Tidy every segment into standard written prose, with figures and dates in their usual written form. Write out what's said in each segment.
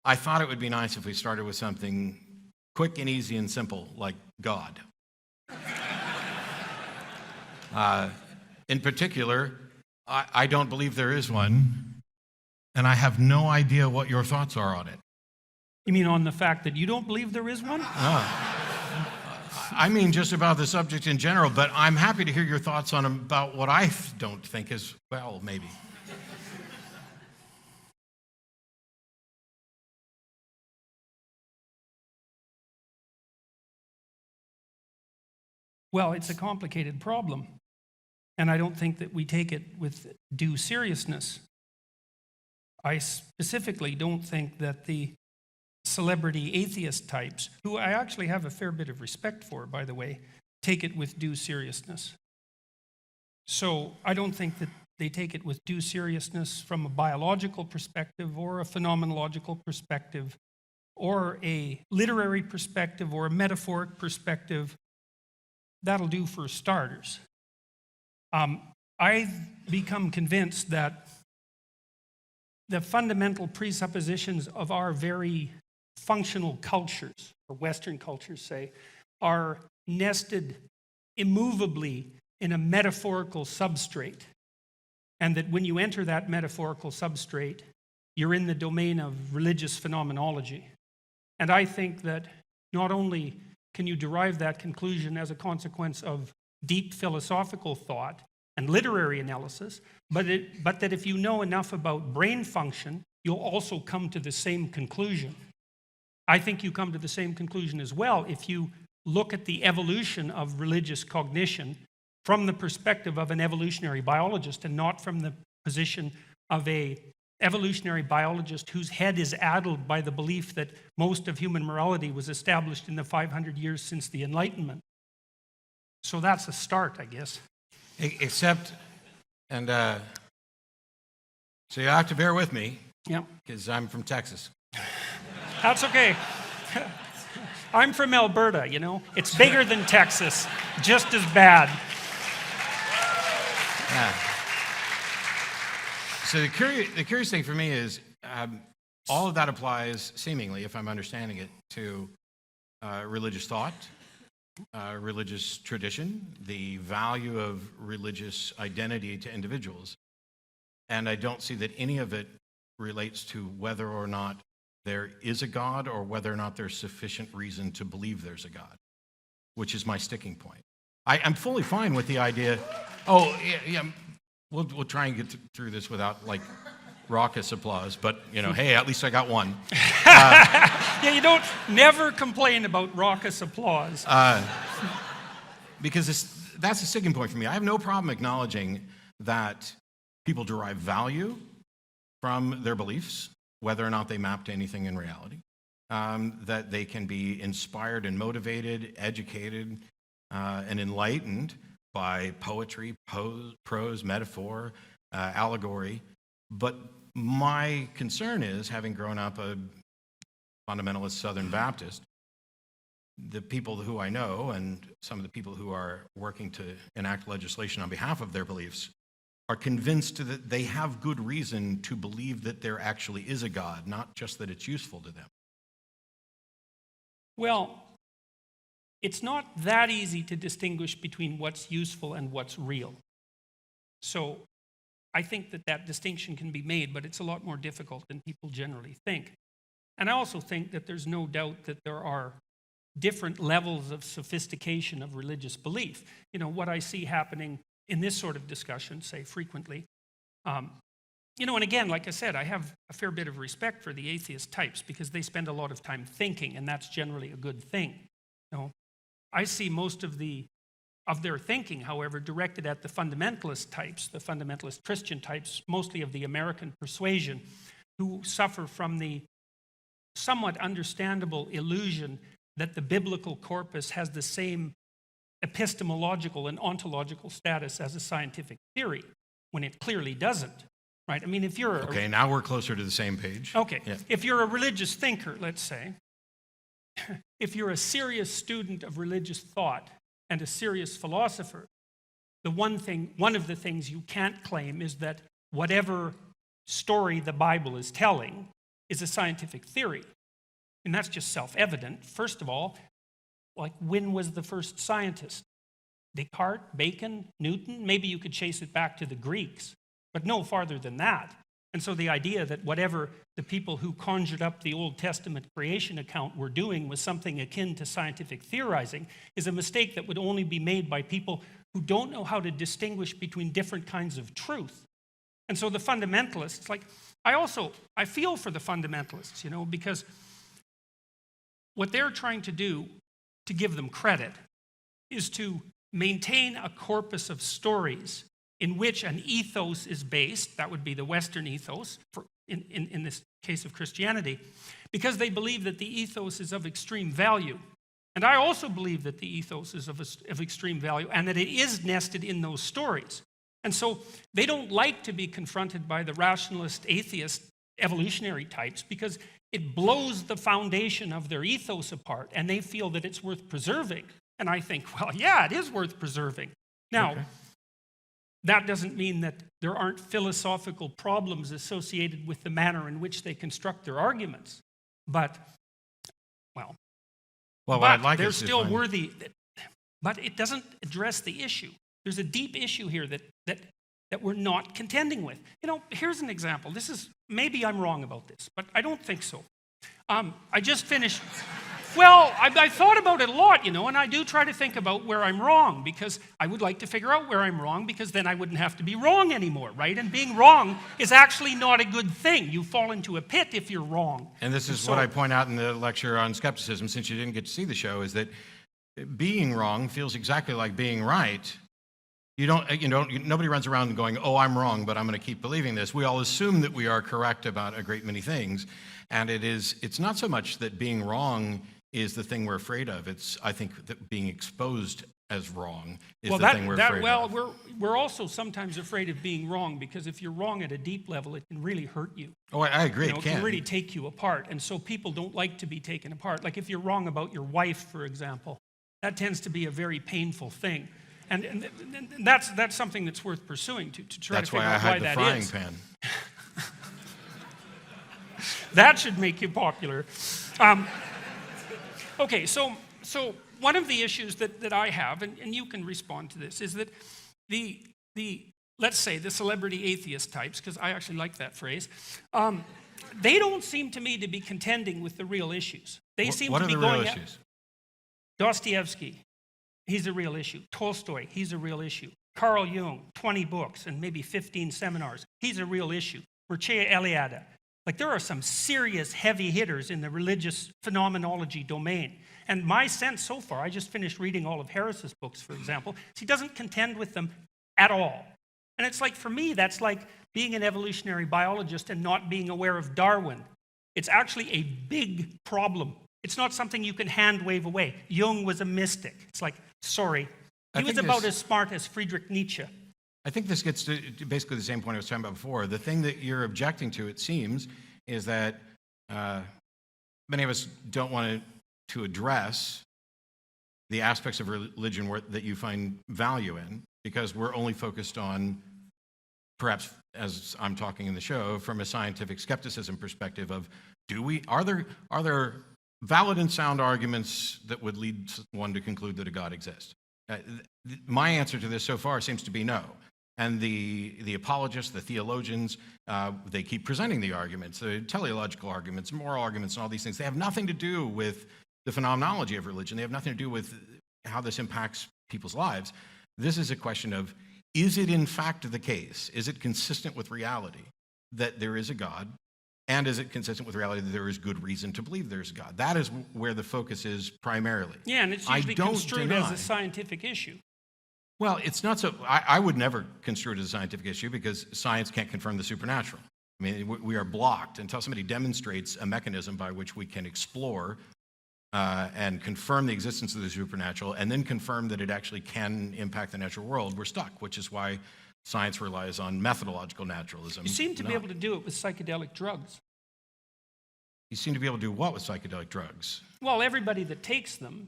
I thought it would be nice if we started with something quick and easy and simple, like God. In particular, I don't believe there is one, and I have no idea what your thoughts are on it. You mean on the fact that you don't believe there is one? I mean just about the subject in general, but I'm happy to hear your thoughts on about what I don't think as well, maybe. Well, it's a complicated problem, and I don't think that we take it with due seriousness. I specifically don't think that the celebrity atheist types, who I actually have a fair bit of respect for, by the way, take it with due seriousness. So I don't think that they take it with due seriousness from a biological perspective or a phenomenological perspective or a literary perspective or a metaphoric perspective. That'll do for starters. I've become convinced that the fundamental presuppositions of our very functional cultures, or Western cultures say, are nested immovably in a metaphorical substrate. And that when you enter that metaphorical substrate, you're in the domain of religious phenomenology. And I think that not only can you derive that conclusion as a consequence of deep philosophical thought and literary analysis, but that if you know enough about brain function, you'll also come to the same conclusion. I think you come to the same conclusion as well if you look at the evolution of religious cognition from the perspective of an evolutionary biologist and not from the position of an evolutionary biologist whose head is addled by the belief that most of human morality was established in the 500 years since the Enlightenment. So that's a start, I guess. Except, and so you have to bear with me, Yeah, because I'm from Texas. that's okay. I'm from Alberta, you know. It's bigger than Texas, just as bad. Yeah. So the curious thing for me is all of that applies seemingly, if I'm understanding it, to religious thought, religious tradition, the value of religious identity to individuals. And I don't see that any of it relates to whether or not there is a God or whether or not there's sufficient reason to believe there's a God, which is my sticking point. I'm fully fine with the idea, we'll try and get through this without, like, raucous applause, but, you know, hey, at least I got one. Yeah, you don't never complain about raucous applause. Because that's the sticking point for me. I have no problem acknowledging that people derive value from their beliefs, whether or not they map to anything in reality, that they can be inspired and motivated, educated, and enlightened by poetry, prose, metaphor, allegory. But my concern is, having grown up a fundamentalist Southern Baptist, the people who I know and some of the people who are working to enact legislation on behalf of their beliefs are convinced that they have good reason to believe that there actually is a God, not just that it's useful to them. Well, it's not that easy to distinguish between what's useful and what's real. So I think that distinction can be made, but it's a lot more difficult than people generally think. And I also think that there's no doubt that there are different levels of sophistication of religious belief. You know, what I see happening in this sort of discussion, say frequently, you know, and again, like I said, I have a fair bit of respect for the atheist types because they spend a lot of time thinking, and that's generally a good thing. You know, I see most of their thinking, however, directed at the fundamentalist types, the fundamentalist Christian types, mostly of the American persuasion, who suffer from the somewhat understandable illusion that the biblical corpus has the same epistemological and ontological status as a scientific theory, when it clearly doesn't, right? I mean, if you're... Okay, now we're closer to the same page. Okay, yeah. If you're a religious thinker, let's say, if you're a serious student of religious thought and a serious philosopher, one of the things you can't claim is that whatever story the Bible is telling is a scientific theory. And that's just self-evident. First of all, like, when was the first scientist? Descartes, Bacon, Newton? Maybe you could chase it back to the Greeks, but no farther than that. And so the idea that whatever the people who conjured up the Old Testament creation account were doing was something akin to scientific theorizing is a mistake that would only be made by people who don't know how to distinguish between different kinds of truth. And so the fundamentalists, like, I feel for the fundamentalists, you know, because what they're trying to do, to give them credit, is to maintain a corpus of stories in which an ethos is based. That would be the Western ethos, in this case of Christianity, because they believe that the ethos is of extreme value. And I also believe that the ethos is of extreme value and that it is nested in those stories. And so they don't like to be confronted by the rationalist, atheist, evolutionary types because it blows the foundation of their ethos apart and they feel that it's worth preserving. And I think, well, yeah, it is worth preserving. Now, okay, that doesn't mean that there aren't philosophical problems associated with the manner in which they construct their arguments. But, well, what I'd like they're still worthy. But it doesn't address the issue. There's a deep issue here that we're not contending with. You know, here's an example. This is, maybe I'm wrong about this, but I don't think so. I just finished... Well, I thought about it a lot, you know, and I do try to think about where I'm wrong because I would like to figure out where I'm wrong because then I wouldn't have to be wrong anymore, right? And being wrong is actually not a good thing. You fall into a pit if you're wrong. And this is what I point out in the lecture on skepticism, since you didn't get to see the show, is that being wrong feels exactly like being right. Nobody runs around going, oh, I'm wrong, but I'm going to keep believing this. We all assume that we are correct about a great many things. And it's not so much that being wrong is the thing we're afraid of. I think that being exposed as wrong is the thing we're afraid of. Well, we're also sometimes afraid of being wrong because if you're wrong at a deep level, it can really hurt you. Oh, I agree, it can really take you apart. And so people don't like to be taken apart. Like if you're wrong about your wife, for example, that tends to be a very painful thing. And that's something that's worth pursuing to try to figure out why that is. That's why I hide the frying pan. That should make you popular. Okay, so one of the issues that I have, and you can respond to this, is that the let's say the celebrity atheist types, because I actually like that phrase, they don't seem to me to be contending with the real issues. They seem to be going. What are the real issues? Dostoevsky, he's a real issue. Tolstoy, he's a real issue. Carl Jung, 20 books and maybe 15 seminars, he's a real issue. Mircea Eliade. Like, there are some serious heavy hitters in the religious phenomenology domain. And my sense so far, I just finished reading all of Harris's books, for example, he doesn't contend with them at all. And it's like, for me, that's like being an evolutionary biologist and not being aware of Darwin. It's actually a big problem. It's not something you can hand wave away. Jung was a mystic. It's like, sorry. He was about as smart as Friedrich Nietzsche. I think this gets to basically the same point I was talking about before. The thing that you're objecting to, it seems, is that many of us don't want to address the aspects of religion that you find value in, because we're only focused on, perhaps as I'm talking in the show, from a scientific skepticism perspective of, are there valid and sound arguments that would lead one to conclude that a God exists? My answer to this so far seems to be no. And the apologists, the theologians, they keep presenting the arguments, the teleological arguments, moral arguments, and all these things. They have nothing to do with the phenomenology of religion. They have nothing to do with how this impacts people's lives. This is a question of, is it in fact the case? Is it consistent with reality that there is a God? And is it consistent with reality that there is good reason to believe there's a God? That is where the focus is primarily. Yeah, and it's usually construed as a scientific issue. Well, it's not so. I would never construe it as a scientific issue because science can't confirm the supernatural. I mean, we are blocked until somebody demonstrates a mechanism by which we can explore and confirm the existence of the supernatural and then confirm that it actually can impact the natural world. We're stuck, which is why science relies on methodological naturalism. You seem to be able to do it with psychedelic drugs. You seem to be able to do what with psychedelic drugs? Well, everybody that takes them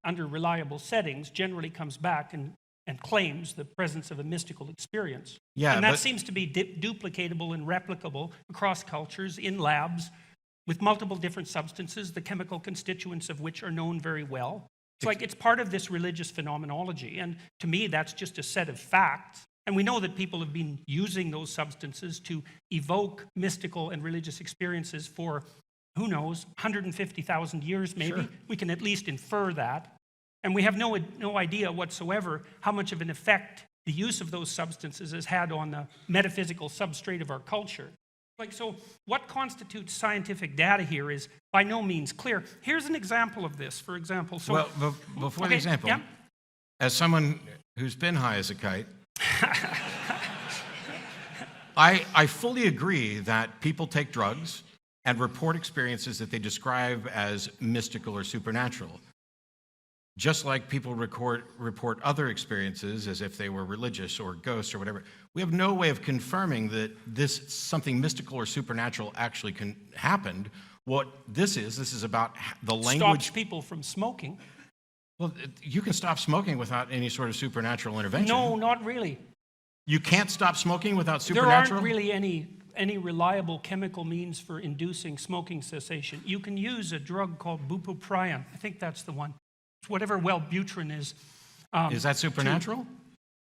under reliable settings generally comes back and and claims the presence of a mystical experience. Yeah, and that but- seems to be duplicatable and replicable across cultures in labs with multiple different substances, the chemical constituents of which are known very well. It's like it's part of this religious phenomenology. And to me, that's just a set of facts. And we know that people have been using those substances to evoke mystical and religious experiences for, who knows, 150,000 years maybe. Sure. We can at least infer that. And we have no idea whatsoever how much of an effect the use of those substances has had on the metaphysical substrate of our culture. Like, so what constitutes scientific data here is by no means clear. Here's an example of this, for example. So, well, before the example, yeah. as someone who's been high as a kite, I fully agree that people take drugs and report experiences that they describe as mystical or supernatural. Just like people report other experiences as if they were religious or ghosts or whatever. We have no way of confirming that this something mystical or supernatural actually happened. What this is about the language. Stops people from smoking. Well, you can stop smoking without any sort of supernatural intervention. No, not really. You can't stop smoking without supernatural? There aren't really any reliable chemical means for inducing smoking cessation. You can use a drug called bupropion. I think that's the one. It's whatever Wellbutrin is. Is that supernatural?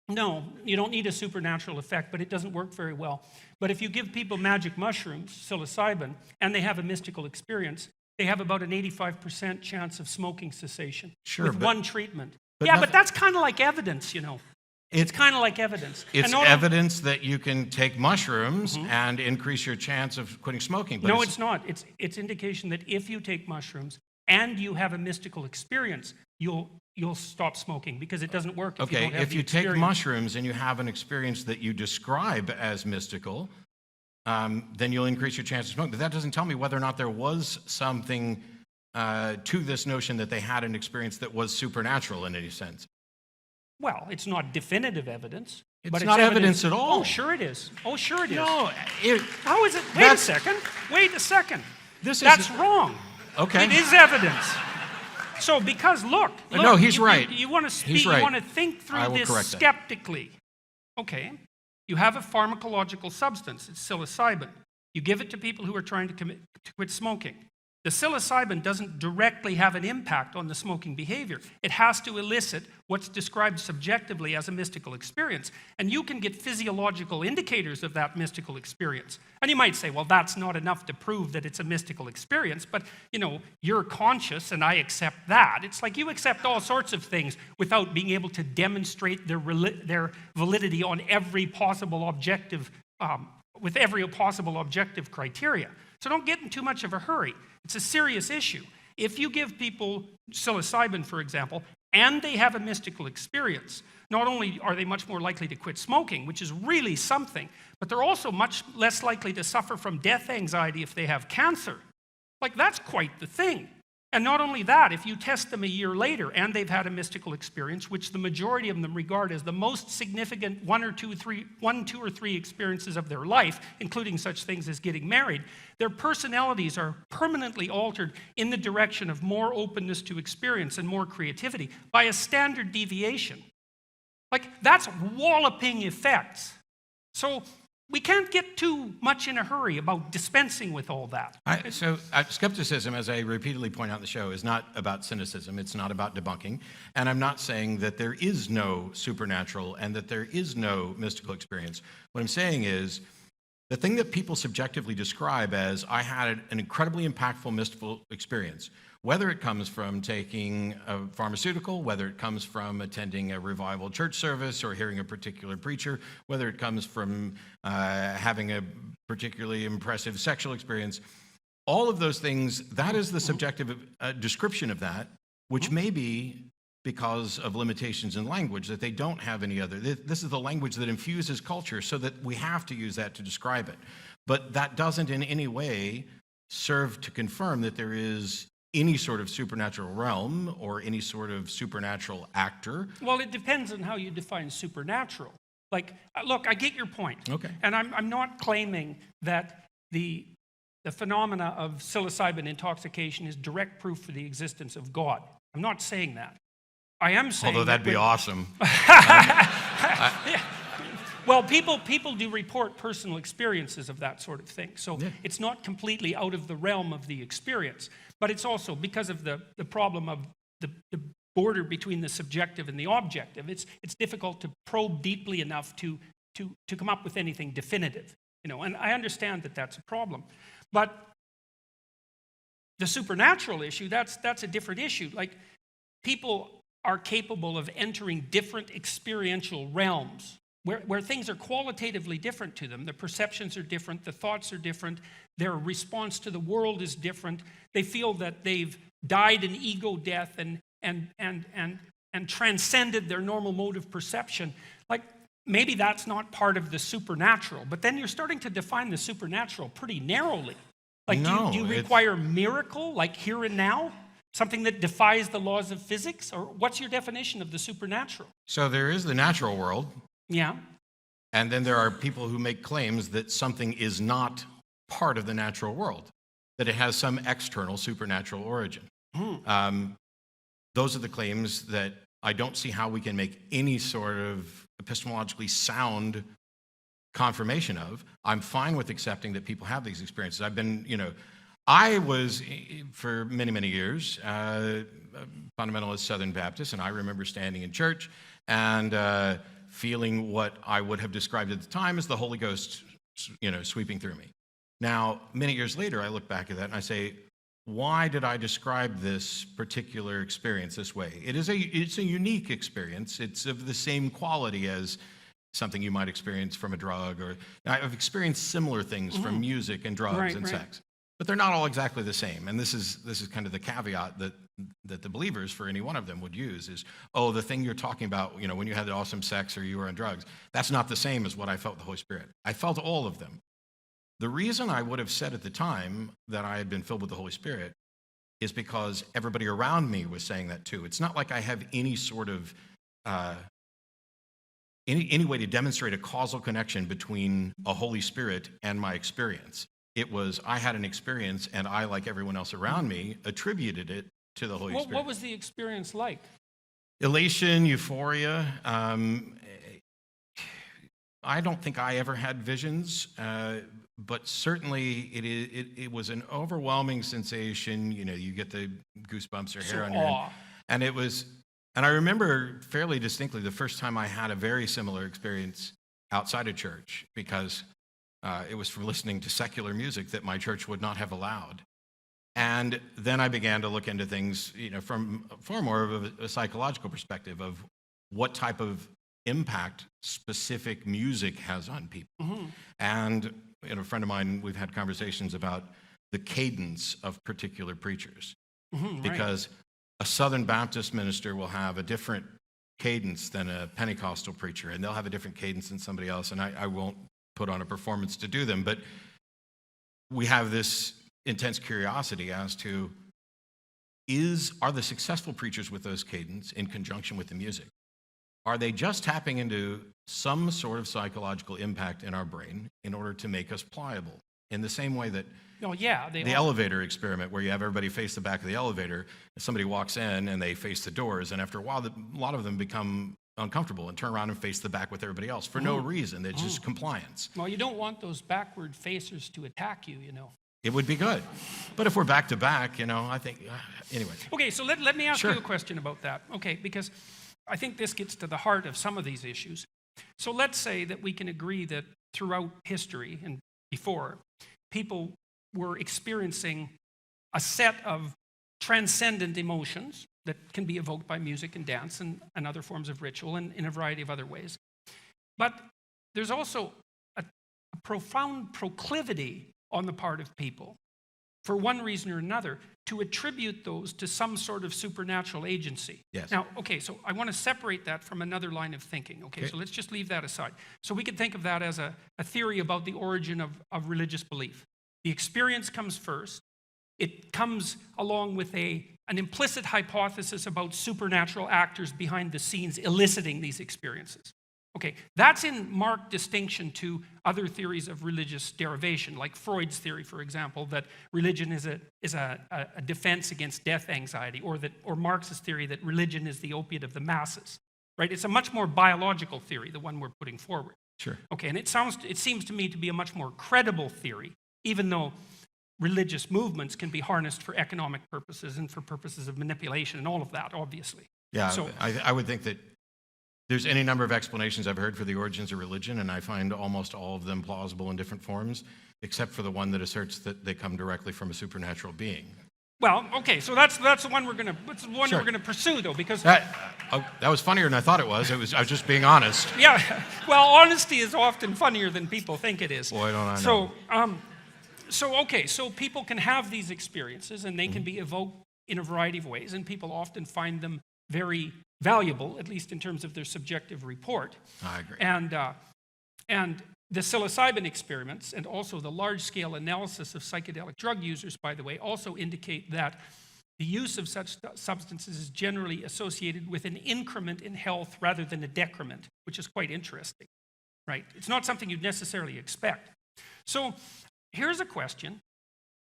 No, you don't need a supernatural effect, but it doesn't work very well. But if you give people magic mushrooms, psilocybin, and they have a mystical experience, they have about an 85% chance of smoking cessation with one treatment. But that's kind of like evidence, you know. It's kind of like evidence. It's evidence that you can take mushrooms and increase your chance of quitting smoking. But no, it's not. It's indication that if you take mushrooms and you have a mystical experience, you'll stop smoking because it doesn't work if you don't have if the you experience. take mushrooms and you have an experience that you describe as mystical, then you'll increase your chance of smoking. But that doesn't tell me whether or not there was something to this notion that they had an experience that was supernatural in any sense. Well, it's not definitive evidence. It's not evidence at all. Oh, sure it is. Oh, sure it is. No, how is it? Wait a second. Wait a second. That's wrong. Okay. It is evidence. So, because look, no, he's right. You want to speak. He's right. You want to think through this skeptically. Okay. You have a pharmacological substance. It's psilocybin. You give it to people who are trying to quit smoking. The psilocybin doesn't directly have an impact on the smoking behavior. It has to elicit what's described subjectively as a mystical experience. And you can get physiological indicators of that mystical experience. And you might say, well, that's not enough to prove that it's a mystical experience, but you know, you're conscious and I accept that. It's like you accept all sorts of things without being able to demonstrate their validity on every possible objective, with every possible objective criteria. So don't get in too much of a hurry. It's a serious issue. If you give people psilocybin, for example, and they have a mystical experience, not only are they much more likely to quit smoking, which is really something, but they're also much less likely to suffer from death anxiety if they have cancer. Like, that's quite the thing. And not only that, if you test them a year later and they've had a mystical experience, which the majority of them regard as the most significant one, two, or three experiences of their life, including such things as getting married, their personalities are permanently altered in the direction of more openness to experience and more creativity by a standard deviation. Like, that's walloping effects. So we can't get too much in a hurry about dispensing with all that. Skepticism, as I repeatedly point out in the show, is not about cynicism. It's not about debunking. And I'm not saying that there is no supernatural and that there is no mystical experience. What I'm saying is the thing that people subjectively describe as, I had an incredibly impactful mystical experience, whether it comes from taking a pharmaceutical, whether it comes from attending a revival church service or hearing a particular preacher, whether it comes from having a particularly impressive sexual experience, all of those things, that is the subjective description of that, which may be because of limitations in language, that they don't have any other. This is the language that infuses culture so that we have to use that to describe it. But that doesn't in any way serve to confirm that there is any sort of supernatural realm or any sort of supernatural actor. Well, it depends on how you define supernatural. Like, look, I get your point. Okay. And I'm not claiming that the phenomena of psilocybin intoxication is direct proof for the existence of God. I'm not saying that. I am saying Although that'd be awesome. Well, people do report personal experiences of that sort of thing. So Yeah. it's not completely out of the realm of the experience. But it's also because of the problem of the border between the subjective and the objective. It's difficult to probe deeply enough to come up with anything definitive. And I understand that that's a problem. But the supernatural issue, that's a different issue. Like, people are capable of entering different experiential realms where things are qualitatively different to them. The perceptions are different, the thoughts are different, their response to the world is different. They feel that they've died an ego death and transcended their normal mode of perception. Like, maybe that's not part of the supernatural, but then you're starting to define the supernatural pretty narrowly. Like, No, do you require miracle, like here and now? Something that defies the laws of physics? Or what's your definition of the supernatural? So there is the natural world, Yeah. and then there are people who make claims that something is not part of the natural world, that it has some external supernatural origin. Those are the claims that I don't see how we can make any sort of epistemologically sound confirmation of. I'm fine with accepting that people have these experiences. I was, for many, many years, a fundamentalist Southern Baptist, and I remember standing in church and feeling what I would have described at the time as the Holy Ghost, sweeping through me. Now, many years later, I look back at that and I say, why did I describe this particular experience this way? It's a unique experience. It's of the same quality as something you might experience from a drug, or I've experienced similar things from music and drugs and sex, but they're not all exactly the same. And this is kind of the caveat that the believers, for any one of them, would use is, oh, the thing you're talking about, when you had the awesome sex or you were on drugs, that's not the same as what I felt the Holy Spirit. I felt all of them. The reason I would have said at the time that I had been filled with the Holy Spirit is because everybody around me was saying that too. It's not like I have any sort of any way to demonstrate a causal connection between a Holy Spirit and my experience. It was, I had an experience, and I, like everyone else around me, attributed it to the Holy Spirit. What was the experience like? Elation, euphoria. I don't think I ever had visions, but certainly it was an overwhelming sensation. You get the goosebumps or hair on your head. And I remember fairly distinctly the first time I had a very similar experience outside of church, because it was from listening to secular music that my church would not have allowed. And then I began to look into things, from far more of a psychological perspective of what type of impact specific music has on people. Mm-hmm. And a friend of mine, we've had conversations about the cadence of particular preachers, because a Southern Baptist minister will have a different cadence than a Pentecostal preacher, and they'll have a different cadence than somebody else, and I won't put on a performance to do them, but we have this intense curiosity as to, are the successful preachers with those cadence in conjunction with the music, are they just tapping into some sort of psychological impact in our brain in order to make us pliable? In the same way that the elevator experiment, where you have everybody face the back of the elevator, and somebody walks in and they face the doors, and after a while, a lot of them become uncomfortable and turn around and face the back with everybody else for no reason. It's just compliance. Well, you don't want those backward facers to attack you, It would be good. But if we're back to back, I think, anyway. Okay, so let me ask you a question about that. Okay, because I think this gets to the heart of some of these issues. So let's say that we can agree that throughout history and before, people were experiencing a set of transcendent emotions that can be evoked by music and dance and other forms of ritual and in a variety of other ways. But there's also a profound proclivity on the part of people, for one reason or another, to attribute those to some sort of supernatural agency. Yes. Now, okay, so I want to separate that from another line of thinking, okay? So let's just leave that aside. So we could think of that as a theory about the origin of religious belief. The experience comes first. It comes along with an implicit hypothesis about supernatural actors behind the scenes eliciting these experiences. Okay, that's in marked distinction to other theories of religious derivation, like Freud's theory, for example, that religion is a defense against death anxiety, or Marx's theory that religion is the opiate of the masses, right? It's a much more biological theory, the one we're putting forward. Sure. Okay, and it seems to me to be a much more credible theory, even though religious movements can be harnessed for economic purposes and for purposes of manipulation and all of that, obviously. Yeah, So, I would think that there's any number of explanations I've heard for the origins of religion, and I find almost all of them plausible in different forms, except for the one that asserts that they come directly from a supernatural being. well, okay, so that's the one we're gonna Sure. we're gonna pursue, though, because That was funnier than I thought it was. I was just being honest. yeah, well, honesty is often funnier than people think it is. Boy, don't I know. So people can have these experiences, and they can be evoked in a variety of ways, and people often find them very valuable, at least in terms of their subjective report. I agree. And the psilocybin experiments, and also the large-scale analysis of psychedelic drug users, by the way, also indicate that the use of such substances is generally associated with an increment in health rather than a decrement, which is quite interesting, right? It's not something you'd necessarily expect. So here's a question.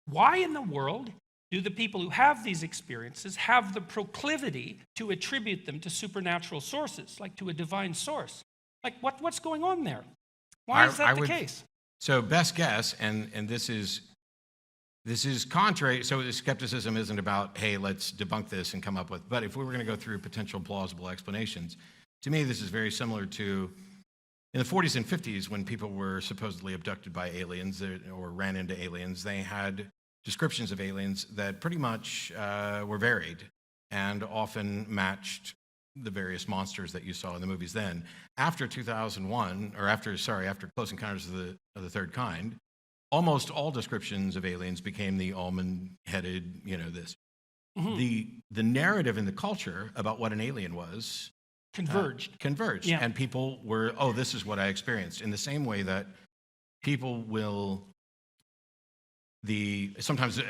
Why in the world do the people who have these experiences have the proclivity to attribute them to supernatural sources, like to a divine source? Like, what's going on there? Why is that the case? So best guess, and this is contrary. So the skepticism isn't about, hey, let's debunk this and come up with. But if we were going to go through potential plausible explanations, to me this is very similar to in the 40s and 50s when people were supposedly abducted by aliens or ran into aliens. They had descriptions of aliens that pretty much were varied and often matched the various monsters that you saw in the movies then. After 2001, or after Close Encounters of the Third Kind, almost all descriptions of aliens became the almond-headed, this. Mm-hmm. The narrative in the culture about what an alien was converged. Yeah. And people were, this is what I experienced. In the same way that people will sometimes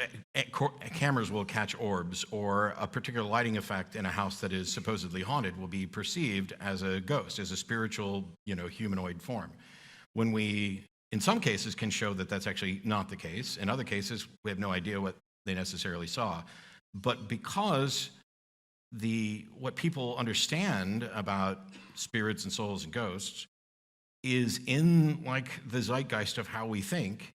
cameras will catch orbs, or a particular lighting effect in a house that is supposedly haunted will be perceived as a ghost, as a spiritual, humanoid form. When we, in some cases, can show that that's actually not the case. In other cases, we have no idea what they necessarily saw. But because what people understand about spirits and souls and ghosts is in the zeitgeist of how we think,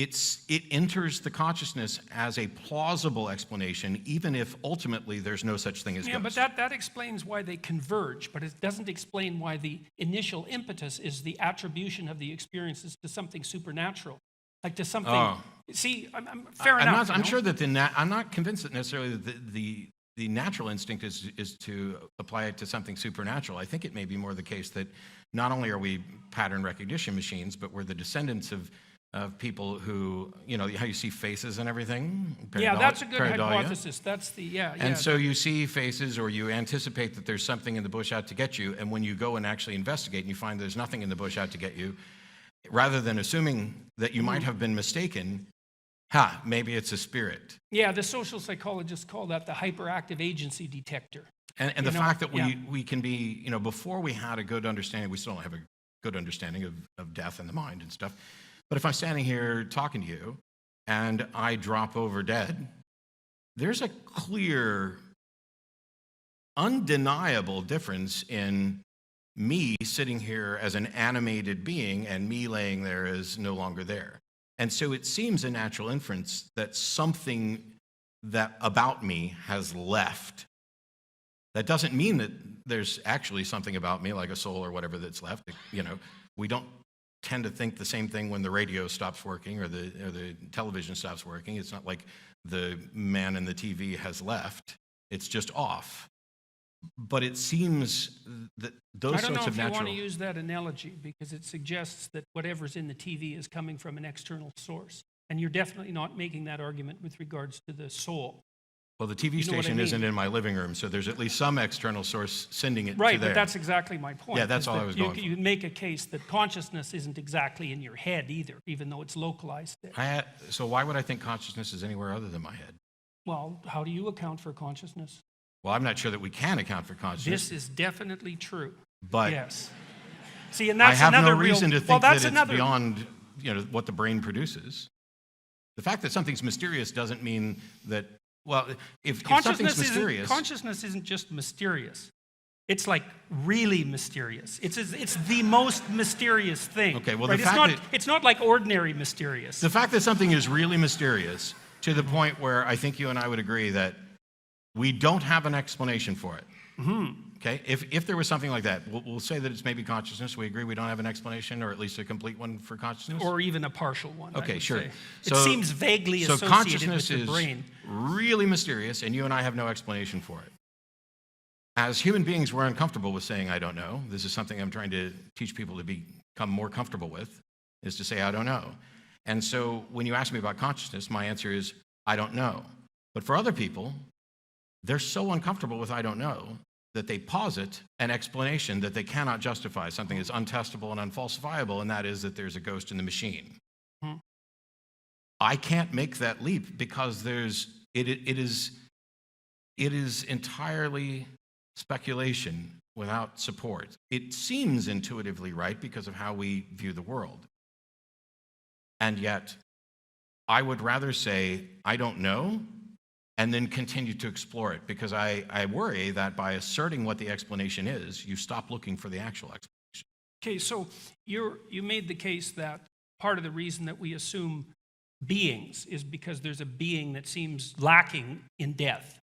it enters the consciousness as a plausible explanation, even if ultimately there's no such thing as ghosts. But that explains why they converge, but it doesn't explain why the initial impetus is the attribution of the experiences to something supernatural, like to something. Oh. See, fair enough. I'm sure that I'm not convinced that necessarily the natural instinct is to apply it to something supernatural. I think it may be more the case that not only are we pattern recognition machines, but we're the descendants of people who, how you see faces and everything. Yeah, that's a good hypothesis. That's And so you see faces, or you anticipate that there's something in the bush out to get you, and when you go and actually investigate and you find there's nothing in the bush out to get you, rather than assuming that you might have been mistaken, maybe it's a spirit. Yeah, the social psychologists call that the hyperactive agency detector. And the fact that we can be, before we had a good understanding, we still don't have a good understanding of death and the mind and stuff. But if I'm standing here talking to you and I drop over dead, there's a clear, undeniable difference in me sitting here as an animated being and me laying there as no longer there. And so it seems a natural inference that something that about me has left. That doesn't mean that there's actually something about me, like a soul or whatever, that's left. We don't tend to think the same thing when the radio stops working or the television stops working. It's not like the man in the TV has left. It's just off. But it seems that those sorts of natural... I don't know if you want to use that analogy, because it suggests that whatever's in the TV is coming from an external source. And you're definitely not making that argument with regards to the soul. Well, the TV station isn't in my living room, so there's at least some external source sending it to there. Right, but that's exactly my point. Yeah, that's all I was going for. You make a case that consciousness isn't exactly in your head either, even though it's localized there. So why would I think consciousness is anywhere other than my head? Well, how do you account for consciousness? Well, I'm not sure that we can account for consciousness. This is definitely true. But Yes. See, and I that's have no another reason real, to well, think that's that it's another, beyond what the brain produces. The fact that something's mysterious doesn't mean that, well, if something's mysterious. Consciousness isn't just mysterious. It's like really mysterious. It's the most mysterious thing. Okay, well, right? the fact it's not like ordinary mysterious. The fact that something is really mysterious to the point where I think you and I would agree that we don't have an explanation for it. Okay, if there was something like that, we'll say that it's maybe consciousness. We agree we don't have an explanation, or at least a complete one for consciousness. Or even a partial one. I Okay, would sure. say. So, it seems vaguely so associated consciousness with the is brain. really mysterious, and you and I have no explanation for it. As human beings, we're uncomfortable with saying, I don't know. This is something I'm trying to teach people to become more comfortable with, is to say, I don't know. And so when you ask me about consciousness, my answer is, I don't know. But for other people, they're so uncomfortable with I don't know that they posit an explanation that they cannot justify. Something is untestable and unfalsifiable, and that is that there's a ghost in the machine. I can't make that leap because it is entirely speculation without support. It seems intuitively right because of how we view the world. And yet, I would rather say, I don't know, and then continue to explore it, because I worry that by asserting what the explanation is, you stop looking for the actual explanation. Okay, so you made the case that part of the reason that we assume beings is because there's a being that seems lacking in death.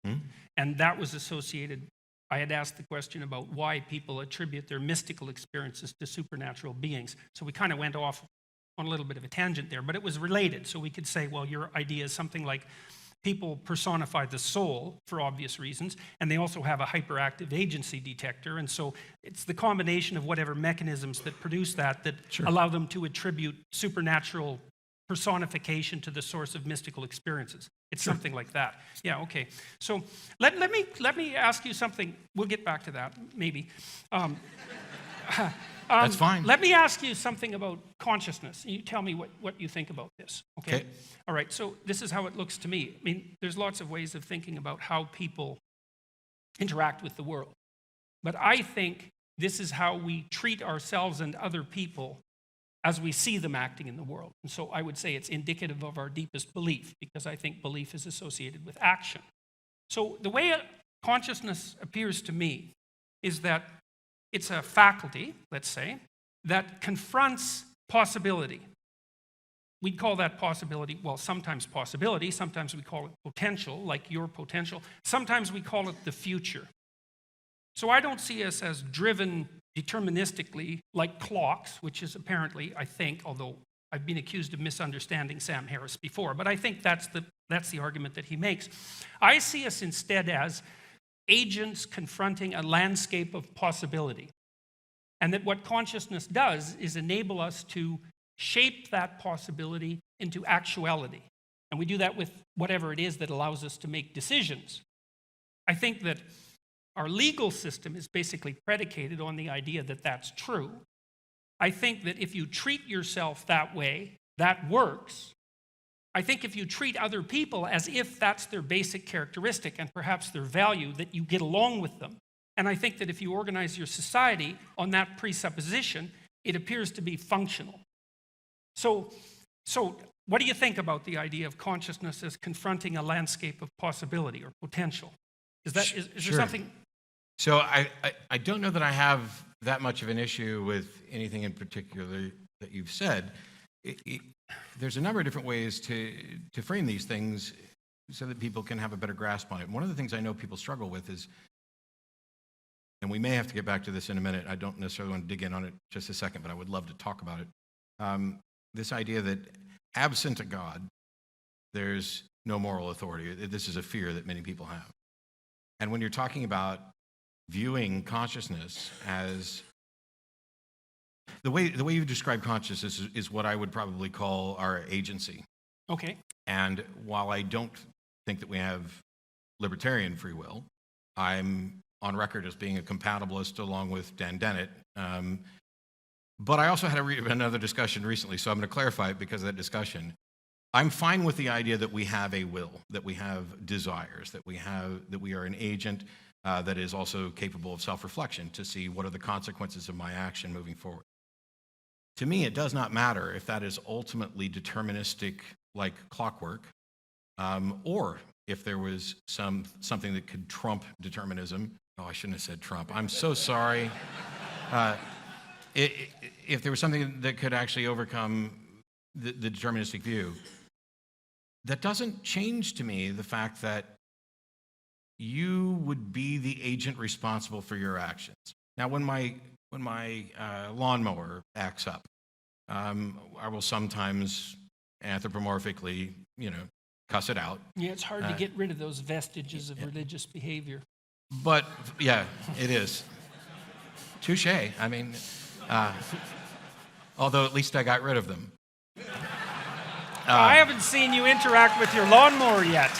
And that was associated, I had asked the question about why people attribute their mystical experiences to supernatural beings. So we kind of went off on a little bit of a tangent there, but it was related. So we could say, well, your idea is something like people personify the soul for obvious reasons, and they also have a hyperactive agency detector, and so it's the combination of whatever mechanisms that produce that Sure. allow them to attribute supernatural personification to the source of mystical experiences. It's Sure. something like that. Yeah, okay. So let me ask you something. We'll get back to that, maybe. That's fine. Let me ask you something about consciousness. You tell me what you think about this. Okay. All right, so this is how it looks to me. I mean, there's lots of ways of thinking about how people interact with the world. But I think this is how we treat ourselves and other people as we see them acting in the world. And so I would say it's indicative of our deepest belief, because I think belief is associated with action. So the way consciousness appears to me is that it's a faculty, let's say, that confronts possibility. We'd call that possibility, well, sometimes possibility, sometimes we call it potential, like your potential. Sometimes we call it the future. So I don't see us as driven deterministically like clocks, which is apparently, I think, although I've been accused of misunderstanding Sam Harris before, but I think that's the argument that he makes. I see us instead as agents confronting a landscape of possibility. And that what consciousness does is enable us to shape that possibility into actuality. And we do that with whatever it is that allows us to make decisions. I think that our legal system is basically predicated on the idea that that's true. I think that if you treat yourself that way, that works. I think if you treat other people as if that's their basic characteristic and perhaps their value, that you get along with them. And I think that if you organize your society on that presupposition, it appears to be functional. So what do you think about the idea of consciousness as confronting a landscape of possibility or potential? Is there Sure. something? So I don't know that I have that much of an issue with anything in particular that you've said. There's a number of different ways to frame these things so that people can have a better grasp on it. One of the things I know people struggle with is, and we may have to get back to this in a minute, I don't necessarily want to dig in on it just a second, but I would love to talk about it. This idea that absent a God, there's no moral authority. This is a fear that many people have. And when you're talking about viewing consciousness as the way you describe consciousness is what I would probably call our agency. Okay. And while I don't think that we have libertarian free will, I'm on record as being a compatibilist along with Dan Dennett. But I also had another discussion recently, so I'm going to clarify it because of that discussion. I'm fine with the idea that we have a will, that we have desires, that we are an agent that is also capable of self-reflection to see what are the consequences of my action moving forward. To me, it does not matter if that is ultimately deterministic, like clockwork, or if there was something that could trump determinism. Oh, I shouldn't have said Trump. I'm so sorry. If there was something that could actually overcome the deterministic view, that doesn't change to me the fact that you would be the agent responsible for your actions. Now, when my lawnmower acts up, I will sometimes anthropomorphically, cuss it out. Yeah, it's hard to get rid of those vestiges of religious behavior. But yeah, it is. Touche. I mean, although at least I got rid of them. I haven't seen you interact with your lawnmower yet.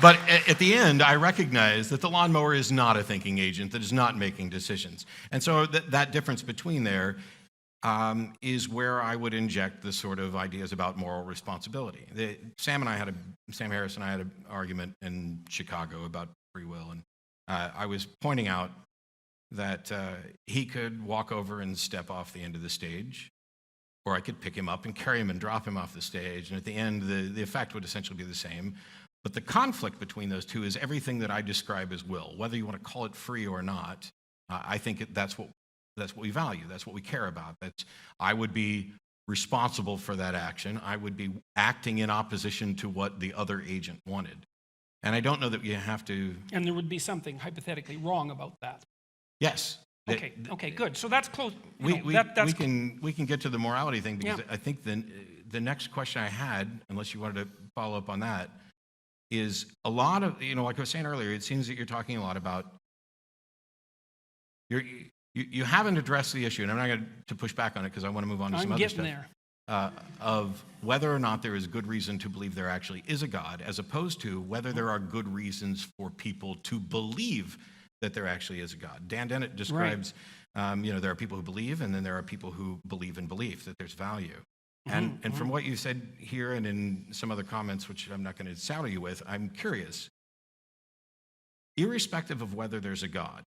But at the end, I recognize that the lawnmower is not a thinking agent, that is not making decisions. And so that difference between there is where I would inject the sort of ideas about moral responsibility. Sam Harris and I had an argument in Chicago about free will, and I was pointing out that he could walk over and step off the end of the stage, or I could pick him up and carry him and drop him off the stage, and at the end, the effect would essentially be the same. But the conflict between those two is everything that I describe as will. Whether you want to call it free or not, I think that's what we value. That's what we care about. I would be responsible for that action. I would be acting in opposition to what the other agent wanted. And I don't know that you have to... And there would be something hypothetically wrong about that. Yes. Okay, good. So that's close. We can get to the morality thing, because I think the next question I had, unless you wanted to follow up on that, is a lot of, like I was saying earlier, it seems that you're talking a lot about, you haven't addressed the issue, and I'm not going to push back on it because I want to move on to some other stuff. I'm getting there. Of whether or not there is good reason to believe there actually is a God, as opposed to whether there are good reasons for people to believe that there actually is a God. Dan Dennett describes, there are people who believe, and then there are people who believe in belief, that there's value. And from what you said here and in some other comments, which I'm not going to saddle you with, I'm curious, irrespective of whether there's a God,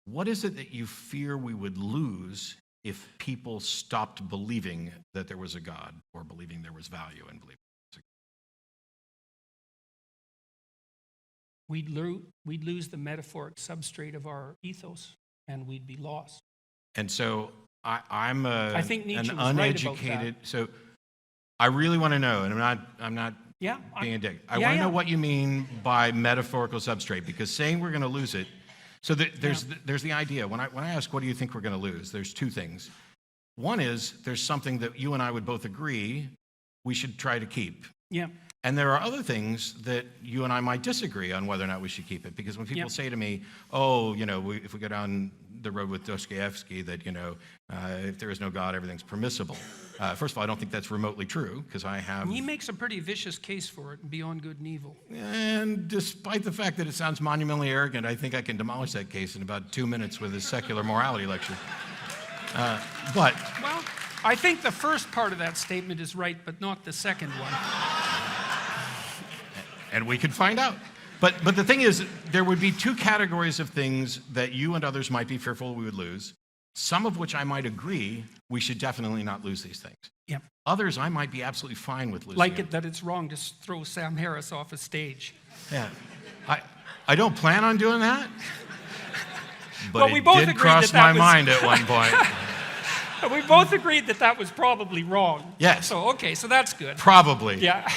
what is it that you fear we would lose if people stopped believing that there was a God, or believing there was value in believing there was a God? We'd lose the metaphoric substrate of our ethos, and we'd be lost. And so I'm I think Nietzsche an was uneducated, right about that. So I really want to know, and I'm not being a dick. I want to know what you mean by metaphorical substrate, because saying we're going to lose it. So there's the idea. When I ask, what do you think we're going to lose? There's two things. One is there's something that you and I would both agree we should try to keep. Yeah. And there are other things that you and I might disagree on whether or not we should keep it. Because when people say to me, oh, if we go down the road with Dostoevsky, that, if there is no God, everything's permissible. First of all, I don't think that's remotely true, because I have... He makes a pretty vicious case for it, beyond good and evil. And despite the fact that it sounds monumentally arrogant, I think I can demolish that case in about 2 minutes with a secular morality lecture. Well, I think the first part of that statement is right, but not the second one. And we could find out. But the thing is, there would be two categories of things that you and others might be fearful we would lose, some of which I might agree we should definitely not lose these things. Yep. Others I might be absolutely fine with losing. Like that it's wrong to throw Sam Harris off a stage. Yeah. I don't plan on doing that, but well, we both did cross my mind at one point. We both agreed that was probably wrong. Yes. So that's good. Probably. Yeah.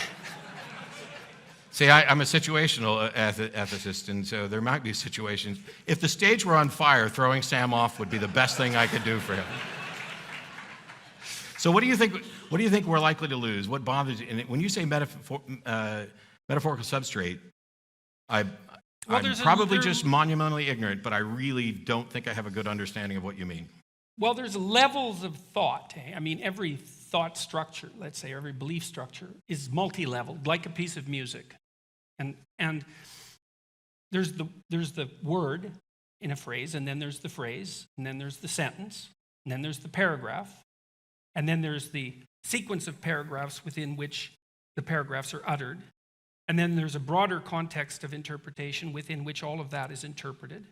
See, I'm a situational ethicist, and so there might be situations. If the stage were on fire, throwing Sam off would be the best thing I could do for him. So what do you think we're likely to lose? What bothers you? And when you say metaphorical substrate, I'm probably just monumentally ignorant, but I really don't think I have a good understanding of what you mean. Well, there's levels of thought. I mean, every thought structure, let's say, every belief structure is multi-leveled, like a piece of music. And there's the word in a phrase, and then there's the phrase, and then there's the sentence, and then there's the paragraph, and then there's the sequence of paragraphs within which the paragraphs are uttered, And then there's a broader context of interpretation within which all of that is interpreted.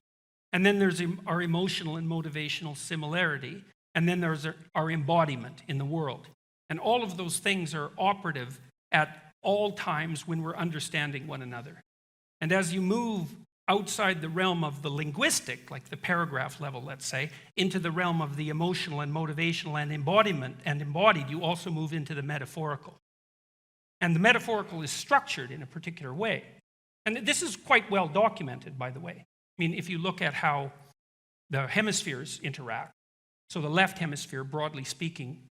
And then there's our emotional and motivational similarity. And then there's our embodiment in the world. And all of those things are operative at all times when we're understanding one another. And as you move outside the realm of the linguistic, like the paragraph level, let's say, into the realm of the emotional and motivational and embodiment and embodied, you also move into the metaphorical. And the metaphorical is structured in a particular way. And this is quite well documented, by the way. I mean, if you look at how the hemispheres interact, so the left hemisphere, broadly speaking,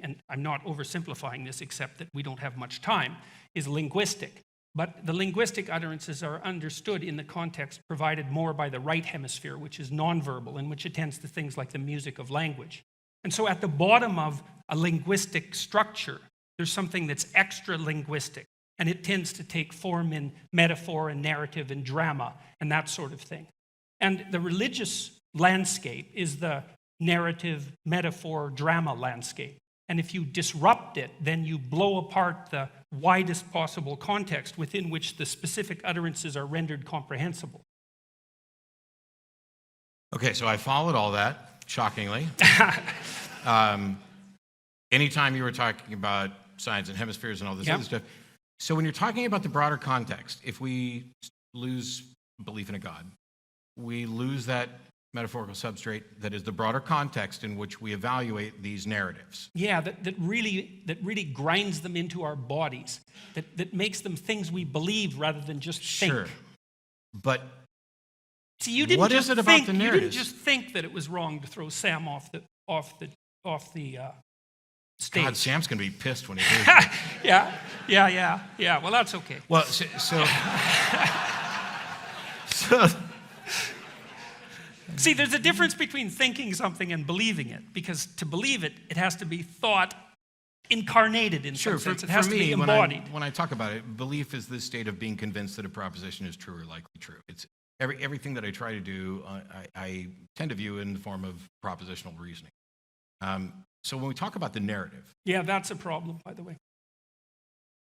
and I'm not oversimplifying this except that we don't have much time, is linguistic. But the linguistic utterances are understood in the context provided more by the right hemisphere, which is nonverbal and which attends to things like the music of language. And so at the bottom of a linguistic structure, there's something that's extra linguistic, and it tends to take form in metaphor and narrative and drama and that sort of thing. And the religious landscape is the narrative, metaphor, drama landscape. And if you disrupt it, then you blow apart the widest possible context within which the specific utterances are rendered comprehensible. Okay, so I followed all that, shockingly. Anytime you were talking about signs and hemispheres and all this other stuff. So when you're talking about the broader context, if we lose belief in a God, we lose that metaphorical substrate that is the broader context in which we evaluate these narratives. Yeah, that really grinds them into our bodies, that makes them things we believe rather than just think. Sure, but see, you didn't what just is it about think, the you narratives? didn't just think that it was wrong to throw Sam off the stage. God, Sam's going to be pissed when he hears it. Yeah. Well, that's okay. Well, so See, there's a difference between thinking something and believing it, because to believe it, it has to be thought incarnated in some sense. It has to be embodied. When I talk about it, belief is this state of being convinced that a proposition is true or likely true. It's everything that I try to do, I tend to view in the form of propositional reasoning. So when we talk about the narrative. Yeah, that's a problem, by the way.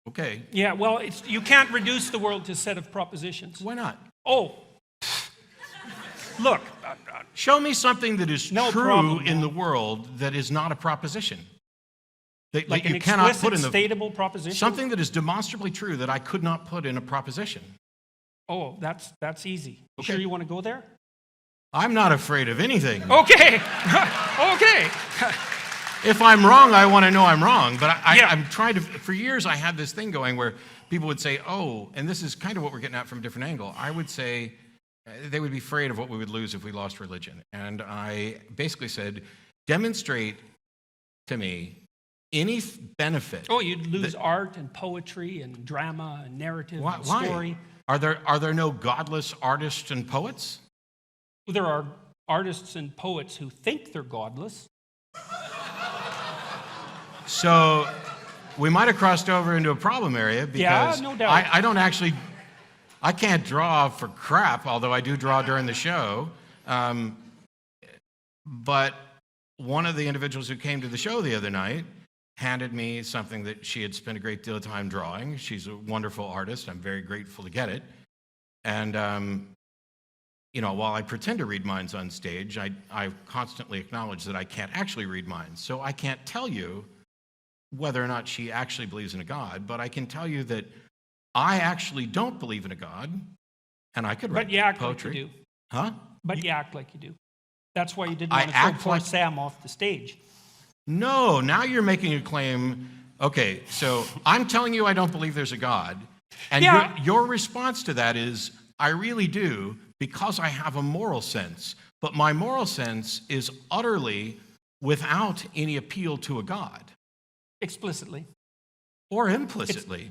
Okay. Yeah, well, you can't reduce the world to a set of propositions. Why not? Oh, look. Show me something that is true in man. the world that is not a proposition. That Like you an cannot explicit, put in the statable proposition? something that is demonstrably true that I could not put in a proposition. Oh, that's easy. Okay. Sure you want to go there? I'm not afraid of anything. Okay. Okay. If I'm wrong, I want to know I'm wrong. But Yeah. I'm trying to, for years I had this thing going where people would say, oh, and this is kind of what we're getting at from a different angle. I would say they would be afraid of what we would lose if we lost religion. And I basically said, demonstrate to me any benefit. Oh, you'd lose art and poetry and drama and narrative and story. Are there no godless artists and poets? Well, there are artists and poets who think they're godless. So we might have crossed over into a problem area because no doubt. I can't draw for crap, although I do draw during the show. But one of the individuals who came to the show the other night handed me something that she had spent a great deal of time drawing. She's a wonderful artist. I'm very grateful to get it. And, while I pretend to read minds on stage, I constantly acknowledge that I can't actually read minds. So I can't tell you whether or not she actually believes in a God, but I can tell you that I actually don't believe in a God, and I could write But you act poetry. like you do. Huh? But you act like you do. That's why you didn't I want to throw act poor like- Sam off the stage. No, now you're making a claim. Okay, so I'm telling you I don't believe there's a God, and Yeah. your response to that is, I really do, because I have a moral sense, but my moral sense is utterly without any appeal to a God, Explicitly. or implicitly.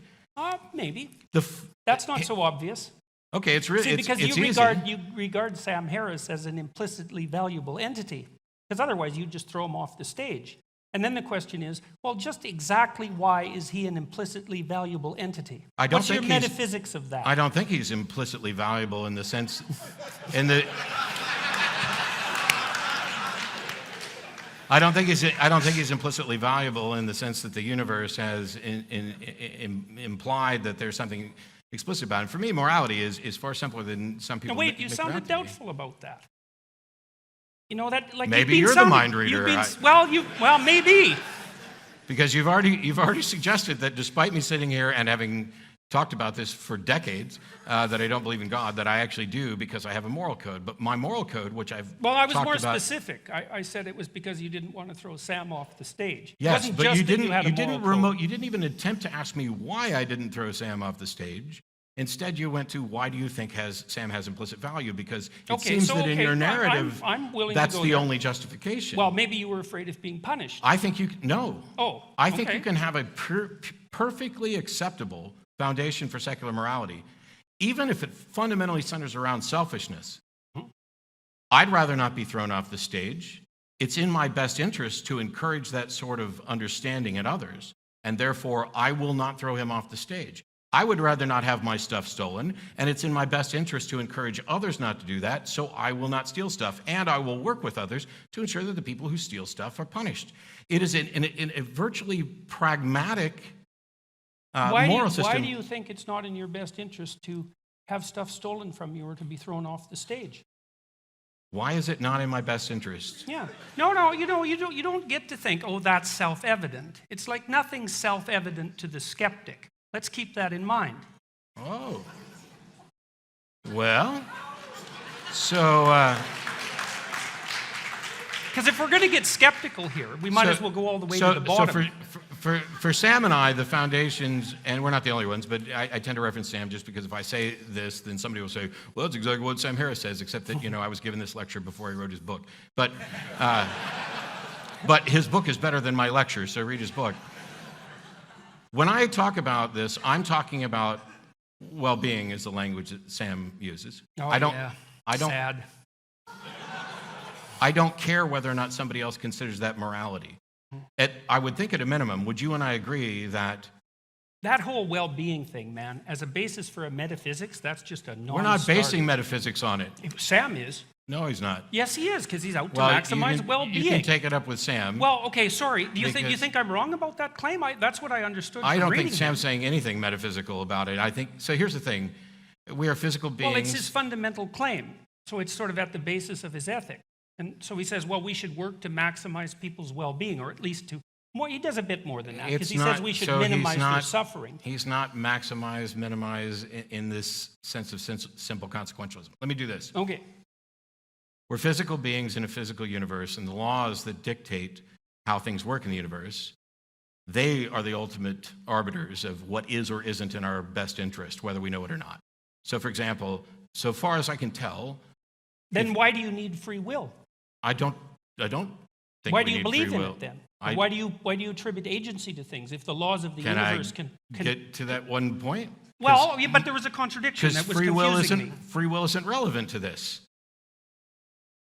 Maybe. The f- That's not so obvious. okay, it's really See, because it's you easy. regard Sam Harris as an implicitly valuable entity. Because otherwise you'd just throw him off the stage. And then the question is, well, just exactly why is he an implicitly valuable entity? I don't What's think your metaphysics of that? I don't think he's implicitly valuable in the sense, in the. I don't think he's implicitly valuable in the sense that the universe has implied that there's something explicit about it. For me, morality is far simpler than some people. Now wait, you make it sounded out to be. doubtful about that. You know that, like Maybe you're the mind reader. Well, maybe. Because you've already suggested that despite me sitting here and having talked about this for decades, that I don't believe in God, that I actually do because I have a moral code. But my moral code, which I've I was talked more about, specific. I said it was because you didn't want to throw Sam off the stage. yes, it wasn't but just you that didn't. had a You didn't moral code. You didn't even attempt to ask me why I didn't throw Sam off the stage. Instead, you went to why do you think Sam has implicit value? Because it seems that in your narrative, I'm willing that's to go the there. only justification. Well, maybe you were afraid of being punished. I think no. Oh, I think okay. you can have a perfectly acceptable foundation for secular morality, even if it fundamentally centers around selfishness. I'd rather not be thrown off the stage. It's in my best interest to encourage that sort of understanding in others, and therefore I will not throw him off the stage. I would rather not have my stuff stolen, and it's in my best interest to encourage others not to do that, so I will not steal stuff, and I will work with others to ensure that the people who steal stuff are punished. It is in a virtually pragmatic moral system. Why do you think it's not in your best interest to have stuff stolen from you or to be thrown off the stage? Why is it not in my best interest? Yeah. No, you don't get to think, oh, that's self-evident. It's like nothing's self-evident to the skeptic. Let's keep that in mind. Oh. Well, so... Because if we're going to get skeptical here, we might as well go all the way to the bottom. So for Sam and I, the foundations, and we're not the only ones, but I tend to reference Sam just because if I say this, then somebody will say, well, that's exactly what Sam Harris says, except that, I was given this lecture before he wrote his book. But his book is better than my lecture, so read his book. When I talk about this, I'm talking about well-being is the language that Sam uses. Oh, sad. I don't care whether or not somebody else considers that morality. I would think at a minimum, would you and I agree that... That whole well-being thing, man, as a basis for a metaphysics, that's just a non-starter. We're not basing metaphysics on it. Sam is. No, he's not. Yes, he is, because he's out to maximize well-being. You can take it up with Sam. Well, okay, sorry. Do you think I'm wrong about that claim? That's what I understood from I don't reading think Sam's saying anything metaphysical about it. So here's the thing. We are physical beings. Well, it's his fundamental claim. So it's sort of at the basis of his ethic. And so he says, well, we should work to maximize people's well-being, or at least to more. He does a bit more than that, because he says we should minimize their suffering. He's not maximize, minimize in this sense of simple consequentialism. Let me do this. Okay. We're physical beings in a physical universe, and the laws that dictate how things work in the universe, they are the ultimate arbiters of what is or isn't in our best interest, whether we know it or not. So, for example, so far as I can tell... Then why do you need free will? I don't think why we do you need believe free in will. it then? Why do you attribute agency to things if the laws of the universe can get to that one point? Well, yeah, but there was a contradiction that was confusing me. Free will isn't relevant to this.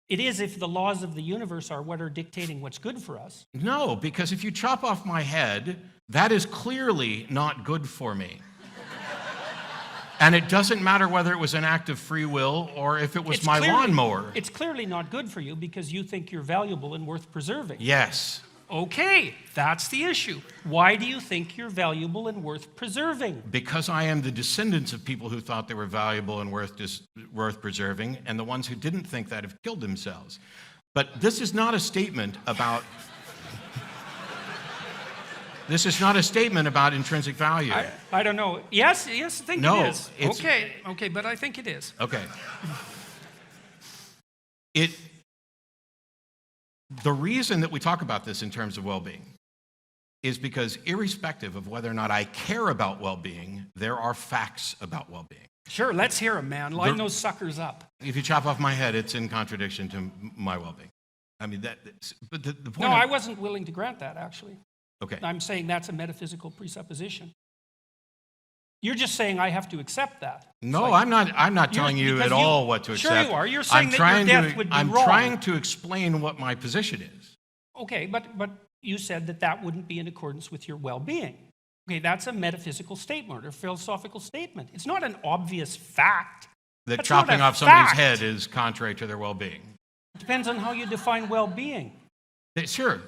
It is if the laws of the universe are what are dictating what's good for us. No, because if you chop off my head, that is clearly not good for me. And it doesn't matter whether it was an act of free will or if it was my lawnmower. It's clearly not good for you because you think you're valuable and worth preserving. Yes. Okay, that's the issue. Why do you think you're valuable and worth preserving? Because I am the descendants of people who thought they were valuable and worth preserving, and the ones who didn't think that have killed themselves. But this is not a statement about... This is not a statement about intrinsic value. I don't know. Yes, I think it is. Okay, but I think it is. Okay. The reason that we talk about this in terms of well-being is because irrespective of whether or not I care about well-being, there are facts about well-being. Sure, let's hear them, man. Line those suckers up. If you chop off my head, it's in contradiction to my well-being. I mean, but the point... No, I wasn't willing to grant that, actually. Okay. I'm saying that's a metaphysical presupposition. You're just saying I have to accept that. No, I'm not telling you at all what to accept. Sure you are. You're saying that your death would be wrong. I'm trying to explain what my position is. Okay, but you said that wouldn't be in accordance with your well-being. Okay, that's a metaphysical statement or philosophical statement. It's not an obvious fact. That chopping off somebody's head is contrary to their well-being. It depends on how you define well-being. Sure.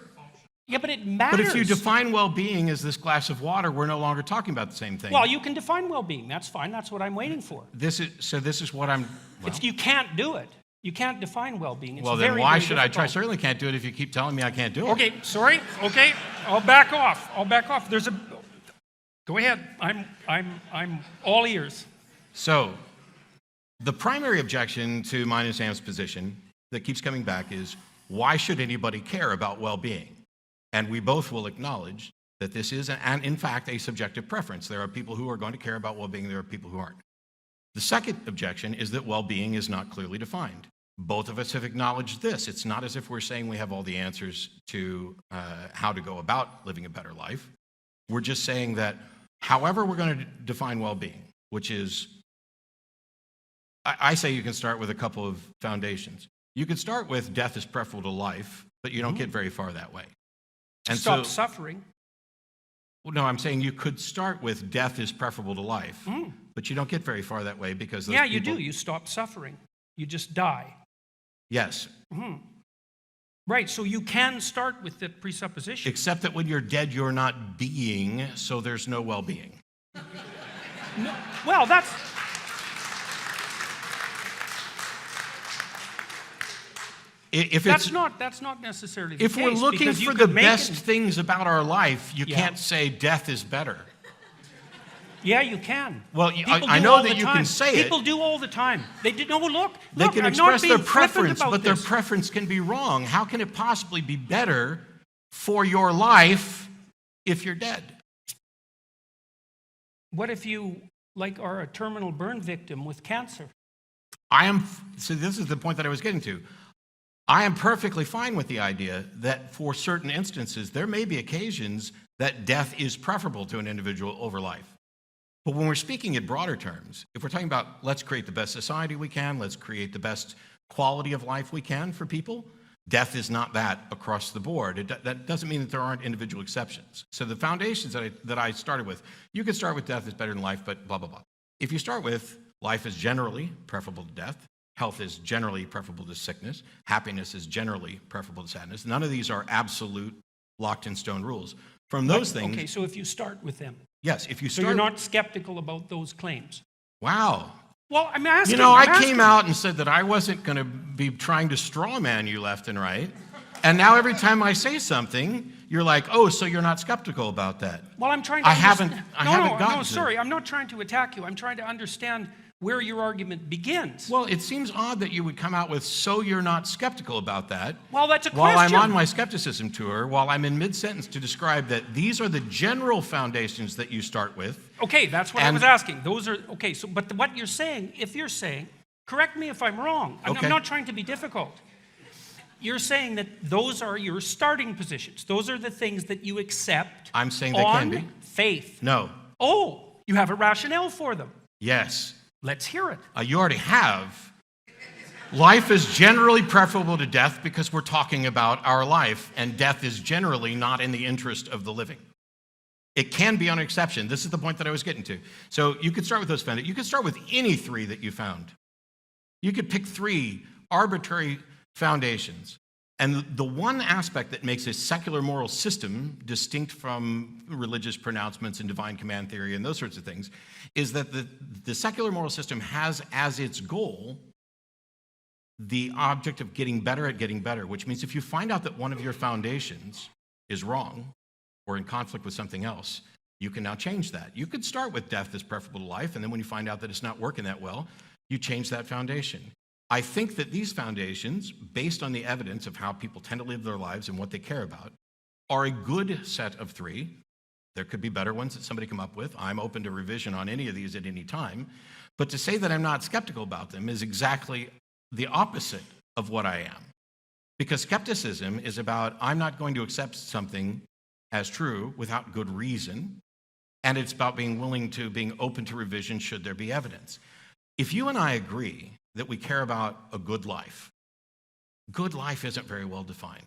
Yeah, but it matters. But if you define well-being as this glass of water, we're no longer talking about the same thing. Well, you can define well-being. That's fine. That's what I'm waiting for. This is what I'm... Well, You can't do it. You can't define well-being. It's well, then very, why very should I try? I difficult. certainly can't do it if you keep telling me I can't do it. Okay, sorry. Okay, I'll back off. Go ahead. I'm all ears. So, the primary objection to mine and Sam's position that keeps coming back is, why should anybody care about well-being? And we both will acknowledge that this is, in fact, a subjective preference. There are people who are going to care about well-being, there are people who aren't. The second objection is that well-being is not clearly defined. Both of us have acknowledged this. It's not as if we're saying we have all the answers to how to go about living a better life. We're just saying that however we're going to define well-being, which is, I say you can start with a couple of foundations. You can start with death is preferable to life, but you don't get very far that way. And Stop suffering. Well, no, I'm saying you could start with death is preferable to life, but you don't get very far that way because those You do. You stop suffering. You just die. Yes. Right, so you can start with that presupposition. Except that when you're dead, you're not being, so there's no well-being. No, well, that's... That's not necessarily the If case. we're looking because you for the could make best things about our life, you can't say death is better. Yeah, you can. Well, People I do know all that the you time. can say it. People do all the time. They do. No, look. They can I'm not express being their flippant preference, about but their this. preference can be wrong. How can it possibly be better for your life if you're dead? What if you, are a terminal burn victim with cancer? So this is the point that I was getting to. I am perfectly fine with the idea that for certain instances, there may be occasions that death is preferable to an individual over life. But when we're speaking in broader terms, if we're talking about let's create the best society we can, let's create the best quality of life we can for people, death is not that across the board. That doesn't mean that there aren't individual exceptions. So the foundations that I started with, you could start with death is better than life, but blah, blah, blah. If you start with life is generally preferable to death, health is generally preferable to sickness, happiness is generally preferable to sadness, none of these are absolute locked in stone rules. From those things... Okay, so if you start with them. Yes, if you So start... you're not skeptical about those claims? Wow. Well, I'm asking. I came out and said that I wasn't going to be trying to straw man you left and right. And now every time I say something, you're like, oh, so you're not skeptical about that. Well, I'm trying to I haven't gotten No, to sorry. I'm not trying to attack you. I'm trying to understand where your argument begins. Well, it seems odd that you would come out with, so you're not skeptical about that. Well, that's a while question. I'm on my skepticism tour, while I'm in mid-sentence to describe that these are the general foundations that you start with. Okay, that's what I was asking. Those are, okay, so, but what you're saying, if you're saying, correct me if I'm wrong. I'm not trying to be difficult. You're saying that those are your starting positions. Those are the things that you accept. I'm saying they can be. On faith. No. Oh, you have a rationale for them. Yes. Let's hear it. You already have. Life is generally preferable to death because we're talking about our life, and death is generally not in the interest of the living. It can be an exception. This is the point that I was getting to. So you could start with those foundations. You could start with any three that you found. You could pick three arbitrary foundations. And the one aspect that makes a secular moral system distinct from religious pronouncements and divine command theory and those sorts of things is that the secular moral system has as its goal the object of getting better at getting better, which means if you find out that one of your foundations is wrong or in conflict with something else, you can now change that. You could start with death is preferable to life, and then when you find out that it's not working that well, you change that foundation. I think that these foundations, based on the evidence of how people tend to live their lives and what they care about, are a good set of three. There could be better ones that somebody come up with. I'm open to revision on any of these at any time. But to say that I'm not skeptical about them is exactly the opposite of what I am. Because skepticism is about, I'm not going to accept something as true without good reason, and it's about being open to revision should there be evidence. If you and I agree that we care about a good life isn't very well defined.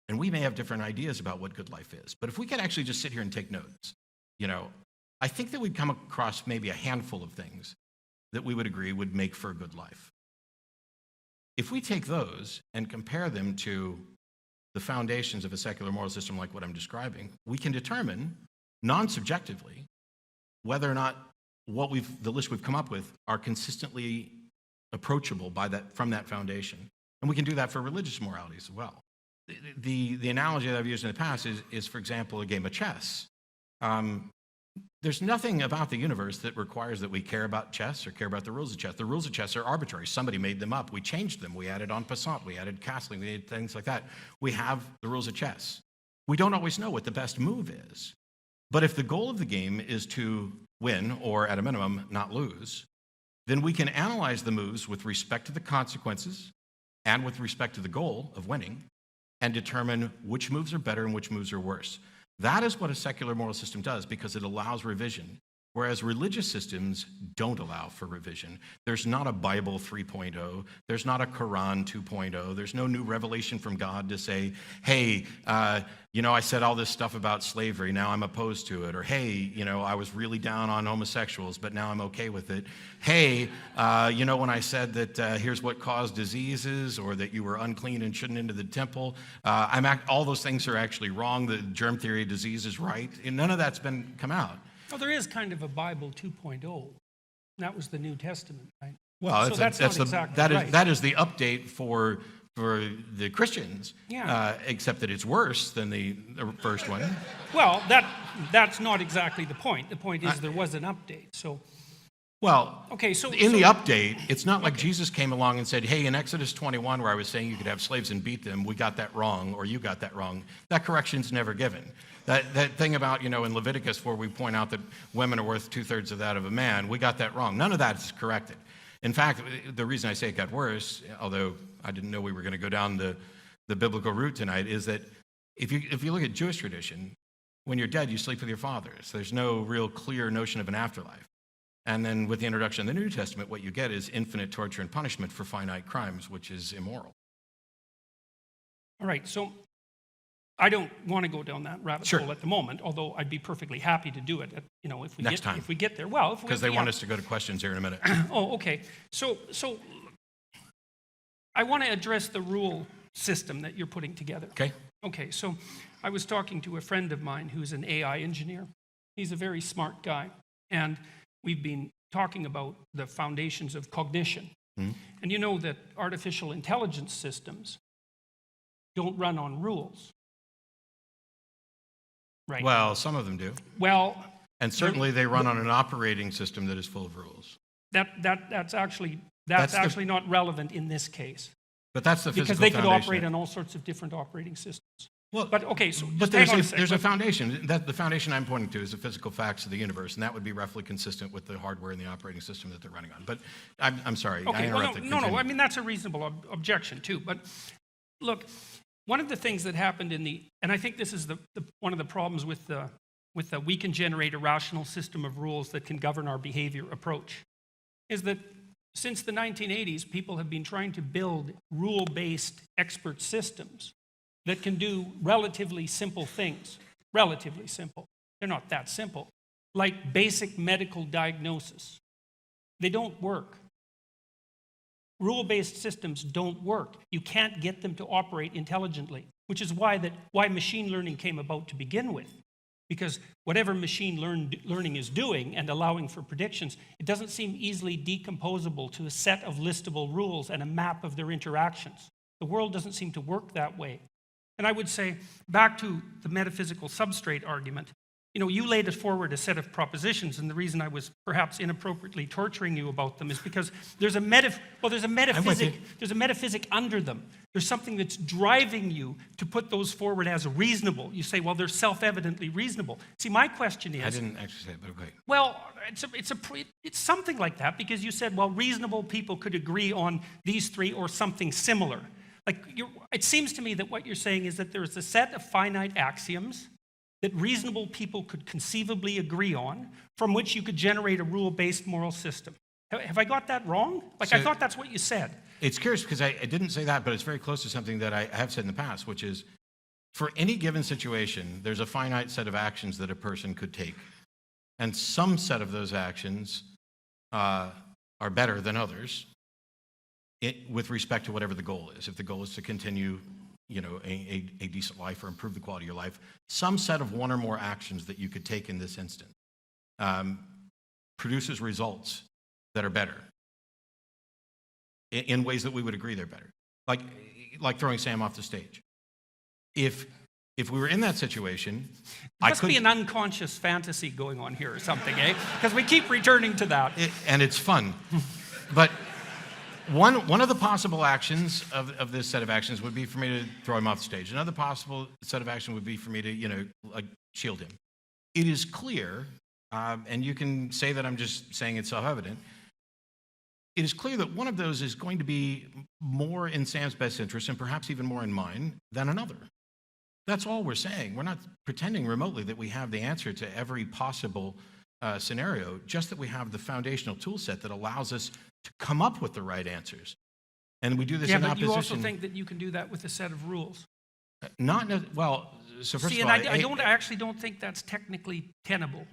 And we may have different ideas about what good life is. But if we could actually just sit here and take notes, I think that we'd come across maybe a handful of things that we would agree would make for a good life. If we take those and compare them to the foundations of a secular moral system like what I'm describing, we can determine non-subjectively whether or not the list we've come up with are consistently approachable from that foundation. And we can do that for religious moralities as well. The analogy that I've used in the past is, for example, a game of chess. There's nothing about the universe that requires that we care about chess or care about the rules of chess. The rules of chess are arbitrary. Somebody made them up. We changed them. We added en passant. We added castling. We added things like that. We have the rules of chess. We don't always know what the best move is. But if the goal of the game is to win, or at a minimum, not lose, then we can analyze the moves with respect to the consequences and with respect to the goal of winning and determine which moves are better and which moves are worse. That is what a secular moral system does, because it allows revision, whereas religious systems don't allow for revision. There's not a Bible 3.0. There's not a Quran 2.0. There's no new revelation from God to say, hey, I said all this stuff about slavery, now I'm opposed to it. Or, hey, I was really down on homosexuals, but now I'm okay with it. Hey, when I said that here's what caused diseases, or that you were unclean and shouldn't enter the temple, all those things are actually wrong. The germ theory of disease is right. And none of that's come out. Well, there is kind of a Bible 2.0. That was the New Testament, right? Well, so that is the update for the Christians. Yeah. Except that it's worse than the first one. Well, that's not exactly the point. The point is there was an update. So. Well, okay, the update, it's not like Jesus came along and said, hey, in Exodus 21, where I was saying you could have slaves and beat them, we got that wrong, or you got that wrong. That correction's never given. That thing about, in Leviticus, where we point out that women are worth 2/3 of that of a man, we got that wrong. None of that is corrected. In fact, the reason I say it got worse, although I didn't know we were going to go down the biblical route tonight, is that if you look at Jewish tradition, when you're dead, you sleep with your fathers. There's no real clear notion of an afterlife. And then with the introduction of the New Testament, what you get is infinite torture and punishment for finite crimes, which is immoral. All right, so I don't want to go down that rabbit hole at the moment, although I'd be perfectly happy to do it, if we get there. Well, because they want us to go to questions here in a minute. Oh, okay. So I want to address the rule system that you're putting together. Okay. Okay, so I was talking to a friend of mine who's an AI engineer. He's a very smart guy, and we've been talking about the foundations of cognition. Mm-hmm. And you know that artificial intelligence systems don't run on rules. Right. Well, some of them do. Well, and certainly they run on an operating system that is full of rules. That's actually not relevant in this case. But that's the physical because they could foundation. Operate on all sorts of different operating systems. Well, but okay, so but there's a foundation. The foundation I'm pointing to is the physical facts of the universe, and that would be roughly consistent with the hardware and the operating system that they're running on. But I'm sorry, I interrupted. No. I mean, that's a reasonable objection too. But look, one of the things that happened and I think this is one of the problems with the we can generate a rational system of rules that can govern our behavior approach, is that since the 1980s, people have been trying to build rule-based expert systems that can do relatively simple things. Relatively simple. They're not that simple. Like basic medical diagnosis. They don't work. Rule-based systems don't work. You can't get them to operate intelligently, which is why machine learning came about to begin with. Because whatever machine learning is doing and allowing for predictions, it doesn't seem easily decomposable to a set of listable rules and a map of their interactions. The world doesn't seem to work that way. And I would say, back to the metaphysical substrate argument, you laid forward a set of propositions, and the reason I was perhaps inappropriately torturing you about them is because there's a metaphysic under them. There's something that's driving you to put those forward as reasonable. You say, well, they're self-evidently reasonable. See, my question is... I didn't actually say it, but okay. Well, it's something like that, because you said, well, reasonable people could agree on these three or something similar. It seems to me that what you're saying is that there's a set of finite axioms that reasonable people could conceivably agree on, from which you could generate a rule-based moral system. Have I got that wrong? I thought that's what you said. It's curious, because I didn't say that, but it's very close to something that I have said in the past, which is, for any given situation, there's a finite set of actions that a person could take. And some set of those actions are better than others with respect to whatever the goal is. If the goal is to continue a decent life or improve the quality of your life, some set of one or more actions that you could take in this instant produces results that are better in ways that we would agree they're better. Like throwing Sam off the stage. If we were in that situation, there must be an unconscious fantasy going on here or something, eh? Because we keep returning to that. And it's fun. But one of the possible actions of this set of actions would be for me to throw him off the stage. Another possible set of action would be for me to, shield him. It is clear, and you can say that I'm just saying it's self-evident, it is clear that one of those is going to be more in Sam's best interest and perhaps even more in mine than another. That's all we're saying. We're not pretending remotely that we have the answer to every possible scenario, just that we have the foundational tool set that allows us to come up with the right answers. And we do this in opposition. Yeah, but you also think that you can do that with a set of rules. So first See, of and all, I actually don't think that's technically tenable.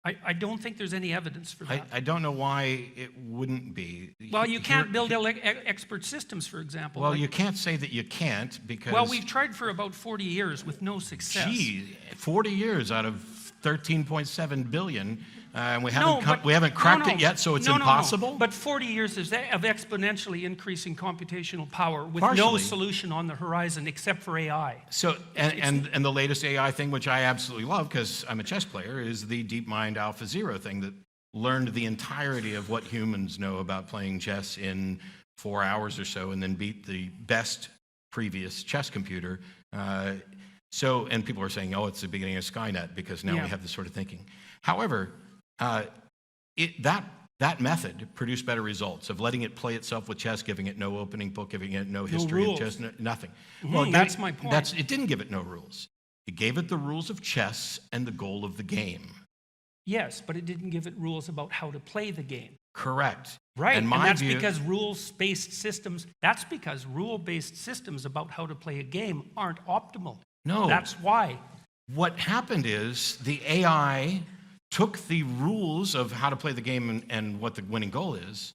I don't think there's any evidence for that. I don't know why it wouldn't be. Well, you can't build expert systems, for example. Well, you can't say that you can't because... Well, we've tried for about 40 years with no success. Gee, 40 years out of 13.7 billion, and we haven't cracked it yet, so it's impossible? No. But 40 years of exponentially increasing computational power with Partially. no solution on the horizon except for AI. So, and the latest AI thing, which I absolutely love because I'm a chess player, is the DeepMind AlphaZero thing that learned the entirety of what humans know about playing chess in 4 hours or so and then beat the best previous chess computer. And people are saying, oh, it's the beginning of Skynet because now we have this sort of thinking. However, that method produced better results of letting it play itself with chess, giving it no opening book, giving it no history of chess, nothing. Well, that's my point. It didn't give it no rules. It gave it the rules of chess and the goal of the game. Yes, but it didn't give it rules about how to play the game. Correct. Right, and that's because rules-based systems, rule-based systems about how to play a game aren't optimal. No. That's why. What happened is the AI took the rules of how to play the game and what the winning goal is,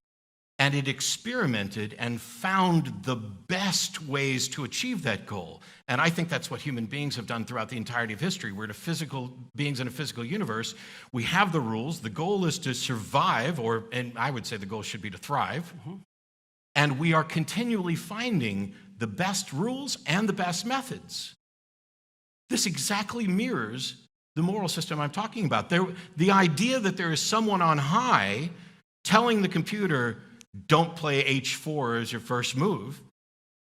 and it experimented and found the best ways to achieve that goal. And I think that's what human beings have done throughout the entirety of history. We're beings in a physical universe. We have the rules. The goal is to survive, and I would say the goal should be to thrive. Mm-hmm. And we are continually finding the best rules and the best methods. This exactly mirrors the moral system I'm talking about. The idea that there is someone on high telling the computer, don't play H4 as your first move,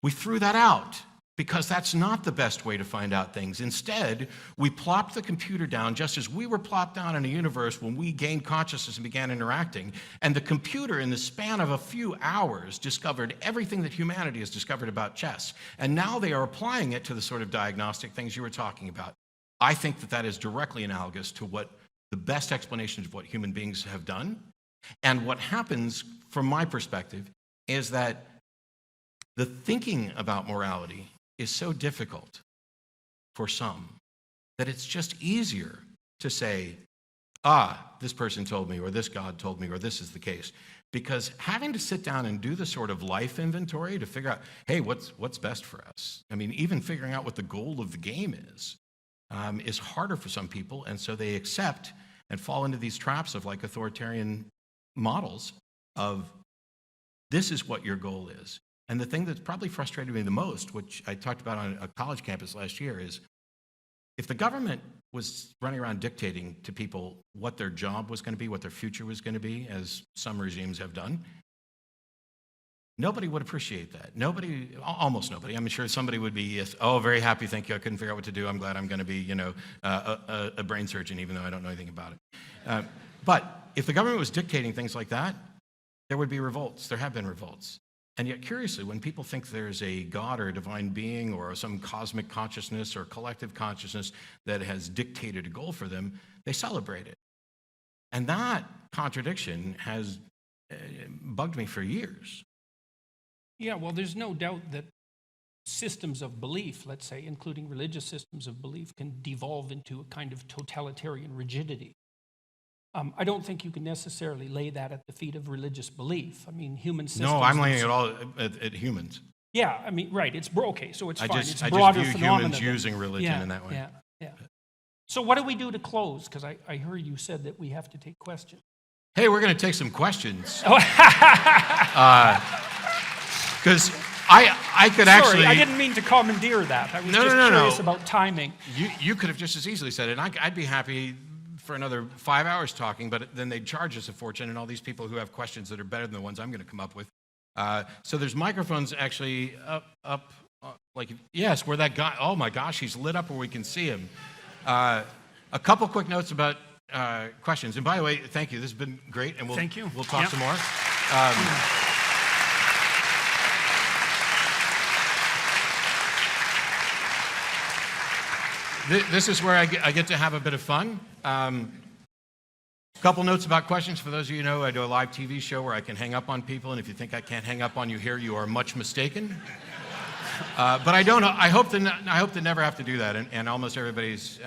we threw that out because that's not the best way to find out things. Instead, we plopped the computer down just as we were plopped down in a universe when we gained consciousness and began interacting. And the computer, in the span of a few hours, discovered everything that humanity has discovered about chess. And now they are applying it to the sort of diagnostic things you were talking about. I think that is directly analogous to what the best explanations of what human beings have done. And what happens, from my perspective, is that the thinking about morality is so difficult for some that it's just easier to say, this person told me, or this God told me, or this is the case. Because having to sit down and do the sort of life inventory to figure out, hey, what's best for us? I mean, even figuring out what the goal of the game is harder for some people, and so they accept and fall into these traps of like authoritarian models of this is what your goal is. And the thing that's probably frustrated me the most, which I talked about on a college campus last year, is if the government was running around dictating to people what their job was going to be, what their future was going to be, as some regimes have done, nobody would appreciate that. Nobody, almost nobody. I'm sure somebody would be, very happy, thank you, I couldn't figure out what to do. I'm glad I'm going to be, a brain surgeon, even though I don't know anything about it. But if the government was dictating things like that, there would be revolts. There have been revolts. And yet, curiously, when people think there's a God or a divine being or some cosmic consciousness or collective consciousness that has dictated a goal for them, they celebrate it. And that contradiction has bugged me for years. Yeah, well, there's no doubt that systems of belief, let's say, including religious systems of belief, can devolve into a kind of totalitarian rigidity. I don't think you can necessarily lay that at the feet of religious belief. I mean, human systems... No, I'm laying it all at humans. Yeah, I mean, right, it's, okay, so it's I fine. just, It's I a just broader view phenomenon. humans using religion Yeah, in that way. yeah, yeah. So what do we do to close? Because I heard you said that we have to take questions. Hey, we're going to take some questions. Oh. Because I could actually... Sorry, I didn't mean to commandeer that. I was just curious about timing. You could have just as easily said it. I'd be happy for another 5 hours talking, but then they'd charge us a fortune, and all these people who have questions that are better than the ones I'm going to come up with. So there's microphones actually up like, yes, where that guy, oh my gosh, he's lit up where we can see him. A couple quick notes about questions. And by the way, thank you. This has been great, and Thank you. We'll talk some more. This is where I get to have a bit of fun. Couple notes about questions. For those of you who know, I do a live TV show where I can hang up on people, and if you think I can't hang up on you here, you are much mistaken. But I don't. I hope to never have to do that, and almost everybody's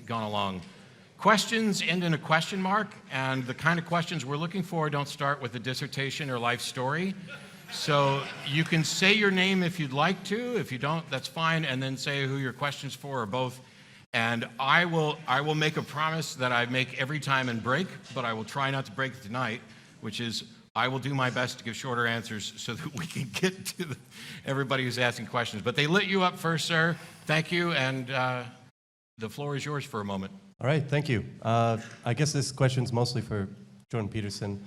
gone along. Questions end in a question mark, and the kind of questions we're looking for don't start with a dissertation or life story. So you can say your name if you'd like to. If you don't, that's fine, and then say who your question's for or both. And I will make a promise that I make every time and break, but I will try not to break it tonight, which is I will do my best to give shorter answers so that we can get to everybody who's asking questions. But they lit you up first, sir. Thank you, and the floor is yours for a moment. All right, thank you. I guess this question's mostly for Jordan Peterson.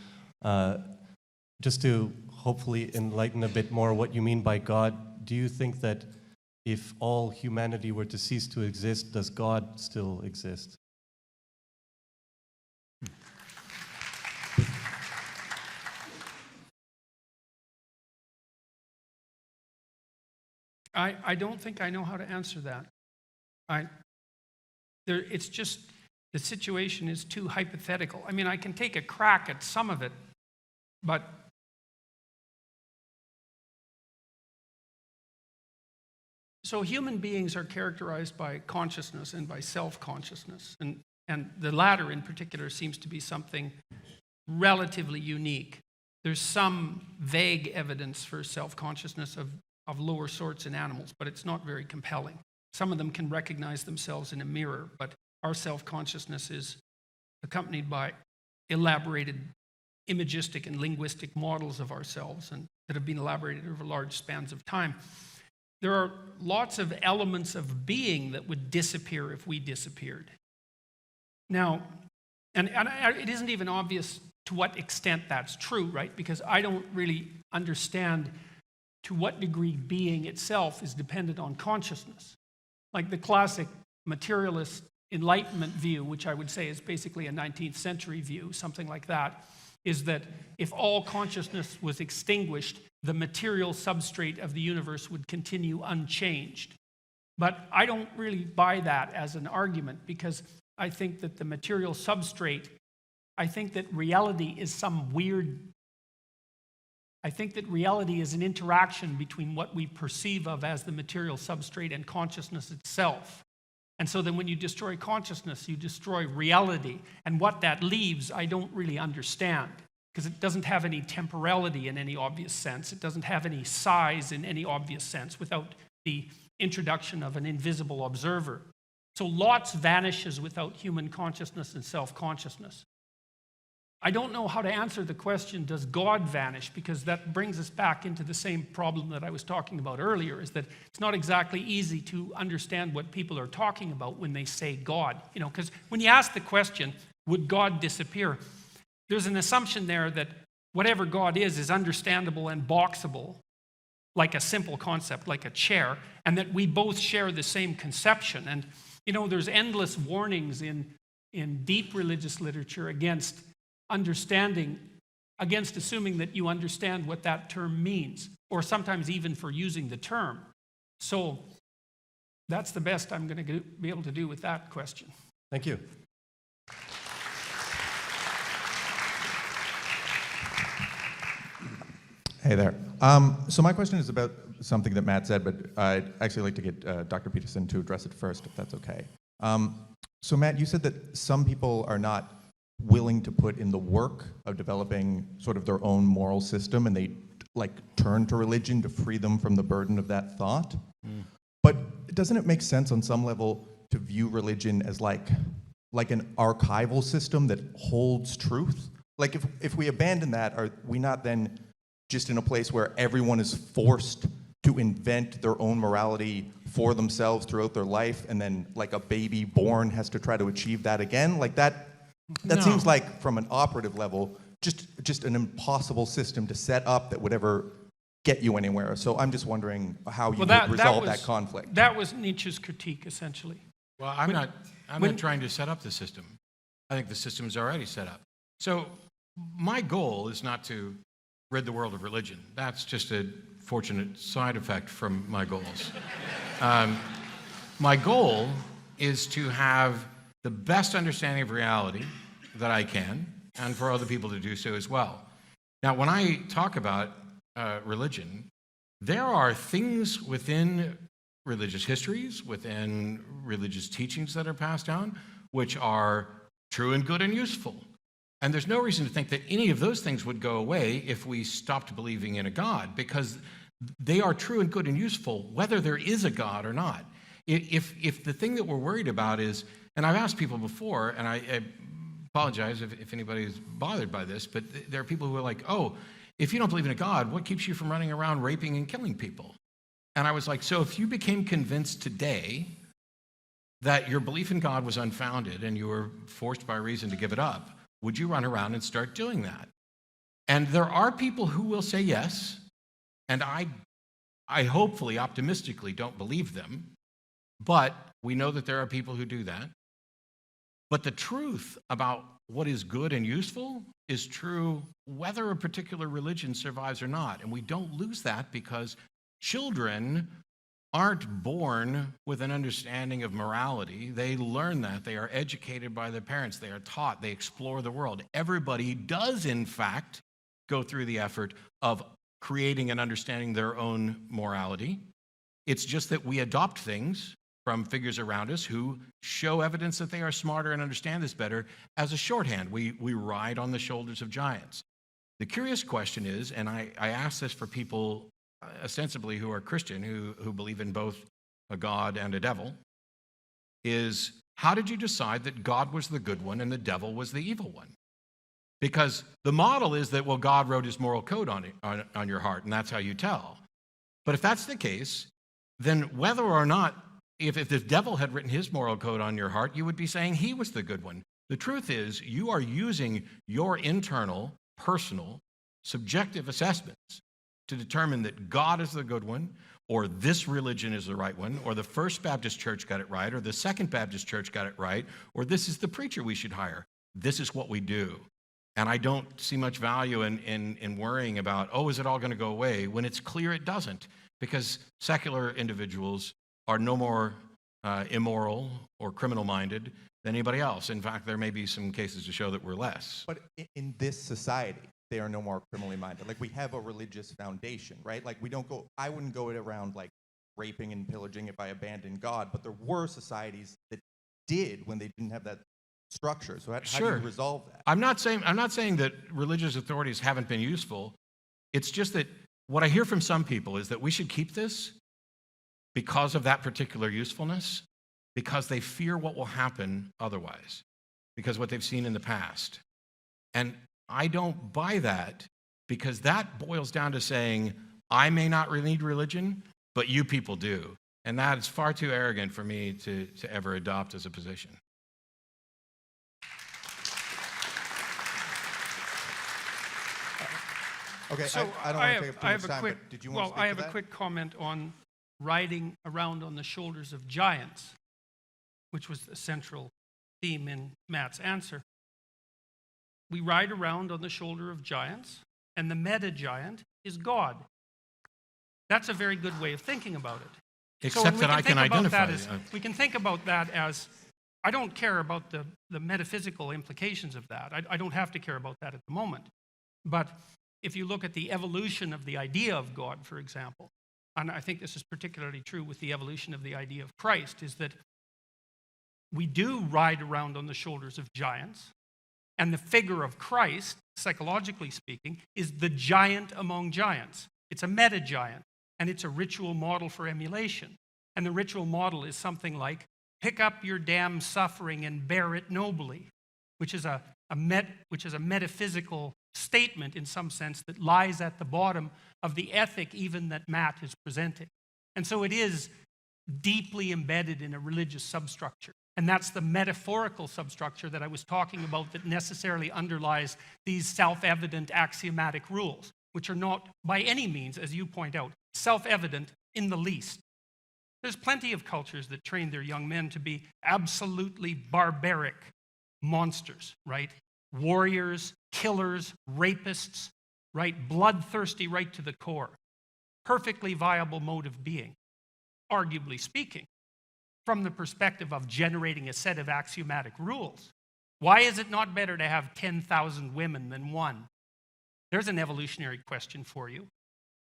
Just to hopefully enlighten a bit more what you mean by God, do you think that if all humanity were to cease to exist, does God still exist? I don't think I know how to answer that. It's just, the situation is too hypothetical. I mean, I can take a crack at some of it, but so human beings are characterized by consciousness and by self-consciousness, and the latter in particular seems to be something relatively unique. There's some vague evidence for self-consciousness of lower sorts in animals, but it's not very compelling. Some of them can recognize themselves in a mirror, but our self-consciousness is accompanied by elaborated imagistic and linguistic models of ourselves and that have been elaborated over large spans of time. There are lots of elements of being that would disappear if we disappeared. Now, and it isn't even obvious to what extent that's true, right? Because I don't really understand to what degree being itself is dependent on consciousness. Like the classic materialist Enlightenment view, which I would say is basically a 19th century view, something like that, is that if all consciousness was extinguished, the material substrate of the universe would continue unchanged. But I don't really buy that as an argument, because I think that the material substrate, I think that reality is I think that reality is an interaction between what we perceive of as the material substrate and consciousness itself. And so then when you destroy consciousness, you destroy reality. And what that leaves, I don't really understand, because it doesn't have any temporality in any obvious sense. It doesn't have any size in any obvious sense without the introduction of an invisible observer. So lots vanishes without human consciousness and self-consciousness. I don't know how to answer the question, does God vanish? Because that brings us back into the same problem that I was talking about earlier, is that it's not exactly easy to understand what people are talking about when they say God. You know, because when you ask the question, would God disappear? There's an assumption there that whatever God is understandable and boxable, like a simple concept, like a chair, and that we both share the same conception. And, you know, there's endless warnings in deep religious literature against assuming that you understand what that term means, or sometimes even for using the term. So that's the best I'm going to be able to do with that question. Thank you. Hey there. So my question is about something that Matt said, but I'd actually like to get Dr. Peterson to address it first, if that's okay. So Matt, you said that some people are not willing to put in the work of developing sort of their own moral system, and they like turn to religion to free them from the burden of that thought. But doesn't it make sense on some level to view religion as like an archival system that holds truth? Like if we abandon that, are we not then just in a place where everyone is forced to invent their own morality for themselves throughout their life, and then like a baby born has to try to achieve that again? Like that No. seems like, from an operative level, just an impossible system to set up that would ever get you anywhere. So I'm just wondering how you would resolve that conflict. That was Nietzsche's critique, essentially. Well, I'm not trying to set up the system. I think the system is already set up. So my goal is not to rid the world of religion. That's just a fortunate side effect from my goals. My goal is to have the best understanding of reality that I can, and for other people to do so as well. Now, when I talk about religion, there are things within religious histories, within religious teachings that are passed down, which are true and good and useful. And there's no reason to think that any of those things would go away if we stopped believing in a God, because they are true and good and useful whether there is a God or not. If the thing that we're worried about is, and I've asked people before, and I apologize if anybody is bothered by this, but there are people who are like, oh, if you don't believe in a God, what keeps you from running around raping and killing people? And I was like, so if you became convinced today that your belief in God was unfounded and you were forced by reason to give it up, would you run around and start doing that? And there are people who will say yes, and I hopefully, optimistically don't believe them, but we know that there are people who do that. But the truth about what is good and useful is true whether a particular religion survives or not. And we don't lose that because children aren't born with an understanding of morality. They learn that. They are educated by their parents. They are taught. They explore the world. Everybody does, in fact, go through the effort of creating and understanding their own morality. It's just that we adopt things from figures around us who show evidence that they are smarter and understand this better as a shorthand. We ride on the shoulders of giants. The curious question is, and I ask this for people ostensibly who are Christian, who believe in both a God and a devil, is how did you decide that God was the good one and the devil was the evil one? Because the model is that, well, God wrote his moral code on your heart, and that's how you tell. But if that's the case, then whether or not, if the devil had written his moral code on your heart, you would be saying he was the good one. The truth is, you are using your internal, personal, subjective assessments to determine that God is the good one, or this religion is the right one, or the First Baptist Church got it right, or the Second Baptist Church got it right, or this is the preacher we should hire. This is what we do. And I don't see much value in worrying about, oh, is it all going to go away, when it's clear it doesn't, because secular individuals are no more immoral or criminal-minded than anybody else. In fact, there may be some cases to show that we're less. But in this society, they are no more criminally minded. Like, we have a religious foundation, right? Like, I wouldn't go around like raping and pillaging if I abandoned God, but there were societies that did when they didn't have that structure. So how do you resolve that? I'm not saying that religious authorities haven't been useful. It's just that what I hear from some people is that we should keep this because of that particular usefulness, because they fear what will happen otherwise, because what they've seen in the past. And I don't buy that, because that boils down to saying, I may not need religion, but you people do. And that is far too arrogant for me to ever adopt as a position. Okay, So I don't want to take up too much time, quick, but did you want to speak I have to a that? quick comment on riding around on the shoulders of giants, which was the central theme in Matt's answer. We ride around on the shoulder of giants, and the meta-giant is God. That's a very good way of thinking about it. Except that I can identify. We can think about that as, I don't care about the metaphysical implications of that. I don't have to care about that at the moment. But if you look at the evolution of the idea of God, for example, and I think this is particularly true with the evolution of the idea of Christ, is that we do ride around on the shoulders of giants, And the figure of Christ, psychologically speaking, is the giant among giants. It's a meta-giant, and it's a ritual model for emulation. And the ritual model is something like, pick up your damn suffering and bear it nobly, which is a metaphysical statement in some sense that lies at the bottom of the ethic even that Matt is presenting. And so it is deeply embedded in a religious substructure. And that's the metaphorical substructure that I was talking about that necessarily underlies these self-evident axiomatic rules, which are not by any means, as you point out, self-evident in the least. There's plenty of cultures that train their young men to be absolutely barbaric monsters, right? Warriors, killers, rapists, right? Bloodthirsty right to the core. Perfectly viable mode of being, arguably speaking, from the perspective of generating a set of axiomatic rules. Why is it not better to have 10,000 women than one? There's an evolutionary question for you.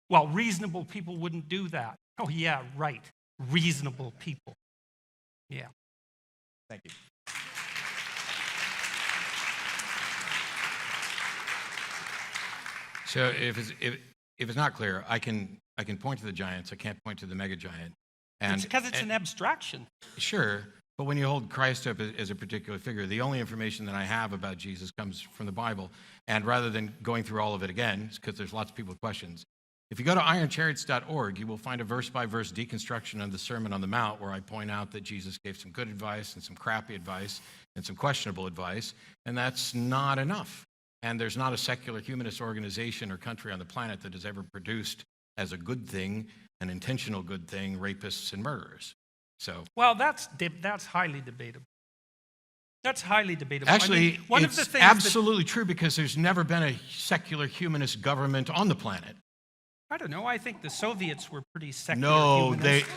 Well, reasonable people wouldn't do that. Oh yeah, right. Reasonable people. Yeah. Thank you. So if it's not clear, I can point to the giants. I can't point to the mega giant. It's because it's an abstraction. Sure, but when you hold Christ up as a particular figure, the only information that I have about Jesus comes from the Bible. And rather than going through all of it again, because there's lots of people with questions, if you go to ironchariots.org, you will find a verse-by-verse deconstruction of the Sermon on the Mount where I point out that Jesus gave some good advice and some crappy advice and some questionable advice, and that's not enough. And there's not a secular humanist organization or country on the planet that has ever produced as a good thing, an intentional good thing, rapists and murderers. So, Well, that's highly debatable. That's highly debatable. actually, one of it's the things absolutely true because there's never been a secular humanist government on the planet. I don't know. I think the Soviets were pretty secular No, humanists.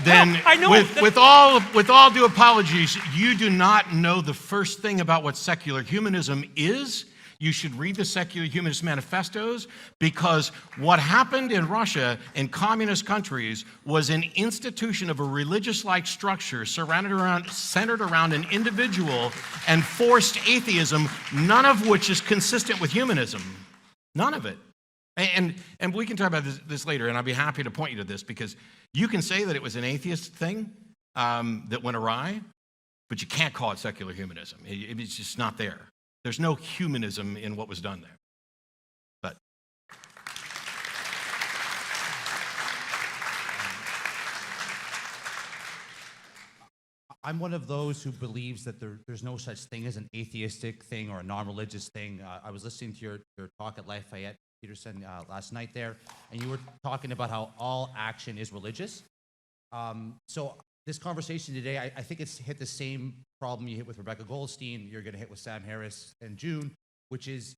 Then, I know with all due apologies, you do not know the first thing about what secular humanism is. You should read the secular humanist manifestos, because what happened in Russia in communist countries was an institution of a religious-like structure centered around an individual and forced atheism, none of which is consistent with humanism. None of it. And we can talk about this later, and I'll be happy to point you to this, because you can say that it was an atheist thing that went awry, but you can't call it secular humanism. It's just not there. There's no humanism in what was done there. But I'm one of those who believes that there's no such thing as an atheistic thing or a non-religious thing. I was listening to your talk at Lafayette, Peterson, last night there, and you were talking about how all action is religious. So this conversation today, I think it's hit the same problem you hit with Rebecca Goldstein, you're going to hit with Sam Harris and June, which is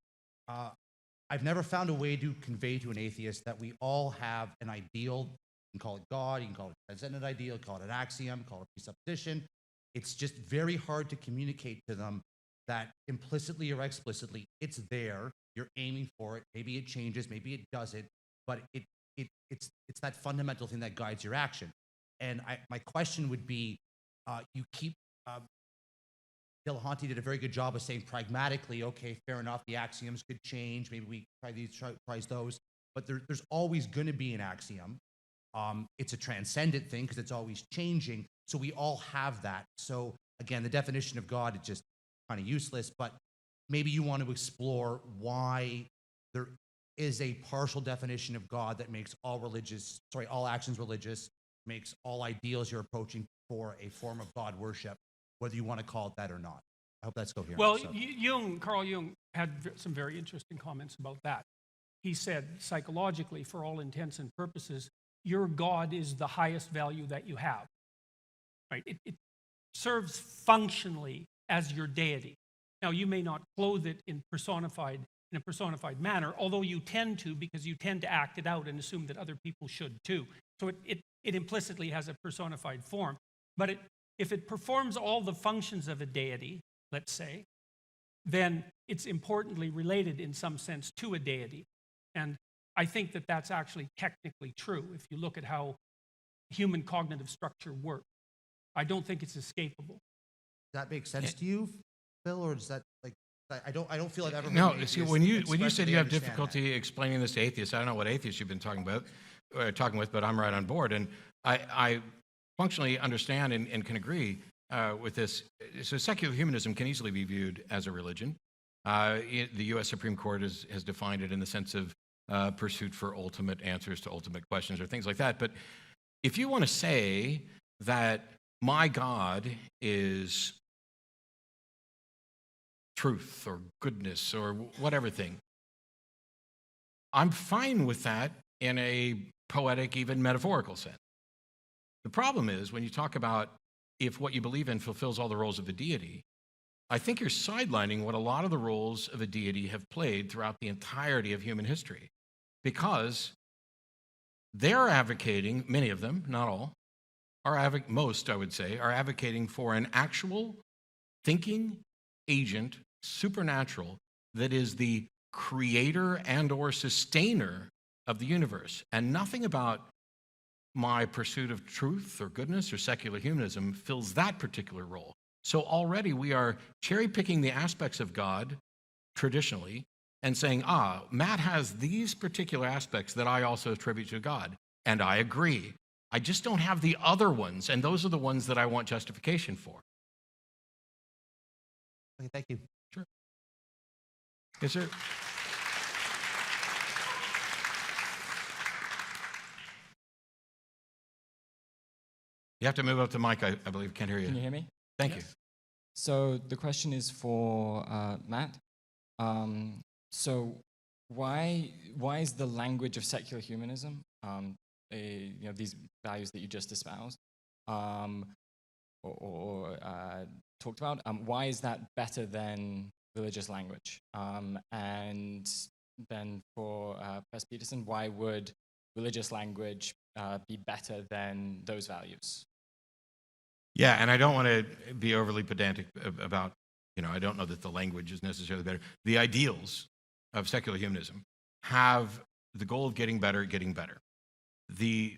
I've never found a way to convey to an atheist that we all have an ideal. You can call it God, you can call it a transcendent ideal, call it an axiom, call it presupposition. It's just very hard to communicate to them that implicitly or explicitly it's there, you're aiming for it, maybe it changes, maybe it doesn't, but it's that fundamental thing that guides your action. And my question would be, you keep, Dillahunty did a very good job of saying pragmatically, okay, fair enough, the axioms could change, maybe we try those, but there's always going to be an axiom. It's a transcendent thing because it's always changing, so we all have that. So again, the definition of God is just kind of useless, but maybe you want to explore why there is a partial definition of God that makes all actions religious, makes all ideals you're approaching for a form of God worship, whether you want to call it that or not. I hope that's coherent. Well, Carl Jung had some very interesting comments about that. He said, psychologically, for all intents and purposes, your God is the highest value that you have. Right? It serves functionally as your deity. Now, you may not clothe it in a personified manner, although you tend to, because you tend to act it out and assume that other people should too. So it implicitly has a personified form. But if it performs all the functions of a deity, let's say, then it's importantly related in some sense to a deity. And I think that that's actually technically true if you look at how human cognitive structure works. I don't think it's escapable. Does that make sense to you? Bill, or is that like I don't feel like I've ever heard No, an see, atheist when you express said that you they have understand that. difficulty explaining this to atheists, I don't know what atheists you've been talking with, but I'm right on board, and I functionally understand and can agree with this. So secular humanism can easily be viewed as a religion. The U.S. Supreme Court has defined it in the sense of pursuit for ultimate answers to ultimate questions or things like that. But if you want to say that my God is truth or goodness or whatever thing, I'm fine with that in a poetic, even metaphorical sense. The problem is when you talk about if what you believe in fulfills all the roles of a deity, I think you're sidelining what a lot of the roles of a deity have played throughout the entirety of human history, because they're advocating, many of them, not all, most, I would say, are advocating for an actual thinking agent, supernatural, that is the creator and or sustainer of the universe. And nothing about my pursuit of truth or goodness or secular humanism fills that particular role. So already we are cherry-picking the aspects of God traditionally and saying, Matt has these particular aspects that I also attribute to God, and I agree. I just don't have the other ones, and those are the ones that I want justification for. Okay, thank you. Sure. Yes, sir. You have to move up the mic, I believe. Can't hear you. Can you hear me? Thank you. So the question is for Matt. So why is the language of secular humanism, these values that you just espoused or talked about, why is that better than religious language? And then for Professor Peterson, why would religious language be better than those values? Yeah, and I don't want to be overly pedantic about, I don't know that the language is necessarily better. The ideals of secular humanism have the goal of getting better. The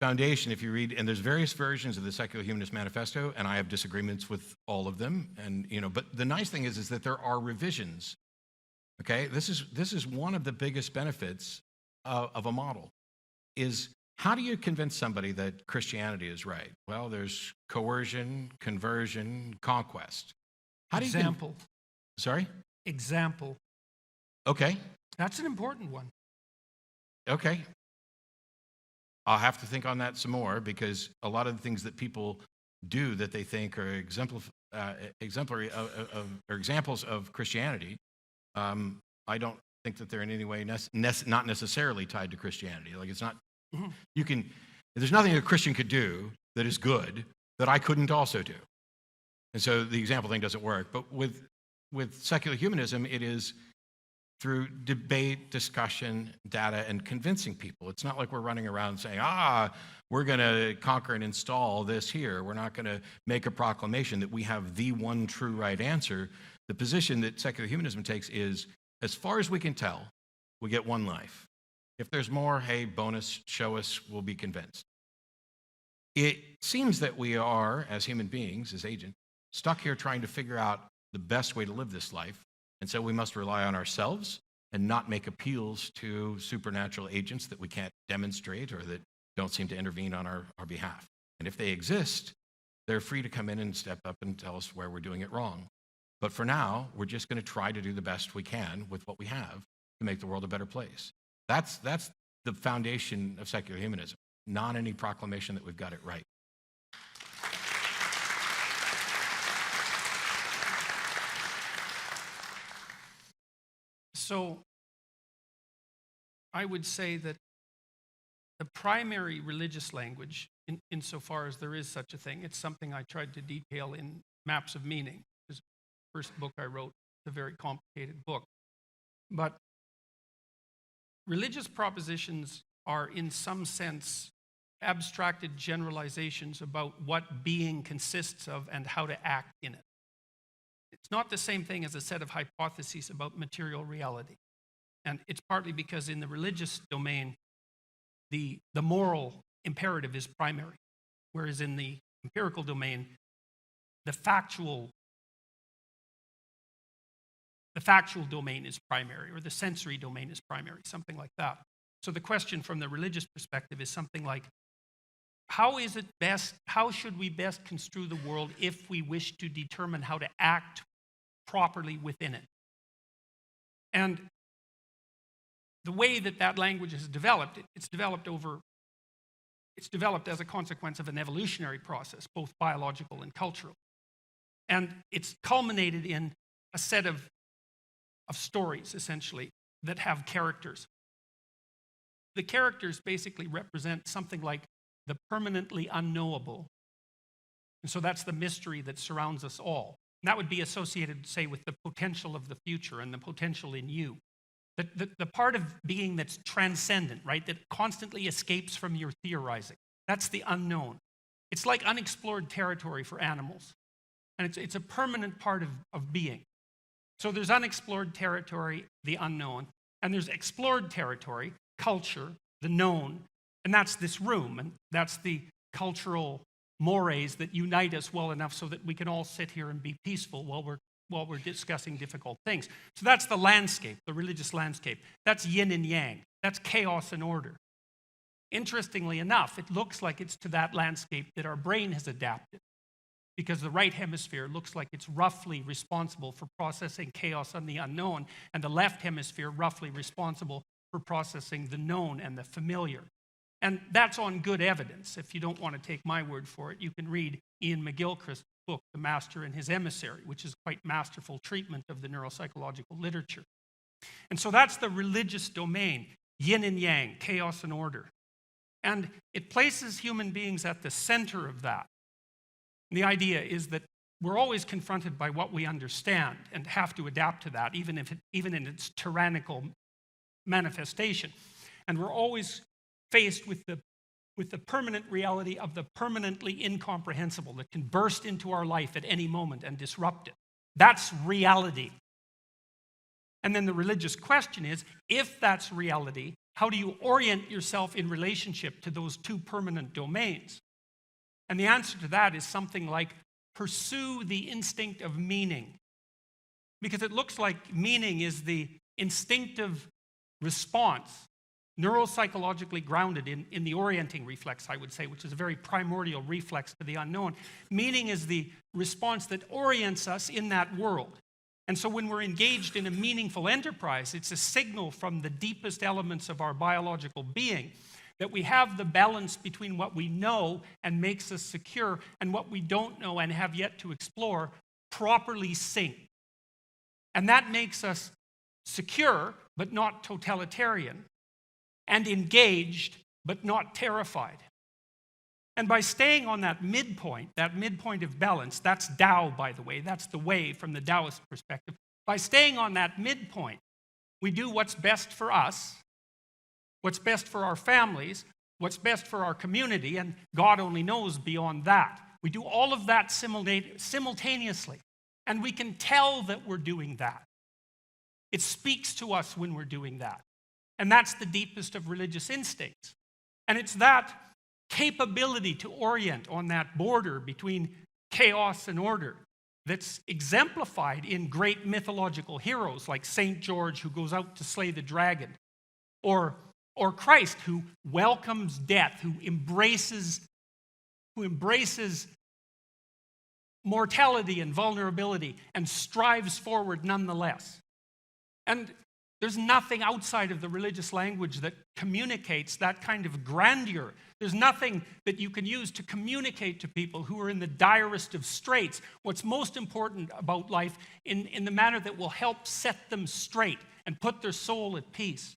foundation, if you read, and there's various versions of the Secular Humanist Manifesto, and I have disagreements with all of them, and but the nice thing is that there are revisions. Okay, this is one of the biggest benefits of a model, is how do you convince somebody that Christianity is right? Well, there's coercion, conversion, conquest. How do you Example. Sorry? Example. Okay. That's an important one. Okay. I'll have to think on that some more, because a lot of the things that people do that they think are exemplary or examples of Christianity, I don't think that they're in any way not necessarily tied to Christianity. Like, it's not. There's nothing a Christian could do that is good that I couldn't also do. And so the example thing doesn't work. But with secular humanism, it is through debate, discussion, data, and convincing people. It's not like we're running around saying, we're going to conquer and install this here. We're not going to make a proclamation that we have the one true right answer. The position that secular humanism takes is, as far as we can tell, we get one life. If there's more, hey, bonus, show us, we'll be convinced. It seems that we are, as human beings, as agents, stuck here trying to figure out the best way to live this life. And so we must rely on ourselves and not make appeals to supernatural agents that we can't demonstrate or that don't seem to intervene on our behalf. And if they exist, they're free to come in and step up and tell us where we're doing it wrong. But for now, we're just going to try to do the best we can with what we have to make the world a better place. That's the foundation of secular humanism, not any proclamation that we've got it right. So I would say that the primary religious language, insofar as there is such a thing, it's something I tried to detail in Maps of Meaning. This first book I wrote, it's a very complicated book. But religious propositions are, in some sense, abstracted generalizations about what being consists of and how to act in it. It's not the same thing as a set of hypotheses about material reality. And it's partly because in the religious domain, the moral imperative is primary, whereas in the empirical domain, the factual the factual domain is primary, or the sensory domain is primary, something like that. So the question from the religious perspective is something like, how should we best construe the world if we wish to determine how to act properly within it? And the way that that language is developed, it's developed as a consequence of an evolutionary process, both biological and cultural. And it's culminated in a set of stories, essentially, that have characters. The characters basically represent something like the permanently unknowable. And so that's the mystery that surrounds us all. And that would be associated, say, with the potential of the future and the potential in you. The part of being that's transcendent, right, that constantly escapes from your theorizing. That's the unknown. It's like unexplored territory for animals. And it's a permanent part of being. So there's unexplored territory, the unknown, and there's explored territory, culture, the known, and that's this room, and that's the cultural mores that unite us well enough so that we can all sit here and be peaceful while we're discussing difficult things. So that's the landscape, the religious landscape. That's yin and yang. That's chaos and order. Interestingly enough, it looks like it's to that landscape that our brain has adapted, because the right hemisphere looks like it's roughly responsible for processing chaos and the unknown, and the left hemisphere roughly responsible for processing the known and the familiar. And that's on good evidence. If you don't want to take my word for it, you can read Ian McGilchrist's book, The Master and His Emissary, which is quite masterful treatment of the neuropsychological literature. And so that's the religious domain, yin and yang, chaos and order. And it places human beings at the center of that. And the idea is that we're always confronted by what we understand and have to adapt to that, even in its tyrannical manifestation. And we're always faced with the permanent reality of the permanently incomprehensible that can burst into our life at any moment and disrupt it. That's reality. And then the religious question is, if that's reality, how do you orient yourself in relationship to those two permanent domains? And the answer to that is something like, pursue the instinct of meaning. Because it looks like meaning is the instinctive response, neuropsychologically grounded in the orienting reflex, I would say, which is a very primordial reflex to the unknown. Meaning is the response that orients us in that world. And so when we're engaged in a meaningful enterprise, it's a signal from the deepest elements of our biological being that we have the balance between what we know and makes us secure and what we don't know and have yet to explore properly synced. And that makes us secure, but not totalitarian, and engaged, but not terrified. And by staying on that midpoint of balance, that's Tao, by the way, that's the way from the Taoist perspective. By staying on that midpoint, we do what's best for us, what's best for our families, what's best for our community, and God only knows beyond that. We do all of that simultaneously, and we can tell that we're doing that. It speaks to us when we're doing that. And that's the deepest of religious instincts. And it's that capability to orient on that border between chaos and order that's exemplified in great mythological heroes like St. George, who goes out to slay the dragon, or Christ, who welcomes death, who embraces mortality and vulnerability and strives forward nonetheless. And there's nothing outside of the religious language that communicates that kind of grandeur. There's nothing that you can use to communicate to people who are in the direst of straits what's most important about life in the manner that will help set them straight and put their soul at peace.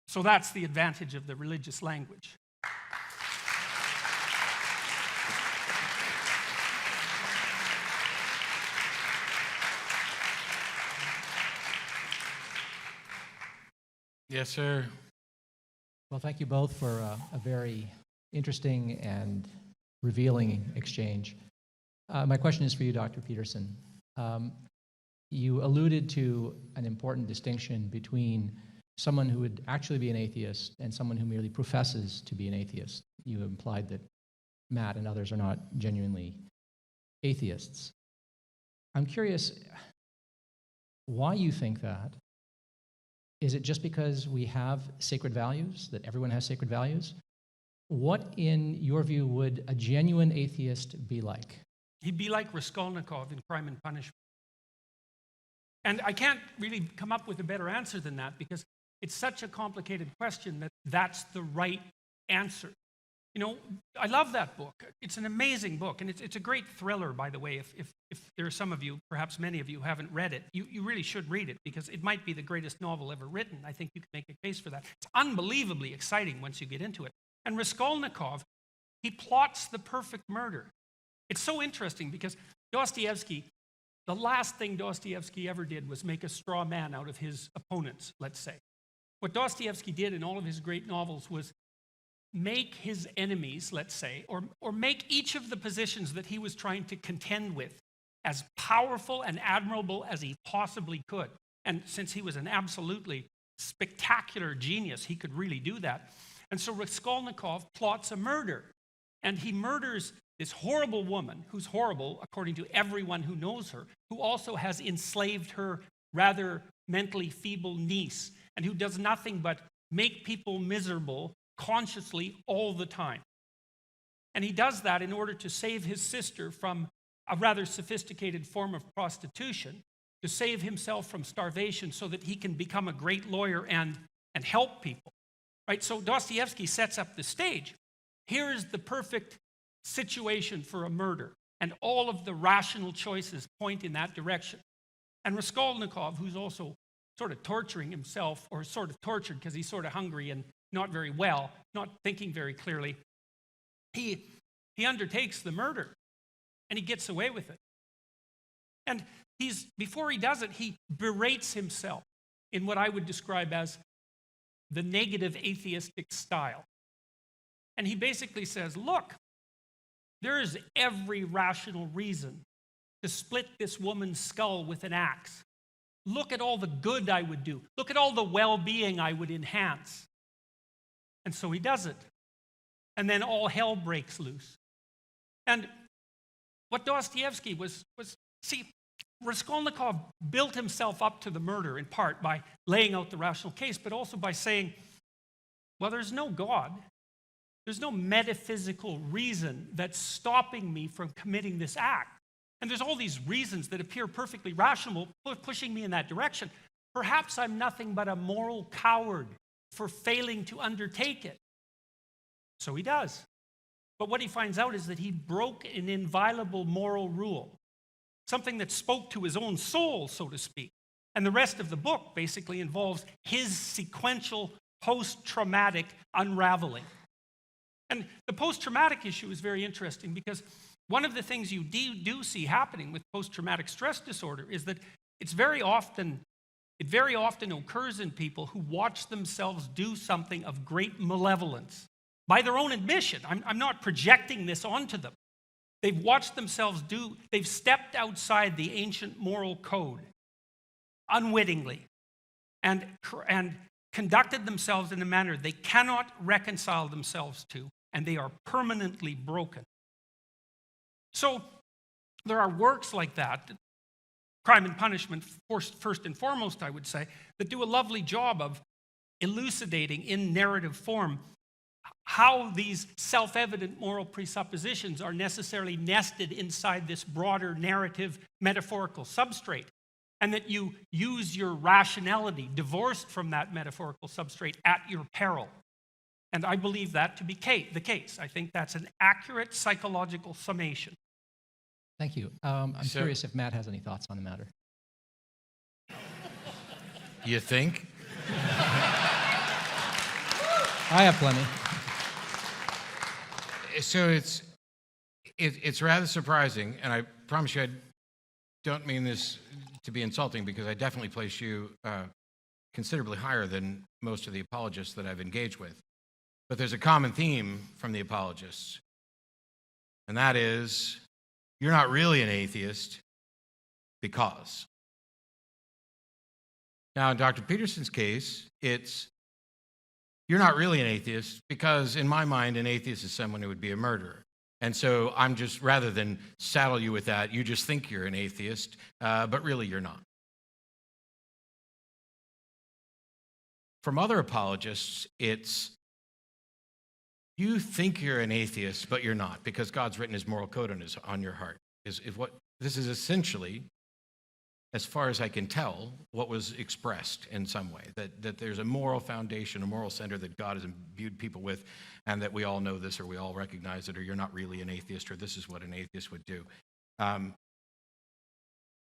So that's the advantage of the religious language. Yes, sir. Well, thank you both for a very interesting and revealing exchange. My question is for you, Dr. Peterson. You alluded to an important distinction between someone who would actually be an atheist and someone who merely professes to be an atheist. You implied that Matt and others are not genuinely atheists. I'm curious, why you think that. Is it just because we have sacred values, that everyone has sacred values? What, in your view, would a genuine atheist be like? He'd be like Raskolnikov in Crime and Punishment. And I can't really come up with a better answer than that, because it's such a complicated question that that's the right answer. You know, I love that book. It's an amazing book, and it's a great thriller, by the way. If there are some of you, perhaps many of you, who haven't read it, you really should read it, because it might be the greatest novel ever written. I think you can make a case for that. It's unbelievably exciting once you get into it. And Raskolnikov, he plots the perfect murder. It's so interesting because Dostoevsky, the last thing Dostoevsky ever did was make a straw man out of his opponents, let's say. What Dostoevsky did in all of his great novels was make his enemies, let's say, or make each of the positions that he was trying to contend with as powerful and admirable as he possibly could. And since he was an absolutely spectacular genius, he could really do that. And so Raskolnikov plots a murder, and he murders this horrible woman, who's horrible according to everyone who knows her, who also has enslaved her rather mentally feeble niece, and who does nothing but make people miserable consciously all the time. And he does that in order to save his sister from a rather sophisticated form of prostitution, to save himself from starvation so that he can become a great lawyer and help people. Right? So Dostoevsky sets up the stage. Here is the perfect situation for a murder, and all of the rational choices point in that direction. And Raskolnikov, who's also sort of torturing himself, or sort of tortured because he's sort of hungry and not very well, not thinking very clearly, he undertakes the murder, and he gets away with it. And before he does it, he berates himself in what I would describe as the negative atheistic style. And he basically says, look, there is every rational reason to split this woman's skull with an axe. Look at all the good I would do. Look at all the well-being I would enhance. And so he does it. And then all hell breaks loose. And what Dostoevsky was Raskolnikov built himself up to the murder in part by laying out the rational case, but also by saying, well, there's no God. There's no metaphysical reason that's stopping me from committing this act. And there's all these reasons that appear perfectly rational, pushing me in that direction. Perhaps I'm nothing but a moral coward for failing to undertake it. So he does. But what he finds out is that he broke an inviolable moral rule, something that spoke to his own soul, so to speak. And the rest of the book basically involves his sequential post-traumatic unraveling. And the post-traumatic issue is very interesting because one of the things you do see happening with post-traumatic stress disorder is that it very often occurs in people who watch themselves do something of great malevolence. By their own admission, I'm not projecting this onto them. They've watched themselves they've stepped outside the ancient moral code unwittingly and conducted themselves in a manner they cannot reconcile themselves to, and they are permanently broken. So there are works like that, Crime and Punishment first and foremost, I would say, that do a lovely job of elucidating in narrative form how these self-evident moral presuppositions are necessarily nested inside this broader narrative metaphorical substrate, and that you use your rationality divorced from that metaphorical substrate at your peril. And I believe that to be the case. I think that's an accurate psychological summation. Thank you. I'm curious if Matt has any thoughts on the matter. You think? I have plenty. So it's rather surprising, and I promise you I don't mean this to be insulting, because I definitely place you considerably higher than most of the apologists that I've engaged with. But there's a common theme from the apologists, and that is, you're not really an atheist because. Now, in Dr. Peterson's case, you're not really an atheist because, in my mind, an atheist is someone who would be a murderer. And so I'm just, rather than saddle you with that, you just think you're an atheist, but really you're not. From other apologists, it's you think you're an atheist, but you're not, because God's written his moral code on your heart. Is what this is essentially, as far as I can tell, what was expressed in some way, that there's a moral foundation, a moral center that God has imbued people with, and that we all know this, or we all recognize it, or you're not really an atheist, or this is what an atheist would do. An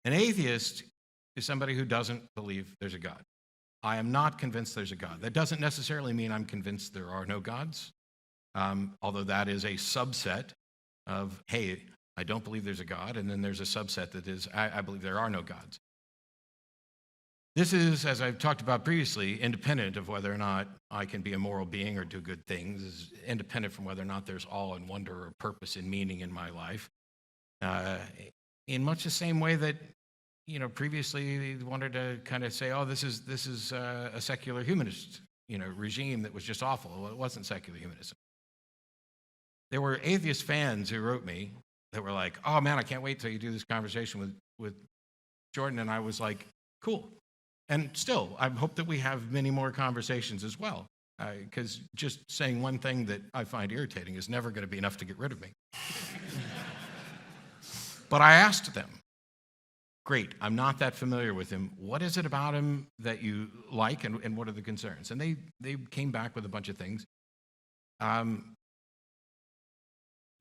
atheist is somebody who doesn't believe there's a God. I am not convinced there's a God. That doesn't necessarily mean I'm convinced there are no gods, although that is a subset of, hey, I don't believe there's a God, and then there's a subset that is, I believe there are no gods. This is, as I've talked about previously, independent of whether or not I can be a moral being or do good things, is independent from whether or not there's awe and wonder or purpose and meaning in my life. In much the same way that, previously they wanted to kind of say, oh, this is a secular humanist, regime that was just awful. Well, it wasn't secular humanism. There were atheist fans who wrote me that were like, oh man, I can't wait till you do this conversation with Jordan. And I was like, cool. And still, I hope that we have many more conversations as well, because just saying one thing that I find irritating is never going to be enough to get rid of me. But I asked them, great, I'm not that familiar with him. What is it about him that you like, and what are the concerns? And they came back with a bunch of things.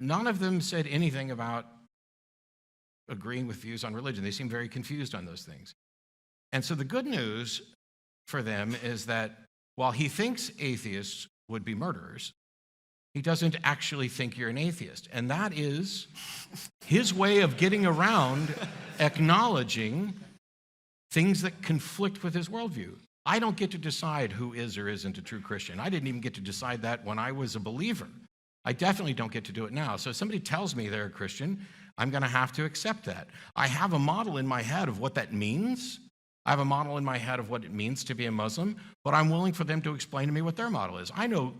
None of them said anything about agreeing with views on religion. They seemed very confused on those things. And so the good news for them is that while he thinks atheists would be murderers, he doesn't actually think you're an atheist. And that is his way of getting around acknowledging things that conflict with his worldview. I don't get to decide who is or isn't a true Christian. I didn't even get to decide that when I was a believer. I definitely don't get to do it now. So if somebody tells me they're a Christian, I'm going to have to accept that. I have a model in my head of what that means. I have a model in my head of what it means to be a Muslim, but I'm willing for them to explain to me what their model is. I know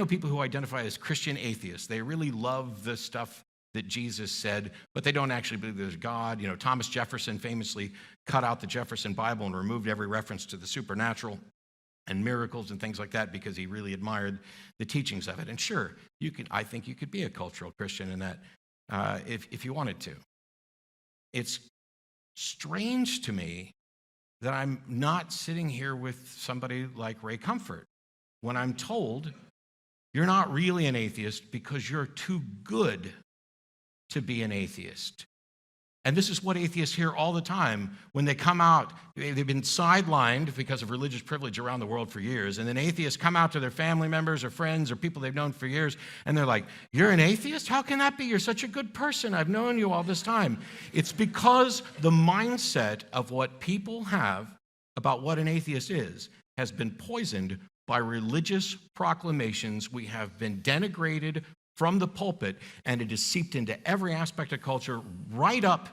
people who identify as Christian atheists. They really love the stuff that Jesus said, but they don't actually believe there's God. Thomas Jefferson famously cut out the Jefferson Bible and removed every reference to the supernatural and miracles and things like that because he really admired the teachings of it. And sure, I think you could be a cultural Christian in that if you wanted to. It's strange to me that I'm not sitting here with somebody like Ray Comfort when I'm told you're not really an atheist because you're too good to be an atheist. And this is what atheists hear all the time when they come out. They've been sidelined because of religious privilege around the world for years. And then atheists come out to their family members or friends or people they've known for years, and they're like, you're an atheist? How can that be? You're such a good person. I've known you all this time. It's because the mindset of what people have about what an atheist is has been poisoned by religious proclamations. We have been denigrated from the pulpit, and it has seeped into every aspect of culture, right up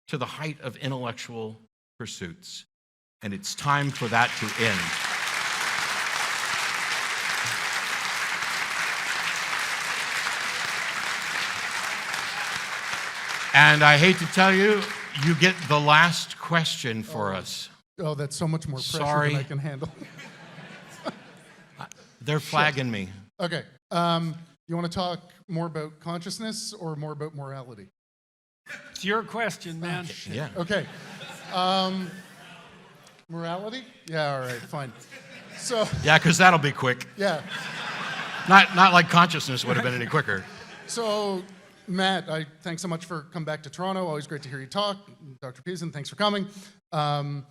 to the height of intellectual pursuits. And it's time for that to end. And I hate to tell you, you get the last question for us. Oh, that's so much more pressure Sorry. than I can handle. They're flagging me. Okay. You want to talk more about consciousness or more about morality? It's your question, man. Yeah. Okay. Morality? Yeah, all right, fine. So, Yeah, because that'll be quick. yeah. Not like consciousness would have been any quicker. So, Matt, thanks so much for coming back to Toronto. Always great to hear you talk. Dr. Peterson, thanks for coming. Mr.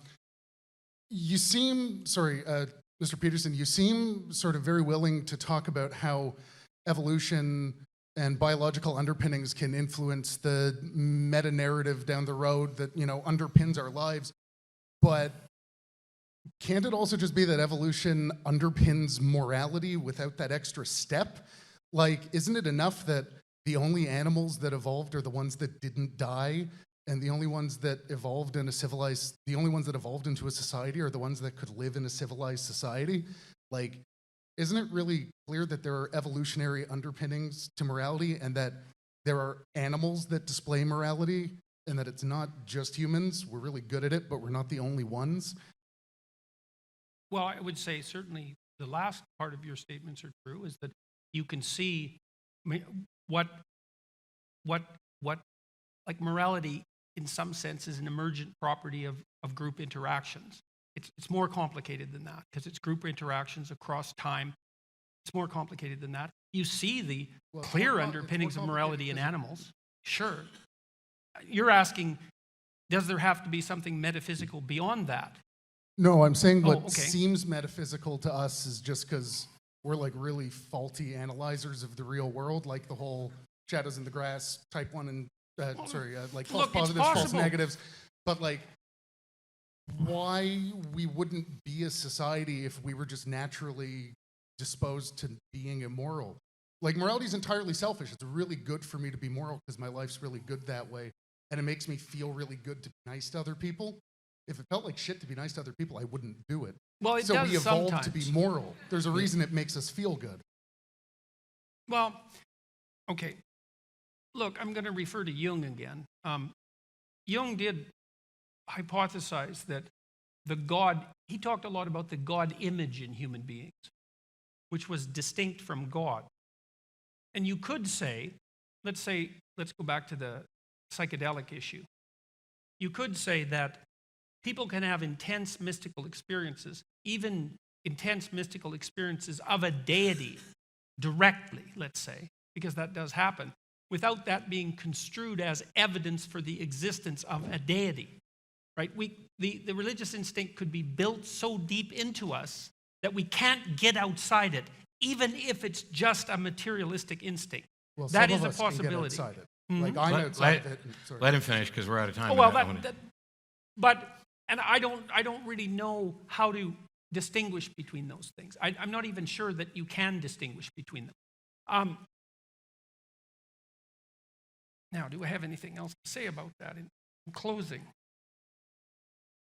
Peterson, you seem sort of very willing to talk about how evolution and biological underpinnings can influence the meta-narrative down the road that, underpins our lives. But can't it also just be that evolution underpins morality without that extra step? Like, isn't it enough that the only animals that evolved are the ones that didn't die, and the only ones that evolved into a society are the ones that could live in a civilized society? Like, isn't it really clear that there are evolutionary underpinnings to morality, and that there are animals that display morality, and that it's not just humans? We're really good at it, but we're not the only ones. Well, I would say certainly the last part of your statements are true, is that you can see what like morality in some sense is an emergent property of group interactions. It's more complicated than that because it's group interactions across time. It's more complicated than that. You see the clear underpinnings of morality in animals. Sure. You're asking, does there have to be something metaphysical beyond that? No, I'm saying what okay. seems metaphysical to us is just because we're like really faulty analyzers of the real world, like the whole shadows in the grass, type 1 and, like false positives, false negatives. But like, why we wouldn't be a society if we were just naturally disposed to being immoral? Like, morality is entirely selfish. It's really good for me to be moral because my life's really good that way. And it makes me feel really good to be nice to other people. If it felt like shit to be nice to other people, I wouldn't do it. Well, it so does we evolved sometimes. to be moral. There's a reason it makes us feel good. Well, okay. Look, I'm going to refer to Jung again. Jung did hypothesize that the God, he talked a lot about the God image in human beings, which was distinct from God. And you could say, let's go back to the psychedelic issue. You could say that people can have intense mystical experiences, even intense mystical experiences of a deity directly, let's say, because that does happen, without that being construed as evidence for the existence of a deity, right? The religious instinct could be built so deep into us that we can't get outside it, even if it's just a materialistic instinct. Well, that some is of a us can get possibility. outside it. Like, I'm outside of it. Let him finish because we're out of time. Oh, well, and I don't really know how to distinguish between those things. I'm not even sure that you can distinguish between them. Now, do I have anything else to say about that in closing?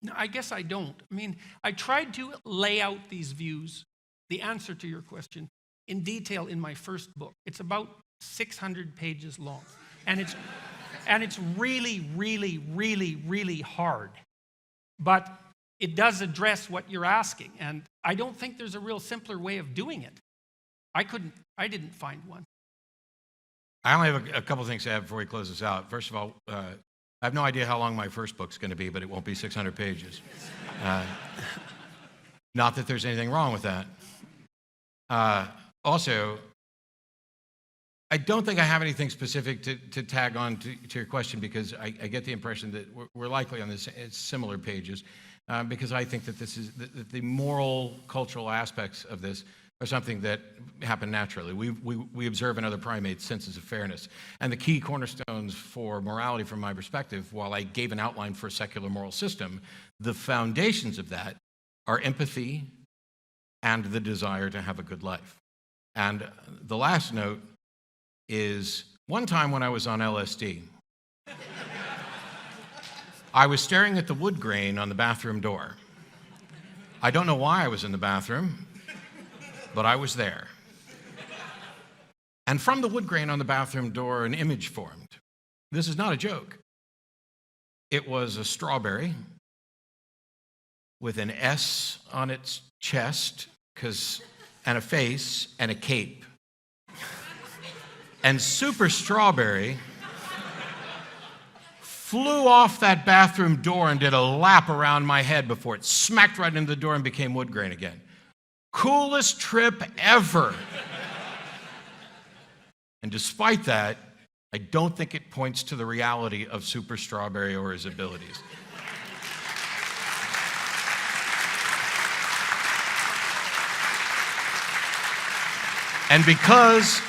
No, I guess I don't. I mean, I tried to lay out these views, the answer to your question, in detail in my first book. It's about 600 pages long. And it's really, really, really, really hard. But it does address what you're asking. And I don't think there's a real simpler way of doing it. I didn't find one. I only have a couple things to add before we close this out. First of all, I have no idea how long my first book's going to be, but it won't be 600 pages. Not that there's anything wrong with that. Also, I don't think I have anything specific to tag on to your question because I get the impression that we're likely on this similar pages because I think that that the moral, cultural aspects of this are something that happen naturally. We observe in other primates senses of fairness. And the key cornerstones for morality from my perspective, while I gave an outline for a secular moral system, the foundations of that are empathy and the desire to have a good life. And the last note is one time when I was on LSD, I was staring at the wood grain on the bathroom door. I don't know why I was in the bathroom, but I was there. And from the wood grain on the bathroom door, an image formed. This is not a joke. It was a strawberry with an S on its chest, and a face and a cape. And Super Strawberry flew off that bathroom door and did a lap around my head before it smacked right into the door and became wood grain again. Coolest trip ever. And despite that, I don't think it points to the reality of Super Strawberry or his abilities. And because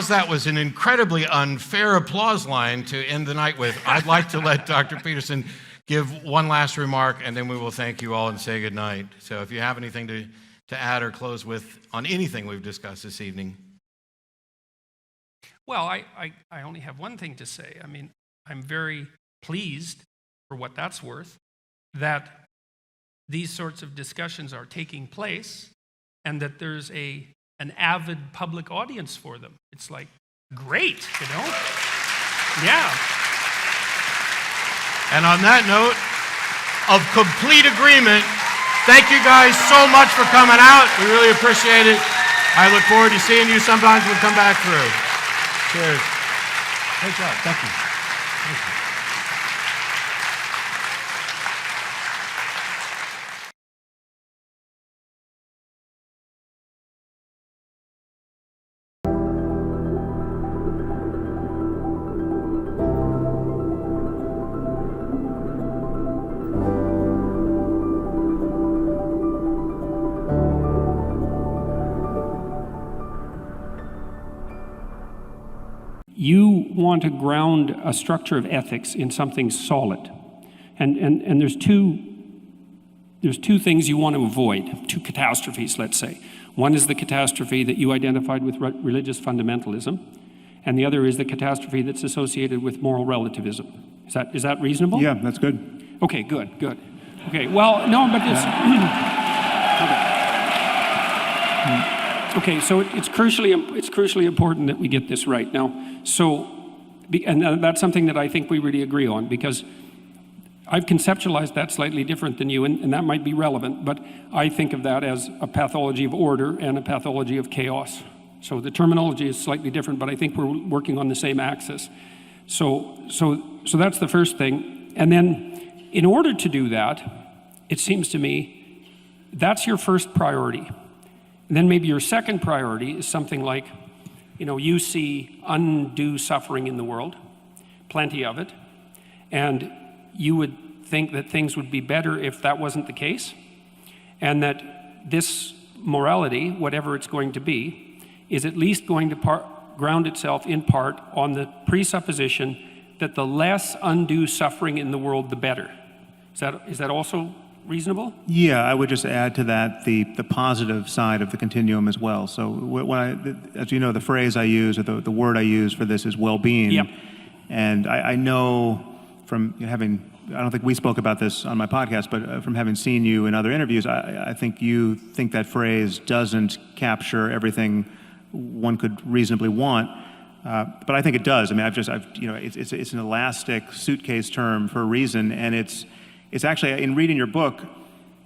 that was an incredibly unfair applause line to end the night with, I'd like to let Dr. Peterson give one last remark, and then we will thank you all and say good night. So if you have anything to add or close with on anything we've discussed this evening. Well, I only have one thing to say. I mean, I'm very pleased, for what that's worth, that these sorts of discussions are taking place and that there's an avid public audience for them. It's like, great, you know? Yeah. And on that note of complete agreement, Thank you guys so much for coming out. We really appreciate it. I look forward to seeing you sometimes when we come back through. Cheers. Great job. Thank you. Thank you. You want to ground a structure of ethics in something solid. And there's two things you want to avoid, two catastrophes, let's say. One is the catastrophe that you identified with religious fundamentalism, and the other is the catastrophe that's associated with moral relativism. Is that reasonable? Yeah, that's good. Okay, good. Okay, well, no, but it's... Okay, so it's crucially important that we get this right. Now, and that's something that I think we really agree on, because I've conceptualized that slightly different than you, and that might be relevant, but I think of that as a pathology of order and a pathology of chaos. So the terminology is slightly different, but I think we're working on the same axis. So that's the first thing. And then in order to do that, it seems to me, that's your first priority. And then maybe your second priority is something like, you see undue suffering in the world, plenty of it, and you would think that things would be better if that wasn't the case, and that this morality, whatever it's going to be, is at least going to ground itself in part on the presupposition that the less undue suffering in the world, the better. Is that also reasonable? Yeah, I would just add to that the positive side of the continuum as well. So as you know, the phrase I use, or the word I use for this is well-being. Yep. And I know from having, I don't think we spoke about this on my podcast, but from having seen you in other interviews, I think you think that phrase doesn't capture everything one could reasonably want. But I think it does. I mean, it's an elastic suitcase term for a reason, and it's actually, in reading your book,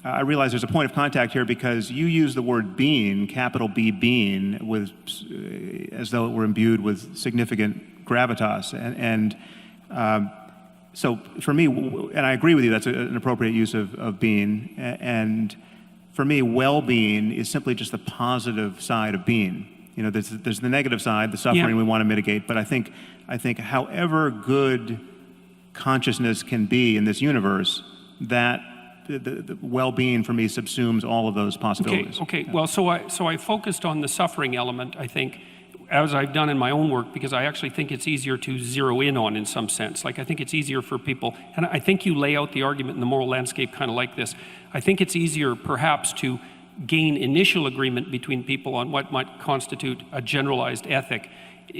I realize there's a point of contact here, because you use the word being, capital B, being, as though it were imbued with significant gravitas. So for me, and I agree with you, that's an appropriate use of being. And for me, well-being is simply just the positive side of being. There's the negative side, the suffering we want to mitigate. But I think however good consciousness can be in this universe, that the well-being for me subsumes all of those possibilities. Okay. Well, so I focused on the suffering element, I think, as I've done in my own work, because I actually think it's easier to zero in on in some sense. Like, I think it's easier for people, and I think you lay out the argument in the moral landscape kind of like this. I think it's easier perhaps to gain initial agreement between people on what might constitute a generalized ethic,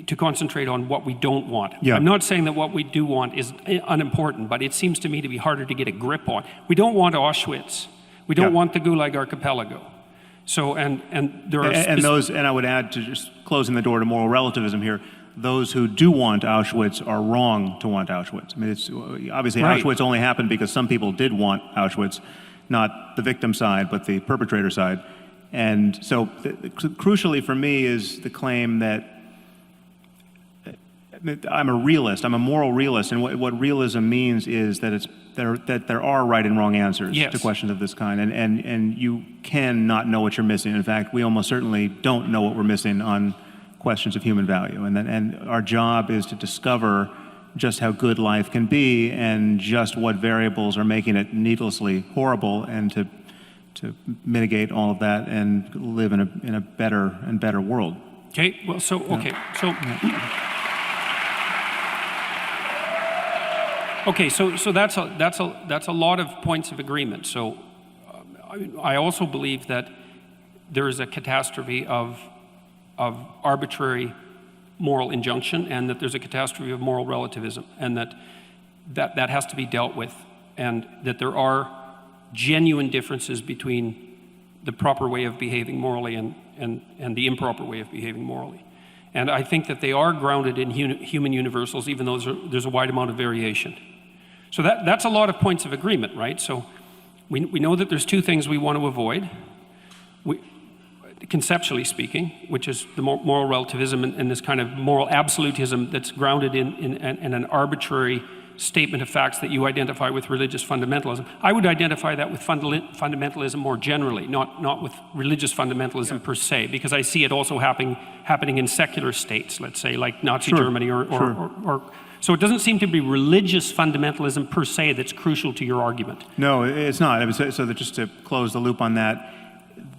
to concentrate on what we don't want. Yeah. I'm not saying that what we do want is unimportant, but it seems to me to be harder to get a grip on. We don't want Auschwitz. We don't want the Gulag Archipelago. So, and there are... And I would add, to just closing the door to moral relativism here, those who do want Auschwitz are wrong to want Auschwitz. I mean, it's obviously Right. Auschwitz only happened because some people did want Auschwitz, not the victim side, but the perpetrator side. And so, crucially for me is the claim that I'm a realist. I'm a moral realist, and what realism means is that there are right and wrong answers to questions of this kind, and you cannot know what you're missing. In fact, we almost certainly don't know what we're missing on questions of human value, and our job is to discover just how good life can be and just what variables are making it needlessly horrible, and to mitigate all of that and live in a better and better world. Okay. Well, so okay. So. Okay, so that's a lot of points of agreement. So I also believe that there is a catastrophe of arbitrary moral injunction, and that there's a catastrophe of moral relativism, and that has to be dealt with, and that there are genuine differences between the proper way of behaving morally and the improper way of behaving morally. And I think that they are grounded in human universals, even though there's a wide amount of variation. So that's a lot of points of agreement, right? So We know that there's two things we want to avoid, conceptually speaking, which is the moral relativism and this kind of moral absolutism that's grounded in an arbitrary statement of facts that you identify with religious fundamentalism. I would identify that with fundamentalism more generally, not with religious fundamentalism per se, because I see it also happening in secular states, let's say, like Nazi Germany or so it doesn't seem to be religious fundamentalism per se that's crucial to your argument. No, it's not. So that just to close the loop on that,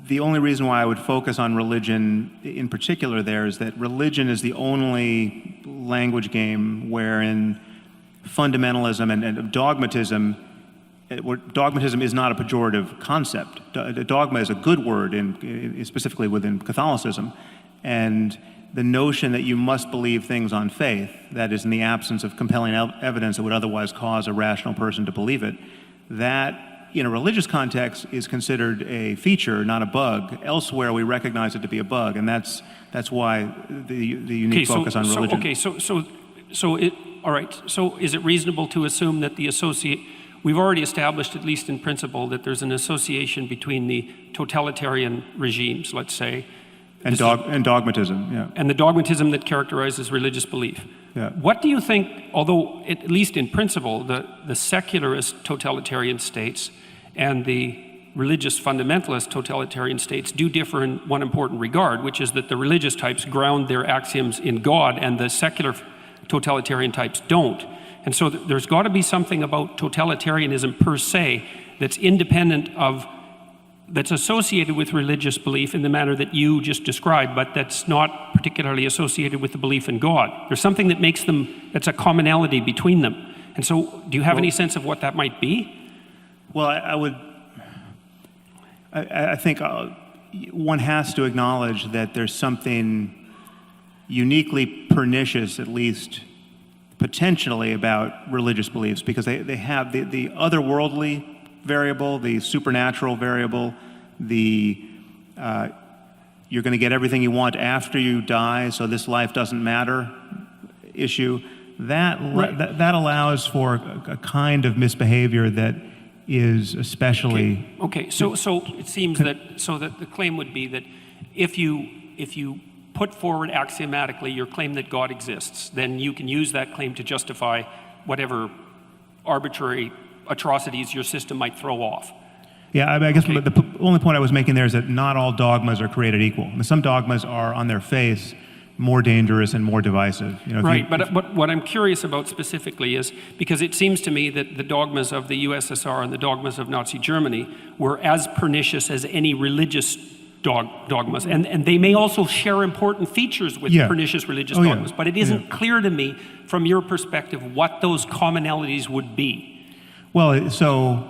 the only reason why I would focus on religion in particular there is that religion is the only language game wherein fundamentalism and dogmatism, dogmatism is not a pejorative concept. Dogma is a good word, specifically within Catholicism. And the notion that you must believe things on faith, that is in the absence of compelling evidence that would otherwise cause a rational person to believe it, that in a religious context is considered a feature, not a bug. Elsewhere, we recognize it to be a bug, and that's why the unique focus on religion. All right, so is it reasonable to assume that we've already established, at least in principle, that there's an association between the totalitarian regimes, let's say, and dogmatism, yeah. And the dogmatism that characterizes religious belief. Yeah. What do you think, although at least in principle, the secularist totalitarian states and the religious fundamentalist totalitarian states do differ in one important regard, which is that the religious types ground their axioms in God and the secular totalitarian types don't. And so there's got to be something about totalitarianism per se that's independent of, that's associated with religious belief in the manner that you just described, but that's not particularly associated with the belief in God. There's something that makes them, that's a commonality between them. And so do you have any sense of what that might be? Well, I think one has to acknowledge that there's something uniquely pernicious, at least potentially, about religious beliefs, because they have the otherworldly variable, the supernatural variable, the you're going to get everything you want after you die, so this life doesn't matter issue. That allows for a kind of misbehavior that is especially okay. So it seems that the claim would be that if you put forward axiomatically your claim that God exists, then you can use that claim to justify whatever arbitrary atrocities your system might throw off. Yeah, I guess the only point I was making there is that not all dogmas are created equal. Some dogmas are on their face more dangerous and more divisive. Right, but what I'm curious about specifically is, because it seems to me that the dogmas of the USSR and the dogmas of Nazi Germany were as pernicious as any religious dogmas, and they may also share important features with pernicious religious dogmas, but it isn't clear to me from your perspective what those commonalities would be. Well, so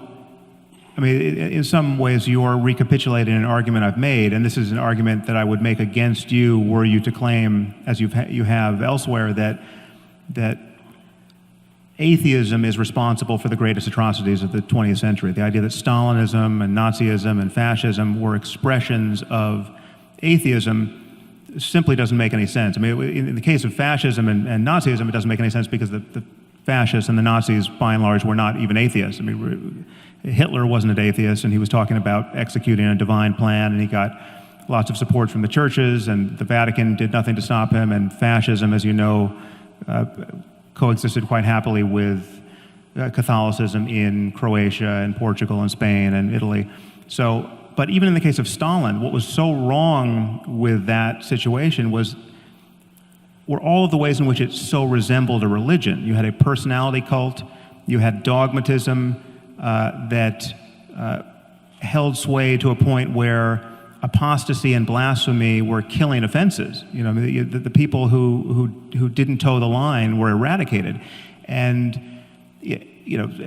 I mean, in some ways, you're recapitulating an argument I've made, and this is an argument that I would make against you were you to claim, as you have elsewhere, that atheism is responsible for the greatest atrocities of the 20th century. The idea that Stalinism and Nazism and fascism were expressions of atheism simply doesn't make any sense. I mean, in the case of fascism and Nazism, it doesn't make any sense because the fascists and the Nazis, by and large, were not even atheists. I mean, Hitler wasn't an atheist, and he was talking about executing a divine plan, and he got lots of support from the churches, and the Vatican did nothing to stop him, and fascism, as you know, coexisted quite happily with Catholicism in Croatia and Portugal and Spain and Italy. So, but even in the case of Stalin, what was so wrong with that situation were all of the ways in which it so resembled a religion. You had a personality cult, you had dogmatism that held sway to a point where apostasy and blasphemy were killing offenses. You know, the people who didn't toe the line were eradicated, and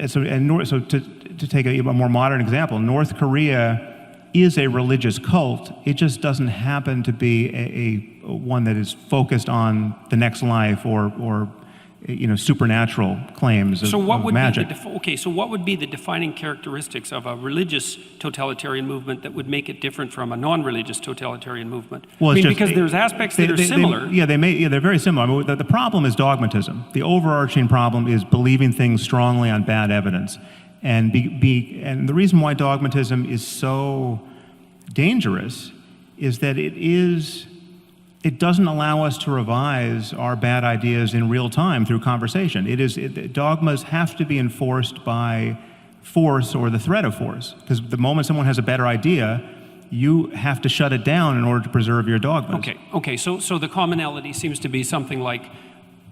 so to take a more modern example, North Korea is a religious cult. It just doesn't happen to be a one that is focused on the next life or supernatural claims of magic. So what would be the defining characteristics of a religious totalitarian movement that would make it different from a non-religious totalitarian movement? Well, because there's aspects that are similar. They're very similar. I mean, the problem is dogmatism. The overarching problem is believing things strongly on bad evidence. And, and the reason why dogmatism is so dangerous is that it doesn't allow us to revise our bad ideas in real time through conversation. Dogmas have to be enforced by force or the threat of force, because the moment someone has a better idea, you have to shut it down in order to preserve your dogmas. Okay. So the commonality seems to be something like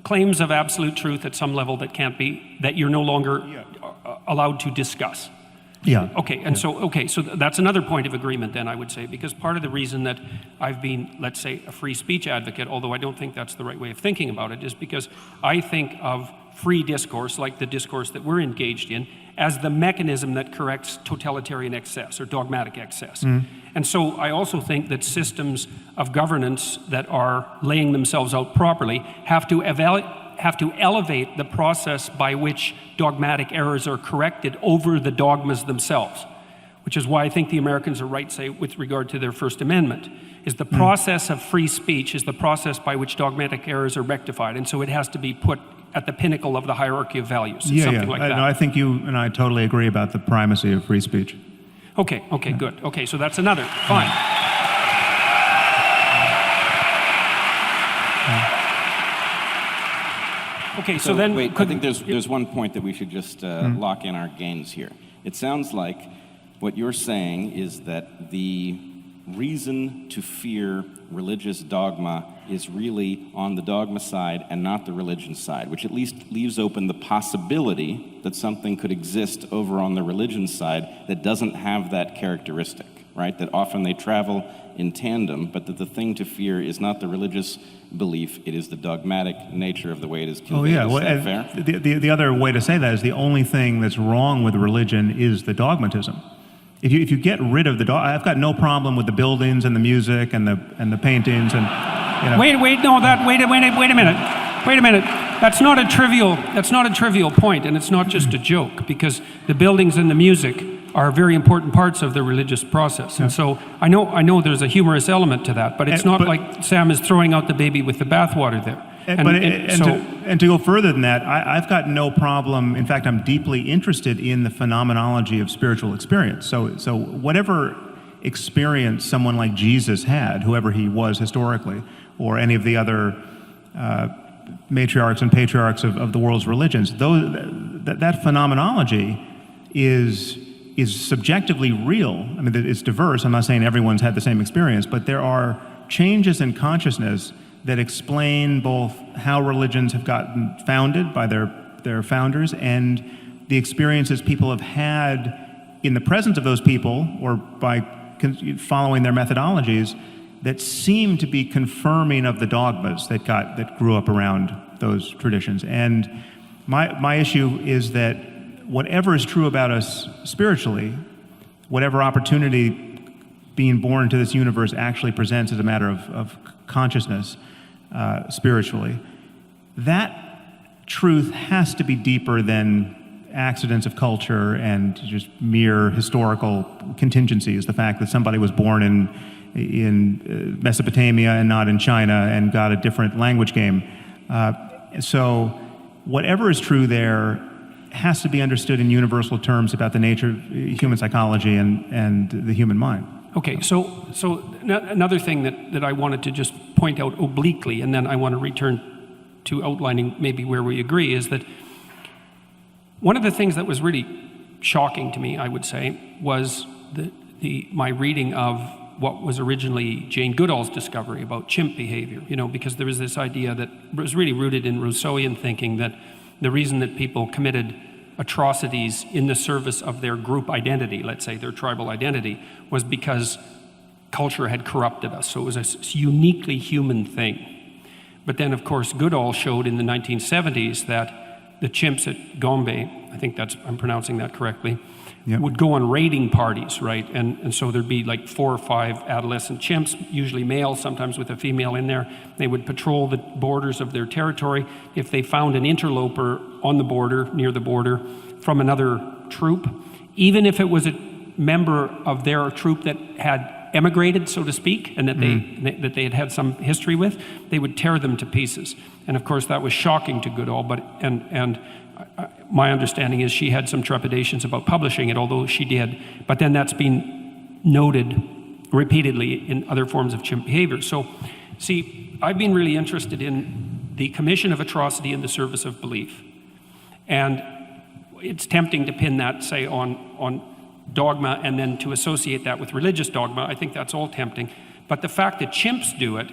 claims of absolute truth at some level that you're no longer allowed to discuss. Yeah. Okay, and so that's another point of agreement then, I would say, because part of the reason that I've been, let's say, a free speech advocate, although I don't think that's the right way of thinking about it, is because I think of free discourse, like the discourse that we're engaged in, as the mechanism that corrects totalitarian excess or dogmatic excess. And so I also think that systems of governance that are laying themselves out properly have to elevate the process by which dogmatic errors are corrected over the dogmas themselves, which is why I think the Americans are right, say, with regard to their First Amendment, is the process of free speech is the process by which dogmatic errors are rectified, and so it has to be put at the pinnacle of the hierarchy of values, something like that. No, I think you and I totally agree about the primacy of free speech. Okay, good. Okay, so that's another, fine. Okay, so then... Wait, I think there's one point that we should just lock in our gains here. It sounds like what you're saying is that the reason to fear religious dogma is really on the dogma side and not the religion side, which at least leaves open the possibility that something could exist over on the religion side that doesn't have that characteristic, right? That often they travel in tandem, but that the thing to fear is not the religious belief, it is the dogmatic nature of the way it is conveyed. Is that fair? The other way to say that is the only thing that's wrong with religion is the dogmatism. If you get rid of the I've got no problem with the buildings and the music and the paintings and Wait a minute. That's not a trivial point, and it's not just a joke, because the buildings and the music are very important parts of the religious process. And so I know there's a humorous element to that, but it's not like Sam is throwing out the baby with the bathwater there. And to go further than that, I've got no problem. In fact, I'm deeply interested in the phenomenology of spiritual experience. So whatever experience someone like Jesus had, whoever he was historically, or any of the other matriarchs and patriarchs of the world's religions, that phenomenology is subjectively real. I mean, it's diverse. I'm not saying everyone's had the same experience, but there are changes in consciousness that explain both how religions have gotten founded by their founders and the experiences people have had in the presence of those people or by following their methodologies that seem to be confirming of the dogmas that grew up around those traditions. And my issue is that whatever is true about us spiritually, whatever opportunity being born into this universe actually presents as a matter of consciousness spiritually, that truth has to be deeper than accidents of culture and just mere historical contingencies. The fact that somebody was born in Mesopotamia and not in China and got a different language game. So whatever is true there has to be understood in universal terms about the nature of human psychology and the human mind. Okay, so another thing that I wanted to just point out obliquely, and then I want to return to outlining maybe where we agree, is that one of the things that was really shocking to me, I would say, was my reading of what was originally Jane Goodall's discovery about chimp behavior, because there was this idea that was really rooted in Rousseauian thinking that the reason that people committed atrocities in the service of their group identity, let's say their tribal identity, was because culture had corrupted us. So it was a uniquely human thing. But then, of course, Goodall showed in the 1970s that the chimps at Gombe, I think I'm pronouncing that correctly, would go on raiding parties, right? And so there'd be like 4 or 5 adolescent chimps, usually male, sometimes with a female in there. They would patrol the borders of their territory. If they found an interloper on the border, near the border, from another troop, even if it was a member of their troop that had emigrated, so to speak, and that they had some history with, they would tear them to pieces. And of course, that was shocking to Goodall. my understanding is she had some trepidations about publishing it, although she did. But then that's been noted repeatedly in other forms of chimp behavior. So, see, I've been really interested in the commission of atrocity in the service of belief. And it's tempting to pin that, say, on dogma and then to associate that with religious dogma. I think that's all tempting. But the fact that chimps do it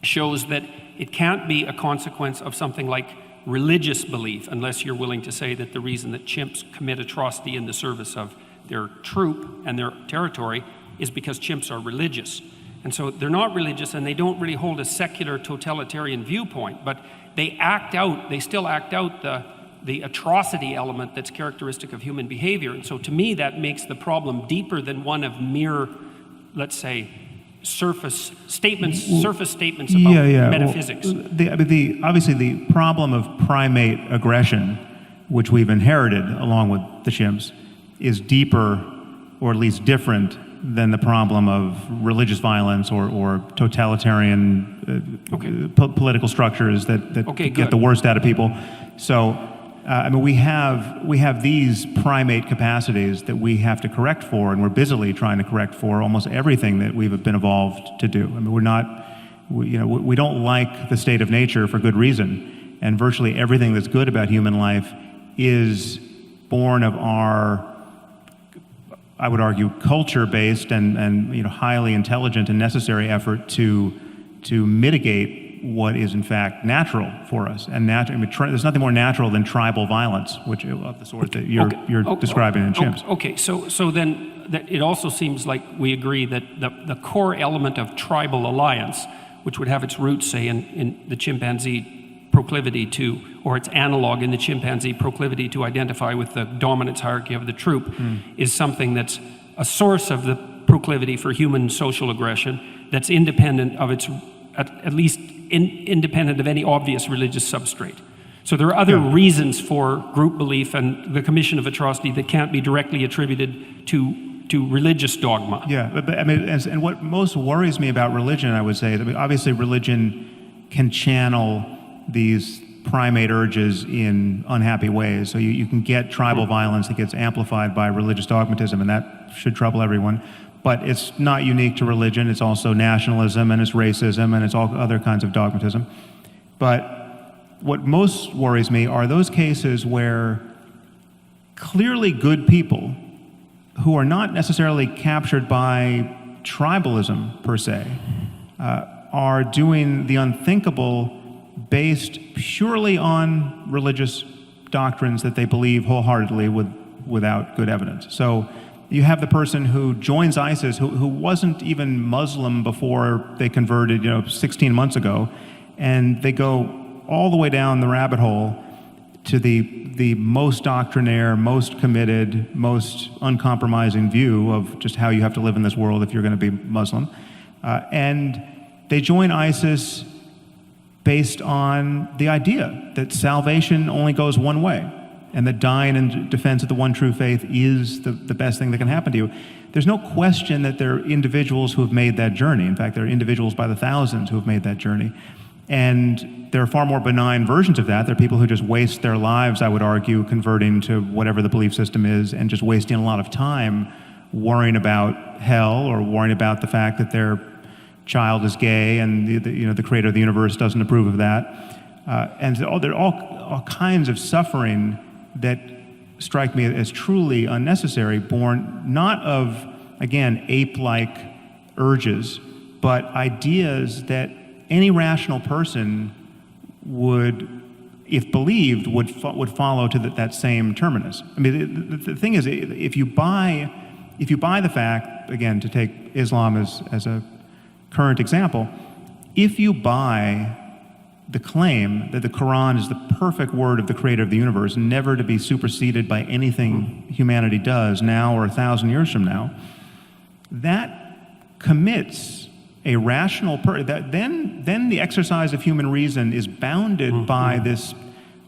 shows that it can't be a consequence of something like religious belief, unless you're willing to say that the reason that chimps commit atrocity in the service of their troop and their territory is because chimps are religious. And so they're not religious, and they don't really hold a secular totalitarian viewpoint, but they still act out the atrocity element that's characteristic of human behavior. And so to me, that makes the problem deeper than one of mere, let's say, surface statements about metaphysics. Well, obviously, the problem of primate aggression, which we've inherited along with the chimps, is deeper, or at least different, than the problem of religious violence or totalitarian political structures that get the worst out of people. So, we have these primate capacities that we have to correct for, and we're busily trying to correct for almost everything that we've been evolved to do. We don't like the state of nature for good reason, and virtually everything that's good about human life is born of our, I would argue, culture-based and highly intelligent and necessary effort to mitigate what is in fact natural for us. And there's nothing more natural than tribal violence, which of the sort that you're describing in chimps. Okay, so then it also seems like we agree that the core element of tribal alliance, which would have its roots, say, in the chimpanzee proclivity to, or its analog in the chimpanzee proclivity to identify with the dominance hierarchy of the troop, is something that's a source of the proclivity for human social aggression that's independent of its, at least independent of any obvious religious substrate. So there are other reasons for group belief and the commission of atrocity that can't be directly attributed to religious dogma. Yeah, but and what most worries me about religion, I would say, obviously religion can channel these primate urges in unhappy ways. So you can get tribal violence that gets amplified by religious dogmatism, and that should trouble everyone. But it's not unique to religion. It's also nationalism, and it's racism, and it's all other kinds of dogmatism. But what most worries me are those cases where clearly good people who are not necessarily captured by tribalism per se are doing the unthinkable based purely on religious doctrines that they believe wholeheartedly without good evidence. So you have the person who joins ISIS who wasn't even Muslim before they converted 16 months ago, and they go all the way down the rabbit hole to the most doctrinaire, most committed, most uncompromising view of just how you have to live in this world if you're going to be Muslim. And they join ISIS based on the idea that salvation only goes one way, and that dying in defense of the one true faith is the best thing that can happen to you. There's no question that there are individuals who have made that journey. In fact, there are individuals by the thousands who have made that journey. And there are far more benign versions of that. There are people who just waste their lives, I would argue, converting to whatever the belief system is, and just wasting a lot of time worrying about hell or worrying about the fact that their child is gay and the creator of the universe doesn't approve of that. And there are all kinds of suffering that strike me as truly unnecessary, born not of, again, ape-like urges, but ideas that any rational person would, if believed, would follow to that same terminus. I mean, the thing is, if you buy the fact, again, to take Islam as a current example, if you buy the claim that the Quran is the perfect word of the creator of the universe, never to be superseded by anything humanity does now or 1,000 years from now, that commits a rational then the exercise of human reason is bounded by this,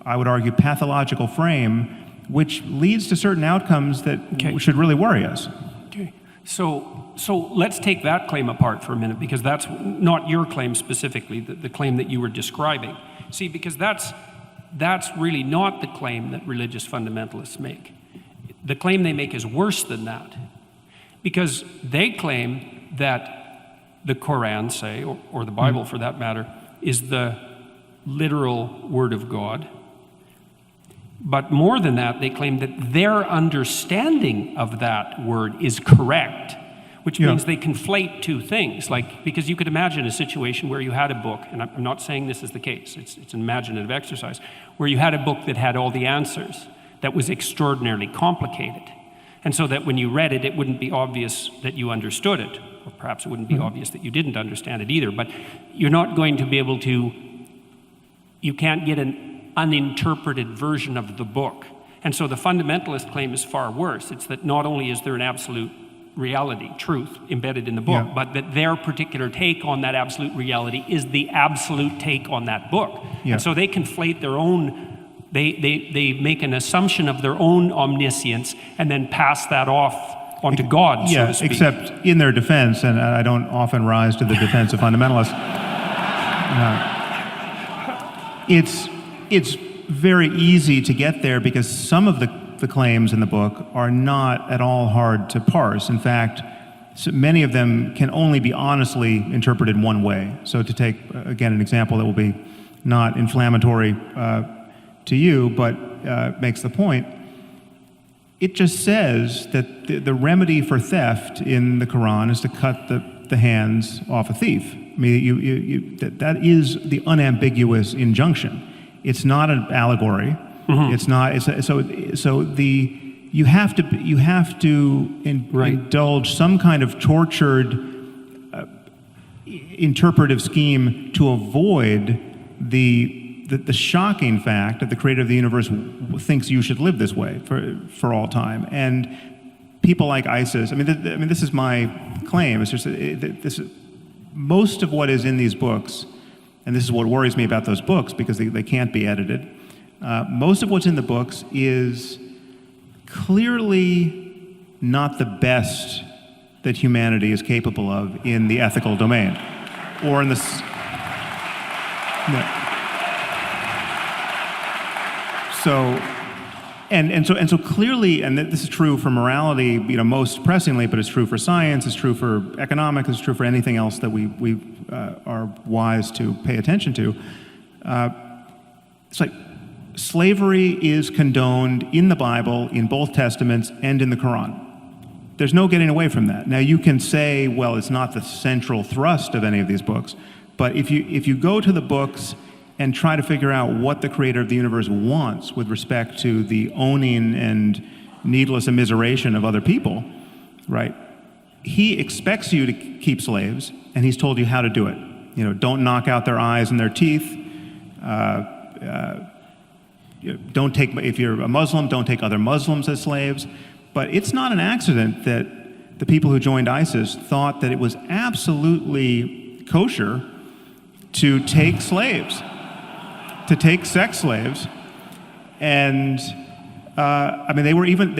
I would argue, pathological frame, which leads to certain outcomes that should really worry us. Okay, so let's take that claim apart for a minute, because that's not your claim specifically, the claim that you were describing. See, because that's that's really not the claim that religious fundamentalists make. The claim they make is worse than that, because they claim that the Quran, say, or the Bible for that matter, is the literal word of God. But more than that, they claim that their understanding of that word is correct, which means they conflate two things. Like, because you could imagine a situation where you had a book, and I'm not saying this is the case, it's an imaginative exercise, where you had a book that had all the answers, that was extraordinarily complicated. And so that when you read it, it wouldn't be obvious that you understood it, or perhaps it wouldn't be obvious that you didn't understand it either. But you're not going to be able to, you can't get an uninterpreted version of the book. And so the fundamentalist claim is far worse. It's that not only is there an absolute reality, truth, embedded in the book, but that their particular take on that absolute reality is the absolute take on that book. And so they conflate their own, they make an assumption of their own omniscience and then pass that off onto God, so to speak. Except in their defense, and I don't often rise to the defense of fundamentalists, it's very easy to get there because some of the claims in the book are not at all hard to parse. In fact, many of them can only be honestly interpreted one way. So to take, again, an example that will be not inflammatory to you, but makes the point, it just says that the remedy for theft in the Quran is to cut the hands off a thief. I mean, that is the unambiguous injunction. It's not an allegory. It's not. You have to indulge some kind of tortured interpretive scheme to avoid the shocking fact that the creator of the universe thinks you should live this way for all time. And people like ISIS. I mean, this is my claim. It's just most of what is in these books. And this is what worries me about those books, because they can't be edited. Most of what's in the books is clearly not the best that humanity is capable of in the ethical domain, or in the. So clearly, and this is true for morality, most pressingly, but it's true for science, it's true for economics, it's true for anything else that we are wise to pay attention to. It's like slavery is condoned in the Bible, in both Testaments, and in the Quran. There's no getting away from that. Now you can say, well, it's not the central thrust of any of these books, but if you go to the books and try to figure out what the creator of the universe wants with respect to the owning and needless immiseration of other people, right? He expects you to keep slaves, and he's told you how to do it. Don't knock out their eyes and their teeth. Don't take, if you're a Muslim, don't take other Muslims as slaves. But it's not an accident that the people who joined ISIS thought that it was absolutely kosher to take slaves, to take sex slaves, and they were even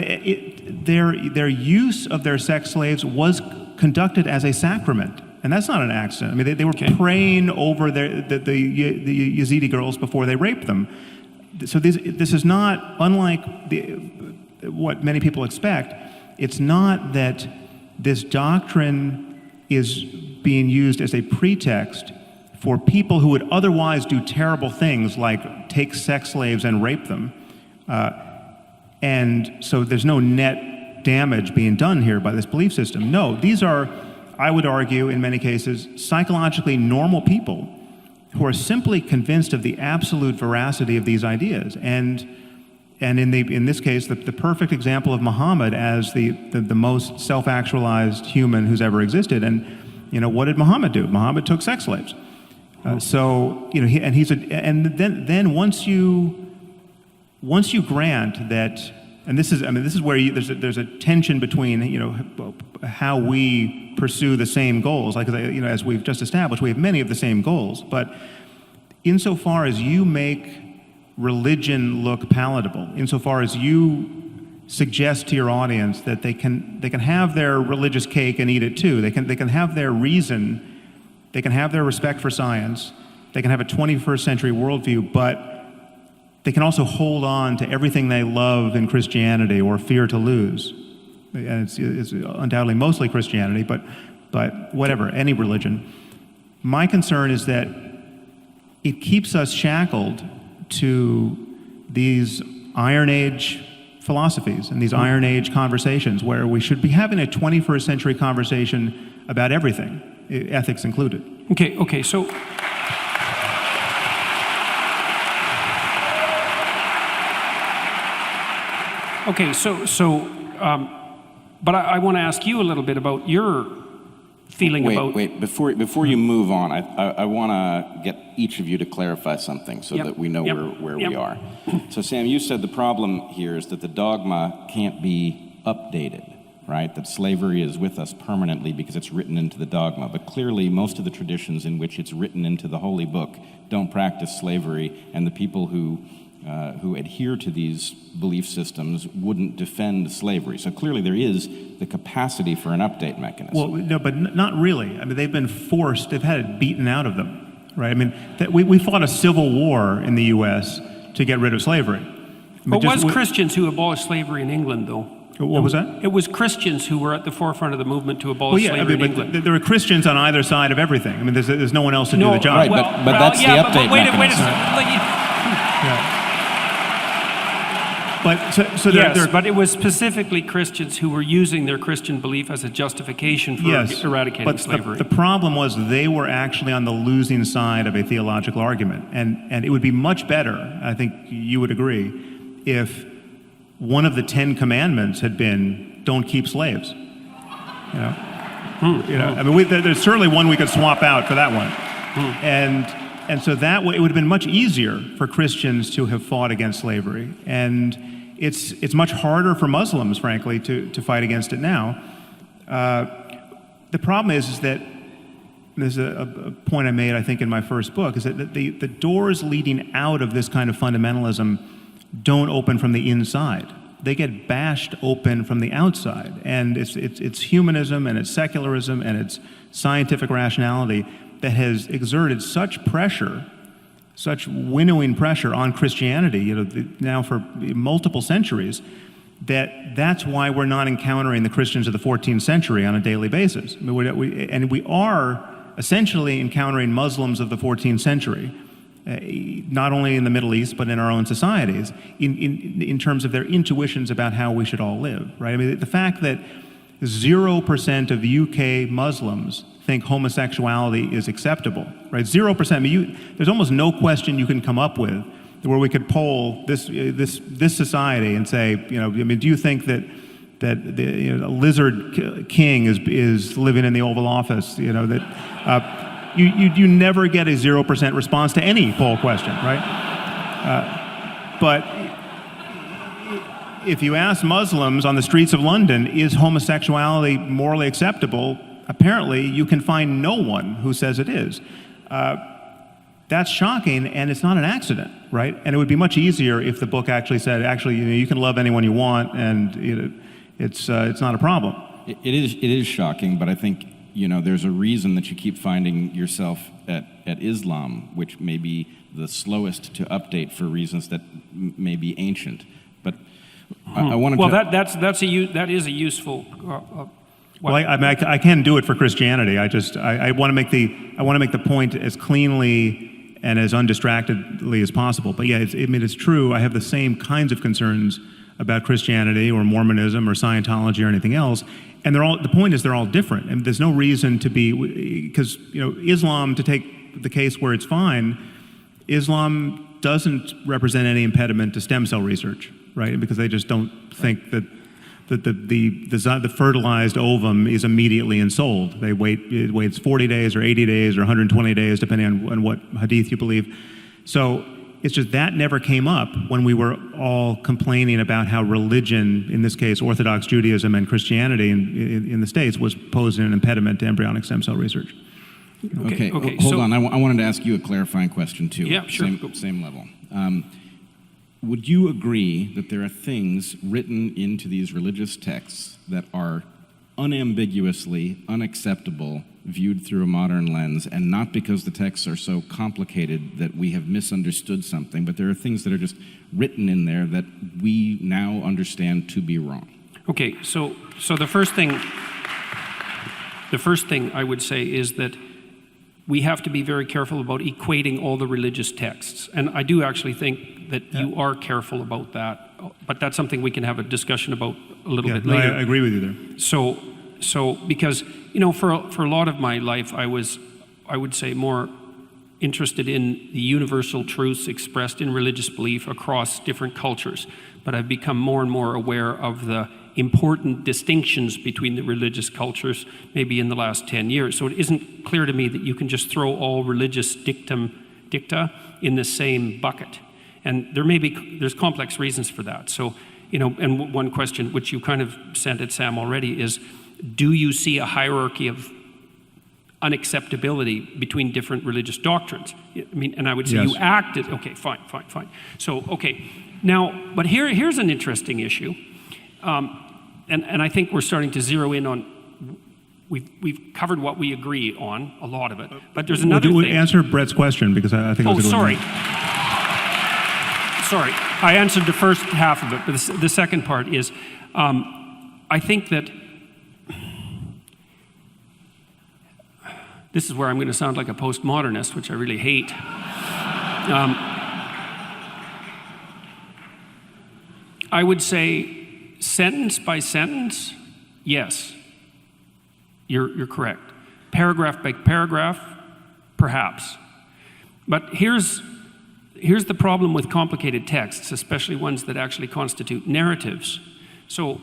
their use of their sex slaves was conducted as a sacrament, and that's not an accident. I mean, they were praying over the Yazidi girls before they raped them. So this is not unlike what many people expect. It's not that this doctrine is being used as a pretext for people who would otherwise do terrible things like take sex slaves and rape them. And so there's no net damage being done here by this belief system. No, these are, I would argue, in many cases, psychologically normal people who are simply convinced of the absolute veracity of these ideas. And in this case, the perfect example of Muhammad as the most self-actualized human who's ever existed. And what did Muhammad do? Muhammad took sex slaves. Then once you grant that, and this is where there's a tension between how we pursue the same goals. Like as we've just established, we have many of the same goals. But insofar as you make religion look palatable, insofar as you suggest to your audience that they can have their religious cake and eat it too, they can have their reason. They can have their respect for science, they can have a 21st century worldview, but they can also hold on to everything they love in Christianity or fear to lose. And it's undoubtedly mostly Christianity, but whatever, any religion. My concern is that it keeps us shackled to these Iron Age philosophies and these Iron Age conversations where we should be having a 21st century conversation about everything, ethics included. Okay, so but I want to ask you a little bit about your feeling about... Wait, before you move on, I want to get each of you to clarify something so that we know where we are. So Sam, you said the problem here is that the dogma can't be updated, right? That slavery is with us permanently because it's written into the dogma. But clearly, most of the traditions in which it's written into the Holy Book don't practice slavery, and the people who adhere to these belief systems wouldn't defend slavery. So clearly there is the capacity for an update mechanism. Well, no, but not really. I mean, they've been forced, they've had it beaten out of them, right? I mean, we fought a civil war in the U.S. to get rid of slavery. I mean, But was Christians who abolished slavery in England, though? What was that? It was Christians who were at the forefront of the movement to abolish slavery in England. There were Christians on either side of everything. I mean, there's no one else to do the job. Right, but that's the update mechanism. Wait a second. But it was specifically Christians who were using their Christian belief as a justification for eradicating slavery. The problem was they were actually on the losing side of a theological argument. And it would be much better, I think you would agree, if one of the 10 commandments had been, don't keep slaves. You know? I mean, there's certainly one we could swap out for that one. And so that way, it would have been much easier for Christians to have fought against slavery. And it's much harder for Muslims, frankly, to fight against it now. The problem is that there's a point I made, I think, in my first book, is that the doors leading out of this kind of fundamentalism don't open from the inside. They get bashed open from the outside. And it's humanism and it's secularism and it's scientific rationality that has exerted such pressure, such winnowing pressure on Christianity, now for multiple centuries, that's why we're not encountering the Christians of the 14th century on a daily basis. I mean, and we are essentially encountering Muslims of the 14th century, not only in the Middle East, but in our own societies, in terms of their intuitions about how we should all live, right? I mean, the fact that 0% of UK Muslims think homosexuality is acceptable, right? 0%. I mean, there's almost no question you can come up with where we could poll this society and say, I mean, do you think that the a lizard king is living in the Oval Office? You never get a 0% response to any poll question, right? But if you ask Muslims on the streets of London, is homosexuality morally acceptable? Apparently, you can find no one who says it is. That's shocking, and it's not an accident, right? And it would be much easier if the book actually said, you can love anyone you want, and it's not a problem. It is shocking, but I think there's a reason that you keep finding yourself at Islam, which may be the slowest to update for reasons that may be ancient. But I wanted to. Well, that is a useful. Well, I can do it for Christianity. I want to make the point as cleanly and as undistractedly as possible. But yeah, it's true. I have the same kinds of concerns about Christianity or Mormonism or Scientology or anything else. And the point is they're all different. And there's no reason to be, because Islam, to take the case where it's fine, Islam doesn't represent any impediment to stem cell research, right? Because they just don't think that the fertilized ovum is immediately ensouled. It waits 40 days or 80 days or 120 days, depending on what hadith you believe. So it's just that never came up when we were all complaining about how religion, in this case Orthodox Judaism and Christianity in the States, was posing an impediment to embryonic stem cell research. Okay, hold on. I wanted to ask you a clarifying question too. Yeah, sure. Same level. Would you agree that there are things written into these religious texts that are unambiguously unacceptable viewed through a modern lens, and not because the texts are so complicated that we have misunderstood something, but there are things that are just written in there that we now understand to be wrong. Okay, so the first thing I would say is that we have to be very careful about equating all the religious texts. And I do actually think that you are careful about that, but that's something we can have a discussion about a little bit no, later. I agree with you there. So because, you know, for a lot of my life, I would say, more interested in the universal truths expressed in religious belief across different cultures. But I've become more and more aware of the important distinctions between the religious cultures, maybe in the last 10 years. So it isn't clear to me that you can just throw all religious dicta in the same bucket. And there's complex reasons for that. So, you know, and one question, which you kind of sent at Sam already, is, do you see a hierarchy of unacceptability between different religious doctrines? I mean, and I would say Yes. you acted, okay, fine. So, okay, now, but here's an interesting issue. And I think we're starting to zero in on, we've covered what we agree on, a lot of it, but there's another We'll thing. answer Brett's question, because I think it was a good one. Sorry, I answered the first half of it, but the second part is, I think that, this is where I'm going to sound like a postmodernist, which I really hate. I would say, sentence by sentence, yes, you're correct. Paragraph by paragraph, perhaps. But here's the problem with complicated texts, especially ones that actually constitute narratives. So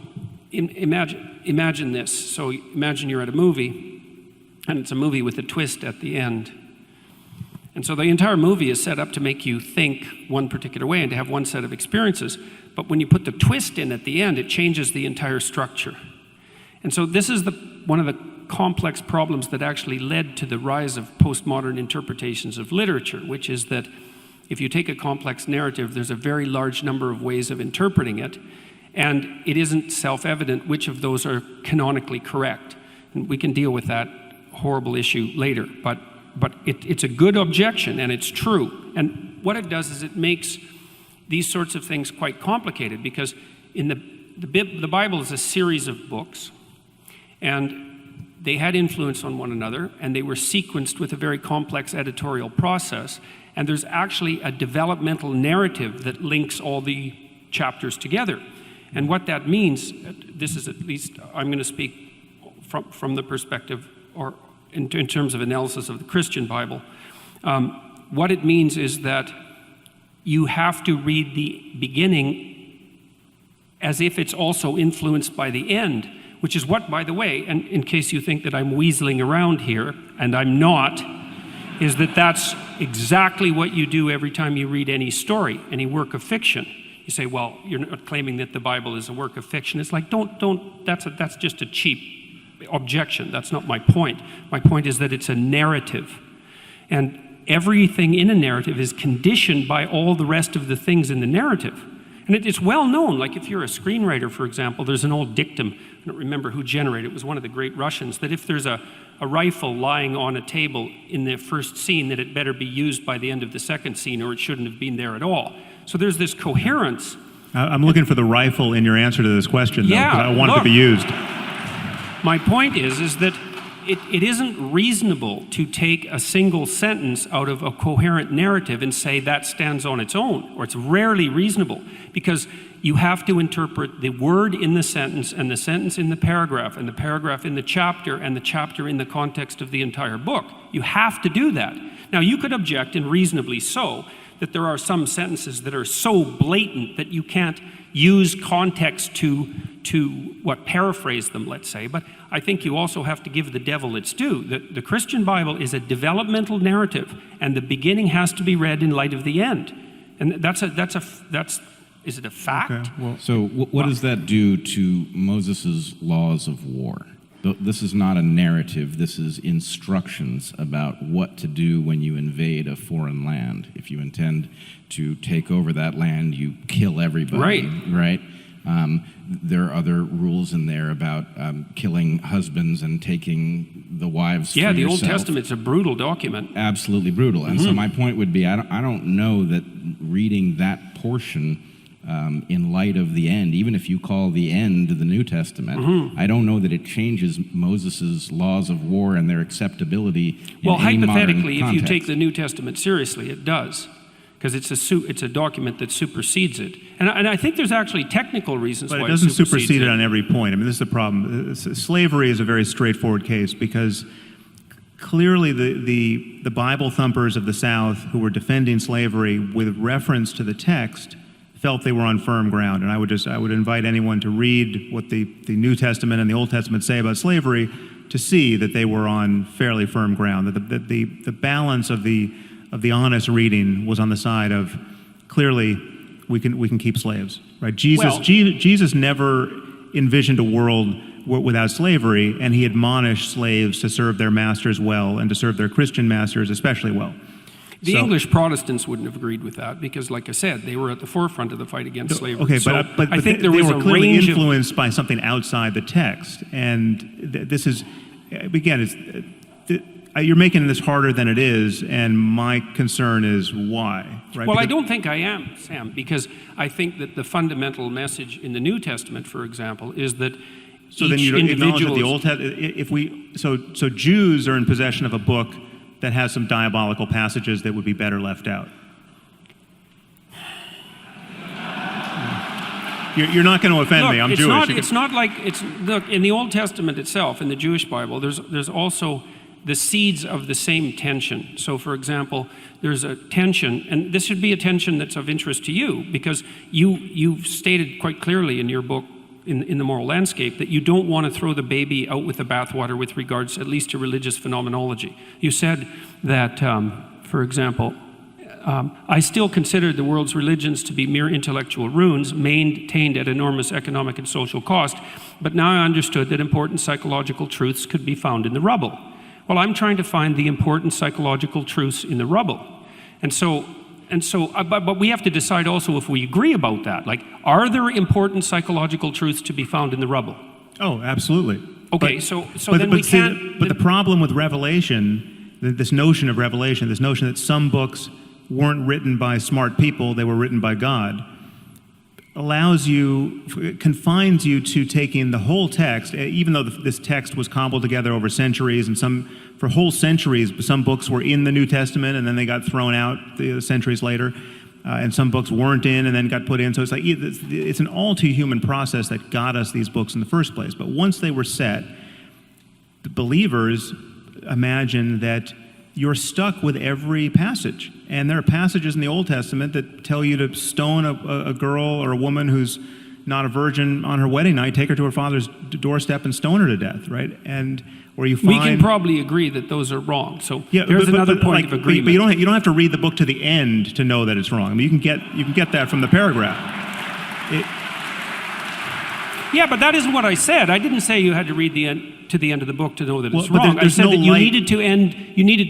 imagine this. So imagine you're at a movie, and it's a movie with a twist at the end. And so the entire movie is set up to make you think one particular way and to have one set of experiences. But when you put the twist in at the end, it changes the entire structure. And so this is one of the complex problems that actually led to the rise of postmodern interpretations of literature, which is that if you take a complex narrative, there's a very large number of ways of interpreting it, and it isn't self-evident which of those are canonically correct. And we can deal with that horrible issue later, but it's a good objection, and it's true. And what it does is it makes these sorts of things quite complicated, because in the Bible is a series of books, and they had influence on one another, and they were sequenced with a very complex editorial process, and there's actually a developmental narrative that links all the chapters together. And what that means, this is at least, I'm going to speak from the perspective, or in terms of analysis of the Christian Bible, what it means is that you have to read the beginning as if it's also influenced by the end, which is what, by the way, and in case you think that I'm weaseling around here, and I'm not, is that's exactly what you do every time you read any story, any work of fiction. You say, well, you're not claiming that the Bible is a work of fiction. It's like, that's just a cheap objection. That's not my point. My point is that it's a narrative. And everything in a narrative is conditioned by all the rest of the things in the narrative. And it's well known, like if you're a screenwriter, for example, there's an old dictum, I don't remember who generated it, was one of the great Russians, that if there's a rifle lying on a table in the first scene, that it better be used by the end of the second scene, or it shouldn't have been there at all. So there's this coherence. I'm looking for the rifle in your answer to this question, though, Yeah, because I want it to be used. My point is that it isn't reasonable to take a single sentence out of a coherent narrative and say that stands on its own, or it's rarely reasonable, because you have to interpret the word in the sentence and the sentence in the paragraph and the paragraph in the chapter and the chapter in the context of the entire book. You have to do that. Now, you could object, and reasonably so, that there are some sentences that are so blatant that you can't use context to paraphrase them, let's say. But I think you also have to give the devil its due. The Christian Bible is a developmental narrative, and the beginning has to be read in light of the end. And is it a fact? Okay, well, So what does that do to Moses' laws of war? This is not a narrative, this is instructions about what to do when you invade a foreign land. If you intend to take over that land, you kill everybody, right? There are other rules in there about killing husbands and taking the wives Yeah, for the Old yourself. Testament's a brutal document. Absolutely brutal. And so my point would be, I don't know that reading that portion in light of the end, even if you call the end the New Testament, I don't know that it changes Moses' laws of war and their acceptability in Well, any modern hypothetically, if you context. take the New Testament seriously, it does, because it's a document that supersedes it. And I think there's actually technical reasons But why it doesn't supersedes supersede it on every point. I mean, this is the problem. Slavery is a very straightforward case because clearly the Bible thumpers of the South who were defending slavery with reference to the text felt they were on firm ground. And I would invite anyone to read what the New Testament and the Old Testament say about slavery to see that they were on fairly firm ground, that the balance of the honest reading was on the side of clearly we can keep slaves, right? Jesus never envisioned a world without slavery, and he admonished slaves to serve their masters well and to serve their Christian masters especially well. The English Protestants wouldn't have agreed with that because, like I said, they were at the forefront of the fight against slavery. Okay, so but I think they there was were a clearly range influenced by something outside the text, and this is, again, you're making this harder than it is, and my concern is why, right? Well, I Because- don't think I am, Sam, because I think that the fundamental message in the New Testament, for example, is that So then each you don't acknowledge that the individual Old Testament, so Jews are in possession of a book that has some diabolical passages that would be better left out. You're not going to offend Look, me. I'm it's Jewish. Not, it's not like look in the Old Testament itself, in the Jewish Bible. There's also the seeds of the same tension. So, for example, there's a tension, and this should be a tension that's of interest to you because you've stated quite clearly in your book, in the Moral Landscape, that you don't want to throw the baby out with the bathwater with regards at least to religious phenomenology. You said that, for example, I still consider the world's religions to be mere intellectual ruins maintained at enormous economic and social cost, but now I understood that important psychological truths could be found in the rubble. Well, I'm trying to find the important psychological truths in the rubble. But we have to decide also if we agree about that. Like, are there important psychological truths to be found in the rubble? Oh, absolutely. Okay, But the problem with Revelation, this notion of revelation, this notion that some books weren't written by smart people, they were written by God, confines you to taking the whole text, even though this text was cobbled together over centuries, and for whole centuries, some books were in the New Testament and then they got thrown out centuries later, and some books weren't in and then got put in. So it's like, it's an all too human process that got us these books in the first place. But once they were set, the believers imagine that you're stuck with every passage. And there are passages in the Old Testament that tell you to stone a girl or a woman who's not a virgin on her wedding night, take her to her father's doorstep and stone her to death, right? And where you find... We can probably agree that those are wrong. So there's another point of agreement. But you don't have to read the book to the end to know that it's wrong. I mean, you can get that from the paragraph. Yeah, but that isn't what I said. I didn't say you had to read to the end of the book to know that it's Well, but wrong. I there's said no that you light- needed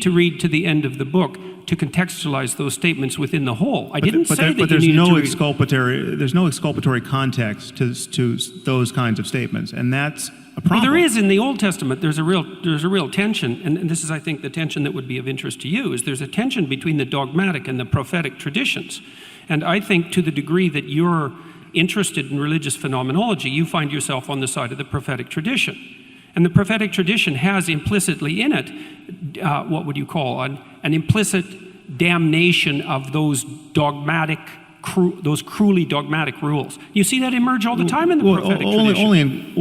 to read to the end of the book to contextualize those statements within the whole. I didn't say that you there's needed no to read. there's no exculpatory context to those kinds of statements, and that's a Well, problem. there is in the Old Testament. There's a real tension, and this is, I think, the tension that would be of interest to you. Is there's a tension between the dogmatic and the prophetic traditions, and I think to the degree that you're interested in religious phenomenology, you find yourself on the side of the prophetic tradition, and the prophetic tradition has implicitly in it what would you call an implicit damnation of those dogmatic. Those cruelly dogmatic rules. You see that emerge all the time in the prophetic tradition.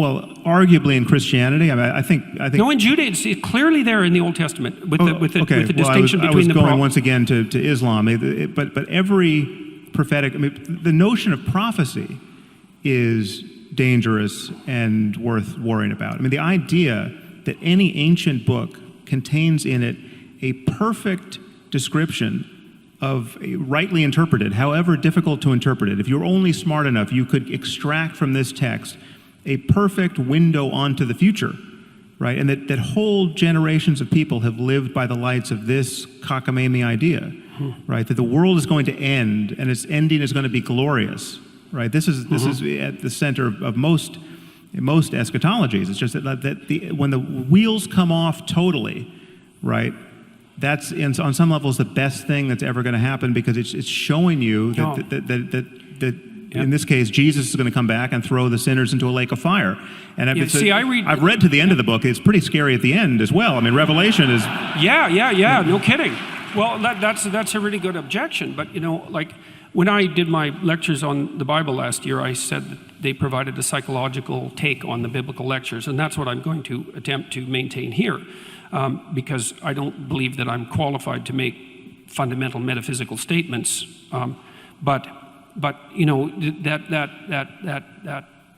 Arguably in Christianity. I mean, I think. No, in Judaism, it's clearly there in the Old Testament with the distinction I was between the going once again to Islam, but every prophetic. I mean, the notion of prophecy is dangerous and worth worrying about. I mean, the idea that any ancient book contains in it a perfect description of rightly interpreted, however difficult to interpret it. If you're only smart enough, you could extract from this text a perfect window onto the future, right? And that whole generations of people have lived by the lights of this cockamamie idea, right? That the world is going to end and its ending is going to be glorious, right? This is at the center of most eschatologies. It's just that when the wheels come off totally, right? That's on some levels the best thing that's ever going to happen, because it's showing you that in this case, Jesus is going to come back and throw the sinners into a lake of fire. And I've read to the end of the book. It's pretty scary at the end as well. I mean, Revelation is... Yeah, no kidding. Well, that's a really good objection. But, like when I did my lectures on the Bible last year, I said that they provided a psychological take on the biblical lectures. And that's what I'm going to attempt to maintain here, because I don't believe that I'm qualified to make fundamental metaphysical statements. But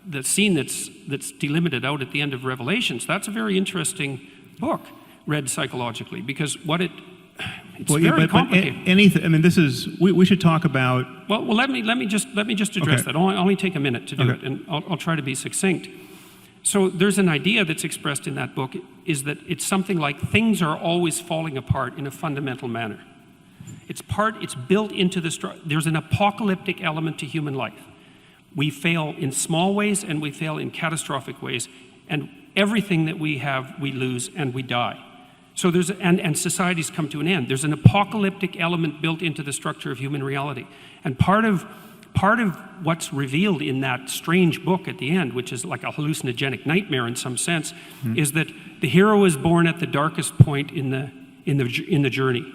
the scene that's delimited out at the end of Revelations, that's a very interesting book read psychologically, because it's very complicated. This is we should talk about. Well, let me just address that. I'll only take a minute to do it, and I'll try to be succinct. So there's an idea that's expressed in that book, is that it's something like things are always falling apart in a fundamental manner. It's built into there's an apocalyptic element to human life. We fail in small ways and we fail in catastrophic ways, and everything that we have, we lose and we die. So and societies come to an end. There's an apocalyptic element built into the structure of human reality. And part of what's revealed in that strange book at the end, which is like a hallucinogenic nightmare in some sense, is that the hero is born at the darkest point in the journey.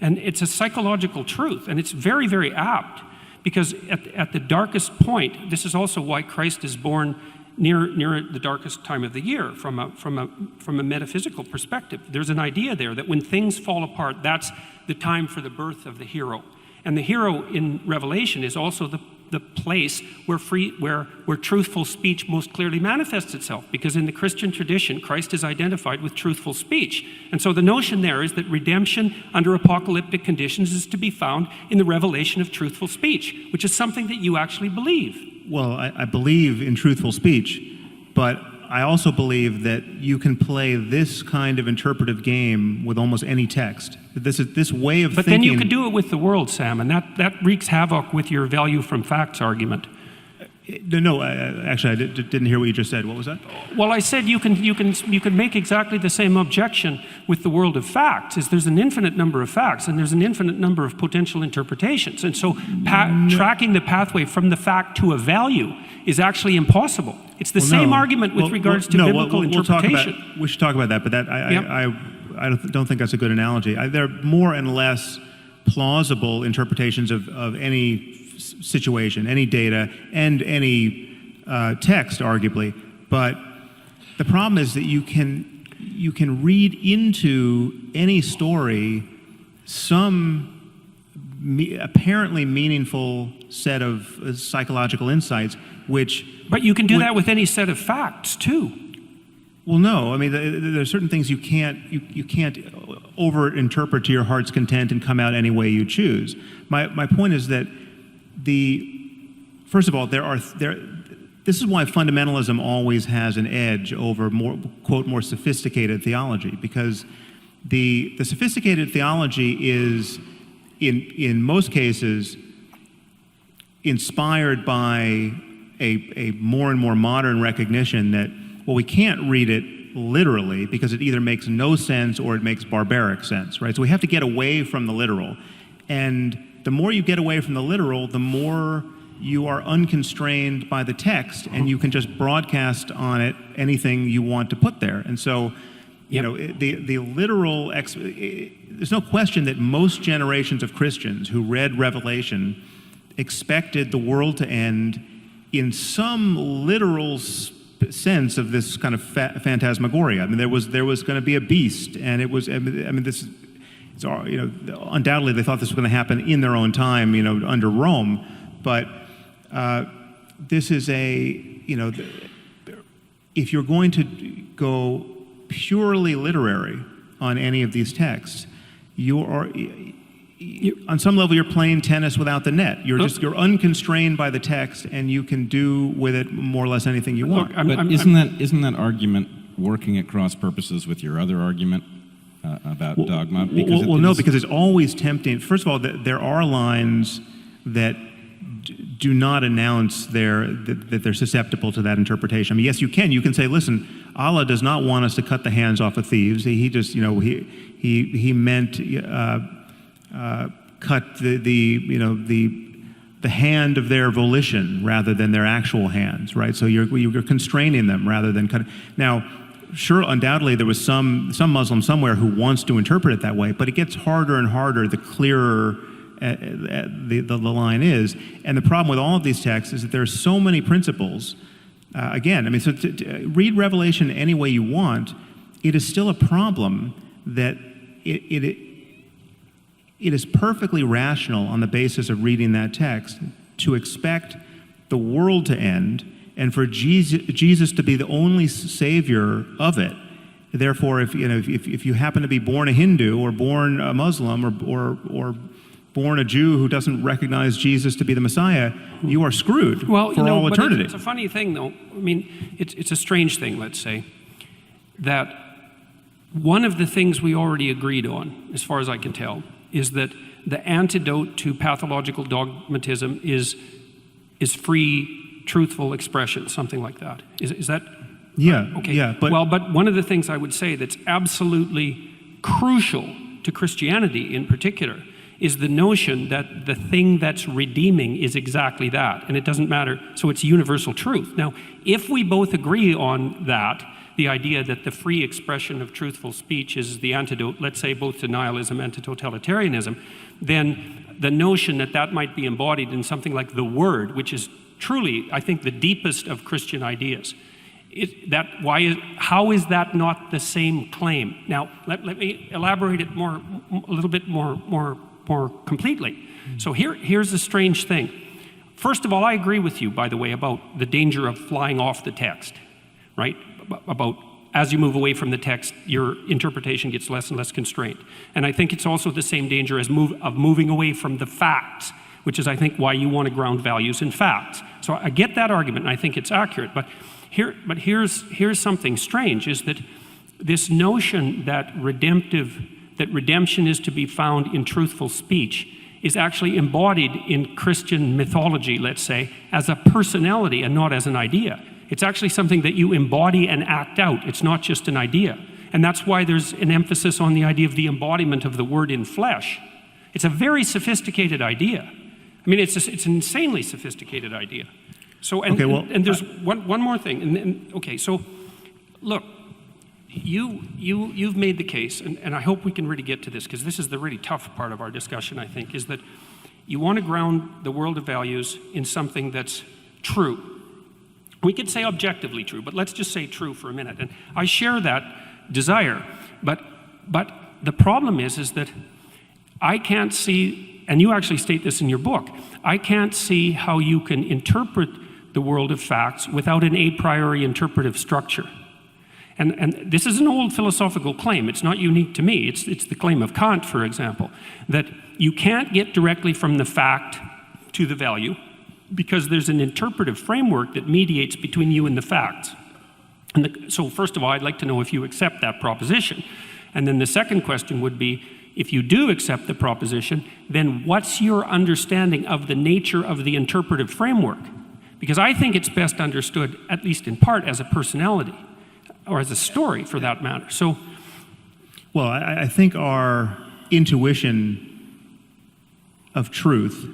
And it's a psychological truth, and it's very, very apt, because at the darkest point, this is also why Christ is born near the darkest time of the year from a metaphysical perspective. There's an idea there that when things fall apart, that's the time for the birth of the hero. And the hero in Revelation is also the place where truthful speech most clearly manifests itself, because in the Christian tradition, Christ is identified with truthful speech. And so the notion there is that redemption under apocalyptic conditions is to be found in the revelation of truthful speech, which is something that you actually believe. Well, I believe in truthful speech, but I also believe that you can play this kind of interpretive game with almost any text. This way of thinking... But then you could do it with the world, Sam, and that wreaks havoc with your value from facts argument. No, actually, I didn't hear what you just said. What was that? Well, I said you can make exactly the same objection with the world of facts. Is there's an infinite number of facts, and there's an infinite number of potential interpretations. And so tracking the pathway from the fact to a value is actually impossible. It's the same argument with regards to biblical interpretation. We should talk about that, but I don't think that's a good analogy. There are more and less plausible interpretations of any situation, any data, and any text, arguably. But the problem is that you can read into any story some apparently meaningful set of psychological insights, which... But you can do that with any set of facts, too. Well, no. I mean, there are certain things you can't over-interpret to your heart's content and come out any way you choose. My point is that first of all, this is why fundamentalism always has an edge over more sophisticated theology, because the sophisticated theology is in most cases inspired by a more and more modern recognition that, well, we can't read it literally because it either makes no sense or it makes barbaric sense, right? So we have to get away from the literal. And the more you get away from the literal, the more you are unconstrained by the text, and you can just broadcast on it anything you want to put there. And so, the literal, there's no question that most generations of Christians who read Revelation expected the world to end in some literal sense of this kind of phantasmagoria. I mean, there was going to be a beast, and it was. Undoubtedly they thought this was going to happen in their own time, under Rome. But this is if you're going to go purely literary on any of these texts, on some level, you're playing tennis without the net. You're unconstrained by the text, and you can do with it more or less anything you want. But isn't that argument working at cross purposes with your other argument about dogma? Because it's always tempting. First of all, there are lines that do not announce that they're susceptible to that interpretation. I mean, yes, you can. You can say, listen, Allah does not want us to cut the hands off of thieves. He just, he meant cut the hand of their volition rather than their actual hands, right? So you're constraining them rather than cutting. Now, sure, undoubtedly there was some Muslim somewhere who wants to interpret it that way, but it gets harder and harder the clearer the line is. And the problem with all of these texts is that there are so many principles. Again, I mean, so to read Revelation any way you want, it is still a problem that it is perfectly rational on the basis of reading that text to expect the world to end and for Jesus to be the only savior of it. Therefore, if you happen to be born a Hindu or born a Muslim or born a Jew who doesn't recognize Jesus to be the Messiah, you are screwed for all eternity. It's a funny thing, though. I mean, it's a strange thing, let's say, that one of the things we already agreed on, as far as I can tell, is that the antidote to pathological dogmatism is free, truthful expression, something like that. Is that? Yeah. Okay. Yeah. But one of the things I would say that's absolutely crucial to Christianity in particular is the notion that the thing that's redeeming is exactly that, and it doesn't matter. So it's universal truth. Now, if we both agree on that, the idea that the free expression of truthful speech is the antidote, let's say, both to nihilism and to totalitarianism, then the notion that that might be embodied in something like the Word, which is truly, I think, the deepest of Christian ideas. How is that not the same claim? Now, let me elaborate it a little bit more completely. So here's the strange thing. First of all, I agree with you, by the way, about the danger of flying off the text, right? About as you move away from the text, your interpretation gets less and less constrained. And I think it's also the same danger as moving away from the facts, which is, I think, why you want to ground values in facts. So I get that argument, and I think it's accurate. But here's something strange, is that this notion that redemption is to be found in truthful speech is actually embodied in Christian mythology, let's say, as a personality and not as an idea. It's actually something that you embody and act out. It's not just an idea. And that's why there's an emphasis on the idea of the embodiment of the Word in flesh. It's a very sophisticated idea. I mean, it's an insanely sophisticated idea. So, and there's one more thing. Okay, so look, you've made the case, and I hope we can really get to this, because this is the really tough part of our discussion, I think, is that you want to ground the world of values in something that's true. We could say objectively true, but let's just say true for a minute. And I share that desire, but the problem is that I can't see, and you actually state this in your book, I can't see how you can interpret the world of facts without an a priori interpretive structure. And this is an old philosophical claim. It's not unique to me. It's the claim of Kant, for example, that you can't get directly from the fact to the value because there's an interpretive framework that mediates between you and the facts. And so first of all, I'd like to know if you accept that proposition. And then the second question would be, if you do accept the proposition, then what's your understanding of the nature of the interpretive framework? Because I think it's best understood, at least in part, as a personality, or as a story for that matter. So, well, I think our intuition of truth,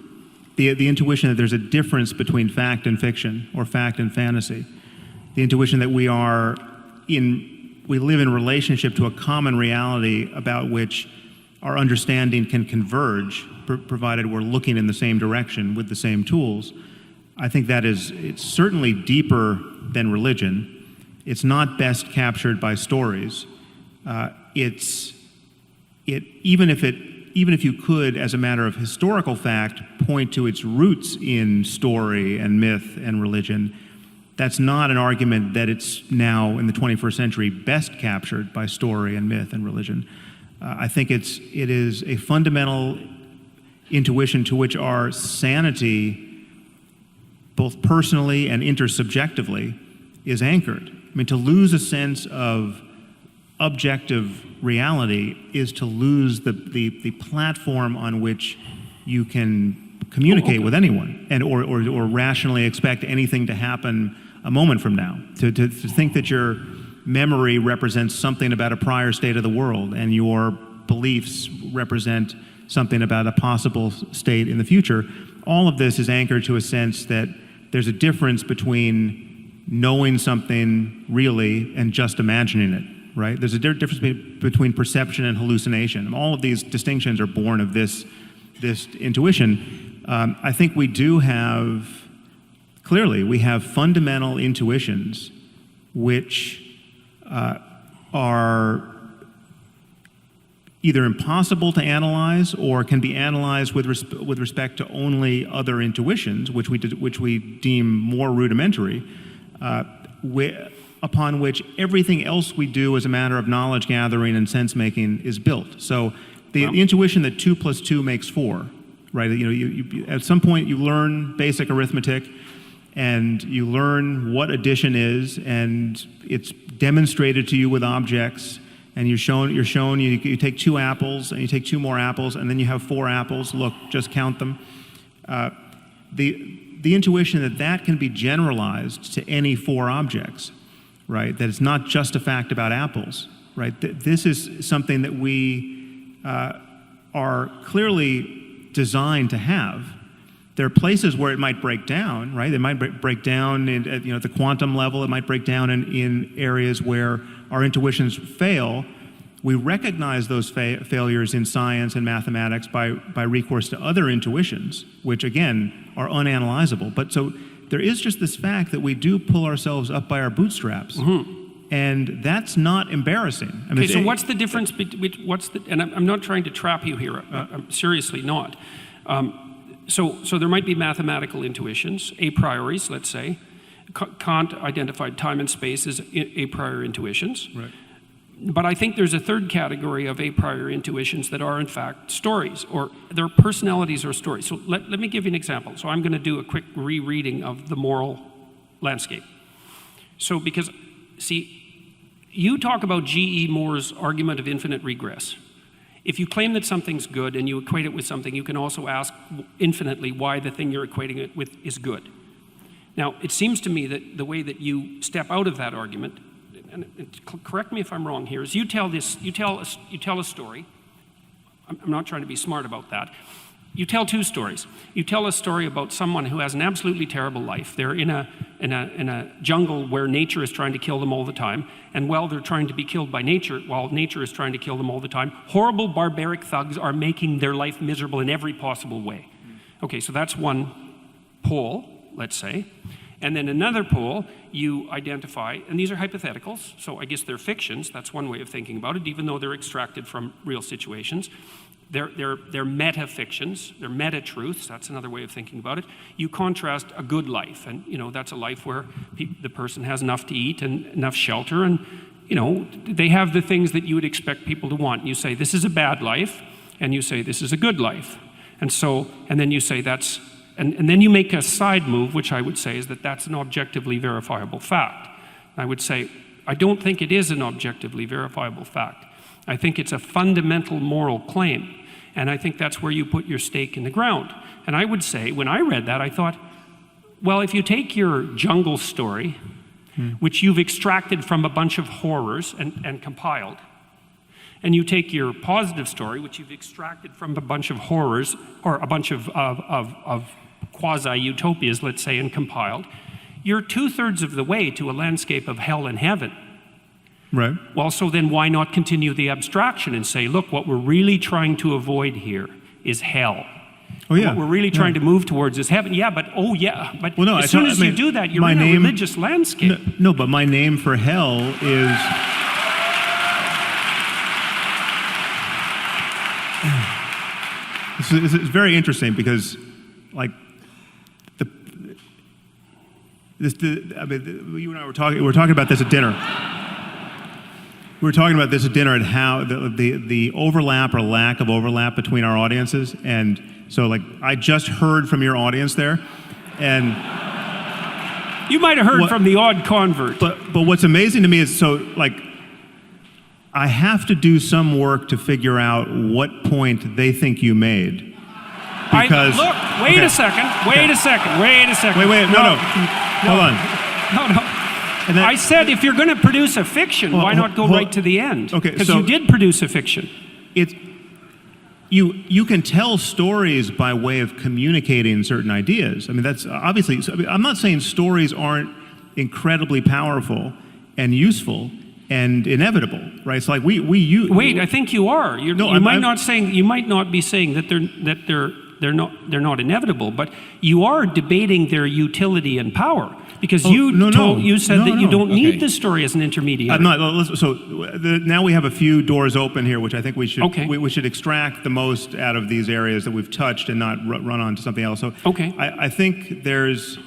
the intuition that there's a difference between fact and fiction, or fact and fantasy, the intuition that we live in relationship to a common reality about which our understanding can converge, provided we're looking in the same direction with the same tools. I think it's certainly deeper than religion. It's not best captured by stories. Even if you could, as a matter of historical fact, point to its roots in story and myth and religion, that's not an argument that it's now, in the 21st century, best captured by story and myth and religion. I think it is a fundamental intuition to which our sanity, both personally and intersubjectively, is anchored. I mean, to lose a sense of objective reality is to lose the platform on which you can communicate with anyone and or rationally expect anything to happen a moment from now. To think that your memory represents something about a prior state of the world and your beliefs represent something about a possible state in the future, all of this is anchored to a sense that there's a difference between knowing something really and just imagining it, right? There's a difference between perception and hallucination. And all of these distinctions are born of this intuition. I think we do have, clearly, we have fundamental intuitions which are either impossible to analyze or can be analyzed with respect to only other intuitions, which we deem more rudimentary, upon which everything else we do as a matter of knowledge gathering and sense making is built. So the intuition that 2 + 2 makes 4, right? You at some point you learn basic arithmetic, and you learn what addition is, and it's demonstrated to you with objects. And you're shown you take 2 apples, and you take 2 more apples, and then you have 4 apples. Look, just count them. The intuition that can be generalized to any 4 objects, right? That it's not just a fact about apples, right? This is something that we are clearly designed to have. There are places where it might break down, right? It might break down at the quantum level. It might break down in areas where our intuitions fail. We recognize those failures in science and mathematics by recourse to other intuitions, which again are unanalyzable. But so there is just this fact that we do pull ourselves up by our bootstraps, and that's not embarrassing. I mean, okay, so what's the difference between and I'm not trying to trap you here. I'm seriously not. So there might be mathematical intuitions, a prioris, let's say. Kant identified time and space as a priori intuitions. Right. But I think there's a third category of a priori intuitions that are in fact stories, or they're personalities or stories. So let me give you an example. So I'm going to do a quick rereading of the moral landscape. So because, see, you talk about G.E. Moore's argument of infinite regress. If you claim that something's good and you equate it with something, you can also ask infinitely why the thing you're equating it with is good. Now, it seems to me that the way that you step out of that argument, and correct me if I'm wrong here, is you tell a story. I'm not trying to be smart about that. You tell 2 stories. You tell a story about someone who has an absolutely terrible life. They're in a jungle where nature is trying to kill them all the time, and while they're trying to be killed by nature, while nature is trying to kill them all the time, horrible barbaric thugs are making their life miserable in every possible way. Okay, so that's one pole, let's say. And then another pole, you identify, and these are hypotheticals, so I guess they're fictions. That's one way of thinking about it, even though they're extracted from real situations. They're meta-fictions, they're meta-truths, that's another way of thinking about it. You contrast a good life, and that's a life where the person has enough to eat and enough shelter, and they have the things that you would expect people to want. You say, this is a bad life, and you say, this is a good life. And then you say that's, and then you make a side move, which I would say is that's an objectively verifiable fact. I would say, I don't think it is an objectively verifiable fact. I think it's a fundamental moral claim. And I think that's where you put your stake in the ground. And I would say, when I read that, I thought, well, if you take your jungle story, which you've extracted from a bunch of horrors and compiled, and you take your positive story, which you've extracted from a bunch of horrors, or a bunch of quasi-utopias, let's say, and compiled, you're 2/3 of the way to a landscape of hell and heaven. Right. Well, so then why not continue the abstraction and say, look, what we're really trying to avoid here is hell. Oh, yeah. What we're really trying to move towards is heaven. Yeah, but but well, no, as soon as you do that, you're in a religious landscape. No, but my name for hell is... It's very interesting because, like, you and I were talking about this at dinner. We were talking about this at dinner and how the overlap or lack of overlap between our audiences. And so, like, I just heard from your audience there, and you might have heard from the odd convert. But what's amazing to me is, so, like, I have to do some work to figure out what point they think you made. because... Look, wait a second. Wait a second. Wait, no. Hold on. No. And then, I said if you're going to produce a fiction, why not go right to the end? Okay, because so you did produce a fiction. You can tell stories by way of communicating certain ideas. I mean, that's obviously... I'm not saying stories aren't incredibly powerful and useful and inevitable, right? It's like Wait, I think you are. You might not be saying that they're not inevitable, but you are debating their utility and power. Because you said that you don't need the story as an intermediary. I'm not. So now we have a few doors open here, which I think we should we should extract the most out of these areas that we've touched and not run on to something else. So I think there's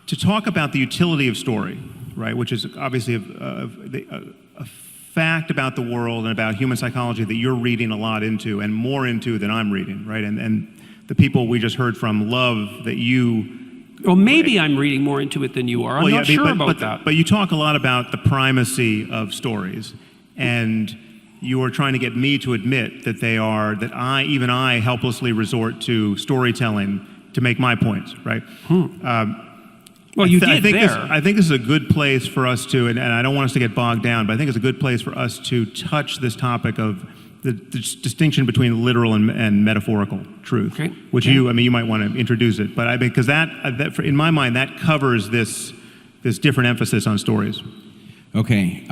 to talk about the utility of story, right? Which is obviously a fact about the world and about human psychology that you're reading a lot into and more into than I'm reading, right? And the people we just heard from love that you. Well, maybe I'm reading more into it than you are. I'm not sure about that. But you talk a lot about the primacy of stories, and you are trying to get me to admit that even I helplessly resort to storytelling to make my points, right? Well, you did I think this is a good place for us to, and I don't want us to get bogged down, but I think it's a good place for us to touch this topic of the distinction between literal and metaphorical truth, which you might want to introduce it, but because that in my mind that covers this different emphasis on stories. Okay,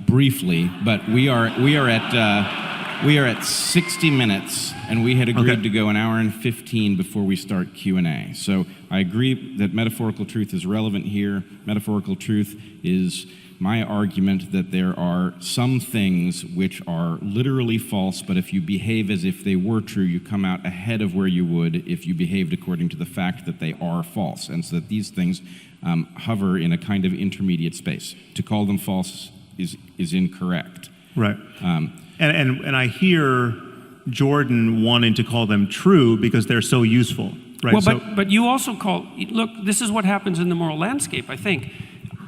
briefly, but we are at 60 minutes, and we had agreed to go an hour and 15 before we start Q&A. So I agree that metaphorical truth is relevant here. Metaphorical truth is my argument that there are some things which are literally false, but if you behave as if they were true, you come out ahead of where you would if you behaved according to the fact that they are false. And so that these things hover in a kind of intermediate space. To call them false is incorrect. Right. And I hear Jordan wanting to call them true because they're so useful. Right? Well, but you also look, this is what happens in the moral landscape, I think.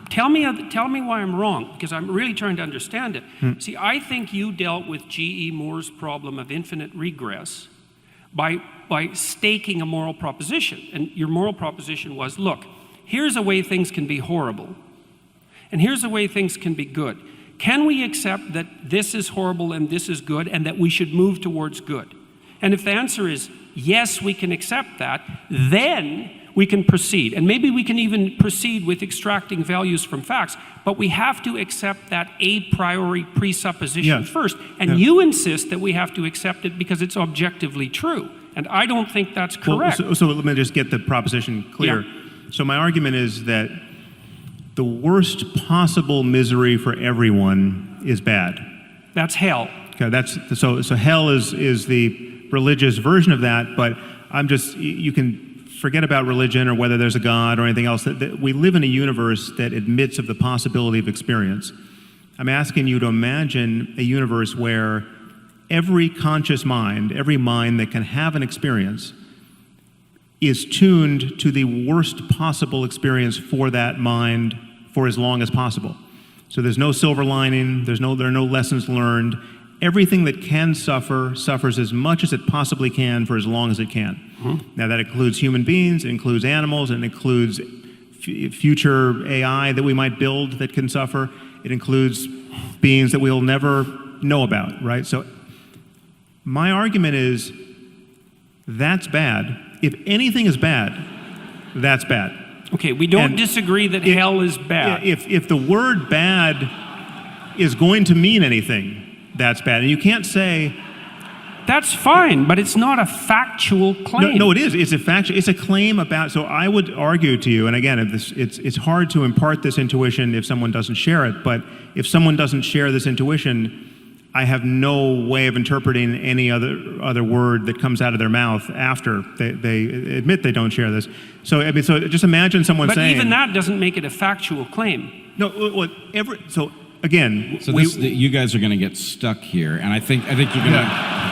Tell me why I'm wrong, because I'm really trying to understand it. See, I think you dealt with G.E. Moore's problem of infinite regress by staking a moral proposition. And your moral proposition was, look, here's a way things can be horrible, and here's a way things can be good. Can we accept that this is horrible and this is good, and that we should move towards good? And if the answer is yes, we can accept that, then we can proceed. And maybe we can even proceed with extracting values from facts, but we have to accept that a priori presupposition first. And you insist that we have to accept it because it's objectively true. And I don't think that's correct. So let me just get the proposition clear. Yeah. So my argument is that the worst possible misery for everyone is bad. That's hell. Okay, so hell is the religious version of that, but you can forget about religion or whether there's a God or anything else. That we live in a universe that admits of the possibility of experience. I'm asking you to imagine a universe where every conscious mind, every mind that can have an experience, is tuned to the worst possible experience for that mind for as long as possible. So there's no silver lining, there are no lessons learned. Everything that can suffer suffers as much as it possibly can for as long as it can. Now that includes human beings, it includes animals, and it includes future AI that we might build that can suffer. It includes beings that we'll never know about, right? So my argument is that's bad. If anything is bad, that's bad. Okay, we don't disagree that hell is bad. If the word bad is going to mean anything, that's bad. And you can't say... That's fine, but it's not a factual claim. No, it is. It's a claim about... So I would argue to you, and again, it's hard to impart this intuition if someone doesn't share it, but if someone doesn't share this intuition, I have no way of interpreting any other word that comes out of their mouth after they admit they don't share this. So just imagine someone saying... But even that doesn't make it a factual claim. No, so again... So you guys are going to get stuck here, and I think you're going to...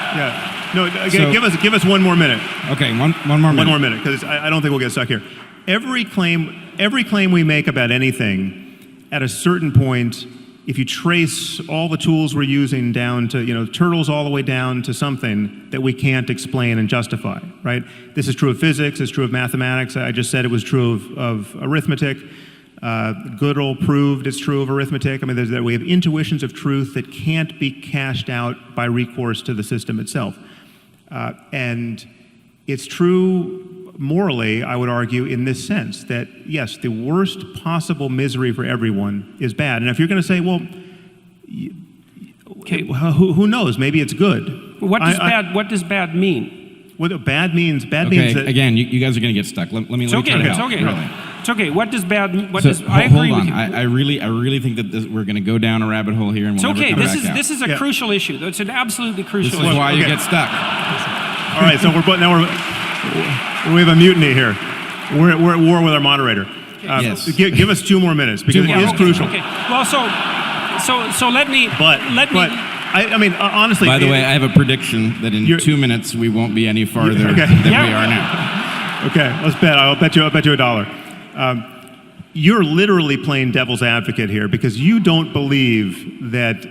Yeah. No, again, give us 1 more minute. Okay, one more minute. 1 more minute, because I don't think we'll get stuck here. Every claim we make about anything, at a certain point, if you trace all the tools we're using down to, turtles all the way down to something that we can't explain and justify, right? This is true of physics, it's true of mathematics. I just said it was true of arithmetic. Gödel proved it's true of arithmetic. I mean, we have intuitions of truth that can't be cashed out by recourse to the system itself. And it's true morally, I would argue, in this sense, that yes, the worst possible misery for everyone is bad. And if you're going to say, well, Okay. who knows? Maybe it's good. What does bad mean? What bad means Okay, means that again, you guys are going to get stuck. Let me It's try okay. to It's help, okay. really. It's okay. What does bad? Hold I agree with on. you. I really think that we're going to go down a rabbit hole here, and It's we'll okay. never come back out. This is a crucial issue. It's an absolutely crucial This is issue. why you Okay. get stuck. all right, so we have a mutiny here. We're at war with our moderator. Yes. Give us 2 more minutes because it is okay, crucial. Okay. Well, so let me. But I mean, honestly. By the way, I have a prediction that in 2 minutes we won't be any farther Okay. than Yeah. we are now. Okay, let's bet. I'll bet you $1. You're literally playing devil's advocate here because you don't believe that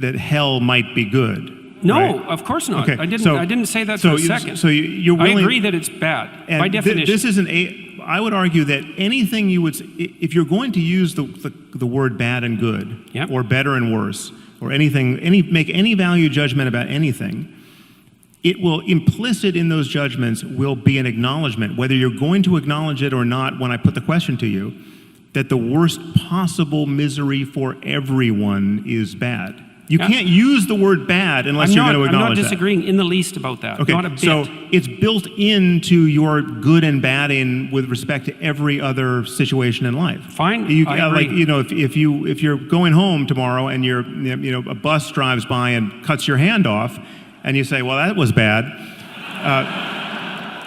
that hell might be good. No, right? of course not. Okay, I didn't say that for a second. So you're willing. I agree that it's bad and by definition. This isn't I would argue that anything you would, if you're going to use the word bad and good, Yep. or better and worse, or make any value judgment about anything, it will, implicit in those judgments will be an acknowledgement, whether you're going to acknowledge it or not when I put the question to you, that the worst possible misery for everyone is bad. You can't use the word bad unless you're going to acknowledge I'm not that. disagreeing in the least about that. Okay, Not a bit. so it's built into your good and badding with respect to every other situation in life. Fine, I like agree. if you're going home tomorrow and a bus drives by and cuts your hand off, and you say, well, that was bad.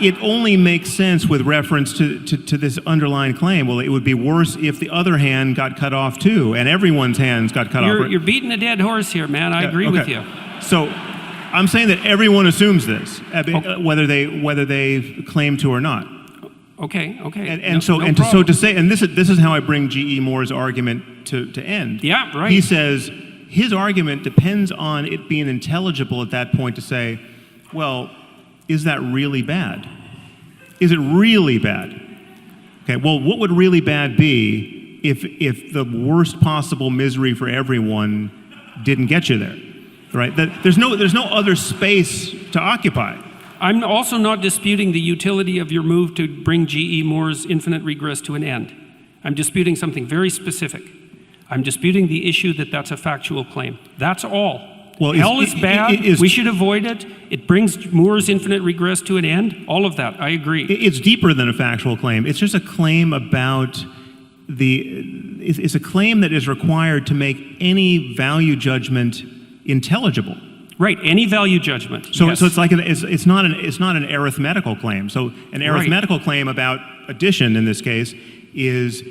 It only makes sense with reference to this underlying claim. Well, it would be worse if the other hand got cut off too, and everyone's hands got cut off. You're beating a dead horse here, man. I agree with you. So I'm saying that everyone assumes this, whether they claim to or not. Okay. And so to say, and this is how I bring G.E. Moore's argument to end. Yeah, right. He says his argument depends on it being intelligible at that point to say, well, is that really bad? Is it really bad? Okay, well, what would really bad be if the worst possible misery for everyone didn't get you there, right? There's no other space to occupy. I'm also not disputing the utility of your move to bring G.E. Moore's infinite regress to an end. I'm disputing something very specific. I'm disputing the issue that that's a factual claim. That's all. Well, hell is bad. We should avoid it. It brings Moore's infinite regress to an end. All of that, I agree. It's deeper than a factual claim. It's just a claim about it's a claim that is required to make any value judgment intelligible. Right, any value judgment. So, yes. so it's not an arithmetical claim. So an arithmetical claim about addition in this case is.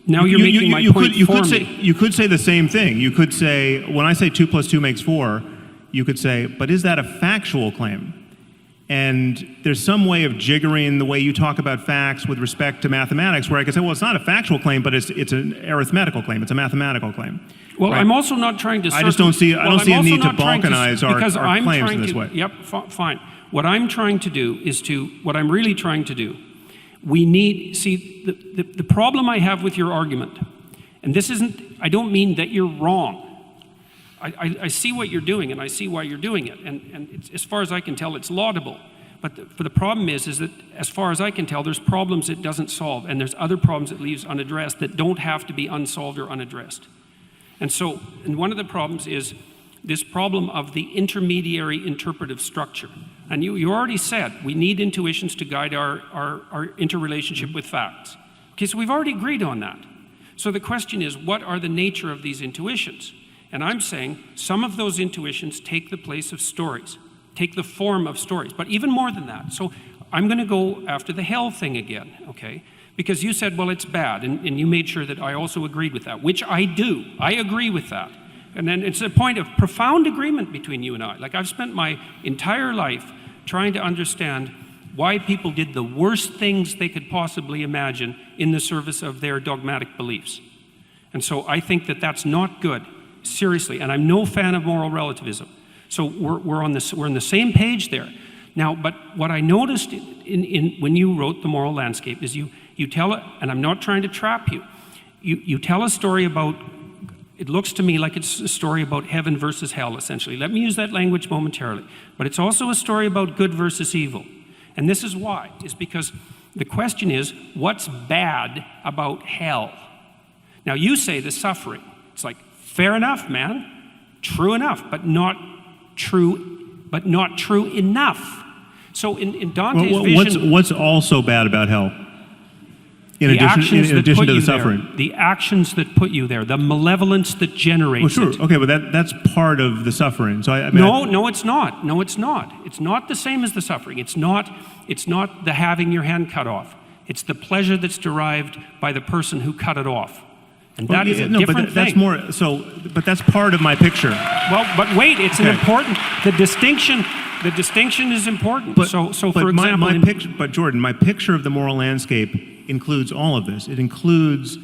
Now you're making my point for me. You could say the same thing. You could say, when I say 2 + 2 makes 4, you could say, but is that a factual claim? And there's some way of jiggering the way you talk about facts with respect to mathematics, where I could say, well, it's not a factual claim, but it's an arithmetical claim. It's a mathematical claim. Well, right? I'm also not trying to. I just don't see a need to balkanize our claims in this way. Yep, fine. What I'm trying to do is what I'm really trying to do. We need, see, the problem I have with your argument, and this isn't, I don't mean that you're wrong. I see what you're doing, and I see why you're doing it, and it's, as far as I can tell, it's laudable. But the problem is that, as far as I can tell, there's problems it doesn't solve, and there's other problems it leaves unaddressed that don't have to be unsolved or unaddressed. And so, and one of the problems is this problem of the intermediary interpretive structure. And you already said we need intuitions to guide our interrelationship with facts. Okay, so we've already agreed on that. So the question is, what are the nature of these intuitions? And I'm saying some of those intuitions take the place of stories, take the form of stories, but even more than that. So I'm going to go after the hell thing again, okay? Because you said, well, it's bad, and you made sure that I also agreed with that, which I do. I agree with that. And then it's a point of profound agreement between you and I. Like, I've spent my entire life trying to understand why people did the worst things they could possibly imagine in the service of their dogmatic beliefs. And so I think that that's not good, seriously. And I'm no fan of moral relativism. So we're in the same page there. Now, but what I noticed when you wrote The Moral Landscape is you tell it, and I'm not trying to trap you, you tell a story about, it looks to me like it's a story about heaven versus hell, essentially. Let me use that language momentarily. But it's also a story about good versus evil. And this is why, is because the question is, what's bad about hell? Now, you say the suffering. It's like, fair enough, man. True enough, but not true enough. So in Dante's vision, what's also bad about hell? In addition to the suffering, the actions that put you there, the malevolence that generates well, sure, it. okay, but that's part of the suffering. So No, it's not. No, it's not. It's not the same as the suffering. It's not the having your hand cut off. It's the pleasure that's derived by the person who cut it off. And that is a different thing. That's more. But that's part of my picture. Well, but wait, it's an important. The distinction is important. But, so but for example, my picture. But Jordan, my picture of the moral landscape includes all of this. It includes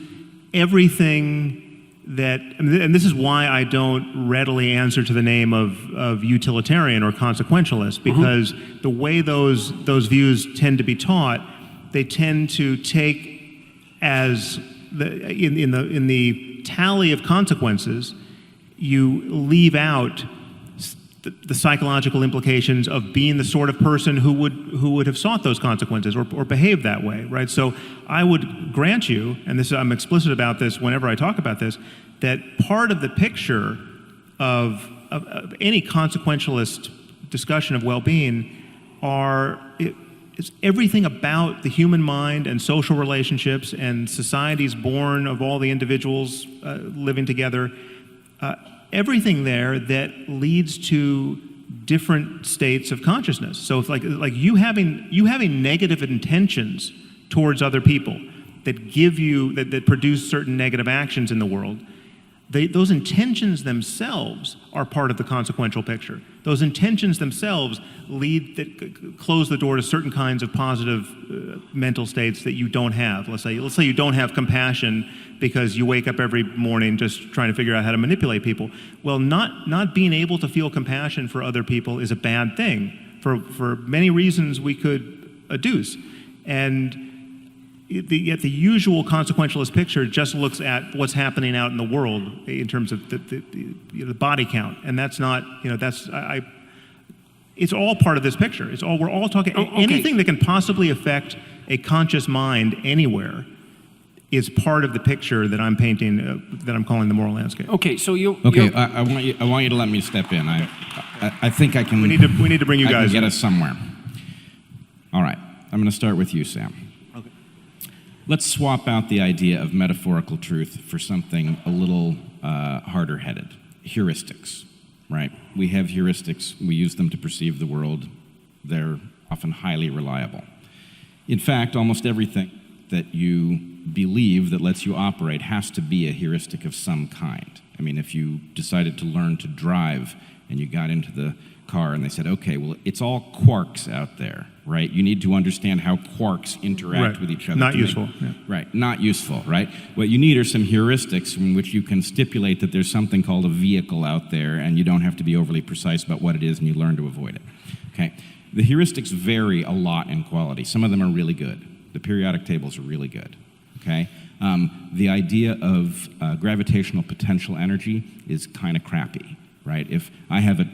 everything that, and this is why I don't readily answer to the name of utilitarian or consequentialist, because the way those views tend to be taught, they tend to take as in the tally of consequences, you leave out the psychological implications of being the sort of person who would have sought those consequences or behaved that way, right? So I would grant you, and I'm explicit about this whenever I talk about this, that part of the picture of any consequentialist discussion of well-being it's everything about the human mind and social relationships and societies born of all the individuals living together, everything there that leads to different states of consciousness. So it's like you having negative intentions towards other people that give you, that produce certain negative actions in the world, those intentions themselves are part of the consequential picture. Those intentions themselves close the door to certain kinds of positive mental states that you don't have. Let's say you don't have compassion because you wake up every morning just trying to figure out how to manipulate people. Well, not being able to feel compassion for other people is a bad thing for many reasons we could adduce. And yet the usual consequentialist picture just looks at what's happening out in the world in terms of the body count, and that's not, it's all part of this picture. We're all talking, anything that can possibly affect a conscious mind anywhere is part of the picture that I'm painting, that I'm calling the moral landscape. Okay, so I want you to let me step in. I think I can. We need to bring you guys get in. us somewhere. All right, I'm going to start with you, Sam. Let's swap out the idea of metaphorical truth for something a little harder-headed. Heuristics, right? We have heuristics. We use them to perceive the world. They're often highly reliable. In fact, almost everything that you believe that lets you operate has to be a heuristic of some kind. I mean, if you decided to learn to drive and you got into the car and they said, okay, well, it's all quarks out there, right? You need to understand how quarks interact with each other. Not useful. Right, not useful, right? What you need are some heuristics in which you can stipulate that there's something called a vehicle out there and you don't have to be overly precise about what it is and you learn to avoid it, okay? The heuristics vary a lot in quality. Some of them are really good. The periodic tables are really good, okay? The idea of gravitational potential energy is kind of crappy, right? If I have a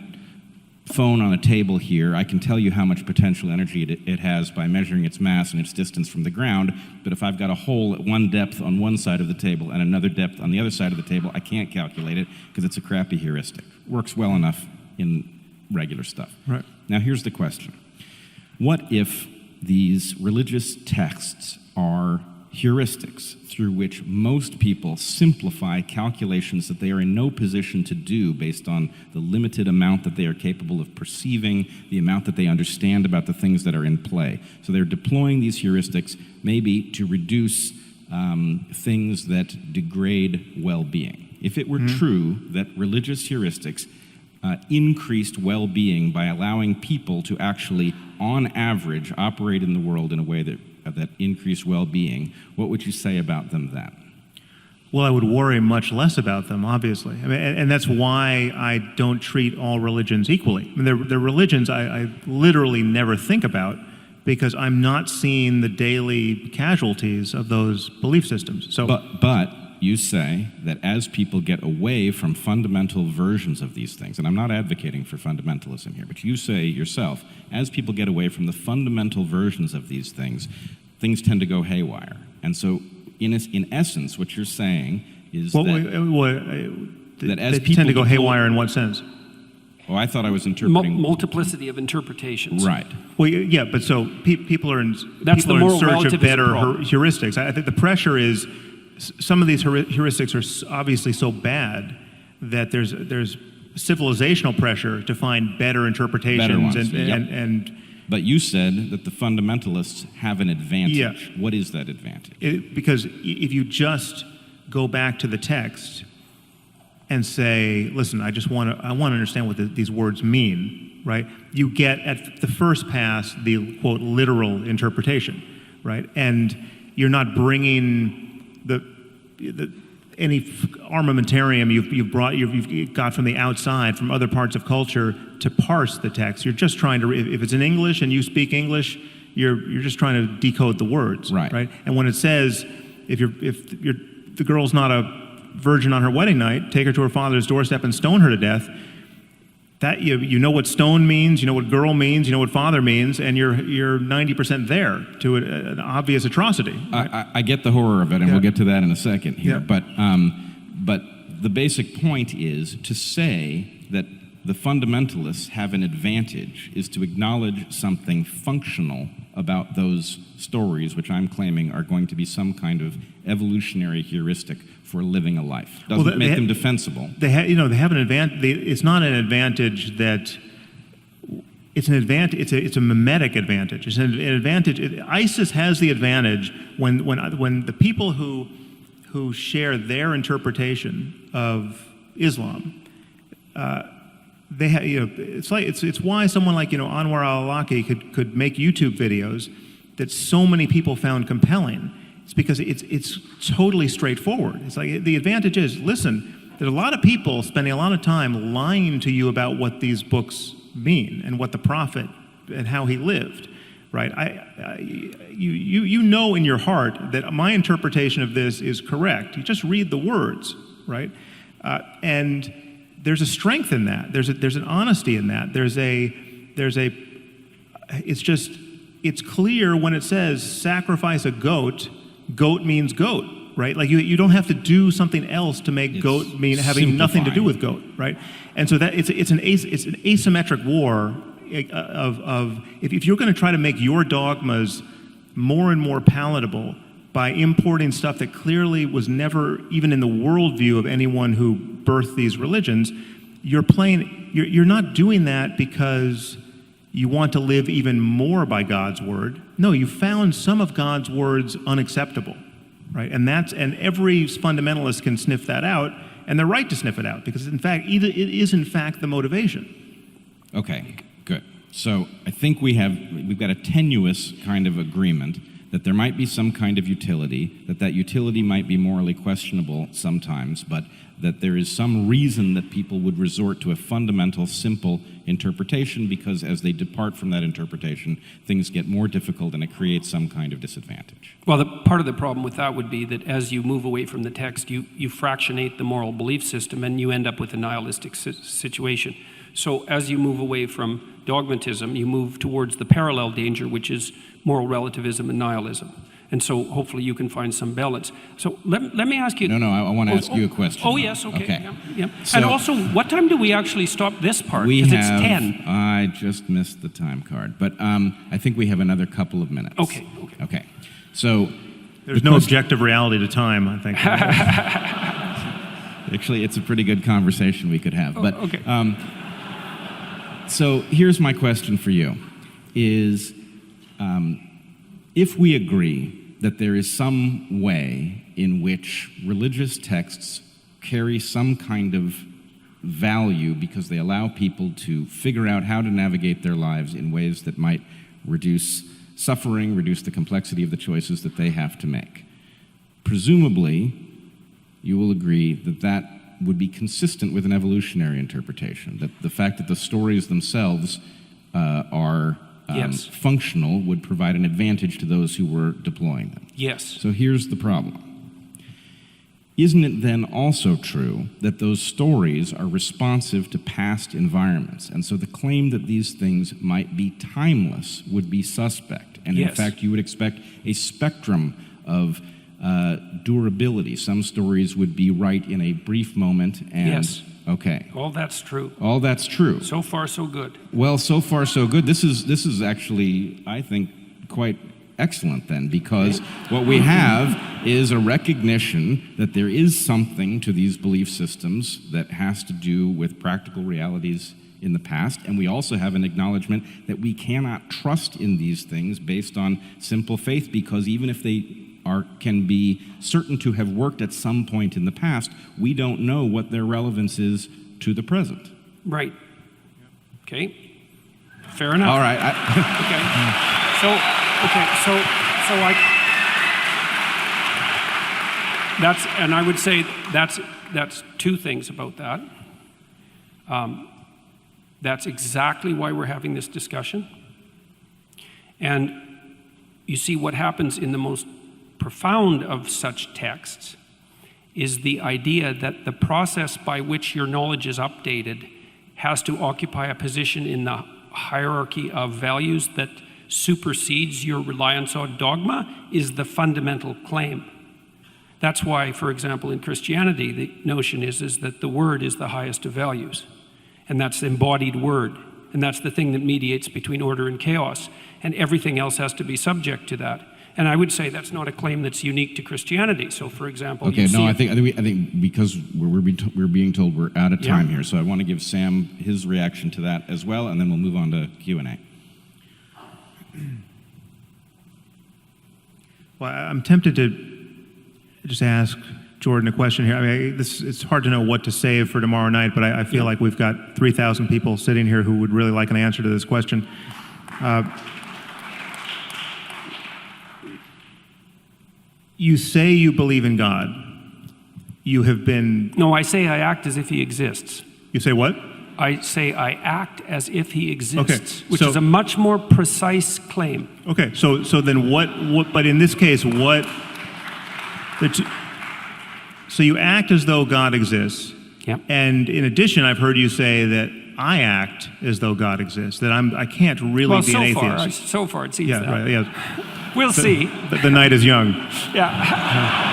phone on a table here, I can tell you how much potential energy it has by measuring its mass and its distance from the ground, but if I've got a hole at one depth on one side of the table and another depth on the other side of the table, I can't calculate it because it's a crappy heuristic. Works well enough in regular stuff. Right. Now here's the question. What if these religious texts are heuristics through which most people simplify calculations that they are in no position to do based on the limited amount that they are capable of perceiving, the amount that they understand about the things that are in play. So they're deploying these heuristics maybe to reduce things that degrade well-being. If it were true that religious heuristics increased well-being by allowing people to actually, on average, operate in the world in a way that increased well-being, what would you say about them then? well, I would worry much less about them, obviously. I mean, and that's why I don't treat all religions equally. I mean, they're religions I literally never think about because I'm not seeing the daily casualties of those belief systems. So, But you say that as people get away from fundamental versions of these things, and I'm not advocating for fundamentalism here, but you say yourself, as people get away from the fundamental versions of these things tend to go haywire. And so, in essence, what you're saying is that as they people tend to go haywire in what sense? Oh, I thought I was interpreting Multiplicity of interpretations. Right. Well, yeah, but so people are in That's the moral search of relativism better problem. heuristics. I think the pressure is some of these heuristics are obviously so bad that there's civilizational pressure to find better interpretations ones, and But you said that the fundamentalists have an advantage. Yeah. What is that advantage? because if you just go back to the text and say, listen, I want to understand what these words mean, right? You get at the first pass the quote literal interpretation, right? And you're not bringing any armamentarium you've got from the outside, from other parts of culture, to parse the text. You're just trying to, if it's in English and you speak English, you're just trying to decode the words, right? And when it says, if the girl's not a virgin on her wedding night, take her to her father's doorstep and stone her to death. That you know what stone means, you know what girl means, you know what father means, and you're 90% there to an obvious atrocity. Right? I get the horror of it, and we'll get to that in a second here. Yeah. But the basic point is to say that the fundamentalists have an advantage is to acknowledge something functional about those stories, which I'm claiming are going to be some kind of evolutionary heuristic for living a life. Doesn't make them defensible. They have an advantage. It's not an advantage that. It's an advantage. It's a mimetic advantage. It's an advantage. ISIS has the advantage when the people who share their interpretation of Islam. It's why someone like Anwar al-Awlaki could make YouTube videos that so many people found compelling. It's because it's totally straightforward. It's like the advantage is, listen, there's a lot of people spending a lot of time lying to you about what these books mean and what the prophet and how he lived, right? You know in your heart that my interpretation of this is correct. You just read the words, right? And there's a strength in that. There's an honesty in that. It's clear when it says sacrifice a goat. Goat means goat, right? Like you don't have to do something else to make goat mean having nothing to do with goat, right? And so that it's an asymmetric war of if you're going to try to make your dogmas more and more palatable by importing stuff that clearly was never even in the worldview of anyone who birthed these religions, you're not doing that because you want to live even more by God's word. No, you found some of God's words unacceptable, right? And every fundamentalist can sniff that out, and they're right to sniff it out because it is in fact the motivation. Okay, good. So I think we've got a tenuous kind of agreement that there might be some kind of utility, that utility might be morally questionable sometimes, but that there is some reason that people would resort to a fundamental, simple interpretation because as they depart from that interpretation, things get more difficult and it creates some kind of disadvantage. Well, part of the problem with that would be that as you move away from the text, you fractionate the moral belief system and you end up with a nihilistic situation. So as you move away from dogmatism, you move towards the parallel danger, which is moral relativism and nihilism. And so hopefully you can find some balance. So let me ask you... No, I want to ask you a question. Oh, yes, okay. Yeah. So and also, what time do we actually stop this part? Because it's 10. I just missed the time card, but I think we have another couple of minutes. Okay. So... There's no objective reality to time, I think. Actually, it's a pretty good conversation we could have. But okay. So here's my question for you, is if we agree that there is some way in which religious texts carry some kind of value because they allow people to figure out how to navigate their lives in ways that might reduce suffering, reduce the complexity of the choices that they have to make. Presumably, you will agree that that would be consistent with an evolutionary interpretation, that the fact that the stories themselves are Yes. functional would provide an advantage to those who were deploying them. Yes. So here's the problem. Isn't it then also true that those stories are responsive to past environments? And so the claim that these things might be timeless would be suspect. And in Yes. fact, you would expect a spectrum of durability. Some stories would be right in a brief moment and... Yes. Okay. All that's true. All that's true. So far, so good. Well, so far so good. This is actually, I think, quite excellent then, because what we have is a recognition that there is something to these belief systems that has to do with practical realities in the past, and we also have an acknowledgement that we cannot trust in these things based on simple faith, because even if they can be certain to have worked at some point in the past, we don't know what their relevance is to the present. Right. Okay. Fair enough. All right. And I would say that's two things about that. That's exactly why we're having this discussion. And you see, what happens in the most profound of such texts is the idea that the process by which your knowledge is updated has to occupy a position in the hierarchy of values that supersedes your reliance on dogma is the fundamental claim. That's why, for example, in Christianity, the notion is that the word is the highest of values, and that's the embodied word, and that's the thing that mediates between order and chaos, and everything else has to be subject to that. And I would say that's not a claim that's unique to Christianity. So, for example, Okay, no, I think because we're being told we're out of time here, so I want to give Sam his reaction to that as well, and then we'll move on to Q&A. Well, I'm tempted to just ask Jordan a question here. I mean, it's hard to know what to save for tomorrow night, but I feel like we've got 3,000 people sitting here who would really like an answer to this question. You say you believe in God. You have been... No, I say I act as if he exists. You say what? I say I act as if he exists, Okay, which so- is a much more precise claim. Okay, so then what, but in this case, so you act as though God exists. Yep. And in addition, I've heard you say that I act as though God exists, that I can't really be an atheist. So far it seems Yeah, that. right, yeah. We'll see. The night is young. Yeah.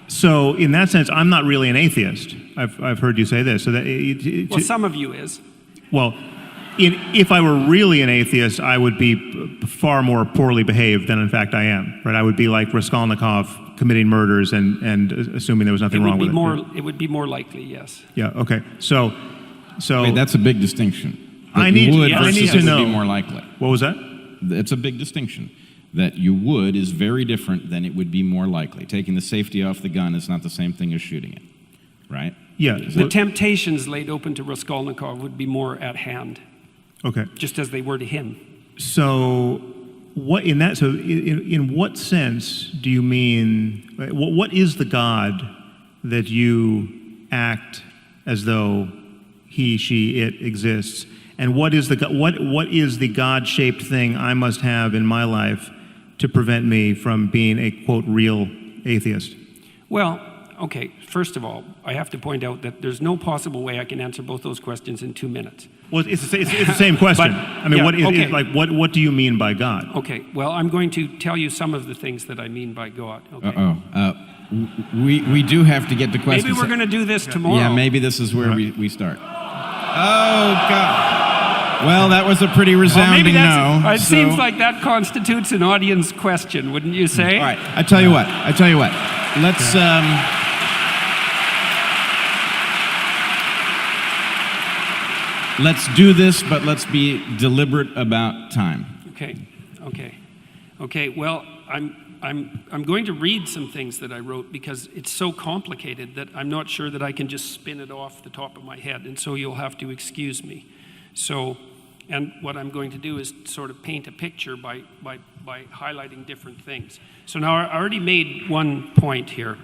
So in that sense, I'm not really an atheist. I've heard you say this. So that Well, some of you is. well, if I were really an atheist, I would be far more poorly behaved than in fact I am. Right? I would be like Raskolnikov committing murders and assuming there was nothing wrong with it. It would be more likely, yes. Yeah. Okay. So Wait, that's a big distinction. That I need you would to versus it would know. be more likely. What was that? It's a big distinction. That you would is very different than it would be more likely. Taking the safety off the gun is not the same thing as shooting it, right? Yeah. The temptations laid open to Raskolnikov would be more at hand, Okay. just as they were to him. So, in what sense do you mean? What is the God that you act as though he, she, it exists, and what is the God-shaped thing I must have in my life to prevent me from being a quote real atheist? Well, okay. First of all, I have to point out that there's no possible way I can answer both those questions in 2 minutes. Well, it's the same question. But, I mean, yeah, what do you mean by God? Okay. Well, I'm going to tell you some of the things that I mean by God. Okay. We do have to get to questions. Maybe we're going to do this tomorrow. Yeah, maybe this is where we start. Oh, God. Well, that was a pretty resounding no. It seems like that constitutes an audience question, wouldn't you say? All right. I tell you what. Let's... Let's do this, but let's be deliberate about time. Okay. Well, I'm going to read some things that I wrote because it's so complicated that I'm not sure that I can just spin it off the top of my head, and so you'll have to excuse me. So And what I'm going to do is sort of paint a picture by highlighting different things. So now I already made one point here.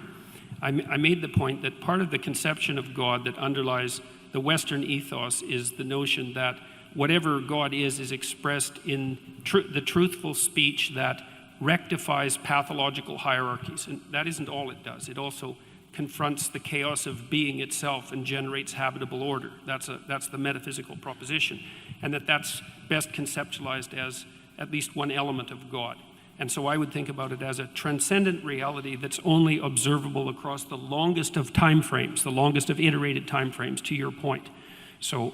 I made the point that part of the conception of God that underlies the Western ethos is the notion that whatever God is expressed in the truthful speech that rectifies pathological hierarchies. And that isn't all it does. It also confronts the chaos of being itself and generates habitable order. That's the metaphysical proposition. And that's best conceptualized as at least one element of God. And so I would think about it as a transcendent reality that's only observable across the longest of time frames, the longest of iterated time frames, to your point. So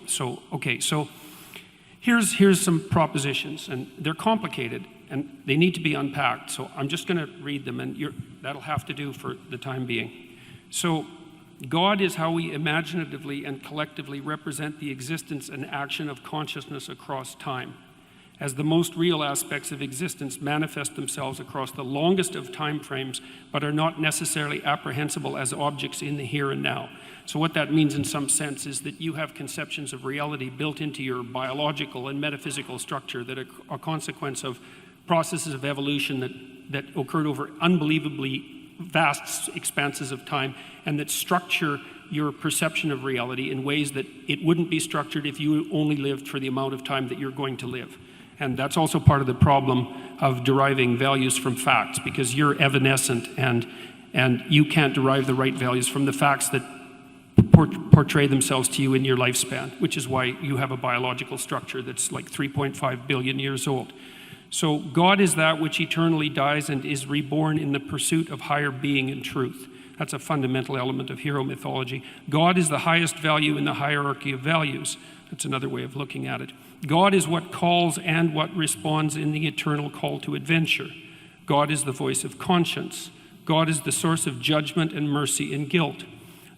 here's some propositions, and they're complicated, and they need to be unpacked. So I'm just going to read them, and that'll have to do for the time being. So God is how we imaginatively and collectively represent the existence and action of consciousness across time, as the most real aspects of existence manifest themselves across the longest of time frames, but are not necessarily apprehensible as objects in the here and now. So what that means in some sense is that you have conceptions of reality built into your biological and metaphysical structure that are a consequence of processes of evolution that occurred over unbelievably vast expanses of time, and that structure your perception of reality in ways that it wouldn't be structured if you only lived for the amount of time that you're going to live. And that's also part of the problem of deriving values from facts, because you're evanescent and you can't derive the right values from the facts that portray themselves to you in your lifespan, which is why you have a biological structure that's like 3.5 billion years old. So God is that which eternally dies and is reborn in the pursuit of higher being and truth. That's a fundamental element of hero mythology. God is the highest value in the hierarchy of values. That's another way of looking at it. God is what calls and what responds in the eternal call to adventure. God is the voice of conscience. God is the source of judgment and mercy and guilt.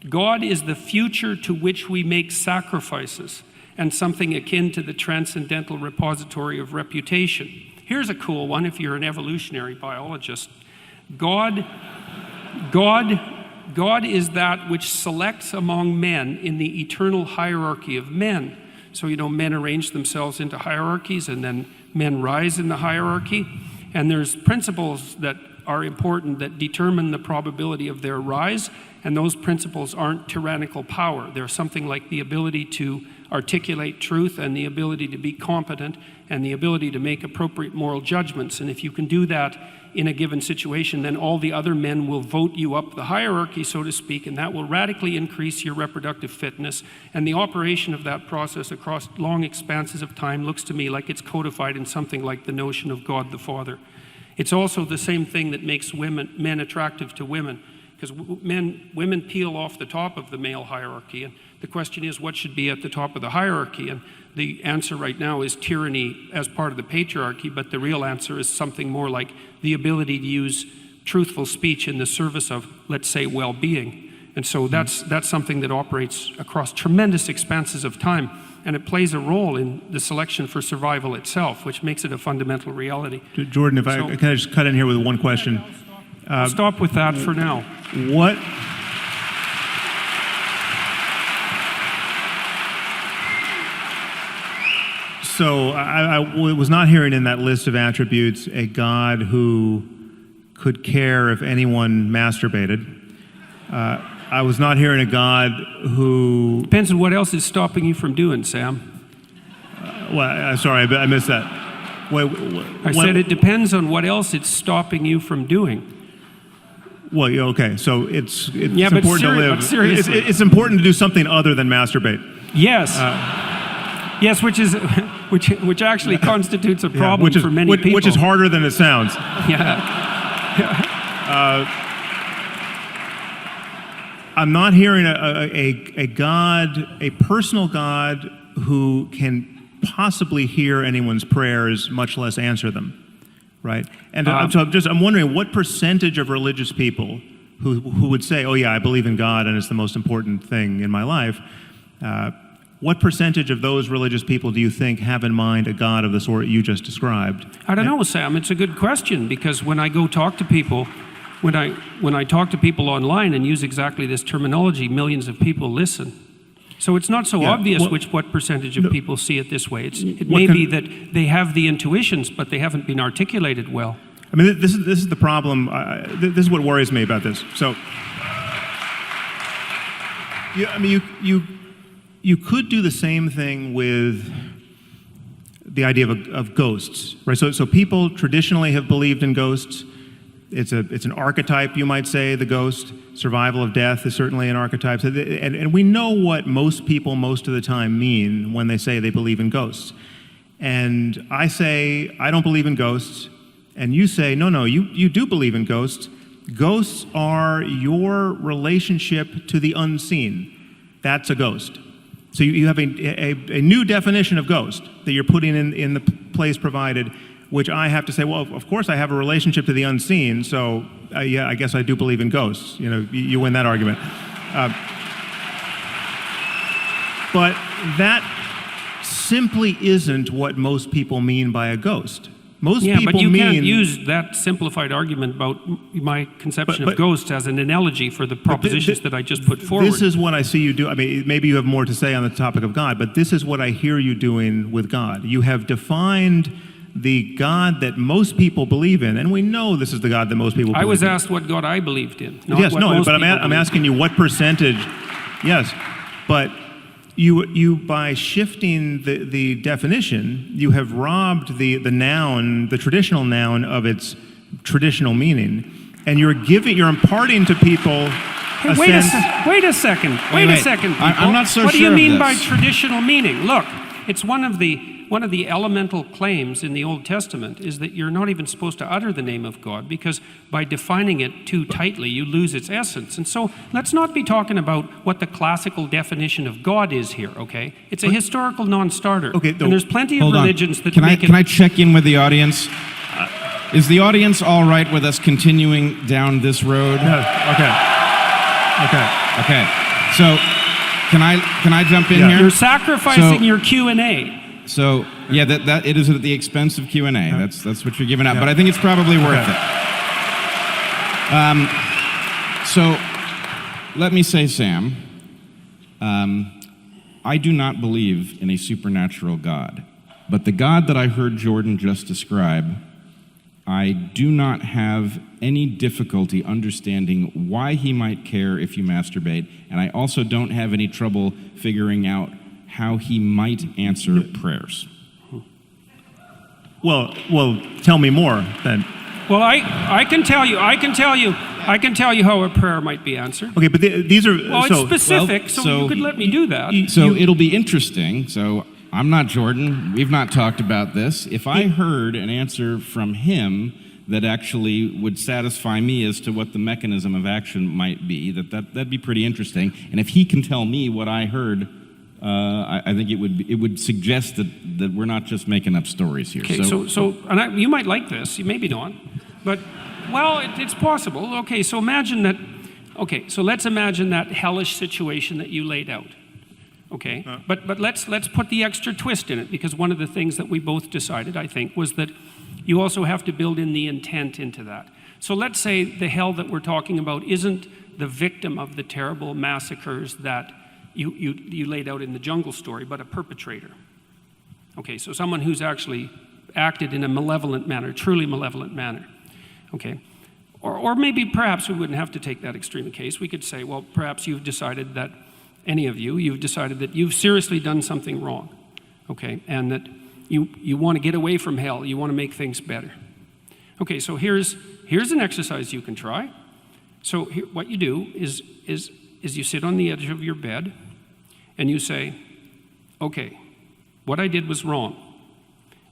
God is the future to which we make sacrifices, and something akin to the transcendental repository of reputation. Here's a cool one if you're an evolutionary biologist. God is that which selects among men in the eternal hierarchy of men. So, men arrange themselves into hierarchies, and then men rise in the hierarchy. And there's principles that are important that determine the probability of their rise, and those principles aren't tyrannical power. They're something like the ability to articulate truth and the ability to be competent and the ability to make appropriate moral judgments. And if you can do that in a given situation, then all the other men will vote you up the hierarchy, so to speak, and that will radically increase your reproductive fitness. And the operation of that process across long expanses of time looks to me like it's codified in something like the notion of God the Father. It's also the same thing that makes men attractive to women, because women peel off the top of the male hierarchy, and the question is, what should be at the top of the hierarchy? And the answer right now is tyranny as part of the patriarchy, but the real answer is something more like the ability to use truthful speech in the service of, let's say, well-being. And so that's something that operates across tremendous expanses of time, and it plays a role in the selection for survival itself, which makes it a fundamental reality. Jordan, if I can I just cut in here with one question? I'll stop with that for now. What? So I was not hearing in that list of attributes a God who could care if anyone masturbated. I was not hearing a God who... Depends on what else is stopping you from doing, Sam. Sorry, I missed that. I said it depends on what else it's stopping you from doing. Well, yeah, okay, so it's yeah, important to live. But seriously. It's important to do something other than masturbate. Yes. Yes, which actually constitutes a problem for many people. Which is harder than it sounds. Yeah. I'm not hearing a God, a personal God who can possibly hear anyone's prayers, much less answer them, right? And I'm wondering what percentage of religious people who would say, oh yeah, I believe in God and it's the most important thing in my life, what percentage of those religious people do you think have in mind a God of the sort you just described? I don't know, Sam. It's a good question, because when I go talk to people, when I talk to people online and use exactly this terminology, millions of people listen. So it's not so Yeah, obvious well, what percentage of people see it this way. It What may can- be that they have the intuitions, but they haven't been articulated well. I mean, this is the problem. This is what worries me about this. So, you could do the same thing with the idea of ghosts, right? So people traditionally have believed in ghosts. It's an archetype, you might say, the ghost. Survival of death is certainly an archetype. And we know what most people most of the time mean when they say they believe in ghosts. And I say, I don't believe in ghosts. And you say, no, you do believe in ghosts. Ghosts are your relationship to the unseen. That's a ghost. So you have a new definition of ghost that you're putting in the place provided, which I have to say, well, of course I have a relationship to the unseen, so yeah, I guess I do believe in ghosts. You know, you win that argument. But that simply isn't what most people mean by a ghost. Most Yeah, people but you mean... can't use that simplified argument about my conception of ghosts as an analogy for the propositions that I just put forward. This is what I see you do. I mean, maybe you have more to say on the topic of God, but this is what I hear you doing with God. You have defined the God that most people believe in, and we know this is the God that most people believe in. I was asked what God I believed in, not Yes, what no, most but people I'm asking you what percentage. Yes, but you by shifting the definition, you have robbed the noun, the traditional noun, of its traditional meaning, and you're imparting to people a Wait sense. wait a second. Wait a second, people. I'm not so what do sure you of mean by this. traditional meaning? Look, it's one of the elemental claims in the Old Testament is that you're not even supposed to utter the name of God, because by defining it too tightly, you lose its essence. And so let's not be talking about what the classical definition of God is here, okay? It's a historical non-starter. Okay, and there's plenty of Hold on. religions that Can make it... Can I check in with the audience? Is the audience all right with us continuing down this road? No, okay. Okay. So, can I jump in here? You're sacrificing So- your Q&A. So, yeah, that it is at the expense of Q&A. That's what you're giving up. But I think it's probably worth it. So, let me say, Sam, I do not believe in a supernatural God. But the God that I heard Jordan just describe, I do not have any difficulty understanding why he might care if you masturbate, and I also don't have any trouble figuring out how he might answer prayers. Well, tell me more then. Well, I can tell you how a prayer might be answered. Okay, but these are Well, it's specific, so you could let me do that. So it'll be interesting. So I'm not Jordan. We've not talked about this. If I heard an answer from him that actually would satisfy me as to what the mechanism of action might be, that'd be pretty interesting. And if he can tell me what I heard, I think it would suggest that we're not just making up stories here. Okay, and you might like this, you maybe not, but, well, it's possible. Okay, so let's imagine that hellish situation that you laid out. Okay, but let's put the extra twist in it, because one of the things that we both decided, I think, was that you also have to build in the intent into that. So let's say the hell that we're talking about isn't the victim of the terrible massacres that you laid out in the jungle story, but a perpetrator. Okay, so someone who's actually acted in a malevolent manner, truly malevolent manner. Okay, or maybe perhaps we wouldn't have to take that extreme case. We could say, well, perhaps you've decided that, you've decided that you've seriously done something wrong, okay, and that you want to get away from hell, you want to make things better. Okay, so here's an exercise you can try. So what you do is you sit on the edge of your bed and you say, okay, what I did was wrong.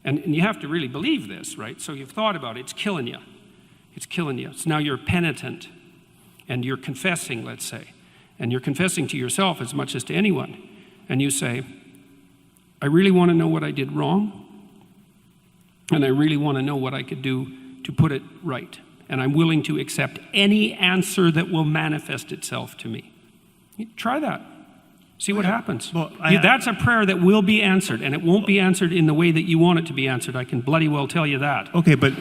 And you have to really believe this, right? So you've thought about it, it's killing you. It's killing you. So now you're penitent and you're confessing, let's say. And you're confessing to yourself as much as to anyone. And you say, I really want to know what I did wrong. And I really want to know what I could do to put it right. And I'm willing to accept any answer that will manifest itself to me. Try that. See what happens. Well, that's a prayer that will be answered, and it won't be answered in the way that you want it to be answered. I can bloody well tell you that. Okay, but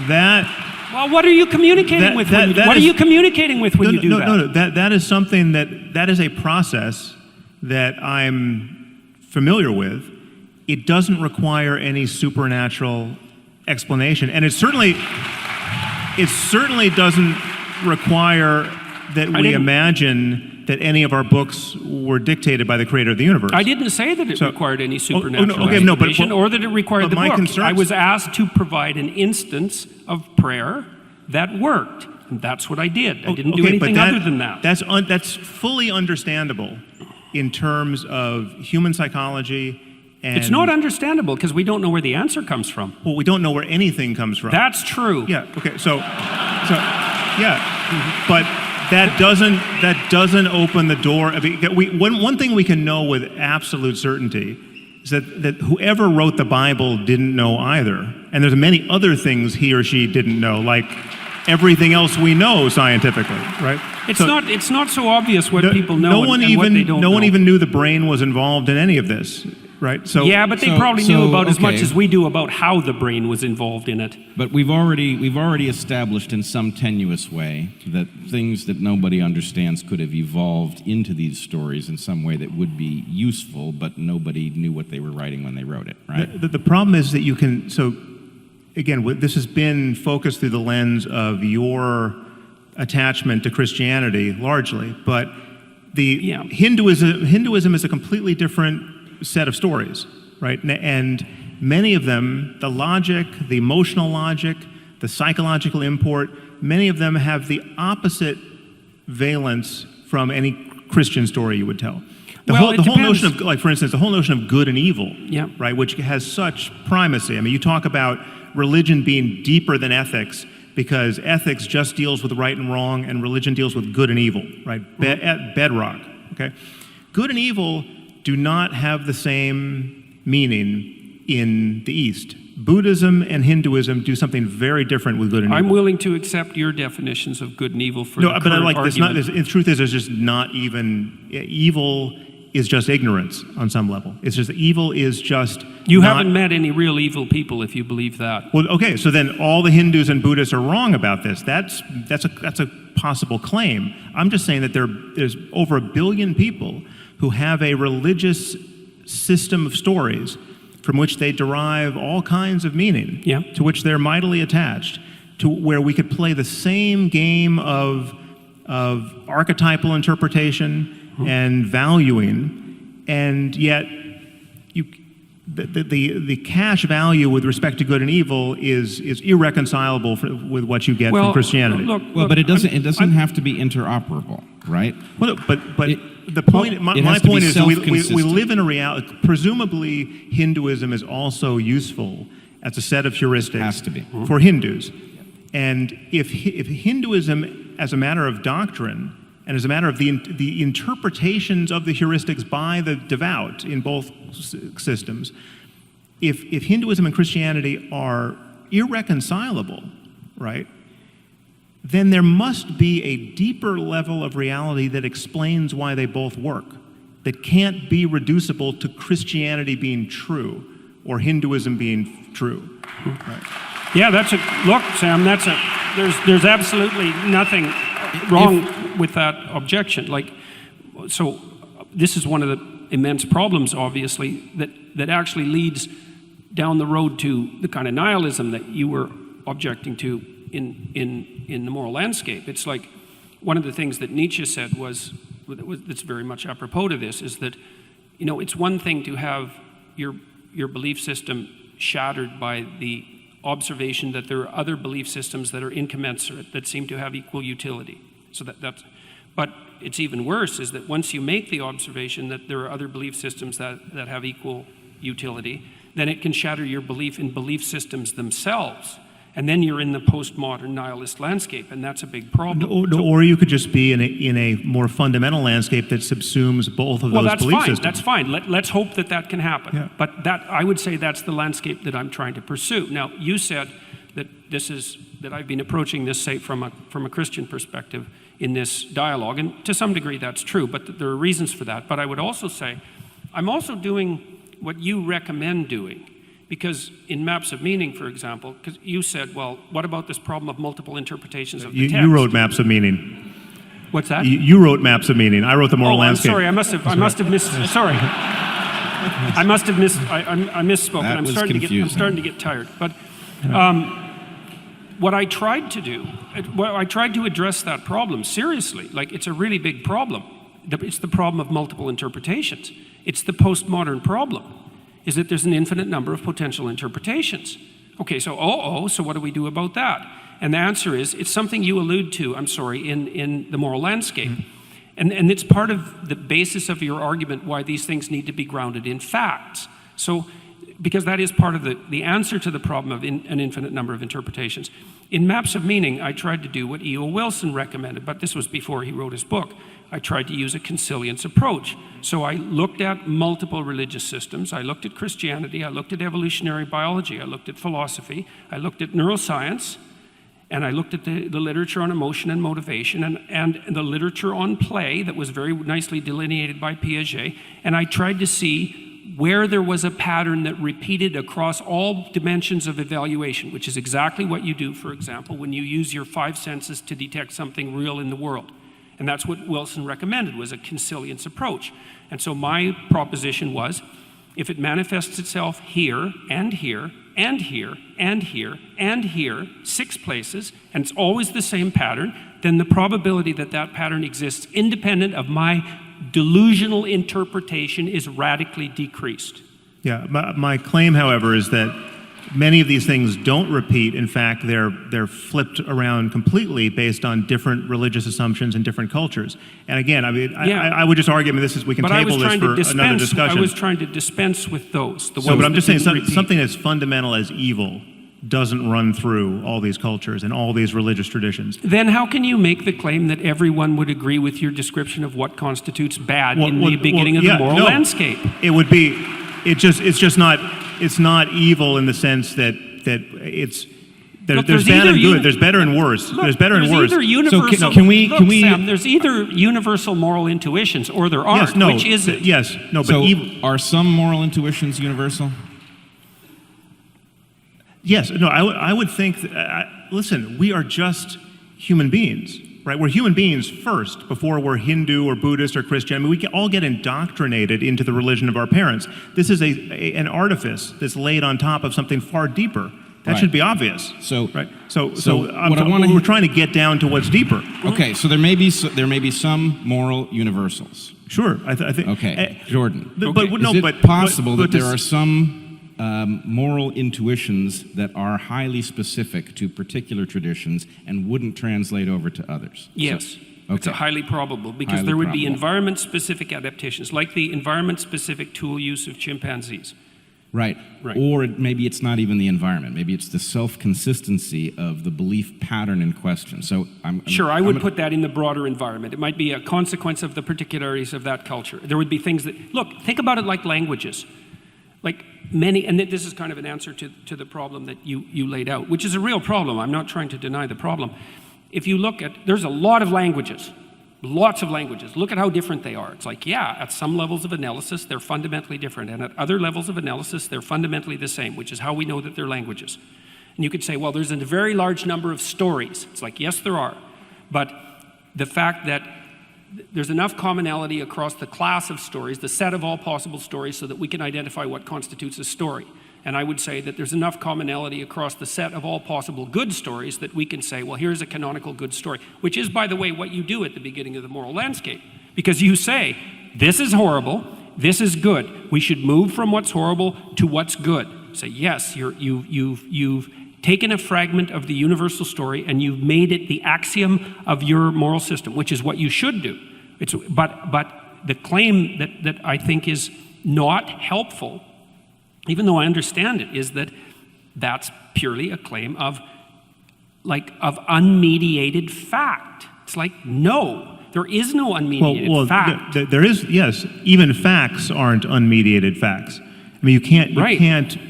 that... Well, what are you communicating with when you do that? No, that is something that is a process that I'm familiar with, it doesn't require any supernatural explanation. And it certainly doesn't require that we imagine that any of our books were dictated by the creator of the universe. I didn't say that it required any supernatural no, but explanation or that it required the my book. concerns- I was asked to provide an instance of prayer that worked. And that's what I did. I didn't do anything other than that. That's fully understandable in terms of human psychology. And It's not understandable because we don't know where the answer comes from. Well, we don't know where anything comes from. That's true. Yeah. Okay. So yeah, but that doesn't open the door. I mean, one thing we can know with absolute certainty is that whoever wrote the Bible didn't know either, and there's many other things he or she didn't know, like everything else we know scientifically, right? It's not so obvious what people know and what they don't know. No one even knew the brain was involved in any of this, right? So yeah, but they probably knew about as much as we do about how the brain was involved in it. But we've already established in some tenuous way that things that nobody understands could have evolved into these stories in some way that would be useful, but nobody knew what they were writing when they wrote it, right? The problem is that you can, so again, this has been focused through the lens of your attachment to Christianity largely, but Hinduism is a completely different set of stories, right? And many of them, the logic, the emotional logic, the psychological import, many of them have the opposite valence from any Christian story you would tell. The whole notion of, like, for instance, the whole notion of good and evil, right, which has such primacy. I mean, you talk about religion being deeper than ethics because ethics just deals with right and wrong, and religion deals with good and evil, right? At bedrock, okay? Good and evil do not have the same meaning in the East. Buddhism and Hinduism do something very different with good and evil. I'm willing to accept your definitions of good and evil for the current argument. The truth is, there's just not even, evil is just ignorance on some level. It's just, evil is just You haven't met any real evil people if you believe that. Well, okay, so then all the Hindus and Buddhists are wrong about this. That's a possible claim. I'm just saying that there's over 1 billion people who have a religious system of stories from which they derive all kinds of meaning, to which they're mightily attached, to where we could play the same game of archetypal interpretation and valuing, and yet the cash value with respect to good and evil is irreconcilable with what you get from Christianity. But it doesn't have to be interoperable, right? Well, but the point, my point is, we live in a reality. Presumably, Hinduism is also useful as a set of heuristics for Hindus. And if Hinduism, as a matter of doctrine, and as a matter of the interpretations of the heuristics by the devout in both systems, if Hinduism and Christianity are irreconcilable, right, then there must be a deeper level of reality that explains why they both work, that can't be reducible to Christianity being true or Hinduism being true. Right. Yeah, look, Sam, there's absolutely nothing wrong with that objection. So this is one of the immense problems, obviously, that actually leads down the road to the kind of nihilism that you were objecting to in the moral landscape. It's like one of the things that Nietzsche said that's very much apropos to this, is that, it's one thing to have your belief system shattered by the observation that there are other belief systems that are incommensurate, that seem to have equal utility. But it's even worse is that once you make the observation that there are other belief systems that have equal utility, then it can shatter your belief in belief systems themselves. And then you're in the postmodern nihilist landscape, and that's a big problem. Or you could just be in a more fundamental landscape that subsumes both of those belief systems. That's fine. Let's hope that can happen. Yeah. But I would say that's the landscape that I'm trying to pursue. Now, you said that that I've been approaching this, say, from a Christian perspective in this dialogue, and to some degree that's true, but there are reasons for that. But I would also say I'm also doing what you recommend doing. Because in Maps of Meaning, for example, because you said, well, what about this problem of multiple interpretations of the text? You wrote Maps of Meaning. What's that? You wrote Maps of Meaning. I wrote The Moral Landscape. I'm sorry. I must have missed. Sorry. I must have missed. I misspoke. That I'm was starting confusing. to get tired. But what I tried to do, I tried to address that problem seriously. Like, it's a really big problem. It's the problem of multiple interpretations. It's the postmodern problem, is that there's an infinite number of potential interpretations. Okay, so so what do we do about that? And the answer is, it's something you allude to, in The Moral Landscape. And it's part of the basis of your argument why these things need to be grounded in facts. So, because that is part of the answer to the problem of an infinite number of interpretations. In Maps of Meaning, I tried to do what E.O. Wilson recommended, but this was before he wrote his book. I tried to use a consilience approach. So I looked at multiple religious systems. I looked at Christianity. I looked at evolutionary biology. I looked at philosophy. I looked at neuroscience. And I looked at the literature on emotion and motivation and the literature on play that was very nicely delineated by Piaget. And I tried to see where there was a pattern that repeated across all dimensions of evaluation, which is exactly what you do, for example, when you use your 5 senses to detect something real in the world. And that's what Wilson recommended, was a consilience approach. And so my proposition was, if it manifests itself here and here and here and here and here, 6 places, and it's always the same pattern, then the probability that that pattern exists independent of my delusional interpretation is radically decreased. Yeah, my claim, however, is that many of these things don't repeat. In fact, they're flipped around completely based on different religious assumptions in different cultures. And again, I mean, I would just argue, I mean, we can table this for another discussion. I was trying to dispense with those. But I'm just saying, something as fundamental as evil doesn't run through all these cultures and all these religious traditions. Then how can you make the claim that everyone would agree with your description of what constitutes bad in the beginning of The Moral Landscape? It would be, it's not evil in the sense that there's bad and good, there's better and worse. There's better and worse. So can we Sam, there's either universal moral intuitions or there aren't. Yes, no, which is it? Yes, no, but So evil. are some moral intuitions universal? Yes, no, I would think that, listen, we are just human beings, right? We're human beings first before we're Hindu or Buddhist or Christian. I mean, we can all get indoctrinated into the religion of our parents. This is an artifice that's laid on top of something far deeper. That Right. should be obvious. So, right? we're trying to get down to what's deeper. Okay, so there may be some moral universals. Sure, I think. Okay, Jordan. But Is it possible that there are some moral intuitions that are highly specific to particular traditions and wouldn't translate over to others? Yes. So, It's highly probable because there would be environment-specific adaptations, like the environment-specific tool use of chimpanzees. Right. Or maybe it's not even the environment. Maybe it's the self-consistency of the belief pattern in question. So I would put that in the broader environment. It might be a consequence of the particularities of that culture. There would be things that, look, think about it like languages. Like many, and this is kind of an answer to the problem that you laid out, which is a real problem. I'm not trying to deny the problem. If you look at, there's a lot of languages. Lots of languages. Look at how different they are. It's like, yeah, at some levels of analysis, they're fundamentally different. And at other levels of analysis, they're fundamentally the same, which is how we know that they're languages. And you could say, well, there's a very large number of stories. It's like, yes, there are. But the fact that there's enough commonality across the class of stories, the set of all possible stories, so that we can identify what constitutes a story. And I would say that there's enough commonality across the set of all possible good stories that we can say, well, here's a canonical good story, which is, by the way, what you do at the beginning of The Moral Landscape. Because you say, this is horrible, this is good. We should move from what's horrible to what's good. Say, yes, you've taken a fragment of the universal story and you've made it the axiom of your moral system, which is what you should do. But the claim that I think is not helpful, even though I understand it, is that that's purely a claim of unmediated fact. It's like, no, there is no unmediated fact. There is, yes. Even facts aren't unmediated facts. I mean,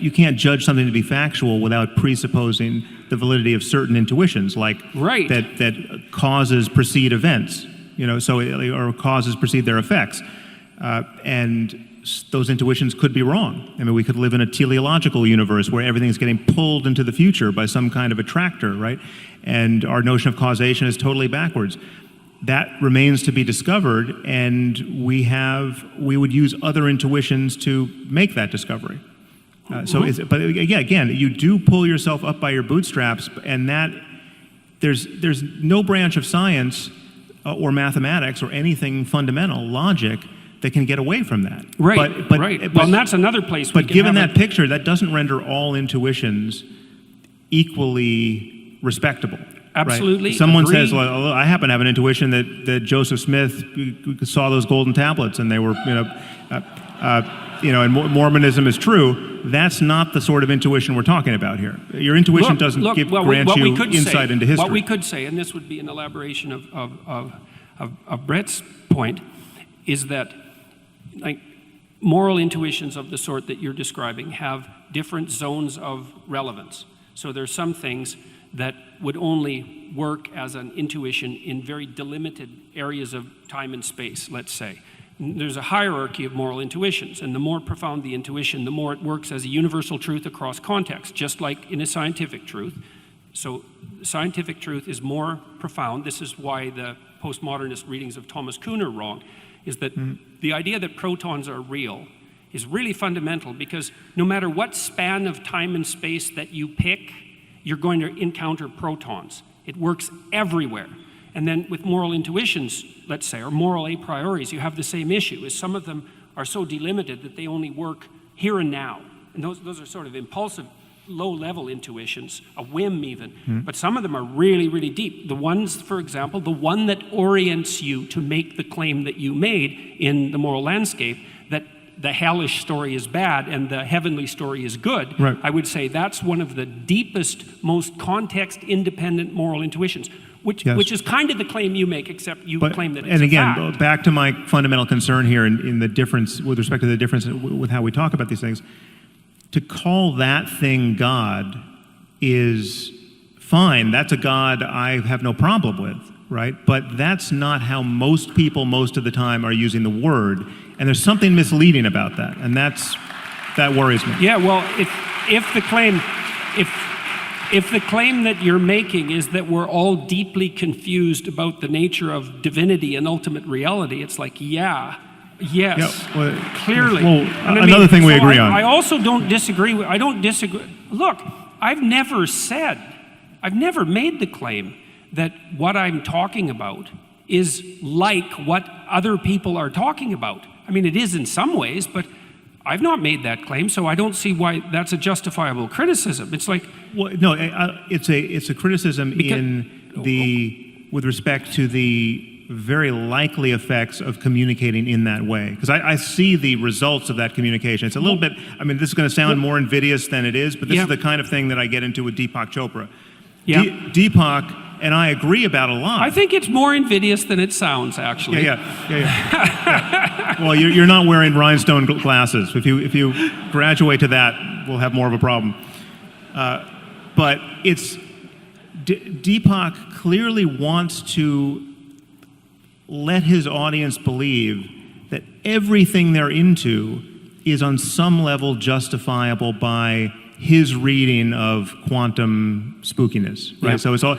you can't judge something to be factual without presupposing the validity of certain intuitions, like that causes precede events. Or causes precede their effects, and those intuitions could be wrong. I mean, we could live in a teleological universe where everything's getting pulled into the future by some kind of attractor, right? And our notion of causation is totally backwards. that remains to be discovered, and we would use other intuitions to make that discovery. But again, you do pull yourself up by your bootstraps, and that there's no branch of science or mathematics or anything fundamental, logic, that can get away from that. Right, right. Well, and that's another place we But can given have that picture, that doesn't render all intuitions equally respectable. Absolutely. Right? Someone agree. says, well, I happen to have an intuition that Joseph Smith saw those golden tablets and they were, and Mormonism is true. That's not the sort of intuition we're talking about here. Your intuition doesn't grant you insight into history. What we could say, and this would be an elaboration of Bret's point, is that like moral intuitions of the sort that you're describing have different zones of relevance. So there's some things that would only work as an intuition in very delimited areas of time and space, let's say. There's a hierarchy of moral intuitions, and the more profound the intuition, the more it works as a universal truth across context, just like in a scientific truth. So scientific truth is more profound. This is why the postmodernist readings of Thomas Kuhn are wrong, is that the idea that protons are real is really fundamental, because no matter what span of time and space that you pick, you're going to encounter protons. It works everywhere. And then with moral intuitions, let's say, or moral a prioris, you have the same issue, is some of them are so delimited that they only work here and now. And those are sort of impulsive, low-level intuitions, a whim even. But some of them are really, really deep. The ones, for example, the one that orients you to make the claim that you made in the moral landscape, that the hellish story is bad and the heavenly story is good, right. I would say that's one of the deepest, most context-independent moral intuitions, which is kind of the claim you make, except you claim that it's a fact. Back to my fundamental concern here in the difference, with respect to the difference with how we talk about these things, to call that thing God is fine. That's a God I have no problem with, right? But that's not how most people most of the time are using the word. And there's something misleading about that, and that worries me. Yeah, well, if the claim that you're making is that we're all deeply confused about the nature of divinity and ultimate reality, it's like, yes, clearly. Well, another thing we agree on. I also don't disagree. Look, I've never made the claim that what I'm talking about is like what other people are talking about. I mean, it is in some ways, but I've not made that claim, so I don't see why that's a justifiable criticism. It's like... Well, no, it's a criticism with respect to the very likely effects of communicating in that way. Because I see the results of that communication. It's a little bit, I mean, this is going to sound more invidious than it is, but this is the kind of thing that I get into with Deepak Chopra. Yeah. Deepak and I agree about a lot. I think it's more invidious than it sounds, actually. Yeah. Well, you're not wearing rhinestone glasses. If you graduate to that, we'll have more of a problem. But Deepak clearly wants to let his audience believe that everything they're into is on some level justifiable by his reading of quantum spookiness, right? Yeah. So it's all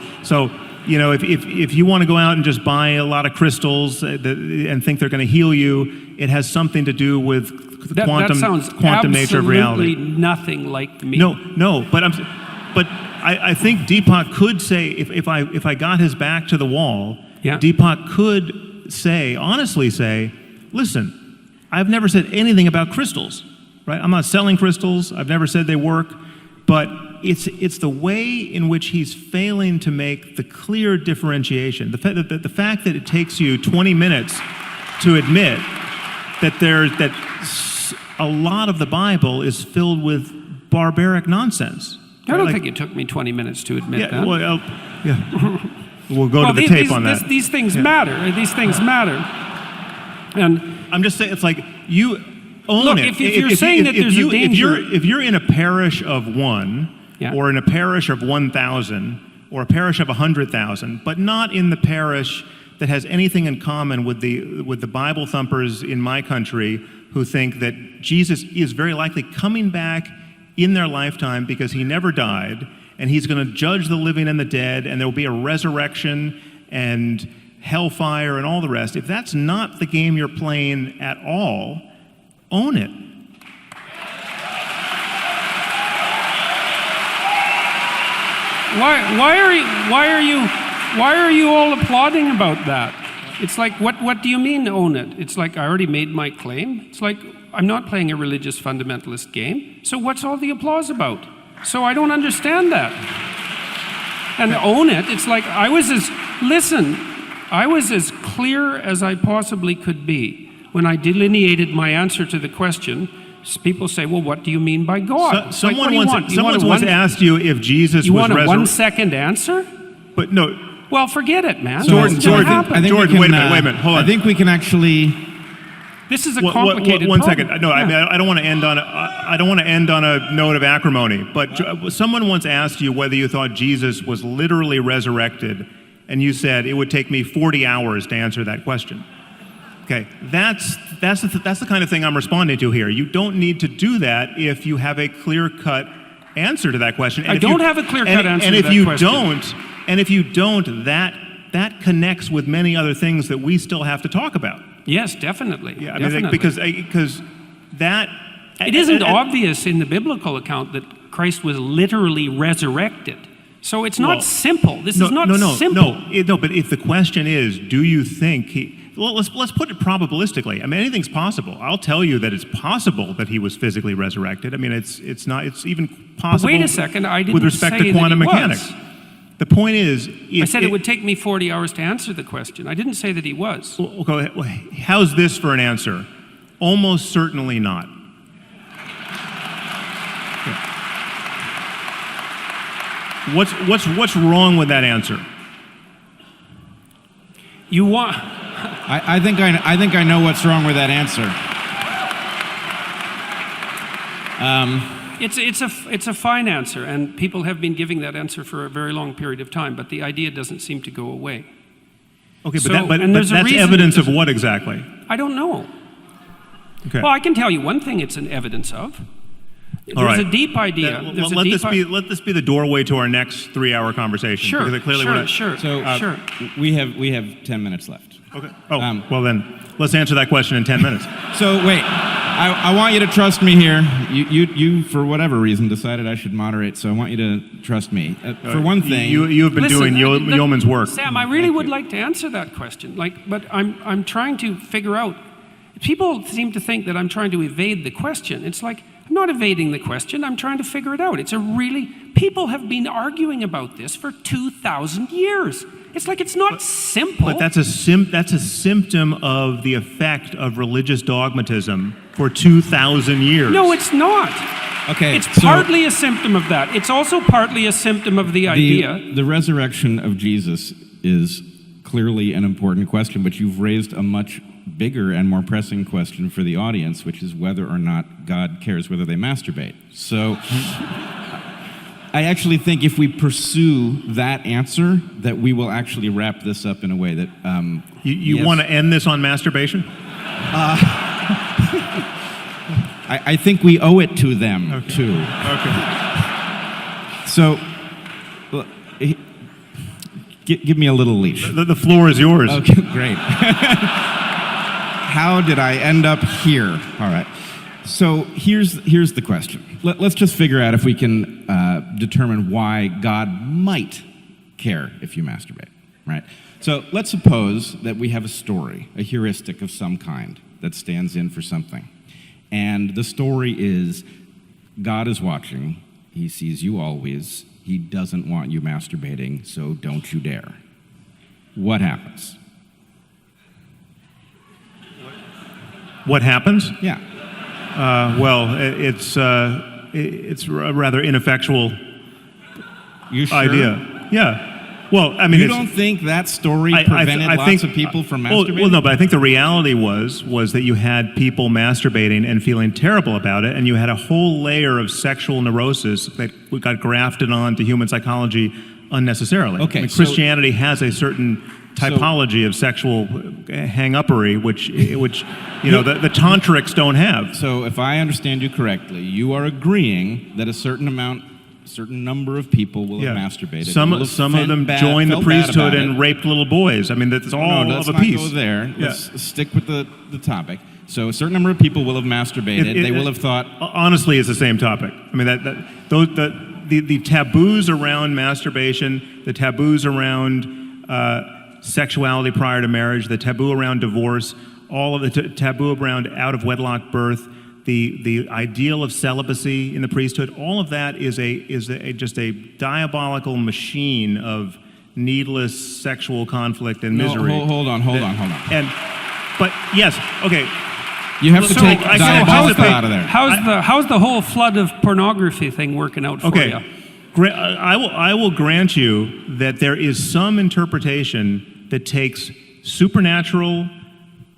if you want to go out and just buy a lot of crystals and think they're going to heal you, it has something to do with the quantum nature of reality. Absolutely nothing like me. No, but I think Deepak could say, if I got his back to the wall, Deepak could honestly say, listen, I've never said anything about crystals, right? I'm not selling crystals. I've never said they work, but it's the way in which he's failing to make the clear differentiation. The fact that it takes you 20 minutes to admit that a lot of the Bible is filled with barbaric nonsense. I don't think it took me 20 minutes to admit that. Well, we'll go to the tape on that. These things matter. These things matter. And I'm just saying, it's like you own it. If you're saying that there's a danger... If you're in a parish of 1, or in a parish of 1,000, or a parish of 100,000, but not in the parish that has anything in common with the Bible thumpers in my country who think that Jesus is very likely coming back in their lifetime because he never died, and he's going to judge the living and the dead, and there will be a resurrection, and hellfire and all the rest, if that's not the game you're playing at all, own it. Why are you all applauding about that? It's like, what do you mean own it? It's like, I already made my claim. It's like, I'm not playing a religious fundamentalist game, so what's all the applause about? So I don't understand that. And own it, it's like, I was as clear as I possibly could be when I delineated my answer to the question. People say, well, what do you mean by God? Someone once asked you if Jesus was resurrected. You want a 1 second answer? But no. Well, forget it, man. Jordan, wait a minute, hold on. I think we can actually. This is a complicated One problem. second. No, yeah. I don't want to end on a note of acrimony. But someone once asked you whether you thought Jesus was literally resurrected, and you said it would take me 40 hours to answer that question. Okay, that's the kind of thing I'm responding to here. You don't need to do that if you have a clear-cut answer to that question. And I don't have a clear-cut answer to that question. And if you don't, that connects with many other things that we still have to talk about. Yes, definitely. Yeah, I definitely. mean, because that. It isn't obvious in the biblical account that Christ was literally resurrected. So it's not simple. This is not simple. No, but if the question is, do you think let's put it probabilistically. I mean, anything's possible. I'll tell you that it's possible that he was physically resurrected. I mean, it's even possible. But wait a second, I didn't with respect say to quantum that he mechanics. Was. The point is, I said it would take me 40 hours to answer the question. I didn't say that he was. Okay, how's this for an answer? Almost certainly not. What's wrong with that answer? You want? I think I know what's wrong with that answer. It's a fine answer, and people have been giving that answer for a very long period of time, but the idea doesn't seem to go away. Okay, but that's evidence of what exactly? I don't know. Okay. Well, I can tell you one thing it's an evidence of. There's a deep idea. Let this be the doorway to our next 3-hour conversation. Sure, because sure. So we have 10 minutes left. Okay. Oh, well then, let's answer that question in 10 minutes. So wait, I want you to trust me here. You for whatever reason decided I should moderate, so I want you to trust me. For one thing, you have been doing yeoman's work. Sam, I really would like to answer that question. But I'm trying to figure out. People seem to think that I'm trying to evade the question. It's like, I'm not evading the question, I'm trying to figure it out. People have been arguing about this for 2,000 years. It's like, it's not simple. But that's a symptom of the effect of religious dogmatism for 2,000 years. No, it's not. Okay. It's partly a symptom of that. It's also partly a symptom of the idea. The resurrection of Jesus is clearly an important question, but you've raised a much bigger and more pressing question for the audience, which is whether or not God cares whether they masturbate. So I actually think if we pursue that answer, that we will actually wrap this up in a way that... You want to end this on masturbation? I think we owe it to them, too. Okay. So... Give me a little leash. The floor is yours. Okay, great. How did I end up here? All right. So here's the question. Let's just figure out if we can determine why God might care if you masturbate, right? So let's suppose that we have a story, a heuristic of some kind that stands in for something. And the story is God is watching. He sees you always. He doesn't want you masturbating, so don't you dare. What happens? What happens? Yeah. Well, it's a rather ineffectual idea. Yeah. Well, I mean, you don't think that story prevented lots of people from masturbating? Well, no, but I think the reality was that you had people masturbating and feeling terrible about it, and you had a whole layer of sexual neurosis that got grafted onto human psychology unnecessarily. Okay, I mean, Christianity has a certain typology of sexual hang-uppery, which the tantrics don't have. So if I understand you correctly, you are agreeing that a certain amount certain number of people will have masturbated. Some will have of them felt joined the bad priesthood about and it. raped little boys. I mean, that's all No, of let's a not piece. go there. Yeah. Let's stick with the topic. So a certain number of people will have masturbated. They will have thought. Honestly, it's the same topic. I mean, the taboos around masturbation, the taboos around sexuality prior to marriage, the taboo around divorce, all of the taboo around out of wedlock birth, the ideal of celibacy in the priesthood, all of that is just a diabolical machine of needless sexual conflict and misery. No, hold on. But yes, okay. You have to take I diabolical out of there. How's the whole flood of pornography thing working out for you? I will grant you that there is some interpretation that takes supernatural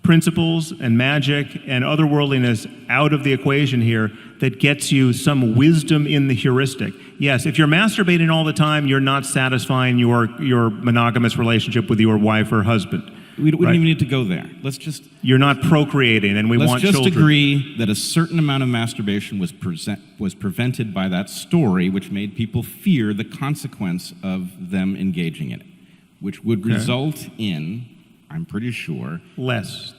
principles and magic and otherworldliness out of the equation here that gets you some wisdom in the heuristic. Yes, if you're masturbating all the time, you're not satisfying your monogamous relationship with your wife or husband. We don't even need to go there. You're not procreating, and we want children. Let's just agree that a certain amount of masturbation was prevented by that story, which made people fear the consequence of them engaging in it, which would result in, I'm pretty sure, less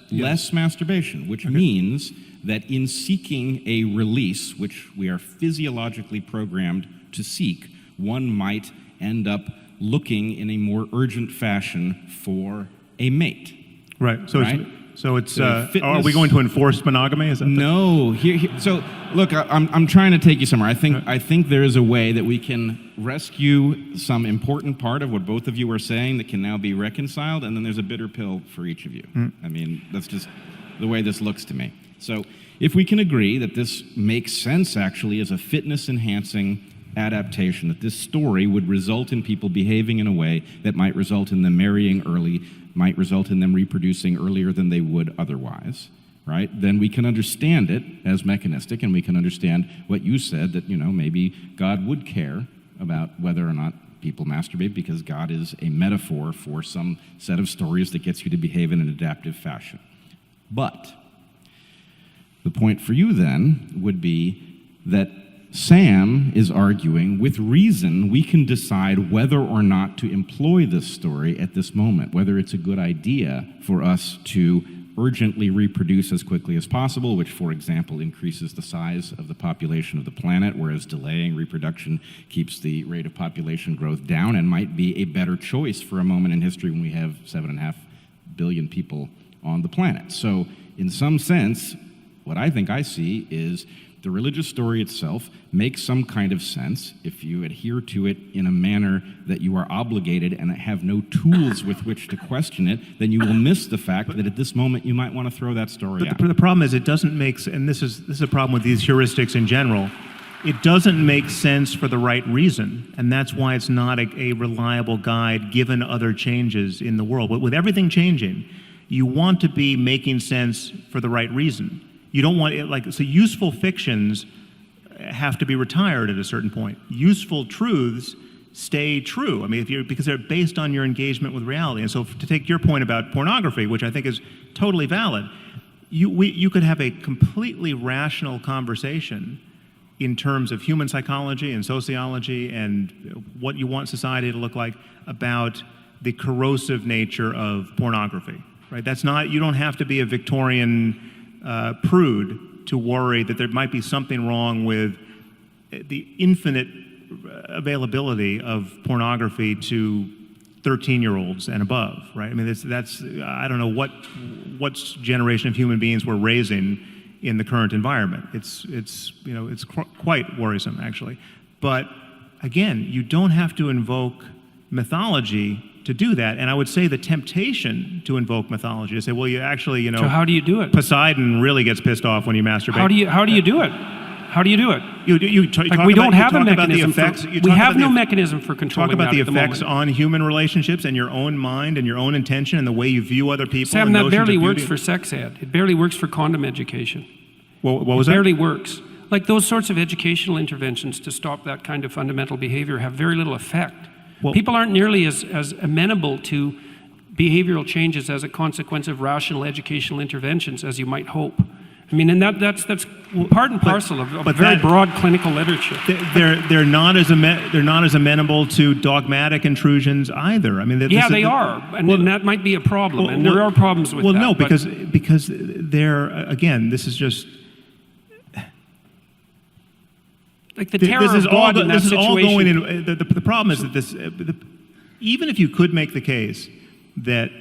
masturbation, which means that in seeking a release, which we are physiologically programmed to seek, one might end up looking in a more urgent fashion for a mate. Right. So it's fitness, are we going to enforce monogamy? Is that no. So look, I'm trying to take you somewhere. I think there is a way that we can rescue some important part of what both of you are saying that can now be reconciled, and then there's a bitter pill for each of you. I mean, that's just the way this looks to me. So if we can agree that this makes sense actually as a fitness-enhancing adaptation, that this story would result in people behaving in a way that might result in them marrying early, might result in them reproducing earlier than they would otherwise, right? Then we can understand it as mechanistic, and we can understand what you said, that, maybe God would care about whether or not people masturbate because God is a metaphor for some set of stories that gets you to behave in an adaptive fashion. But the point for you then would be that Sam is arguing, with reason, we can decide whether or not to employ this story at this moment, whether it's a good idea for us to urgently reproduce as quickly as possible, which, for example, increases the size of the population of the planet, whereas delaying reproduction keeps the rate of population growth down, and might be a better choice for a moment in history when we have 7.5 billion people on the planet. So, in some sense, what I think I see is the religious story itself makes some kind of sense if you adhere to it in a manner that you are obligated and have no tools with which to question it, then you will miss the fact that at this moment you might want to throw that story out. But the problem is it doesn't make sense, and this is a problem with these heuristics in general. It doesn't make sense for the right reason, and that's why it's not a reliable guide given other changes in the world. But with everything changing, you want to be making sense for the right reason. You don't want it so useful fictions have to be retired at a certain point. Useful truths stay true. I mean, because they're based on your engagement with reality. And so to take your point about pornography, which I think is totally valid, you could have a completely rational conversation in terms of human psychology and sociology and what you want society to look like about the corrosive nature of pornography, right? You don't have to be a Victorian prude to worry that there might be something wrong with the infinite availability of pornography to 13-year-olds and above, right? I mean, that's I don't know what generation of human beings we're raising in the current environment. It's quite worrisome, actually. But again, you don't have to invoke mythology to do that. And I would say the temptation to invoke mythology, to say, well, you actually, So how do you do it? Poseidon really gets pissed off when you masturbate. How do you do it? How do you do it? We don't have a mechanism. We have no mechanism for controlling that. Talk about the at the effects moment. on human relationships and your own mind and your own intention and the way you view other people. Sam, and that notions barely of works beauty. for sex ed. It barely works for condom education. What was It that? barely works. Like those sorts of educational interventions to stop that kind of fundamental behavior have very little effect. People aren't nearly as amenable to behavioral changes as a consequence of rational educational interventions as you might hope. I mean, and that's part and parcel of very broad clinical literature. They're not as amenable to dogmatic intrusions either. I mean, they are, and that might be a problem. And there are problems with that. Well, no, because they're, again, this is just like the terror of God in that situation. All going in. The problem is that even if you could make the case that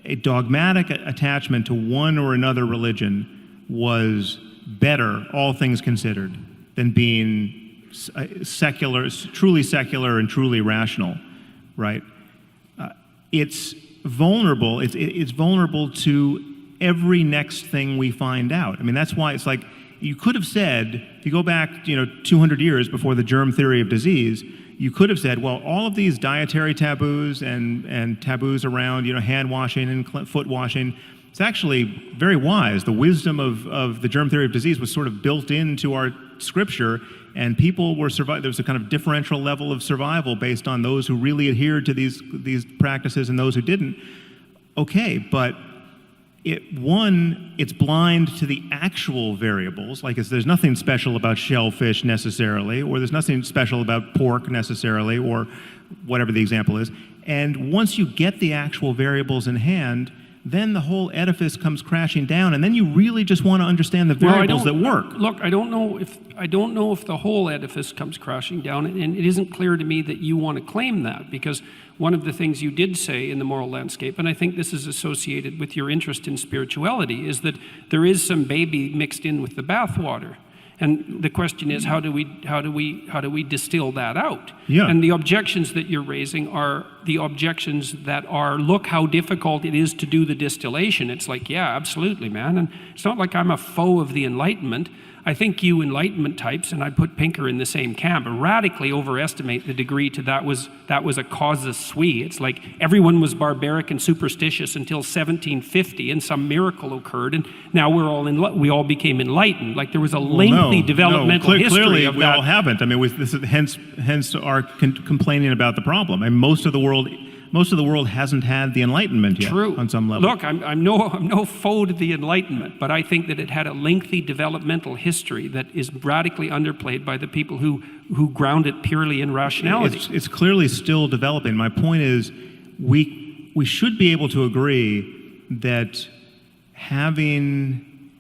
a dogmatic attachment to one or another religion was better, all things considered, than being secular, truly secular and truly rational, right? It's vulnerable. It's vulnerable to every next thing we find out. I mean, that's why it's like you could have said, if you go back, 200 years before the germ theory of disease, you could have said, well, all of these dietary taboos and taboos around, hand washing and foot washing, it's actually very wise. The wisdom of the germ theory of disease was sort of built into our scripture, and people were there was a kind of differential level of survival based on those who really adhered to these practices and those who didn't. Okay, but it's blind to the actual variables. Like there's nothing special about shellfish necessarily, or there's nothing special about pork necessarily, or whatever the example is. And once you get the actual variables in hand, then the whole edifice comes crashing down, and then you really just want to understand the variables that work. Look, I don't know if the whole edifice comes crashing down, and it isn't clear to me that you want to claim that, because one of the things you did say in the moral landscape, and I think this is associated with your interest in spirituality, is that there is some baby mixed in with the bathwater. And the question is, how do we distill that out? Yeah. And the objections that you're raising are the objections that are, look how difficult it is to do the distillation. It's like, yeah, absolutely, man. And it's not like I'm a foe of the Enlightenment. I think you Enlightenment types, and I put Pinker in the same camp, radically overestimate the degree to that was a casus sui. It's like everyone was barbaric and superstitious until 1750, and some miracle occurred, and now we all became enlightened. Like there was a lengthy developmental history clearly of we that. all haven't. I mean, this is hence our complaining about the problem. And most of the world hasn't had the Enlightenment yet. True. On some level. Look, I'm no foe to the Enlightenment, but I think that it had a lengthy developmental history that is radically underplayed by the people who ground it purely in rationality. It's clearly still developing. My point is, we should be able to agree that having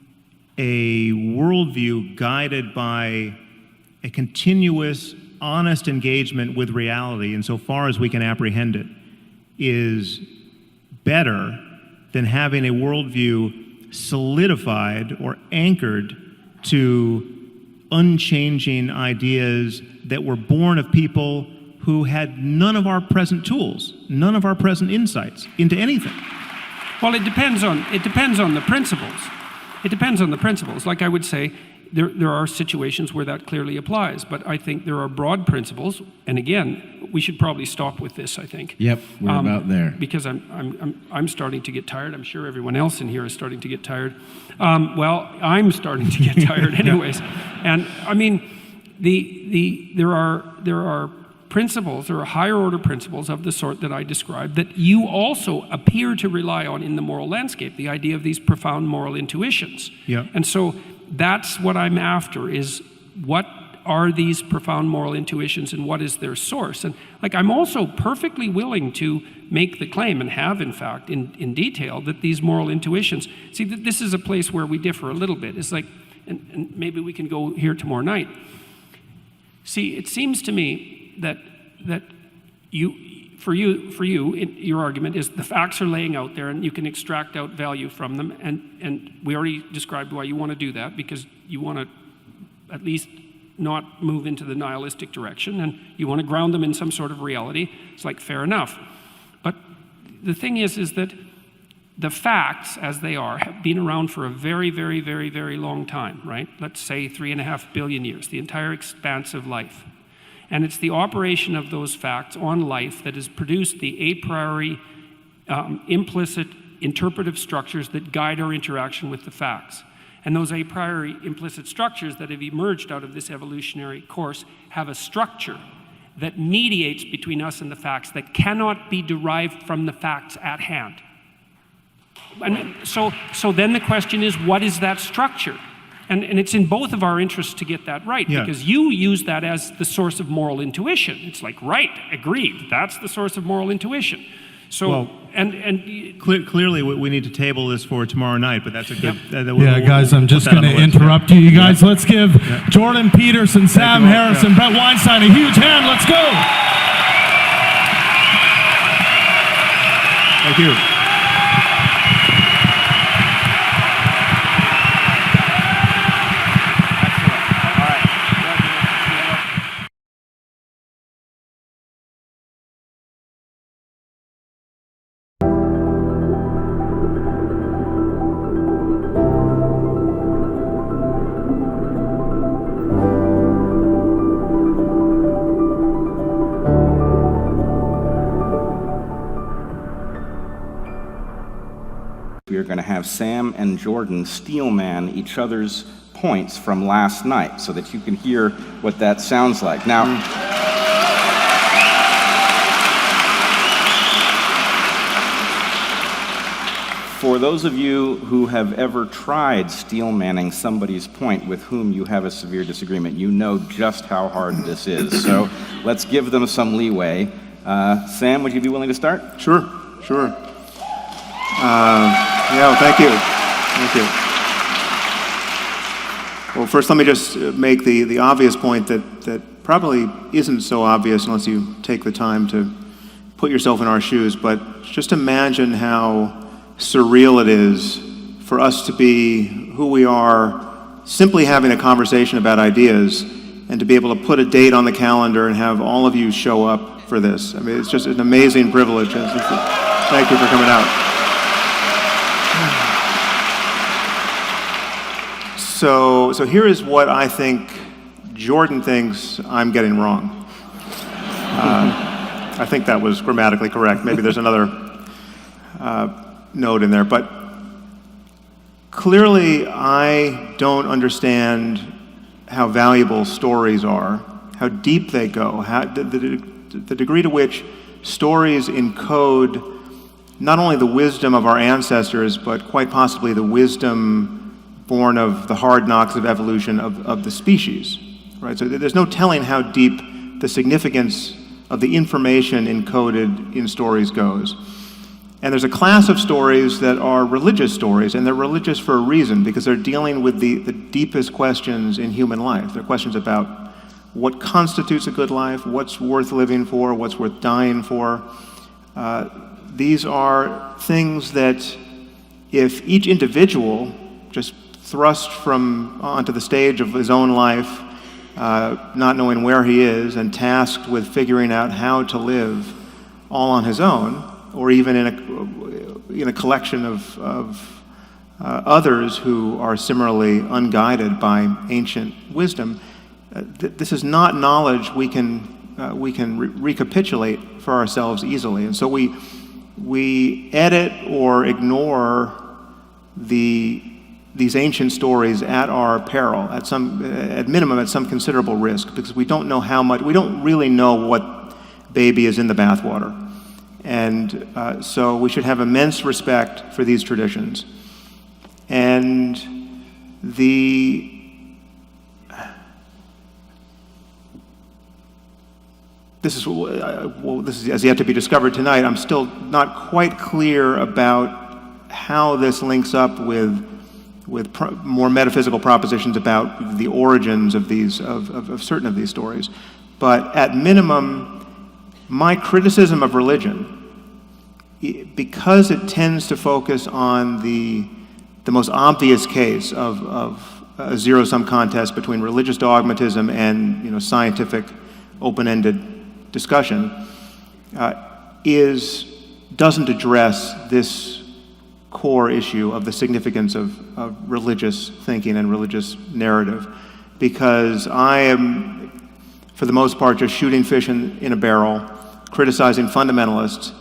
a worldview guided by a continuous, honest engagement with reality insofar as we can apprehend it is better than having a worldview solidified or anchored to unchanging ideas that were born of people who had none of our present tools, none of our present insights into anything. Well, it depends on the principles. It depends on the principles. Like I would say, there are situations where that clearly applies, but I think there are broad principles. And again, we should probably stop with this, I think. Yep, we're about there. Because I'm starting to get tired. I'm sure everyone else in here is starting to get tired. Well, I'm starting to get tired anyways. And I mean, there are principles, there are higher order principles of the sort that I described that you also appear to rely on in the moral landscape, the idea of these profound moral intuitions. Yeah. And so that's what I'm after, is what are these profound moral intuitions and what is their source? And like, I'm also perfectly willing to make the claim, and have in fact in detail, that these moral intuitions, see, this is a place where we differ a little bit. It's like, and maybe we can go here tomorrow night. See, it seems to me that your argument is the facts are laying out there and you can extract out value from them, and we already described why you want to do that, because you want to at least not move into the nihilistic direction, and you want to ground them in some sort of reality. It's like, fair enough. But the thing is that the facts, as they are, have been around for a very, very, very, very long time, right? Let's say 3.5 billion years, the entire expanse of life. And it's the operation of those facts on life that has produced the a priori implicit interpretive structures that guide our interaction with the facts. And those a priori implicit structures that have emerged out of this evolutionary course have a structure that mediates between us and the facts that cannot be derived from the facts at hand. so then the question is, what is that structure? And it's in both of our interests to get that right, because you use that as the source of moral intuition. It's like, right, agreed, that's the source of moral intuition. So, clearly we need to table this for tomorrow night, but that's a good... guys, I'm just going to interrupt you. You guys, let's give Jordan Peterson, Sam Harrison, Bret Weinstein a huge hand. Let's go. Thank you. We are going to have Sam and Jordan steelman each other's points from last night so that you can hear what that sounds like. Now, for those of you who have ever tried steelmanning somebody's point with whom you have a severe disagreement, you know just how hard this is. So let's give them some leeway. Sam, would you be willing to start? Sure. Thank you. Well, first let me just make the obvious point that probably isn't so obvious unless you take the time to put yourself in our shoes, but just imagine how surreal it is for us to be who we are, simply having a conversation about ideas, and to be able to put a date on the calendar and have all of you show up for this. I mean, it's just an amazing privilege. Thank you for coming out. So here is what I think Jordan thinks I'm getting wrong. I think that was grammatically correct. Maybe there's another note in there, but clearly I don't understand how valuable stories are, how deep they go, the degree to which stories encode not only the wisdom of our ancestors, but quite possibly the wisdom born of the hard knocks of evolution of the species, right? So there's no telling how deep the significance of the information encoded in stories goes. And there's a class of stories that are religious stories, and they're religious for a reason, because they're dealing with the deepest questions in human life. They're questions about what constitutes a good life, what's worth living for, what's worth dying for. These are things that if each individual just thrust onto the stage of his own life, not knowing where he is, and tasked with figuring out how to live all on his own, or even in a collection of others who are similarly unguided by ancient wisdom, this is not knowledge we can recapitulate for ourselves easily, and so we edit or ignore these ancient stories at our peril, at minimum at some considerable risk, because we don't know how much, we don't really know what baby is in the bathwater. And so we should have immense respect for these traditions. And this is yet to be discovered tonight. I'm still not quite clear about how this links up with more metaphysical propositions about the origins of certain of these stories. But at minimum, my criticism of religion, because it tends to focus on the most obvious case of a zero-sum contest between religious dogmatism and scientific open-ended discussion, doesn't address this core issue of the significance of religious thinking and religious narrative, because I am, for the most part, just shooting fish in a barrel, criticizing fundamentalists,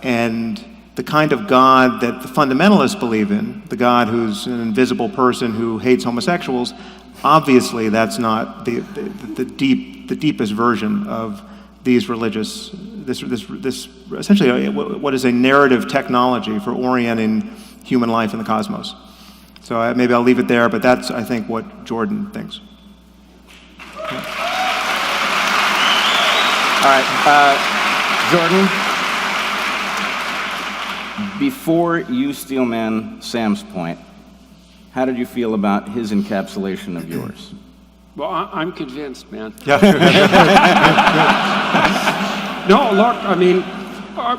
and the kind of God that the fundamentalists believe in, the God who's an invisible person who hates homosexuals, obviously that's not the deepest version of these religious, this essentially what is a narrative technology for orienting human life in the cosmos. So maybe I'll leave it there, but that's, I think, what Jordan thinks. All right, Jordan, before you steelman Sam's point, how did you feel about his encapsulation of yours? Well, I'm convinced, man. Yeah. No, look, I mean,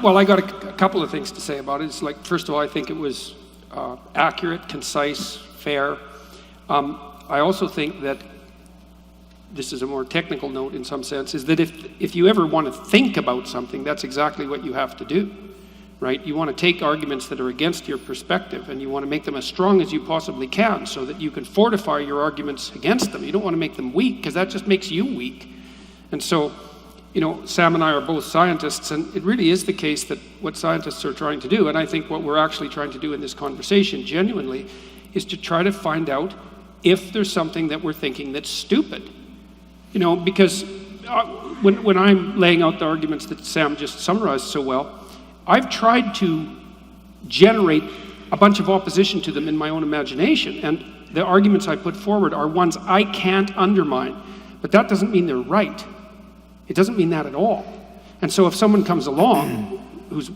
well, I got a couple of things to say about it. It's like, first of all, I think it was accurate, concise, fair. I also think that, this is a more technical note in some sense, is that if you ever want to think about something, that's exactly what you have to do, right? You want to take arguments that are against your perspective and you want to make them as strong as you possibly can so that you can fortify your arguments against them. You don't want to make them weak, because that just makes you weak. And so, you know, Sam and I are both scientists, and it really is the case that what scientists are trying to do, and I think what we're actually trying to do in this conversation genuinely, is to try to find out if there's something that we're thinking that's stupid. You know, because when I'm laying out the arguments that Sam just summarized so well, I've tried to generate a bunch of opposition to them in my own imagination, and the arguments I put forward are ones I can't undermine. But that doesn't mean they're right. It doesn't mean that at all. And so if someone comes along who's,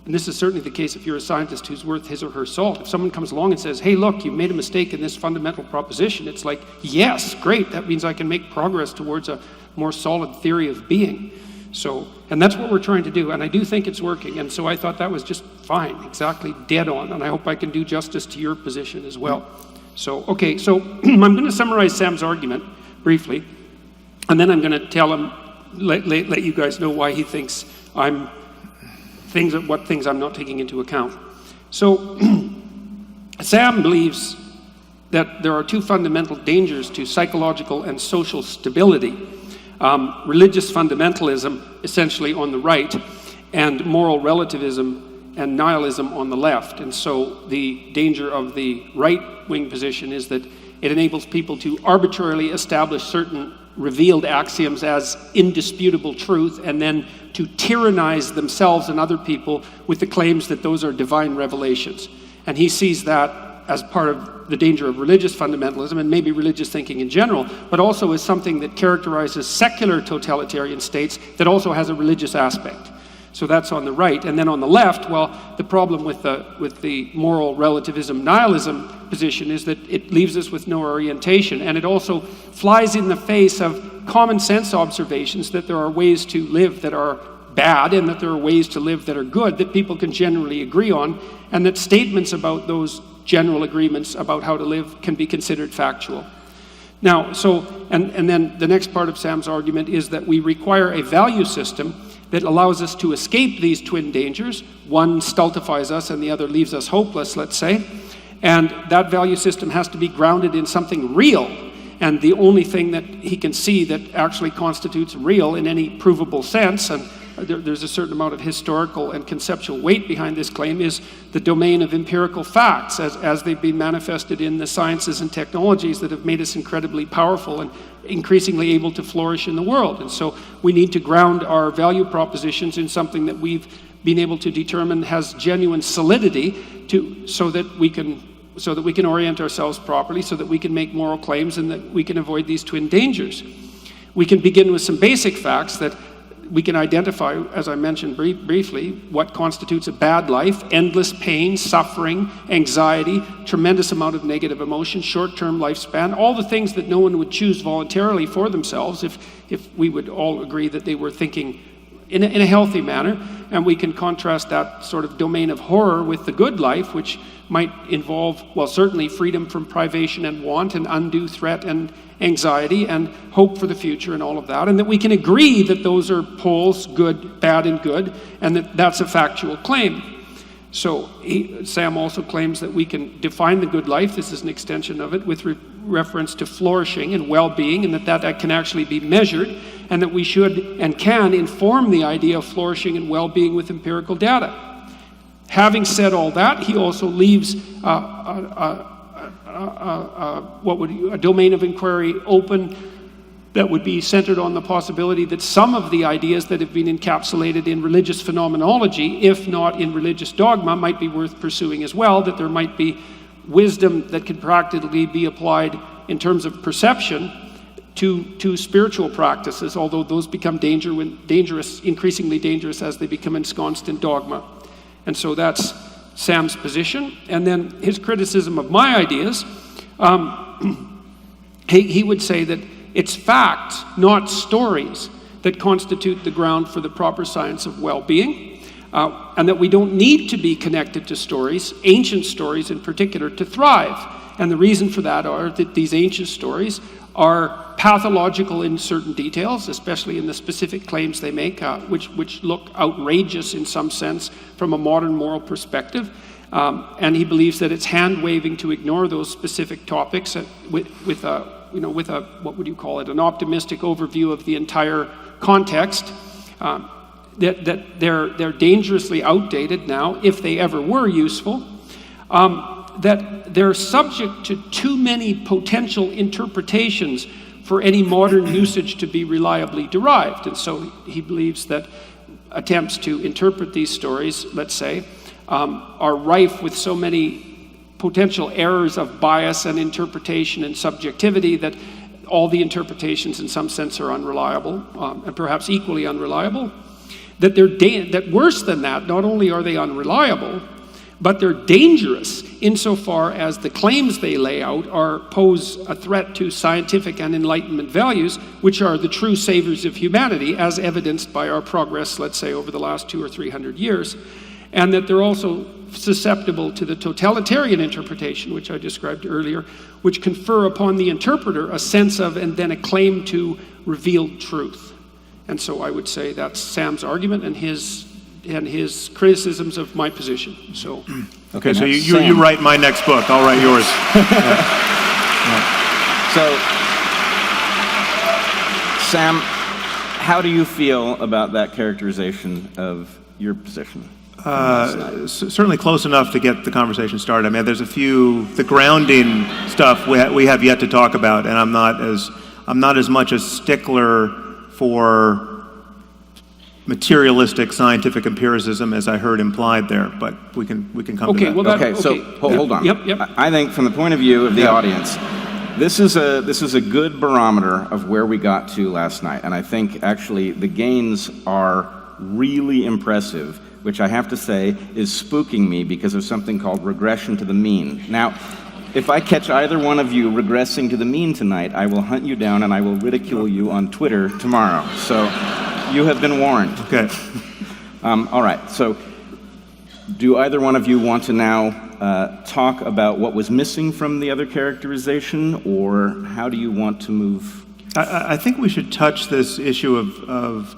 and this is certainly the case if you're a scientist who's worth his or her salt, if someone comes along and says, hey, look, you made a mistake in this fundamental proposition, it's like, yes, great, that means I can make progress towards a more solid theory of being. So, and that's what we're trying to do, and I do think it's working, and so I thought that was just fine, exactly dead on, and I hope I can do justice to your position as well. So, okay, so I'm going to summarize Sam's argument briefly, and then I'm going to tell him, let you guys know why he thinks what things I'm not taking into account. So, Sam believes that there are two fundamental dangers to psychological and social stability. Religious fundamentalism, essentially on the right, and moral relativism and nihilism on the left. And so the danger of the right-wing position is that it enables people to arbitrarily establish certain revealed axioms as indisputable truth, and then to tyrannize themselves and other people with the claims that those are divine revelations. And he sees that as part of the danger of religious fundamentalism, and maybe religious thinking in general, but also as something that characterizes secular totalitarian states that also has a religious aspect. So that's on the right. And then on the left, well, the problem with the moral relativism nihilism position is that it leaves us with no orientation, and it also flies in the face of common sense observations that there are ways to live that are bad and that there are ways to live that are good that people can generally agree on, and that statements about those general agreements about how to live can be considered factual. Now, so, and then the next part of Sam's argument is that we require a value system that allows us to escape these twin dangers. One stultifies us and the other leaves us hopeless, let's say. And that value system has to be grounded in something real. And the only thing that he can see that actually constitutes real in any provable sense, and there's a certain amount of historical and conceptual weight behind this claim, is the domain of empirical facts as they've been manifested in the sciences and technologies that have made us incredibly powerful and increasingly able to flourish in the world. And so we need to ground our value propositions in something that we've been able to determine has genuine solidity so that we can orient ourselves properly, so that we can make moral claims and that we can avoid these twin dangers. We can begin with some basic facts that we can identify, as I mentioned briefly, what constitutes a bad life: endless pain, suffering, anxiety, tremendous amount of negative emotion, short-term lifespan, all the things that no one would choose voluntarily for themselves if we would all agree that they were thinking in a healthy manner. And we can contrast that sort of domain of horror with the good life, which might involve, well, certainly freedom from privation and want and undue threat and anxiety and hope for the future and all of that, and that we can agree that those are poles, good, bad, and good, and that that's a factual claim. So Sam also claims that we can define the good life, this is an extension of it, with reference to flourishing and well-being, and that can actually be measured, and that we should and can inform the idea of flourishing and well-being with empirical data. Having said all that, he also leaves a domain of inquiry open that would be centered on the possibility that some of the ideas that have been encapsulated in religious phenomenology, if not in religious dogma, might be worth pursuing as well, that there might be wisdom that could practically be applied in terms of perception to spiritual practices, although those become increasingly dangerous as they become ensconced in dogma. And so that's Sam's position. And then his criticism of my ideas, he would say that it's facts, not stories, that constitute the ground for the proper science of well-being, and that we don't need to be connected to stories, ancient stories in particular, to thrive. And the reason for that are that these ancient stories are pathological in certain details, especially in the specific claims they make, which look outrageous in some sense from a modern moral perspective. And he believes that it's hand-waving to ignore those specific topics with a what would you call it, an optimistic overview of the entire context. That they're dangerously outdated now, if they ever were useful. That they're subject to too many potential interpretations for any modern usage to be reliably derived. And so he believes that attempts to interpret these stories, let's say, are rife with so many potential errors of bias and interpretation and subjectivity that all the interpretations in some sense are unreliable, and perhaps equally unreliable. That worse than that, not only are they unreliable, but they're dangerous insofar as the claims they lay out pose a threat to scientific and Enlightenment values, which are the true saviors of humanity, as evidenced by our progress, let's say, over the last 200 or 300 years, and that they're also susceptible to the totalitarian interpretation, which I described earlier, which confer upon the interpreter a sense of and then a claim to revealed truth. And so I would say that's Sam's argument and his criticisms of my position. So, okay, so you write my next book. I'll write yours. So, Sam, how do you feel about that characterization of your position? Certainly close enough to get the conversation started. I mean, there's the grounding stuff we have yet to talk about, and I'm not as much a stickler for materialistic scientific empiricism as I heard implied there, but we can come to that. Well, so hold on. Yep. I think from the point of view of the audience, this is a good barometer of where we got to last night, and I think actually the gains are really impressive, which I have to say is spooking me because of something called regression to the mean. Now, if I catch either one of you regressing to the mean tonight, I will hunt you down and I will ridicule you on Twitter tomorrow. So you have been warned. Okay. All right, so do either one of you want to now talk about what was missing from the other characterization, or how do you want to move? I think we should touch this issue of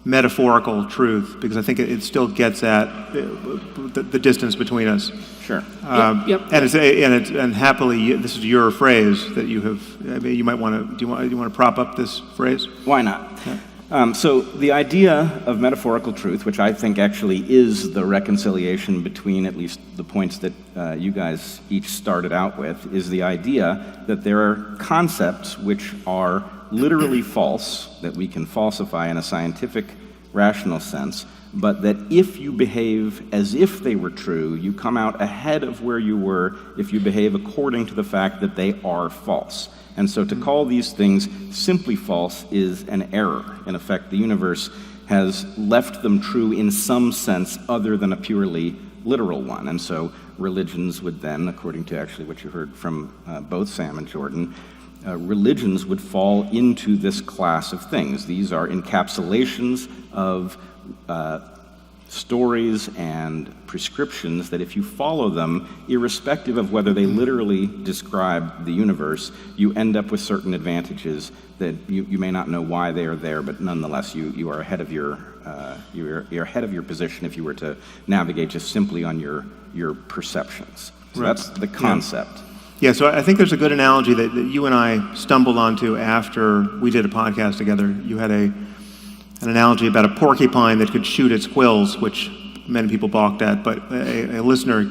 metaphorical truth, because I think it still gets at the distance between us. Sure. And happily, this is your phrase that you have. I mean, you might want to. Do you want to prop up this phrase? Why not? Yeah. So the idea of metaphorical truth, which I think actually is the reconciliation between at least the points that you guys each started out with, is the idea that there are concepts which are literally false, that we can falsify in a scientific, rational sense, but that if you behave as if they were true, you come out ahead of where you were if you behave according to the fact that they are false. And so to call these things simply false is an error. In effect, the universe has left them true in some sense other than a purely literal one. And so religions would then, according to actually what you heard from both Sam and Jordan, religions would fall into this class of things. These are encapsulations of stories and prescriptions that if you follow them, irrespective of whether they literally describe the universe, you end up with certain advantages that you may not know why they are there, but nonetheless you are ahead of your you're ahead of your position if you were to navigate just simply on your perceptions. So that's the concept. Yeah, so I think there's a good analogy that you and I stumbled onto after we did a podcast together. You had an analogy about a porcupine that could shoot its quills, which many people balked at, but a listener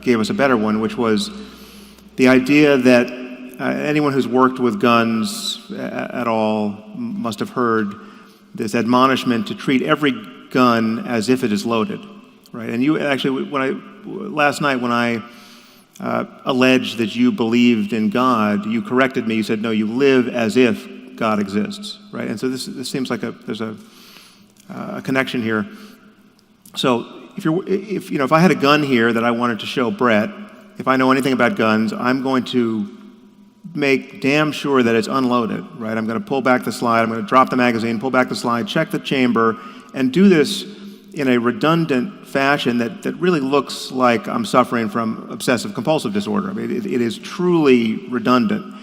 gave us a better one, which was the idea that anyone who's worked with guns at all must have heard this admonishment to treat every gun as if it is loaded, right? And you actually, last night when I alleged that you believed in God, you corrected me. You said, no, you live as if God exists, right? And so this seems like there's a connection here. So if I had a gun here that I wanted to show Bret, if I know anything about guns, I'm going to make damn sure that it's unloaded, right? I'm going to pull back the slide, I'm going to drop the magazine, pull back the slide, check the chamber, and do this in a redundant fashion that really looks like I'm suffering from obsessive compulsive disorder. I mean, it is truly redundant.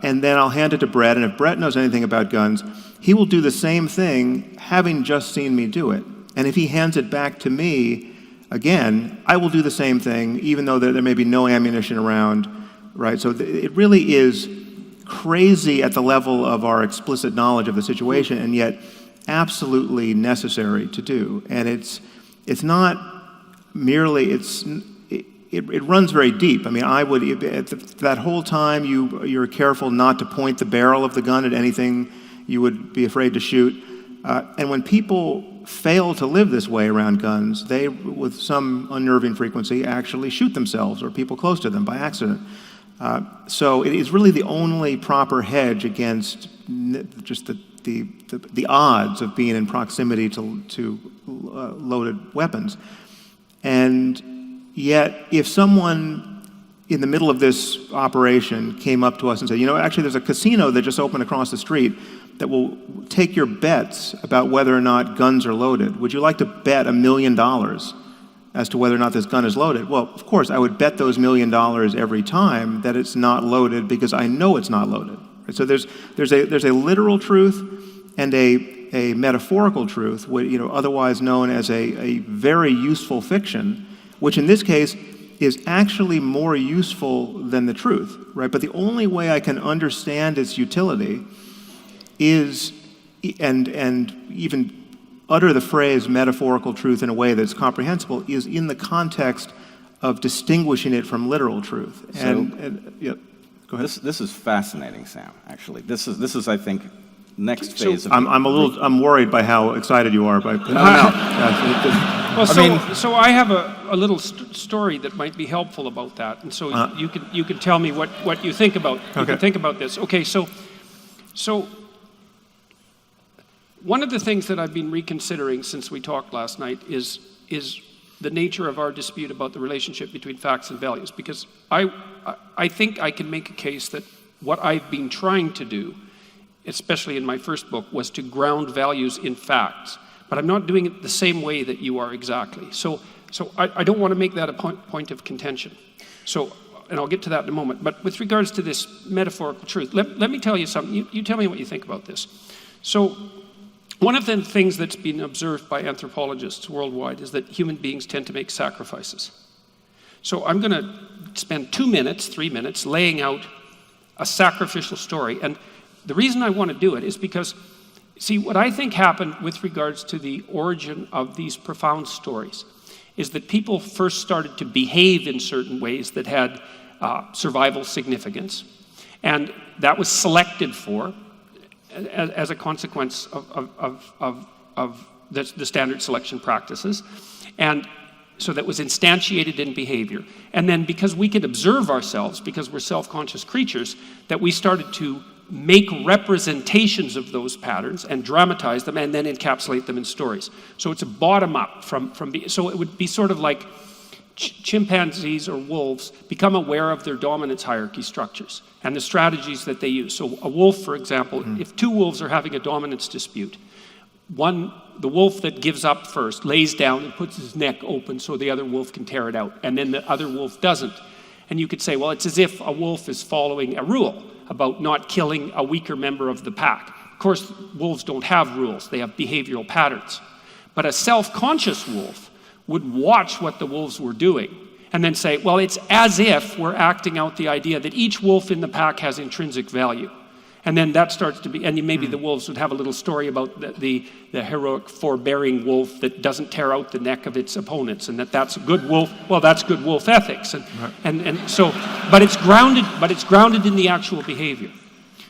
And then I'll hand it to Bret, and if Bret knows anything about guns, he will do the same thing, having just seen me do it. And if he hands it back to me, again, I will do the same thing, even though there may be no ammunition around, right? So it really is crazy at the level of our explicit knowledge of the situation, and yet absolutely necessary to do. And it's not merely, it runs very deep. I mean, that whole time you're careful not to point the barrel of the gun at anything you would be afraid to shoot. And when people fail to live this way around guns, they, with some unnerving frequency, actually shoot themselves or people close to them by accident. So it is really the only proper hedge against just the odds of being in proximity to loaded weapons. And yet, if someone in the middle of this operation came up to us and said, actually there's a casino that just opened across the street that will take your bets about whether or not guns are loaded. Would you like to bet $1 million as to whether or not this gun is loaded? Well, of course, I would bet those $1 million every time that it's not loaded because I know it's not loaded. Right? So there's a literal truth and a metaphorical truth, otherwise known as a very useful fiction, which in this case is actually more useful than the truth, right? But the only way I can understand its utility is, and even utter the phrase metaphorical truth in a way that's comprehensible, is in the context of distinguishing it from literal truth. Yeah, go ahead. This is fascinating, Sam, actually. This is I think, next phase of... I'm worried by how excited you are, but I don't know. So I have a little story that might be helpful about that, and so you can tell me what you think about. You can think about this. Okay, so one of the things that I've been reconsidering since we talked last night is the nature of our dispute about the relationship between facts and values, because I think I can make a case that what I've been trying to do, especially in my first book, was to ground values in facts. But I'm not doing it the same way that you are exactly. So I don't want to make that a point of contention. And I'll get to that in a moment. But with regards to this metaphorical truth, let me tell you something. You tell me what you think about this. So one of the things that's been observed by anthropologists worldwide is that human beings tend to make sacrifices. So I'm going to spend 3 minutes, laying out a sacrificial story. And the reason I want to do it is because, see, what I think happened with regards to the origin of these profound stories is that people first started to behave in certain ways that had survival significance. And that was selected for as a consequence of the standard selection practices. And so that was instantiated in behavior. And then because we can observe ourselves, because we're self-conscious creatures, that we started to make representations of those patterns and dramatize them and then encapsulate them in stories. So it's a bottom-up so it would be sort of like chimpanzees or wolves become aware of their dominance hierarchy structures and the strategies that they use. So a wolf, for example, if two wolves are having a dominance dispute, the wolf that gives up first lays down and puts his neck open so the other wolf can tear it out, and then the other wolf doesn't. And you could say, well, it's as if a wolf is following a rule about not killing a weaker member of the pack. Of course, wolves don't have rules. They have behavioral patterns. But a self-conscious wolf would watch what the wolves were doing and then say, well, it's as if we're acting out the idea that each wolf in the pack has intrinsic value. And then that starts to be, and maybe the wolves would have a little story about the heroic forbearing wolf that doesn't tear out the neck of its opponents, and that's good wolf. Well, that's good wolf ethics, and so, but it's grounded in the actual behavior.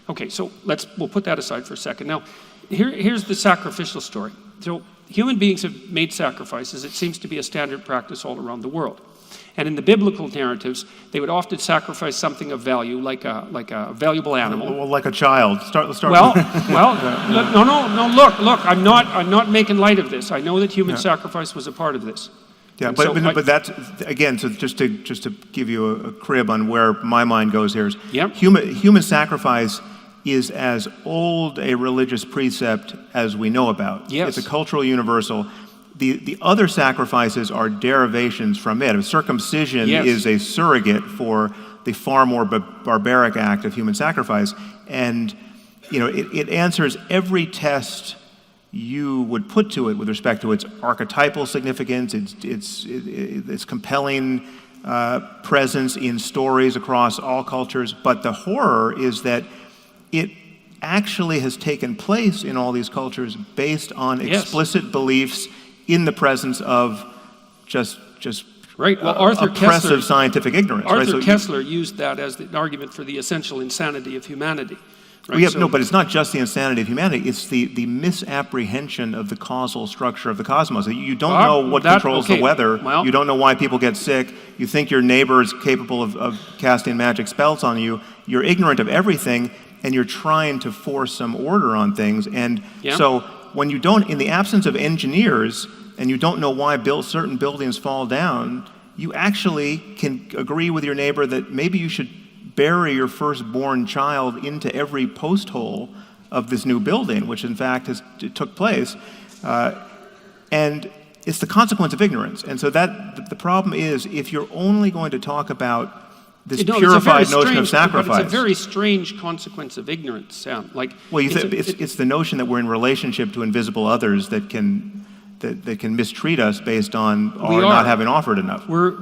Okay, so we'll put that aside for a second. Now, here's the sacrificial story. So human beings have made sacrifices. It seems to be a standard practice all around the world. And in the biblical narratives, they would often sacrifice something of value, like a valuable animal. Well, like a child. Let's start. Well, look. I'm not making light of this. I know that human sacrifice was a part of this. Yeah, And but that's again. So just to give you a crib on where my mind goes here is human sacrifice is as old a religious precept as we know about. Yes. It's a cultural universal. The other sacrifices are derivations from it. Circumcision is a surrogate for the far more barbaric act of human sacrifice, and it answers every test you would put to it with respect to its archetypal significance, its compelling presence in stories across all cultures. But the horror is that it actually has taken place in all these cultures based on explicit beliefs in the presence of just right. Well, Arthur oppressive Kessler, scientific ignorance. Arthur Kessler used that as the argument for the essential insanity of humanity. Right? No, but it's not just the insanity of humanity. It's the misapprehension of the causal structure of the cosmos. You don't know what controls the weather. Well, you don't know why people get sick. You think your neighbor is capable of casting magic spells on you. You're ignorant of everything, and you're trying to force some order on things. And so when you don't, in the absence of engineers, and you don't know why certain buildings fall down, you actually can agree with your neighbor that maybe you should bury your firstborn child into every post hole of this new building, which in fact took place. And it's the consequence of ignorance. And so the problem is, if you're only going to talk about this purified notion of sacrifice. But it's a very strange consequence of ignorance, Sam. It's the notion that we're in relationship to invisible others that can mistreat us based on our not having offered enough. But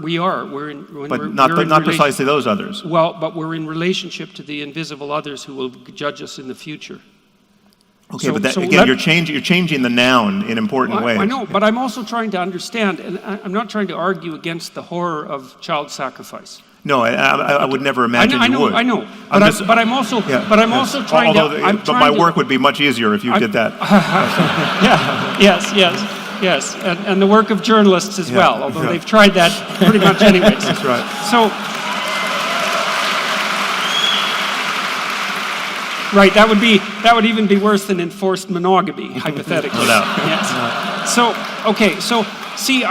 not precisely those others. Well, but we're in relationship to the invisible others who will judge us in the future. Okay, but again, you're changing the noun in important ways. I know, but I'm also trying to understand, and I'm not trying to argue against the horror of child sacrifice. No, I would never imagine you would. I know. But I'm also trying to. But my work would be much easier if you did that. Yes, and the work of journalists as well, although they've tried that pretty much anyways. That's right. So, right, that would even be worse than enforced monogamy, hypothetically. No doubt. Yes. So see,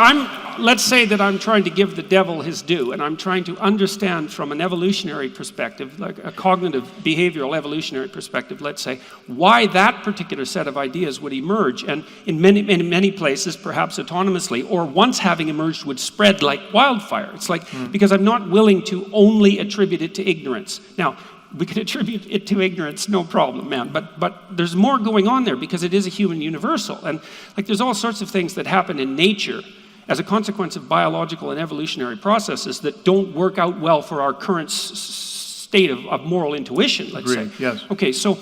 let's say that I'm trying to give the devil his due, and I'm trying to understand from an evolutionary perspective, like a cognitive, behavioral evolutionary perspective, let's say, why that particular set of ideas would emerge, and in many places, perhaps autonomously, or once having emerged, would spread like wildfire. It's like, because I'm not willing to only attribute it to ignorance. Now, we can attribute it to ignorance, no problem, man. But there's more going on there, because it is a human universal. And there's all sorts of things that happen in nature as a consequence of biological and evolutionary processes that don't work out well for our current state of moral intuition, let's say. Yes. Okay, so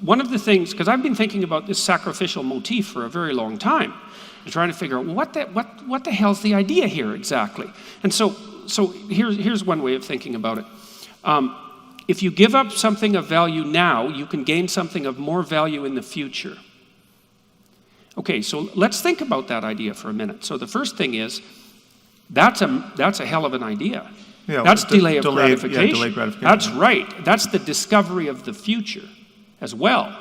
one of the things, because I've been thinking about this sacrificial motif for a very long time, and trying to figure out what the hell's the idea here exactly? And so here's one way of thinking about it. If you give up something of value now, you can gain something of more value in the future. Okay, so let's think about that idea for a minute. So the first thing is, that's a hell of an idea. Yeah, that's delayed gratification. delayed gratification. That's right. That's the discovery of the future as well.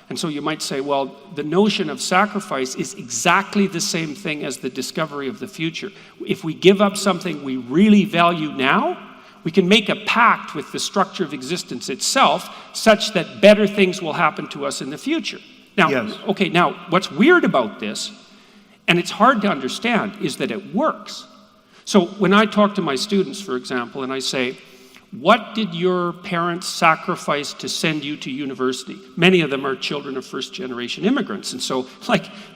And so you might say, well, the notion of sacrifice is exactly the same thing as the discovery of the future. If we give up something we really value now, we can make a pact with the structure of existence itself such that better things will happen to us in the future. Now, okay, now, what's weird about this, and it's hard to understand, is that it works. So when I talk to my students, for example, and I say, what did your parents sacrifice to send you to university? Many of them are children of first-generation immigrants. And so,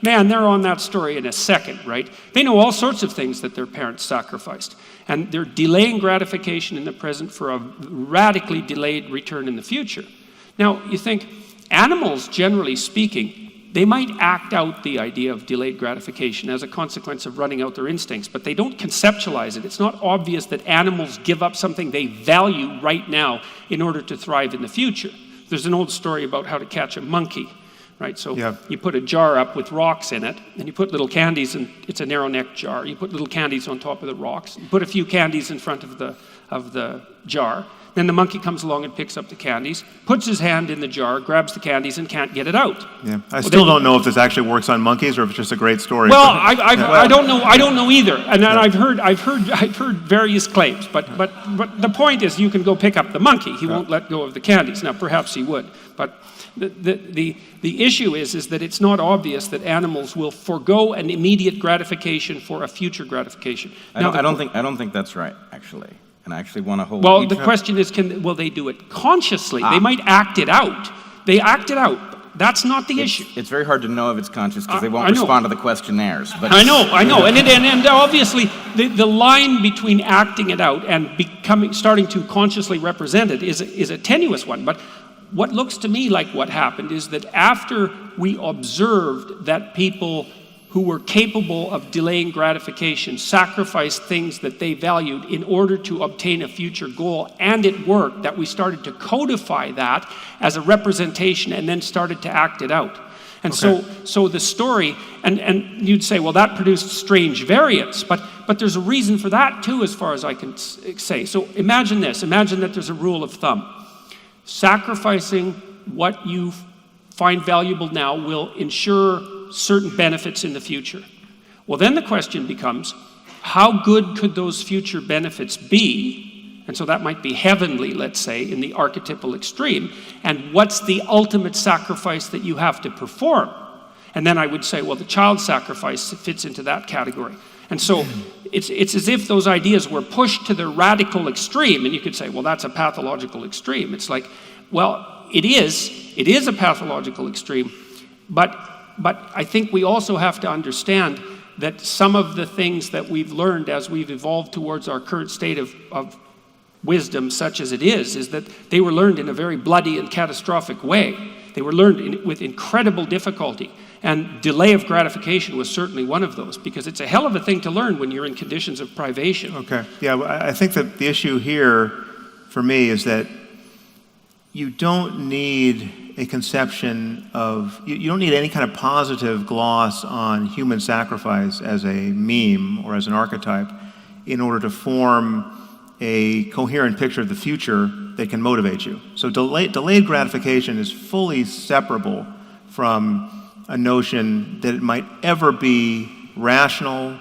man, they're on that story in a second, right? They know all sorts of things that their parents sacrificed. And they're delaying gratification in the present for a radically delayed return in the future. Now, you think animals, generally speaking, they might act out the idea of delayed gratification as a consequence of running out their instincts, but they don't conceptualize it. It's not obvious that animals give up something they value right now in order to thrive in the future. There's an old story about how to catch a monkey, right? So you put a jar up with rocks in it, and you put little candies, and it's a narrow-necked jar. You put little candies on top of the rocks. You put a few candies in front of the jar. Then the monkey comes along and picks up the candies, puts his hand in the jar, grabs the candies, and can't get it out. Yeah, I still don't know if this actually works on monkeys or if it's just a great story. Well, I don't know. I don't know either. And I've heard various claims. But the point is, you can go pick up the monkey. He won't let go of the candies. Now, perhaps he would. But the issue is that it's not obvious that animals will forego an immediate gratification for a future gratification. I don't think that's right, actually. And I actually want to hold. Well, the question is, will they do it consciously? They might act it out. They act it out. That's not the issue. It's very hard to know if it's conscious because they won't respond to the questionnaires. But I know. And obviously, the line between acting it out and starting to consciously represent it is a tenuous one. But what looks to me like what happened is that after we observed that people who were capable of delaying gratification sacrificed things that they valued in order to obtain a future goal, and it worked, that we started to codify that as a representation and then started to act it out. And so the story, and you'd say, well, that produced strange variants, but there's a reason for that too, as far as I can say. So imagine this, imagine that there's a rule of thumb. Sacrificing what you find valuable now will ensure certain benefits in the future. Well, then the question becomes, how good could those future benefits be? And so that might be heavenly, let's say, in the archetypal extreme. And what's the ultimate sacrifice that you have to perform? And then I would say, well, the child sacrifice fits into that category. And so it's as if those ideas were pushed to the radical extreme. And you could say, well, that's a pathological extreme. It's like, well, it is a pathological extreme, but I think we also have to understand that some of the things that we've learned as we've evolved towards our current state of wisdom, such as it is that they were learned in a very bloody and catastrophic way. They were learned with incredible difficulty. And delay of gratification was certainly one of those, because it's a hell of a thing to learn when you're in conditions of privation. Okay. Yeah, I think that the issue here for me is that you don't need a conception of, you don't need any kind of positive gloss on human sacrifice as a meme or as an archetype in order to form a coherent picture of the future that can motivate you. So delayed gratification is fully separable from a notion that it might ever be rational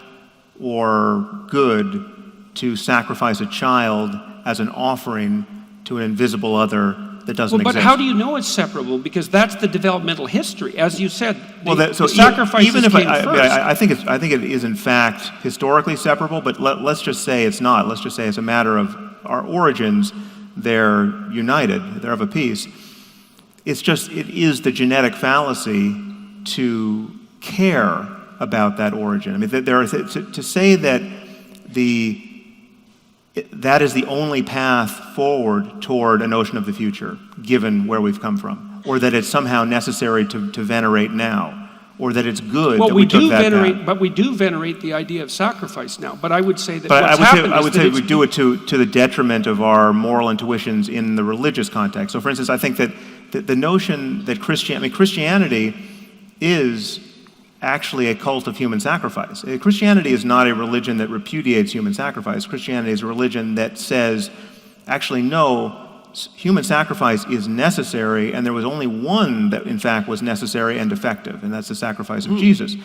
or good to sacrifice a child as an offering to an invisible other that doesn't exist. But how do you know it's separable? Because that's the developmental history. As you said, the sacrifices even if came first. I think it is in fact historically separable, but let's just say it's not. Let's just say it's a matter of our origins. They're united. They're of a piece. It is the genetic fallacy to care about that origin. I mean, to say that that is the only path forward toward a notion of the future, given where we've come from, or that it's somehow necessary to venerate now, or that it's good that we took that path. But we do venerate the idea of sacrifice now. But I would say that I would say we do it to the detriment of our moral intuitions in the religious context. So, for instance, I think that the notion that Christianity is actually a cult of human sacrifice. Christianity is not a religion that repudiates human sacrifice. Christianity is a religion that says, actually, no, human sacrifice is necessary, and there was only one that, in fact, was necessary and effective, and that's the sacrifice of Jesus.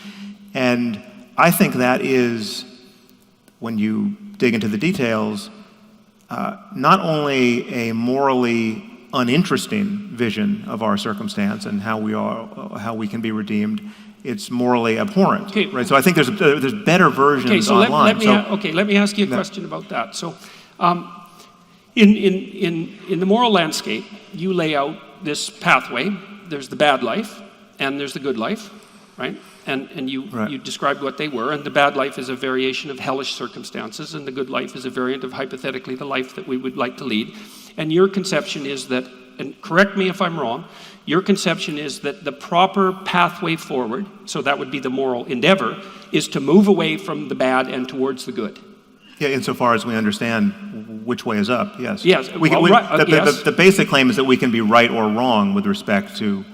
And I think that is, when you dig into the details, not only a morally uninteresting vision of our circumstance and how we can be redeemed, it's morally abhorrent, right? So I think there's better versions online. Let me ask you a question about that. So, in the moral landscape, you lay out this pathway. There's the bad life, and there's the good life, right? And you described what they were, and the bad life is a variation of hellish circumstances, and the good life is a variant of hypothetically the life that we would like to lead. And your conception is that and correct me if I'm wrong, your conception is that the proper pathway forward, so that would be the moral endeavor, is to move away from the bad and towards the good. Yeah, insofar as we understand which way is up, yes. Yes, The basic claim is that we can be right or wrong with respect to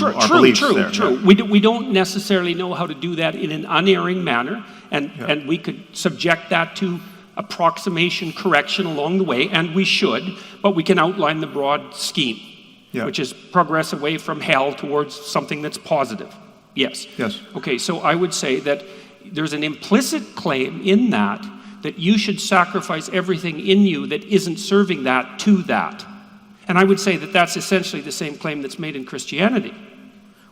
our beliefs there. True. Yeah. We don't necessarily know how to do that in an unerring manner, and we could subject that to approximation correction along the way, and we should, but we can outline the broad scheme, which is progress away from hell towards something that's positive. Yes. Yes. Okay, so I would say that there's an implicit claim in that you should sacrifice everything in you that isn't serving that to that. And I would say that that's essentially the same claim that's made in Christianity.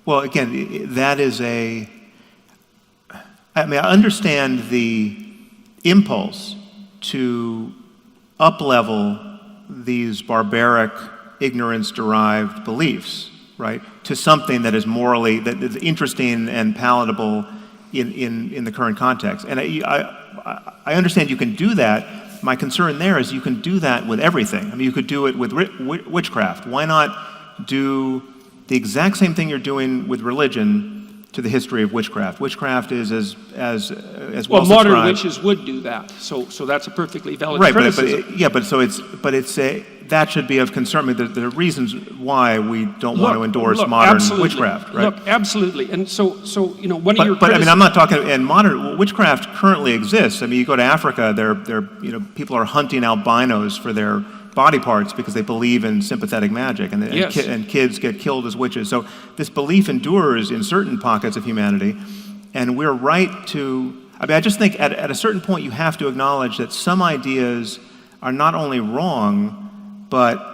Well, again, that is I understand the impulse to up-level these barbaric, ignorance-derived beliefs, right, to something that is morally, that is interesting and palatable in the current context. And I understand you can do that. My concern there is you can do that with everything. I mean, you could do it with witchcraft. Why not do the exact same thing you're doing with religion to the history of witchcraft? Witchcraft is as well Well, modern described. witches would do that, so that's a perfectly valid Right, criticism. that should be of concern. I mean, there are reasons why we don't want to endorse modern witchcraft, right? Look, absolutely, and so one of your But I mean, I'm not talking. And modern witchcraft currently exists. I mean, you go to Africa, people are hunting albinos for their body parts because they believe in sympathetic magic, and kids get killed as witches. So this belief endures in certain pockets of humanity, and we're right to. I mean, I just think at a certain point you have to acknowledge that some ideas are not only wrong, but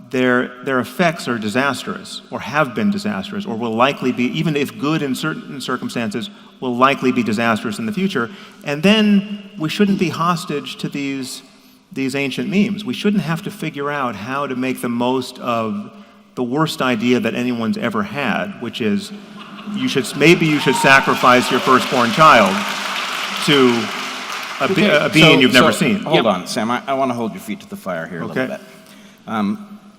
their effects are disastrous, or have been disastrous, or will likely be, even if good in certain circumstances, will likely be disastrous in the future. And then we shouldn't be hostage to these ancient memes. We shouldn't have to figure out how to make the most of the worst idea that anyone's ever had, which is maybe you should sacrifice your firstborn child to a being you've never seen. Hold on, Sam. I want to hold your feet to the fire here a little bit.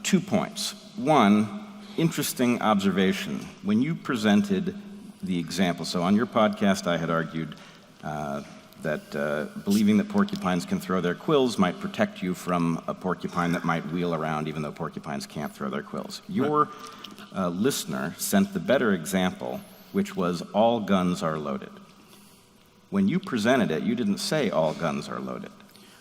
2 points. One, interesting observation. When you presented the example, so on your podcast I had argued that believing that porcupines can throw their quills might protect you from a porcupine that might wheel around even though porcupines can't throw their quills. Your listener sent the better example, which was all guns are loaded. When you presented it, you didn't say all guns are loaded.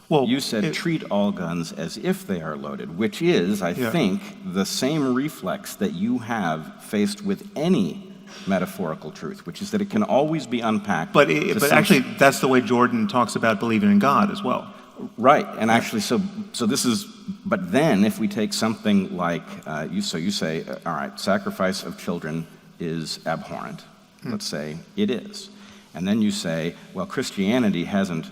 Well, you said treat all guns as if they are loaded, which is, I think, the same reflex that you have faced with any metaphorical truth, which is that it can always be unpacked. But actually, that's the way Jordan talks about believing in God as well. Right, and actually, so this is. But then, if we take something like you say, all right, sacrifice of children is abhorrent. Let's say it is, and then you say, well, Christianity hasn't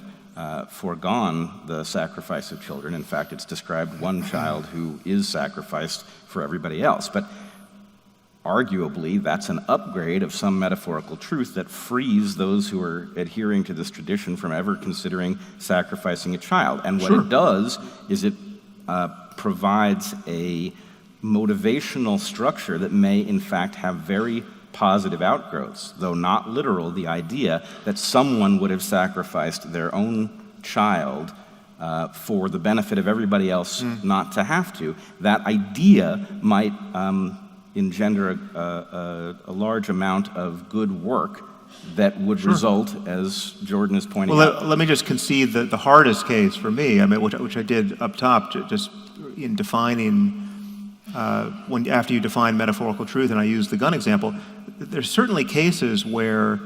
foregone the sacrifice of children. In fact, it's described one child who is sacrificed for everybody else. But arguably, that's an upgrade of some metaphorical truth that frees those who are adhering to this tradition from ever considering sacrificing a child. And what it does is it provides a motivational structure that may, in fact, have very positive outgrowths, though not literal, the idea that someone would have sacrificed their own child for the benefit of everybody else not to have to. That idea might engender a large amount of good work that would result, as Jordan is pointing out. Let me just concede that the hardest case for me, I mean, which I did up top, just in defining, after you define metaphorical truth, and I used the gun example, there's certainly cases where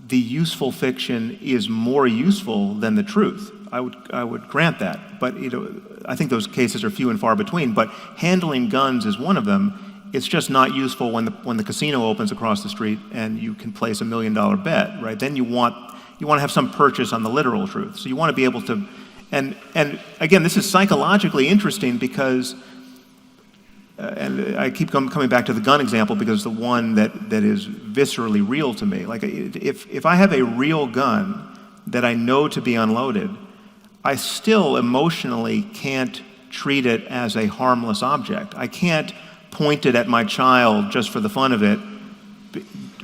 the useful fiction is more useful than the truth. I would grant that, but I think those cases are few and far between. But handling guns is one of them. It's just not useful when the casino opens across the street and you can place $1 million bet, right? Then you want to have some purchase on the literal truth. So you want to be able to, and again, this is psychologically interesting because, and I keep coming back to the gun example because the one that is viscerally real to me. Like if I have a real gun that I know to be unloaded, I still emotionally can't treat it as a harmless object. I can't point it at my child just for the fun of it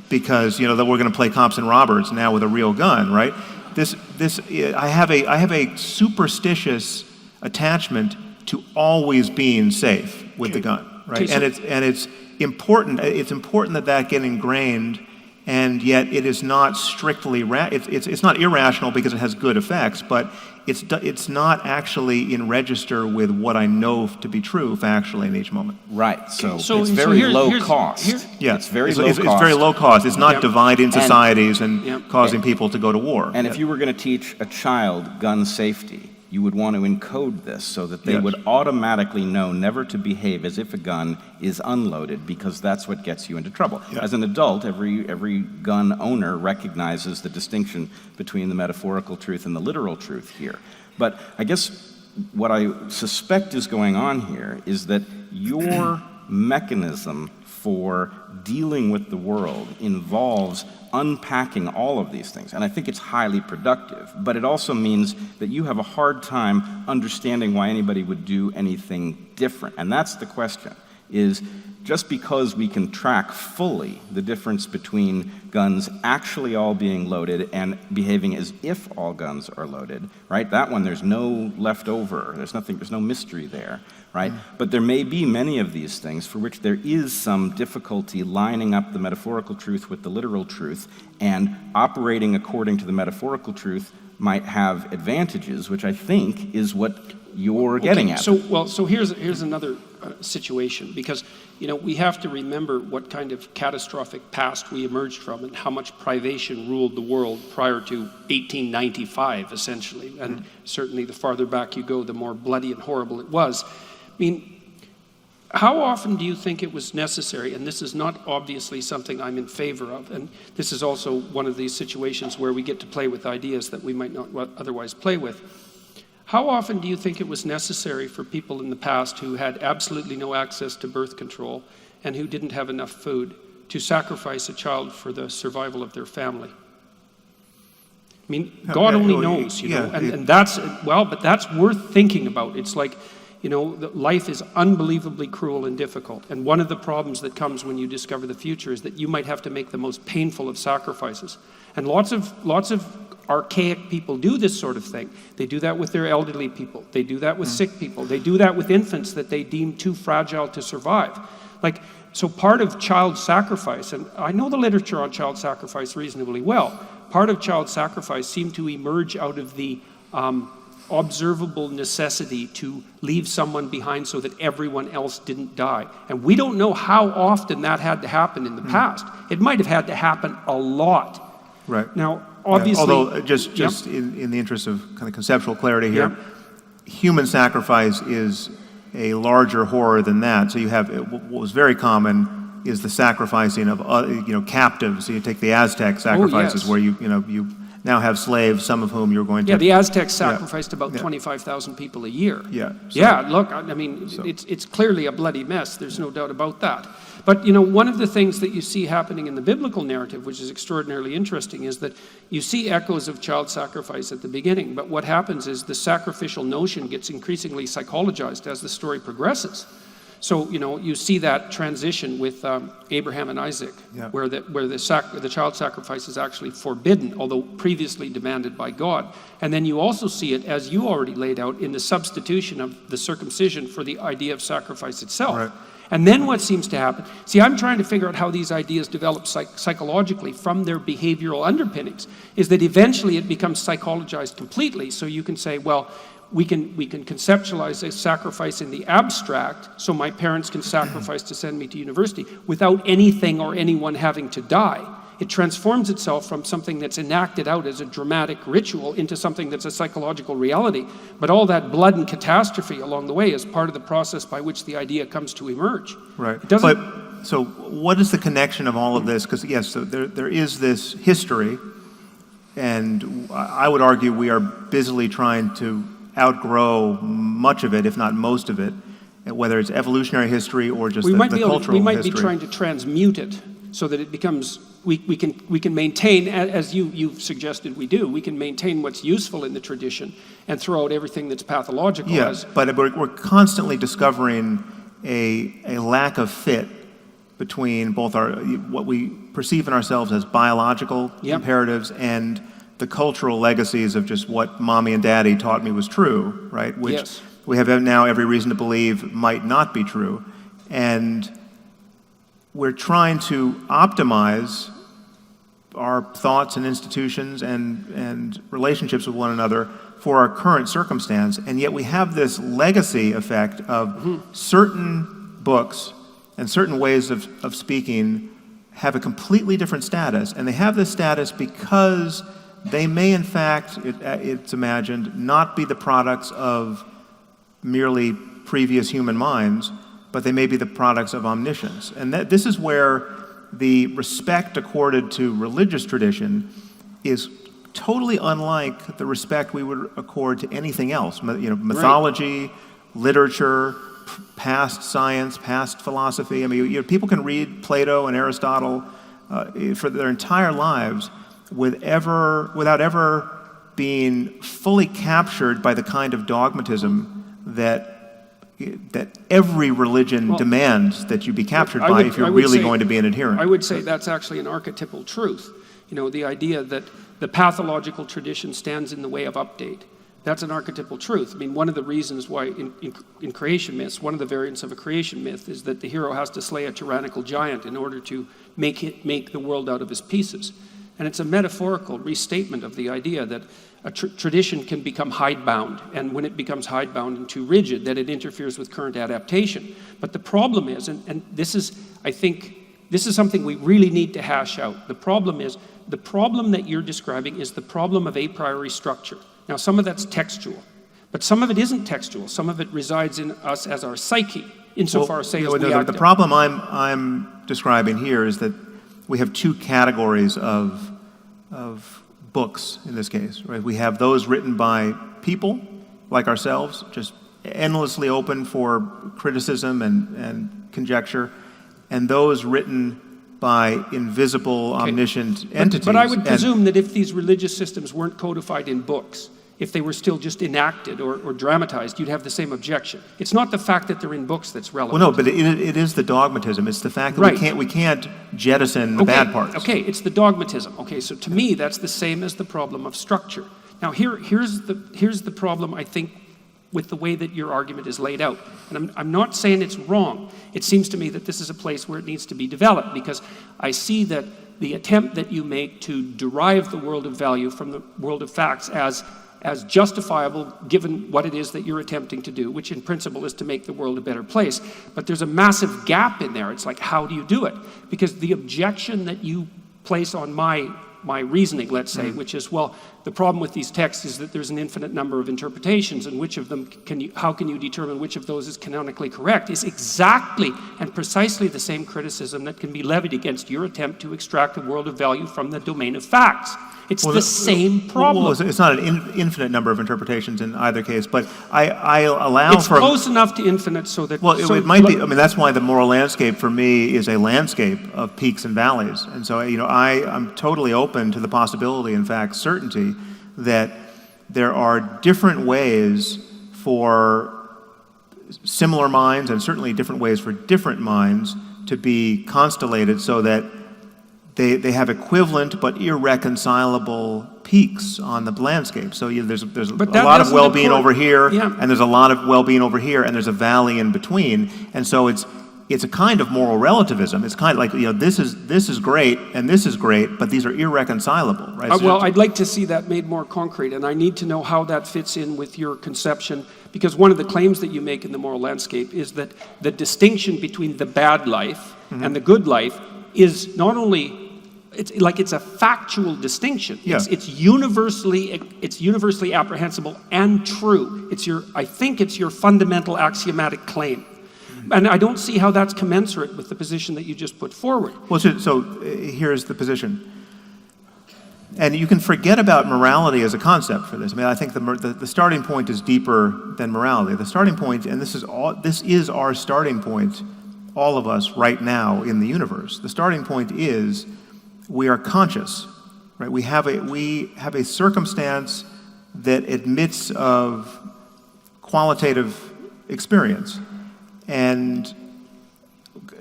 because, you know, that we're going to play cops and robbers now with a real gun, right? I have a superstitious attachment to always being safe with the gun, right? Okay, And it's important. It's important that that get ingrained, and yet it is not strictly it's not irrational because it has good effects, but it's not actually in register with what I know to be true factually in each moment. Right. So, So- it's so very here's- low here's- cost. here- Yeah, It's very low It's cost. very low cost. It's not Yep. dividing societies and Yep. causing people to go to war. And if you were going to teach a child gun safety, you would want to encode this so that they Yes. would automatically know never to behave as if a gun is unloaded, because that's what gets you into trouble. Yeah. As an adult, every gun owner recognizes the distinction between the metaphorical truth and the literal truth here. But I guess what I suspect is going on here is that your mechanism for dealing with the world involves unpacking all of these things. And I think it's highly productive. But it also means that you have a hard time understanding why anybody would do anything different. And that's the question, is just because we can track fully the difference between guns actually all being loaded and behaving as if all guns are loaded, right? That one, there's no leftover. There's no mystery there, right? But there may be many of these things for which there is some difficulty lining up the metaphorical truth with the literal truth, and operating according to the metaphorical truth might have advantages, which I think is what you're getting at. So here's another situation, because, you know, we have to remember what kind of catastrophic past we emerged from and how much privation ruled the world prior to 1895, essentially. And certainly the farther back you go, the more bloody and horrible it was. I mean, how often do you think it was necessary, and this is not obviously something I'm in favor of, and this is also one of these situations where we get to play with ideas that we might not otherwise play with. How often do you think it was necessary for people in the past who had absolutely no access to birth control and who didn't have enough food to sacrifice a child for the survival of their family? I mean, God only knows, you know, and that's, well, but that's worth thinking about. It's like, you know, life is unbelievably cruel and difficult. And one of the problems that comes when you discover the future is that you might have to make the most painful of sacrifices. And lots of archaic people do this sort of thing. They do that with their elderly people. They do that with sick people. They do that with infants that they deem too fragile to survive. Like, so part of child sacrifice, and I know the literature on child sacrifice reasonably well, part of child sacrifice seemed to emerge out of the observable necessity to leave someone behind so that everyone else didn't die. And we don't know how often that had to happen in the past. It might have had to happen a lot. Right. Now, obviously... Although, just in the interest of kind of conceptual clarity here, human sacrifice is a larger horror than that. So you have, what was very common is the sacrificing of, captives. So you take the Aztec sacrifices where you now have slaves, some of whom you're going to... Yeah, the Aztecs sacrificed about 25,000 people a year. Yeah. Yeah, look, I mean, it's clearly a bloody mess. There's no doubt about that. But, you know, one of the things that you see happening in the biblical narrative, which is extraordinarily interesting, is that you see echoes of child sacrifice at the beginning, but what happens is the sacrificial notion gets increasingly psychologized as the story progresses. So, you know, you see that transition with Abraham and Isaac, where the child sacrifice is actually forbidden, although previously demanded by God. And then you also see it, as you already laid out, in the substitution of the circumcision for the idea of sacrifice itself. Right. And then what seems to happen, see, I'm trying to figure out how these ideas develop psychologically from their behavioral underpinnings, is that eventually it becomes psychologized completely. So you can say, well, we can conceptualize a sacrifice in the abstract, so my parents can sacrifice to send me to university without anything or anyone having to die. It transforms itself from something that's enacted out as a dramatic ritual into something that's a psychological reality. But all that blood and catastrophe along the way is part of the process by which the idea comes to emerge. Right. It doesn't... But, so what is the connection of all of this? Because, yes, so there is this history, and I would argue we are busily trying to outgrow much of it, if not most of it, whether it's evolutionary history or just the cultural history. We might be trying to transmute it. so that it becomes, we can maintain, as you've suggested we do, we can maintain what's useful in the tradition and throw out everything that's pathological. Yes, but we're constantly discovering a lack of fit between both what we perceive in ourselves as biological imperatives and the cultural legacies of just what mommy and daddy taught me was true, right? Which we have now every reason to believe might not be true. And we're trying to optimize our thoughts and institutions and relationships with one another for our current circumstance, and yet we have this legacy effect of certain books and certain ways of speaking have a completely different status, and they have this status because they may in fact, it's imagined, not be the products of merely previous human minds, but they may be the products of omniscience. And this is where the respect accorded to religious tradition is totally unlike the respect we would accord to anything else. Mythology, literature, past science, past philosophy. I mean, people can read Plato and Aristotle for their entire lives without ever being fully captured by the kind of dogmatism that every religion demands that you be captured by if you're really going to be an adherent. I would say that's actually an archetypal truth. The idea that the pathological tradition stands in the way of update. That's an archetypal truth. I mean, one of the reasons why in creation myths, one of the variants of a creation myth is that the hero has to slay a tyrannical giant in order to make the world out of his pieces. And it's a metaphorical restatement of the idea that a tradition can become hidebound, and when it becomes hidebound and too rigid, that it interferes with current adaptation. But the problem is, and this is, I think, this is something we really need to hash out. The problem that you're describing is the problem of a priori structure. Now, some of that's textual, but some of it isn't textual. Some of it resides in us as our psyche, insofar as we act. The problem I'm describing here is that we have two categories of books in this case, right? We have those written by people like ourselves, just endlessly open for criticism and conjecture, and those written by invisible, omniscient entities. But I would presume that if these religious systems weren't codified in books, if they were still just enacted or dramatized, you'd have the same objection. It's not the fact that they're in books that's relevant. Well, no, but it is the dogmatism. It's the fact that we can't jettison the bad parts. Okay, it's the dogmatism. Okay, so to me, that's the same as the problem of structure. Now, here's the problem, I think, with the way that your argument is laid out. And I'm not saying it's wrong. It seems to me that this is a place where it needs to be developed, because I see that the attempt that you make to derive the world of value from the world of facts as justifiable given what it is that you're attempting to do, which in principle is to make the world a better place. But there's a massive gap in there. It's like, how do you do it? Because the objection that you place on my reasoning, let's say, which is, well, the problem with these texts is that there's an infinite number of interpretations, and which of them how can you determine which of those is canonically correct, is exactly and precisely the same criticism that can be levied against your attempt to extract a world of value from the domain of facts. It's the same problem. Well, it's not an infinite number of interpretations in either case, but I allow it's close enough to infinite so that... Well, it might be, I mean, that's why the moral landscape for me is a landscape of peaks and valleys. And so, I'm totally open to the possibility, in fact, certainty, that there are different ways for similar minds, and certainly different ways for different minds, to be constellated so that they have equivalent but irreconcilable peaks on the landscape. So there's a lot of well-being over here, and there's a lot of well-being over here, and there's a valley in between. And so it's a kind of moral relativism. It's kind of like, this is great and this is great, but these are irreconcilable, right? Well, I'd like to see that made more concrete, and I need to know how that fits in with your conception, because one of the claims that you make in the moral landscape is that the distinction between the bad life and the good life is not only, it's a factual distinction. Yeah. It's universally apprehensible and true. I think it's your fundamental axiomatic claim. And I don't see how that's commensurate with the position that you just put forward. Well, so here's the position. And you can forget about morality as a concept for this. I mean, I think the starting point is deeper than morality. The starting point, and this is our starting point all of us right now in the universe. The starting point is we are conscious, right? We have a circumstance that admits of qualitative experience. And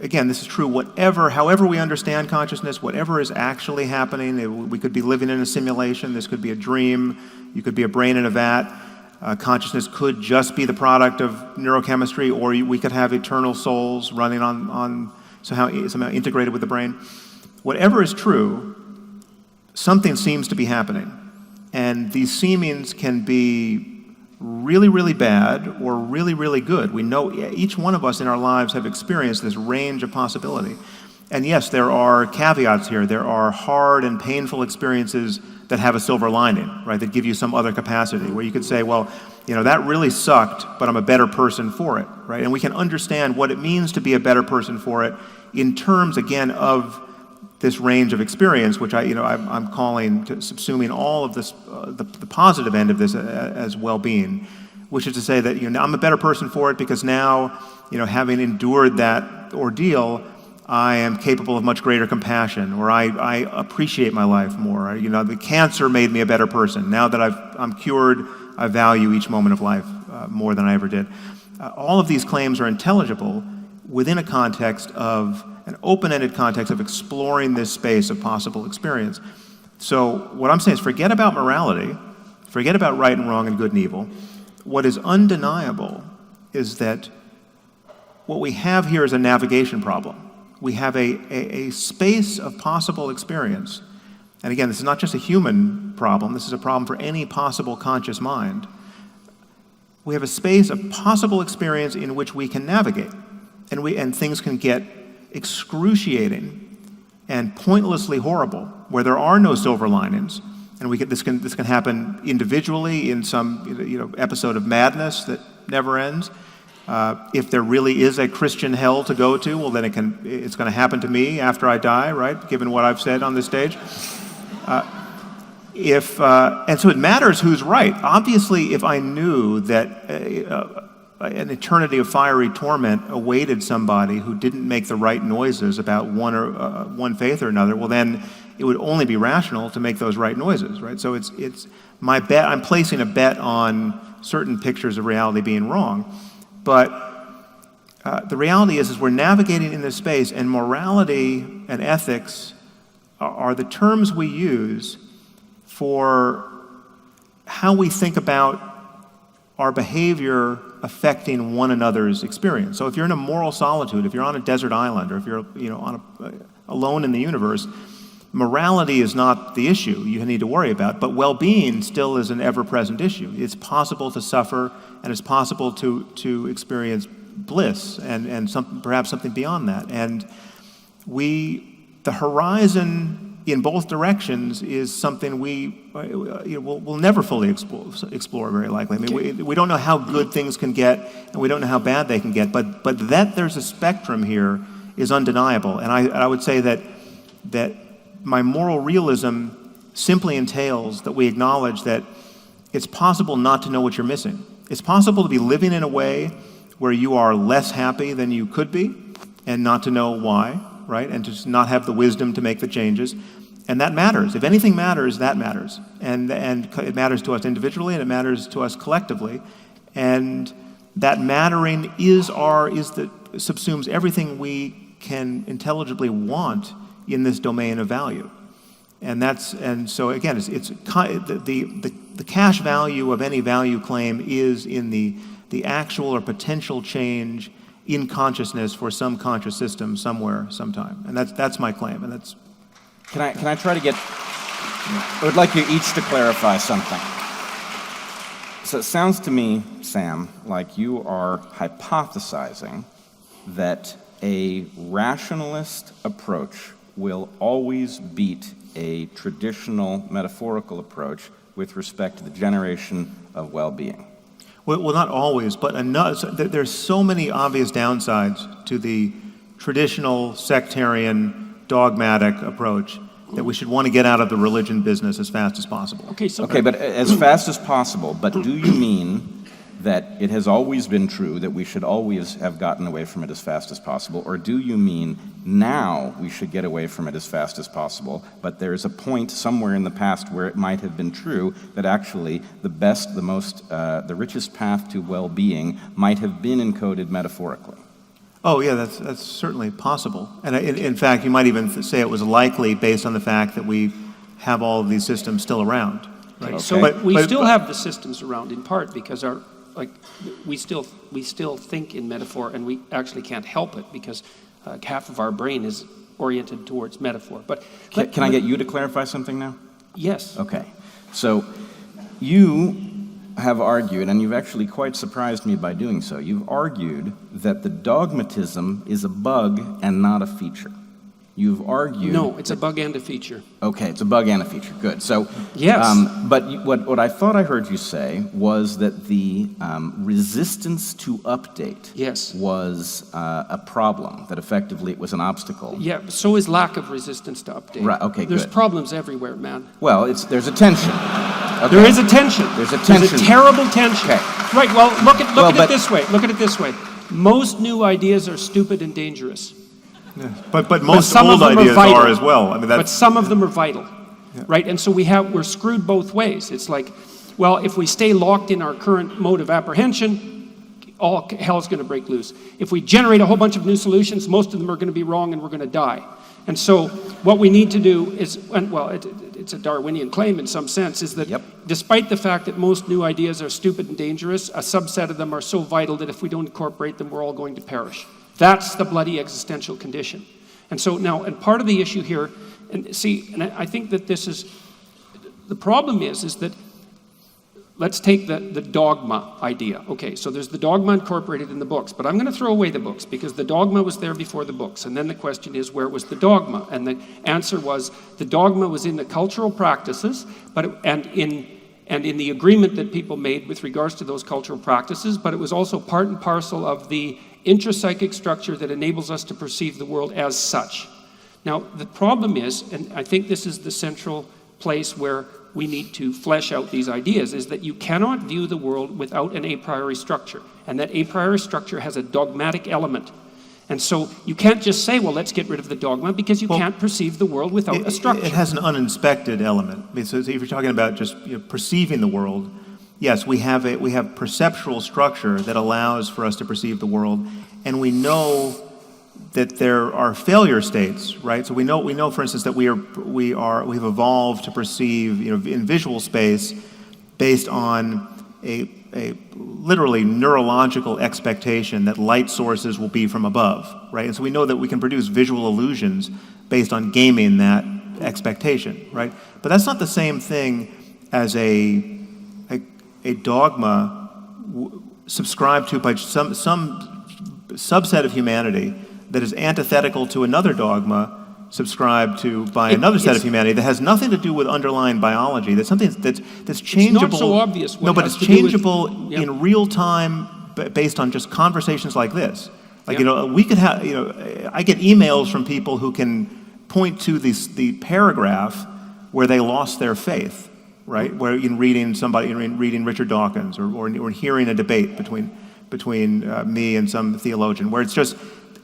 again, this is true however we understand consciousness, whatever is actually happening. We could be living in a simulation, this could be a dream, you could be a brain in a vat. Consciousness could just be the product of neurochemistry, or we could have eternal souls running on somehow integrated with the brain. Whatever is true, something seems to be happening. And these seemings can be really, really bad or really, really good. We know each one of us in our lives have experienced this range of possibility. And yes, there are caveats here. There are hard and painful experiences that have a silver lining, right, that give you some other capacity, where you could say, well, that really sucked, but I'm a better person for it, right? And we can understand what it means to be a better person for it in terms, again, of this range of experience, which I'm calling, subsuming all of this, the positive end of this as well-being, which is to say that I'm a better person for it because now, having endured that ordeal, I am capable of much greater compassion, or I appreciate my life more. The cancer made me a better person. Now that I'm cured, I value each moment of life more than I ever did. All of these claims are intelligible within a context of an open-ended context of exploring this space of possible experience. So what I'm saying is forget about morality, forget about right and wrong and good and evil. What is undeniable is that what we have here is a navigation problem. We have a space of possible experience. And again, this is not just a human problem, this is a problem for any possible conscious mind. We have a space of possible experience in which we can navigate. And things can get excruciating and pointlessly horrible, where there are no silver linings. And this can happen individually in some episode of madness that never ends. If there really is a Christian hell to go to, well, then it's going to happen to me after I die, right? Given what I've said on this stage. And so it matters who's right. Obviously, if I knew that an eternity of fiery torment awaited somebody who didn't make the right noises about one faith or another, well, then it would only be rational to make those right noises, right? So it's my bet. I'm placing a bet on certain pictures of reality being wrong. But the reality is we're navigating in this space, and morality and ethics are the terms we use for how we think about our behavior affecting one another's experience. So if you're in a moral solitude, if you're on a desert island, or if you're alone in the universe, morality is not the issue you need to worry about, but well-being still is an ever-present issue. It's possible to suffer, and it's possible to experience bliss and perhaps something beyond that. And the horizon in both directions is something we'll never fully explore very likely. I mean, we don't know how good things can get, and we don't know how bad they can get, but that there's a spectrum here is undeniable. And I would say that my moral realism simply entails that we acknowledge that it's possible not to know what you're missing. It's possible to be living in a way where you are less happy than you could be and not to know why, right? And to just not have the wisdom to make the changes. And that matters. If anything matters, that matters. And it matters to us individually, and it matters to us collectively. And that mattering subsumes everything we can intelligibly want in this domain of value. And so again, the cash value of any value claim is in the actual or potential change in consciousness for some conscious system somewhere, sometime. And that's my claim. And that's. Can I try to get? I would like you each to clarify something. So it sounds to me, Sam, like you are hypothesizing that a rationalist approach will always beat a traditional metaphorical approach with respect to the generation of well-being. Well, not always, but there's so many obvious downsides to the traditional sectarian dogmatic approach that we should want to get out of the religion business as fast as possible. Okay, but as fast as possible, but do you mean that it has always been true that we should always have gotten away from it as fast as possible, or do you mean now we should get away from it as fast as possible, but there's a point somewhere in the past where it might have been true that actually the best, the most, the richest path to well-being might have been encoded metaphorically? Oh, yeah, that's certainly possible. And in fact, you might even say it was likely based on the fact that we have all of these systems still around. Right? Okay. So we still have the systems around in part because we still think in metaphor, and we actually can't help it because half of our brain is oriented towards metaphor. But can I get you to clarify something now? Yes. Okay. So you have argued, and you've actually quite surprised me by doing so, you've argued that the dogmatism is a bug and not a feature. You've argued... No, it's a bug and a feature. Okay, it's a bug and a feature. Good. So, yes. But what I thought I heard you say was that the resistance to update was a problem, that effectively it was an obstacle. Yeah, so is lack of resistance to update. Right, okay, There's good. problems everywhere, man. Well, there's a tension. Okay. There is a tension. There's a tension. There's a terrible tension. Okay. Right, well, look at it this way. Look at it this way. Most new ideas are stupid and dangerous. Yeah. But most old ideas are as well. I mean, but some of them are vital, right? And so we're screwed both ways. It's like, well, if we stay locked in our current mode of apprehension, all hell's going to break loose. If we generate a whole bunch of new solutions, most of them are going to be wrong and we're going to die. And so what we need to do is, well, it's a Darwinian claim in some sense, is that despite the fact that most new ideas are stupid and dangerous, a subset of them are so vital that if we don't incorporate them, we're all going to perish. That's the bloody existential condition. And so now, and part of the issue here, and see, and I think that this is, the problem is that, let's take the dogma idea. Okay, so there's the dogma incorporated in the books, but I'm going to throw away the books because the dogma was there before the books. And then the question is, where was the dogma? And the answer was, the dogma was in the cultural practices, and in the agreement that people made with regards to those cultural practices, but it was also part and parcel of the intrapsychic structure that enables us to perceive the world as such. Now, the problem is, and I think this is the central place where we need to flesh out these ideas, is that you cannot view the world without an a priori structure, and that a priori structure has a dogmatic element. And so you can't just say, well, let's get rid of the dogma, because you can't perceive the world without a structure. It has an uninspected element. I mean, so if you're talking about just perceiving the world, yes, we have perceptual structure that allows for us to perceive the world, and we know that there are failure states, right? So we know, for instance, that we've evolved to perceive, in visual space, based on a literally neurological expectation that light sources will be from above, right? And so we know that we can produce visual illusions based on gaming that expectation, right? But that's not the same thing as a dogma subscribed to by some subset of humanity that is antithetical to another dogma subscribed to by another set of humanity that has nothing to do with underlying biology. That's something that's changeable. It's not so obvious. No, but it's changeable in real time based on just conversations like this. Like, we could have, I get emails from people who can point to the paragraph where they lost their faith, right? Where in reading Richard Dawkins or hearing a debate between me and some theologian, where it's just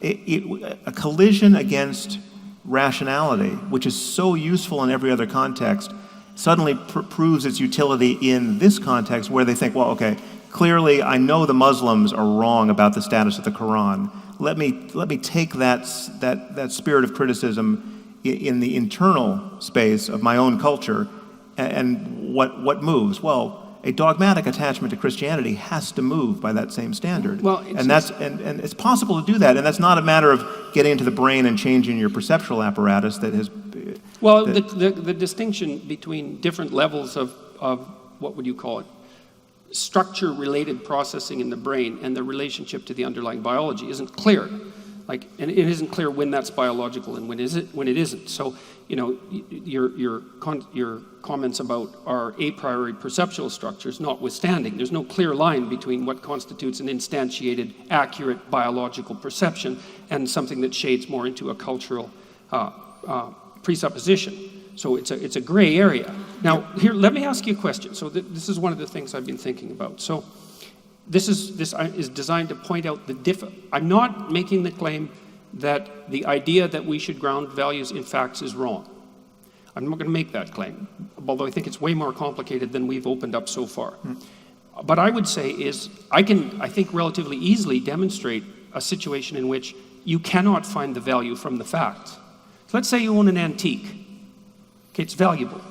a collision against rationality, which is so useful in every other context, suddenly proves its utility in this context where they think, well, okay, clearly I know the Muslims are wrong about the status of the Quran. Let me take that spirit of criticism in the internal space of my own culture, and what moves? Well, a dogmatic attachment to Christianity has to move by that same standard. Well, and it's possible to do that, and that's not a matter of getting into the brain and changing your perceptual apparatus that has... Well, the distinction between different levels of what would you call it, structure-related processing in the brain and the relationship to the underlying biology isn't clear. And it isn't clear when that's biological and when it isn't. So, your comments about our a priori perceptual structures notwithstanding, there's no clear line between what constitutes an instantiated, accurate biological perception and something that shades more into a cultural presupposition. So it's a gray area. Now, here, let me ask you a question. So this is one of the things I've been thinking about. So this is designed to point out I'm not making the claim that the idea that we should ground values in facts is wrong. I'm not going to make that claim, although I think it's way more complicated than we've opened up so far. But I would say is, I think, relatively easily demonstrate a situation in which you cannot find the value from the facts. So let's say you own an antique. Okay, it's valuable.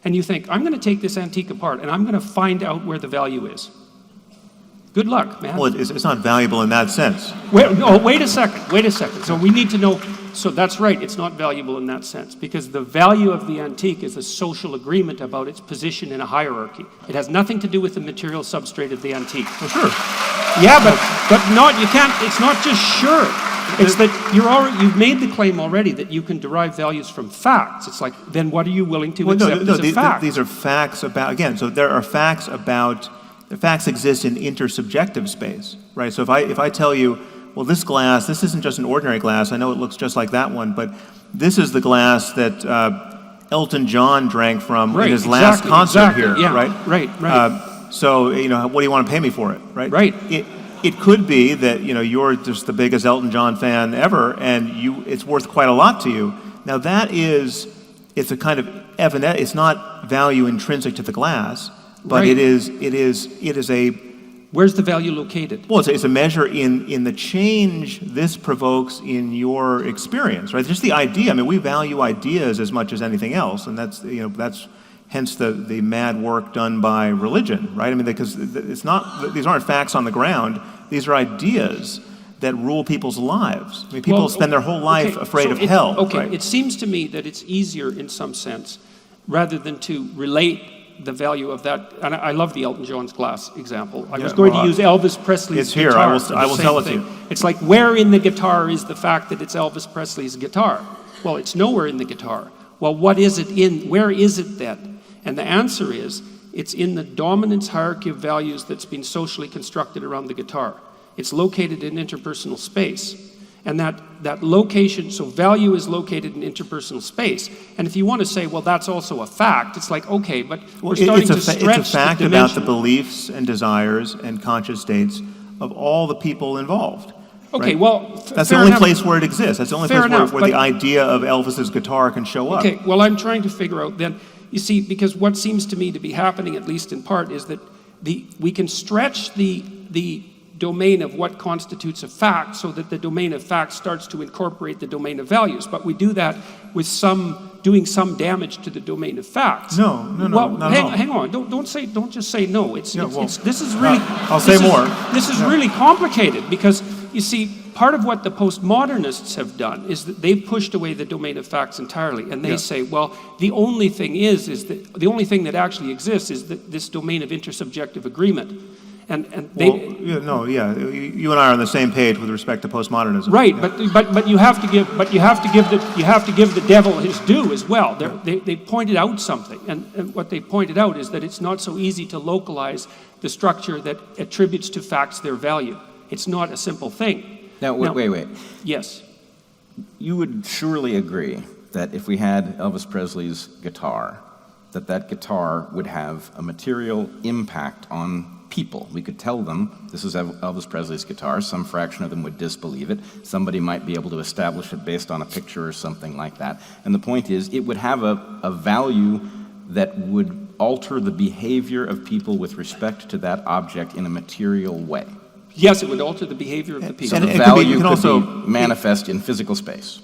And you think, I'm going to take this antique apart and I'm going to find out where the value is. Good luck, man. Well, it's not valuable in that sense. Wait a second. So we need to know, so that's right, it's not valuable in that sense, because the value of the antique is a social agreement about its position in a hierarchy. It has nothing to do with the material substrate of the antique. Well, sure. Yeah, but not, you can't, it's not just sure. It's that you've made the claim already that you can derive values from facts. It's like, then what are you willing to accept as a fact? These are facts about, again, so there are facts about, the facts exist in intersubjective space, right? So if I tell you, well, this glass, this isn't just an ordinary glass, I know it looks just like that one, but this is the glass that Elton John drank from in his last concert here, yeah, right? Right. So, what do you want to pay me for it, right? Right. It could be that, you're just the biggest Elton John fan ever, and it's worth quite a lot to you. Now it's a kind of evident, it's not value intrinsic to the glass, but right. it is a... Where's the value located? Well, it's a measure in the change this provokes in your experience, right? Just the idea. I mean, we value ideas as much as anything else, and that's hence the mad work done by religion, right? I mean, because these aren't facts on the ground; these are ideas that rule people's lives. I mean, people spend their whole life afraid of hell. Okay, right? It seems to me that it's easier in some sense, rather than to relate the value of that, and I love the Elton John's glass example. I was going to use Elvis Presley's guitar. It's here, I will tell it to you. It's like, where in the guitar is the fact that it's Elvis Presley's guitar? Well, it's nowhere in the guitar. Well, where is it then? And the answer is, it's in the dominance hierarchy of values that's been socially constructed around the guitar. It's located in interpersonal space. And that location, so value is located in interpersonal space. And if you want to say, well, that's also a fact, it's like, okay, but we're starting to stretch It's a fact the about the dimension. beliefs and desires and conscious states of all the people involved. Okay, right? well, that's the only place where it exists. That's the only place where the idea of Elvis's guitar can show up. Okay, well, I'm trying to figure out then, you see, because what seems to me to be happening, at least in part, is that we can stretch the domain of what constitutes a fact so that the domain of facts starts to incorporate the domain of values. But we do that with doing some damage to the domain of facts. No, well, not at all. hang on, don't just say no. This is really... I'll say more. This is really complicated because, you see, part of what the postmodernists have done is that they've pushed away the domain of facts entirely, and they say, well, the only thing the only thing that actually exists is this domain of intersubjective agreement. You and I are on the same page with respect to postmodernism. Right, but you have to give the devil his due as well. They pointed out something, and what they pointed out is that it's not so easy to localize the structure that attributes to facts their value. It's not a simple thing. Now, wait. Yes. You would surely agree that if we had Elvis Presley's guitar, that guitar would have a material impact on people. We could tell them, this is Elvis Presley's guitar. Some fraction of them would disbelieve it. Somebody might be able to establish it based on a picture or something like that. And the point is, it would have a value that would alter the behavior of people with respect to that object in a material way. Yes, it would alter the behavior of the people. So the value could be manifest in physical space.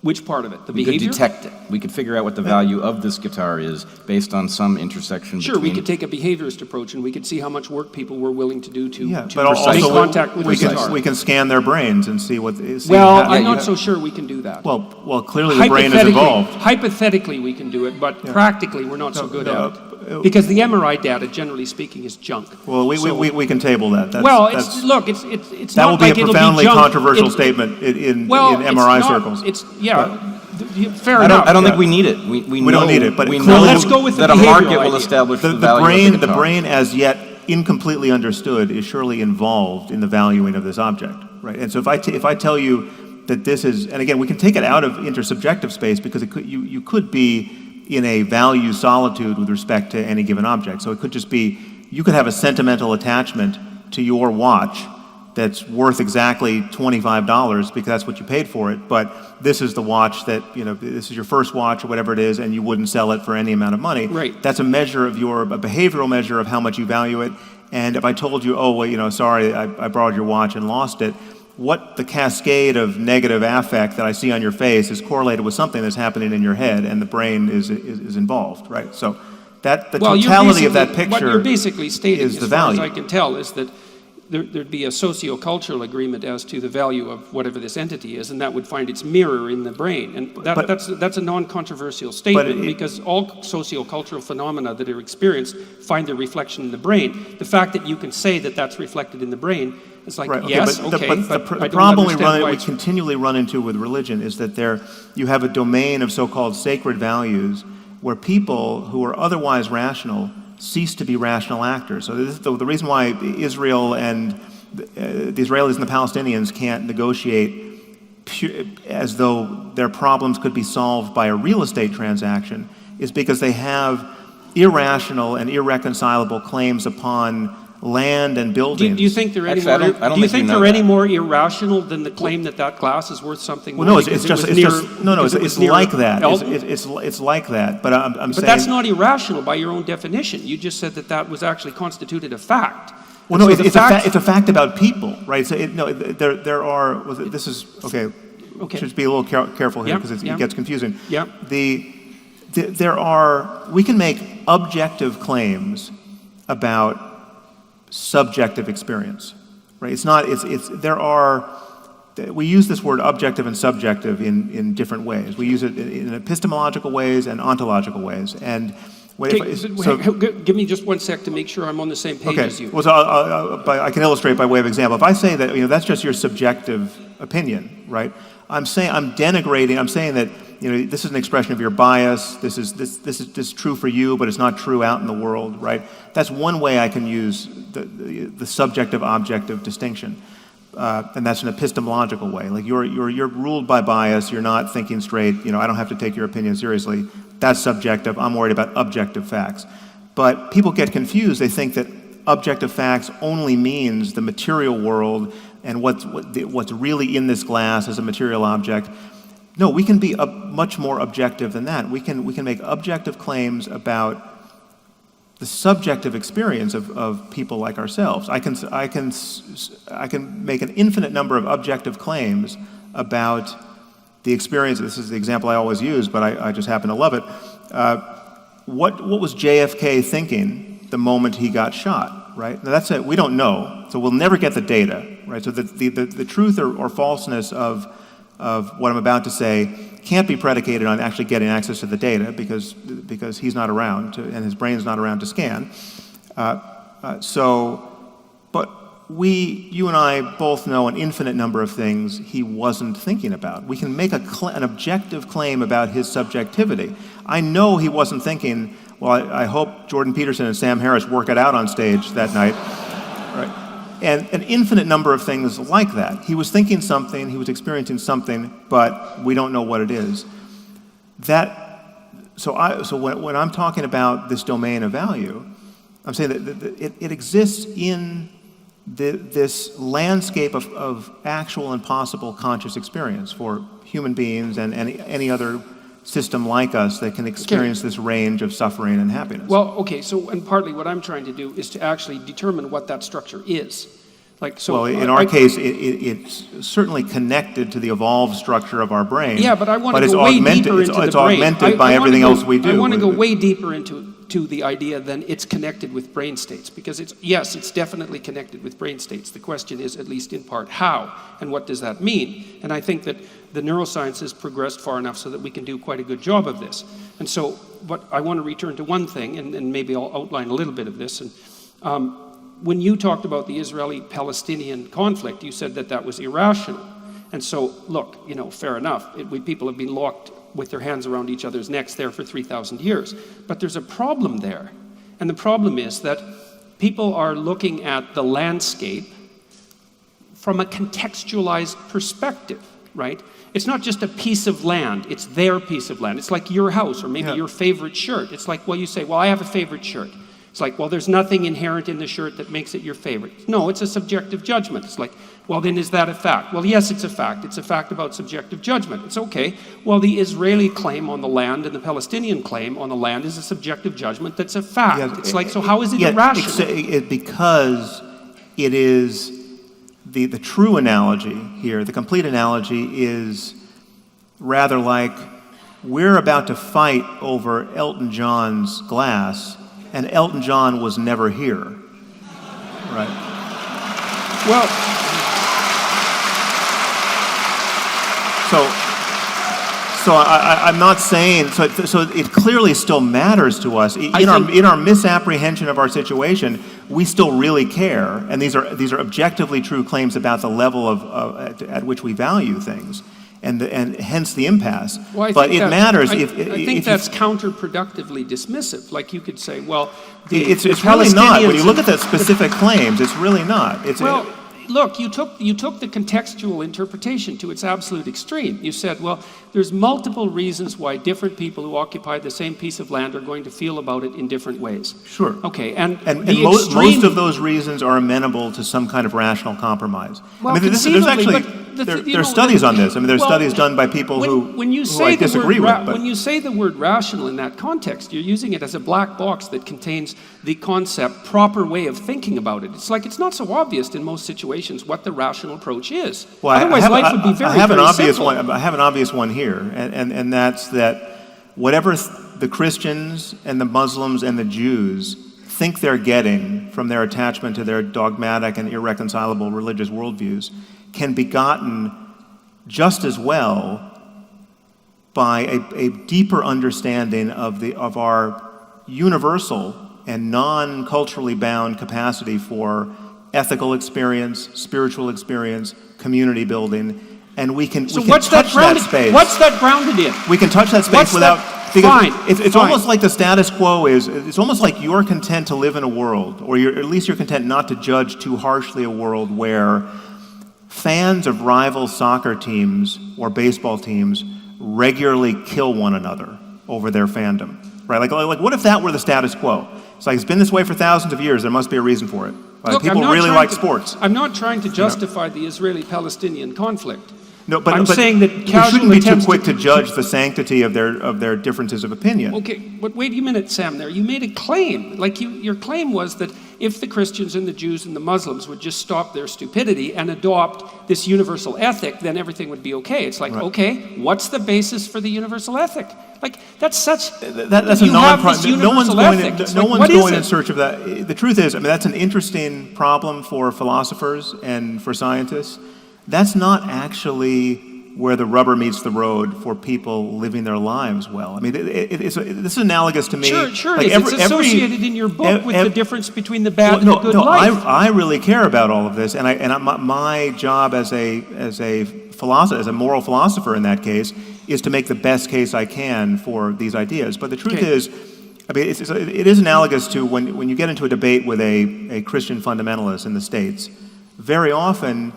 Which part of it? The we behavior? could detect it. We could figure out what the value of this guitar is based on some intersection Sure, we could take a behaviorist approach and we could see how much work people were willing to do to but make also contact with the guitar. we can scan their brains and see what... I'm not so sure we can do that. Well, clearly the brain is involved. Hypothetically, we can do it, but practically, we're not so good at it. Because the MRI data, generally speaking, is junk. Well, we can table that. It's that not will be like a it'll profoundly junk. controversial statement in MRI circles. Fair enough. I don't think we need it. We don't need it, but we clearly know let's go with the that a market behavioral will idea. establish the value of the The guitar. brain, as yet incompletely understood, is surely involved in the valuing of this object, right? And so if I tell you that this is, and again, we can take it out of intersubjective space because you could be in a value solitude with respect to any given object. So it could just be, you could have a sentimental attachment to your watch that's worth exactly $25 because that's what you paid for it, but this is the watch that, this is your first watch or whatever it is, and you wouldn't sell it for any amount of money. Right. That's a measure of a behavioral measure of how much you value it. And if I told you, oh, well, sorry, I borrowed your watch and lost it, what the cascade of negative affect that I see on your face is correlated with something that's happening in your head, and the brain is involved, right? So the totality of that picture what you're basically stating, is the as far as value. I can tell, is that there'd be a socio-cultural agreement as to the value of whatever this entity is, and that would find its mirror in the brain. And that's a non-controversial statement, because all socio-cultural phenomena that are experienced find their reflection in the brain. The fact that you can say that that's reflected in the brain, it's like, right, yes, but okay, the but I don't problem understand why we it's... continually run into with religion is that you have a domain of so-called sacred values where people who are otherwise rational cease to be rational actors. So this is the reason why Israel and the Israelis and the Palestinians can't negotiate as though their problems could be solved by a real estate transaction is because they have irrational and irreconcilable claims upon land and buildings. Do you think they're any Actually, more? I don't Do you think think you know they're any that. more irrational than the claim that glass is worth something more? Well, no, it's because just it was it's near like that. Elton? It's like that. But I'm But saying that's not irrational by your own definition. You just said that was actually constituted a fact. well, no, And so it's a fact about people, right? So there are. This is okay. Okay. Should be a little careful here Yep, because yep. it gets confusing. Yep. We can make objective claims about subjective experience, right? We use this word objective and subjective in different ways. We use it in epistemological ways and ontological ways. And give me just 1 sec to make sure I'm on the same page as you. Well, so I can illustrate by way of example. If I say that that's just your subjective opinion, right? I'm denigrating. I'm saying that this is an expression of your bias. This is true for you, but it's not true out in the world, right? That's one way I can use the subjective-objective distinction, and that's an epistemological way. Like you're ruled by bias. You're not thinking straight. I don't have to take your opinion seriously. That's subjective. I'm worried about objective facts. But people get confused. They think that objective facts only means the material world and what's really in this glass as a material object. No, we can be much more objective than that. We can make objective claims about the subjective experience of people like ourselves. I can make an infinite number of objective claims about the experience. This is the example I always use, but I just happen to love it. What was JFK thinking the moment he got shot, right? Now that's it. We don't know, so we'll never get the data, right? So the truth or falseness of what I'm about to say can't be predicated on actually getting access to the data because he's not around and his brain's not around to scan. But you and I both know an infinite number of things he wasn't thinking about. We can make an objective claim about his subjectivity. I know he wasn't thinking, well, I hope Jordan Peterson and Sam Harris work it out on stage that night, right? And an infinite number of things like that. He was thinking something, he was experiencing something, but we don't know what it is. So when I'm talking about this domain of value, I'm saying that it exists in this landscape of actual and possible conscious experience for human beings and any other system like us that can experience this range of suffering and happiness. Well, okay, so, and partly what I'm trying to do is to actually determine what that structure is. Well, in our case, it's certainly connected to the evolved structure of our brain. Yeah, but I want to go way deeper into the brain. It's augmented by everything else we do. I want to go way deeper into the idea than it's connected with brain states, because it's definitely connected with brain states. The question is, at least in part, how, and what does that mean? And I think that the neuroscience has progressed far enough so that we can do quite a good job of this. And so, but I want to return to one thing, and maybe I'll outline a little bit of this. And when you talked about the Israeli-Palestinian conflict, you said that was irrational. And so, look, fair enough. People have been locked with their hands around each other's necks there for 3,000 years. But there's a problem there. And the problem is that people are looking at the landscape from a contextualized perspective, right? It's not just a piece of land, it's their piece of land. It's like your house or maybe your favorite shirt. It's like, well, you say, well, I have a favorite shirt. It's like, well, there's nothing inherent in the shirt that makes it your favorite. No, it's a subjective judgment. It's like, well, then is that a fact? Well, yes, it's a fact. It's a fact about subjective judgment. It's okay. Well, the Israeli claim on the land and the Palestinian claim on the land is a subjective judgment that's a fact. Yeah, it's like, so how is it irrational? Because it is the true analogy here, the complete analogy is rather like we're about to fight over Elton John's glass, and Elton John was never here, right? Well, so I'm not saying, so it clearly still matters to us. In our misapprehension of our situation, we still really care, and these are objectively true claims about the level at which we value things, and hence the impasse. Well, but it matters I if think that's counterproductive dismissive. Like you could say, well, it's really not. When you look at the specific claims, it's really not. Look, you took the contextual interpretation to its absolute extreme. You said, well, there's multiple reasons why different people who occupy the same piece of land are going to feel about it in different ways. Sure. Okay, and most of those reasons are amenable to some kind of rational compromise. Well, I mean, there's actually there's studies on this. I mean, there's studies done by people who I disagree with. When you say the word rational in that context, you're using it as a black box that contains the concept proper way of thinking about it. It's like it's not so obvious in most situations what the rational approach is. Well, otherwise, life would be very, I have an obvious simple. one. I have an obvious one here, and that's that whatever the Christians and the Muslims and the Jews think they're getting from their attachment to their dogmatic and irreconcilable religious worldviews can be gotten just as well by a deeper understanding of our universal and non-culturally bound capacity for ethical experience, spiritual experience, community building, and we can touch that space. What's that grounded in? We can touch that space without. Fine. It's almost like the status quo is. It's almost like you're content to live in a world, or at least you're content not to judge too harshly a world where fans of rival soccer teams or baseball teams regularly kill one another over their fandom. Right? Like what if that were the status quo? It's like it's been this way for thousands of years. There must be a reason for it. Look, people really like sports. I'm not trying to justify the Israeli-Palestinian conflict. No, but I'm saying that we shouldn't be too quick to judge the sanctity of their differences of opinion. Okay, but wait a minute, Sam. There, you made a claim. Like your claim was that if the Christians and the Jews and the Muslims would just stop their stupidity and adopt this universal ethic, then everything would be okay. It's like, okay, what's the basis for the universal ethic? Like that's such. That's a non-problem. No one's going in search of that. The truth is, I mean, that's an interesting problem for philosophers and for scientists. That's not actually where the rubber meets the road for people living their lives well. I mean, this is analogous to me. Sure, like it's associated in your book with the difference between the bad and the good life. I really care about all of this, and my job as a philosopher, as a moral philosopher in that case, is to make the best case I can for these ideas. But the truth is, I mean, it is analogous to when you get into a debate with a Christian fundamentalist in the States. Very often,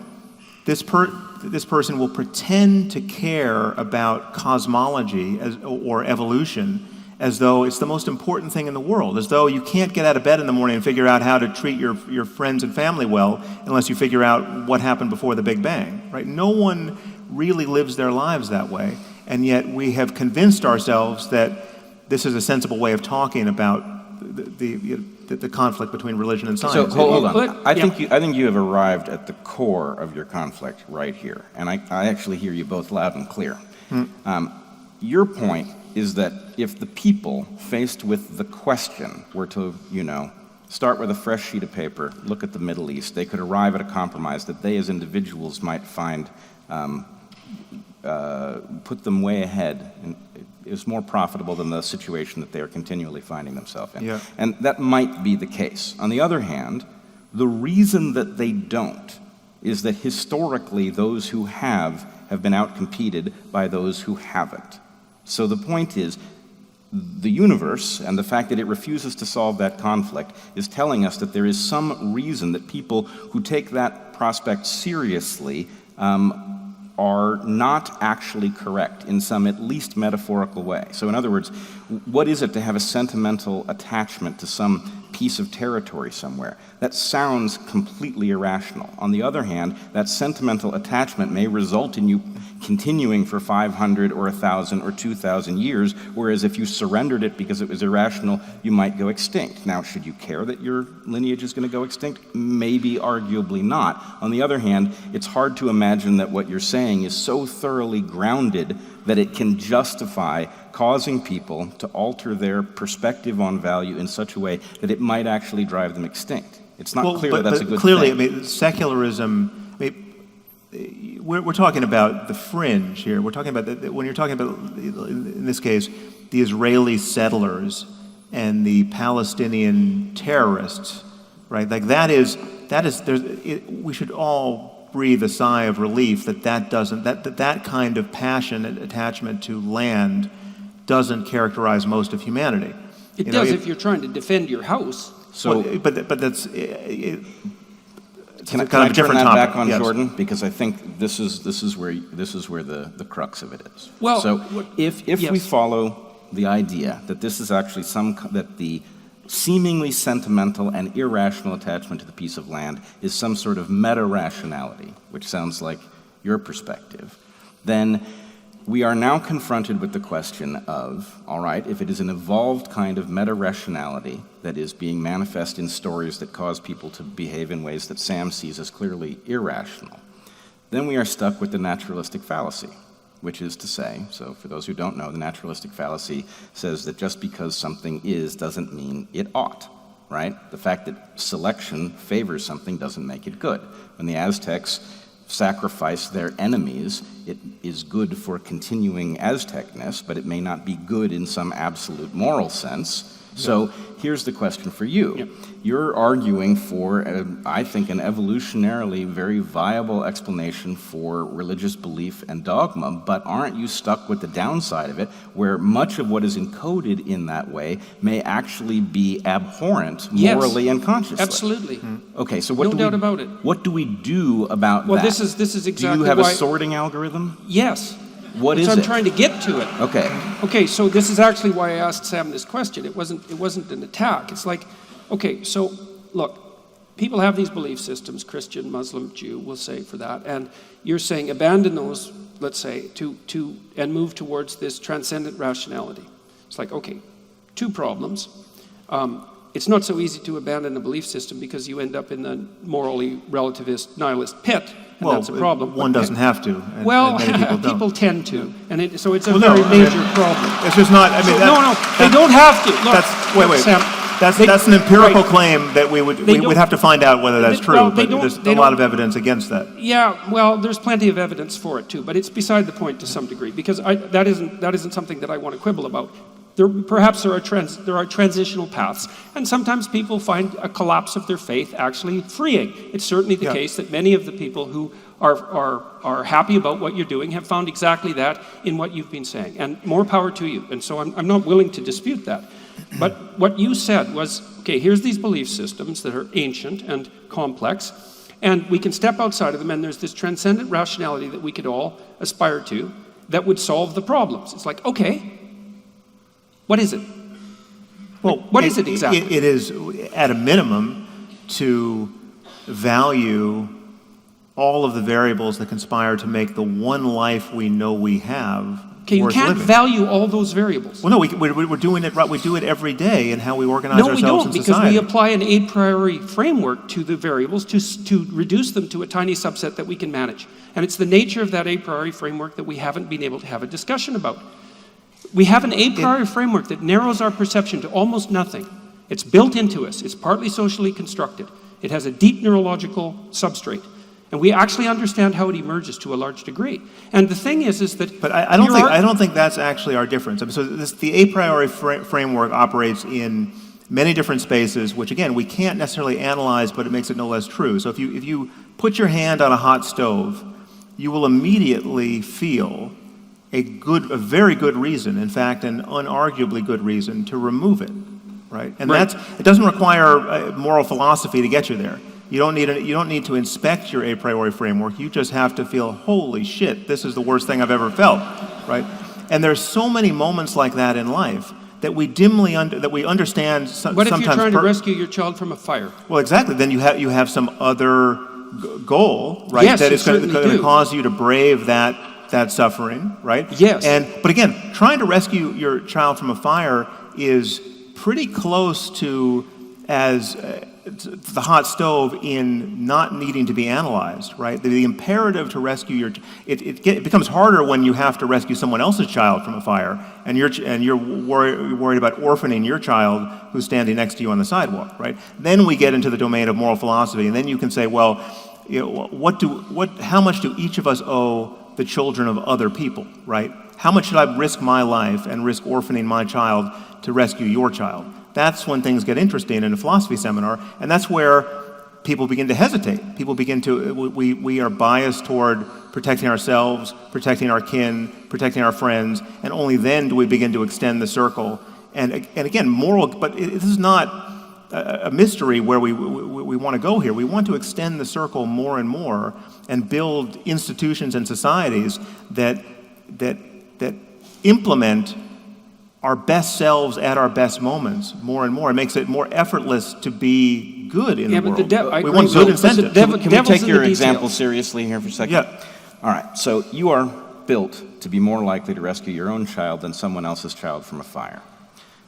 this person will pretend to care about cosmology or evolution as though it's the most important thing in the world, as though you can't get out of bed in the morning and figure out how to treat your friends and family well unless you figure out what happened before the Big Bang, right? No one really lives their lives that way, and yet we have convinced ourselves that this is a sensible way of talking about the conflict between religion and science. So hold on. I think you have arrived at the core of your conflict right here, and I actually hear you both loud and clear. Your point is that if the people faced with the question were to, start with a fresh sheet of paper, look at the Middle East, they could arrive at a compromise that they as individuals might find put them way ahead and is more profitable than the situation that they are continually finding themselves in. Yeah. And that might be the case. On the other hand, the reason that they don't is that historically those who have been outcompeted by those who haven't. So the point is, the universe and the fact that it refuses to solve that conflict is telling us that there is some reason that people who take that prospect seriously are not actually correct in some at least metaphorical way. So in other words, what is it to have a sentimental attachment to some piece of territory somewhere. That sounds completely irrational. On the other hand, that sentimental attachment may result in you continuing for 500 or 1,000 or 2,000 years, whereas if you surrendered it because it was irrational, you might go extinct. Now, should you care that your lineage is going to go extinct? Maybe, arguably not. On the other hand, it's hard to imagine that what you're saying is so thoroughly grounded that it can justify causing people to alter their perspective on value in such a way that it might actually drive them extinct. It's not clear that that's a good clearly, thing. I mean, secularism, we're talking about the fringe here. We're talking about, when you're talking about, in this case, the Israeli settlers and the Palestinian terrorists, right? Like we should all breathe a sigh of relief that kind of passion and attachment to land doesn't characterize most of humanity. It does if you're trying to defend your house. So, but that's can I kind of a turn different that topic. back on Yes. Jordan? Because I think this is where the crux of it is. Well, so if yes. we follow the idea that this is actually that the seemingly sentimental and irrational attachment to the piece of land is some sort of meta-rationality, which sounds like your perspective, then we are now confronted with the question of, all right, if it is an evolved kind of meta-rationality that is being manifest in stories that cause people to behave in ways that Sam sees as clearly irrational, then we are stuck with the naturalistic fallacy, which is to say, so for those who don't know, the naturalistic fallacy says that just because something is doesn't mean it ought, right? The fact that selection favors something doesn't make it good. When the Aztecs sacrifice their enemies, it is good for continuing Aztecness, but it may not be good in some absolute moral sense. So here's the question for you. Yep. You're arguing for, I think, an evolutionarily very viable explanation for religious belief and dogma, but aren't you stuck with the downside of it, where much of what is encoded in that way may actually be abhorrent morally and consciously? Absolutely. Okay, so No doubt about it. what do we do about Well, that? this is exactly Do you have why. a sorting algorithm? Yes. What is I'm it? trying to get to it. Okay. Okay, so this is actually why I asked Sam this question. It wasn't an attack. It's like, okay, so look, people have these belief systems, Christian, Muslim, Jew, we'll say for that, and you're saying abandon those, let's say, and move towards this transcendent rationality. It's like, okay, two problems. It's not so easy to abandon a belief system because you end up in the morally relativist nihilist pit, and that's a problem. One doesn't have to. And Well, many people don't. people tend to, and so it's a Well, no, very I mean, major problem. It's just not. I mean, No, they don't have to. Look, Wait. Sam, That's an empirical right. claim that we They would don't- have to find out whether that's true. Well, they but don't- there's they a lot don't- of evidence against that. Yeah, well, there's plenty of evidence for it too, but it's beside the point to some degree because that isn't something that I want to quibble about. Perhaps there are transitional paths, and sometimes people find a collapse of their faith actually freeing. It's certainly the case that many of the people who are happy about what you're doing have found exactly that in what you've been saying, and more power to you. And so I'm not willing to dispute that. But what you said was, okay, here's these belief systems that are ancient and complex, and we can step outside of them, and there's this transcendent rationality that we could all aspire to that would solve the problems. It's like, okay, what is it? Well, what is it exactly? It is, at a minimum, to value all of the variables that conspire to make the one life we know we have Okay, you worth can't living. value all those variables. Well, no, we're doing it right. We do it every day in how we organize No, we ourselves don't, in because society. we apply an a priori framework to the variables to reduce them to a tiny subset that we can manage. And it's the nature of that a priori framework that we haven't been able to have a discussion about. We have an a priori framework that narrows our perception to almost nothing. It's built into us. It's partly socially constructed. It has a deep neurological substrate. And we actually understand how it emerges to a large degree. And the thing is that... But I don't think that's actually our difference. I mean, so the a priori framework operates in many different spaces, which again, we can't necessarily analyze, but it makes it no less true. So if you put your hand on a hot stove, you will immediately feel a very good reason, in fact, an unarguably good reason to remove it, right? And it doesn't require moral philosophy to get you there. You don't need to inspect your a priori framework. You just have to feel, holy shit, this is the worst thing I've ever felt, right? And there's so many moments like that in life that we dimly that we understand What if sometimes. you're trying to rescue your child from a fire? Well, exactly. Then you have some other goal, right? Yes, that you is going certainly to do. cause you to brave that suffering, right? Yes. But again, trying to rescue your child from a fire is pretty close to as the hot stove in not needing to be analyzed, right? The imperative to rescue it becomes harder when you have to rescue someone else's child from a fire, and you're worried about orphaning your child who's standing next to you on the sidewalk, right? Then we get into the domain of moral philosophy, and then you can say, well, how much do each of us owe the children of other people, right? How much should I risk my life and risk orphaning my child to rescue your child? That's when things get interesting in a philosophy seminar, and that's where people begin to hesitate. People begin to, we are biased toward protecting ourselves, protecting our kin, protecting our friends, and only then do we begin to extend the circle. And again, moral, but this is not a mystery where we want to go here. We want to extend the circle more and more and build institutions and societies that implement our best selves at our best moments more and more. It makes it more effortless to be good in the world. We want good incentives. Can we take your example seriously here for a second? Yeah. All right, so you are built to be more likely to rescue your own child than someone else's child from a fire.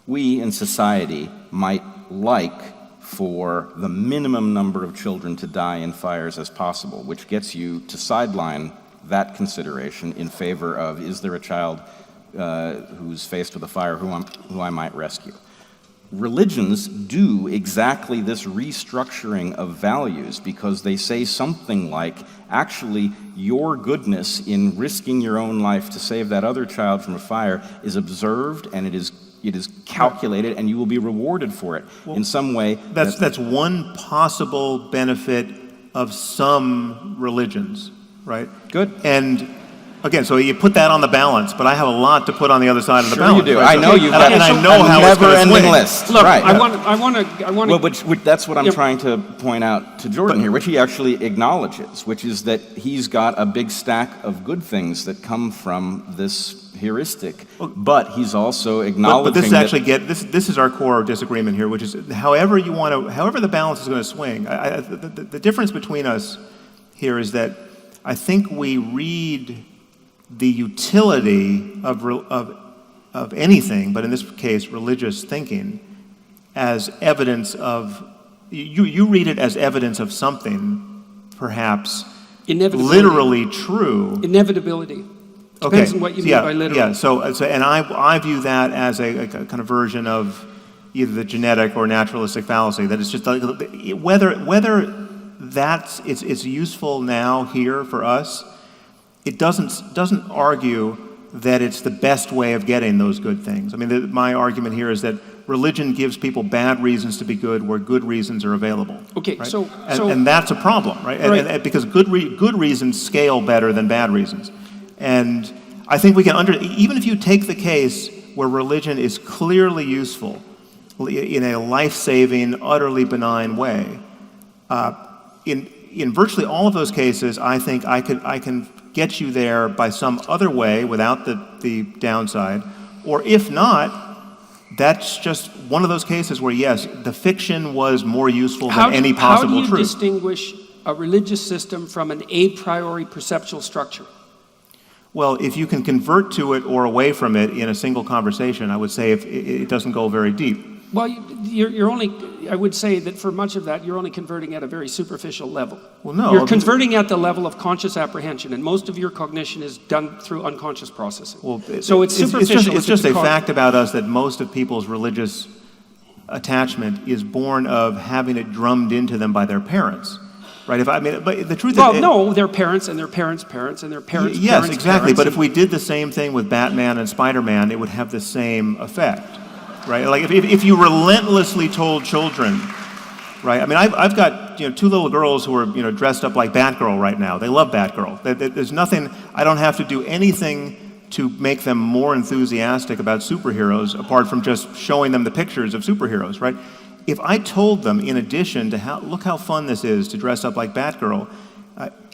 We in society might like for the minimum number of children to die in fires as possible, which gets you to sideline that consideration in favor of, is there a child who's faced with a fire who I might rescue? Religions do exactly this restructuring of values because they say something like, actually, your goodness in risking your own life to save that other child from a fire is observed and it is calculated, and you will be rewarded for it in some way. That's one possible benefit of some religions, right? Good. And again, so you put that on the balance, but I have a lot to put on the other side of the Sure balance. you do. Right? I know you've got and I know a how it's going to never-ending swing. list. Look, right. I want to. Well, that's what I'm trying to point out to Jordan here, which he actually acknowledges, which is that he's got a big stack of good things that come from this heuristic, but he's also acknowledging but this is actually this is our core disagreement here, which is however the balance is going to swing. The difference between us here is that I think we read the utility of anything, but in this case, religious thinking, as evidence of, you read it as evidence of something, perhaps, literally true. Inevitability. Depends on what you mean by literal. Yeah, so and I view that as a kind of version of either the genetic or naturalistic fallacy, that it's just like, whether it's useful now here for us, it doesn't argue that it's the best way of getting those good things. I mean, my argument here is that religion gives people bad reasons to be good where good reasons are available. Okay, right? so and that's a problem, right? Right. And because good reasons scale better than bad reasons. And I think we can even if you take the case where religion is clearly useful in a life-saving, utterly benign way, in virtually all of those cases, I think I can get you there by some other way without the downside, or if not, that's just one of those cases where, yes, the fiction was more useful than any possible truth. How do you distinguish a religious system from an a priori perceptual structure? Well, if you can convert to it or away from it in a single conversation, I would say if it doesn't go very deep. Well, you're only, I would say that for much of that, you're only converting at a very superficial level. Well, no. You're converting at the level of conscious apprehension, and most of your cognition is done through unconscious processing. Well, so it's superficial. It's just a fact about us that most of people's religious attachment is born of having it drummed into them by their parents. Right? But the truth is... no, their parents and their parents' parents and their parents' yes, parents' exactly. parents. But if we did the same thing with Batman and Spider-Man, it would have the same effect. Right? Like if you relentlessly told children, right? I mean, I've got two little girls who are dressed up like Batgirl right now. They love Batgirl. There's nothing. I don't have to do anything to make them more enthusiastic about superheroes apart from just showing them the pictures of superheroes, right? If I told them, in addition to look how fun this is to dress up like Batgirl,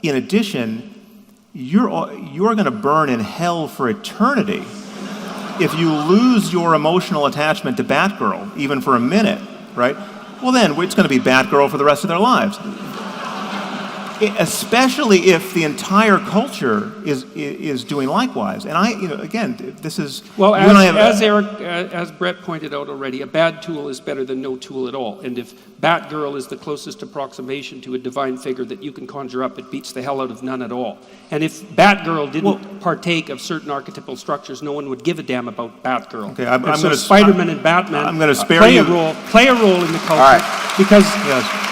in addition, you're going to burn in hell for eternity if you lose your emotional attachment to Batgirl, even for a minute, right? Well, then it's going to be Batgirl for the rest of their lives. Especially if the entire culture is doing likewise. And again, this is... Well, as Bret pointed out already, a bad tool is better than no tool at all. And if Batgirl is the closest approximation to a divine figure that you can conjure up, it beats the hell out of none at all. And if Batgirl didn't partake of certain archetypal structures, no one would give a damn about Batgirl. Okay, I'm so Spider-Man and Batman play a role in the culture. All right. Because,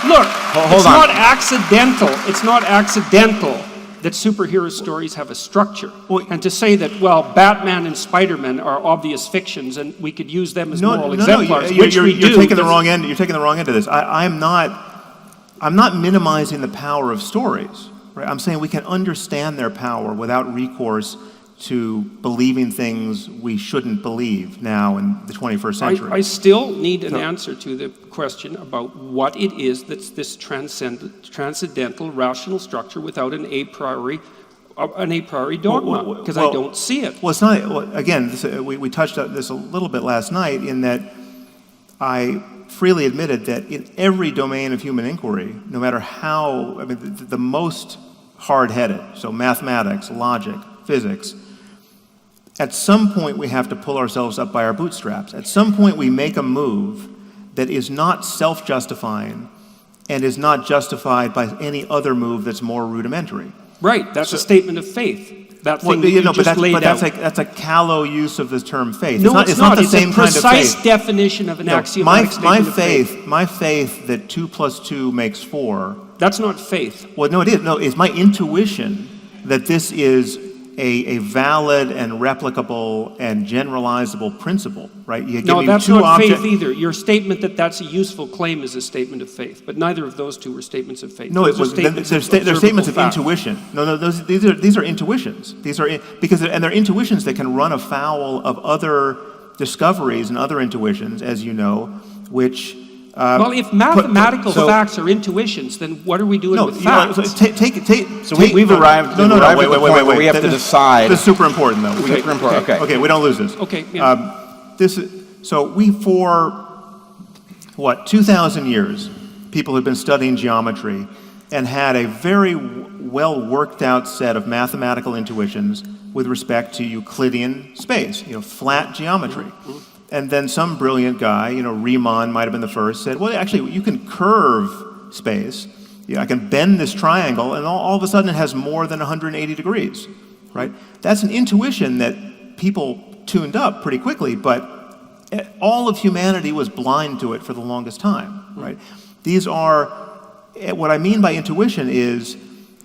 look, it's not accidental. It's not accidental that superhero stories have a structure. And to say that, well, Batman and Spider-Man are obvious fictions and we could use them as moral exemplars, which we do. You're taking the wrong end. You're taking the wrong end of this. I'm not minimizing the power of stories. Right? I'm saying we can understand their power without recourse to believing things we shouldn't believe now in the 21st century. I still need an answer to the question about what it is that's this transcendental rational structure without an a priori dogma, because I don't see it. Well, it's not, again, we touched on this a little bit last night in that I freely admitted that in every domain of human inquiry, no matter how, the most hard-headed, so mathematics, logic, physics, at some point we have to pull ourselves up by our bootstraps. At some point we make a move that is not self-justifying and is not justified by any other move that's more rudimentary. Right, that's a statement of faith. That thing that you just laid out. That's a callow use of the term faith. No, it's not. The It's same a kind of faith. precise definition of an axiomatic statement of faith. My faith that 2 + 2 makes 4. That's not faith. Well, no, it is. No, it's my intuition that this is a valid and replicable and generalizable principle, right? No, that's not faith either. Your statement that that's a useful claim is a statement of faith, but neither of those two were statements of faith. No, they're statements of fact. intuition. No, these are intuitions. They're intuitions that can run afoul of other discoveries and other intuitions, as you know, which. Well, if mathematical facts are intuitions, then what are we doing with facts? We've arrived. Wait. We have to decide. This is super important, though. Super important. Okay. Okay, we don't lose this. Okay. Yeah. For 2,000 years, people have been studying geometry and had a very well worked out set of mathematical intuitions with respect to Euclidean space, flat geometry. Mm-hmm. And then some brilliant guy, Riemann might have been the first, said, well, actually, you can curve space. I can bend this triangle, and all of a sudden it has more than 180 degrees, right? That's an intuition that people tuned up pretty quickly, but all of humanity was blind to it for the longest time, right? What I mean by intuition is,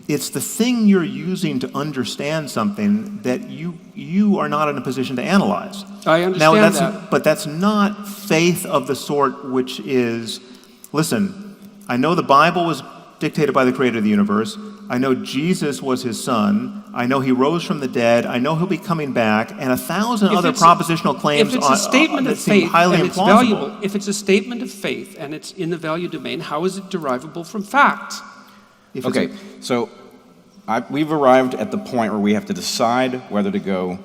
it's the thing you're using to understand something that you are not in a position to analyze. I understand that. But that's not faith of the sort which is, listen, I know the Bible was dictated by the creator of the universe. I know Jesus was his son. I know he rose from the dead. I know he'll be coming back. And 1,000 other propositional claims if it's a statement of faith highly and it's implausible. valuable, if it's a statement of faith and it's in the value domain, how is it derivable from fact? Okay, so we've arrived at the point where we have to decide whether to go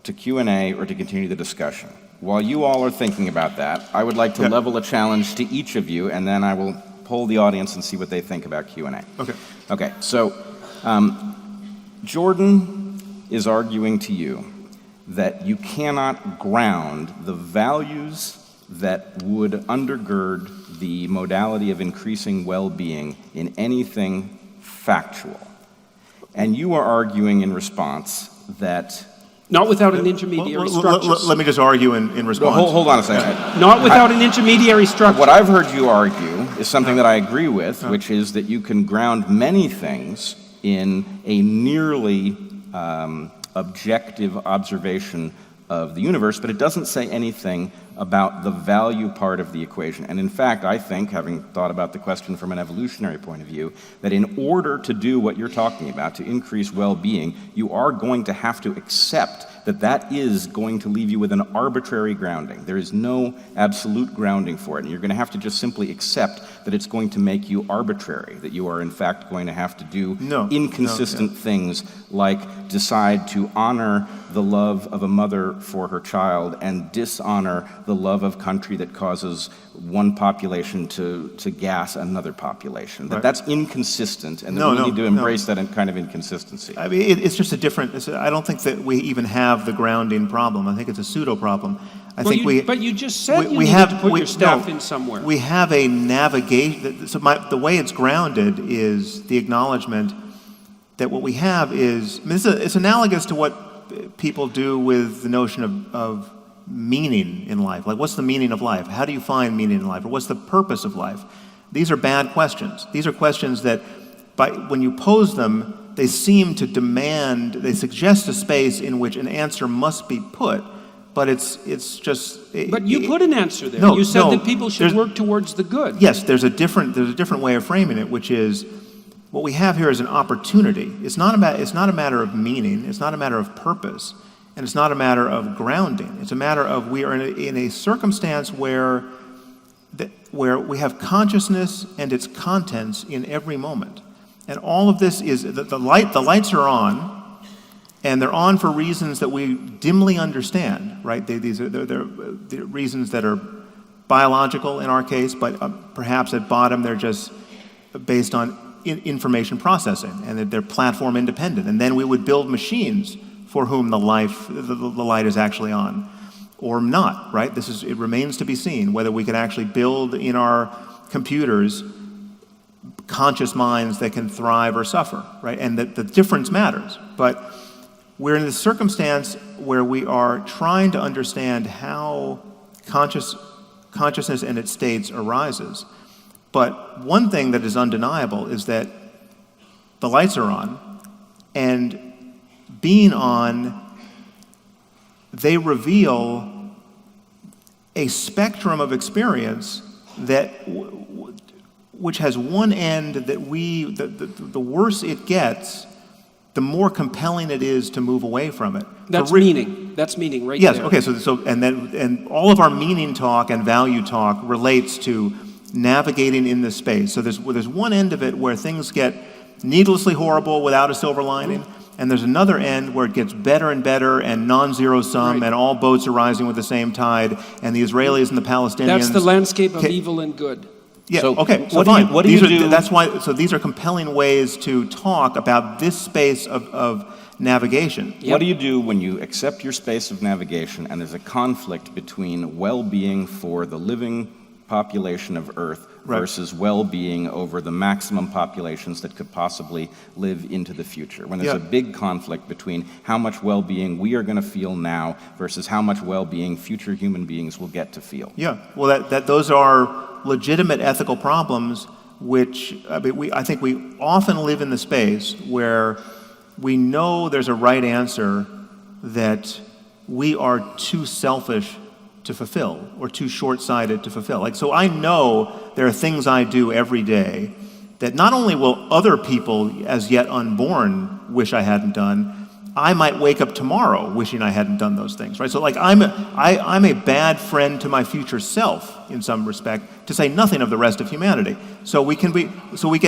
to Q&A or to continue the discussion. While you all are thinking about that, I would like to level a challenge to each of you, and then I will poll the audience and see what they think about Q&A. Okay, so Jordan is arguing to you that you cannot ground the values that would undergird the modality of increasing well-being in anything factual. And you are arguing in response that... Not without an intermediary structure. Let me just argue in response. Hold on a second. Not without an intermediary structure. What I've heard you argue is something that I agree with, which is that you can ground many things in a nearly objective observation of the universe, but it doesn't say anything about the value part of the equation. And in fact, I think, having thought about the question from an evolutionary point of view, that in order to do what you're talking about, to increase well-being, you are going to have to accept that is going to leave you with an arbitrary grounding. There is no absolute grounding for it, and you're going to have to just simply accept that it's going to make you arbitrary, that you are in fact going to have to do inconsistent things like decide to honor the love of a mother for her child and dishonor the love of country that causes one population to gas another population. That's inconsistent, and we need to embrace that kind of inconsistency. I mean, it's just a different, I don't think that we even have the grounding problem. I think it's a pseudo problem. But you just said you needed to put your stuff in somewhere. We have a navigation, so the way it's grounded is the acknowledgement that what we have is, I mean, it's analogous to what people do with the notion of meaning in life. Like, what's the meaning of life? How do you find meaning in life? Or what's the purpose of life? These are bad questions. These are questions that, when you pose them, they seem to demand, they suggest a space in which an answer must be put, but it's just... But you put an answer there. You said that people should work towards the good. Yes, there's a different way of framing it, which is, what we have here is an opportunity. It's not a matter of meaning, it's not a matter of purpose, and it's not a matter of grounding. It's a matter of, we are in a circumstance where we have consciousness and its contents in every moment. And all of this is, the lights are on, and they're on for reasons that we dimly understand, right? They're reasons that are biological in our case, but perhaps at bottom they're just based on information processing, and they're platform independent. And then we would build machines for whom the light is actually on, or not, right? It remains to be seen whether we can actually build in our computers conscious minds that can thrive or suffer, right? And that the difference matters. But we're in this circumstance where we are trying to understand how consciousness and its states arises. But one thing that is undeniable is that the lights are on, and being on, they reveal a spectrum of experience that which has one end that the worse it gets, the more compelling it is to move away from it. That's meaning. That's meaning right there. Yes, okay, so and all of our meaning talk and value talk relates to navigating in this space. So there's one end of it where things get needlessly horrible without a silver lining, and there's another end where it gets better and better and non-zero sum, and all boats are rising with the same tide, and the Israelis and the Palestinians... That's the landscape of evil and good. Yeah, so okay, so fine. That's why, so these are compelling ways to talk about this space of navigation. What do you do when you accept your space of navigation and there's a conflict between well-being for the living population of Earth versus well-being over the maximum populations that could possibly live into the future? When there's a big conflict between how much well-being we are going to feel now versus how much well-being future human beings will get to feel. Yeah, well, those are legitimate ethical problems, which I think we often live in the space where we know there's a right answer that we are too selfish to fulfill or too short-sighted to fulfill. Like, so I know there are things I do every day that not only will other people as yet unborn wish I hadn't done, I might wake up tomorrow wishing I hadn't done those things, right? So like I'm a bad friend to my future self in some respect, to say nothing of the rest of humanity. So we can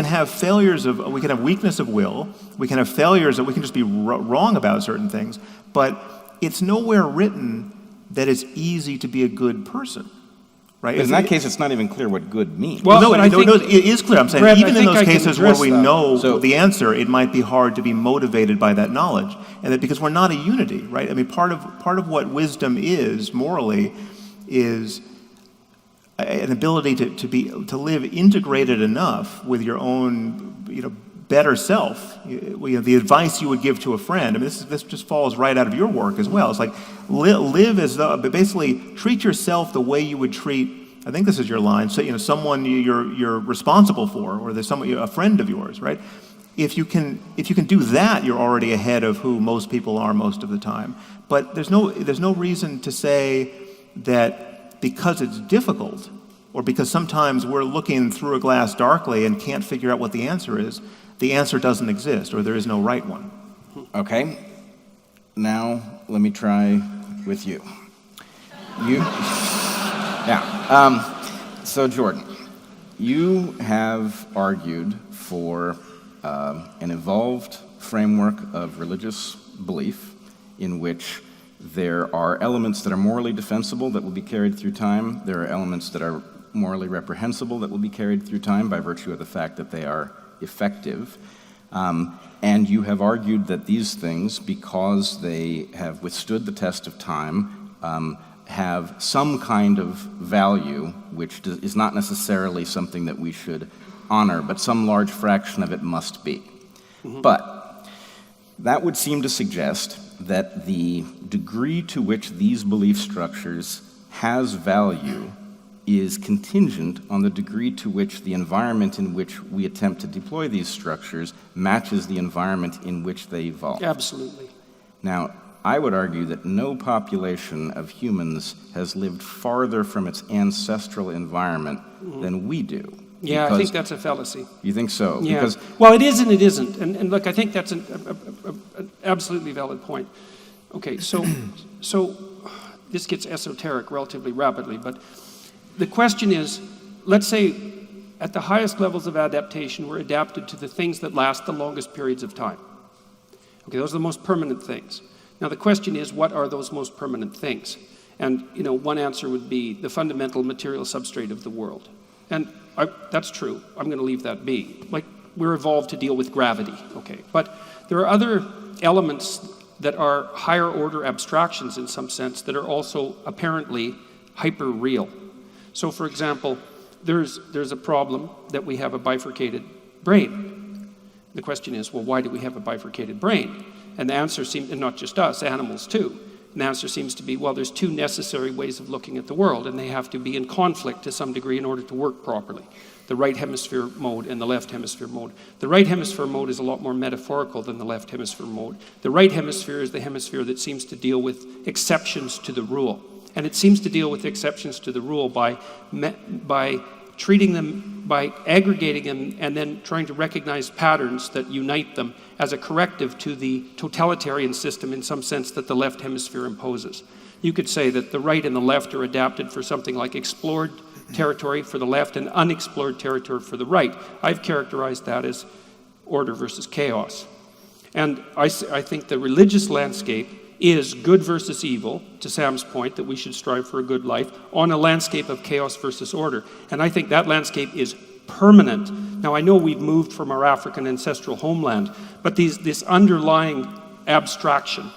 have failures we can have weakness of will, we can have failures that we can just be wrong about certain things, but it's nowhere written that it's easy to be a good person. Right? But in that case, it's not even clear what good means. Well, no, it is clear. I'm saying Brett, even in those cases where we know So- the answer, it might be hard to be motivated by that knowledge, and that because we're not a unity, right? I mean, part of what wisdom is morally is an ability to live integrated enough with your own, better self. The advice you would give to a friend. I mean, this just falls right out of your work as well. It's like live as though, but basically treat yourself the way you would treat. I think this is your line. So someone you're responsible for, or there's a friend of yours, right? If you can do that, you're already ahead of who most people are most of the time. But there's no reason to say that because it's difficult, or because sometimes we're looking through a glass darkly and can't figure out what the answer is, the answer doesn't exist, or there is no right one. Okay. now let me try with you. So Jordan, you have argued for an evolved framework of religious belief in which there are elements that are morally defensible that will be carried through time. There are elements that are morally reprehensible that will be carried through time by virtue of the fact that they are effective. And you have argued that these things, because they have withstood the test of time, have some kind of value, which is not necessarily something that we should honor, but some large fraction of it must be. But that would seem to suggest that the degree to which these belief structures has value is contingent on the degree to which the environment in which we attempt to deploy these structures matches the environment in which they evolve. Absolutely. Now, I would argue that no population of humans has lived farther from its ancestral environment than we do. Yeah, I think that's a fallacy. You think so? Yeah. Because well, it is and it isn't. And look, I think that's an absolutely valid point. Okay, so this gets esoteric relatively rapidly, but the question is, let's say at the highest levels of adaptation, we're adapted to the things that last the longest periods of time. Okay, those are the most permanent things. Now the question is, what are those most permanent things? And one answer would be the fundamental material substrate of the world. And that's true. I'm going to leave that be. Like, we're evolved to deal with gravity, okay? But there are other elements that are higher order abstractions in some sense that are also apparently hyper real. So for example, there's a problem that we have a bifurcated brain. The question is, well, why do we have a bifurcated brain? And the answer seems, and not just us, animals too, and the answer seems to be, well, there's two necessary ways of looking at the world, and they have to be in conflict to some degree in order to work properly. The right hemisphere mode and the left hemisphere mode. The right hemisphere mode is a lot more metaphorical than the left hemisphere mode. The right hemisphere is the hemisphere that seems to deal with exceptions to the rule. And it seems to deal with exceptions to the rule by treating them, by aggregating them, and then trying to recognize patterns that unite them as a corrective to the totalitarian system in some sense that the left hemisphere imposes. You could say that the right and the left are adapted for something like explored territory for the left and unexplored territory for the right. I've characterized that as order versus chaos. And I think the religious landscape is good versus evil, to Sam's point that we should strive for a good life, on a landscape of chaos versus order. And I think that landscape is permanent. Now I know we've moved from our African ancestral homeland, but this underlying abstraction,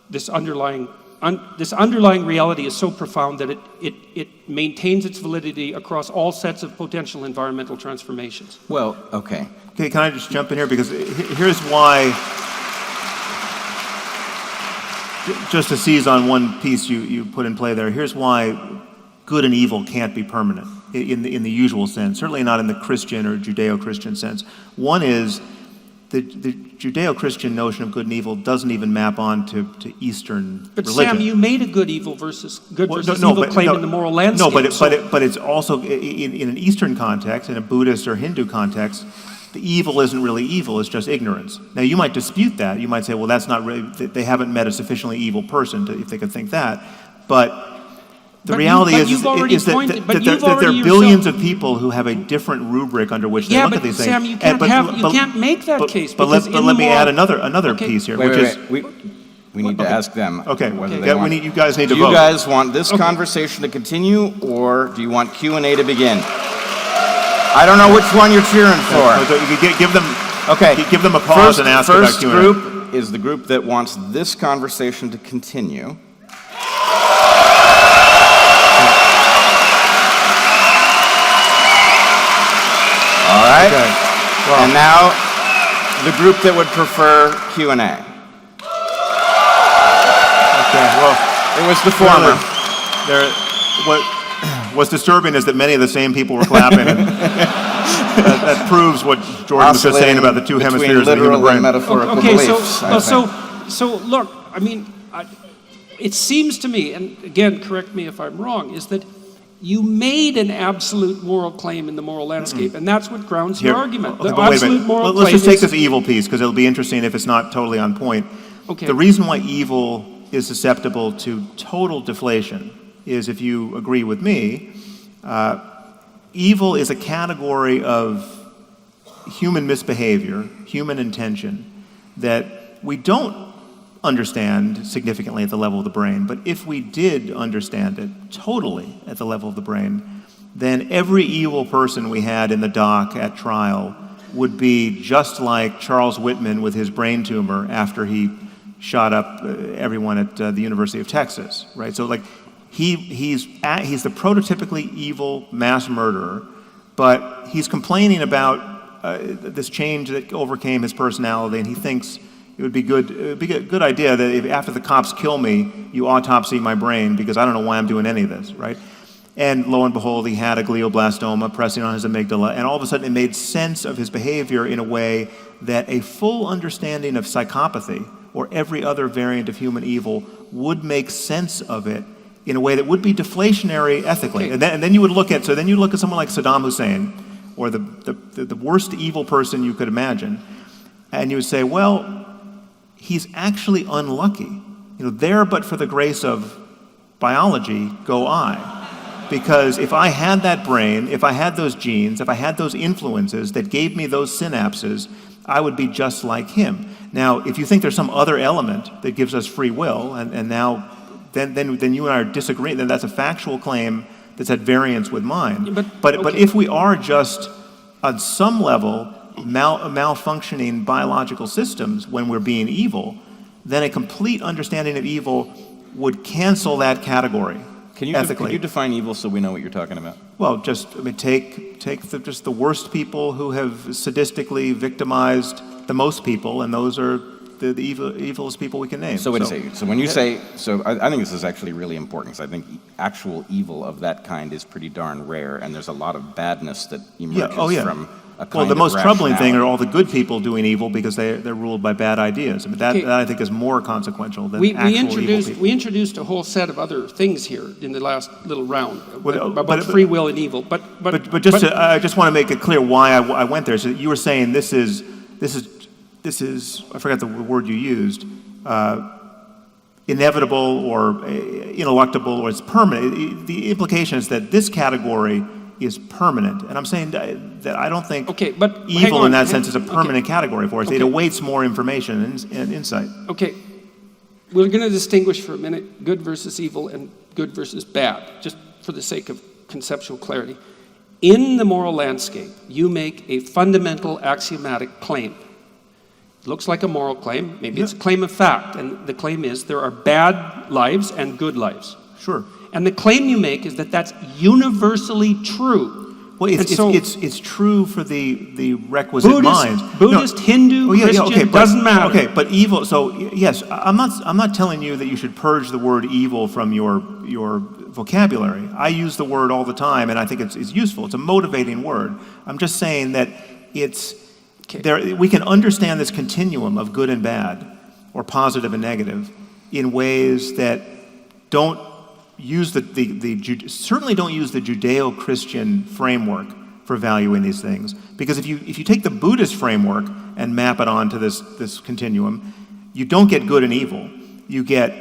this underlying reality is so profound that it maintains its validity across all sets of potential environmental transformations. Well, okay. Okay, can I just jump in here? Because here's why, just to seize on one piece you put in play there, here's why good and evil can't be permanent in the usual sense, certainly not in the Christian or Judeo-Christian sense. One is the Judeo-Christian notion of good and evil doesn't even map on to Eastern but religion. Sam, you made a good versus evil claim in the moral landscape. No, but it's also in an Eastern context, in a Buddhist or Hindu context, the evil isn't really evil, it's just ignorance. Now you might dispute that. You might say, well, that's not really, they haven't met a sufficiently evil person if they could think that. But the reality is that there are billions of people who have a different rubric under which they look at these things. Sam, you can't make that case. But let me add another piece here, We need to ask them. Okay. Whether they want, you guys need to vote. Do you guys want this conversation to continue, or do you want Q&A to begin? I don't know which one you're cheering for. Give them a pause and ask about Q&A. First group is the group that wants this conversation to continue. All right. Okay. Well, and now the group that would prefer Q&A. Okay. Well, it was the former. What's disturbing is that many of the same people were clapping. And that proves what Jordan was just saying about the two hemispheres of the human brain. And metaphorical okay, beliefs, so look, I mean, it seems to me, and again, correct me if I'm wrong, is that you made an absolute moral claim in the moral landscape, and that's what grounds your argument. The absolute moral claim. Let's just take this evil piece, because it'll be interesting if it's not totally on point. Okay. The reason why evil is susceptible to total deflation is, if you agree with me, evil is a category of human misbehavior, human intention, that we don't understand significantly at the level of the brain. But if we did understand it totally at the level of the brain, then every evil person we had in the dock at trial would be just like Charles Whitman with his brain tumor after he shot up everyone at the University of Texas, right? So like he's the prototypically evil mass murderer, but he's complaining about this change that overcame his personality, and he thinks it would be a good idea that if after the cops kill me, you autopsy my brain because I don't know why I'm doing any of this, right? And lo and behold, he had a glioblastoma pressing on his amygdala, and all of a sudden it made sense of his behavior in a way that a full understanding of psychopathy or every other variant of human evil would make sense of it in a way that would be deflationary ethically. Okay. And then you would look at someone like Saddam Hussein, or the worst evil person you could imagine, and you would say, well, he's actually unlucky. There but for the grace of biology go I. Because if I had that brain, if I had those genes, if I had those influences that gave me those synapses, I would be just like him. Now, if you think there's some other element that gives us free will, and now then you and I are disagreeing, then that's a factual claim that's at variance with mine. But if we are just on some level malfunctioning biological systems when we're being evil, then a complete understanding of evil would cancel that category. Can you define evil so we know what you're talking about? Well, take just the worst people who have sadistically victimized the most people, and those are the evilest people we can name. So wait a second. So when you say, I think this is actually really important, because I think actual evil of that kind is pretty darn rare, and there's a lot of badness that emerges from a kind Well, the of most troubling thing are rationality. all the good people doing evil because they're ruled by bad ideas. I mean, that I think is more consequential than actual evil people. We introduced a whole set of other things here in the last little round about but- free will and evil. But I just want to make it clear why I went there. So you were saying this is I forgot the word you used, inevitable or ineluctable, or it's permanent. The implication is that this category is permanent, and I'm saying that I don't think evil in that sense is a permanent category for us. It awaits more information and insight. Okay, we're going to distinguish for a minute good versus evil and good versus bad, just for the sake of conceptual clarity. In the moral landscape, you make a fundamental axiomatic claim. It looks like a moral claim. Maybe it's a claim of fact, and the claim is there are bad lives and good lives. Sure. And the claim you make is that that's universally true. Well, it's true for the requisite minds. Buddhist, Hindu, Christian, doesn't matter. Okay, but evil. So yes, I'm not telling you that you should purge the word evil from your vocabulary. I use the word all the time, and I think it's useful. It's a motivating word. I'm just saying that we can understand this continuum of good and bad, or positive and negative, in ways that don't use certainly don't use the Judeo-Christian framework for valuing these things. Because if you take the Buddhist framework and map it onto this continuum, you don't get good and evil. You get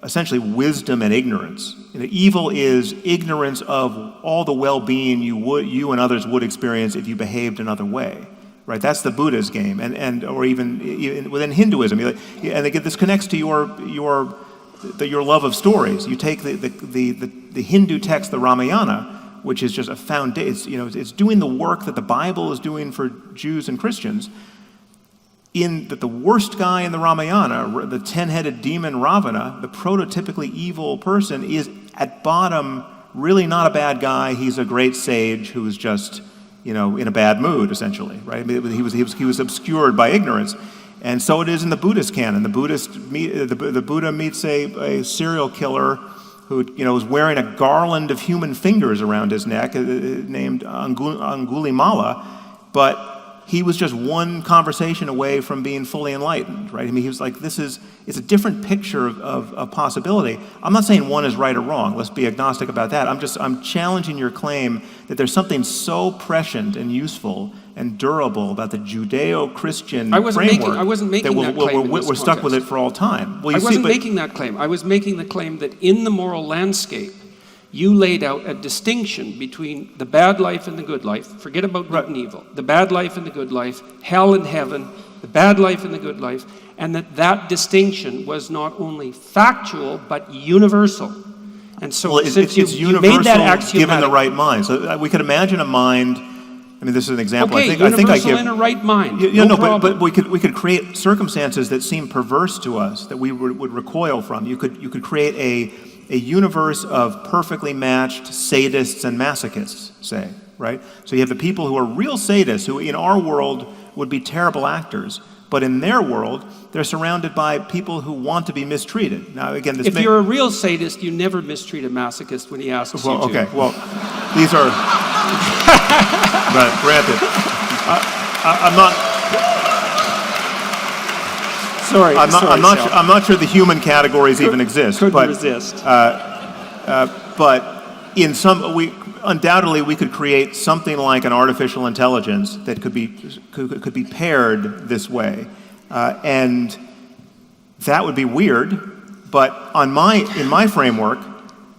essentially wisdom and ignorance. Evil is ignorance of all the well-being you and others would experience if you behaved another way. Right, that's the Buddha's game, or even within Hinduism, and this connects to your love of stories. You take the Hindu text, the Ramayana, which is just a foundation. It's doing the work that the Bible is doing for Jews and Christians. In that the worst guy in the Ramayana, the 10-headed demon Ravana, the prototypically evil person, is at bottom really not a bad guy. He's a great sage who is just in a bad mood, essentially, right? I mean, he was obscured by ignorance, and so it is in the Buddhist canon. The Buddha meets a serial killer who is wearing a garland of human fingers around his neck, named Angulimala, but he was just one conversation away from being fully enlightened, right? I mean, he was like, it's a different picture of possibility. I'm not saying one is right or wrong. Let's be agnostic about that. I'm challenging your claim that there's something so prescient and useful and durable about the Judeo-Christian framework I wasn't making that claim in this we're stuck with it context. for all time. Well, I wasn't making that claim. I was making the claim that in the moral landscape, you laid out a distinction between the bad life and the good life. Forget about good and evil. The bad life and the good life, hell and heaven, the bad life and the good life, and that distinction was not only factual but universal. And so well, since it's you universal made that axiomatic, given the right mind. So we could imagine a mind. I mean, this is an example. Okay, I think I give in a right mind. But we could create circumstances that seem perverse to us that we would recoil from. You could create a universe of perfectly matched sadists and masochists, say, right? So you have the people who are real sadists, who in our world would be terrible actors, but in their world, they're surrounded by people who want to be mistreated. Now, again, if you're a real sadist, you never mistreat a masochist when he asks you to. Okay, well, these are, but granted, I'm not. Sorry, I'm not sure the human categories even exist. Couldn't resist. But in undoubtedly we could create something like an artificial intelligence that could be paired this way, and that would be weird. But in my framework,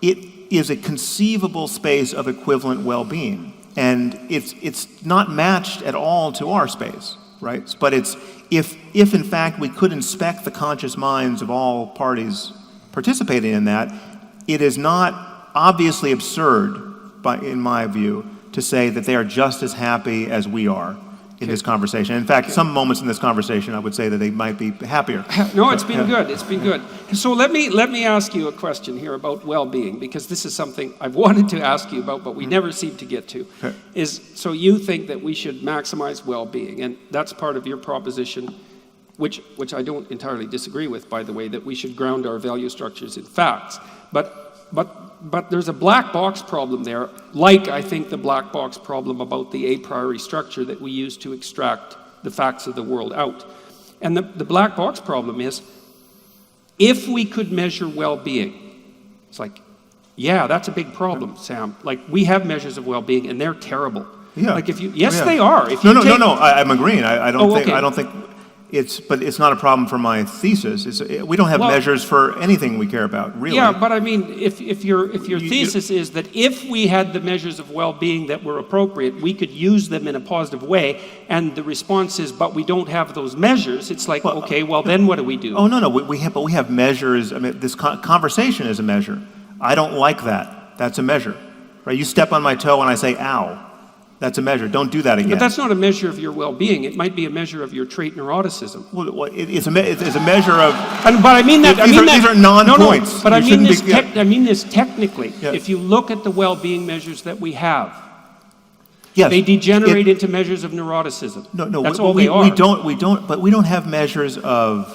it is a conceivable space of equivalent well-being, and it's not matched at all to our space, right? But it's if in fact we could inspect the conscious minds of all parties participating in that, it is not obviously absurd, in my view, to say that they are just as happy as we are in this conversation. In fact, some moments in this conversation, I would say that they might be happier. No, it's been good. It's been good. So let me ask you a question here about well-being, because this is something I've wanted to ask you about, but we never seem to get to. Okay. So you think that we should maximize well-being, and that's part of your proposition, which I don't entirely disagree with, by the way, that we should ground our value structures in facts. But there's a black box problem there, like I think the black box problem about the a priori structure that we use to extract the facts of the world out. And the black box problem is, if we could measure well-being, it's like, yeah, that's a big problem, Sam. Like, we have measures of well-being, and they're terrible. Yeah. Like they are. If No, I'm agreeing. I don't think But it's not a problem for my thesis. We don't have measures for anything we care about, really. Yeah, but I mean, if your thesis is that if we had the measures of well-being that were appropriate, we could use them in a positive way, and the response is, but we don't have those measures, it's like, okay, well, then what do we do? Oh, no, we have measures. I mean, this conversation is a measure. I don't like that. That's a measure. Right? You step on my toe and I say, ow. That's a measure. Don't do that again. But that's not a measure of your well-being. It might be a measure of your trait neuroticism. Well, it's a measure of. But I mean that. These are non-points. No, but I mean this technically. Yeah. If you look at the well-being measures that we have, yes, they degenerate into measures of neuroticism. No, that's all they are. But we don't have measures of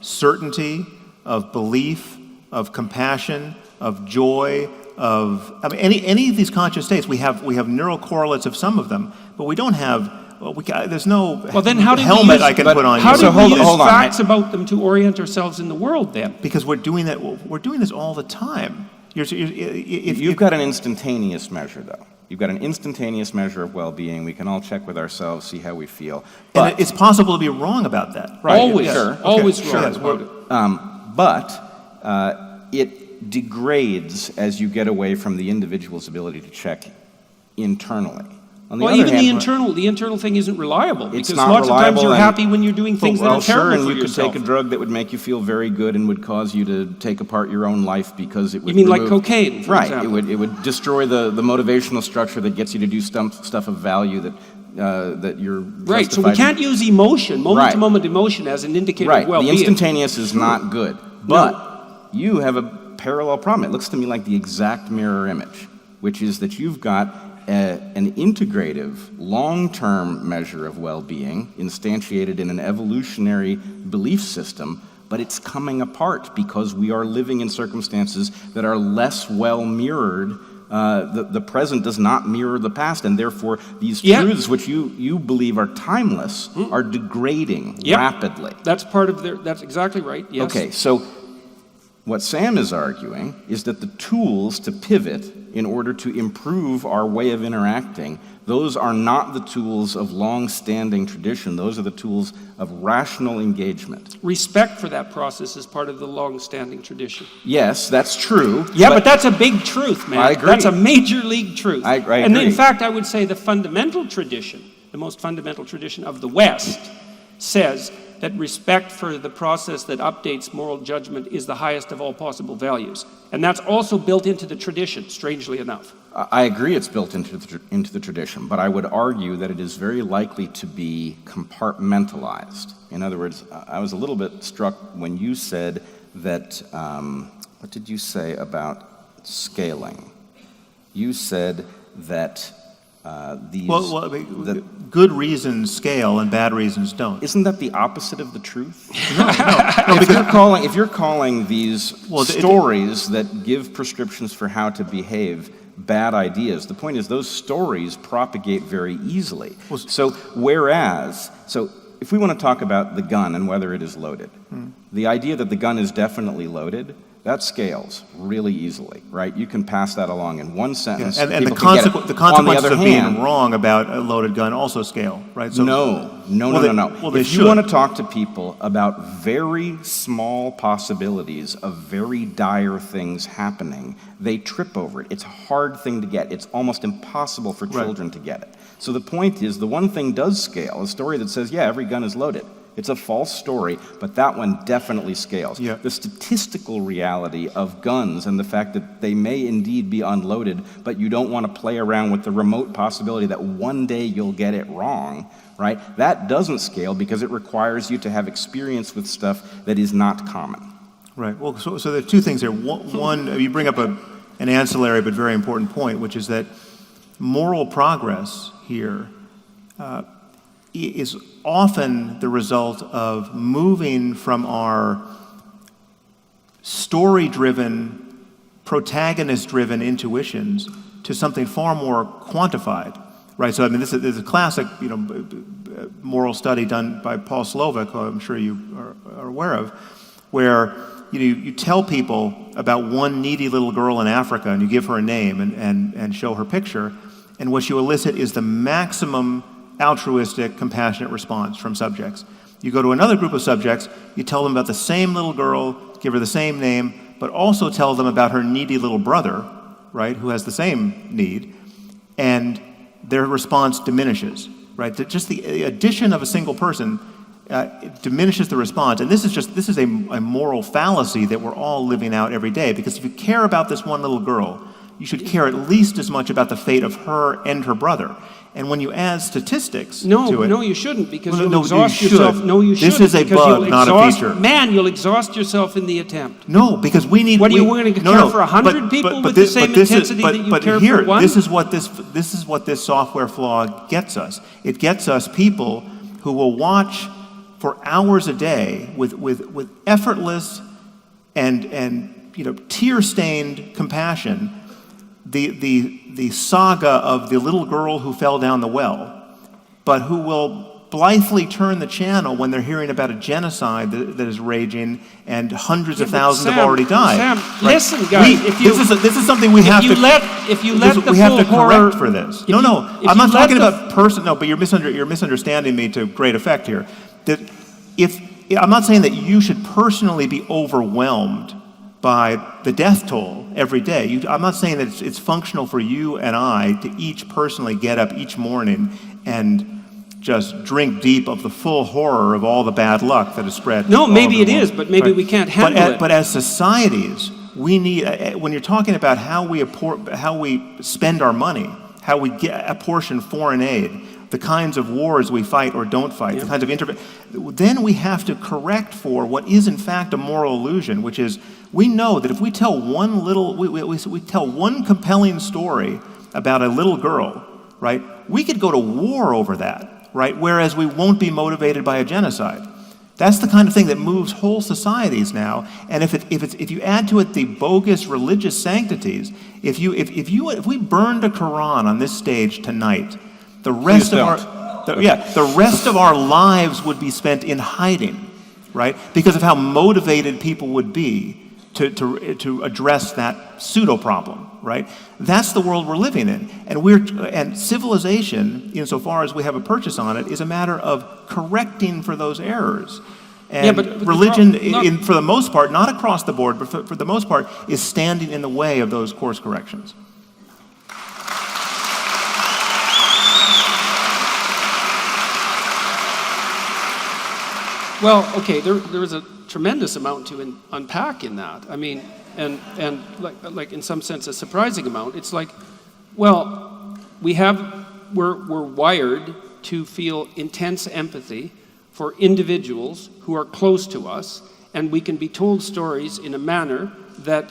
certainty, of belief, of compassion, of joy. Any of these conscious states, we have neural correlates of some of them, but we don't have. There's no helmet I can put on. How do we use facts about them to orient ourselves in the world then? Because we're doing that. We're doing this all the time. You've got an instantaneous measure, though. You've got an instantaneous measure of well-being. We can all check with ourselves, see how we feel. But it's possible to be wrong about that. Right. Always, always wrong about it. But it degrades as you get away from the individual's ability to check internally. On the other even hand, the internal thing isn't reliable, because not lots reliable, of times you're happy when you're doing things that are terrible for and you yourself. could take a drug that would make you feel very good and would cause you to take apart your own life because it would. You mean like cocaine, for example? Right. It would destroy the motivational structure that gets you to do stuff of value that you're right. So we can't use emotion, moment-to-moment emotion, as an indicator of well-being. The instantaneous is not good, but you have a parallel problem. It looks to me like the exact mirror image, which is that you've got an integrative, long-term measure of well-being instantiated in an evolutionary belief system, but it's coming apart because we are living in circumstances that are less well mirrored the present does not mirror the past, and therefore these Yeah. truths which you believe are timeless are degrading rapidly. That's part of that's exactly right, yes. Okay, so what Sam is arguing is that the tools to pivot in order to improve our way of interacting, those are not the tools of long-standing tradition. Those are the tools of rational engagement. Respect for that process is part of the long-standing tradition. Yes, that's true. Yeah, but that's a big truth, man. I agree. That's a major league truth. I And agree. in fact, I would say the fundamental tradition, the most fundamental tradition of the West, says that respect for the process that updates moral judgment is the highest of all possible values. And that's also built into the tradition, strangely enough. I agree it's built into the tradition, but I would argue that it is very likely to be compartmentalized. In other words, I was a little bit struck when you said that, what did you say about scaling? You said that these... good reasons scale and bad reasons don't. Isn't that the opposite of the truth? No. If you're calling these stories that give prescriptions for how to behave bad ideas, the point is those stories propagate very easily. So if we want to talk about the gun and whether it is loaded, the idea that the gun is definitely loaded, that scales really easily, right? You can pass that along in one sentence. And the consequences consequences of being wrong about a loaded gun also scale, right? So, no. Well, If you want to talk to people about very small possibilities of very dire things happening, they trip over it. It's a hard thing to get. It's almost impossible for children to get it. So the point is, the one thing does scale, a story that says, yeah, every gun is loaded. It's a false story, but that one definitely scales. Yeah. The statistical reality of guns and the fact that they may indeed be unloaded, but you don't want to play around with the remote possibility that one day you'll get it wrong, right? That doesn't scale because it requires you to have experience with stuff that is not common. Right. Well, so there are two things here. One, you bring up an ancillary but very important point, which is that moral progress here is often the result of moving from our story-driven, protagonist-driven intuitions to something far more quantified, right? So I mean, this is a classic, moral study done by Paul Slovic, who I'm sure you are aware of, where you tell people about one needy little girl in Africa, and you give her a name and show her picture, and what you elicit is the maximum altruistic, compassionate response from subjects. You go to another group of subjects, you tell them about the same little girl, give her the same name, but also tell them about her needy little brother, right, who has the same need, and their response diminishes, right? Just the addition of a single person diminishes the response, and this is a moral fallacy that we're all living out every day, because if you care about this one little girl, you should care at least as much about the fate of her and her brother. And when you add statistics to it... No, you shouldn't, because you'll you exhaust yourself. No, you shouldn't. This is a bug, not a feature. Man, you'll exhaust yourself in the attempt. No, because we need... What, are you going to care for 100 people with the same intensity that you care for one? This is what this software flaw gets us. It gets us people who will watch for hours a day with effortless and tear-stained compassion the saga of the little girl who fell down the well, but who will blithely turn the channel when they're hearing about a genocide that is raging and hundreds of thousands have already died. Sam, listen, guys. This is something we have to correct for this. I'm not talking about person. No, but you're misunderstanding me to great effect here. That I'm not saying that you should personally be overwhelmed by the death toll every day. I'm not saying that it's functional for you and I to each personally get up each morning and just drink deep of the full horror of all the bad luck that is spread. No, maybe it is, but maybe we can't handle it. But as societies, we need, when you're talking about how we spend our money, how we apportion foreign aid, the kinds of wars we fight or don't fight, the kinds of then we have to correct for what is in fact a moral illusion, which is we know that if we tell we tell one compelling story about a little girl, right, we could go to war over that, right, whereas we won't be motivated by a genocide. That's the kind of thing that moves whole societies now. And if you add to it the bogus religious sanctities, if we burned a Quran on this stage tonight, the rest of our lives would be spent in hiding, right? Because of how motivated people would be to address that pseudo problem, right? That's the world we're living in, and civilization, insofar as we have a purchase on it, is a matter of correcting for those errors. And but religion, for the most part, not across the board, but for the most part, is standing in the way of those course corrections. Well, okay, there is a tremendous amount to unpack in that. I mean, and like in some sense a surprising amount. It's like, well, we're wired to feel intense empathy for individuals who are close to us, and we can be told stories in a manner that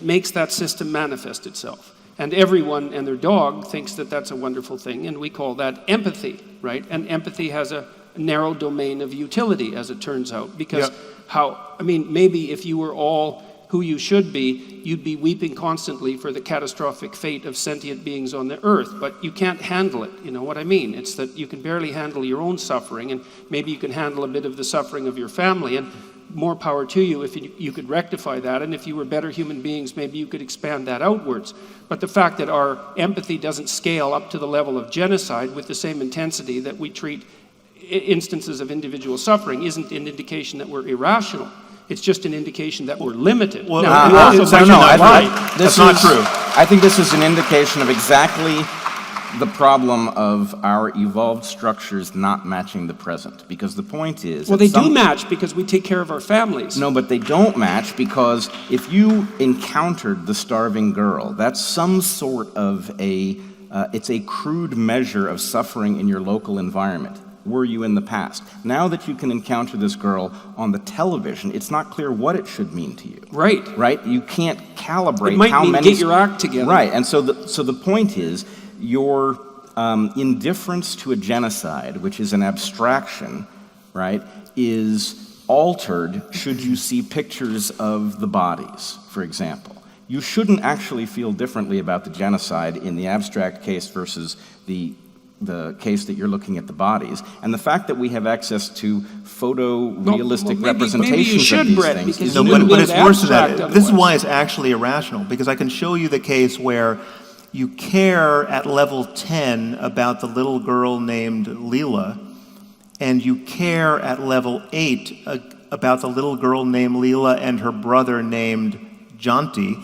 makes that system manifest itself. And everyone and their dog thinks that that's a wonderful thing, and we call that empathy, right? And empathy has a narrow domain of utility, as it turns out, because maybe if you were all who you should be, you'd be weeping constantly for the catastrophic fate of sentient beings on the earth, but you can't handle it, you know what I mean? It's that you can barely handle your own suffering, and maybe you can handle a bit of the suffering of your family, and more power to you if you could rectify that, and if you were better human beings, maybe you could expand that outwards. But the fact that our empathy doesn't scale up to the level of genocide with the same intensity that we treat instances of individual suffering isn't an indication that we're irrational. It's just an indication that we're limited. Well, that's not true. I think this is an indication of exactly the problem of our evolved structures not matching the present. Because the point is... Well, they do match because we take care of our families. No, but they don't match because if you encountered the starving girl, that's some sort of it's a crude measure of suffering in your local environment. Were you in the past? Now that you can encounter this girl on the television, it's not clear what it should mean to you. Right. Right? You can't calibrate it might how mean many... get your act together. Right, and so the point is, your indifference to a genocide, which is an abstraction, right, is altered should you see pictures of the bodies, for example. You shouldn't actually feel differently about the genocide in the abstract case versus the case that you're looking at the bodies. And the fact that we have access to photorealistic representations of these things is new. But it's worse than that. This is why it's actually irrational, because I can show you the case where you care at level 10 about the little girl named Leela, and you care at level 8 about the little girl named Leela and her brother named Janti,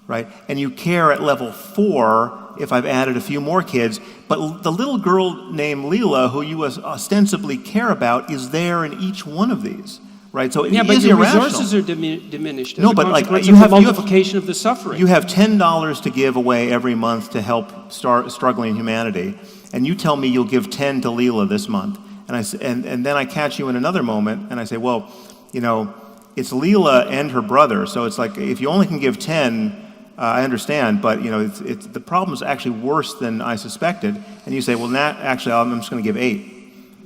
right? And you care at level 4 if I've added a few more kids, but the little girl named Leela, who you ostensibly care about, is there in each one of these, right? So it is but your irrational. resources are diminished. No, but like you have multiplication of the suffering. You have $10 to give away every month to help struggling humanity, and you tell me you'll give 10 to Leela this month, and then I catch you in another moment, and I say, well, you know, it's Leela and her brother, so it's like if you only can give 10. I understand, but you know, the problem is actually worse than I suspected. And you say, well, actually, I'm just going to give 8,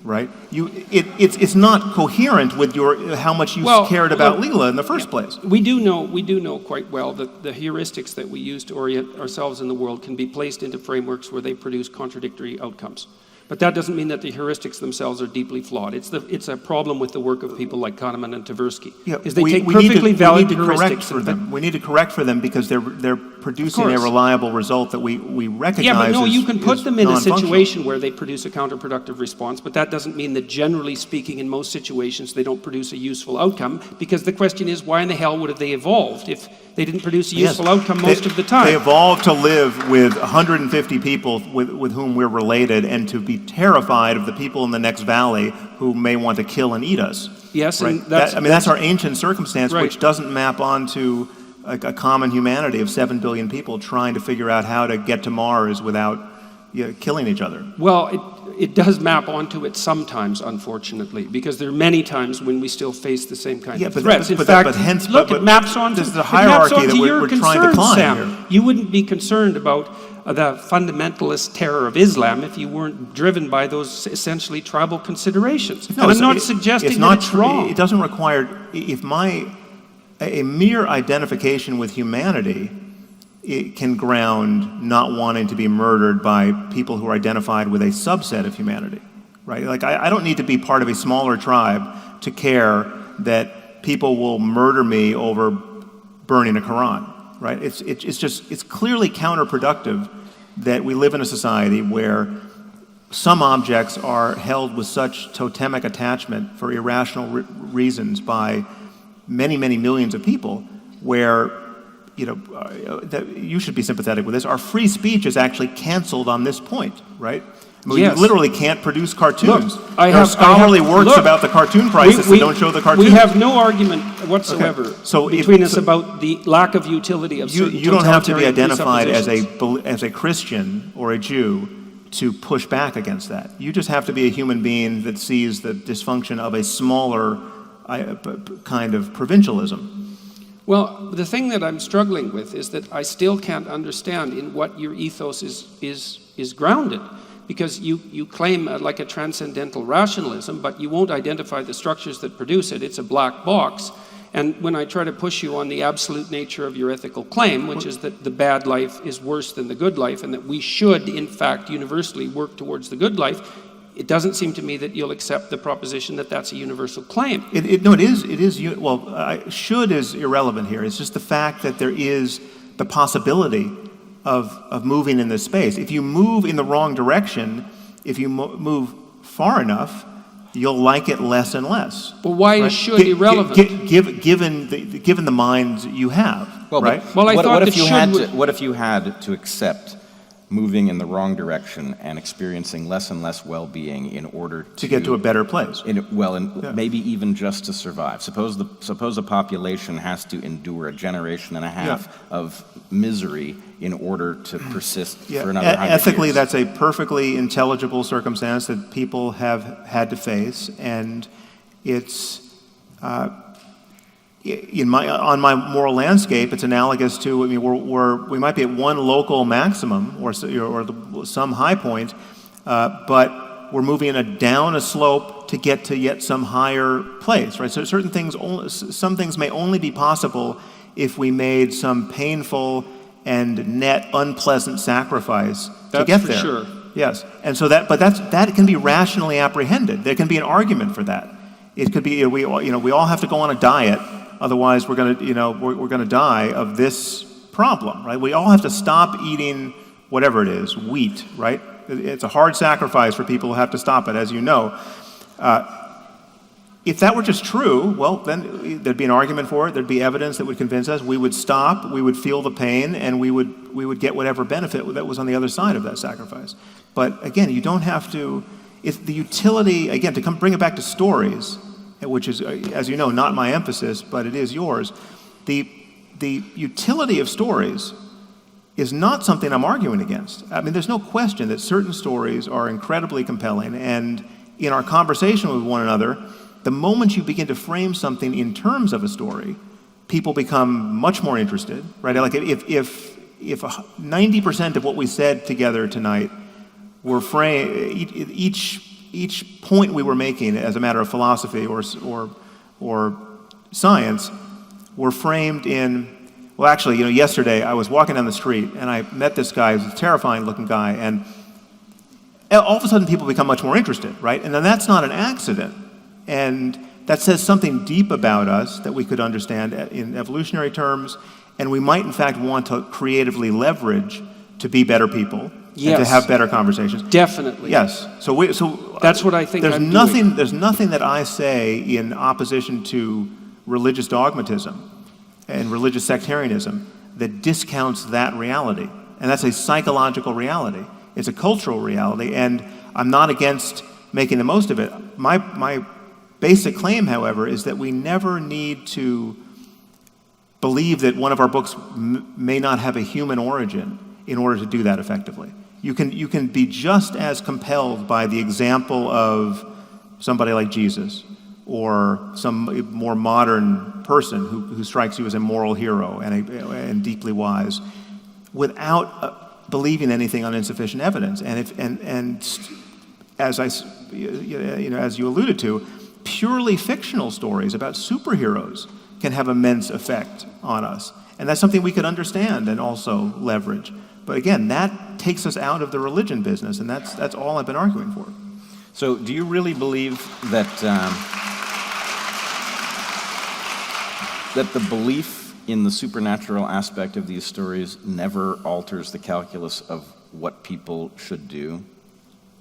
right? It's not coherent with how much you cared about Leela in the first place. We do know quite well that the heuristics that we use to orient ourselves in the world can be placed into frameworks where they produce contradictory outcomes. But that doesn't mean that the heuristics themselves are deeply flawed. It's a problem with the work of people like Kahneman and Tversky. Yeah, is they take perfectly valid heuristics for them. We need to correct for them because they're producing a reliable result that we recognize. Yeah, but no, as, you can put them in a non-functional. situation where they produce a counterproductive response, but that doesn't mean that generally speaking in most situations they don't produce a useful outcome, because the question is, why in the hell would have they evolved if they didn't produce a useful outcome most of the time? They evolved to live with 150 people with whom we're related and to be terrified of the people in the next valley who may want to kill and eat us. Yes, right? and that's our ancient circumstance, right, which doesn't map onto a common humanity of 7 billion people trying to figure out how to get to Mars without killing each other. Well, it does map onto it sometimes, unfortunately, because there are many times when we still face the same kind of threats. In fact, look, it maps onto this is a hierarchy that we're trying to climb Sam. here. You wouldn't be concerned about the fundamentalist terror of Islam if you weren't driven by those essentially tribal considerations. No, and I'm not suggesting that it's wrong. It doesn't require, if a mere identification with humanity, it can ground not wanting to be murdered by people who are identified with a subset of humanity, right? Like, I don't need to be part of a smaller tribe to care that people will murder me over burning a Quran, right? It's clearly counterproductive that we live in a society where some objects are held with such totemic attachment for irrational reasons by many, many millions of people, where, you know, that you should be sympathetic with this. Our free speech is actually canceled on this point, right? I mean, Yes. You literally can't produce cartoons. Look, there are scholarly works look, about the cartoon crisis that don't show the cartoons. We have no argument whatsoever So between us about the lack of utility of certain you don't have to be totalitarian identified presuppositions. as a Christian or a Jew to push back against that. You just have to be a human being that sees the dysfunction of a smaller kind of provincialism. Well, the thing that I'm struggling with is that I still can't understand in what your ethos is grounded. Because you claim like a transcendental rationalism, but you won't identify the structures that produce it. It's a black box. And when I try to push you on the absolute nature of your ethical claim, which is that the bad life is worse than the good life, and that we should, in fact, universally work towards the good life, it doesn't seem to me that you'll accept the proposition that that's a universal claim. No, it is. Well, should is irrelevant here. It's just the fact that there is the possibility of moving in this space. If you move in the wrong direction, if you move far enough, you'll like it less and less. Well, why is should irrelevant? Given the minds you have, well, right? Well, I thought what if you had to accept moving in the wrong direction and experiencing less and less well-being in order to get to a better place? Maybe even just to survive. Suppose a population has to endure a generation and a half of misery in order to persist for another 100 years. Ethically, that's a perfectly intelligible circumstance that people have had to face, and it's on my moral landscape, it's analogous to, I mean, we might be at one local maximum or some high point, but we're moving down a slope to get to yet some higher place, right? So some things may only be possible if we made some painful and net unpleasant sacrifice to get there. That's for sure. Yes, and so that can be rationally apprehended. There can be an argument for that. It could be we all have to go on a diet. Otherwise, we're going to die of this problem, right? We all have to stop eating whatever it is, wheat, right? It's a hard sacrifice for people who have to stop it, as you know. If that were just true, well, then there'd be an argument for it. There'd be evidence that would convince us. We would stop. We would feel the pain, and we would get whatever benefit that was on the other side of that sacrifice. But again, you don't have to. It's the utility. Again, to bring it back to stories, which is, as you know, not my emphasis, but it is yours. The utility of stories is not something I'm arguing against. I mean, there's no question that certain stories are incredibly compelling, and in our conversation with one another, the moment you begin to frame something in terms of a story, people become much more interested, right? Like if 90% of what we said together tonight were framed, each point we were making as a matter of philosophy or science were framed in, well, actually, yesterday I was walking down the street and I met this guy, who's a terrifying looking guy, and all of a sudden people become much more interested, right? And then that's not an accident. And that says something deep about us that we could understand in evolutionary terms, and we might in fact want to creatively leverage to be better people. Yes. And to have better conversations. Definitely. Yes. So that's what I think. There's nothing that I say in opposition to religious dogmatism and religious sectarianism that discounts that reality. And that's a psychological reality. It's a cultural reality, and I'm not against making the most of it. My basic claim, however, is that we never need to believe that one of our books may not have a human origin in order to do that effectively. You can be just as compelled by the example of somebody like Jesus or some more modern person who strikes you as a moral hero and deeply wise, without believing anything on insufficient evidence. And as as you alluded to, purely fictional stories about superheroes can have immense effect on us. And that's something we could understand and also leverage. But again, that takes us out of the religion business, and that's all I've been arguing for. So do you really believe that that the belief in the supernatural aspect of these stories never alters the calculus of what people should do?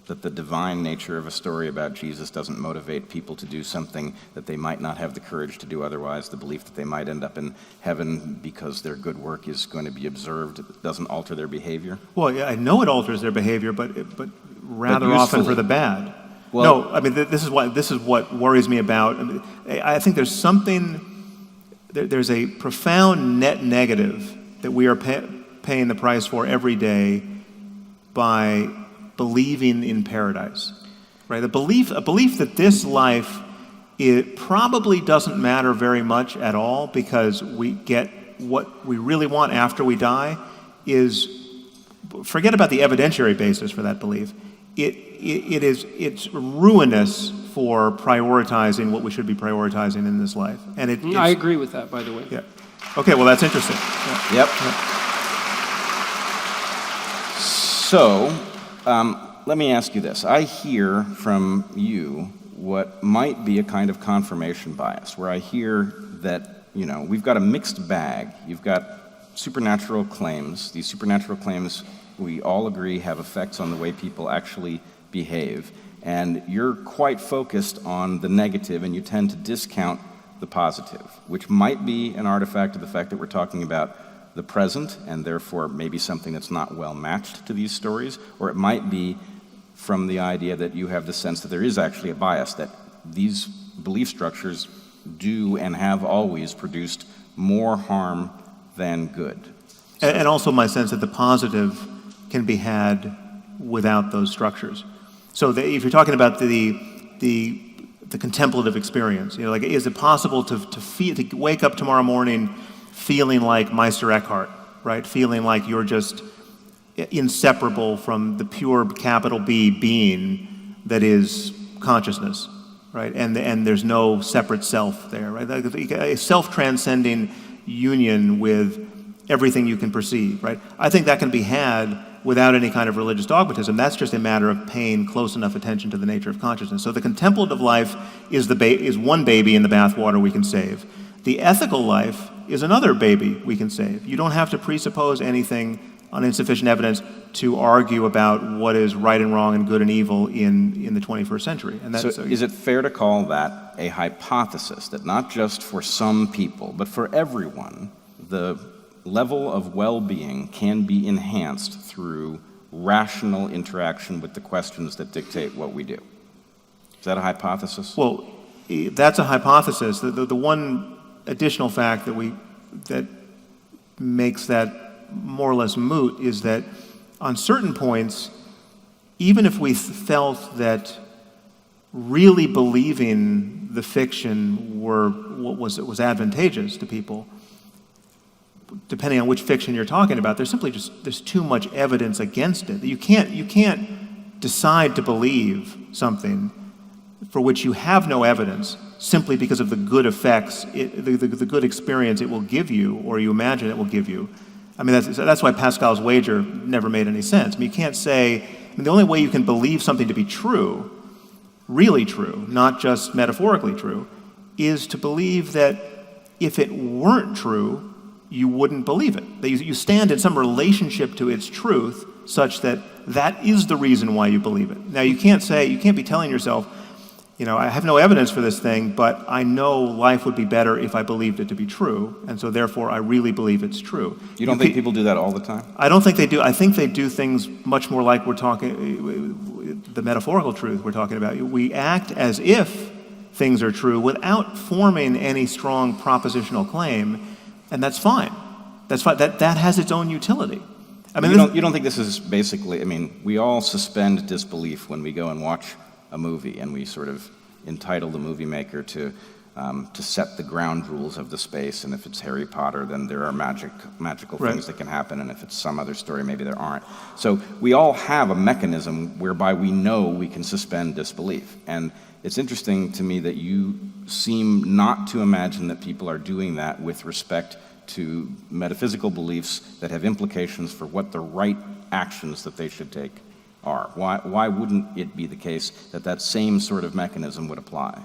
That the divine nature of a story about Jesus doesn't motivate people to do something that they might not have the courage to do otherwise? The belief that they might end up in heaven because their good work is going to be observed doesn't alter their behavior? Well, yeah, I know it alters their behavior, but rather often for the bad. Well, no, I mean, this is what worries me about. I mean, I think there's a profound net negative that we are paying the price for every day by believing in paradise, right? A belief that this life, it probably doesn't matter very much at all, because we get what we really want after we die is, forget about the evidentiary basis for that belief. It's ruinous for prioritizing what we should be prioritizing in this life. And I agree with that, by the way. Yeah. Okay, well, that's interesting. Yeah. Yep. So, let me ask you this. I hear from you what might be a kind of confirmation bias, where I hear that, we've got a mixed bag. You've got supernatural claims. These supernatural claims, we all agree, have effects on the way people actually behave. And you're quite focused on the negative, and you tend to discount the positive, which might be an artifact of the fact that we're talking about the present, and therefore maybe something that's not well matched to these stories, or it might be from the idea that you have the sense that there is actually a bias, that these belief structures do and have always produced more harm than good. And also my sense that the positive can be had without those structures. So if you're talking about the contemplative experience, like, is it possible to wake up tomorrow morning feeling like Meister Eckhart, right? Feeling like you're just inseparable from the pure capital B being that is consciousness, right? And there's no separate self there, right? A self-transcending union with everything you can perceive, right? I think that can be had without any kind of religious dogmatism. That's just a matter of paying close enough attention to the nature of consciousness. So the contemplative life is one baby in the bathwater we can save. The ethical life is another baby we can save. You don't have to presuppose anything on insufficient evidence to argue about what is right and wrong and good and evil in the 21st century. And so is it fair to call that a hypothesis, that not just for some people, but for everyone, the level of well-being can be enhanced through rational interaction with the questions that dictate what we do? Is that a hypothesis? Well, that's a hypothesis. The one additional fact that makes that more or less moot is that on certain points, even if we felt that really believing the fiction was advantageous to people, depending on which fiction you're talking about, there's too much evidence against it. You can't decide to believe something for which you have no evidence simply because of the good effects, the good experience it will give you, or you imagine it will give you. I mean, that's why Pascal's wager never made any sense. I mean, you can't say, the only way you can believe something to be true, really true, not just metaphorically true, is to believe that if it weren't true, you wouldn't believe it. That you stand in some relationship to its truth such that that is the reason why you believe it. Now, you can't be telling yourself, I have no evidence for this thing, but I know life would be better if I believed it to be true, and so therefore I really believe it's true. You don't think people do that all the time? I don't think they do. I think they do things much more like we're talking, the metaphorical truth we're talking about. We act as if things are true without forming any strong propositional claim, and that's fine. That's fine. That has its own utility. I mean, you don't think this is basically, we all suspend disbelief when we go and watch a movie, and we sort of entitle the movie maker to to set the ground rules of the space. And if it's Harry Potter, then there are magical things that can happen. And if it's some other story, maybe there aren't. So we all have a mechanism whereby we know we can suspend disbelief. And it's interesting to me that you seem not to imagine that people are doing that with respect to metaphysical beliefs that have implications for what the right actions that they should take are. Why wouldn't it be the case that that same sort of mechanism would apply?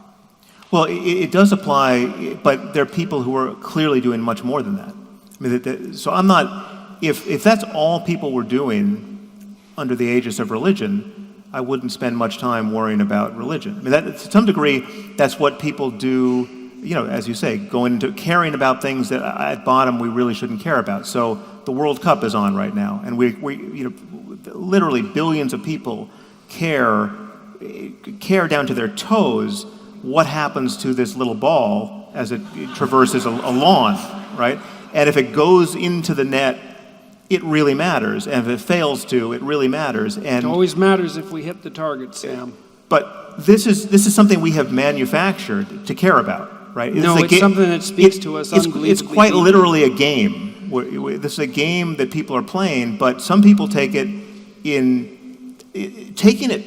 Well, it does apply, but there are people who are clearly doing much more than that. I mean, so I'm not, if that's all people were doing under the aegis of religion, I wouldn't spend much time worrying about religion. I mean, that, to some degree, that's what people do, you know, as you say, going into caring about things that at bottom we really shouldn't care about. So the World Cup is on right now, and we you know, literally billions of people care down to their toes what happens to this little ball as it traverses a lawn, right? And if it goes into the net, it really matters. And if it fails to, it really matters. And It always matters if we hit the target, Sam. but this is something we have manufactured to care about, right? No, it's something that speaks to us unbelievably. It's quite literally a game. This is a game that people are playing, but some people take it taking it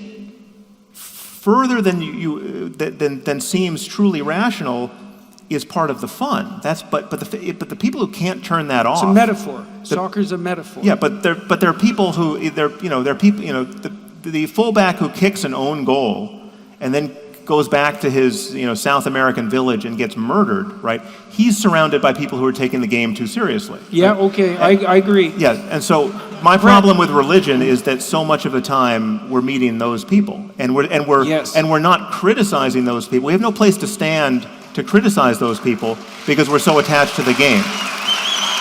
further than seems truly rational is part of the fun. But the people who can't turn that off. It's a metaphor. Soccer's a metaphor. Yeah, but there are people who the fullback who kicks an own goal and then goes back to his South American village and gets murdered, right? He's surrounded by people who are taking the game too seriously. Yeah, okay, I agree. Yeah, and so my problem with religion is that so much of the time we're meeting those people, and we're not criticizing those people. We have no place to stand to criticize those people because we're so attached to the game.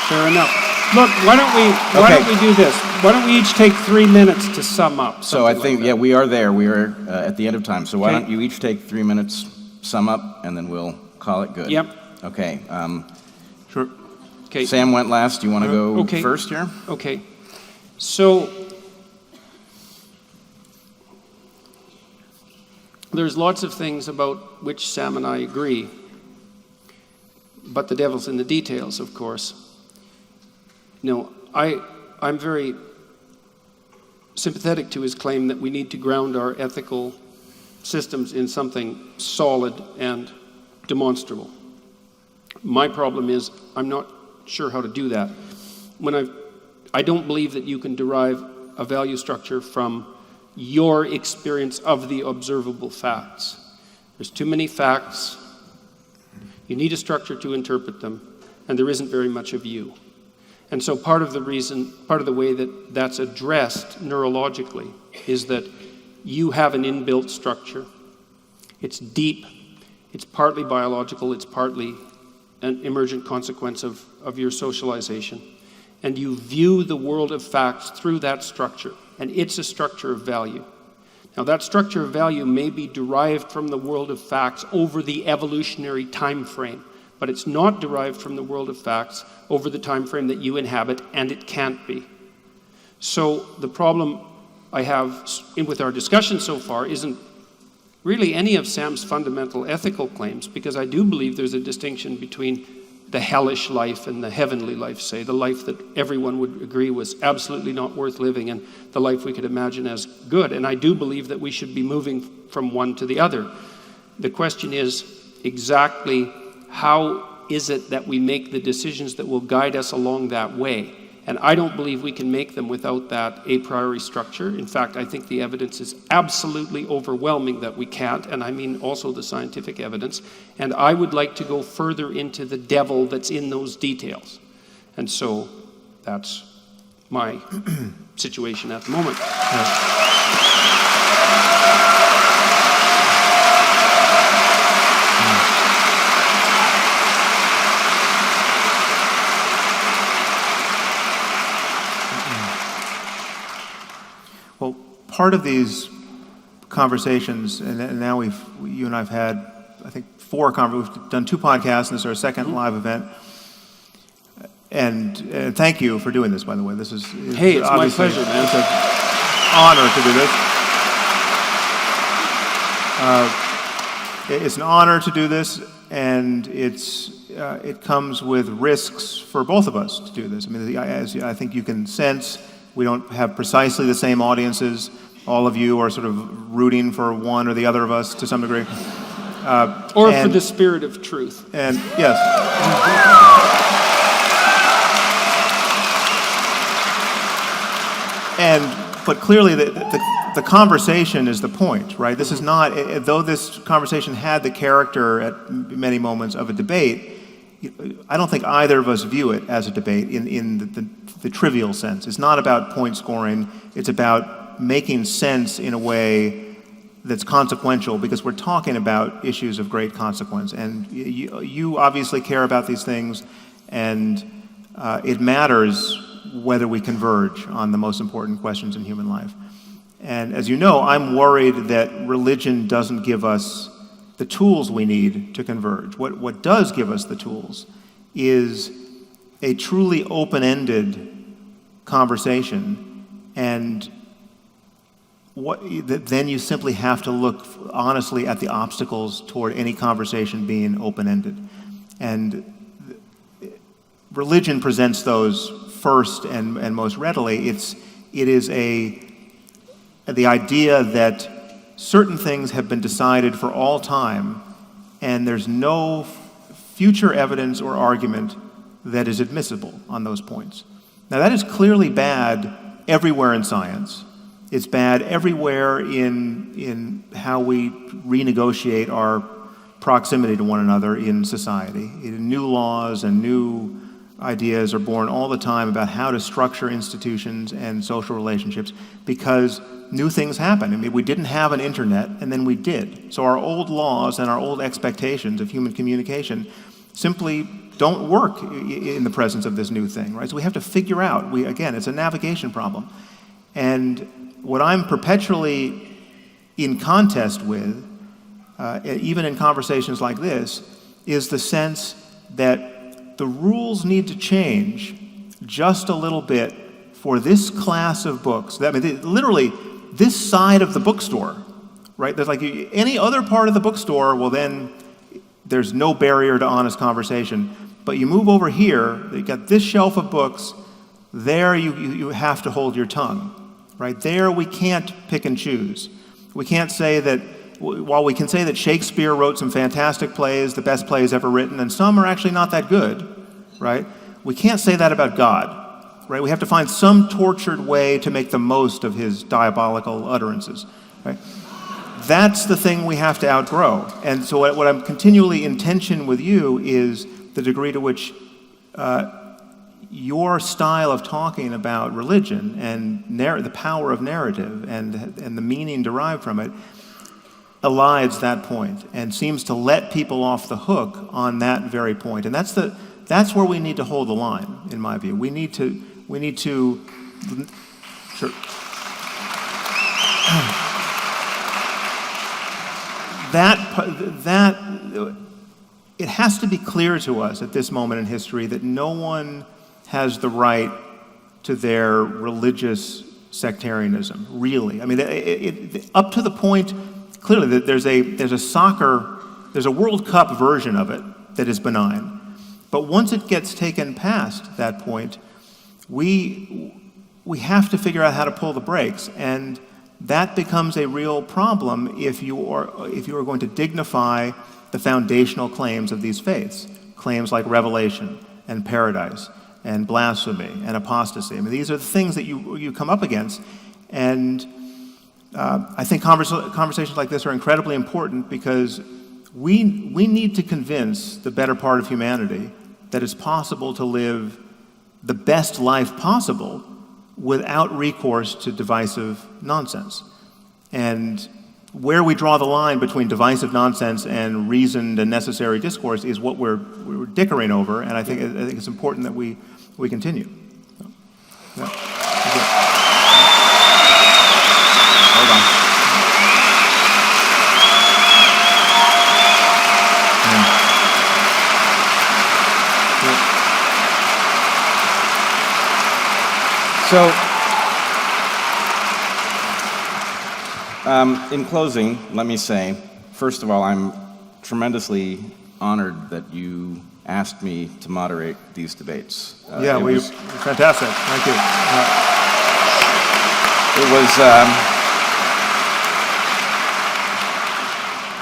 Fair enough. Look, why don't we do this? Why don't we each take 3 minutes to sum up? So I think, yeah, we are there. We are at the end of time. So why don't you each take 3 minutes, sum up, and then we'll call it good. Yep. Okay. Sure. Okay. Sam went last. Do you want to go first here? Okay. So there's lots of things about which Sam and I agree, but the devil's in the details, of course. No, I'm very sympathetic to his claim that we need to ground our ethical systems in something solid and demonstrable. My problem is I'm not sure how to do that. I don't believe that you can derive a value structure from your experience of the observable facts. There's too many facts. You need a structure to interpret them, and there isn't very much of you. And so part of the way that that's addressed neurologically is that you have an inbuilt structure. It's deep, it's partly biological, it's partly an emergent consequence of your socialization. And you view the world of facts through that structure, and it's a structure of value. Now that structure of value may be derived from the world of facts over the evolutionary time frame, but it's not derived from the world of facts over the time frame that you inhabit, and it can't be. So the problem I have with our discussion so far isn't really any of Sam's fundamental ethical claims, because I do believe there's a distinction between the hellish life and the heavenly life, say, the life that everyone would agree was absolutely not worth living, and the life we could imagine as good. And I do believe that we should be moving from one to the other. The question is exactly how is it that we make the decisions that will guide us along that way? And I don't believe we can make them without that a priori structure. In fact, I think the evidence is absolutely overwhelming that we can't, and I mean also the scientific evidence. And I would like to go further into the devil that's in those details. And so that's my situation at the moment. Part of these conversations, and now you and I've had, I think, we've done 2 podcasts, and this is our second live event. And thank you for doing this, by the way. This is hey, it's my pleasure, man. It's an honor to do this. It's an honor to do this, and it comes with risks for both of us to do this. I mean, as I think you can sense, we don't have precisely the same audiences. All of you are sort of rooting for one or the other of us to some degree. Or for the spirit of truth. And yes. But clearly the conversation is the point, right? This is not, though this conversation had the character at many moments of a debate, I don't think either of us view it as a debate in the trivial sense. It's not about point scoring, it's about making sense in a way that's consequential, because we're talking about issues of great consequence. And you obviously care about these things, and it matters whether we converge on the most important questions in human life. And as you know, I'm worried that religion doesn't give us the tools we need to converge. What does give us the tools is a truly open-ended conversation, and then you simply have to look honestly at the obstacles toward any conversation being open-ended. And religion presents those first and most readily. It is the idea that certain things have been decided for all time, and there's no future evidence or argument that is admissible on those points. Now, that is clearly bad everywhere in science. It's bad everywhere in how we renegotiate our proximity to one another in society. New laws and new ideas are born all the time about how to structure institutions and social relationships, because new things happen. I mean, we didn't have an internet, and then we did. So our old laws and our old expectations of human communication simply don't work in the presence of this new thing, right? So we have to figure out, again, it's a navigation problem. And what I'm perpetually in contest with, even in conversations like this, is the sense that the rules need to change just a little bit for this class of books. I mean, literally, this side of the bookstore, right? There's like any other part of the bookstore, well then, there's no barrier to honest conversation. But you move over here, you got this shelf of books, there you have to hold your tongue, right? There we can't pick and choose. We can't say that, while we can say that Shakespeare wrote some fantastic plays, the best plays ever written, and some are actually not that good, right? We can't say that about God, right? We have to find some tortured way to make the most of his diabolical utterances, right? That's the thing we have to outgrow. And so what I'm continually in tension with you is the degree to which your style of talking about religion and the power of narrative and the meaning derived from it elides that point and seems to let people off the hook on that very point. And that's where we need to hold the line, in my view. We need to sure. It has to be clear to us at this moment in history that no one has the right to their religious sectarianism, really. I mean, up to the point, clearly, that there's a World Cup version of it that is benign. But once it gets taken past that point, we have to figure out how to pull the brakes, and that becomes a real problem if you are going to dignify the foundational claims of these faiths, claims like revelation and paradise and blasphemy and apostasy. I mean, these are the things that you come up against, and I think conversations like this are incredibly important because we need to convince the better part of humanity that it's possible to live the best life possible without recourse to divisive nonsense. And where we draw the line between divisive nonsense and reasoned and necessary discourse is what we're dickering over, and I think it's important that we continue. So, yeah. Hold on. So, in closing, let me say, first of all, I'm tremendously honored that you asked me to moderate these debates. Fantastic. Thank you.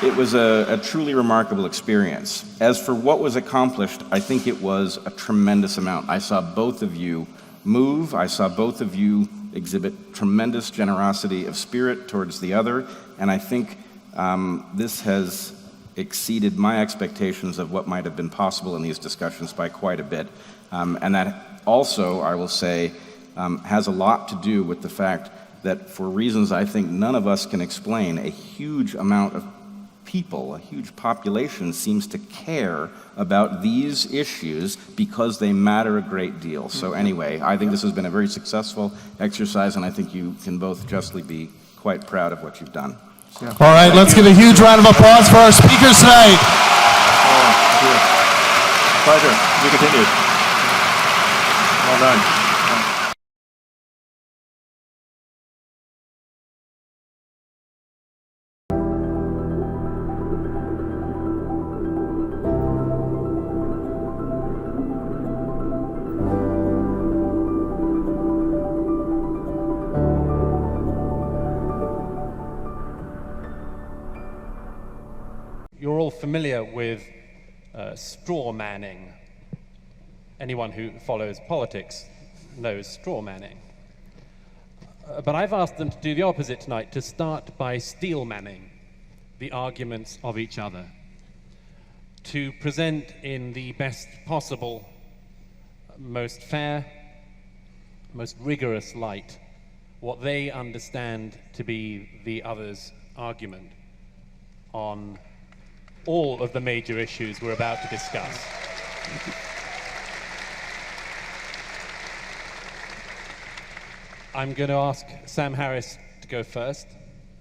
It was a truly remarkable experience. As for what was accomplished, I think it was a tremendous amount. I saw both of you move. I saw both of you exhibit tremendous generosity of spirit towards the other, and I think this has exceeded my expectations of what might have been possible in these discussions by quite a bit. And that also, I will say, has a lot to do with the fact that for reasons I think none of us can explain, a huge amount of people, a huge population seems to care about these issues because they matter a great deal. So anyway, I think this has been a very successful exercise, and I think you can both justly be quite proud of what you've done. All right, let's give a huge round of applause for our speakers tonight. Pleasure. We continue. Well done. You're all familiar with straw manning. Anyone who follows politics knows straw manning. But I've asked them to do the opposite tonight, to start by steel manning the arguments of each other, to present in the best possible, most fair, most rigorous light what they understand to be the other's argument on all of the major issues we're about to discuss. I'm going to ask Sam Harris to go first,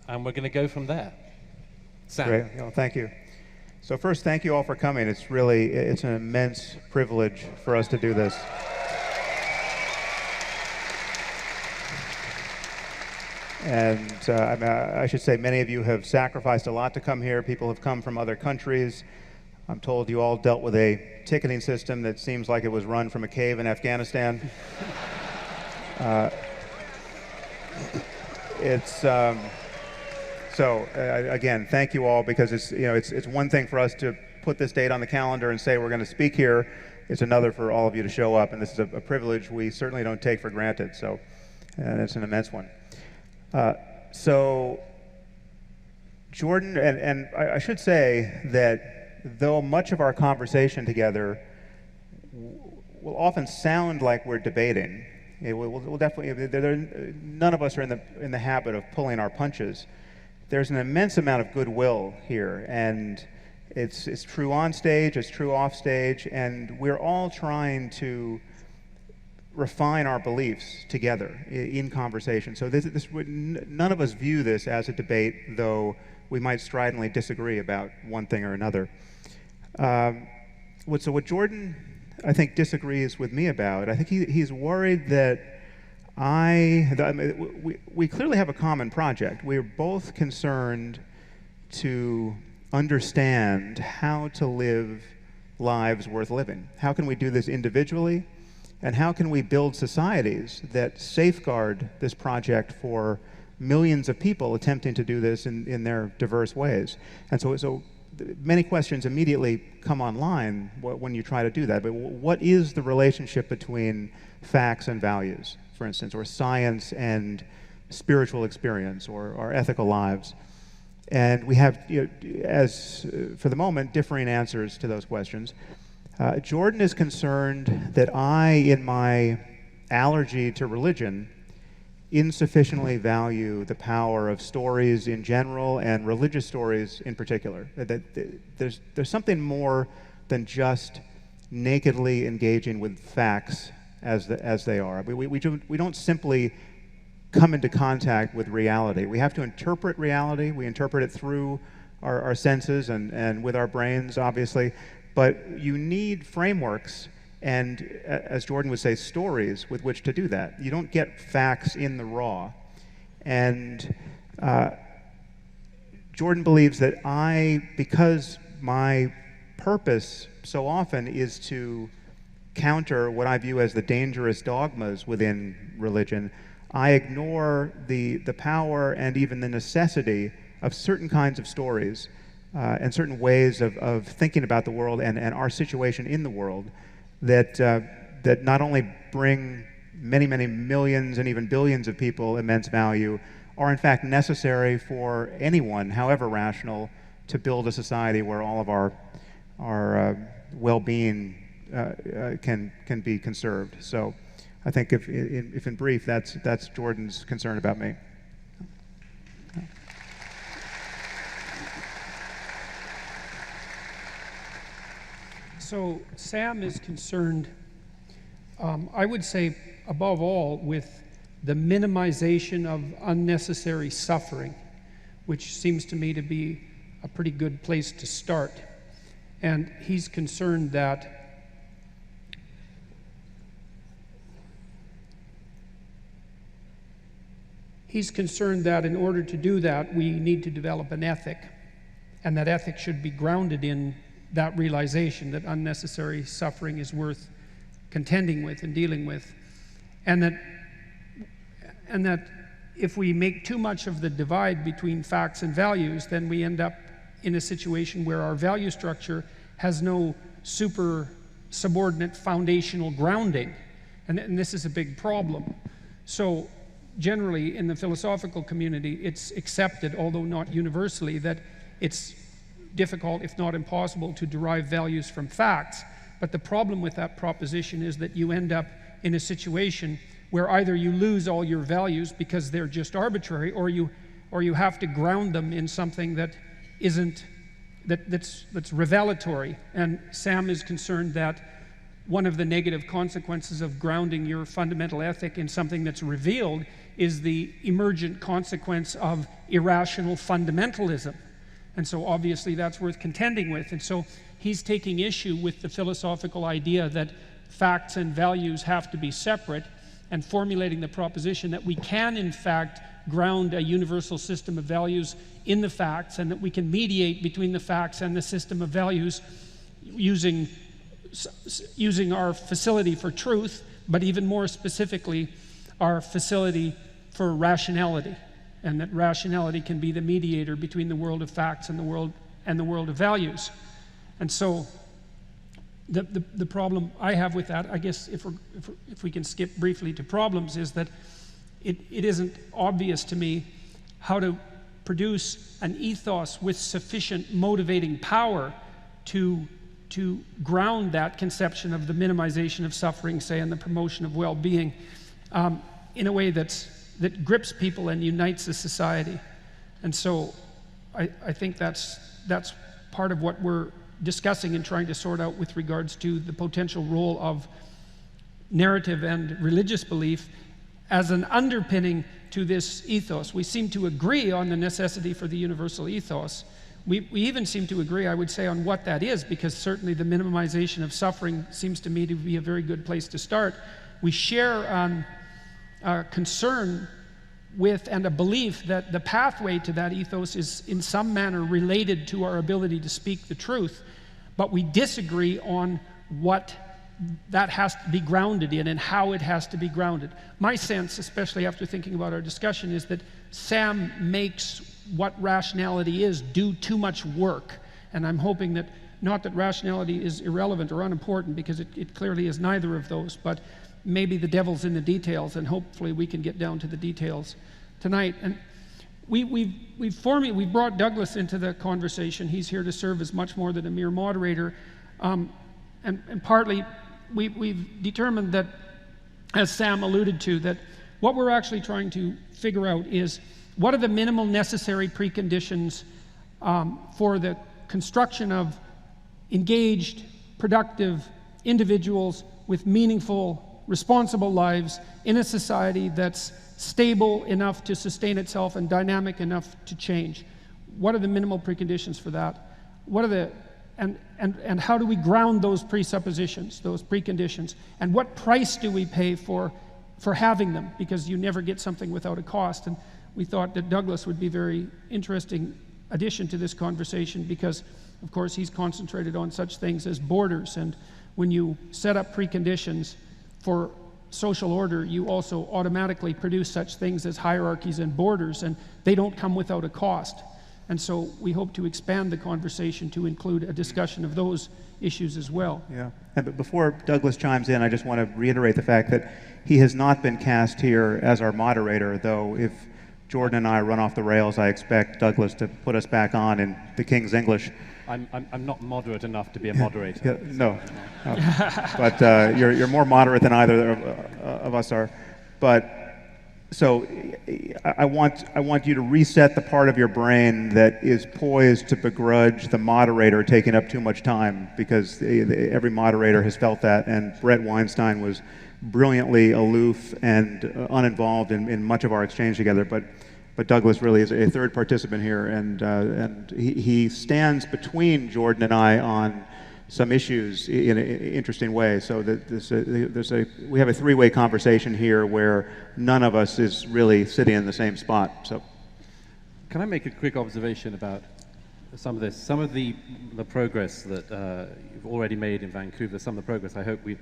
and we're going to go from there. Sam. Great. Well, thank you. So first, thank you all for coming. It's an immense privilege for us to do this. And I should say many of you have sacrificed a lot to come here. People have come from other countries. I'm told you all dealt with a ticketing system that seems like it was run from a cave in Afghanistan. Again, thank you all, because it's one thing for us to put this date on the calendar and say we're going to speak here. It's another for all of you to show up, and this is a privilege we certainly don't take for granted. So, and it's an immense one. So Jordan, and I should say that though much of our conversation together will often sound like we're debating, we'll definitely, none of us are in the habit of pulling our punches. There's an immense amount of goodwill here, and it's true on stage, it's true off stage, and we're all trying to refine our beliefs together in conversation. So none of us view this as a debate, though we might stridently disagree about one thing or another. What Jordan, I think, disagrees with me about, I think he's worried that we clearly have a common project. We're both concerned to understand how to live lives worth living. How can we do this individually? And how can we build societies that safeguard this project for millions of people attempting to do this in their diverse ways? And so many questions immediately come online when you try to do that. But what is the relationship between facts and values, for instance, or science and spiritual experience, or our ethical lives? And we have, for the moment, differing answers to those questions. Jordan is concerned that in my allergy to religion, insufficiently value the power of stories in general and religious stories in particular. That there's something more than just nakedly engaging with facts as they are. We don't simply come into contact with reality. We have to interpret reality. We interpret it through our senses and with our brains, obviously. But you need frameworks and, as Jordan would say, stories with which to do that. You don't get facts in the raw. And Jordan believes that because my purpose so often is to counter what I view as the dangerous dogmas within religion, I ignore the power and even the necessity of certain kinds of stories and certain ways of thinking about the world and our situation in the world that not only bring many, many millions and even billions of people immense value, are in fact necessary for anyone, however rational, to build a society where all of our well-being can be conserved. So I think if in brief, that's Jordan's concern about me. So Sam is concerned, I would say, above all, with the minimization of unnecessary suffering, which seems to me to be a pretty good place to start. And he's concerned that in order to do that, we need to develop an ethic, and that ethic should be grounded in that realization that unnecessary suffering is worth contending with and dealing with, and that if we make too much of the divide between facts and values, then we end up in a situation where our value structure has no super subordinate foundational grounding, and this is a big problem. So generally in the philosophical community, it's accepted, although not universally, that it's difficult, if not impossible, to derive values from facts. But the problem with that proposition is that you end up in a situation where either you lose all your values because they're just arbitrary, or you have to ground them in something that isn't, that's revelatory. And Sam is concerned that one of the negative consequences of grounding your fundamental ethic in something that's revealed is the emergent consequence of irrational fundamentalism. And so obviously that's worth contending with. And so he's taking issue with the philosophical idea that facts and values have to be separate, and formulating the proposition that we can in fact ground a universal system of values in the facts, and that we can mediate between the facts and the system of values using our facility for truth, but even more specifically, our facility for rationality, and that rationality can be the mediator between the world of facts and the world of values. And so the problem I have with that, I guess if we can skip briefly to problems, is that it isn't obvious to me how to produce an ethos with sufficient motivating power to ground that conception of the minimization of suffering, say, and the promotion of well-being in a way that grips people and unites a society. And so I think that's part of what we're discussing and trying to sort out with regards to the potential role of narrative and religious belief as an underpinning to this ethos. We seem to agree on the necessity for the universal ethos. We even seem to agree, I would say, on what that is, because certainly the minimization of suffering seems to me to be a very good place to start. We share a concern with and a belief that the pathway to that ethos is in some manner related to our ability to speak the truth, but we disagree on what that has to be grounded in and how it has to be grounded. My sense, especially after thinking about our discussion, is that Sam makes what rationality is do too much work. And I'm hoping that, not that rationality is irrelevant or unimportant, because it clearly is neither of those, but maybe the devil's in the details, and hopefully we can get down to the details tonight. And we've brought Douglas into the conversation. He's here to serve as much more than a mere moderator. And partly we've determined that, as Sam alluded to, that what we're actually trying to figure out is what are the minimal necessary preconditions for the construction of engaged, productive individuals with meaningful, responsible lives in a society that's stable enough to sustain itself and dynamic enough to change. What are the minimal preconditions for that? What are the and how do we ground those presuppositions, those preconditions? And what price do we pay for having them? Because you never get something without a cost. And we thought that Douglas would be a very interesting addition to this conversation, because of course, he's concentrated on such things as borders. And when you set up preconditions for social order, you also automatically produce such things as hierarchies and borders, and they don't come without a cost. And so we hope to expand the conversation to include a discussion of those issues as well. Yeah, but before Douglas chimes in, I just want to reiterate the fact that he has not been cast here as our moderator, though if Jordan and I run off the rails, I expect Douglas to put us back on in the King's English. I'm not moderate enough to be a moderator. Yeah, no. But you're more moderate than either of us are. But so I want you to reset the part of your brain that is poised to begrudge the moderator taking up too much time, because every moderator has felt that, and Bret Weinstein was brilliantly aloof and uninvolved in much of our exchange together. But Douglas really is a third participant here, and he stands between Jordan and I on some issues in an interesting way. So that we have a three-way conversation here where none of us is really sitting in the same spot. So, can I make a quick observation about some of this? Some of the progress that you've already made in Vancouver, some of the progress I hope we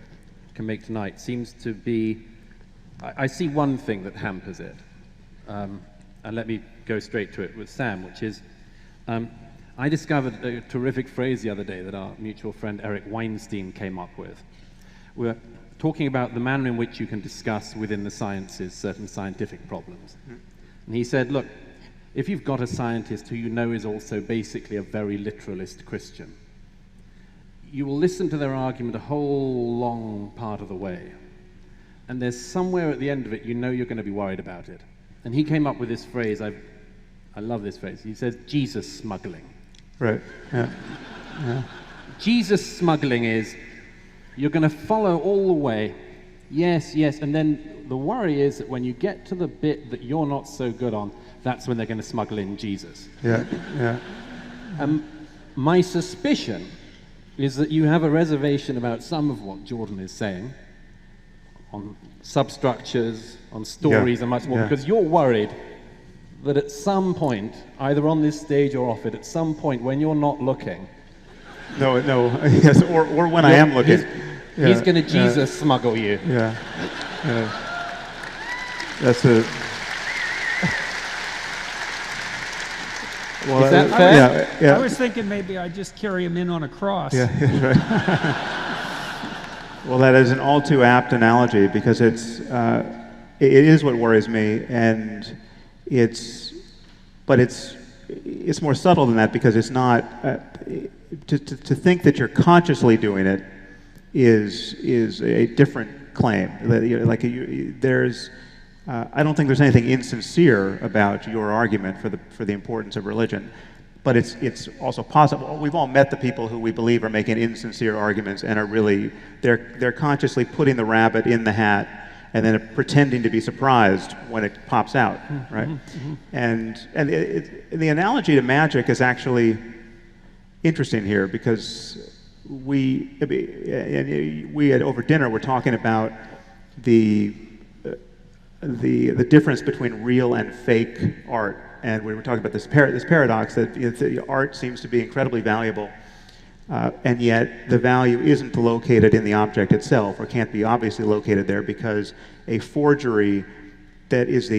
can make tonight seems to be, I see one thing that hampers it. And let me go straight to it with Sam, which is, I discovered a terrific phrase the other day that our mutual friend Bret Weinstein came up with. We're talking about the manner in which you can discuss within the sciences certain scientific problems. And he said, look, if you've got a scientist who you know is also basically a very literalist Christian, you will listen to their argument a whole long part of the way. And there's somewhere at the end of it, you know you're going to be worried about it. And he came up with this phrase, I love this phrase. He says, Jesus smuggling. Right, yeah. Yeah. Jesus smuggling is, you're going to follow all the way, yes, yes, and then the worry is that when you get to the bit that you're not so good on, that's when they're going to smuggle in Jesus. Yeah, yeah. My suspicion is that you have a reservation about some of what Jordan is saying, on substructures, on stories, and much more, because you're worried that at some point, either on this stage or off it, at some point when you're not looking, no, yes, or when I am looking, he's going to Jesus smuggle you. Yeah, that's a. Well, is that fair? Yeah. I was thinking maybe I'd just carry him in on a cross. Yeah, right. Well, that is an all too apt analogy, because it is what worries me, and it's more subtle than that, because it's not to think that you're consciously doing it is a different claim. Like there's. I don't think there's anything insincere about your argument for the importance of religion, but it's also possible. We've all met the people who we believe are making insincere arguments and are really they're consciously putting the rabbit in the hat and then pretending to be surprised when it pops out, right? Mm-hmm. And the analogy to magic is actually interesting here, because we over dinner were talking about the difference between real and fake art, and we were talking about this paradox that the art seems to be incredibly valuable, and yet the value isn't located in the object itself, or can't be obviously located there, because a forgery that is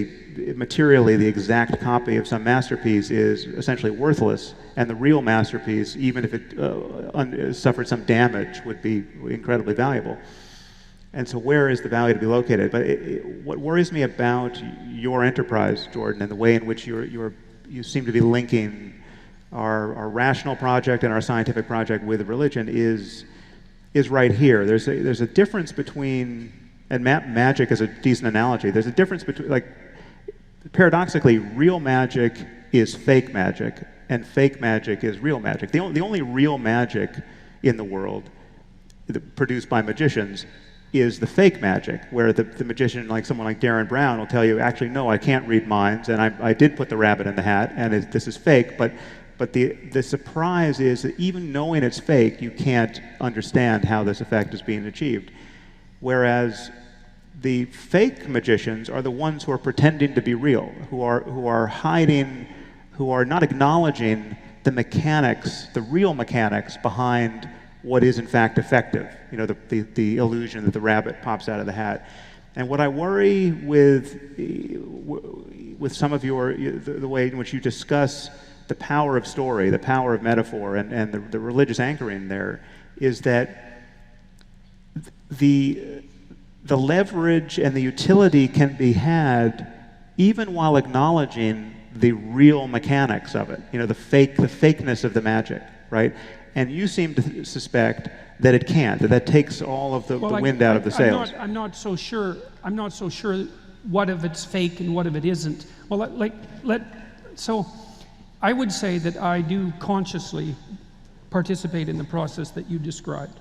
materially the exact copy of some masterpiece is essentially worthless, and the real masterpiece, even if it suffered some damage, would be incredibly valuable. And so where is the value to be located? But what worries me about your enterprise, Jordan, and the way in which you seem to be linking our rational project and our scientific project with religion is right here. There's a difference between, and magic is a decent analogy, there's a difference between, like, paradoxically, real magic is fake magic, and fake magic is real magic. The only real magic in the world produced by magicians is the fake magic, where the magician, like someone like Darren Brown, will tell you, actually, no, I can't read minds, and I did put the rabbit in the hat, and this is fake, but the surprise is that even knowing it's fake, you can't understand how this effect is being achieved. Whereas the fake magicians are the ones who are pretending to be real, who are hiding, who are not acknowledging the mechanics, the real mechanics behind what is in fact effective. You know, the illusion that the rabbit pops out of the hat. And what I worry with some of the way in which you discuss the power of story, the power of metaphor, and the religious anchoring there, is that the leverage and the utility can be had even while acknowledging the real mechanics of it, you know, the fakeness of the magic, right? And you seem to suspect that it can't, that takes all of the wind out of the sails. I'm not so sure what of it's fake and what of it isn't. Well, so I would say that I do consciously participate in the process that you described.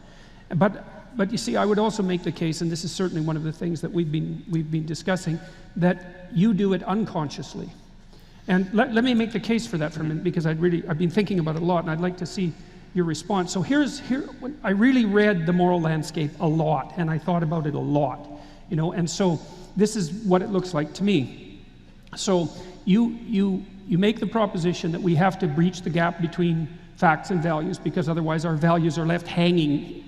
But you see, I would also make the case, and this is certainly one of the things that we've been discussing, that you do it unconsciously. And let me make the case for that for a minute, because I've been thinking about it a lot, and I'd like to see your response. So when I really read The Moral Landscape a lot, and I thought about it a lot, you know, and so this is what it looks like to me. So you make the proposition that we have to breach the gap between facts and values, because otherwise our values are left hanging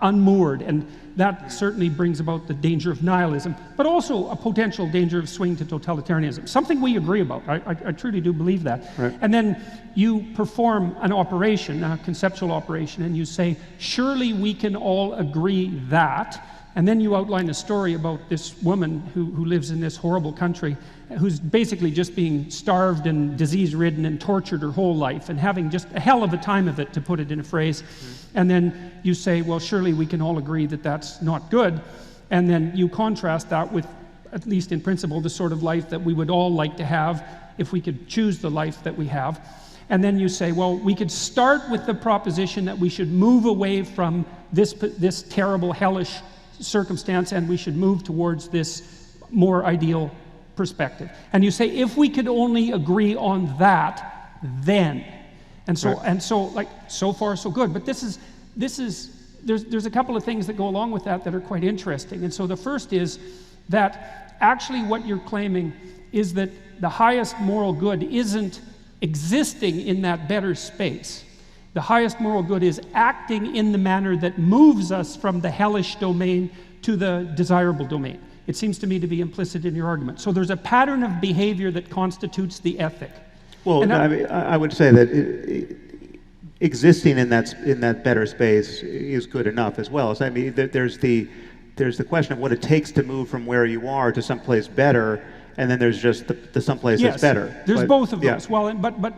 unmoored, and that certainly brings about the danger of nihilism, but also a potential danger of swing to totalitarianism, something we agree about. I truly do believe that. Right. And then you perform an operation, a conceptual operation, and you say, surely we can all agree that, and then you outline a story about this woman who lives in this horrible country, who's basically just being starved and disease-ridden and tortured her whole life and having just a hell of a time of it, to put it in a phrase. And then you say, well, surely we can all agree that that's not good. And then you contrast that with, at least in principle, the sort of life that we would all like to have if we could choose the life that we have. And then you say, well, we could start with the proposition that we should move away from this terrible, hellish circumstance, and we should move towards this more ideal perspective. And you say, if we could only agree on that, then. And so, right. And so, like, so far so good. But there's a couple of things that go along with that that are quite interesting. And so the first is that actually what you're claiming is that the highest moral good isn't existing in that better space. The highest moral good is acting in the manner that moves us from the hellish domain to the desirable domain. It seems to me to be implicit in your argument. So there's a pattern of behavior that constitutes the ethic. Well, I would say that existing in that better space is good enough as well. So I mean, there's the question of what it takes to move from where you are to someplace better, and then there's just the someplace that's better. There's both of those. Well, but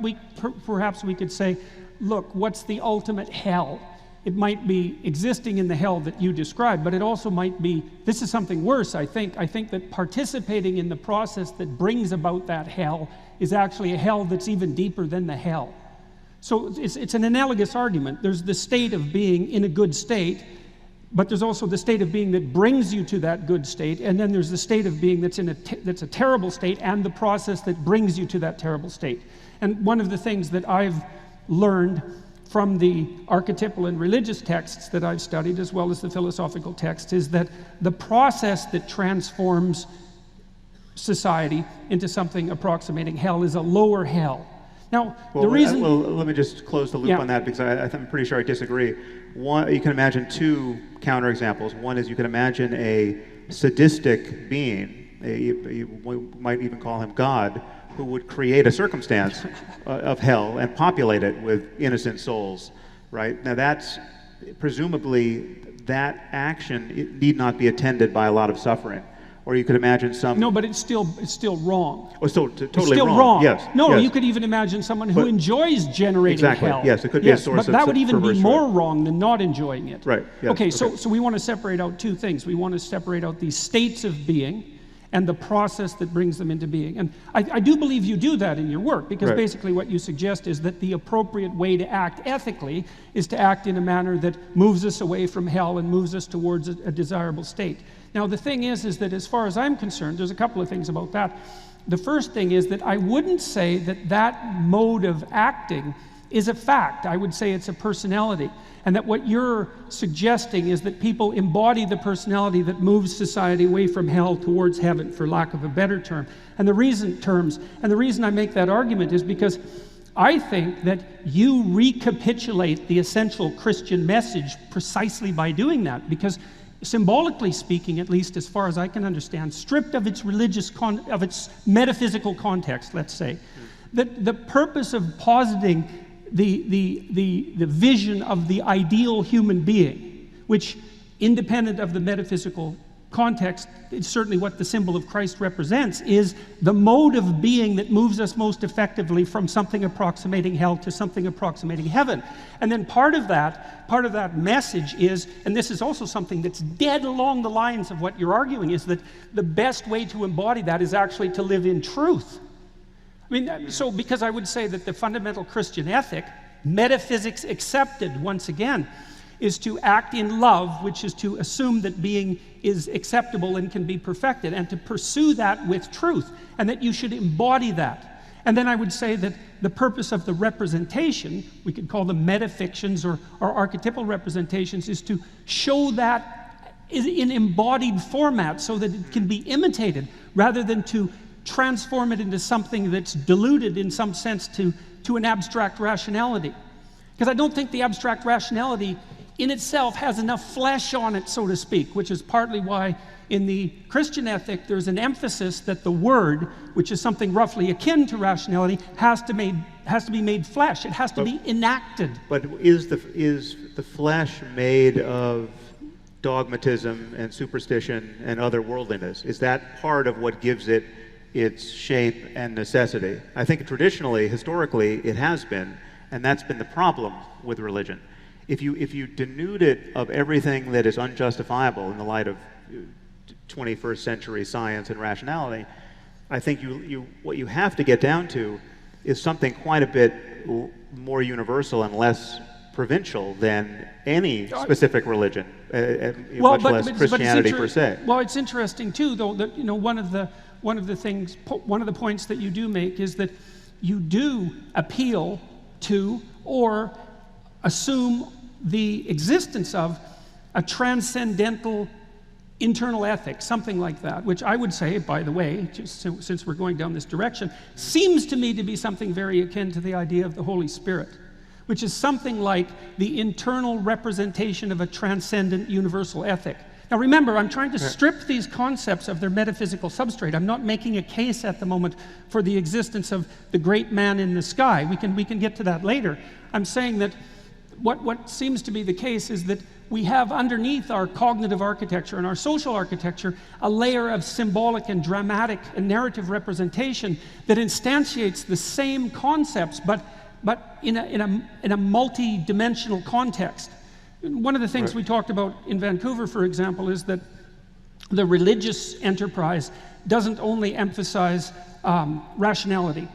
perhaps we could say, look, what's the ultimate hell? It might be existing in the hell that you described, but it also might be, this is something worse, I think. I think that participating in the process that brings about that hell is actually a hell that's even deeper than the hell. So it's an analogous argument. There's the state of being in a good state, but there's also the state of being that brings you to that good state, and then there's the state of being that's that's a terrible state, and the process that brings you to that terrible state. And one of the things that I've learned from the archetypal and religious texts that I've studied, as well as the philosophical texts, is that the process that transforms society into something approximating hell is a lower hell. Now, the reason... Well, let me just close the loop on that, because I'm pretty sure I disagree. One, you can imagine two counterexamples. One is you can imagine a sadistic being, you might even call him God, who would create a circumstance of hell and populate it with innocent souls, right? Now that's, presumably, that action need not be attended by a lot of suffering. Or you could imagine some... No, but it's still wrong. Oh, totally it's still wrong. Yes. No, yes. You could even imagine someone who enjoys generating hell. Yes, it could be a source of but that would even be more joy. wrong than not enjoying it. Right. Yes. Okay, so we want to separate out two things. We want to separate out these states of being and the process that brings them into being. And I do believe you do that in your work, because basically what you suggest is that the appropriate way to act ethically is to act in a manner that moves us away from hell and moves us towards a desirable state. Now, the thing is that as far as I'm concerned, there's a couple of things about that. The first thing is that I wouldn't say that that mode of acting is a fact. I would say it's a personality. And that what you're suggesting is that people embody the personality that moves society away from hell towards heaven, for lack of a better term. And the reason I make that argument is because I think that you recapitulate the essential Christian message precisely by doing that, because symbolically speaking, at least as far as I can understand, stripped of its of its metaphysical context, let's say, that the purpose of positing the vision of the ideal human being, which, independent of the metaphysical context, it's certainly what the symbol of Christ represents, is the mode of being that moves us most effectively from something approximating hell to something approximating heaven. And then part of that message is, and this is also something that's dead along the lines of what you're arguing, is that the best way to embody that is actually to live in truth. I mean, so because I would say that the fundamental Christian ethic, metaphysics accepted once again, is to act in love, which is to assume that being is acceptable and can be perfected, and to pursue that with truth, and that you should embody that. And then I would say that the purpose of the representation, we could call them metafictions or archetypal representations, is to show that in embodied format so that it can be imitated, rather than to transform it into something that's diluted in some sense to an abstract rationality. Because I don't think the abstract rationality in itself has enough flesh on it, so to speak, which is partly why in the Christian ethic there's an emphasis that the word, which is something roughly akin to rationality, has to be made flesh. It has to be enacted. But is the flesh made of dogmatism and superstition and otherworldliness? Is that part of what gives it its shape and necessity? I think traditionally, historically, it has been, and that's been the problem with religion. If you denude it of everything that is unjustifiable in the light of 21st century science and rationality, I think what you have to get down to is something quite a bit more universal and less provincial than any specific religion, much less Christianity per se. Well, it's interesting too, though, that one of the points that you do make is that you do appeal to or assume the existence of a transcendental internal ethic, something like that, which I would say, by the way, just since we're going down this direction, seems to me to be something very akin to the idea of the Holy Spirit, which is something like the internal representation of a transcendent universal ethic. Now remember, I'm trying to strip these concepts of their metaphysical substrate. I'm not making a case at the moment for the existence of the great man in the sky. We can get to that later. I'm saying that what seems to be the case is that we have underneath our cognitive architecture and our social architecture a layer of symbolic and dramatic and narrative representation that instantiates the same concepts, but in a multi-dimensional context. One of the things we talked about in Vancouver, for example, is that the religious enterprise doesn't only emphasize rationality.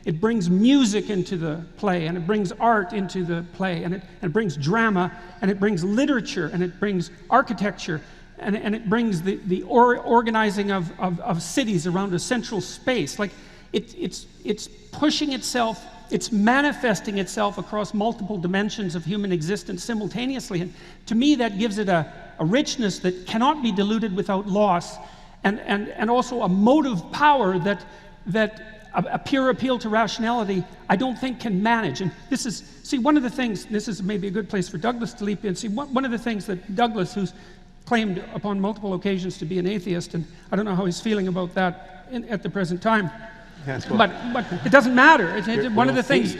It brings music into the play, and it brings art into the play, and it brings drama, and it brings literature, and it brings architecture, and it brings the organizing of cities around a central space. Like it's pushing itself, it's manifesting itself across multiple dimensions of human existence simultaneously. And to me, that gives it a richness that cannot be diluted without loss, and also a motive power that a pure appeal to rationality I don't think can manage. And this is, see, one of the things, this is maybe a good place for Douglas to leap in. See, one of the things that Douglas, who's claimed upon multiple occasions to be an atheist, and I don't know how he's feeling about that at the present time. Yes, well, but it doesn't matter. One of the things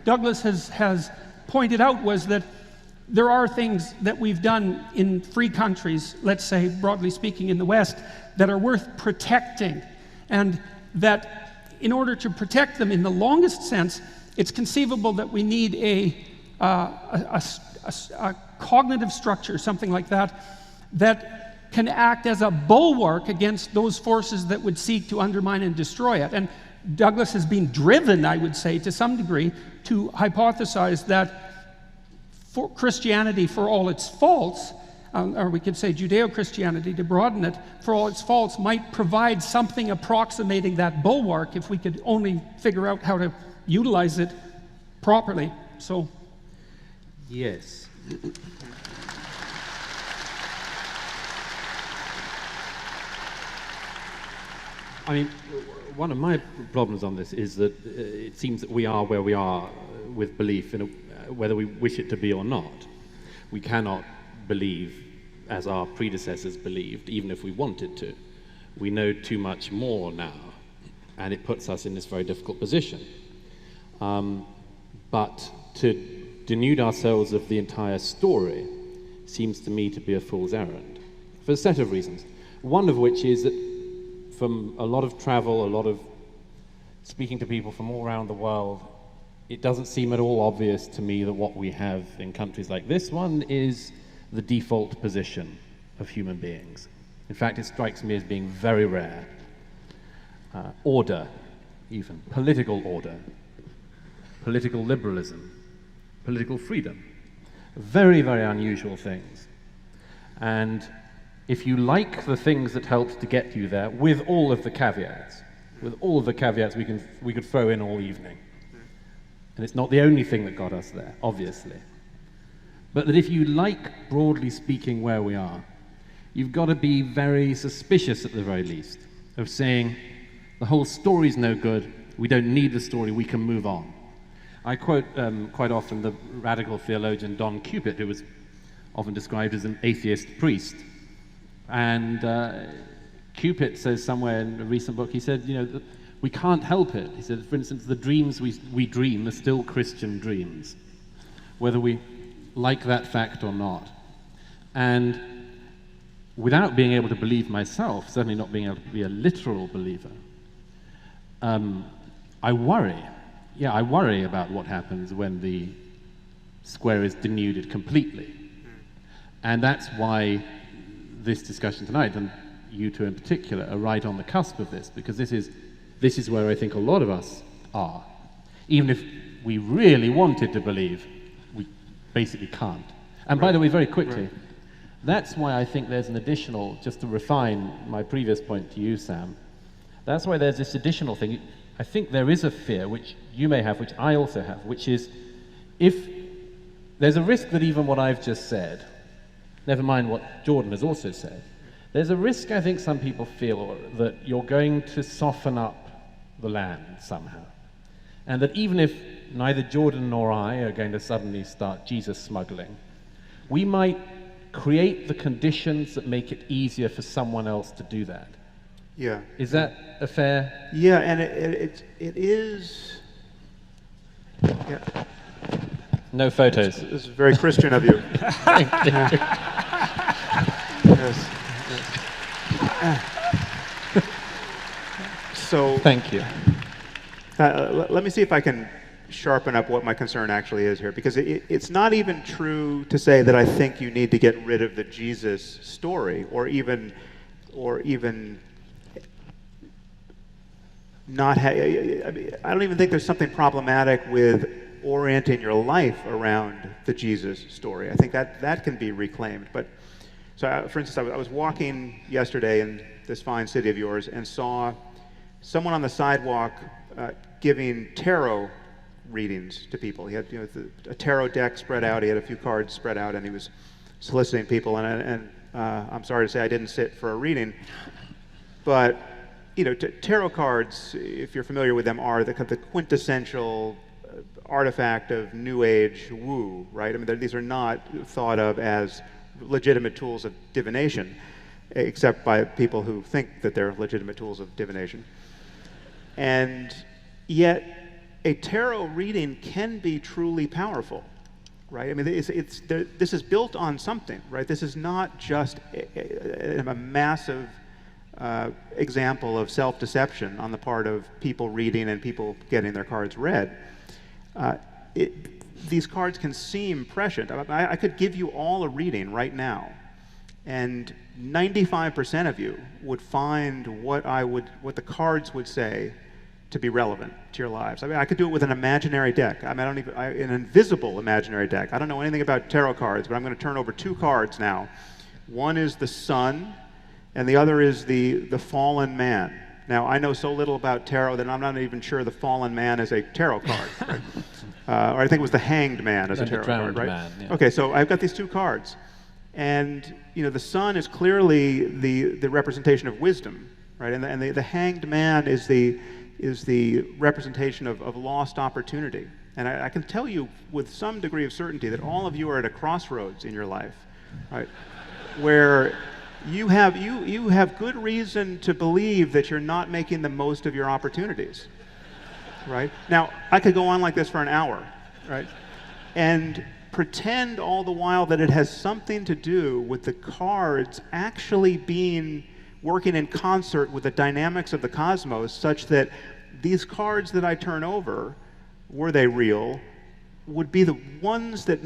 Douglas has pointed out was that there are things that we've done in free countries, let's say, broadly speaking, in the West, that are worth protecting, and that in order to protect them in the longest sense, it's conceivable that we need a cognitive structure, something like that, that can act as a bulwark against those forces that would seek to undermine and destroy it. And Douglas has been driven, I would say, to some degree, to hypothesize that for Christianity, for all its faults, or we could say Judeo-Christianity, to broaden it, for all its faults, might provide something approximating that bulwark if we could only figure out how to utilize it properly. So, yes. I mean, one of my problems on this is that it seems that we are where we are with belief, whether we wish it to be or not. We cannot believe as our predecessors believed, even if we wanted to. We know too much more now, and it puts us in this very difficult position. But to denude ourselves of the entire story seems to me to be a fool's errand, for a set of reasons. One of which is that from a lot of travel, a lot of speaking to people from all around the world, it doesn't seem at all obvious to me that what we have in countries like this one is the default position of human beings. In fact, it strikes me as being very rare. Order, even political order, political liberalism, political freedom, very, very unusual things. And if you like the things that helped to get you there, with all of the caveats we could throw in all evening. And it's not the only thing that got us there, obviously. But that if you like, broadly speaking, where we are, you've got to be very suspicious at the very least of saying, the whole story's no good, we don't need the story, we can move on. I quote quite often the radical theologian Don Cupid, who was often described as an atheist priest. And Cupid says somewhere in a recent book, he said, we can't help it. He said, for instance, the dreams we dream are still Christian dreams, whether we like that fact or not. And without being able to believe myself, certainly not being able to be a literal believer, I worry. Yeah, I worry about what happens when the square is denuded completely. And that's why this discussion tonight, and you two in particular, are right on the cusp of this, because this is where I think a lot of us are. Even if we really wanted to believe, we basically can't. And by the way, very quickly, that's why I think there's an additional, just to refine my previous point to you, Sam, that's why there's this additional thing. I think there is a fear, which you may have, which I also have, which is if there's a risk that even what I've just said, never mind what Jordan has also said, there's a risk I think some people feel that you're going to soften up the land somehow. And that even if neither Jordan nor I are going to suddenly start Jesus smuggling, we might create the conditions that make it easier for someone else to do that. Yeah. Is that a fair? Yeah, and it is. Yeah. No photos. This is very Christian of you. Thank you. Yes. So. Thank you. Let me see if I can sharpen up what my concern actually is here, because it's not even true to say that I think you need to get rid of the Jesus story, or even not. I mean, I don't even think there's something problematic with orienting your life around the Jesus story. I think that can be reclaimed. But so, for instance, I was walking yesterday in this fine city of yours and saw someone on the sidewalk giving tarot readings to people. He had a tarot deck spread out. He had a few cards spread out, and he was soliciting people. And I'm sorry to say I didn't sit for a reading, but tarot cards, if you're familiar with them, are the quintessential artifact of New Age woo, right? I mean, these are not thought of as legitimate tools of divination, except by people who think that they're legitimate tools of divination. And yet, a tarot reading can be truly powerful, right? I mean, this is built on something, right? This is not just a massive example of self-deception on the part of people reading and people getting their cards read. These cards can seem prescient. I could give you all a reading right now, and 95% of you would find what the cards would say to be relevant to your lives. I mean, I could do it with an imaginary deck. I mean, an invisible imaginary deck. I don't know anything about tarot cards, but I'm going to turn over two cards now. One is the sun, and the other is the fallen man. Now, I know so little about tarot that I'm not even sure the fallen man is a tarot card. Right? Or I think it was the hanged man as a tarot card, right? Man, yeah. Okay, so I've got these two cards. And the sun is clearly the representation of wisdom. right? And the hanged man is the representation of lost opportunity. And I can tell you with some degree of certainty that all of you are at a crossroads in your life, right? Where you have good reason to believe that you're not making the most of your opportunities, right? Now, I could go on like this for an hour, right? And pretend all the while that it has something to do with the cards actually working in concert with the dynamics of the cosmos, such that these cards that I turn over, were they real, would be the ones that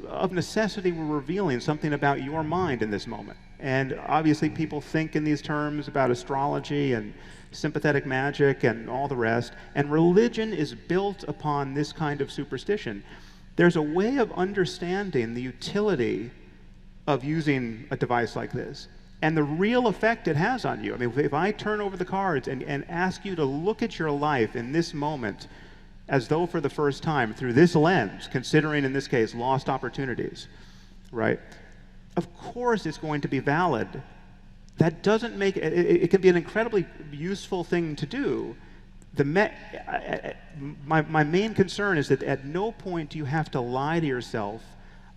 of necessity were revealing something about your mind in this moment. And obviously people think in these terms about astrology and sympathetic magic and all the rest, and religion is built upon this kind of superstition. There's a way of understanding the utility of using a device like this and the real effect it has on you. I mean, if I turn over the cards and ask you to look at your life in this moment as though for the first time through this lens, considering in this case lost opportunities, right? Of course it's going to be valid. That doesn't make it, it can be an incredibly useful thing to do. My main concern is that at no point do you have to lie to yourself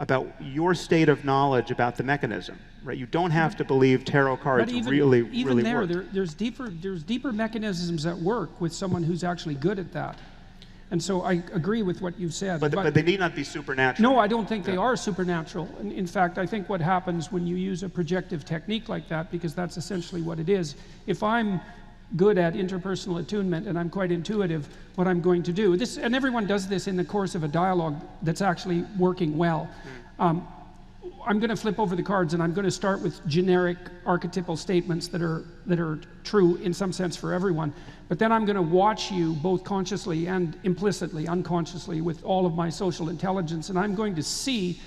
about your state of knowledge about the mechanism, right? You don't have to believe tarot cards really work. There's deeper mechanisms at work with someone who's actually good at that. And so I agree with what you've said. But they need not be supernatural. No, I don't think they are supernatural. In fact, I think what happens when you use a projective technique like that, because that's essentially what it is, if I'm good at interpersonal attunement and I'm quite intuitive, what I'm going to do, and everyone does this in the course of a dialogue that's actually working well. I'm going to flip over the cards and I'm going to start with generic archetypal statements that are true in some sense for everyone. But then I'm going to watch you both consciously and implicitly, unconsciously, with all of my social intelligence, and I'm going to see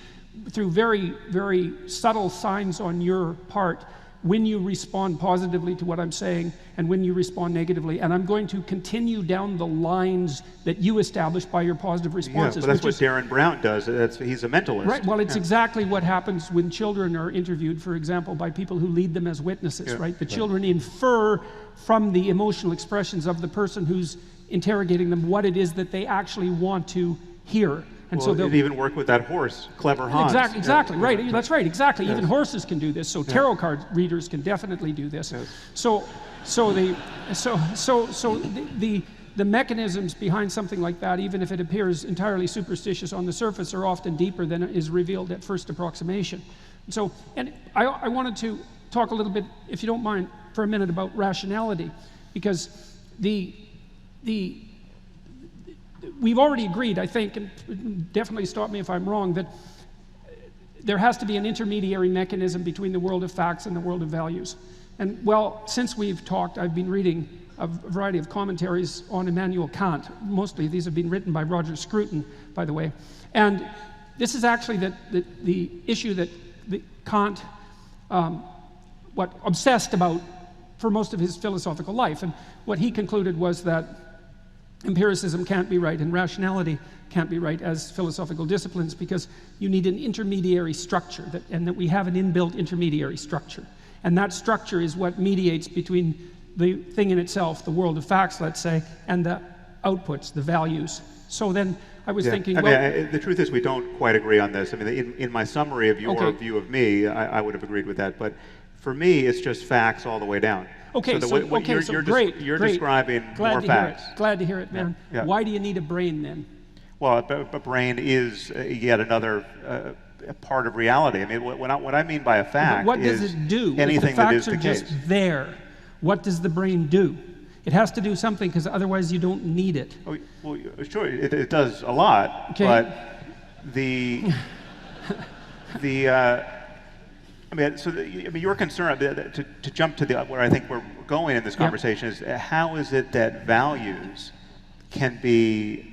through very, very subtle signs on your part when you respond positively to what I'm saying and when you respond negatively. And I'm going to continue down the lines that you established by your positive responses. Yeah, but that's what Darren Brown does. He's a mentalist. Right, well, it's exactly what happens when children are interviewed, for example, by people who lead them as witnesses, right? The children infer from the emotional expressions of the person who's interrogating them what it is that they actually want to hear. And well, so it even work with that horse, clever Hans. Exactly, right. That's right, exactly. Even horses can do this. So tarot card readers can definitely do this. So the mechanisms behind something like that, even if it appears entirely superstitious on the surface, are often deeper than is revealed at first approximation. So, and I wanted to talk a little bit, if you don't mind, for a minute about rationality, because we've already agreed, I think, and definitely stop me if I'm wrong, that there has to be an intermediary mechanism between the world of facts and the world of values. And well, since we've talked, I've been reading a variety of commentaries on Immanuel Kant. Mostly these have been written by Roger Scruton, by the way. And this is actually the issue that Kant obsessed about for most of his philosophical life. And what he concluded was that empiricism can't be right and rationality can't be right as philosophical disciplines because you need an intermediary structure, and that we have an inbuilt intermediary structure. And that structure is what mediates between the thing in itself, the world of facts, let's say, and the outputs, the values. So then I was thinking, the truth is we don't quite agree on this. I mean, in my summary of your view of me, I would have agreed with that. But for me, it's just facts all the way down. Okay, you're describing more facts. Glad to hear it, man. Yeah. Why do you need a brain then? Well, a brain is yet another part of reality. I mean, what I mean by a fact what does it do? Anything that is the case. If the facts are just there, what does the brain do? It has to do something because otherwise you don't need it. Oh, well, sure, it does a lot, okay. But your concern, to jump to where I think we're going in this conversation, is how is it that values can be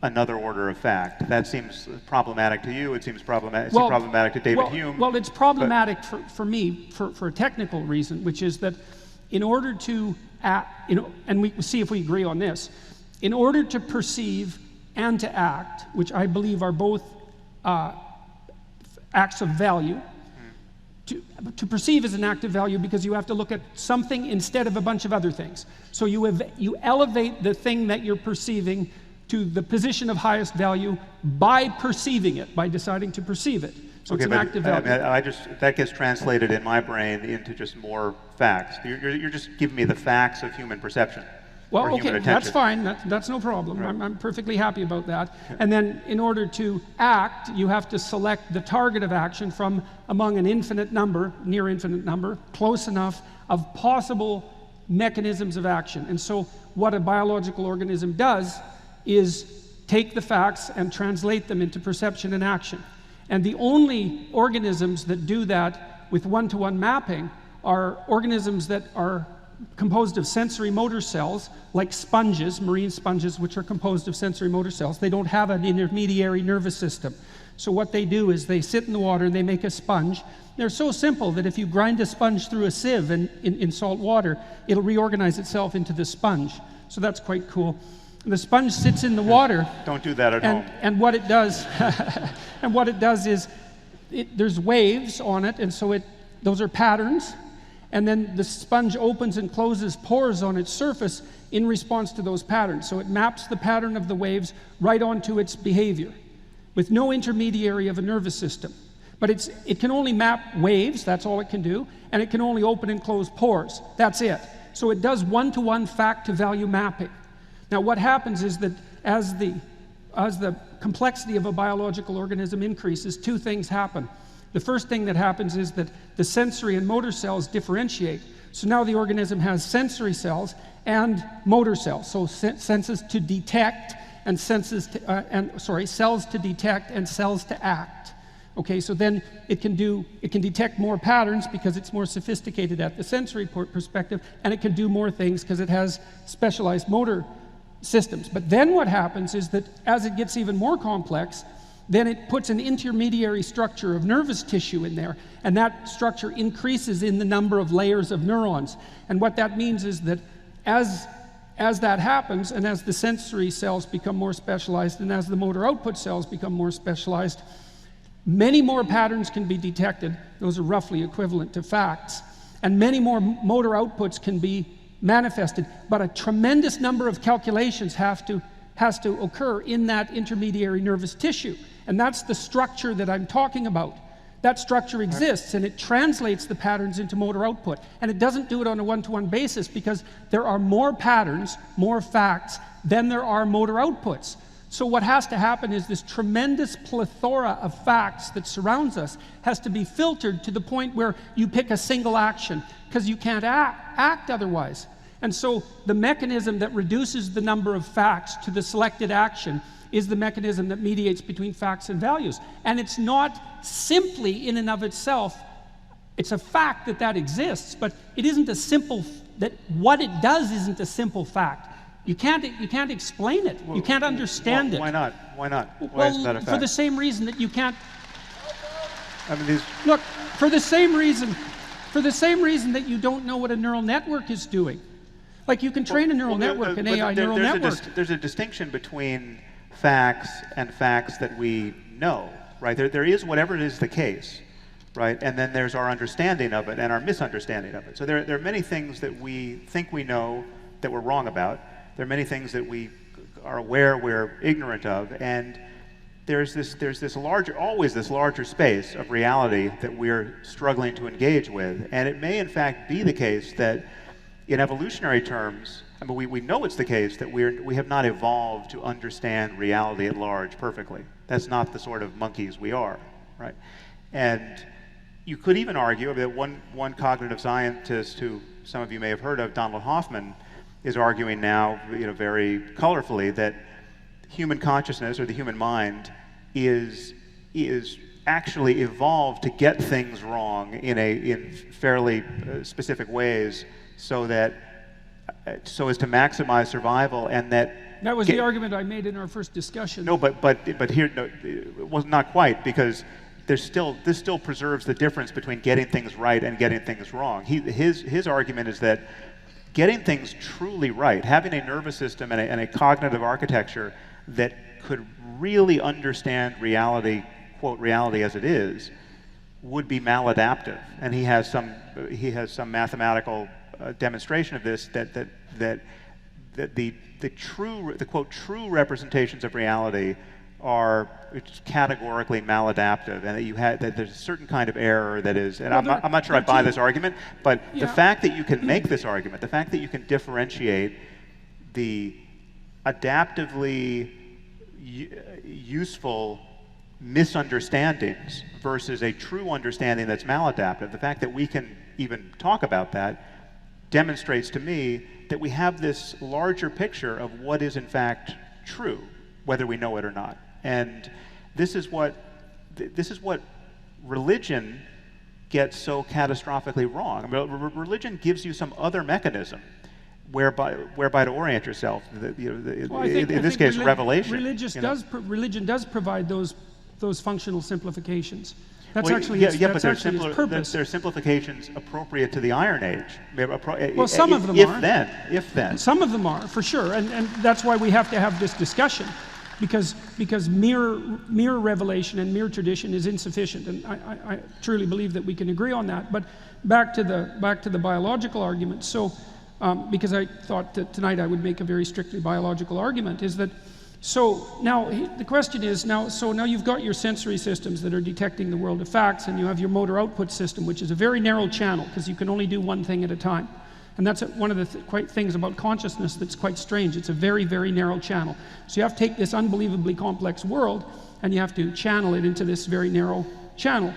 another order of fact? That seems problematic to you. It seems problematic to David Hume. Well, it's problematic for me for a technical reason, which is that in order to act, and we see if we agree on this, in order to perceive and to act, which I believe are both acts of value, to perceive is an active value because you have to look at something instead of a bunch of other things. So you elevate the thing that you're perceiving to the position of highest value by perceiving it, by deciding to perceive it. So okay, it's an active value. I just, that gets translated in my brain into just more facts. You're just giving me the facts of human perception. Well, okay, that's fine. That's no problem. Right. I'm perfectly happy about that. And then in order to act, you have to select the target of action from among an infinite number, near infinite number, close enough of possible mechanisms of action. And so what a biological organism does is take the facts and translate them into perception and action. And the only organisms that do that with one-to-one mapping are organisms that are composed of sensory motor cells, like sponges, marine sponges, which are composed of sensory motor cells. They don't have an intermediary nervous system. So what they do is they sit in the water and they make a sponge. They're so simple that if you grind a sponge through a sieve in salt water, it'll reorganize itself into the sponge. So that's quite cool. The sponge sits in the water. Don't do that at home. And what it does, and what it does is, there's waves on it, and so those are patterns. And then the sponge opens and closes pores on its surface in response to those patterns. So it maps the pattern of the waves right onto its behavior with no intermediary of a nervous system. But it can only map waves, that's all it can do, and it can only open and close pores. That's it. So it does one-to-one fact-to-value mapping. Now what happens is that as the complexity of a biological organism increases, two things happen. The first thing that happens is that the sensory and motor cells differentiate. So now the organism has sensory cells and motor cells. So senses to detect and cells to detect and cells to act. Okay, so then it can detect more patterns because it's more sophisticated at the sensory perspective, and it can do more things because it has specialized motor systems. But then what happens is that as it gets even more complex, then it puts an intermediary structure of nervous tissue in there, and that structure increases in the number of layers of neurons. And what that means is that as that happens, and as the sensory cells become more specialized, and as the motor output cells become more specialized, many more patterns can be detected. Those are roughly equivalent to facts. And many more motor outputs can be manifested, but a tremendous number of calculations has to occur in that intermediary nervous tissue. And that's the structure that I'm talking about. That structure exists, and it translates the patterns into motor output. And it doesn't do it on a one-to-one basis because there are more patterns, more facts, than there are motor outputs. So what has to happen is this tremendous plethora of facts that surrounds us has to be filtered to the point where you pick a single action, because you can't act otherwise. And so the mechanism that reduces the number of facts to the selected action is the mechanism that mediates between facts and values. And it's not simply in and of itself, it's a fact that exists, but it isn't a simple, that what it does isn't a simple fact. You can't explain it. You can't understand it. Why not? Why not? Why isn't that a fact? For the same reason that you can't. I mean, Look, for the same reason that you don't know what a neural network is doing. Like you can train a neural network, an AI neural network. There's a distinction between facts and facts that we know, right? There is whatever it is the case, right? And then there's our understanding of it and our misunderstanding of it. So there are many things that we think we know that we're wrong about. There are many things that we are aware we're ignorant of, and there's always this larger space of reality that we're struggling to engage with. And it may in fact be the case that in evolutionary terms, I mean, we know it's the case that we have not evolved to understand reality at large perfectly. That's not the sort of monkeys we are, right? And you could even argue that one cognitive scientist who some of you may have heard of, Donald Hoffman, is arguing now, very colorfully, that human consciousness or the human mind is actually evolved to get things wrong in fairly specific ways, so as to maximize survival, and that was the argument I made in our first discussion. No, but here, no, it was not quite, because this still preserves the difference between getting things right and getting things wrong. His argument is that getting things truly right, having a nervous system and a cognitive architecture that could really understand reality, quote, reality as it is, would be maladaptive, and he has some mathematical demonstration of this, that the quote true representations of reality are categorically maladaptive, and that there's a certain kind of error that is, and I'm not sure I buy this argument, but the fact that you can make this argument, the fact that you can differentiate the adaptively useful misunderstandings versus a true understanding that's maladaptive, the fact that we can even talk about that demonstrates to me that we have this larger picture of what is in fact true, whether we know it or not. And this is what religion gets so catastrophically wrong. I mean, religion gives you some other mechanism whereby to orient yourself. In this case, revelation. Religion does provide those functional simplifications. That's well, actually yeah, its, yeah, that's but actually its purpose. They're simplifications appropriate to the Iron Age. Well, some of them are. If then. Some of them are, for sure, and that's why we have to have this discussion, because mere revelation and mere tradition is insufficient, and I truly believe that we can agree on that. But back to the biological argument. So, because I thought that tonight I would make a very strictly biological argument, is that. So now the question is, now you've got your sensory systems that are detecting the world of facts, and you have your motor output system, which is a very narrow channel because you can only do one thing at a time. And that's one of the things about consciousness that's quite strange. It's a very, very narrow channel. So you have to take this unbelievably complex world and you have to channel it into this very narrow channel.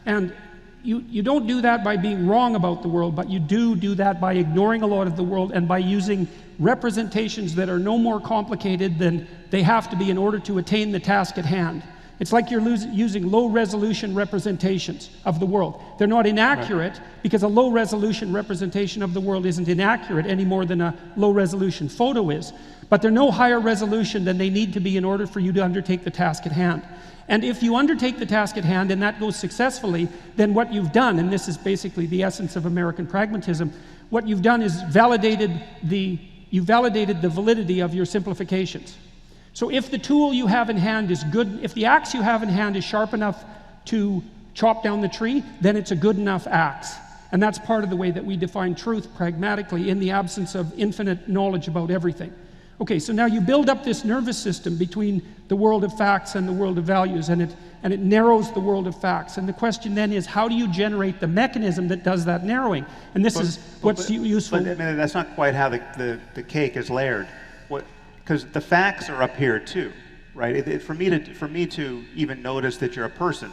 And you don't do that by being wrong about the world, but you do that by ignoring a lot of the world and by using representations that are no more complicated than they have to be in order to attain the task at hand. It's like you're using low-resolution representations of the world. They're not inaccurate because a low-resolution representation of the world isn't inaccurate any more than a low-resolution photo is. But they're no higher resolution than they need to be in order for you to undertake the task at hand. And if you undertake the task at hand and that goes successfully, then what you've done, and this is basically the essence of American pragmatism, what you've done is validated the validity of your simplifications. So if the tool you have in hand is good, if the axe you have in hand is sharp enough to chop down the tree, then it's a good enough axe. And that's part of the way that we define truth pragmatically in the absence of infinite knowledge about everything. Okay, so now you build up this nervous system between the world of facts and the world of values, and it narrows the world of facts. And the question then is, how do you generate the mechanism that does that narrowing? And this is what's useful. But I mean, that's not quite how the cake is layered. Because the facts are up here too, right? For me to even notice that you're a person,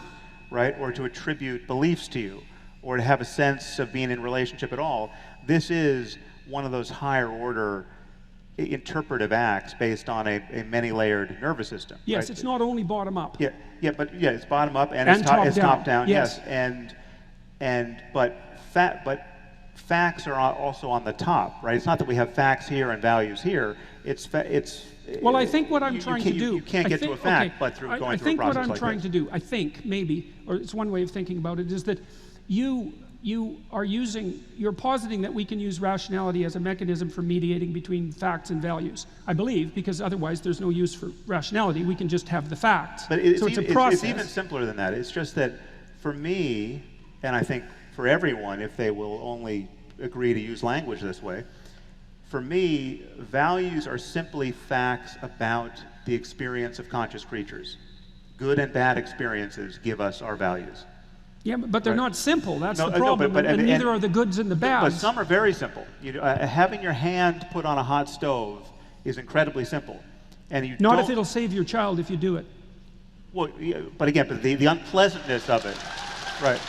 right, or to attribute beliefs to you, or to have a sense of being in relationship at all, this is one of those higher order interpretive acts based on a many-layered nervous system. Yes, right? It's not only bottom up. Yeah, it's bottom up and it's top down. Yes, but facts are also on the top, right? It's not that we have facts here and values here. Well, I think what I'm trying to do. You can't get to a fact, but through going through a process like this. I think what I'm trying to do, I think maybe, or it's one way of thinking about it, is that you're positing that we can use rationality as a mechanism for mediating between facts and values. I believe, because otherwise there's no use for rationality. We can just have the facts. But so it's a process. It's even simpler than that. It's just that for me, and I think for everyone, if they will only agree to use language this way, for me, values are simply facts about the experience of conscious creatures. Good and bad experiences give us our values. Yeah, but they're not simple. That's the problem. And neither are the goods and the bads. But some are very simple. Having your hand put on a hot stove is incredibly simple. And you not if it'll save your child if you do it. Well, but again, the unpleasantness of it, right?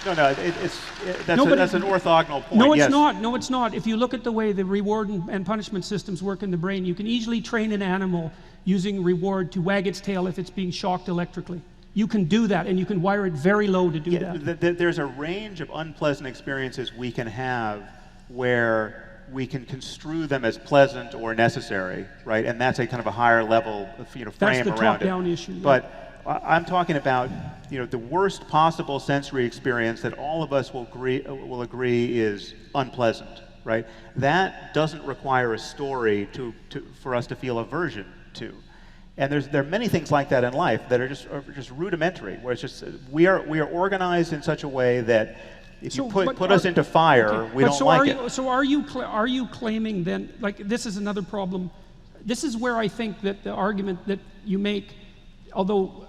That's an orthogonal point. No, it's not. No, it's not. If you look at the way the reward and punishment systems work in the brain, you can easily train an animal using reward to wag its tail if it's being shocked electrically. You can do that, and you can wire it very low to do that. There's a range of unpleasant experiences we can have where we can construe them as pleasant or necessary, right? And that's a kind of a higher level of, frame around it. That's the top-down issue. Yeah. But I'm talking about, the worst possible sensory experience that all of us will agree is unpleasant, right? That doesn't require a story for us to feel aversion to. And there are many things like that in life that are just rudimentary, where it's just we are organized in such a way that if you put us into fire, we don't like it. So are you claiming then, like, this is another problem? This is where I think that the argument that you make, although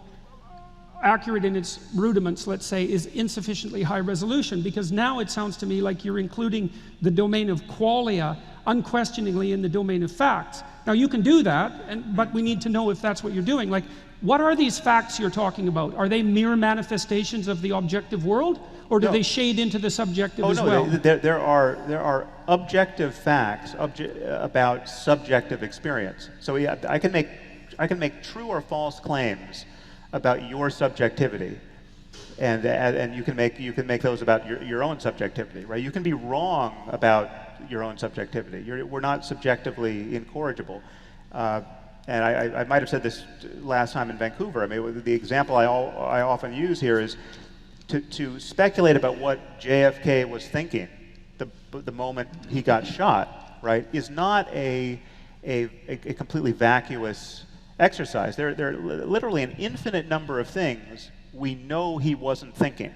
accurate in its rudiments, let's say, is insufficiently high resolution, because now it sounds to me like you're including the domain of qualia unquestioningly in the domain of facts. Now you can do that, but we need to know if that's what you're doing. Like, what are these facts you're talking about? Are they mere manifestations of the objective world, or do they shade into the subjective as well? There are objective facts about subjective experience. So yeah, I can make true or false claims about your subjectivity, and you can make those about your own subjectivity, right? You can be wrong about your own subjectivity. We're not subjectively incorrigible. And I might have said this last time in Vancouver. I mean, the example I often use here is to speculate about what JFK was thinking the moment he got shot, right, is not a completely vacuous exercise. There are literally an infinite number of things we know he wasn't thinking,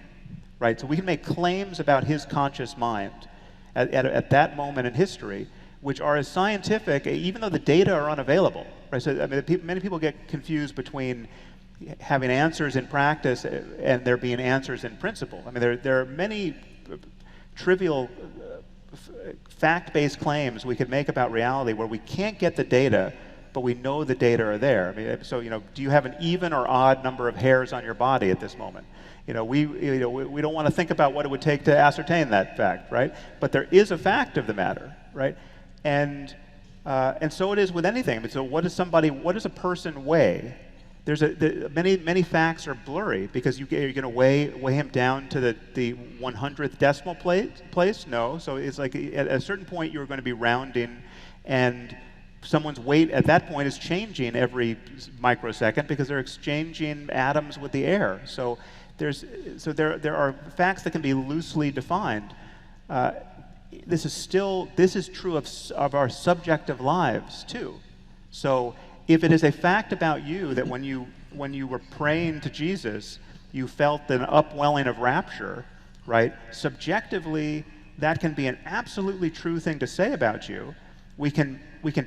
right? So we can make claims about his conscious mind at that moment in history, which are as scientific, even though the data are unavailable, right? So I mean, many people get confused between having answers in practice and there being answers in principle. I mean, there are many trivial fact-based claims we could make about reality where we can't get the data, but we know the data are there. I mean, so, you know, do you have an even or odd number of hairs on your body at this moment? You know, we don't want to think about what it would take to ascertain that fact, right? But there is a fact of the matter, right? And so it is with anything. I mean, so what does a person weigh? Many facts are blurry because you're going to weigh him down to the 100th decimal place? No. So it's like at a certain point you're going to be rounding, and someone's weight at that point is changing every microsecond because they're exchanging atoms with the air. So there are facts that can be loosely defined. This is true of our subjective lives too. So if it is a fact about you that when you were praying to Jesus, you felt an upwelling of rapture, right? Subjectively, that can be an absolutely true thing to say about you. We can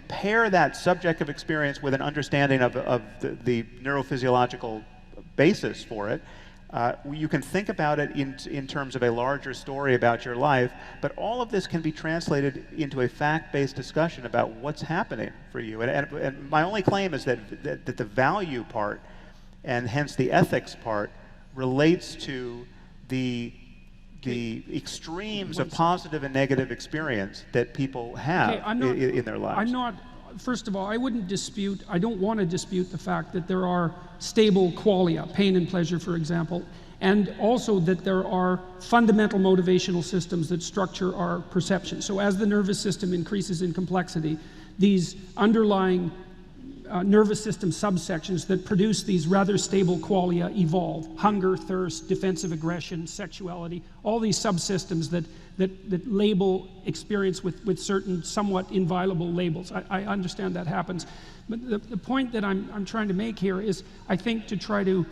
pair that subjective experience with an understanding of the neurophysiological basis for it. You can think about it in terms of a larger story about your life, but all of this can be translated into a fact-based discussion about what's happening for you. And my only claim is that the value part, and hence the ethics part, relates to the extremes of positive and negative experience that people have in their lives. First of all, I don't want to dispute the fact that there are stable qualia, pain and pleasure, for example, and also that there are fundamental motivational systems that structure our perception. So as the nervous system increases in complexity, these underlying nervous system subsections that produce these rather stable qualia evolve. Hunger, thirst, defensive aggression, sexuality, all these subsystems that label experience with certain somewhat inviolable labels. I understand that happens. But the point that I'm trying to make here is, I think, to try to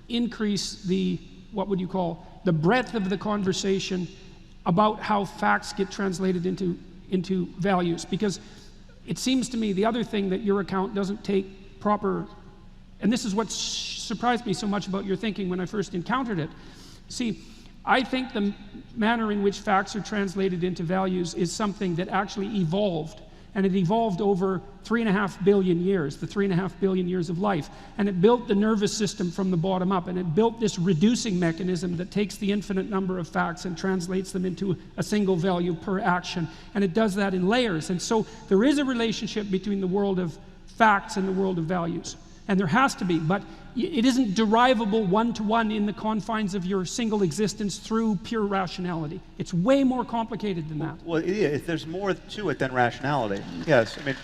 increase the breadth of the conversation about how facts get translated into values. Because it seems to me the other thing that your account doesn't take proper, and this is what surprised me so much about your thinking when I first encountered it. See, I think the manner in which facts are translated into values is something that actually evolved, and it evolved over 3.5 billion years, the 3.5 billion years of life, and it built the nervous system from the bottom up, and it built this reducing mechanism that takes the infinite number of facts and translates them into a single value per action, and it does that in layers. And so there is a relationship between the world of facts and the world of values, and there has to be, but it isn't derivable one-to-one in the confines of your single existence through pure rationality. It's way more complicated than that. Well, yeah, there's more to it than rationality. Yes, I mean,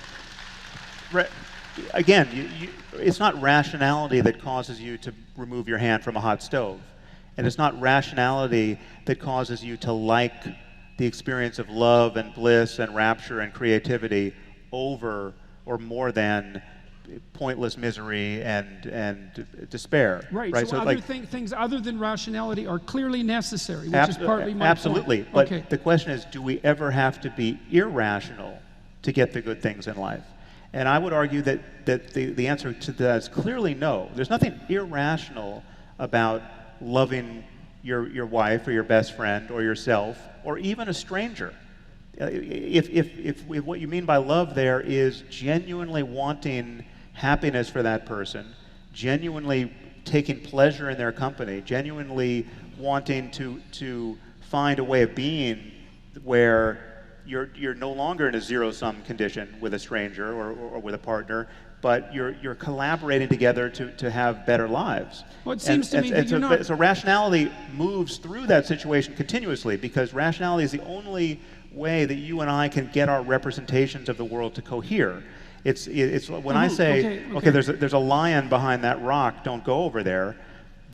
again, it's not rationality that causes you to remove your hand from a hot stove. And it's not rationality that causes you to like the experience of love and bliss and rapture and creativity over or more than pointless misery and despair. Right. Right. So, other things other than rationality are clearly necessary, which is partly my absolutely. point. But Okay. the question is, do we ever have to be irrational to get the good things in life? And I would argue that the answer to that is clearly no. There's nothing irrational about loving your wife or your best friend or yourself or even a stranger. If what you mean by love there is genuinely wanting happiness for that person, genuinely taking pleasure in their company, genuinely wanting to find a way of being where you're no longer in a zero-sum condition with a stranger or with a partner, but you're collaborating together to have better lives. Well, it seems to me that you're not... So rationality moves through that situation continuously, because rationality is the only way that you and I can get our representations of the world to cohere. It's when I say, okay, there's a lion behind that rock, don't go over there.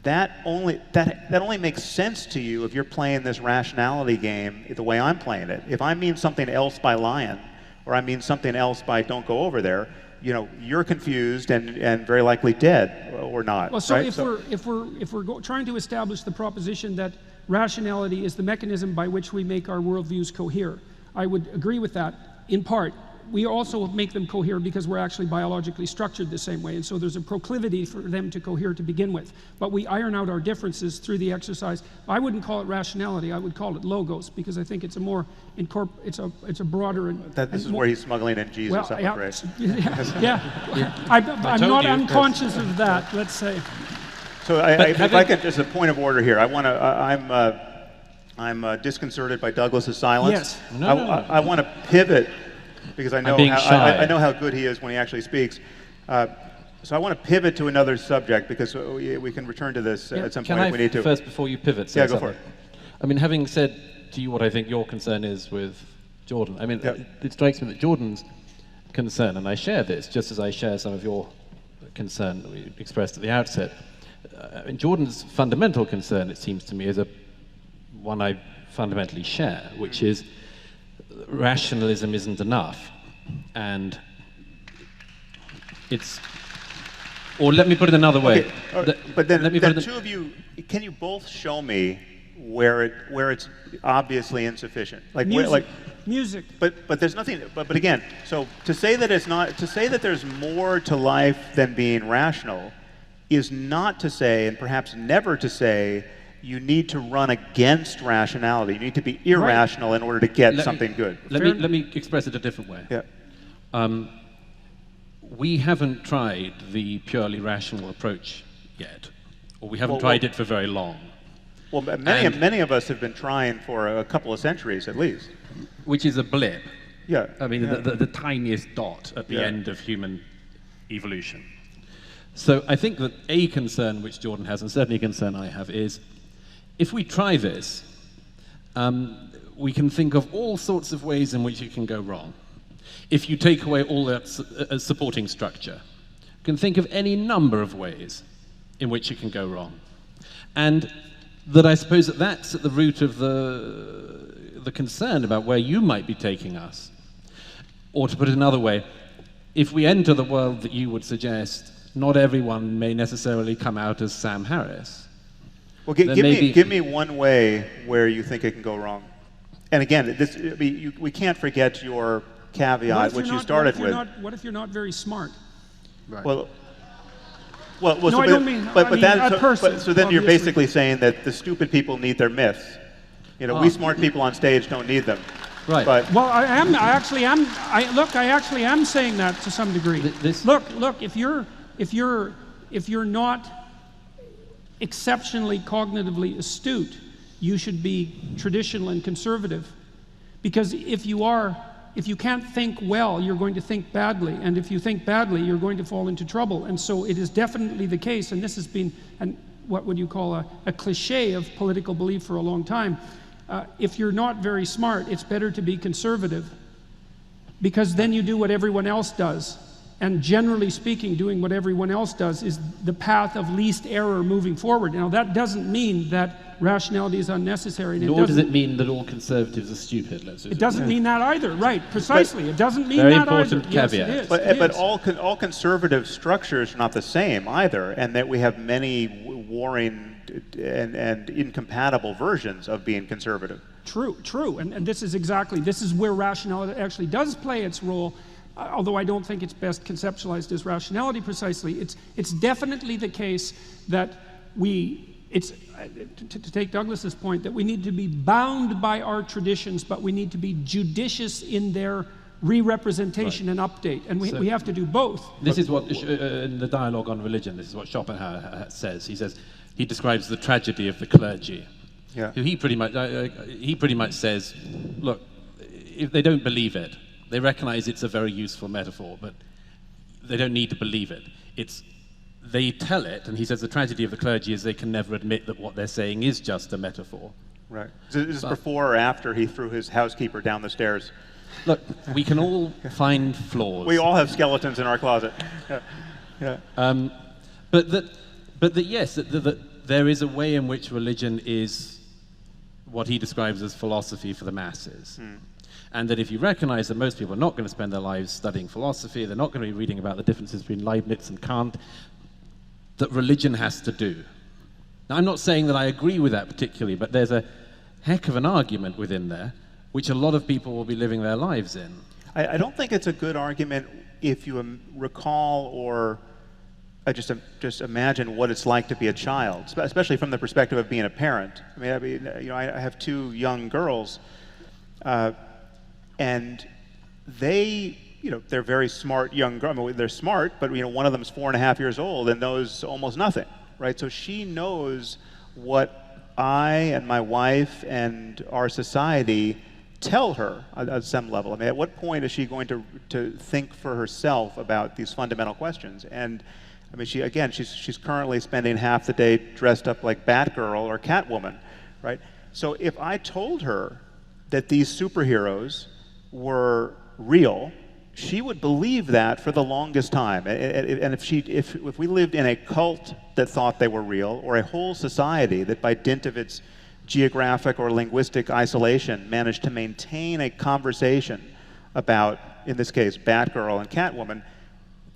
That only makes sense to you if you're playing this rationality game the way I'm playing it. If I mean something else by lion, or I mean something else by don't go over there, you're confused and very likely dead or not. Well, so right? if we're trying to establish the proposition that rationality is the mechanism by which we make our worldviews cohere, I would agree with that in part. We also make them cohere because we're actually biologically structured the same way, and so there's a proclivity for them to cohere to begin with. But we iron out our differences through the exercise. I wouldn't call it rationality. I would call it logos, because I think it's a more it's a broader and this is where he's smuggling in Jesus, I'm afraid. I'm not unconscious of that. Let's say. So if I could, just a point of order here. I'm disconcerted by Douglas's silence. Yes. I want to pivot, because I know how good he is when he actually speaks. So I want to pivot to another subject, because we can return to this at some point if we need to. First, before you pivot, say go for it. I mean, having said to you what I think your concern is with Jordan, I mean, it strikes me that Jordan's concern, and I share this, just as I share some of your concern that we expressed at the outset. And Jordan's fundamental concern, it seems to me, is one I fundamentally share, which is rationalism isn't enough, and or let me put it another way. Okay. But then two of you, can you both show me where it's obviously insufficient? Music. But there's nothing. But again, so to say that there's more to life than being rational is not to say, and perhaps never to say, you need to run against rationality. You need to be irrational in order to get something good. Let me express it a different way. Yeah. We haven't tried the purely rational approach yet, or we haven't tried it for very long. Well, many of us have been trying for a couple of centuries at least. Which is a blip. Yeah. I mean, the tiniest dot at the end of human evolution. So I think that a concern which Jordan has, and certainly a concern I have, is if we try this, we can think of all sorts of ways in which it can go wrong. If you take away all that supporting structure, you can think of any number of ways in which it can go wrong. And that I suppose that's at the root of the concern about where you might be taking us. Or to put it another way, if we enter the world that you would suggest, not everyone may necessarily come out as Sam Harris. Well, give me one way where you think it can go wrong. And again, we can't forget your caveat, which you started with. What if you're not very smart? Right. No, I don't mean. So then you're basically saying that the stupid people need their myths. We smart people on stage don't need them. Right. Well, I actually am saying that to some degree. Look, if you're not exceptionally cognitively astute, you should be traditional and conservative, because if you can't think well, you're going to think badly, and if you think badly, you're going to fall into trouble. And so it is definitely the case, and this has been what would you call a cliche of political belief for a long time. If you're not very smart, it's better to be conservative, because then you do what everyone else does. And generally speaking, doing what everyone else does is the path of least error moving forward. Now, that doesn't mean that rationality is unnecessary. And Nor does it mean that all conservatives are stupid. It doesn't mean that either, right? Precisely. It doesn't mean very that either. important caveat. Yes, it is. But all conservative structures are not the same either, and that we have many warring and incompatible versions of being conservative. True. And this is where rationality actually does play its role, although I don't think it's best conceptualized as rationality precisely. It's definitely the case that to take Douglas's point, that we need to be bound by our traditions, but we need to be judicious in their re-representation and update, and we have to do both. This is what, in the dialogue on religion, this is what Schopenhauer says. He describes the tragedy of the clergy. Yeah. Who he pretty much says, look, if they don't believe it, they recognize it's a very useful metaphor, but they don't need to believe it. They tell it, and he says the tragedy of the clergy is they can never admit that what they're saying is just a metaphor. Right. Is this before or after he threw his housekeeper down the stairs? Look, we can all find flaws. We all have skeletons in our closet. Yeah. But yes, there is a way in which religion is what he describes as philosophy for the masses. And that if you recognize that most people are not going to spend their lives studying philosophy, they're not going to be reading about the differences between Leibniz and Kant, that religion has to do. Now, I'm not saying that I agree with that particularly, but there's a heck of an argument within there, which a lot of people will be living their lives in. I don't think it's a good argument if you recall or just imagine what it's like to be a child, especially from the perspective of being a parent. I have two young girls, and they're very smart young girls. I mean, they're smart, but one of them's 4.5 years old and knows almost nothing, right? So she knows what I and my wife and our society tell her at some level. I mean, at what point is she going to think for herself about these fundamental questions? And I mean, she's currently spending half the day dressed up like Batgirl or Catwoman, right? So if I told her that these superheroes were real, she would believe that for the longest time. And if we lived in a cult that thought they were real, or a whole society that by dint of its geographic or linguistic isolation managed to maintain a conversation about, in this case, Batgirl and Catwoman,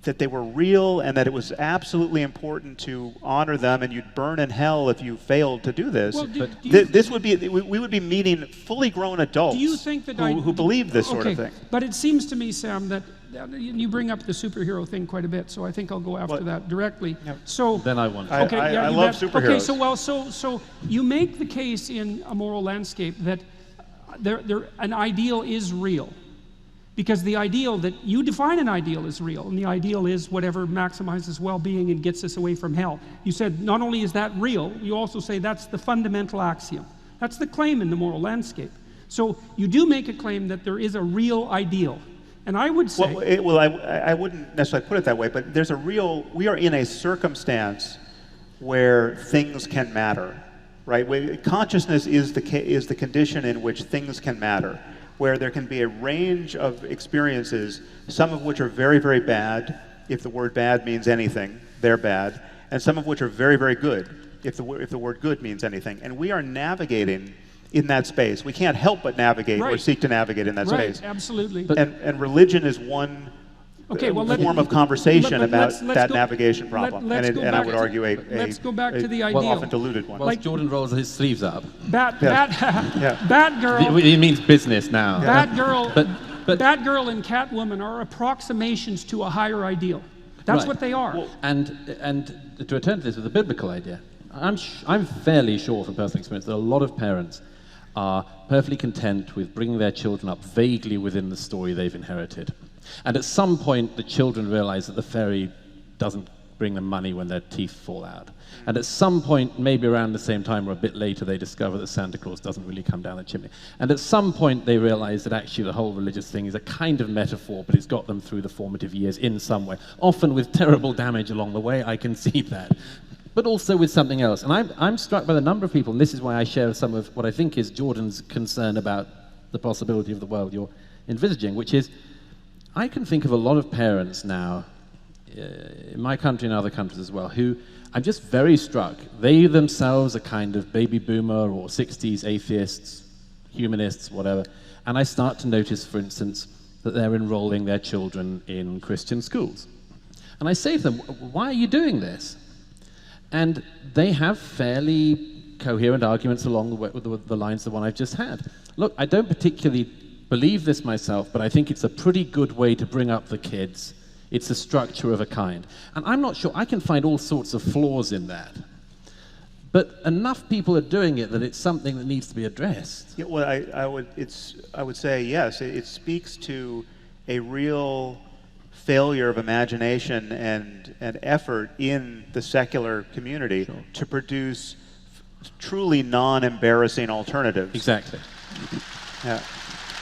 that they were real and that it was absolutely important to honor them, and you'd burn in hell if you failed to do this. Well, we would be meeting fully grown adults who believe this sort of thing. But it seems to me, Sam, that you bring up the superhero thing quite a bit, so I think I'll go after that directly. Yeah. So then I want. Okay, I love superheroes. Okay, so you make the case in A Moral Landscape that an ideal is real. Because the ideal that you define an ideal is real, and the ideal is whatever maximizes well-being and gets us away from hell. You said not only is that real, you also say that's the fundamental axiom. That's the claim in The Moral Landscape. So you do make a claim that there is a real ideal. And I would say... I wouldn't necessarily put it that way, but we are in a circumstance where things can matter, right? Consciousness is the condition in which things can matter, where there can be a range of experiences, some of which are very, very bad. If the word bad means anything, they're bad. And some of which are very, very good, if the word good means anything. And we are navigating in that space. We can't help but navigate or seek to navigate in that space. Right, absolutely. And religion is one form of conversation about that navigation problem. And I would argue let's go back to the ideal. Often diluted one. Well, Jordan rolls his sleeves up. Batgirl. He means business now. Batgirl and Catwoman are approximations to a higher ideal. That's what they are. And to return to this with a biblical idea, I'm fairly sure from personal experience that a lot of parents are perfectly content with bringing their children up vaguely within the story they've inherited. And at some point, the children realize that the fairy doesn't bring them money when their teeth fall out. And at some point, maybe around the same time or a bit later, they discover that Santa Claus doesn't really come down the chimney. And at some point, they realize that actually the whole religious thing is a kind of metaphor, but it's got them through the formative years in some way, often with terrible damage along the way. I concede that. But also with something else. And I'm struck by the number of people, and this is why I share some of what I think is Jordan's concern about the possibility of the world you're envisaging, which is I can think of a lot of parents now in my country and other countries as well, who I'm just very struck. They themselves are kind of baby boomer or 60s atheists, humanists, whatever. And I start to notice, for instance, that they're enrolling their children in Christian schools. And I say to them, why are you doing this? And they have fairly coherent arguments along the lines of the one I've just had. Look, I don't particularly believe this myself, but I think it's a pretty good way to bring up the kids. It's a structure of a kind. And I'm not sure, I can find all sorts of flaws in that. But enough people are doing it that it's something that needs to be addressed. Yeah, well, I would say yes. It speaks to a real failure of imagination and effort in the secular community to produce truly non-embarrassing alternatives. Exactly. Yeah,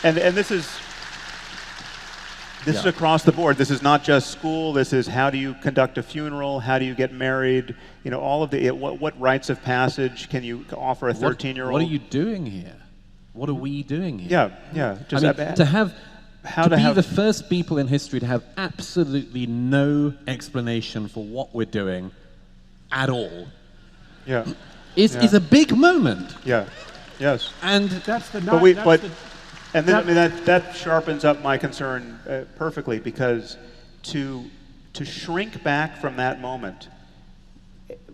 and this is across the board. This is not just school. This is how do you conduct a funeral? How do you get married? You know, all of the what rites of passage can you offer a 13-year-old? What are you doing here? What are we doing here? Yeah, yeah. Just I mean, to be the first people in history to have absolutely no explanation for what we're doing at all. Yeah. Is a big moment. Yeah. Yes. And that's the. That sharpens up my concern perfectly, because to shrink back from that moment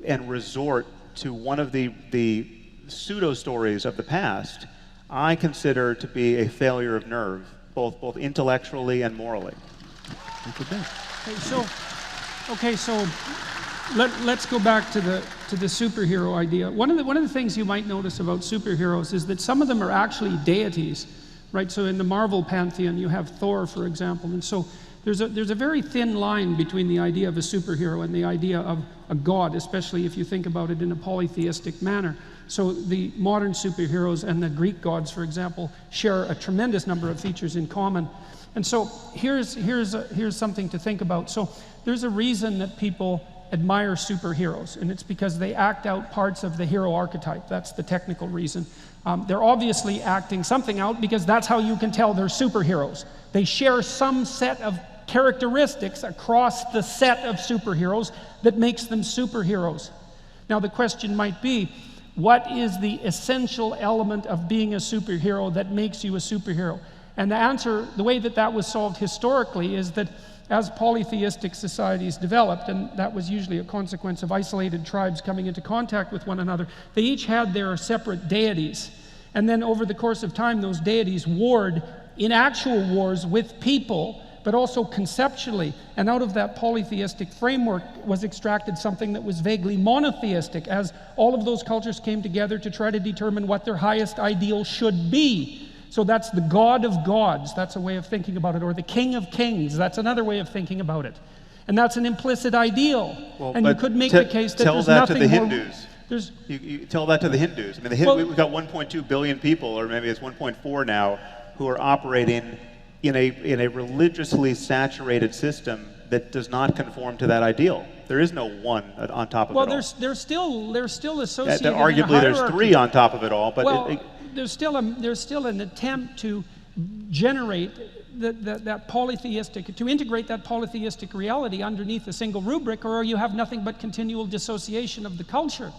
and resort to one of the pseudo stories of the past, I consider to be a failure of nerve, both intellectually and morally. So let's go back to the superhero idea. One of the things you might notice about superheroes is that some of them are actually deities, right? So in the Marvel pantheon, you have Thor, for example, and so there's a very thin line between the idea of a superhero and the idea of a god, especially if you think about it in a polytheistic manner. So the modern superheroes and the Greek gods, for example, share a tremendous number of features in common. And so here's something to think about. So there's a reason that people admire superheroes, and it's because they act out parts of the hero archetype. That's the technical reason. They're obviously acting something out because that's how you can tell they're superheroes. They share some set of characteristics across the set of superheroes that makes them superheroes. Now the question might be, what is the essential element of being a superhero that makes you a superhero? And the answer, the way that was solved historically, is that as polytheistic societies developed, and that was usually a consequence of isolated tribes coming into contact with one another, they each had their separate deities. And then over the course of time, those deities warred in actual wars with people, but also conceptually. And out of that polytheistic framework was extracted something that was vaguely monotheistic, as all of those cultures came together to try to determine what their highest ideal should be. So that's the God of gods, that's a way of thinking about it, or the King of kings, that's another way of thinking about it. And that's an implicit ideal. Well, and you could make the case that there's nothing more... Tell that to the Hindus. You tell that to the Hindus. I mean, we've got 1.2 billion people, or maybe it's 1.4 now, who are operating in a religiously saturated system that does not conform to that ideal. There is no one on top of it all. Well, they're still associated arguably there's three on top of it all, but there's still an attempt to generate that polytheistic, to integrate that polytheistic reality underneath a single rubric, or you have nothing but continual dissociation of the culture.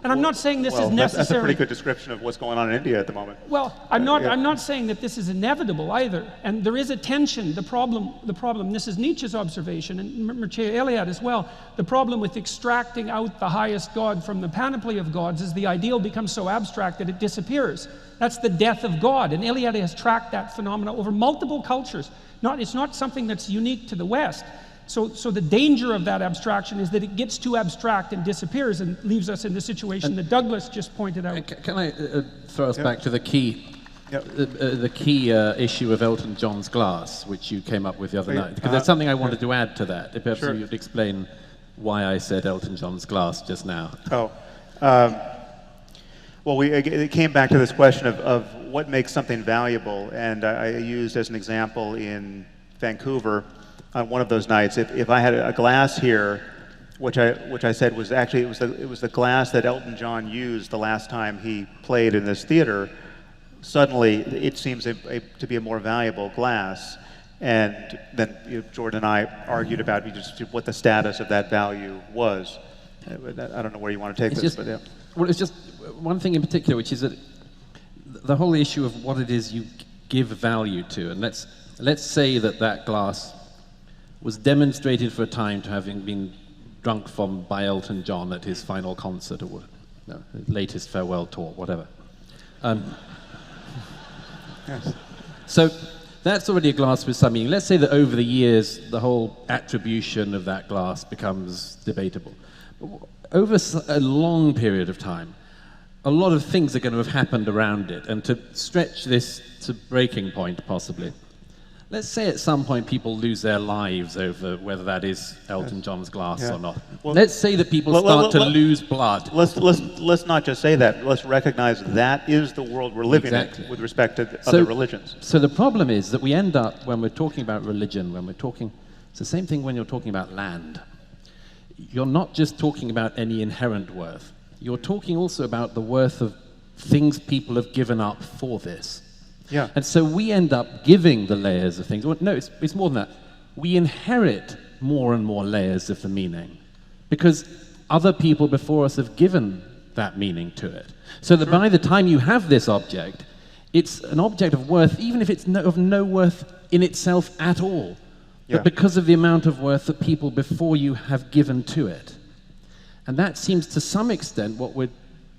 And I'm not saying this is necessary. That's a pretty good description of what's going on in India at the moment. Well, I'm not saying that this is inevitable either. And there is a tension. The problem, this is Nietzsche's observation, and Mircea Eliade as well, the problem with extracting out the highest God from the panoply of gods is the ideal becomes so abstract that it disappears. That's the death of God. And Eliade has tracked that phenomena over multiple cultures. It's not something that's unique to the West. So the danger of that abstraction is that it gets too abstract and disappears and leaves us in the situation that Douglas just pointed out. Can I throw us back to the key issue of Elton John's glass, which you came up with the other night? Because there's something I wanted to add to that. If perhaps you'd explain why I said Elton John's glass just now. Well, it came back to this question of what makes something valuable, and I used as an example in Vancouver on one of those nights. If I had a glass here, which I said was actually it was the glass that Elton John used the last time he played in this theater, suddenly it seems to be a more valuable glass. And then Jordan and I argued about just what the status of that value was. I don't know where you want to take this, but yeah. Well, it's just one thing in particular, which is that the whole issue of what it is you give value to, and let's say that glass was demonstrated for a time to having been drunk from by Elton John at his final concert or his latest farewell tour, whatever. Yes. So that's already a glass with some meaning. Let's say that over the years, the whole attribution of that glass becomes debatable. Over a long period of time, a lot of things are going to have happened around it, and to stretch this to breaking point, possibly. Let's say at some point people lose their lives over whether that is Elton John's glass or not. Well, let's say that people start to lose blood. Let's not just say that. Let's recognize that is the world we're living in with respect to other religions. So the problem is that we end up, when we're talking about religion, it's the same thing when you're talking about land. You're not just talking about any inherent worth. You're talking also about the worth of things people have given up for this. Yeah. And so we end up giving the layers of things. No, it's more than that. We inherit more and more layers of the meaning because other people before us have given that meaning to it. So that by the time you have this object, it's an object of worth, even if it's of no worth in itself at all, but because of the amount of worth that people before you have given to it. And that seems to some extent what we're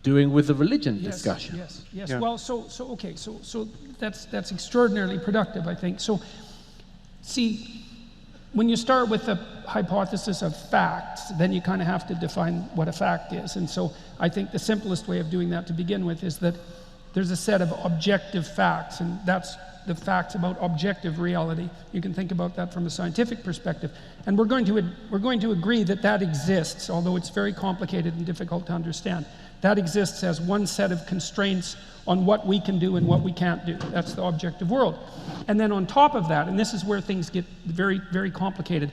doing with the religion discussion. Yes. Yeah. Well, so that's extraordinarily productive, I think. So, see, when you start with the hypothesis of facts, then you kind of have to define what a fact is. And so I think the simplest way of doing that to begin with is that there's a set of objective facts, and that's the facts about objective reality. You can think about that from a scientific perspective. And we're going to agree that that exists, although it's very complicated and difficult to understand. That exists as one set of constraints on what we can do and what we can't do. That's the objective world. And then on top of that, and this is where things get very, very complicated,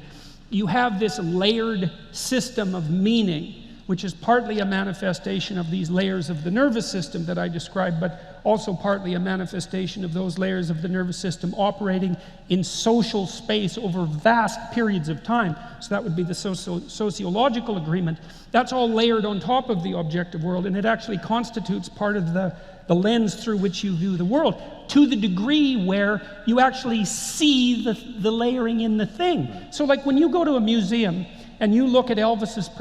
you have this layered system of meaning, which is partly a manifestation of these layers of the nervous system that I described, but also partly a manifestation of those layers of the nervous system operating in social space over vast periods of time. So that would be the sociological agreement. That's all layered on top of the objective world, and it actually constitutes part of the lens through which you view the world, to the degree where you actually see the layering in the thing. So like when you go to a museum and you look at Elvis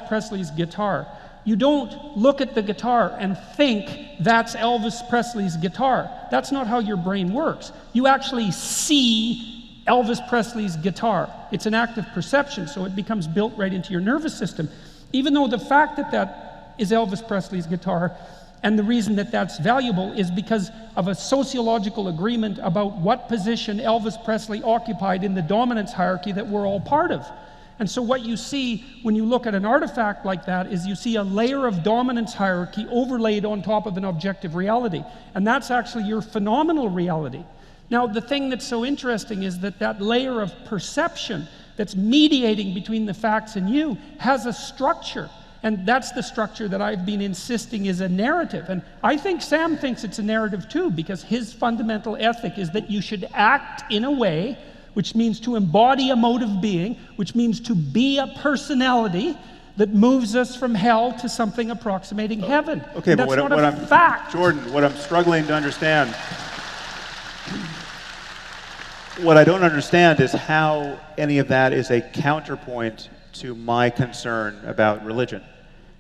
Presley's guitar, you don't look at the guitar and think that's Elvis Presley's guitar. That's not how your brain works. You actually see Elvis Presley's guitar. It's an act of perception, so it becomes built right into your nervous system. Even though the fact that that is Elvis Presley's guitar, and the reason that that's valuable is because of a sociological agreement about what position Elvis Presley occupied in the dominance hierarchy that we're all part of. And so what you see when you look at an artifact like that is you see a layer of dominance hierarchy overlaid on top of an objective reality. And that's actually your phenomenal reality. Now, the thing that's so interesting is that that layer of perception that's mediating between the facts and you has a structure. And that's the structure that I've been insisting is a narrative. And I think Sam thinks it's a narrative too, because his fundamental ethic is that you should act in a way which means to embody a mode of being, which means to be a personality that moves us from hell to something approximating heaven. Okay, but what I'm fact. Jordan, what I'm struggling to understand, what I don't understand is how any of that is a counterpoint to my concern about religion.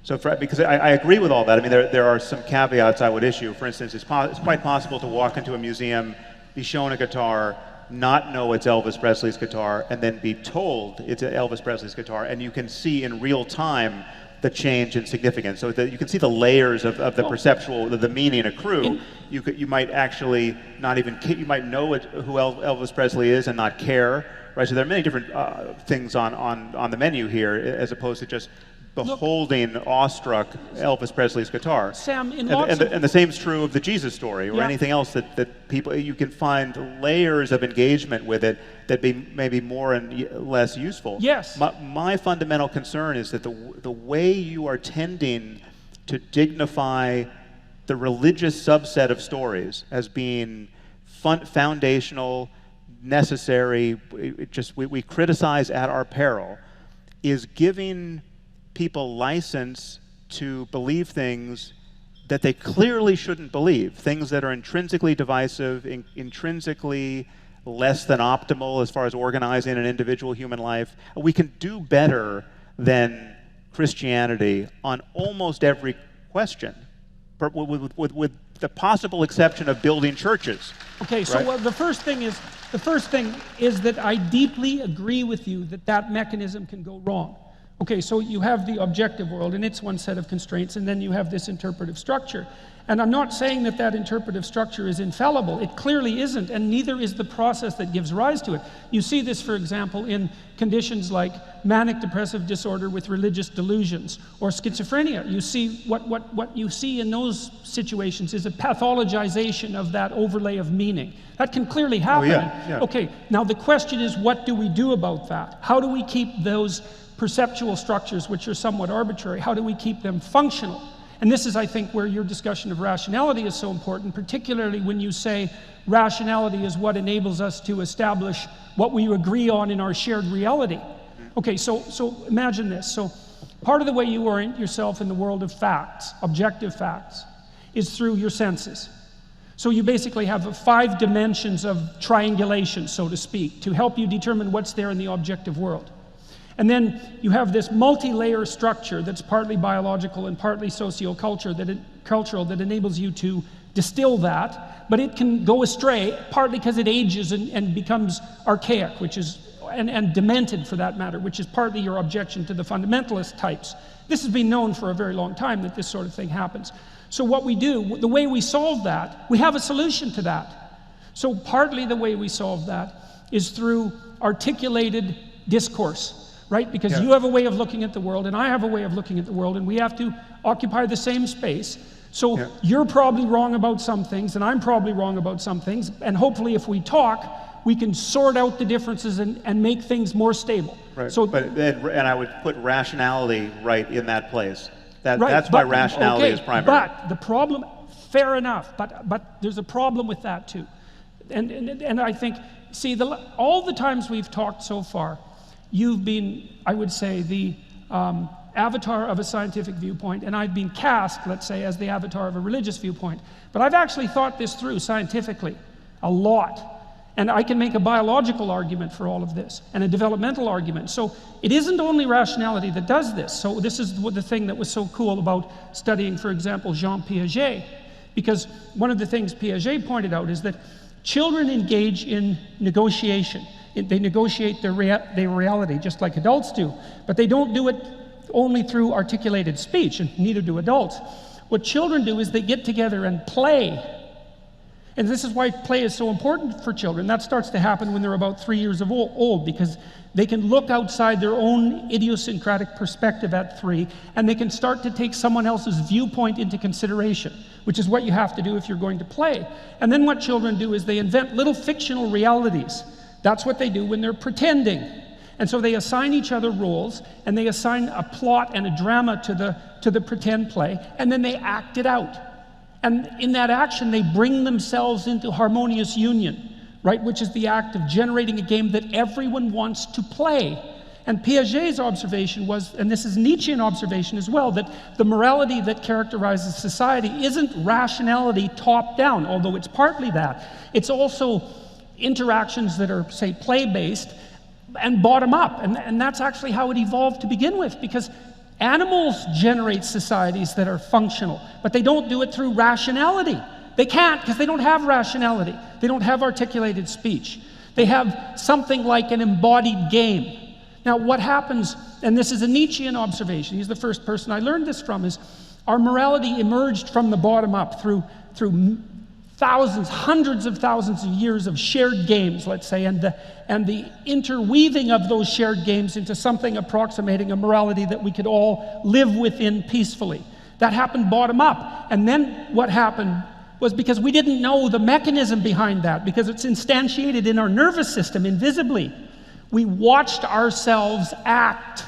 So, because I agree with all that. I mean, there are some caveats I would issue. For instance, it's quite possible to walk into a museum, be shown a guitar, not know it's Elvis Presley's guitar, and then be told it's Elvis Presley's guitar, and you can see in real time the change in significance. So that you can see the layers of the perceptual, the meaning accrue. You might actually not even, you might know who Elvis Presley is and not care, right? So there are many different things on the menu here, as opposed to just beholding awestruck Elvis Presley's guitar. Sam, and the same is true of the Jesus story or anything else that people, you can find layers of engagement with it that may be more and less useful. Yes. My fundamental concern is that the way you are tending to dignify the religious subset of stories as being foundational, necessary, we criticize at our peril, is giving people license to believe things that they clearly shouldn't believe, things that are intrinsically divisive, intrinsically less than optimal as far as organizing an individual human life. We can do better than Christianity on almost every question, but with the possible exception of building churches. Okay, so right? the first thing is that I deeply agree with you that that mechanism can go wrong. Okay, so you have the objective world, and it's one set of constraints, and then you have this interpretive structure. And I'm not saying that that interpretive structure is infallible. It clearly isn't, and neither is the process that gives rise to it. You see this, for example, in conditions like manic depressive disorder with religious delusions or schizophrenia. You see what you see in those situations is a pathologization of that overlay of meaning. That can clearly happen. Oh, yeah. Okay, now the question is, what do we do about that? How do we keep those perceptual structures, which are somewhat arbitrary, how do we keep them functional? And this is, I think, where your discussion of rationality is so important, particularly when you say rationality is what enables us to establish what we agree on in our shared reality. Okay, so imagine this. So part of the way you orient yourself in the world of facts, objective facts, is through your senses. So you basically have 5 dimensions of triangulation, so to speak, to help you determine what's there in the objective world. And then you have this multi-layer structure that's partly biological and partly cultural that enables you to distill that, but it can go astray, partly because it ages and becomes archaic, and demented for that matter, which is partly your objection to the fundamentalist types. This has been known for a very long time that this sort of thing happens. So what we do, the way we solve that, we have a solution to that. So partly the way we solve that is through articulated discourse. Right? Because you have a way of looking at the world, and I have a way of looking at the world, and we have to occupy the same space. So you're probably wrong about some things, and I'm probably wrong about some things, and hopefully if we talk, we can sort out the differences and make things more stable. Right. So, and I would put rationality right in that place. That's why rationality is primary. But the problem, fair enough, but there's a problem with that too. And I think, see, all the times we've talked so far, you've been, I would say, the avatar of a scientific viewpoint, and I've been cast, let's say, as the avatar of a religious viewpoint. But I've actually thought this through scientifically a lot. And I can make a biological argument for all of this, and a developmental argument. So it isn't only rationality that does this. So this is the thing that was so cool about studying, for example, Jean Piaget. Because one of the things Piaget pointed out is that children engage in negotiation. They negotiate their reality just like adults do, but they don't do it only through articulated speech, and neither do adults. What children do is they get together and play. And this is why play is so important for children. That starts to happen when they're about 3 years old, because they can look outside their own idiosyncratic perspective at 3, and they can start to take someone else's viewpoint into consideration, which is what you have to do if you're going to play. And then what children do is they invent little fictional realities. That's what they do when they're pretending. And so they assign each other roles, and they assign a plot and a drama to the pretend play, and then they act it out. And in that action, they bring themselves into harmonious union, right? Which is the act of generating a game that everyone wants to play. And Piaget's observation was, and this is Nietzschean observation as well, that the morality that characterizes society isn't rationality top down, although it's partly that. It's also interactions that are, say, play-based and bottom-up. And that's actually how it evolved to begin with, because animals generate societies that are functional, but they don't do it through rationality. They can't, because they don't have rationality. They don't have articulated speech. They have something like an embodied game. Now, what happens, and this is a Nietzschean observation, he's the first person I learned this from, is our morality emerged from the bottom up through thousands, hundreds of thousands of years of shared games, let's say, and the interweaving of those shared games into something approximating a morality that we could all live within peacefully. That happened bottom up. And then what happened was, because we didn't know the mechanism behind that, because it's instantiated in our nervous system invisibly, we watched ourselves act,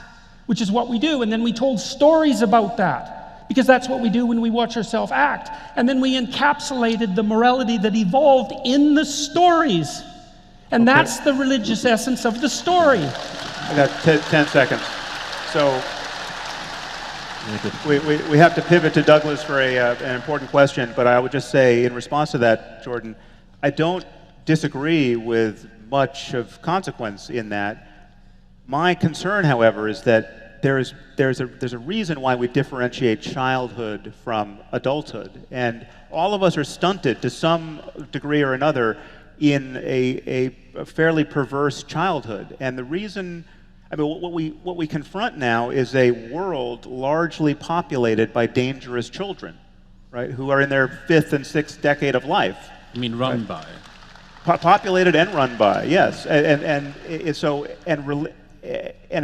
which is what we do, and then we told stories about that, because that's what we do when we watch ourselves act. And then we encapsulated the morality that evolved in the stories. And that's the religious essence of the story. I got 10 seconds. So we have to pivot to Douglas for an important question, but I would just say in response to that, Jordan, I don't disagree with much of consequence in that. My concern, however, is that there's a reason why we differentiate childhood from adulthood, and all of us are stunted to some degree or another in a fairly perverse childhood. And the reason, I mean, what we confront now is a world largely populated by dangerous children, right, who are in their 5th and 6th decade of life. You mean run by? Populated and run by, yes. And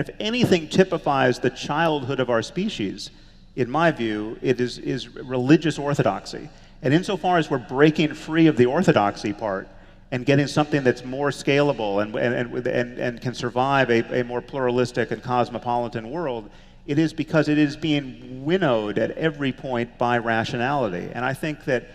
if anything typifies the childhood of our species, in my view, it is religious orthodoxy. And insofar as we're breaking free of the orthodoxy part and getting something that's more scalable and can survive a more pluralistic and cosmopolitan world, it is because it is being winnowed at every point by rationality. And I think that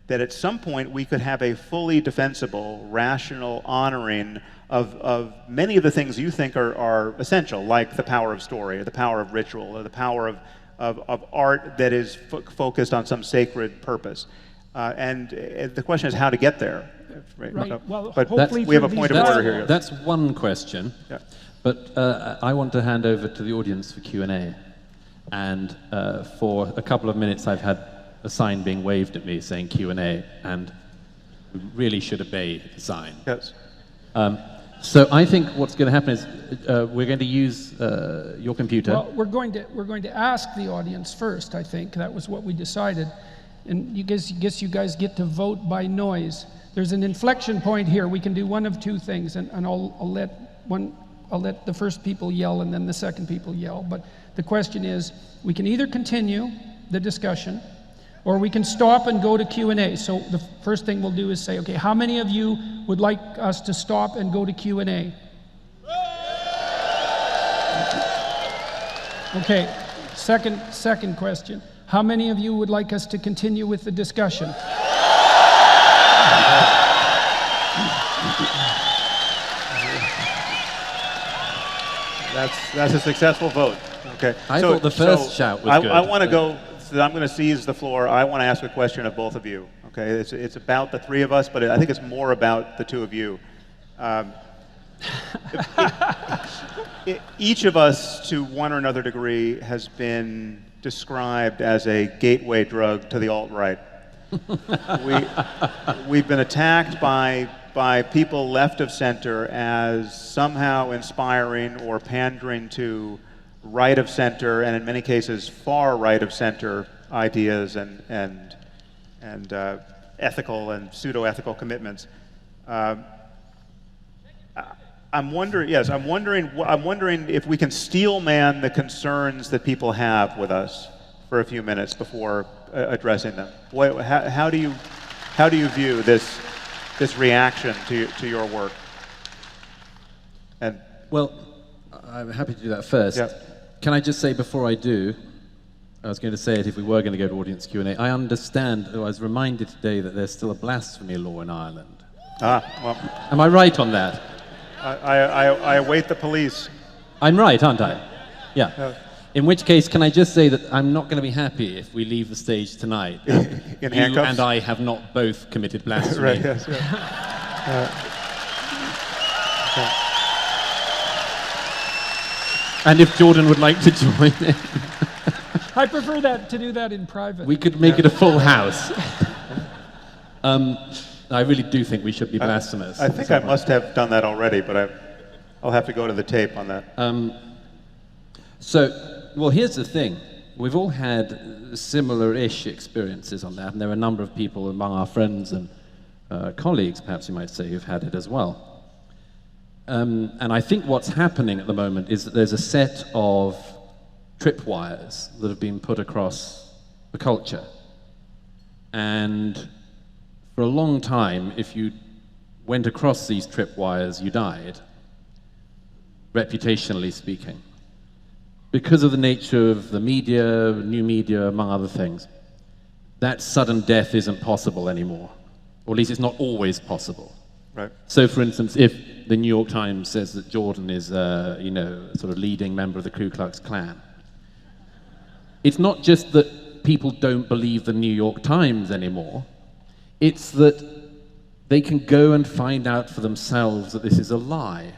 at some point we could have a fully defensible, rational honoring of many of the things you think are essential, like the power of story, or the power of ritual, or the power of art that is focused on some sacred purpose. And the question is how to get there. Right. Well, but hopefully we have a point of order here. That's one question. Yeah. But I want to hand over to the audience for Q&A. And for a couple of minutes I've had a sign being waved at me saying Q&A, and we really should obey the sign. Yes. So I think what's going to happen is we're going to use your computer. Well, we're going to ask the audience first. I think that was what we decided, and you guess you guys get to vote by noise. There's an inflection point here. We can do one of two things, and I'll let the first people yell and then the second people yell. But the question is, we can either continue the discussion, or we can stop and go to Q&A. So the first thing we'll do is say, okay, how many of you would like us to stop and go to Q&A? Okay, second question. How many of you would like us to continue with the discussion? That's a successful vote. Okay. I thought the first shout was good. I want to go. So I'm going to seize the floor. I want to ask a question of both of you. Okay, it's about the three of us, but I think it's more about the two of you. Each of us, to one or another degree, has been described as a gateway drug to the alt-right. We've been attacked by people left of center as somehow inspiring or pandering to right of center, and in many cases far right of center ideas and ethical and pseudo-ethical commitments. I'm wondering if we can steel man the concerns that people have with us for a few minutes before addressing them. How do you view this reaction to your work? And well, I'm happy to do that first. Yeah. Can I just say before I do, I was going to say it if we were going to go to audience Q&A, I understand, I was reminded today that there's still a blasphemy law in Ireland. Well. Am I right on that? I await the police. I'm right, aren't I? Yeah. In which case, can I just say that I'm not going to be happy if we leave the stage tonight. In you handcuffs? and I have not both committed blasphemy. Right, yes. Okay. And if Jordan would like to join in. I prefer to do that in private. We could make it a full house. I really do think we should be blasphemous. I think I must have done that already, but I'll have to go to the tape on that. Well, here's the thing. We've all had similar-ish experiences on that, and there are a number of people among our friends and colleagues, perhaps you might say, who've had it as well. And I think what's happening at the moment is that there's a set of tripwires that have been put across the culture. And for a long time, if you went across these tripwires, you died, reputationally speaking. Because of the nature of the media, new media, among other things, that sudden death isn't possible anymore. Or at least it's not always possible. Right. So, for instance, if the New York Times says that Jordan is, you know, a sort of leading member of the Ku Klux Klan, it's not just that people don't believe the New York Times anymore. It's that they can go and find out for themselves that this is a lie.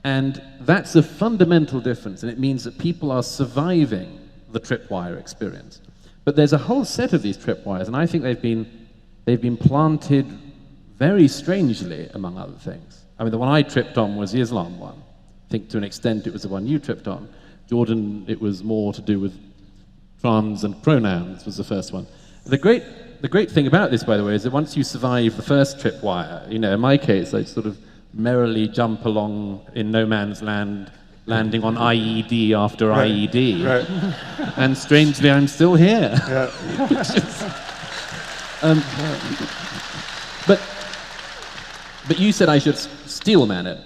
And that's a fundamental difference, and it means that people are surviving the tripwire experience. But there's a whole set of these tripwires, and I think they've been planted very strangely, among other things. I mean, the one I tripped on was the Islam one. I think to an extent it was the one you tripped on. Jordan, it was more to do with trans and pronouns was the first one. The great thing about this, by the way, is that once you survive the first tripwire, you know, in my case, I sort of merrily jump along in no man's land, landing on IED after IED. Right. And strangely, I'm still here. Yeah. But you said I should steelman it.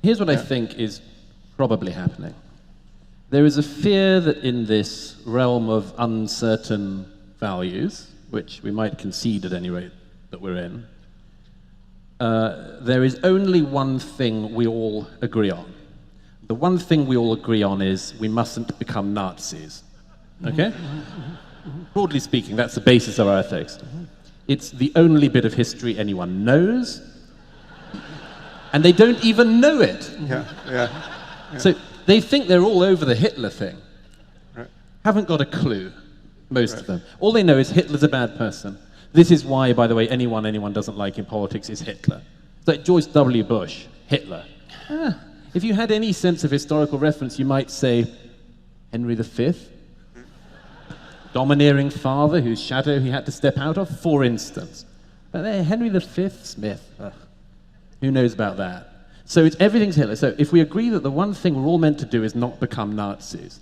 Here's what I think is probably happening. There is a fear that in this realm of uncertain values, which we might concede at any rate that we're in, there is only one thing we all agree on. The one thing we all agree on is we mustn't become Nazis. Okay? Broadly speaking, that's the basis of our ethics. It's the only bit of history anyone knows, and they don't even know it. Yeah. So they think they're all over the Hitler thing. Right. Haven't got a clue, most of them. All they know is Hitler's a bad person. This is why, by the way, anyone doesn't like in politics is Hitler. It's like George W. Bush, Hitler. If you had any sense of historical reference, you might say Henry V, domineering father whose shadow he had to step out of, for instance. But Henry V, Smith, who knows about that? So everything's Hitler. So if we agree that the one thing we're all meant to do is not become Nazis,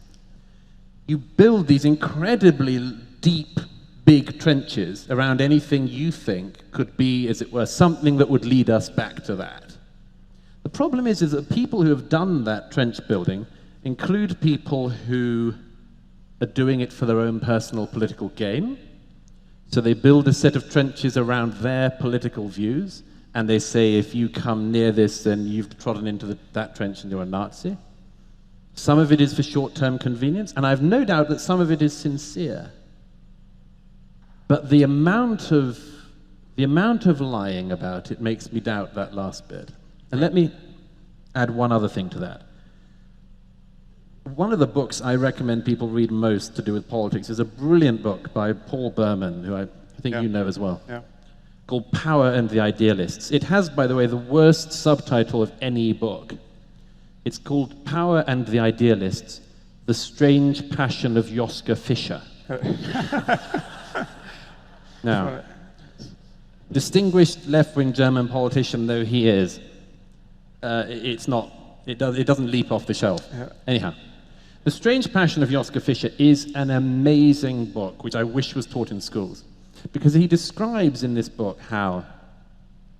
you build these incredibly deep, big trenches around anything you think could be, as it were, something that would lead us back to that. The problem is that people who have done that trench building include people who are doing it for their own personal political gain. So they build a set of trenches around their political views, and they say, if you come near this, then you've trodden into that trench and you're a Nazi. Some of it is for short-term convenience, and I have no doubt that some of it is sincere. But the amount of lying about it makes me doubt that last bit. And let me add one other thing to that. One of the books I recommend people read most to do with politics is a brilliant book by Paul Berman, who I think you know as well, called Power and the Idealists. It has, by the way, the worst subtitle of any book. It's called Power and the Idealists, The Strange Passion of Joschka Fischer. Now, distinguished left-wing German politician though he is, it doesn't leap off the shelf. Anyhow, The Strange Passion of Joschka Fischer is an amazing book, which I wish was taught in schools, because he describes in this book how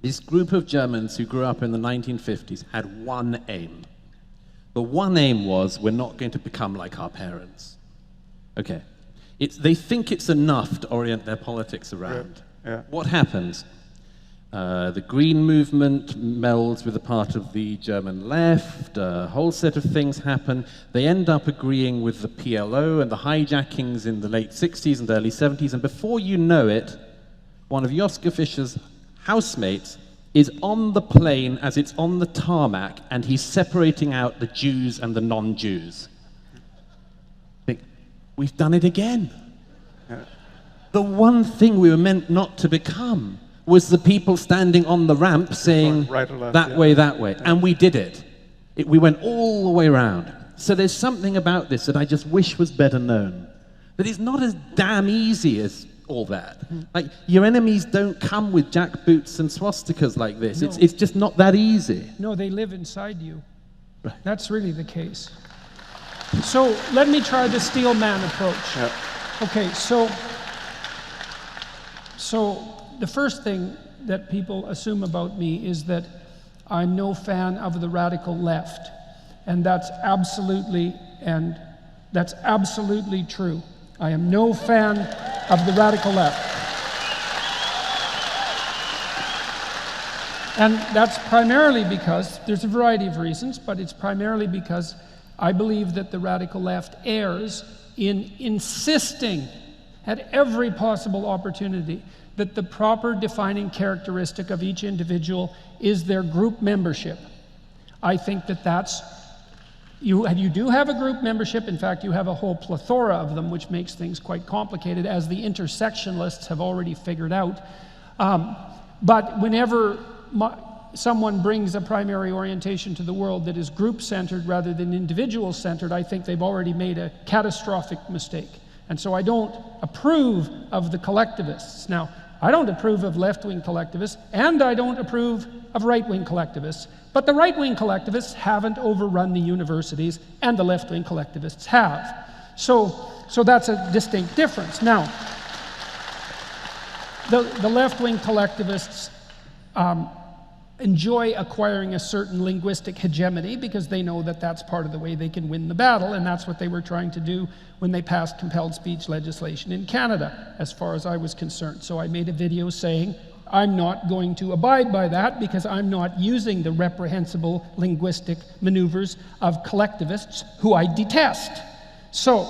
this group of Germans who grew up in the 1950s had one aim. The one aim was, we're not going to become like our parents. Okay. They think it's enough to orient their politics around. What happens? The Green Movement melds with a part of the German left, a whole set of things happen. They end up agreeing with the PLO and the hijackings in the late 60s and early 70s, and before you know it, one of Joschka Fischer's housemates is on the plane as it's on the tarmac, and he's separating out the Jews and the non-Jews. We've done it again. The one thing we were meant not to become was the people standing on the ramp saying, right or left, that way, that way. And we did it. We went all the way around. So there's something about this that I just wish was better known. That it's not as damn easy as all that. Like, your enemies don't come with jackboots and swastikas like this. No. It's just not that easy. No, they live inside you. That's really the case. So let me try the steel man approach. Okay, so the first thing that people assume about me is that I'm no fan of the radical left, and that's absolutely true. I am no fan of the radical left. And that's primarily because, there's a variety of reasons, but it's primarily because I believe that the radical left errs in insisting at every possible opportunity that the proper defining characteristic of each individual is their group membership. I think that that's, you do have a group membership. In fact, you have a whole plethora of them, which makes things quite complicated, as the intersectionalists have already figured out. But whenever someone brings a primary orientation to the world that is group-centered rather than individual-centered, I think they've already made a catastrophic mistake. And so I don't approve of the collectivists. Now, I don't approve of left-wing collectivists, and I don't approve of right-wing collectivists. But the right-wing collectivists haven't overrun the universities, and the left-wing collectivists have. So that's a distinct difference. Now, the left-wing collectivists enjoy acquiring a certain linguistic hegemony because they know that that's part of the way they can win the battle, and that's what they were trying to do when they passed compelled speech legislation in Canada, as far as I was concerned. So I made a video saying, I'm not going to abide by that because I'm not using the reprehensible linguistic maneuvers of collectivists who I detest. So,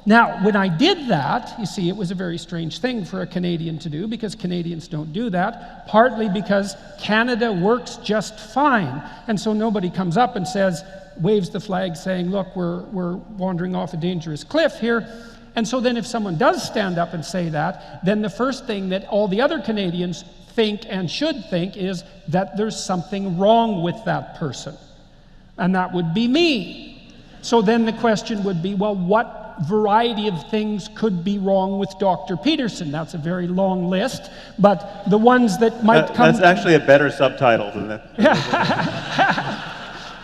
now, when I did that, you see, it was a very strange thing for a Canadian to do because Canadians don't do that, partly because Canada works just fine. And so nobody comes up and says, waves the flag saying, look, we're wandering off a dangerous cliff here. And so then if someone does stand up and say that, then the first thing that all the other Canadians think and should think is that there's something wrong with that person. And that would be me. So then the question would be, well, what variety of things could be wrong with Dr. Peterson? That's a very long list, but the ones that might come... That's actually a better subtitle than that.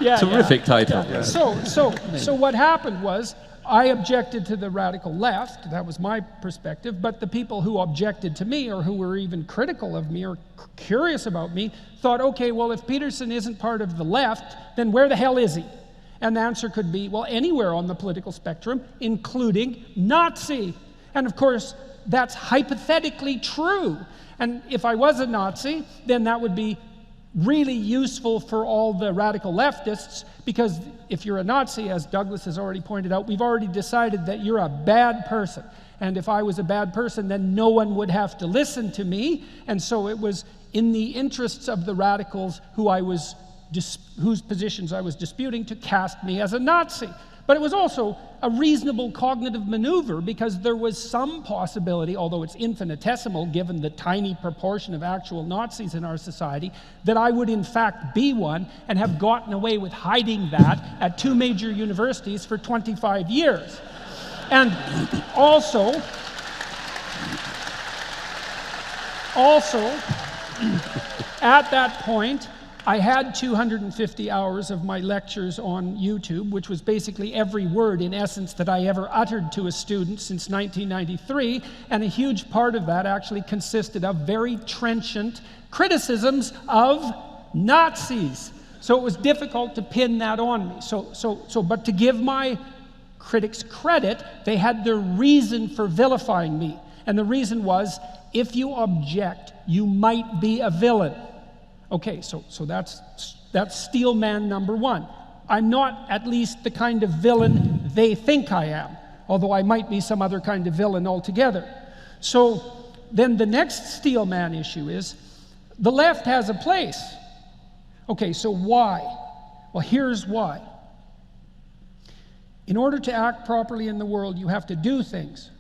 Yeah, terrific title. Yeah. So what happened was, I objected to the radical left, that was my perspective, but the people who objected to me or who were even critical of me or curious about me thought, okay, well, if Peterson isn't part of the left, then where the hell is he? And the answer could be, well, anywhere on the political spectrum, including Nazi. And of course, that's hypothetically true. And if I was a Nazi, then that would be really useful for all the radical leftists, because if you're a Nazi, as Douglas has already pointed out, we've already decided that you're a bad person. And if I was a bad person, then no one would have to listen to me. And so it was in the interests of the radicals whose positions I was disputing to cast me as a Nazi. But it was also a reasonable cognitive maneuver because there was some possibility, although it's infinitesimal given the tiny proportion of actual Nazis in our society, that I would in fact be one and have gotten away with hiding that at 2 major universities for 25 years. And also, at that point, I had 250 hours of my lectures on YouTube, which was basically every word, in essence, that I ever uttered to a student since 1993, and a huge part of that actually consisted of very trenchant criticisms of Nazis. So it was difficult to pin that on me. But to give my critics credit, they had their reason for vilifying me. And the reason was, if you object, you might be a villain. Okay, so that's steel man number one. I'm not at least the kind of villain they think I am, although I might be some other kind of villain altogether. So then the next steel man issue is, the left has a place. Okay, so why? Well, here's why. In order to act properly in the world, you have to do things.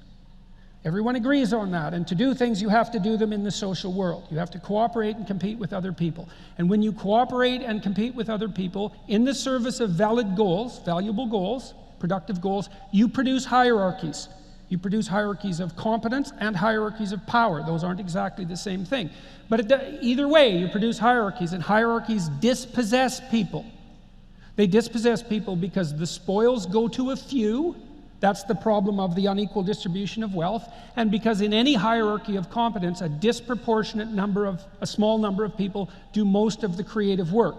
Everyone agrees on that. And to do things, you have to do them in the social world. You have to cooperate and compete with other people. And when you cooperate and compete with other people in the service of valid goals, valuable goals, productive goals, you produce hierarchies. You produce hierarchies of competence and hierarchies of power. Those aren't exactly the same thing. But either way, you produce hierarchies, and hierarchies dispossess people. They dispossess people because the spoils go to a few. That's the problem of the unequal distribution of wealth. And because in any hierarchy of competence, a small number of people do most of the creative work.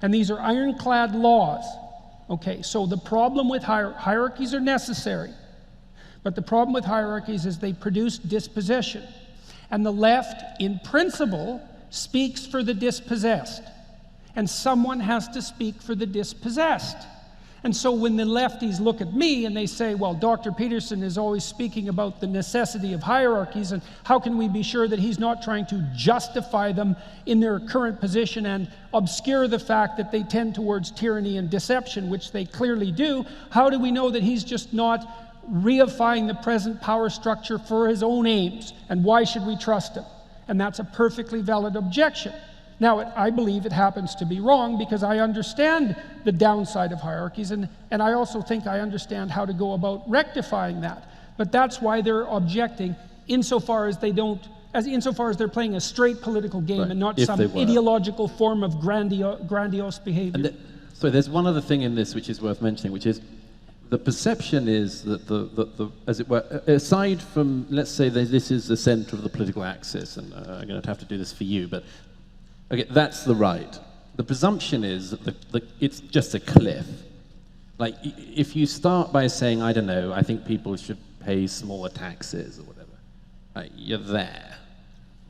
And these are ironclad laws. Okay, so the problem with hierarchies are necessary. But the problem with hierarchies is they produce dispossession. And the left, in principle, speaks for the dispossessed. And someone has to speak for the dispossessed. And so when the lefties look at me and they say, well, Dr. Peterson is always speaking about the necessity of hierarchies, and how can we be sure that he's not trying to justify them in their current position and obscure the fact that they tend towards tyranny and deception, which they clearly do? How do we know that he's just not reifying the present power structure for his own aims? And why should we trust him? And that's a perfectly valid objection. Now, I believe it happens to be wrong because I understand the downside of hierarchies, and I also think I understand how to go about rectifying that. But that's why they're objecting insofar as they're playing a straight political game, right, and not some ideological form of grandiose behavior. So there's one other thing in this which is worth mentioning, which is the perception is that the as it were, aside from, let's say that this is the center of the political axis, and I'm going to have to do this for you, but okay, that's the right. The presumption is that it's just a cliff. Like, if you start by saying, I don't know, I think people should pay smaller taxes or whatever, right, you're there.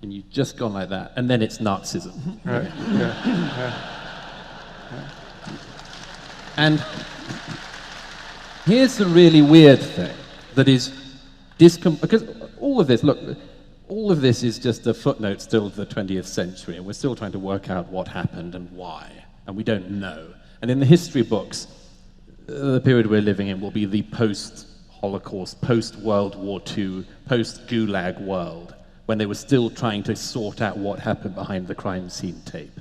And you've just gone like that, and then it's Nazism. Right. Yeah. And here's the really weird thing that is because all of this, look, all of this is just a footnote still to the 20th century, and we're still trying to work out what happened and why, and we don't know. And in the history books, the period we're living in will be the post-Holocaust, post-World War II, post-Gulag world, when they were still trying to sort out what happened behind the crime scene tape.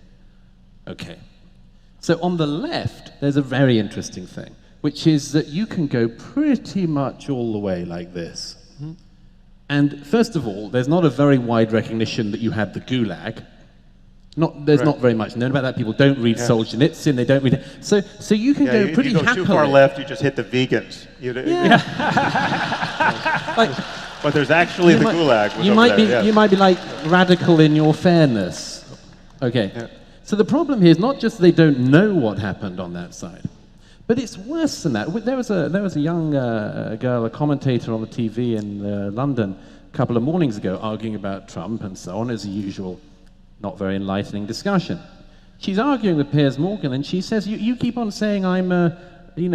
Okay. So on the left, there's a very interesting thing, which is that you can go pretty much all the way like this. And first of all, there's not a very wide recognition that you had the Gulag. There's not very much known about that. People don't read Solzhenitsyn, they don't read it. So you can go pretty happily. If you go too far left, you just hit the vegans. But there's actually the Gulag. You might be like radical in your fairness. Okay. Yeah. So the problem here is not just they don't know what happened on that side, but it's worse than that. There was a young girl, a commentator on the TV in London a couple of mornings ago arguing about Trump and so on, as a usual, not very enlightening discussion. She's arguing with Piers Morgan, and she says, you keep on saying I'm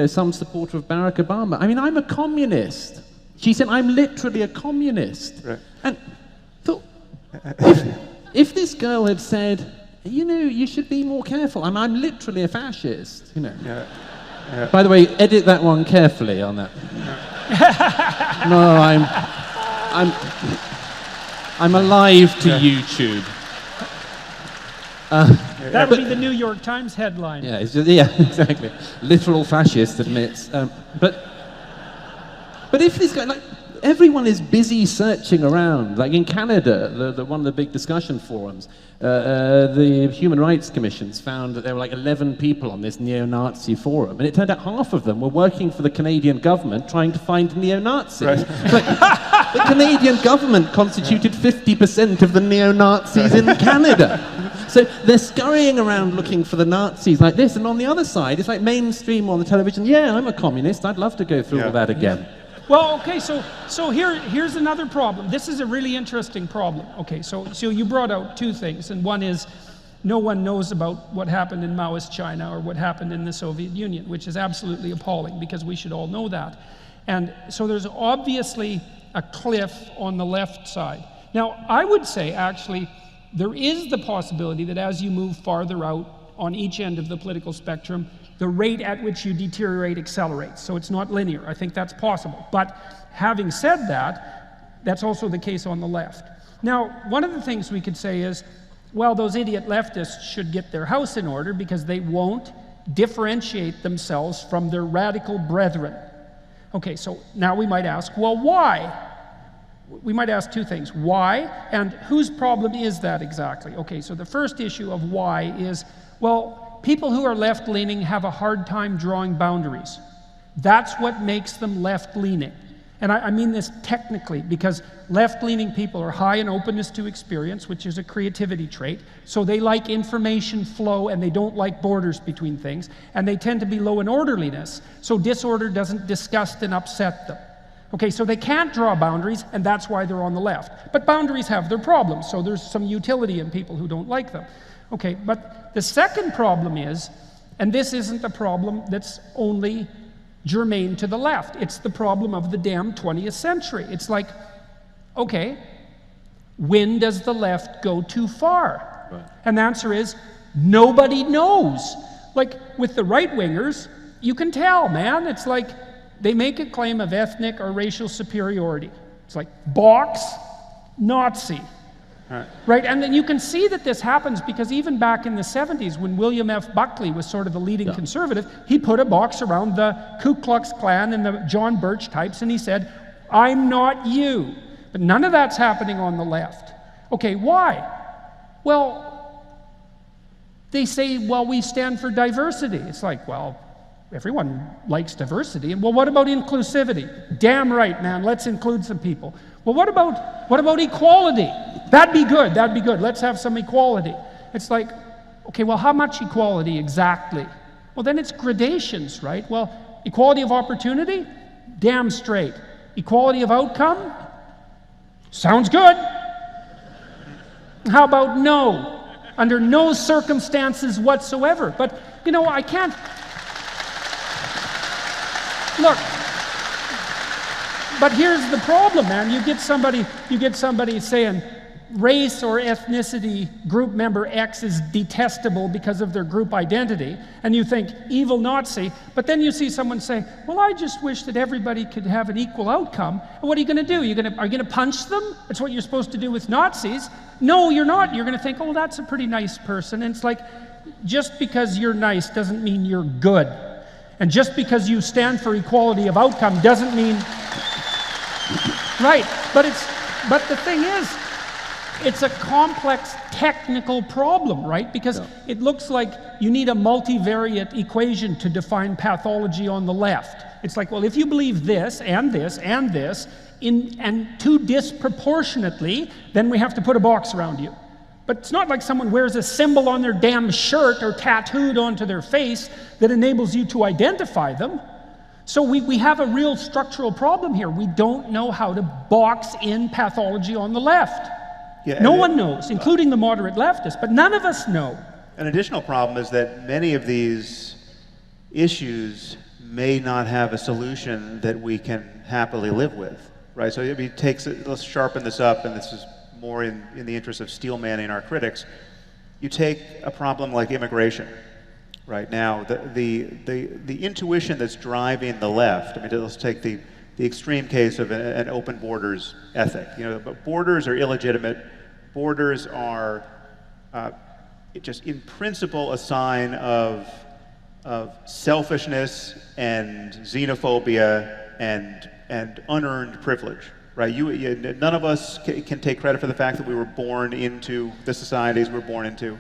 some supporter of Barack Obama. I mean, I'm a communist. She said, I'm literally a communist. Right. And thought, if this girl had said, you should be more careful, I'm literally a fascist, Yeah. By the way, edit that one carefully on that. No, I'm alive to YouTube. That would be the New York Times headline. Yeah, exactly. Literal fascist admits. But if this guy, like, everyone is busy searching around. Like in Canada, one of the big discussion forums, the Human Rights Commissions found that there were like 11 people on this neo-Nazi forum, and it turned out half of them were working for the Canadian government trying to find neo-Nazis. Right. Like, the Canadian government constituted 50% of the neo-Nazis in Canada. So they're scurrying around looking for the Nazis like this, and on the other side, it's like mainstream on the television, yeah, I'm a communist, I'd love to go through all that again. Well, okay, so here's another problem. This is a really interesting problem. Okay, so you brought out two things, and one is no one knows about what happened in Maoist China or what happened in the Soviet Union, which is absolutely appalling because we should all know that. And so there's obviously a cliff on the left side. Now, I would say actually there is the possibility that as you move farther out on each end of the political spectrum, the rate at which you deteriorate accelerates. So it's not linear. I think that's possible. But having said that, that's also the case on the left. Now, one of the things we could say is, well, those idiot leftists should get their house in order because they won't differentiate themselves from their radical brethren. Okay, so now we might ask, well, why? We might ask two things. Why? And whose problem is that exactly? Okay, so the first issue of why is, well, people who are left-leaning have a hard time drawing boundaries. That's what makes them left-leaning. And I mean this technically, because left-leaning people are high in openness to experience, which is a creativity trait. So they like information flow and they don't like borders between things. And they tend to be low in orderliness, so disorder doesn't disgust and upset them. Okay, so they can't draw boundaries, and that's why they're on the left. But boundaries have their problems, so there's some utility in people who don't like them. Okay, but the second problem is, and this isn't a problem that's only germane to the left, it's the problem of the damn 20th century. It's like, okay, when does the left go too far? Right. And the answer is, nobody knows. Like, with the right-wingers, you can tell, man. It's like, they make a claim of ethnic or racial superiority. It's like, box, Nazi. Right? And then you can see that this happens because even back in the 70s, when William F. Buckley was sort of the leading conservative, he put a box around the Ku Klux Klan and the John Birch types, and he said, I'm not you. But none of that's happening on the left. Okay, why? Well, they say, well, we stand for diversity. It's like, well, everyone likes diversity. And well, what about inclusivity? Damn right, man, let's include some people. Well, what about equality? That'd be good, that'd be good. Let's have some equality. It's like, okay, well, how much equality exactly? Well, then it's gradations, right? Well, equality of opportunity? Damn straight. Equality of outcome? Sounds good. How about no? Under no circumstances whatsoever. But, you know, I can't... Look, but here's the problem, man. You get somebody saying race or ethnicity group member X is detestable because of their group identity, and you think evil Nazi, but then you see someone say, well, I just wish that everybody could have an equal outcome. And what are you going to do? Are you going to punch them? That's what you're supposed to do with Nazis. No, you're not. You're going to think, oh, that's a pretty nice person. And it's like, just because you're nice doesn't mean you're good. And just because you stand for equality of outcome doesn't mean... Right, but the thing is, it's a complex technical problem, right? Because it looks like you need a multivariate equation to define pathology on the left. It's like, well, if you believe this, and this, and this, and too disproportionately, then we have to put a box around you. But it's not like someone wears a symbol on their damn shirt or tattooed onto their face that enables you to identify them. So we have a real structural problem here. We don't know how to box in pathology on the left. Yeah, no one knows, including the moderate leftists, but none of us know. An additional problem is that many of these issues may not have a solution that we can happily live with, right? So let's sharpen this up, and this is more in the interest of steel manning our critics. You take a problem like immigration. Right now, the intuition that's driving the left, I mean, let's take the extreme case of an open borders ethic. You know, but borders are illegitimate. Borders are just in principle a sign of selfishness and xenophobia and unearned privilege. Right? None of us can take credit for the fact that we were born into the societies we're born into.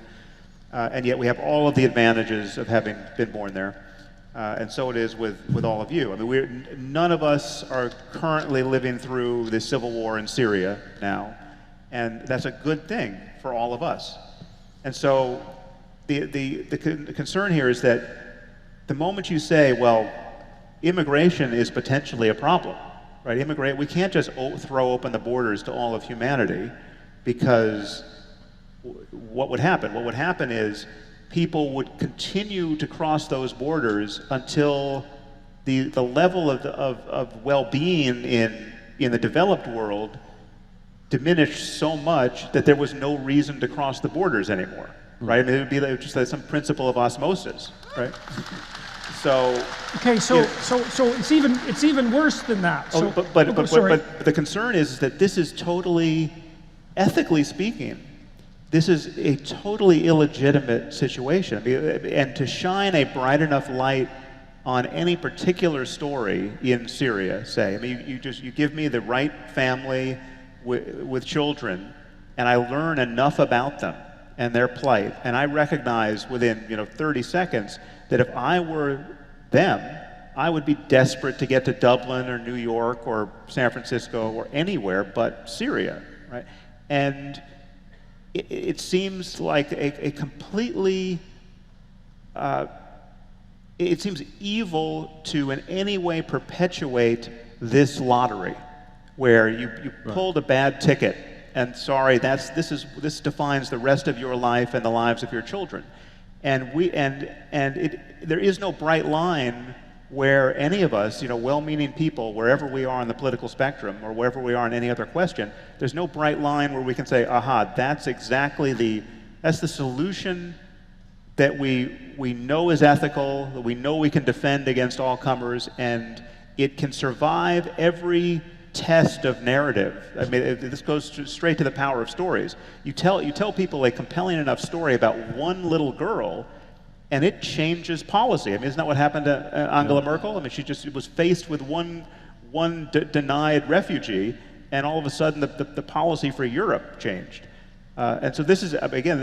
And yet we have all of the advantages of having been born there. And so it is with all of you. I mean, none of us are currently living through the civil war in Syria now. And that's a good thing for all of us. And so the concern here is that the moment you say, well, immigration is potentially a problem, right? We can't just throw open the borders to all of humanity, because what would happen? What would happen is people would continue to cross those borders until the level of well-being in the developed world diminished so much that there was no reason to cross the borders anymore, right? I mean, it would be like just like some principle of osmosis, right? So okay, so it's even worse than that. So, but the concern is that this is totally, ethically speaking, this is a totally illegitimate situation. And to shine a bright enough light on any particular story in Syria, say, I mean, you give me the right family with children, and I learn enough about them and their plight, and I recognize within 30 seconds that if I were them, I would be desperate to get to Dublin or New York or San Francisco or anywhere but Syria, right? And it seems like a completely, it seems evil to in any way perpetuate this lottery, where you pulled a bad ticket, and sorry, this defines the rest of your life and the lives of your children. And there is no bright line where any of us, well-meaning people, wherever we are on the political spectrum or wherever we are in any other question, there's no bright line where we can say, aha, that's the solution that we know is ethical, that we know we can defend against all comers, and it can survive every test of narrative. I mean, this goes straight to the power of stories. You tell people a compelling enough story about one little girl, and it changes policy. I mean, isn't that what happened to Angela Merkel? I mean, she just was faced with one denied refugee, and all of a sudden the policy for Europe changed. And so this is, again,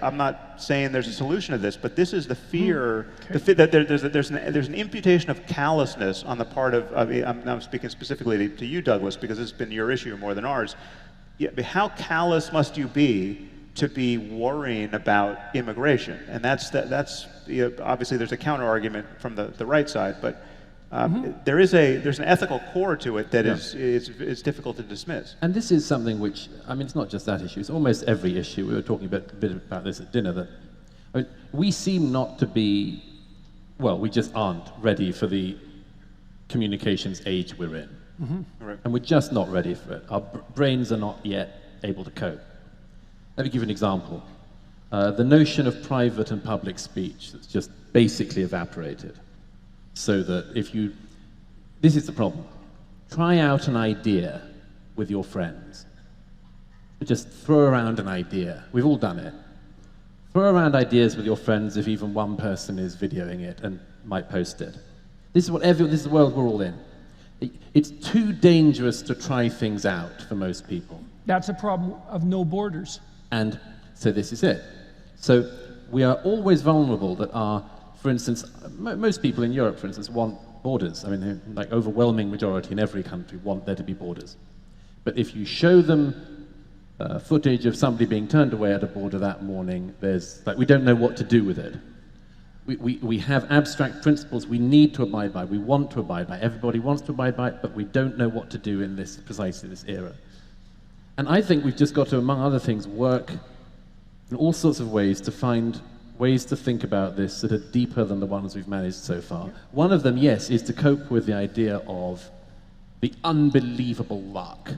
I'm not saying there's a solution to this, but this is the fear, that there's an imputation of callousness on the part of I'm now speaking specifically to you, Douglas, because this has been your issue more than ours. How callous must you be to be worrying about immigration? And that's obviously there's a counter argument from the right side, but there's an ethical core to it that is difficult to dismiss. And this is something which, I mean, it's not just that issue, it's almost every issue. We were talking a bit about this at dinner, that we seem not to be, well, we just aren't ready for the communications age we're in. Right. And we're just not ready for it. Our brains are not yet able to cope. Let me give you an example. The notion of private and public speech that's just basically evaporated. So that this is the problem. Try out an idea with your friends. Just throw around an idea. We've all done it. Throw around ideas with your friends if even one person is videoing it and might post it. This is the world we're all in. It's too dangerous to try things out for most people. That's a problem of no borders. And so this is it. So we are always vulnerable that for instance, most people in Europe, for instance, want borders. I mean, like overwhelming majority in every country want there to be borders. But if you show them footage of somebody being turned away at a border that morning, we don't know what to do with it. We have abstract principles we need to abide by, we want to abide by, everybody wants to abide by it, but we don't know what to do in precisely this era. And I think we've just got to, among other things, work in all sorts of ways to find ways to think about this that are deeper than the ones we've managed so far. One of them, yes, is to cope with the idea of the unbelievable luck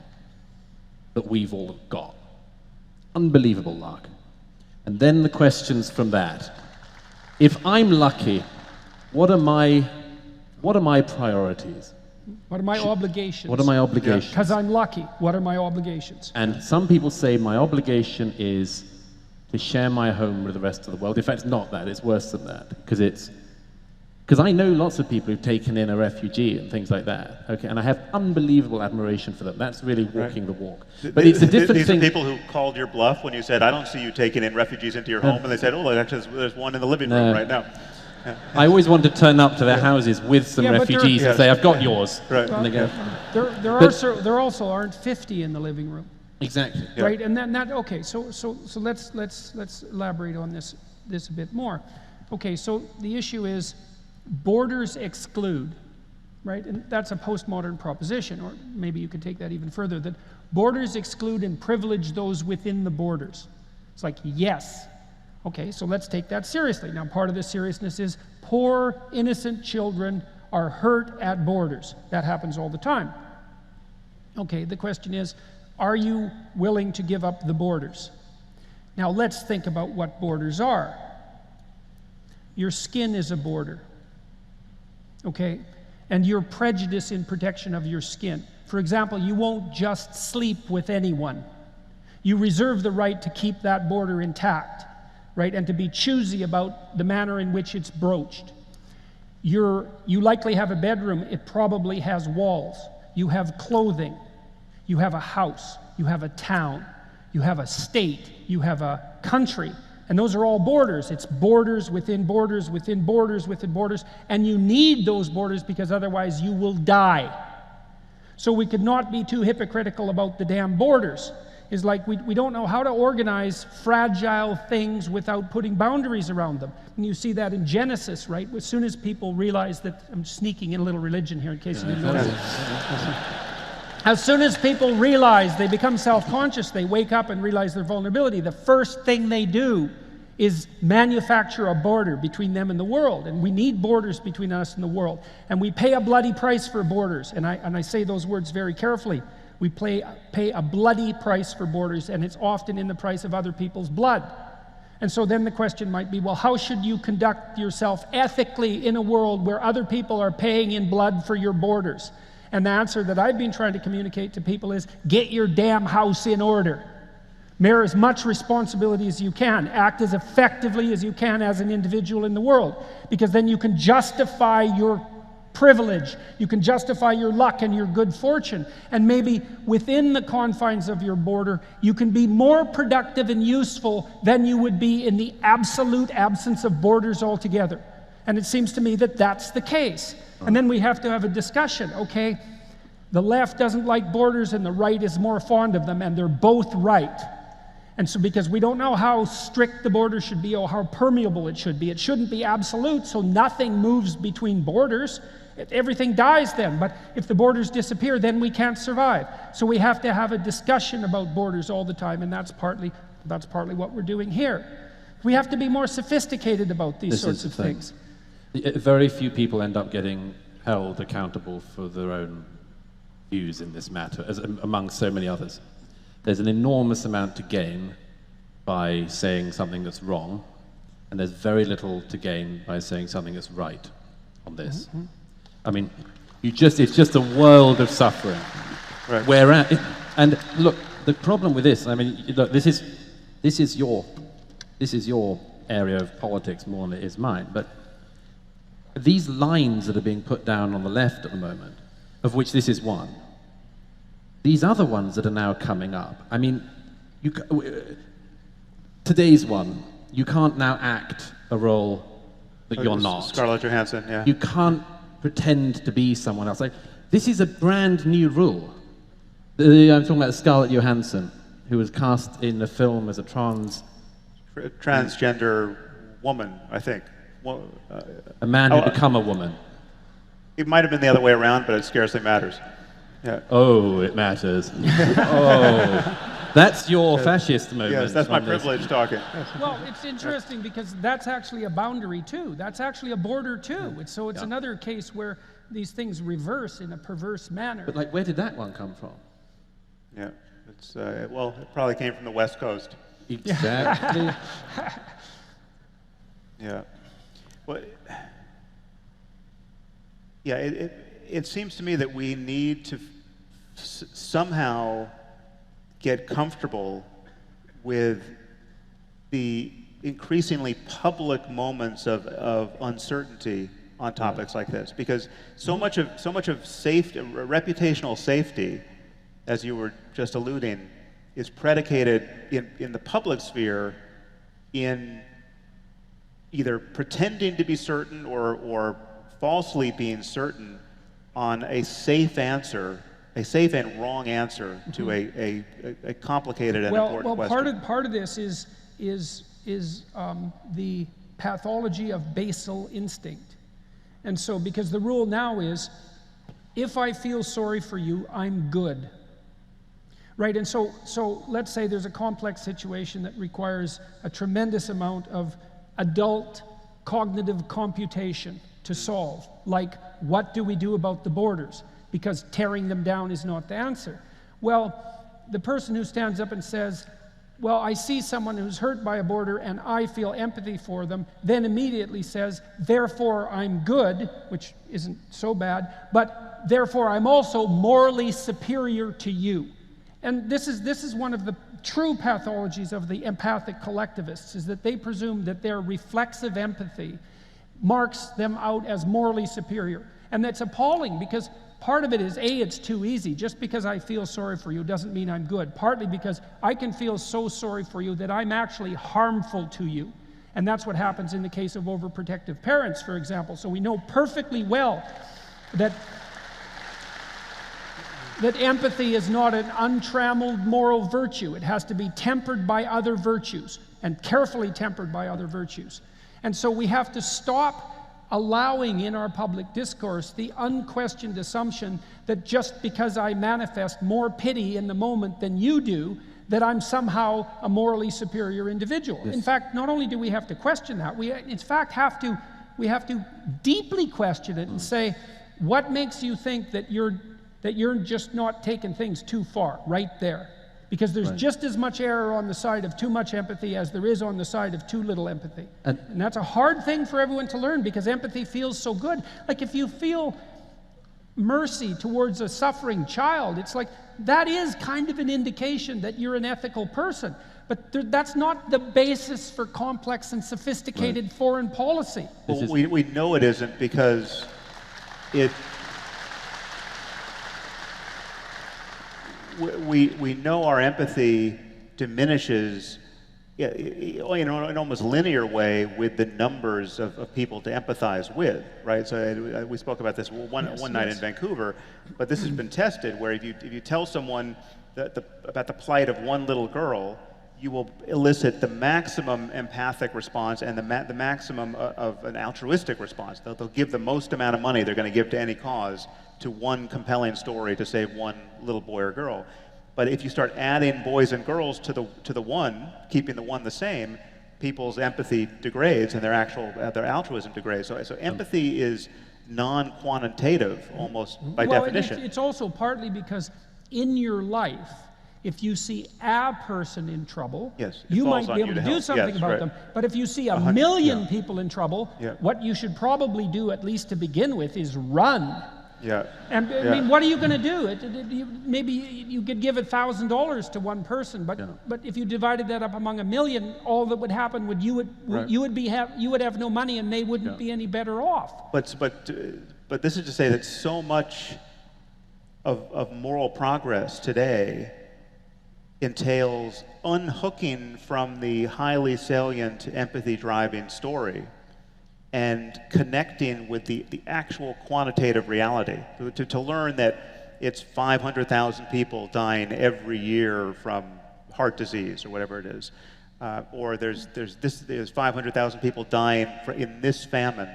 that we've all got. Unbelievable luck. And then the questions from that. If I'm lucky, what are my priorities? What are my obligations? What are my obligations? Because I'm lucky. What are my obligations? And some people say my obligation is to share my home with the rest of the world. In fact, it's not that, it's worse than that. Because I know lots of people who've taken in a refugee and things like that, okay, and I have unbelievable admiration for them. That's really walking the walk. But it's a different thing. These are people who called your bluff when you said, I don't see you taking in refugees into your home, and they said, oh, actually, there's one in the living room right now. I always want to turn up to their houses with some refugees and say, I've got yours. Right. And they go, there also aren't 50 in the living room. Exactly. Right, and okay. So let's elaborate on this a bit more. Okay, so the issue is borders exclude, right? And that's a postmodern proposition, or maybe you could take that even further. That borders exclude and privilege those within the borders. It's like yes. Okay, so let's take that seriously. Now, part of the seriousness is poor, innocent children are hurt at borders. That happens all the time. Okay, the question is, are you willing to give up the borders? Now let's think about what borders are. Your skin is a border, okay? And your prejudice in protection of your skin. For example, you won't just sleep with anyone. You reserve the right to keep that border intact, right? And to be choosy about the manner in which it's broached. You likely have a bedroom, it probably has walls. You have clothing. You have a house, you have a town, you have a state, you have a country, and those are all borders. It's borders within borders, within borders, within borders, and you need those borders because otherwise you will die. So we could not be too hypocritical about the damn borders. is like we don't know how to organize fragile things without putting boundaries around them. And you see that in Genesis, right? As soon as people realize that, I'm sneaking in a little religion here in case you didn't notice. As soon as people realize, they become self-conscious, they wake up and realize their vulnerability, the first thing they do is manufacture a border between them and the world. And we need borders between us and the world. And we pay a bloody price for borders. And I say those words very carefully. We pay a bloody price for borders, and it's often in the price of other people's blood. And so then the question might be, well, how should you conduct yourself ethically in a world where other people are paying in blood for your borders? And the answer that I've been trying to communicate to people is, get your damn house in order. Bear as much responsibility as you can. Act as effectively as you can as an individual in the world. Because then you can justify your privilege. You can justify your luck and your good fortune. And maybe within the confines of your border, you can be more productive and useful than you would be in the absolute absence of borders altogether. And it seems to me that that's the case. And then we have to have a discussion. Okay, the left doesn't like borders and the right is more fond of them, and they're both right. And so because we don't know how strict the border should be or how permeable it should be. It shouldn't be absolute, so nothing moves between borders. Everything dies then. But if the borders disappear, then we can't survive. So we have to have a discussion about borders all the time, and that's partly what we're doing here. We have to be more sophisticated about these sorts of things. Very few people end up getting held accountable for their own views in this matter, as among so many others. There's an enormous amount to gain by saying something that's wrong, and there's very little to gain by saying something that's right on this. Mm-hmm. I mean, it's just a world of suffering. Right. And look, the problem with this, I mean, look, this is your area of politics more than it is mine, but these lines that are being put down on the left at the moment, of which this is one, these other ones that are now coming up, I mean, today's one, you can't now act a role that you're not. Scarlett Johansson, yeah. You can't pretend to be someone else. Like, this is a brand new rule. I'm talking about Scarlett Johansson, who was cast in a film as a transgender woman, I think. A man who become a woman. It might have been the other way around, but it scarcely matters. Yeah. Oh, it matters. Oh, that's your fascist moment. Yes, that's my privilege talking. Well, it's interesting because that's actually a boundary too. That's actually a border too. It's another case where these things reverse in a perverse manner. But like, where did that one come from? Yeah, well, it probably came from the West Coast. Exactly. Yeah. Well, yeah, it seems to me that we need to somehow get comfortable with the increasingly public moments of uncertainty on topics like this, because so much of safety, reputational safety, as you were just alluding, is predicated in the public sphere in either pretending to be certain or falsely being certain on a safe answer, a safe and wrong answer to a complicated and important question. Well, part of this is the pathology of basal instinct. And so, because the rule now is, if I feel sorry for you, I'm good. Right, and so let's say there's a complex situation that requires a tremendous amount of adult cognitive computation to solve, like what do we do about the borders? Because tearing them down is not the answer. Well, the person who stands up and says, well, I see someone who's hurt by a border and I feel empathy for them, then immediately says, therefore I'm good, which isn't so bad, but therefore I'm also morally superior to you. And this is one of the true pathologies of the empathic collectivists, is that they presume that their reflexive empathy marks them out as morally superior. And that's appalling, because part of it is, it's too easy. Just because I feel sorry for you doesn't mean I'm good. Partly because I can feel so sorry for you that I'm actually harmful to you. And that's what happens in the case of overprotective parents, for example. So we know perfectly well that that empathy is not an untrammeled moral virtue. It has to be tempered by other virtues, and carefully tempered by other virtues. And so we have to stop allowing in our public discourse the unquestioned assumption that just because I manifest more pity in the moment than you do, that I'm somehow a morally superior individual. Yes. In fact, not only do we have to question that, we in fact have to deeply question it and say, what makes you think that you're just not taking things too far right there? Because there's just as much error on the side of too much empathy as there is on the side of too little empathy. And that's a hard thing for everyone to learn, because empathy feels so good. Like if you feel mercy towards a suffering child, it's like, that is kind of an indication that you're an ethical person. But that's not the basis for complex and sophisticated foreign policy. Well, we know it isn't, because we know our empathy diminishes in an almost linear way with the numbers of people to empathize with, right? So we spoke about this one night in Vancouver, but this has been tested, where if you tell someone about the plight of one little girl, you will elicit the maximum empathic response and the maximum of an altruistic response. They'll give the most amount of money they're going to give to any cause to one compelling story to save one little boy or girl. But if you start adding boys and girls to the one, keeping the one the same, people's empathy degrades and their altruism degrades. So empathy is non-quantitative almost by definition. It's also partly because in your life, if you see a person in trouble, you might be able to do something about them. But if you see a million people in trouble, what you should probably do, at least to begin with, is run. And I mean, what are you going to do? Maybe you could give $1,000 to one person, but if you divided that up among a million, all that would happen would you would have no money, and they wouldn't be any better off. But this is to say that so much of moral progress today entails unhooking from the highly salient empathy-driving story and connecting with the actual quantitative reality, to learn that it's 500,000 people dying every year from heart disease or whatever it is, or there's 500,000 people dying in this famine.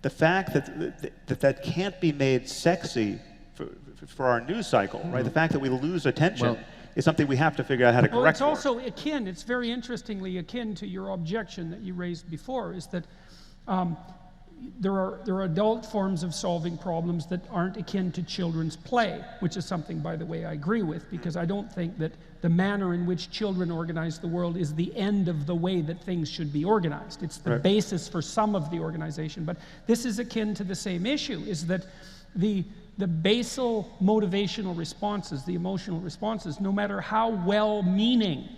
The fact that can't be made sexy for our news cycle, right? The fact that we lose attention is something we have to figure out how to correct. Well, it's also akin, it's very interestingly akin to your objection that you raised before, is that there are adult forms of solving problems that aren't akin to children's play, which is something, by the way, I agree with, because I don't think that the manner in which children organize the world is the end of the way that things should be organized. It's the basis for some of the organization. But this is akin to the same issue, is that the basal motivational responses, the emotional responses, no matter how well-meaning,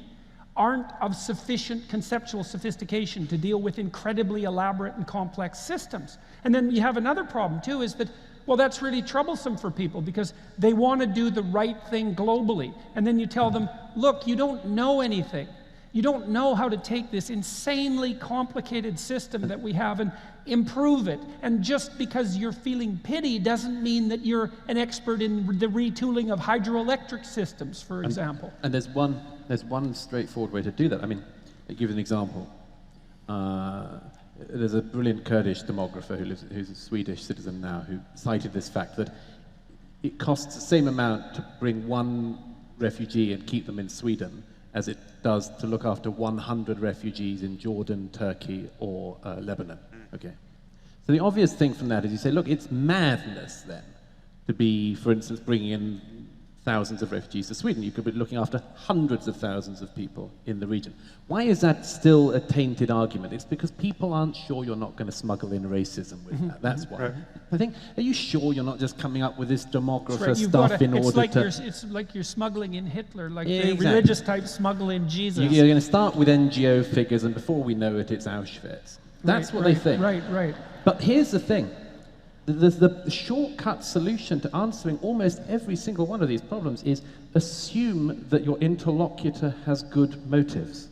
aren't of sufficient conceptual sophistication to deal with incredibly elaborate and complex systems. And then you have another problem too, is that, well, that's really troublesome for people because they want to do the right thing globally. And then you tell them, look, you don't know anything. You don't know how to take this insanely complicated system that we have and improve it. And just because you're feeling pity doesn't mean that you're an expert in the retooling of hydroelectric systems, for example. And there's one straightforward way to do that. I mean, I'll give you an example. There's a brilliant Kurdish demographer who's a Swedish citizen now, who cited this fact that it costs the same amount to bring one refugee and keep them in Sweden as it does to look after 100 refugees in Jordan, Turkey, or Lebanon. Okay. So the obvious thing from that is you say, look, it's madness then to be, for instance, bringing in thousands of refugees to Sweden. You could be looking after hundreds of thousands of people in the region. Why is that still a tainted argument? It's because people aren't sure you're not going to smuggle in racism with that. That's why. I think, are you sure you're not just coming up with this demographer stuff in order to... It's like you're smuggling in Hitler, like the religious type smuggle in Jesus. You're going to start with NGO figures, and before we know it, it's Auschwitz. That's what they think. Right. But here's the thing. The shortcut solution to answering almost every single one of these problems is assume that your interlocutor has good motives.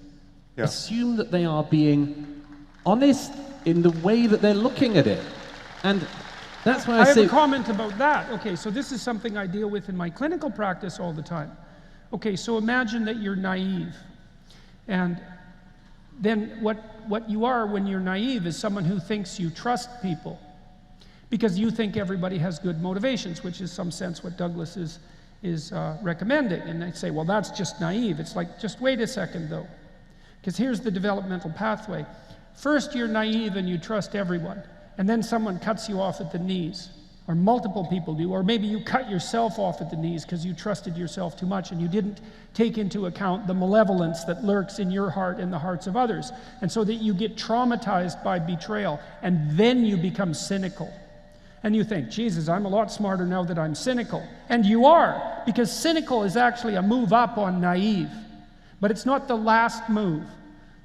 Yeah. Assume that they are being honest in the way that they're looking at it. And That's why I have say a comment about that. Okay, so this is something I deal with in my clinical practice all the time. Okay, so imagine that you're naive. And then what you are when you're naive is someone who thinks you trust people because you think everybody has good motivations, which is some sense what Douglas is recommending. And they say, well, that's just naive. It's like, just wait a second though, because here's the developmental pathway. First, you're naive and you trust everyone, and then someone cuts you off at the knees, or multiple people do, or maybe you cut yourself off at the knees because you trusted yourself too much and you didn't take into account the malevolence that lurks in your heart and the hearts of others. And so that you get traumatized by betrayal, and then you become cynical. And you think, Jesus, I'm a lot smarter now that I'm cynical. And you are, because cynical is actually a move up on naive. But it's not the last move.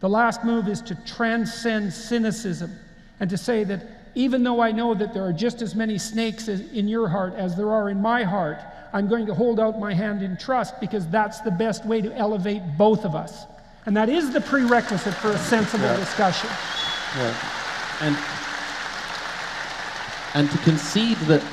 The last move is to transcend cynicism and to say that even though I know that there are just as many snakes in your heart as there are in my heart, I'm going to hold out my hand in trust, because that's the best way to elevate both of us. And that is the prerequisite for a sensible discussion. And to concede that,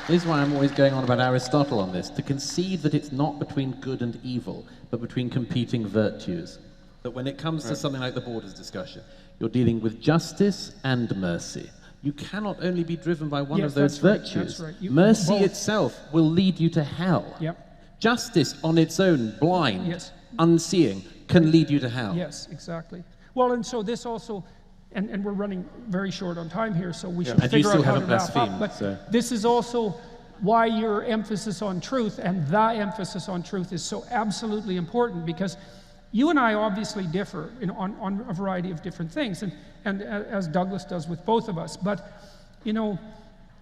this is why I'm always going on about Aristotle on this, to concede that it's not between good and evil, but between competing virtues. That when it comes to something like the borders discussion, you're dealing with justice and mercy. You cannot only be driven by one of those virtues. That's right. Mercy itself will lead you to hell. Yep. Justice on its own, blind, Yes. unseeing, can lead you to hell. Yes, exactly. Well, and so this also, and we're running very short on time here, so we should And you figure still out how to haven't wrap up. blasphemed, But so. this is also why your emphasis on truth and the emphasis on truth is so absolutely important, because you and I obviously differ on a variety of different things, and as Douglas does with both of us. But you know,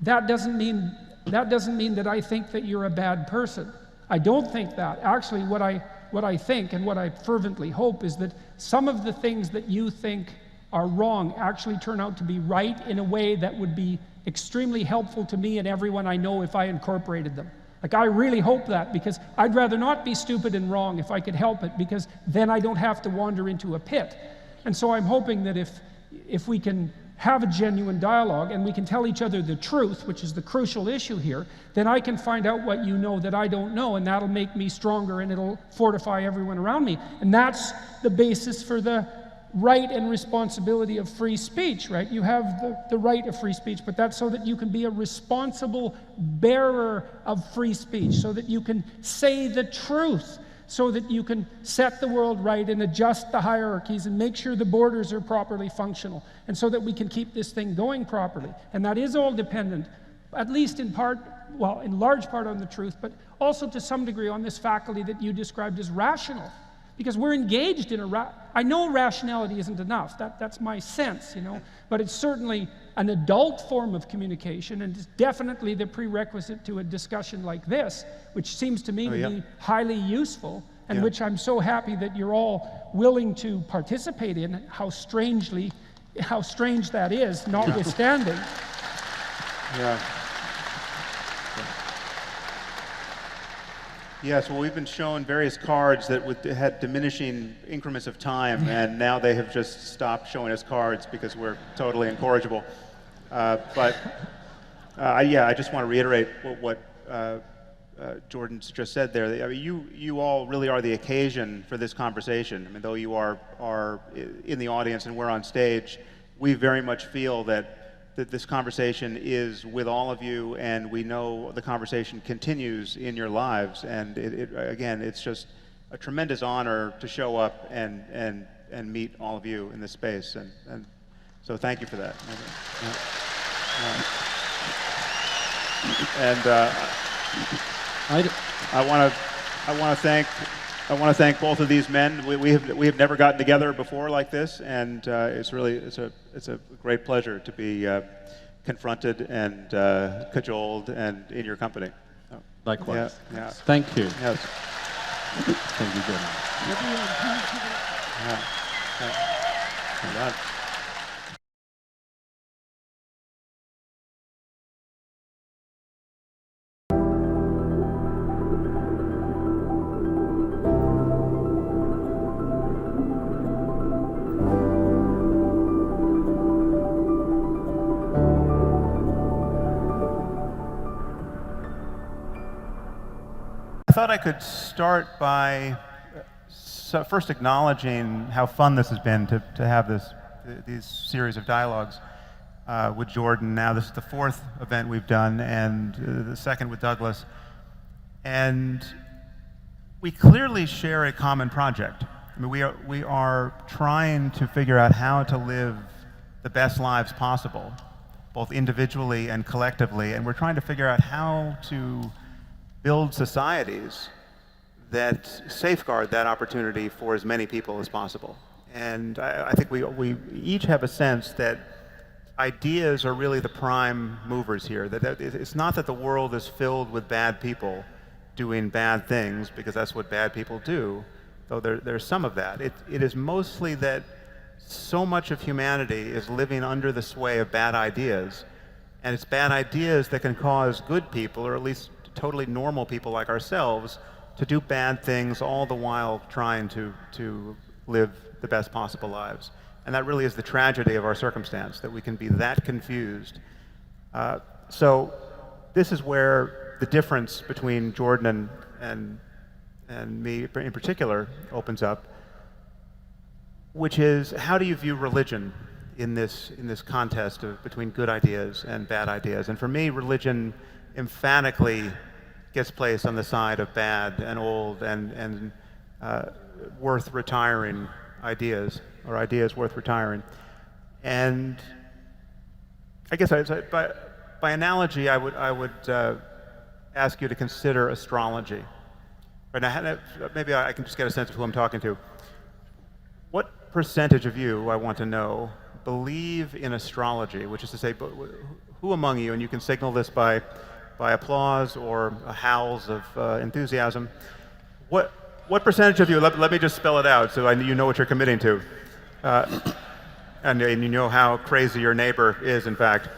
that doesn't mean that I think that you're a bad person. I don't think that. Actually, what I think and what I fervently hope is that some of the things that you think are wrong actually turn out to be right in a way that would be extremely helpful to me and everyone I know if I incorporated them. Like, I really hope that, because I'd rather not be stupid and wrong if I could help it, because then I don't have to wander into a pit. And so I'm hoping that if we can have a genuine dialogue and we can tell each other the truth, which is the crucial issue here, then I can find out what you know that I don't know, and that'll make me stronger and it'll fortify everyone around me. And that's the basis for the right and responsibility of free speech, right? You have the right of free speech, but that's so that you can be a responsible bearer of free speech, so that you can say the truth, so that you can set the world right and adjust the hierarchies and make sure the borders are properly functional, and so that we can keep this thing going properly. And that is all dependent, at least in part, well, in large part on the truth, but also to some degree on this faculty that you described as rational. Because we're engaged in I know rationality isn't enough, that's my sense, you know, but it's certainly an adult form of communication, and it's definitely the prerequisite to a discussion like this, which seems to me to be highly useful, and which I'm so happy that you're all willing to participate in, how strange that is, notwithstanding. Yes, well, we've been shown various cards that had diminishing increments of time, and now they have just stopped showing us cards because we're totally incorrigible. I just want to reiterate what Jordan just said there. I mean, you all really are the occasion for this conversation. I mean, though you are in the audience and we're on stage, we very much feel that this conversation is with all of you, and we know the conversation continues in your lives. And again, it's just a tremendous honor to show up and meet all of you in this space. And so thank you for that. I want to thank both of these men. We have never gotten together before like this, and it's a great pleasure to be confronted and cajoled and in your company. Likewise. Yeah. Thank you. Yes. Thank you, Jordan. Well done. I thought I could start by first acknowledging how fun this has been to have these series of dialogues with Jordan. Now this is the fourth event we've done, and the second with Douglas. And we clearly share a common project. I mean, we are trying to figure out how to live the best lives possible, both individually and collectively, and we're trying to figure out how to build societies that safeguard that opportunity for as many people as possible. And I think we each have a sense that ideas are really the prime movers here. That it's not that the world is filled with bad people doing bad things, because that's what bad people do, though there's some of that. It is mostly that so much of humanity is living under the sway of bad ideas, and it's bad ideas that can cause good people, or at least totally normal people like ourselves, to do bad things, all the while trying to live the best possible lives. And that really is the tragedy of our circumstance, that we can be that confused. So this is where the difference between Jordan and me in particular opens up, which is, how do you view religion in this contest between good ideas and bad ideas? And for me, religion emphatically gets placed on the side of bad and old and worth retiring ideas, or ideas worth retiring. And I guess by analogy, I would ask you to consider astrology. Right now, maybe I can just get a sense of who I'm talking to. What percentage of you, I want to know, believe in astrology, which is to say, who among you, and you can signal this by applause or howls of enthusiasm, what percentage of you, let me just spell it out so you know what you're committing to, and you know how crazy your neighbor is, in fact.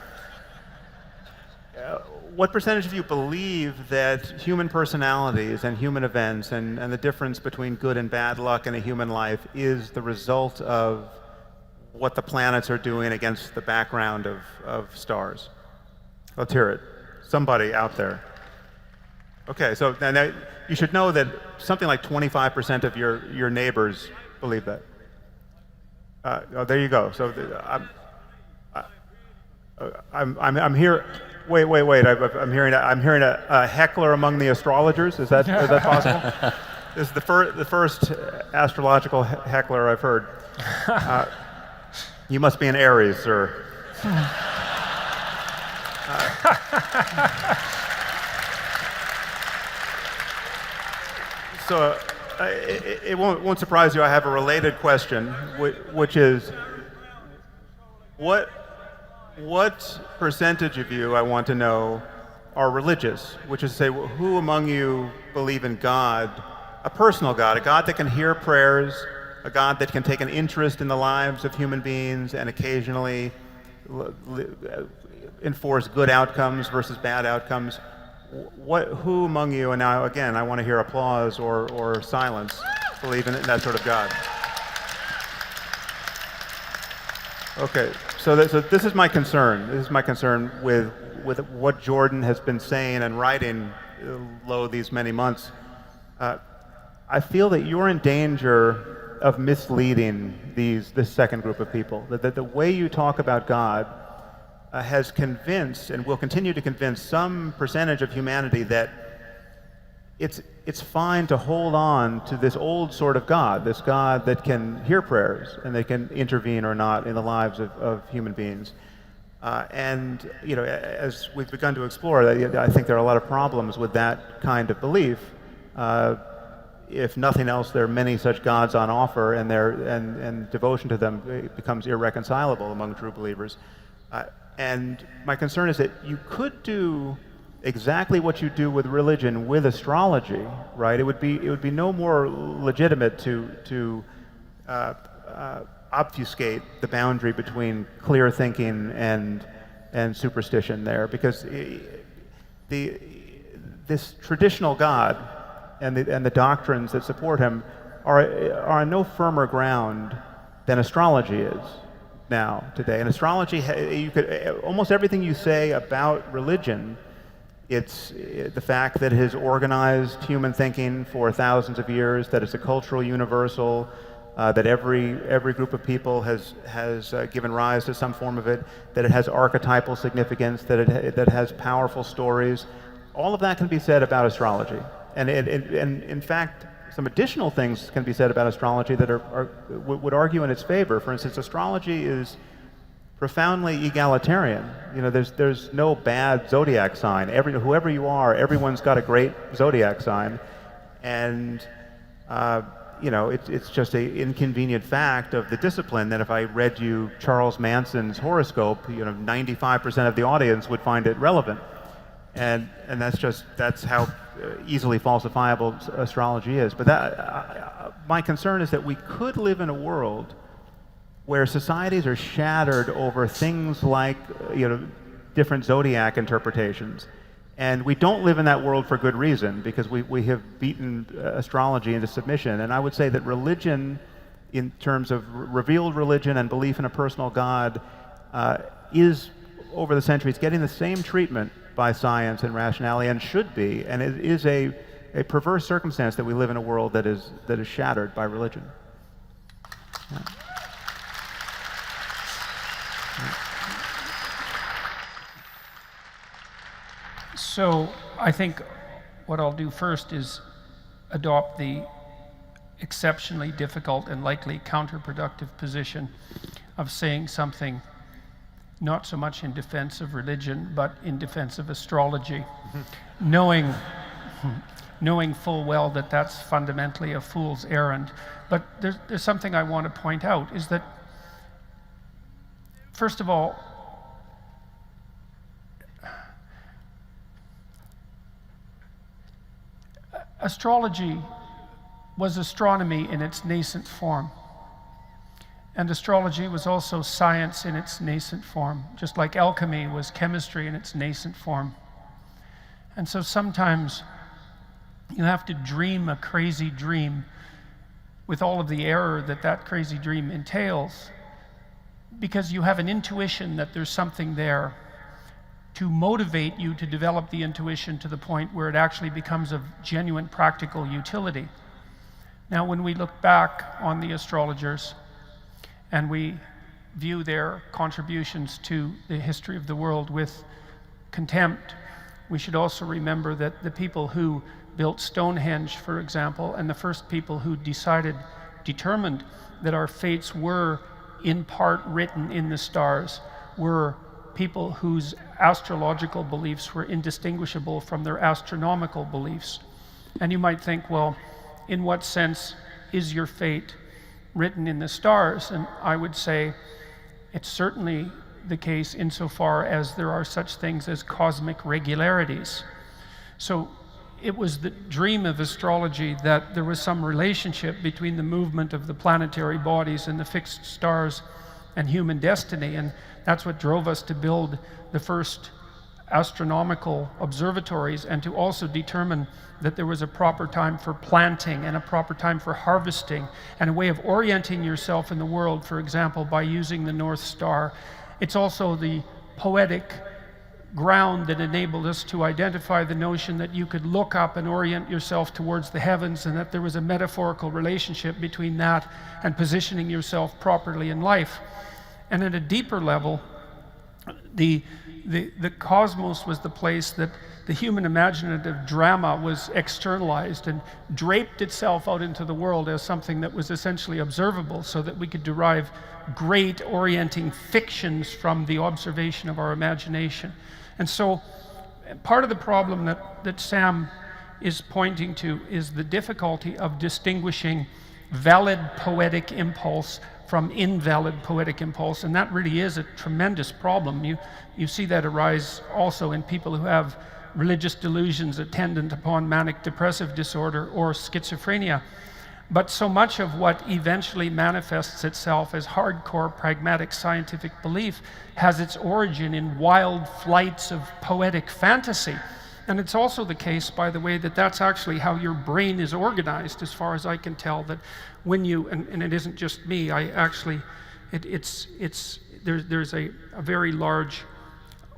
What percentage of you believe that human personalities and human events and the difference between good and bad luck in a human life is the result of what the planets are doing against the background of stars? Let's hear it. Somebody out there. Okay, so now you should know that something like 25% of your neighbors believe that. Oh, there you go. So I'm here. Wait. I'm hearing a heckler among the astrologers. Is that possible? This is the first astrological heckler I've heard. You must be an Aries, sir. So it won't surprise you. I have a related question, which is, what percentage of you, I want to know, are religious? Which is to say, who among you believe in God, a personal God, a God that can hear prayers, a God that can take an interest in the lives of human beings and occasionally enforce good outcomes versus bad outcomes? Who among you, and now again, I want to hear applause or silence, believe in that sort of God? Okay, so this is my concern. This is my concern with what Jordan has been saying and writing these many months. I feel that you're in danger of misleading this second group of people. That the way you talk about God has convinced and will continue to convince some percentage of humanity that it's fine to hold on to this old sort of God, this God that can hear prayers and that can intervene or not in the lives of human beings. And as we've begun to explore, I think there are a lot of problems with that kind of belief. If nothing else, there are many such gods on offer, and devotion to them becomes irreconcilable among true believers. And my concern is that you could do exactly what you do with religion with astrology, right? It would be no more legitimate to obfuscate the boundary between clear thinking and superstition there, because this traditional God and the doctrines that support him are on no firmer ground than astrology is now today. And astrology, almost everything you say about religion It's the fact that it has organized human thinking for thousands of years, that it's a cultural universal, that every group of people has given rise to some form of it, that it has archetypal significance, that it has powerful stories. All of that can be said about astrology. And in fact, some additional things can be said about astrology that would argue in its favor. For instance, astrology is profoundly egalitarian. You know, there's no bad zodiac sign. Whoever you are, everyone's got a great zodiac sign, and you know, it's just an inconvenient fact of the discipline that if I read you Charles Manson's horoscope, you know, 95% of the audience would find it relevant, and that's how easily falsifiable astrology is. But my concern is that we could live in a world where societies are shattered over things like, you know, different zodiac interpretations. And we don't live in that world for good reason, because we have beaten astrology into submission. And I would say that religion, in terms of revealed religion and belief in a personal God, is, over the centuries, getting the same treatment by science and rationality, and should be. And it is a perverse circumstance that we live in a world that is shattered by religion. Yeah. So I think what I'll do first is adopt the exceptionally difficult and likely counterproductive position of saying something not so much in defense of religion, but in defense of astrology, knowing full well that that's fundamentally a fool's errand. But there's something I want to point out, is that, first of all, astrology was astronomy in its nascent form. And astrology was also science in its nascent form, just like alchemy was chemistry in its nascent form. And so sometimes you have to dream a crazy dream with all of the error that that crazy dream entails, because you have an intuition that there's something there to motivate you to develop the intuition to the point where it actually becomes of genuine practical utility. Now, when we look back on the astrologers and we view their contributions to the history of the world with contempt, we should also remember that the people who built Stonehenge, for example, and the first people who determined that our fates were in part written in the stars, were people whose astrological beliefs were indistinguishable from their astronomical beliefs. And you might think, well, in what sense is your fate written in the stars? And I would say it's certainly the case insofar as there are such things as cosmic regularities. So it was the dream of astrology that there was some relationship between the movement of the planetary bodies and the fixed stars and human destiny, and that's what drove us to build the first astronomical observatories, and to also determine that there was a proper time for planting and a proper time for harvesting, and a way of orienting yourself in the world, for example, by using the North Star. It's also the poetic ground that enabled us to identify the notion that you could look up and orient yourself towards the heavens, and that there was a metaphorical relationship between that and positioning yourself properly in life. And at a deeper level, the cosmos was the place that the human imaginative drama was externalized and draped itself out into the world as something that was essentially observable, so that we could derive great orienting fictions from the observation of our imagination. And so part of the problem that Sam is pointing to is the difficulty of distinguishing valid poetic impulse from invalid poetic impulse, and that really is a tremendous problem. You see that arise also in people who have religious delusions attendant upon manic depressive disorder or schizophrenia. But so much of what eventually manifests itself as hardcore pragmatic scientific belief has its origin in wild flights of poetic fantasy. And it's also the case, by the way, that that's actually how your brain is organized, as far as I can tell, that when you, and it isn't just me, I actually, there's a very large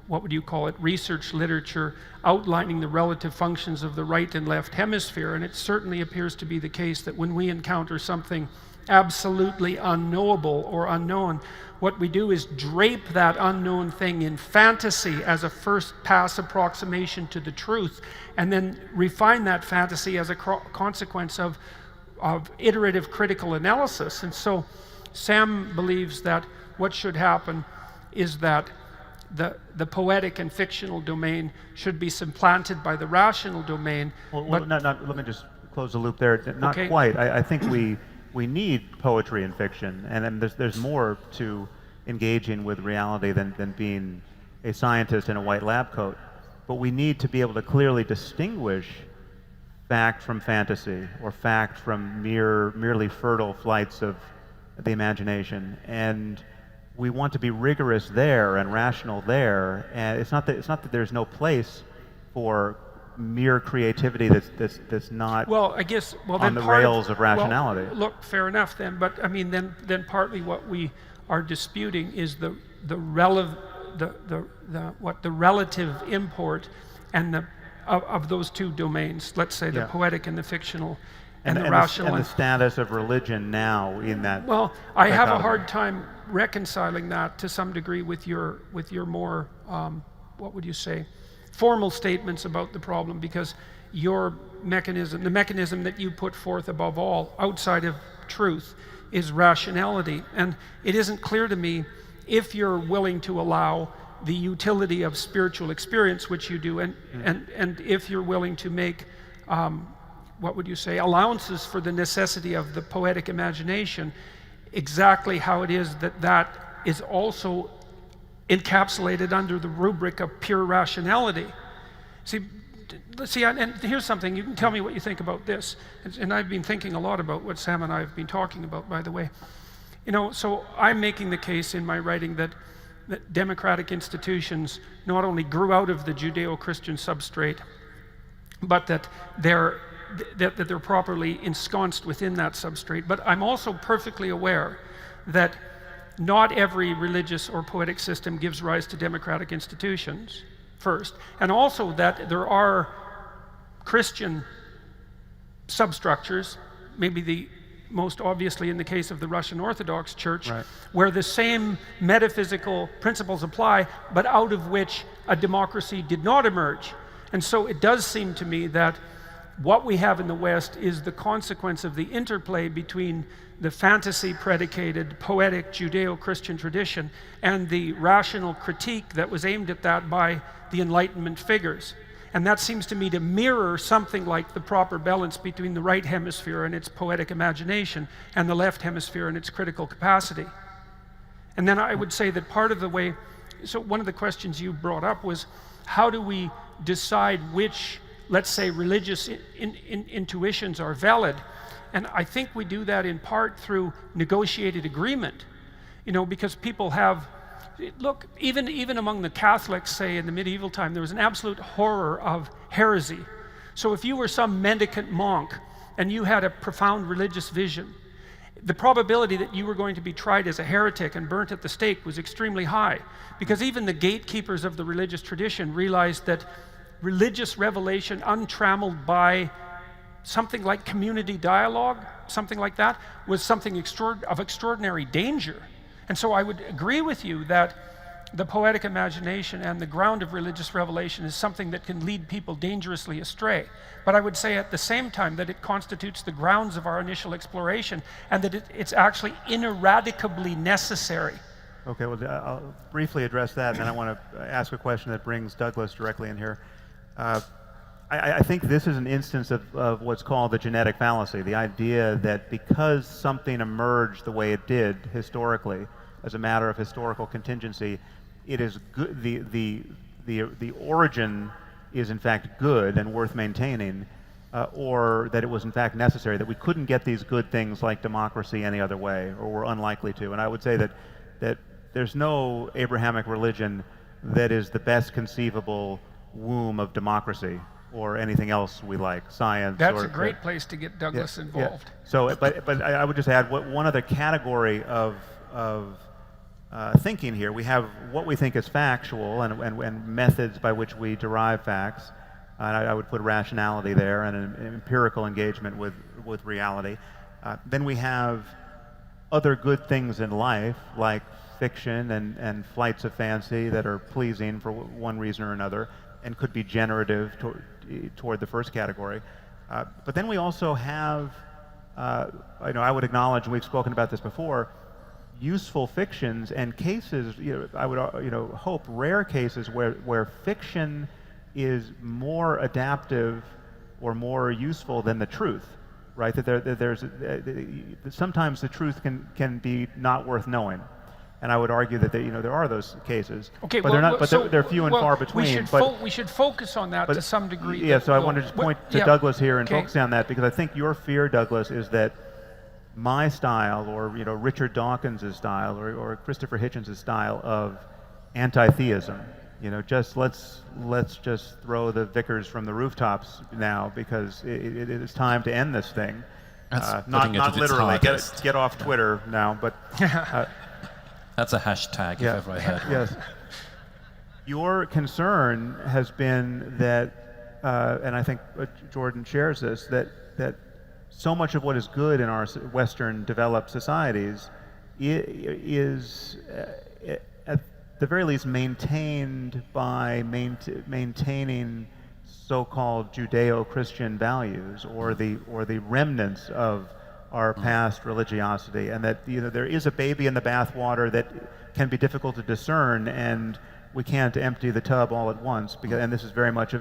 what would you call it, research literature outlining the relative functions of the right and left hemisphere. And it certainly appears to be the case that when we encounter something absolutely unknowable or unknown, what we do is drape that unknown thing in fantasy as a first pass approximation to the truth, and then refine that fantasy as a consequence of iterative critical analysis. And so Sam believes that what should happen is that the poetic and fictional domain should be supplanted by the rational domain. Well, let me just close the loop there. Not Okay. quite. I think we need poetry and fiction, and then there's more to engaging with reality than being a scientist in a white lab coat. But we need to be able to clearly distinguish fact from fantasy, or fact from merely fertile flights of the imagination. And we want to be rigorous there and rational there. And it's not that there's no place for mere creativity that's not on the rails of rationality. Well, look, fair enough then, but I mean then partly what we are disputing is the relative import and of those two domains. Let's say the poetic and the fictional and the rational. And the status of religion now in that. Well, I have a hard time reconciling that to some degree with your more what would you say, formal statements about the problem, because your mechanism, the mechanism that you put forth above all, outside of truth, is rationality. And it isn't clear to me if you're willing to allow the utility of spiritual experience, which you do, and if you're willing to make, what would you say, allowances for the necessity of the poetic imagination, exactly how it is that is also encapsulated under the rubric of pure rationality. See, and here's something, you can tell me what you think about this, and I've been thinking a lot about what Sam and I have been talking about, by the way. You know, so I'm making the case in my writing that democratic institutions not only grew out of the Judeo-Christian substrate, but that they're properly ensconced within that substrate. But I'm also perfectly aware that not every religious or poetic system gives rise to democratic institutions, first, and also that there are Christian substructures, maybe the most obviously in the case of the Russian Orthodox Church, where the same metaphysical principles apply, but out of which a democracy did not emerge. And so it does seem to me that what we have in the West is the consequence of the interplay between the fantasy-predicated, poetic Judeo-Christian tradition and the rational critique that was aimed at that by the Enlightenment figures. And that seems to me to mirror something like the proper balance between the right hemisphere and its poetic imagination and the left hemisphere and its critical capacity. And then I would say that part of the way, so one of the questions you brought up was, how do we decide which, let's say, religious intuitions are valid? And I think we do that in part through negotiated agreement, you know, because people have, look, even among the Catholics, say in the medieval time, there was an absolute horror of heresy. So if you were some mendicant monk and you had a profound religious vision, the probability that you were going to be tried as a heretic and burnt at the stake was extremely high, because even the gatekeepers of the religious tradition realized that religious revelation untrammeled by something like community dialogue, something like that, was something of extraordinary danger. And so I would agree with you that the poetic imagination and the ground of religious revelation is something that can lead people dangerously astray. But I would say at the same time that it constitutes the grounds of our initial exploration, and that it's actually ineradicably necessary. Okay, well, I'll briefly address that, and then I want to ask a question that brings Douglas directly in here. I think this is an instance of what's called the genetic fallacy, the idea that because something emerged the way it did historically, as a matter of historical contingency, it is good, the origin is in fact good and worth maintaining, or that it was in fact necessary, that we couldn't get these good things like democracy any other way, or were unlikely to. And I would say that there's no Abrahamic religion that is the best conceivable womb of democracy or anything else we like, science. That's a great place to get Douglas involved. So, but I would just add one other category of thinking here. We have what we think is factual and methods by which we derive facts. And I would put rationality there and an empirical engagement with reality. Then we have other good things in life, like fiction and flights of fancy that are pleasing for one reason or another and could be generative toward the first category. But then we also have, I would acknowledge, and we've spoken about this before, useful fictions and cases, I would hope rare cases where fiction is more adaptive or more useful than the truth, right? That sometimes the truth can be not worth knowing. And I would argue that there are those cases, okay, but they're few and far between. We should focus on that to some degree. Yeah, so I wanted to just point to Douglas here and focus on that, because I think your fear, Douglas, is that my style, or Richard Dawkins' style, or Christopher Hitchens' style of anti-theism, just let's just throw the vicars from the rooftops now, because it is time to end this thing. Not literally. Get off Twitter now, but. That's a hashtag, if ever I heard one. Yes. Your concern has been that, and I think Jordan shares this, that so much of what is good in our Western developed societies is, at the very least, maintained by maintaining so-called Judeo-Christian values, or the remnants of our past religiosity, and that there is a baby in the bathwater that can be difficult to discern, and we can't empty the tub all at once, and this is very much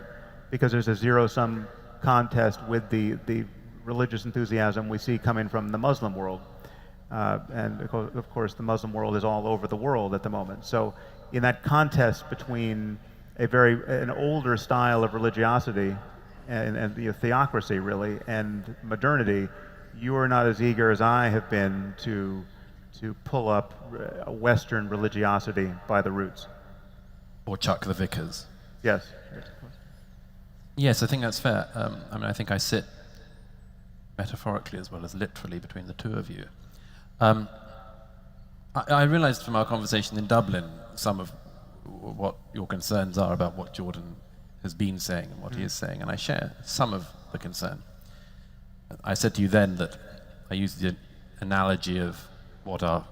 because there's a zero-sum contest with the religious enthusiasm we see coming from the Muslim world, and of course the Muslim world is all over the world at the moment. So in that contest between an older style of religiosity and theocracy really, and modernity, you are not as eager as I have been to pull up Western religiosity by the roots. Or chuck the vicars. Yes. Yes, I think that's fair. I think I sit metaphorically as well as literally between the two of you. I realized from our conversation in Dublin some of what your concerns are about what Jordan has been saying and what he is saying, and I share some of the concern. I said to you then that I used the analogy of what our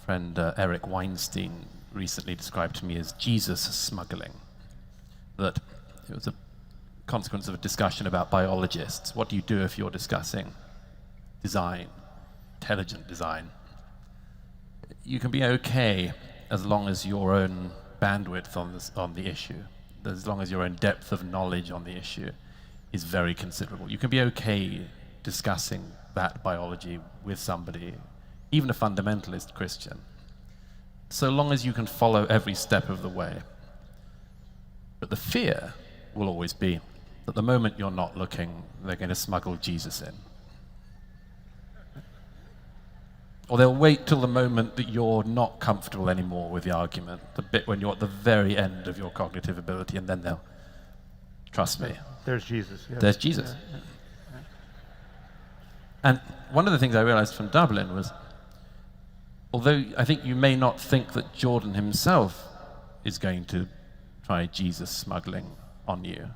friend Bret Weinstein recently described to me as Jesus smuggling. That it was a consequence of a discussion about biologists. What do you do if you're discussing design, intelligent design? You can be okay as long as your own bandwidth on the issue, as long as your own depth of knowledge on the issue is very considerable. You can be okay discussing that biology with somebody, even a fundamentalist Christian, so long as you can follow every step of the way. But the fear will always be that the moment you're not looking, they're going to smuggle Jesus in. Or they'll wait till the moment that you're not comfortable anymore with the argument, the bit when you're at the very end of your cognitive ability, and then they'll, trust me. There's Jesus. Yes. There's Jesus. Yeah. And one of the things I realized from Dublin was, although I think you may not think that Jordan himself is going to try Jesus smuggling on you,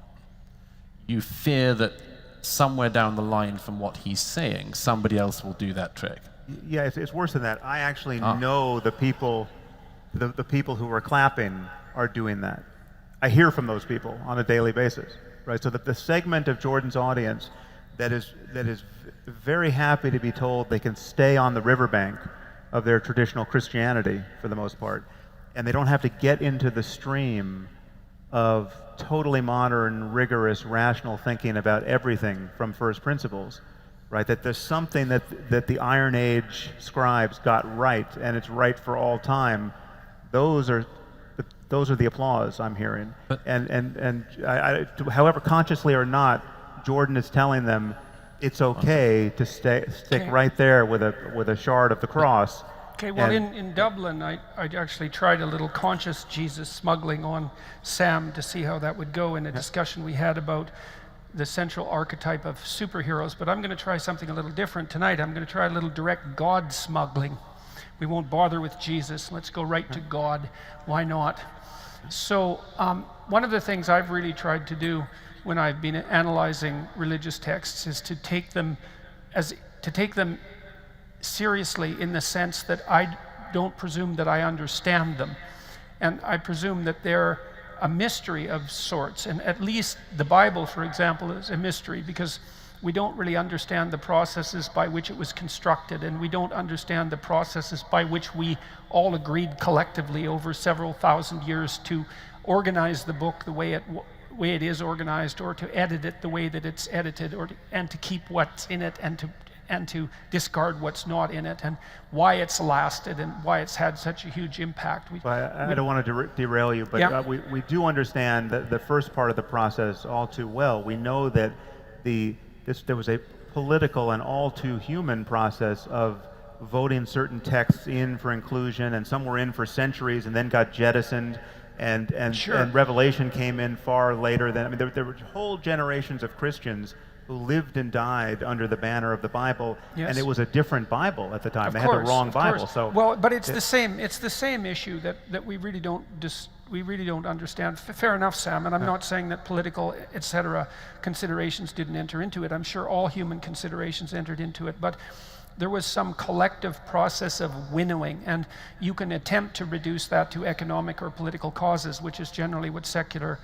you fear that somewhere down the line from what he's saying, somebody else will do that trick. Yeah, it's worse than that. I actually know the people who are clapping are doing that. I hear from those people on a daily basis, right? So that the segment of Jordan's audience that is very happy to be told they can stay on the riverbank of their traditional Christianity for the most part, and they don't have to get into the stream of totally modern, rigorous, rational thinking about everything from first principles, right? That there's something that the Iron Age scribes got right, and it's right for all time. Those are the applause I'm hearing. And however consciously or not, Jordan is telling them it's okay to stick right there with a shard of the cross. Okay, well, in Dublin, I actually tried a little conscious Jesus smuggling on Sam to see how that would go in a discussion we had about the central archetype of superheroes, but I'm going to try something a little different tonight. I'm going to try a little direct God smuggling, We won't bother with Jesus. Let's go right to God. Why not? So one of the things I've really tried to do when I've been analyzing religious texts is to take them seriously in the sense that I don't presume that I understand them. And I presume that they're a mystery of sorts. And at least the Bible, for example, is a mystery because we don't really understand the processes by which it was constructed, and we don't understand the processes by which we all agreed collectively over several thousand years to organize the book the way it is organized, or to edit it the way that it's edited, and to keep what's in it and to discard what's not in it, and why it's lasted and why it's had such a huge impact. I don't want to derail you, but yeah. We do understand the first part of the process all too well. We know that there was a political and all too human process of voting certain texts in for inclusion, and some were in for centuries and then got jettisoned, and Revelation came in far later than, I mean, there were whole generations of Christians who lived and died under the banner of the Bible, and it was a different Bible at the time. They had the wrong Bible. So well, but it's the same issue that we really don't understand. Fair enough, Sam, and I'm not saying that political, etc. considerations didn't enter into it. I'm sure all human considerations entered into it, but there was some collective process of winnowing, and you can attempt to reduce that to economic or political causes, which is generally what secular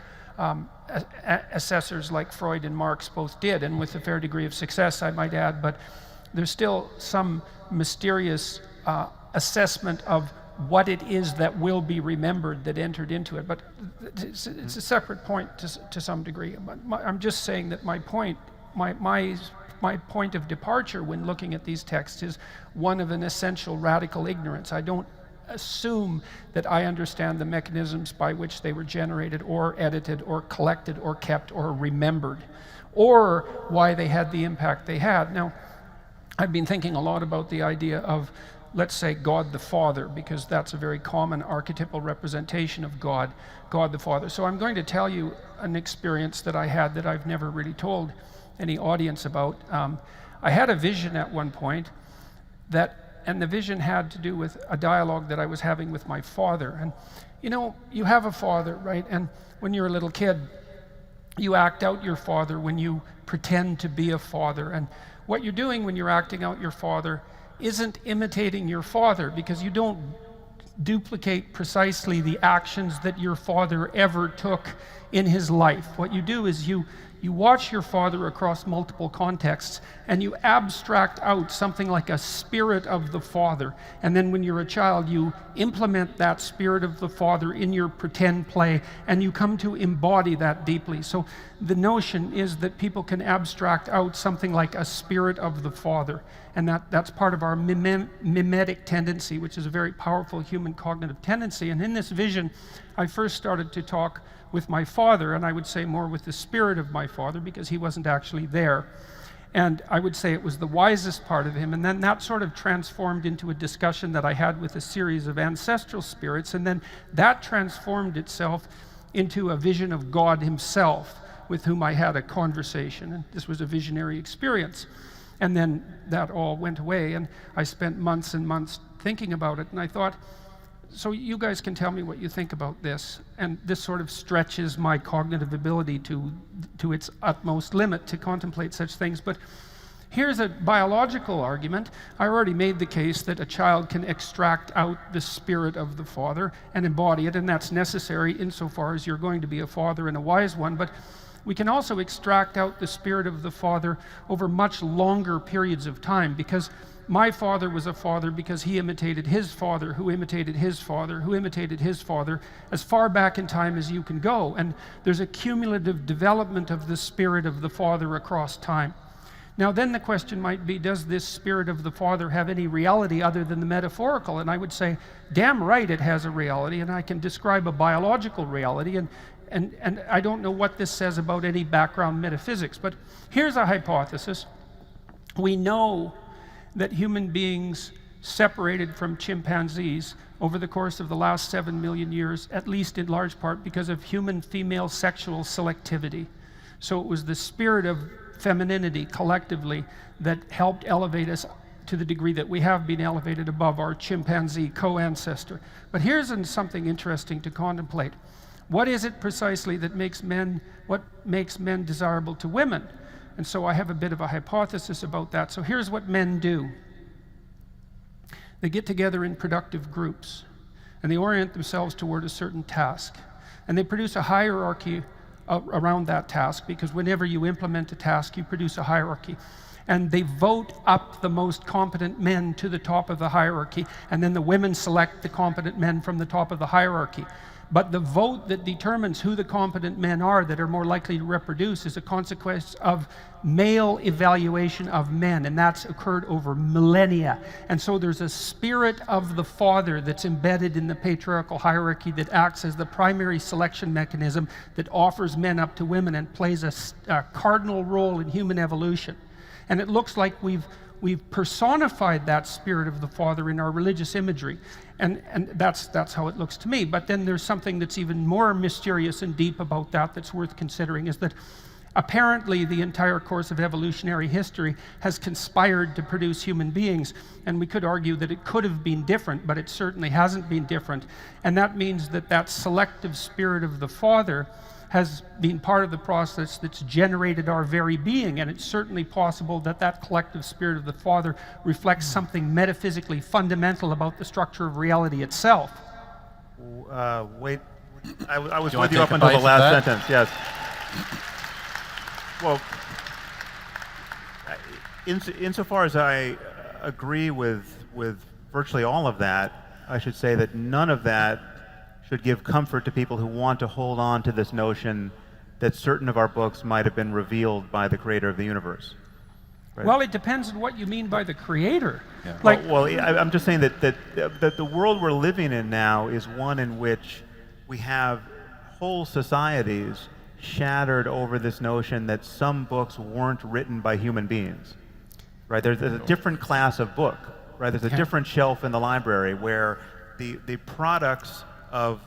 assessors like Freud and Marx both did, and with a fair degree of success, I might add, but there's still some mysterious assessment of what it is that will be remembered that entered into it. But it's a separate point to some degree. I'm just saying that my point of departure when looking at these texts is one of an essential radical ignorance. I don't assume that I understand the mechanisms by which they were generated or edited or collected or kept or remembered, or why they had the impact they had. Now, I've been thinking a lot about the idea of, let's say, God the Father, because that's a very common archetypal representation of God the Father. So I'm going to tell you an experience that I had that I've never really told any audience about. I had a vision at one point and the vision had to do with a dialogue that I was having with my father. And you know, you have a father, right? And when you're a little kid, you act out your father when you pretend to be a father. And what you're doing when you're acting out your father isn't imitating your father, because you don't duplicate precisely the actions that your father ever took in his life. What you do is you watch your father across multiple contexts, and you abstract out something like a spirit of the father. And then when you're a child, you implement that spirit of the father in your pretend play, and you come to embody that deeply. So the notion is that people can abstract out something like a spirit of the father. And that's part of our mimetic tendency, which is a very powerful human cognitive tendency. And in this vision, I first started to talk with my father, and I would say more with the spirit of my father, because he wasn't actually there. And I would say it was the wisest part of him. And then that sort of transformed into a discussion that I had with a series of ancestral spirits. And then that transformed itself into a vision of God himself, with whom I had a conversation. And this was a visionary experience. And then that all went away, and I spent months and months thinking about it. And I thought, so you guys can tell me what you think about this. And this sort of stretches my cognitive ability to its utmost limit to contemplate such things. But here's a biological argument. I already made the case that a child can extract out the spirit of the father and embody it, and that's necessary insofar as you're going to be a father and a wise one. But we can also extract out the spirit of the father over much longer periods of time, because my father was a father because he imitated his father, who imitated his father, who imitated his father, as far back in time as you can go. And there's a cumulative development of the spirit of the father across time. Now then the question might be, does this spirit of the father have any reality other than the metaphorical? And I would say, damn right it has a reality, and I can describe a biological reality, and I don't know what this says about any background metaphysics, but here's a hypothesis. We know that human beings separated from chimpanzees over the course of the last 7 million years, at least in large part because of human female sexual selectivity. So it was the spirit of femininity collectively that helped elevate us to the degree that we have been elevated above our chimpanzee co-ancestor. But here's something interesting to contemplate. What is it precisely that makes men desirable to women? And so I have a bit of a hypothesis about that. So here's what men do. They get together in productive groups, and they orient themselves toward a certain task. And they produce a hierarchy around that task, because whenever you implement a task, you produce a hierarchy. And they vote up the most competent men to the top of the hierarchy, and then the women select the competent men from the top of the hierarchy. But the vote that determines who the competent men are that are more likely to reproduce is a consequence of male evaluation of men, and that's occurred over millennia. And so there's a spirit of the father that's embedded in the patriarchal hierarchy that acts as the primary selection mechanism that offers men up to women and plays a cardinal role in human evolution. And it looks like we've personified that spirit of the father in our religious imagery. And that's how it looks to me. But then there's something that's even more mysterious and deep about that that's worth considering, is that apparently the entire course of evolutionary history has conspired to produce human beings. And we could argue that it could have been different, but it certainly hasn't been different. And that means that that selective spirit of the father has been part of the process that's generated our very being, and it's certainly possible that that collective spirit of the father reflects something metaphysically fundamental about the structure of reality itself. Wait, I was with you up until the last sentence, yes. Well, insofar as I agree with virtually all of that, I should say that none of that should give comfort to people who want to hold on to this notion that certain of our books might have been revealed by the creator of the universe. Right? Well, it depends on what you mean by the creator. Yeah. I'm just saying that the world we're living in now is one in which we have whole societies shattered over this notion that some books weren't written by human beings. Right? There's a different class of book. Right? There's a different shelf in the library where the products of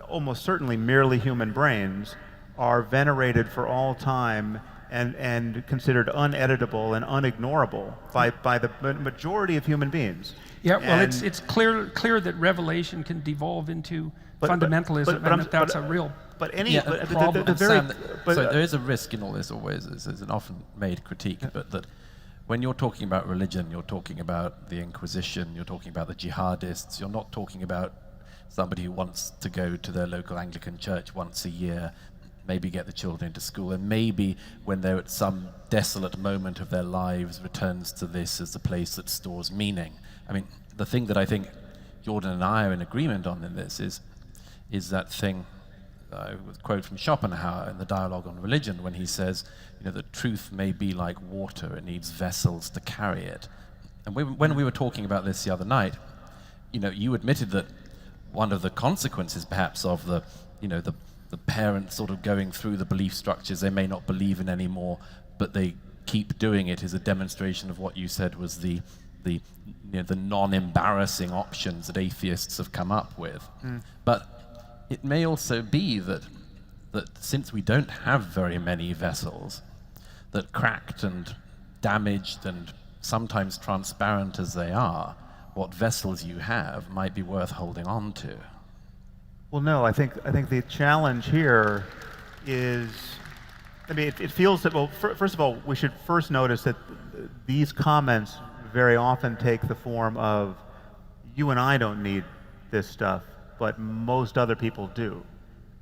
almost certainly merely human brains are venerated for all time and considered uneditable and unignorable by the majority of human beings. Yeah, well, it's clear that revelation can devolve into fundamentalism, and that's a real problem. Sam, so there is a risk in all this always, it's an often made critique, but that when you're talking about religion, you're talking about the Inquisition, you're talking about the jihadists, you're not talking about somebody who wants to go to their local Anglican church once a year, maybe get the children into school, and maybe when they're at some desolate moment of their lives returns to this as the place that stores meaning. I mean, the thing that I think Jordan and I are in agreement on in this is that thing, with a quote from Schopenhauer in the Dialogue on Religion, when he says, the truth may be like water, it needs vessels to carry it. And when we were talking about this the other night, you admitted that one of the consequences, perhaps, of the parents sort of going through the belief structures they may not believe in anymore, but they keep doing it, is a demonstration of what you said was the non-embarrassing options that atheists have come up with. But it may also be that since we don't have very many vessels, that cracked and damaged and sometimes transparent as they are, what vessels you have might be worth holding on to. Well, no, I think the challenge here is, it feels that, well, first of all, we should first notice that these comments very often take the form of, you and I don't need this stuff, but most other people do,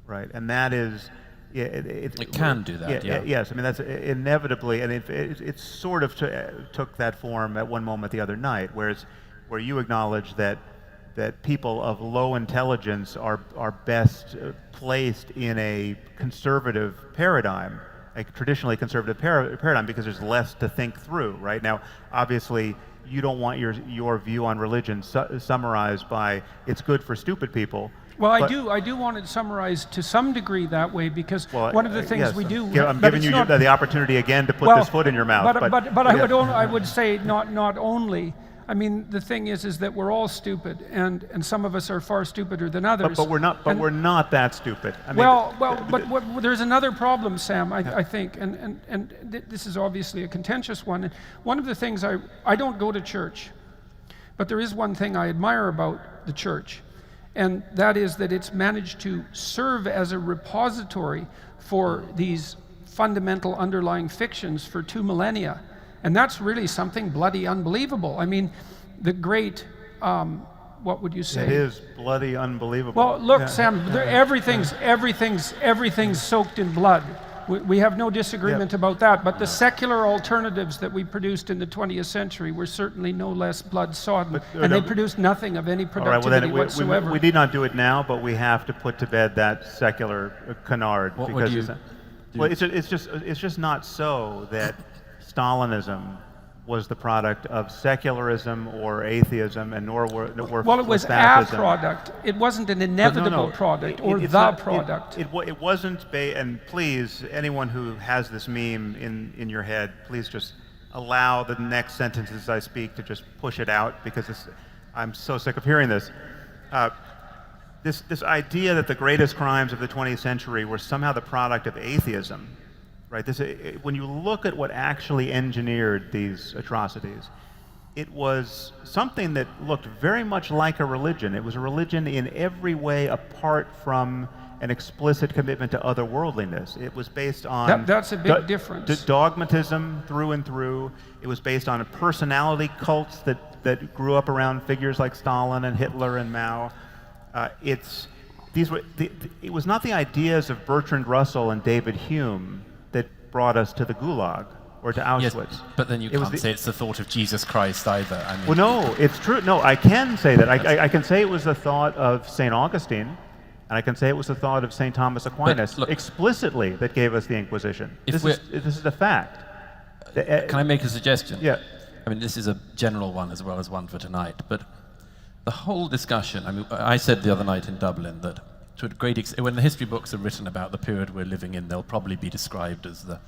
right? And that is, it can do that, yeah. Yes, that's inevitably, and it sort of took that form at one moment the other night, where you acknowledge that people of low intelligence are best placed in a conservative paradigm, a traditionally conservative paradigm, because there's less to think through, right? Now, obviously, you don't want your view on religion summarized by, it's good for stupid people. Well, I do want it summarized to some degree that way, because one of the things we do... I'm giving you the opportunity again to put this foot in your mouth. But I would say not only... I mean, the thing is that we're all stupid, and some of us are far stupider than others. But we're not. But we're not that stupid. I mean, but there's another problem, Sam. I think, and this is obviously a contentious one. And one of the things I don't go to church, but there is one thing I admire about the church, and that is that it's managed to serve as a repository for these fundamental underlying fictions for 2 millennia. And that's really something bloody unbelievable. I mean, the great, what would you say? It is bloody unbelievable. Well, look, Sam, everything's soaked in blood. We have no disagreement about that, but the secular alternatives that we produced in the 20th century were certainly no less blood-sodden, and they produced nothing of any productivity whatsoever. We need not do it now, but we have to put to bed that secular canard. What would you do? Well, it's just not so that Stalinism was the product of secularism or atheism, and nor were well, it was a product. It wasn't an inevitable product or the product. It wasn't. And please, anyone who has this meme in your head, please just allow the next sentences I speak to just push it out, because I'm so sick of hearing this. This idea that the greatest crimes of the 20th century were somehow the product of atheism. Right. When you look at what actually engineered these atrocities, it was something that looked very much like a religion. It was a religion in every way apart from an explicit commitment to otherworldliness. It was based on that's a big difference. Dogmatism through and through. It was based on personality cults that grew up around figures like Stalin and Hitler and Mao. It was not the ideas of Bertrand Russell and David Hume that brought us to the Gulag or to Auschwitz. Yes, but then you can't say it's the thought of Jesus Christ either. I mean, well, no, it's true. No, I can say that. I can say it was the thought of St. Augustine, and I can say it was the thought of St. Thomas Aquinas explicitly that gave us the Inquisition. This is a fact. Can I make a suggestion? Yeah. I mean, this is a general one as well as one for tonight, but the whole discussion, I mean, I said the other night in Dublin that to a great extent, when the history books are written about the period we're living in, they'll probably be described as the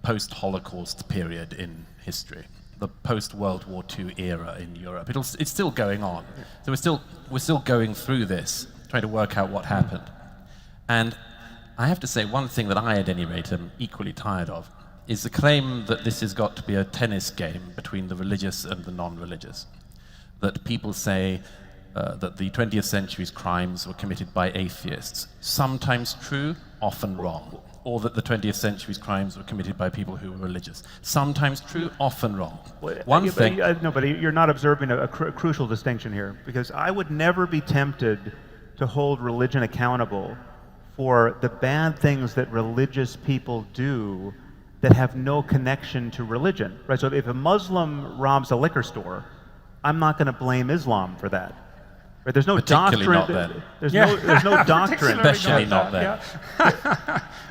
post-Holocaust period in history, the post-World War II era in Europe. It's still going on. So we're still going through this, trying to work out what happened. And I have to say, one thing that I, at any rate, am equally tired of is the claim that this has got to be a tennis game between the religious and the non-religious. That people say that the 20th century's crimes were committed by atheists. Sometimes true, often wrong. Or that the 20th century's crimes were committed by people who were religious. Sometimes true, often wrong. One thing... No, but you're not observing a crucial distinction here, because I would never be tempted to hold religion accountable for the bad things that religious people do that have no connection to religion. Right? So if a Muslim robs a liquor store, I'm not going to blame Islam for that. Right? There's no doctrine. Not then. There's no doctrine. Especially not then.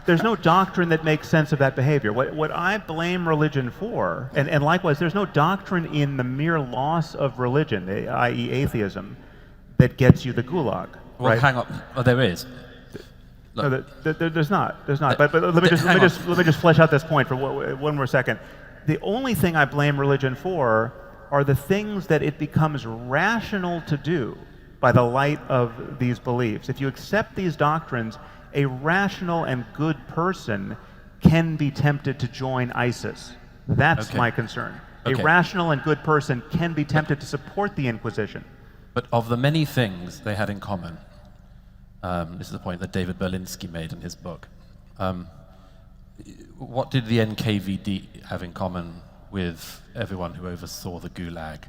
There's no doctrine that makes sense of that behavior. What I blame religion for, and likewise, there's no doctrine in the mere loss of religion, i.e. atheism, that gets you the Gulag. Well, right? hang on. Oh, there is. No, there's not. There's not. But let me just flesh out this point for one more second. The only thing I blame religion for are the things that it becomes rational to do by the light of these beliefs. If you accept these doctrines, a rational and good person can be tempted to join ISIS. That's my concern. A rational and good person can be tempted to support the Inquisition. But of the many things they had in common, this is the point that David Berlinski made in his book, what did the NKVD have in common with everyone who oversaw the Gulag,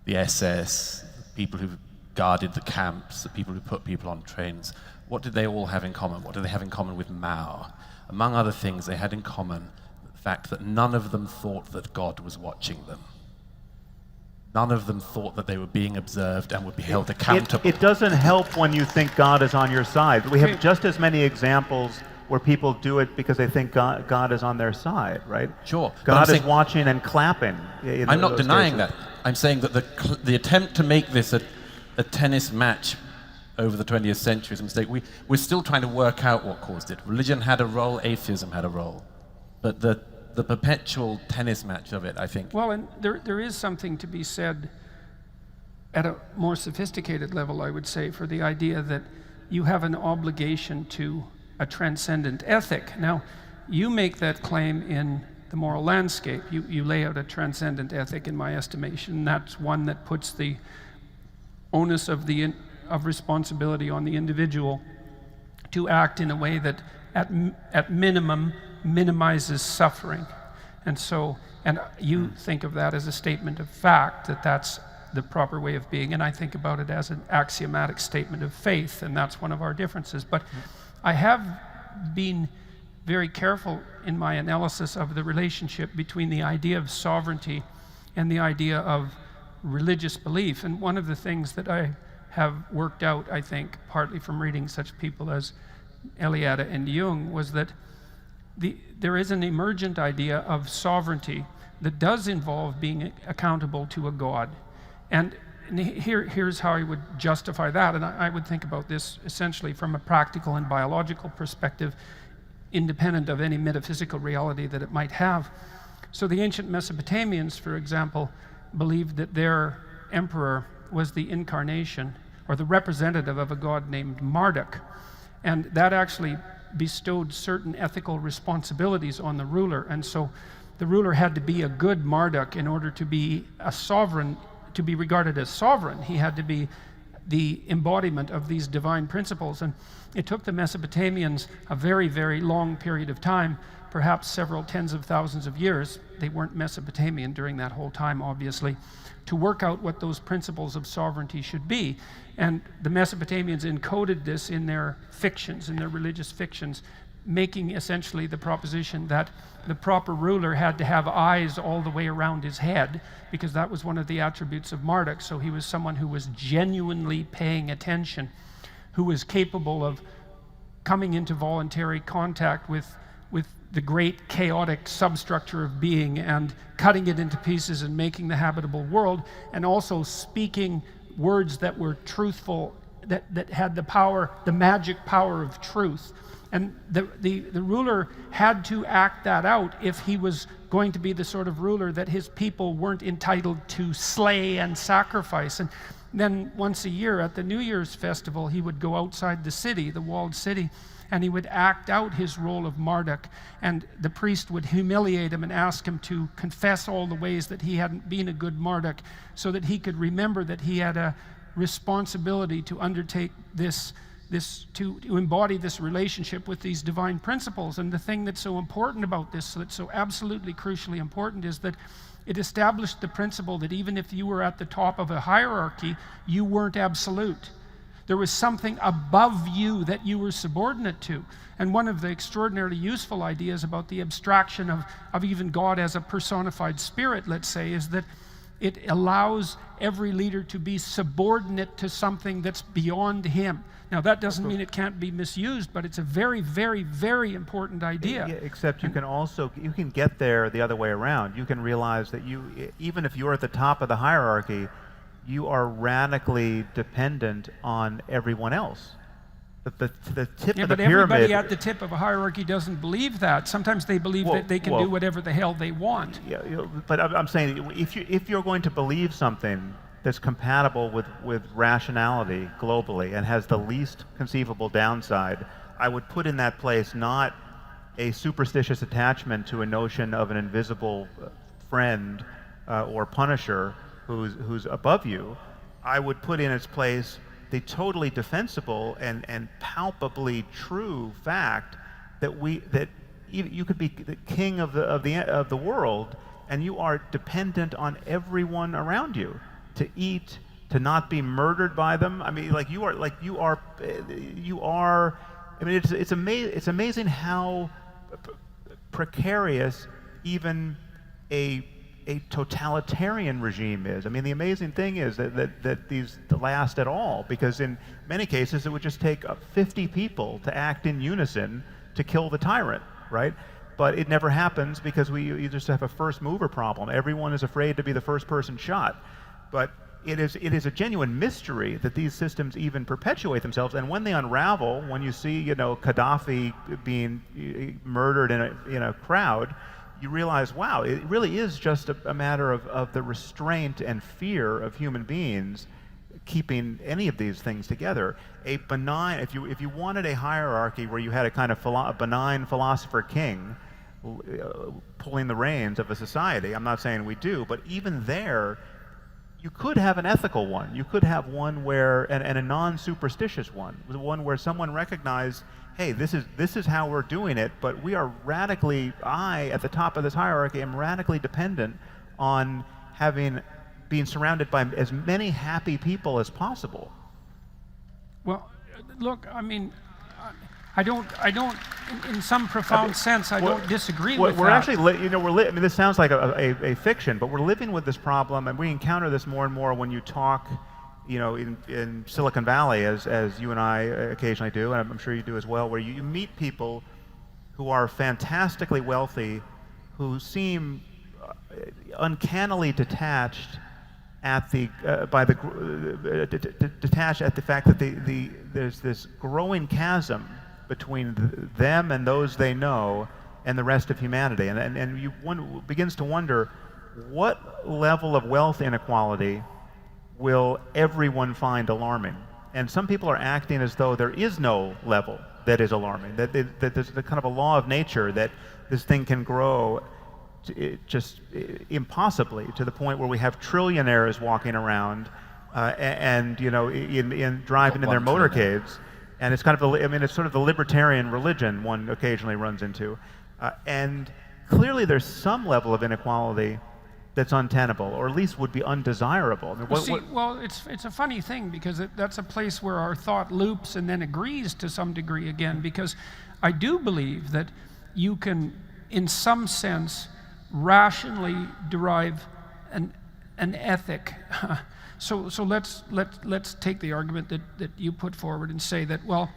the SS, people who guarded the camps, the people who put people on trains? What did they all have in common? What did they have in common with Mao? Among other things, they had in common the fact that none of them thought that God was watching them. None of them thought that they were being observed and would be held accountable. It doesn't help when you think God is on your side. We have just as many examples where people do it because they think God is on their side, right? Sure. God is watching and clapping. I'm not denying that. I'm saying that the attempt to make this a tennis match over the 20th century is a mistake. We're still trying to work out what caused it. Religion had a role, atheism had a role. But the perpetual tennis match of it, I think. Well, and there is something to be said at a more sophisticated level, I would say, for the idea that you have an obligation to a transcendent ethic. Now, you make that claim in the moral landscape. You lay out a transcendent ethic, in my estimation, and that's one that puts the onus of responsibility on the individual to act in a way that, at minimum, minimizes suffering. And you think of that as a statement of fact, that that's the proper way of being, and I think about it as an axiomatic statement of faith, and that's one of our differences. But I have been very careful in my analysis of the relationship between the idea of sovereignty and the idea of religious belief. And one of the things that I have worked out, I think, partly from reading such people as Eliade and Jung, was that there is an emergent idea of sovereignty that does involve being accountable to a God. And here's how I would justify that, and I would think about this essentially from a practical and biological perspective, independent of any metaphysical reality that it might have. So the ancient Mesopotamians, for example, believed that their emperor was the incarnation or the representative of a god named Marduk, and that actually bestowed certain ethical responsibilities on the ruler. And so the ruler had to be a good Marduk in order to be a sovereign, to be regarded as sovereign. He had to be the embodiment of these divine principles. And it took the Mesopotamians a very, very long period of time, perhaps several tens of thousands of years. They weren't Mesopotamian during that whole time, obviously, to work out what those principles of sovereignty should be. And the Mesopotamians encoded this in their fictions, in their religious fictions, making essentially the proposition that the proper ruler had to have eyes all the way around his head, because that was one of the attributes of Marduk. So he was someone who was genuinely paying attention, who was capable of coming into voluntary contact with the great chaotic substructure of being and cutting it into pieces and making the habitable world, and also speaking words that were truthful, that had the power, the magic power of truth. And the ruler had to act that out if he was going to be the sort of ruler that his people weren't entitled to slay and sacrifice. And then once a year at the New Year's festival, he would go outside the city, the walled city, and he would act out his role of Marduk. And the priest would humiliate him and ask him to confess all the ways that he hadn't been a good Marduk, so that he could remember that he had a responsibility to undertake to embody this relationship with these divine principles. And the thing that's so important about this, that's so absolutely crucially important, is that it established the principle that even if you were at the top of a hierarchy, you weren't absolute. There was something above you that you were subordinate to. And one of the extraordinarily useful ideas about the abstraction of even God as a personified spirit, let's say, is that it allows every leader to be subordinate to something that's beyond him. Now, that doesn't mean it can't be misused, but it's a very, very, very important idea. Yeah, except you can get there the other way around. You can realize that even if you're at the top of the hierarchy, you are radically dependent on everyone else. The tip of the pyramid. But everybody at the tip of a hierarchy doesn't believe that. Sometimes they believe that they can do whatever the hell they want. Yeah, but I'm saying if you're going to believe something that's compatible with rationality globally and has the least conceivable downside, I would put in that place not a superstitious attachment to a notion of an invisible friend or punisher who's above you. I would put in its place the totally defensible and palpably true fact that you could be the king of the world, and you are dependent on everyone around you to eat, to not be murdered by them. I mean, you are. I mean, it's amazing how precarious even a totalitarian regime is. I mean, the amazing thing is that these last at all, because in many cases it would just take 50 people to act in unison to kill the tyrant, right? But it never happens because you just have a first mover problem. Everyone is afraid to be the first person shot. But it is a genuine mystery that these systems even perpetuate themselves. And when they unravel, when you see Gaddafi being murdered in a crowd, you realize, wow, it really is just a matter of the restraint and fear of human beings keeping any of these things together. A benign, if you wanted a hierarchy where you had a kind of benign philosopher king pulling the reins of a society, I'm not saying we do, but even there, you could have an ethical one. You could have one where, and a non-superstitious one where someone recognized, hey, this is how we're doing it, but we are radically, at the top of this hierarchy, am radically dependent on being surrounded by as many happy people as possible. Well, look, I mean, I don't, in some profound sense, I don't disagree with that. We're actually, you know, I mean, this sounds like a fiction, but we're living with this problem, and we encounter this more and more when you talk, you know, in Silicon Valley, as you and I occasionally do, and I'm sure you do as well, where you meet people who are fantastically wealthy, who seem uncannily detached at the detached at the fact that there's this growing chasm between them and those they know and the rest of humanity, and one begins to wonder, what level of wealth inequality will everyone find alarming? And some people are acting as though there is no level that is alarming, that there's the kind of a law of nature that this thing can grow just impossibly to the point where we have trillionaires walking around and you know, in driving in their motorcades, and it's kind of it's sort of the libertarian religion one occasionally runs into, and clearly there's some level of inequality that's untenable, or at least would be undesirable. I mean, well, it's a funny thing, because that's a place where our thought loops and then agrees to some degree again, because I do believe that you can, in some sense, rationally derive an ethic. So let's take the argument that you put forward and say that, well,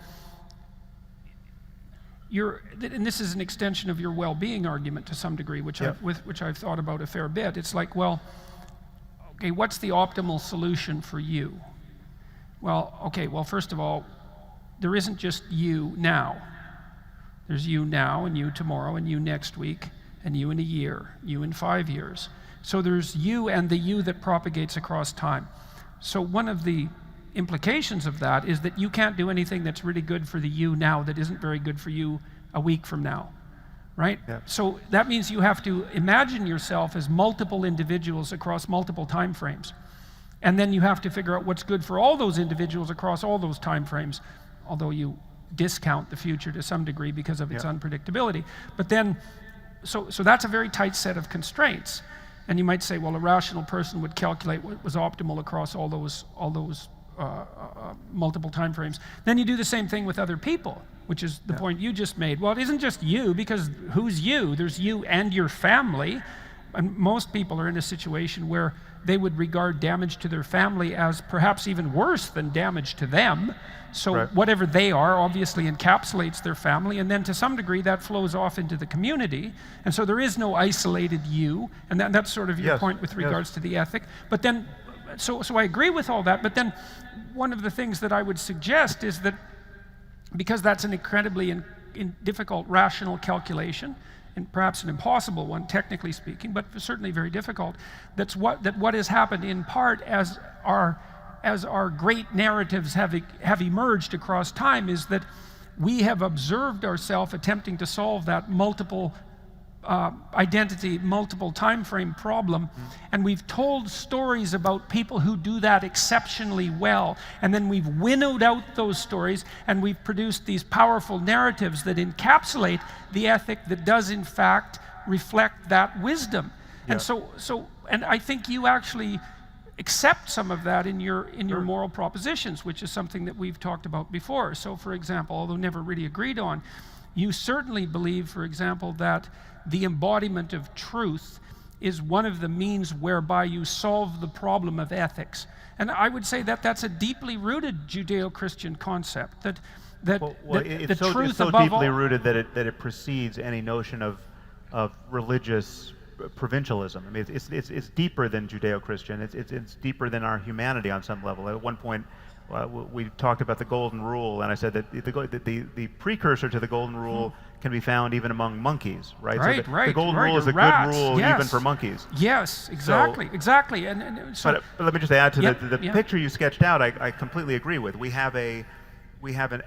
and this is an extension of your well-being argument to some degree, which I've thought about a fair bit. It's like, well, okay, what's the optimal solution for you? Well, okay, well, first of all, there isn't just you now. There's you now, and you tomorrow, and you next week, and you in a year, you in 5 years. So there's you and the you that propagates across time. So one of the implications of that is that you can't do anything that's really good for the you now that isn't very good for you a week from now, right? Yeah. So that means you have to imagine yourself as multiple individuals across multiple time frames. And then you have to figure out what's good for all those individuals across all those time frames, although you discount the future to some degree because of its unpredictability. But then, so that's a very tight set of constraints. And you might say, well, a rational person would calculate what was optimal across all those multiple time frames. Then you do the same thing with other people, which is the point you just made. Well, it isn't just you, because who's you? There's you and your family. And most people are in a situation where they would regard damage to their family as perhaps even worse than damage to them. So whatever they are obviously encapsulates their family, and then to some degree that flows off into the community. And so there is no isolated you, and that's sort of your point with regards to the ethic. But then, so I agree with all that, but then one of the things that I would suggest is that, because that's an incredibly difficult rational calculation, and perhaps an impossible one, technically speaking, but certainly very difficult, that what has happened in part as our great narratives have emerged across time is that we have observed ourselves attempting to solve that multiple identity, multiple time frame problem, and we've told stories about people who do that exceptionally well, and then we've winnowed out those stories, and we've produced these powerful narratives that encapsulate the ethic that does in fact reflect that wisdom. And and I think you actually accept some of that in your moral propositions, which is something that we've talked about before. So for example, although never really agreed on, you certainly believe, for example, that the embodiment of truth is one of the means whereby you solve the problem of ethics. And I would say that that's a deeply rooted Judeo-Christian concept, that it's the truth it's so above deeply all, rooted that it precedes any notion of religious provincialism. I mean, it's deeper than Judeo-Christian. It's deeper than our humanity on some level. At one point, we talked about the Golden Rule, and I said that the precursor to the Golden Rule can be found even among monkeys, right? Right, so right. the golden right, rule is a rats, good rule yes. even for monkeys. Yes, exactly, exactly. So, but let me just add to Yep, the yep. picture you sketched out. I completely agree with. We have an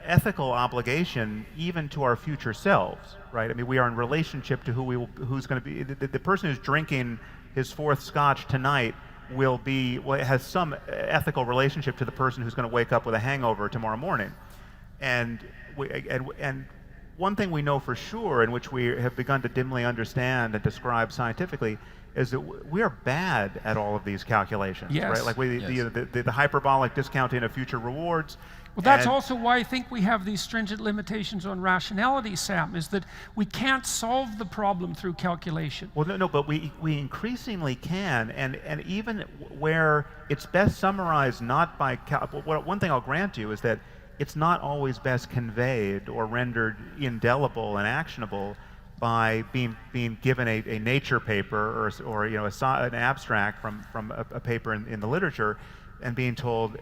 ethical obligation even to our future selves, right? I mean, we are in relationship to who's going to be the person who's drinking his fourth scotch tonight has some ethical relationship to the person who's going to wake up with a hangover tomorrow morning, and one thing we know for sure, in which we have begun to dimly understand and describe scientifically, is that we are bad at all of these calculations, Yes. right? Like the hyperbolic discounting of future rewards. well, that's also why I think we have these stringent limitations on rationality, Sam, is that we can't solve the problem through calculation. Well, no, but we increasingly can, and even where it's best summarized not by one thing I'll grant you is that it's not always best conveyed or rendered indelible and actionable by being given a nature paper or an abstract from a paper in the literature and being told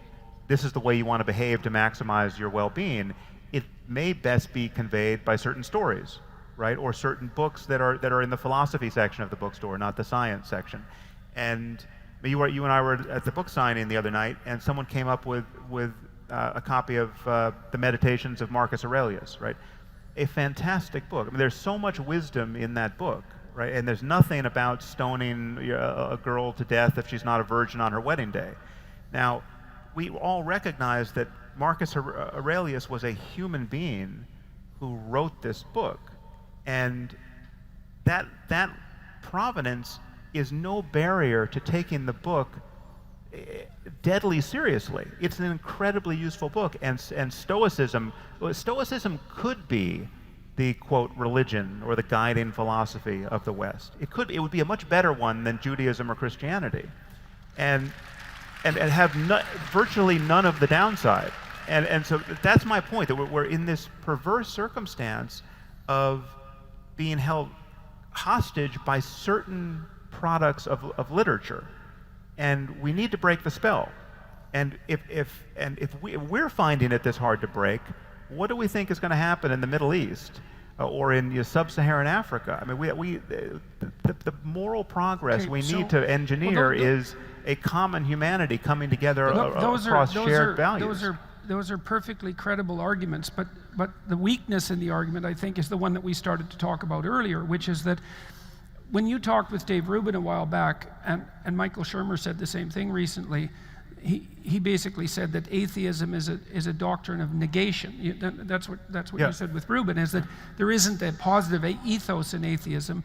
this is the way you want to behave to maximize your well-being. It may best be conveyed by certain stories, right, or certain books that are in the philosophy section of the bookstore, not the science section. And you and I were at the book signing the other night, and someone came up with a copy of the Meditations of Marcus Aurelius, right? A fantastic book. I mean, there's so much wisdom in that book, right? And there's nothing about stoning a girl to death if she's not a virgin on her wedding day. Now, we all recognize that Marcus Aurelius was a human being who wrote this book, and that provenance is no barrier to taking the book deadly seriously. It's an incredibly useful book, and Stoicism could be the, quote, religion or the guiding philosophy of the West. It would be a much better one than Judaism or Christianity, and have virtually none of the downside. And so that's my point, that we're in this perverse circumstance of being held hostage by certain products of literature. And we need to break the spell. And if we're finding it this hard to break, what do we think is going to happen in the Middle East or in sub-Saharan Africa? I mean, the moral progress we need to engineer is a common humanity coming together across shared values. Those are perfectly credible arguments, but the weakness in the argument, I think, is the one that we started to talk about earlier, which is that when you talked with Dave Rubin a while back, and Michael Shermer said the same thing recently, he basically said that atheism is a doctrine of negation. That's what Yeah. you said with Rubin, is that there isn't a positive ethos in atheism.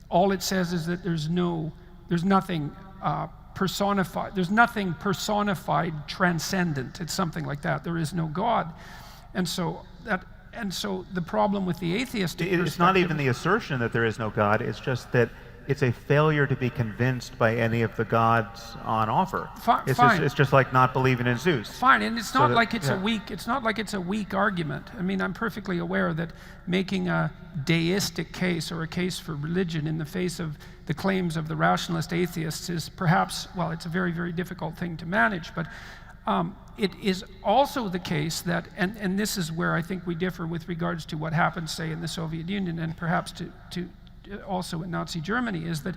All it says is that there's nothing personified. There's nothing personified transcendent. It's something like that. There is no God, and so the problem with the atheistic It's not even the assertion that there is no God. It's just that it's a failure to be convinced by any of the gods on offer. It's just like not believing in Zeus. Fine, and it's not like it's a weak. It's not like it's a weak argument. I mean, I'm perfectly aware that making a deistic case or a case for religion in the face of the claims of the rationalist atheists is perhaps, well, it's a very, very difficult thing to manage. But it is also the case that, and this is where I think we differ with regards to what happened, say, in the Soviet Union and perhaps to also in Nazi Germany, is that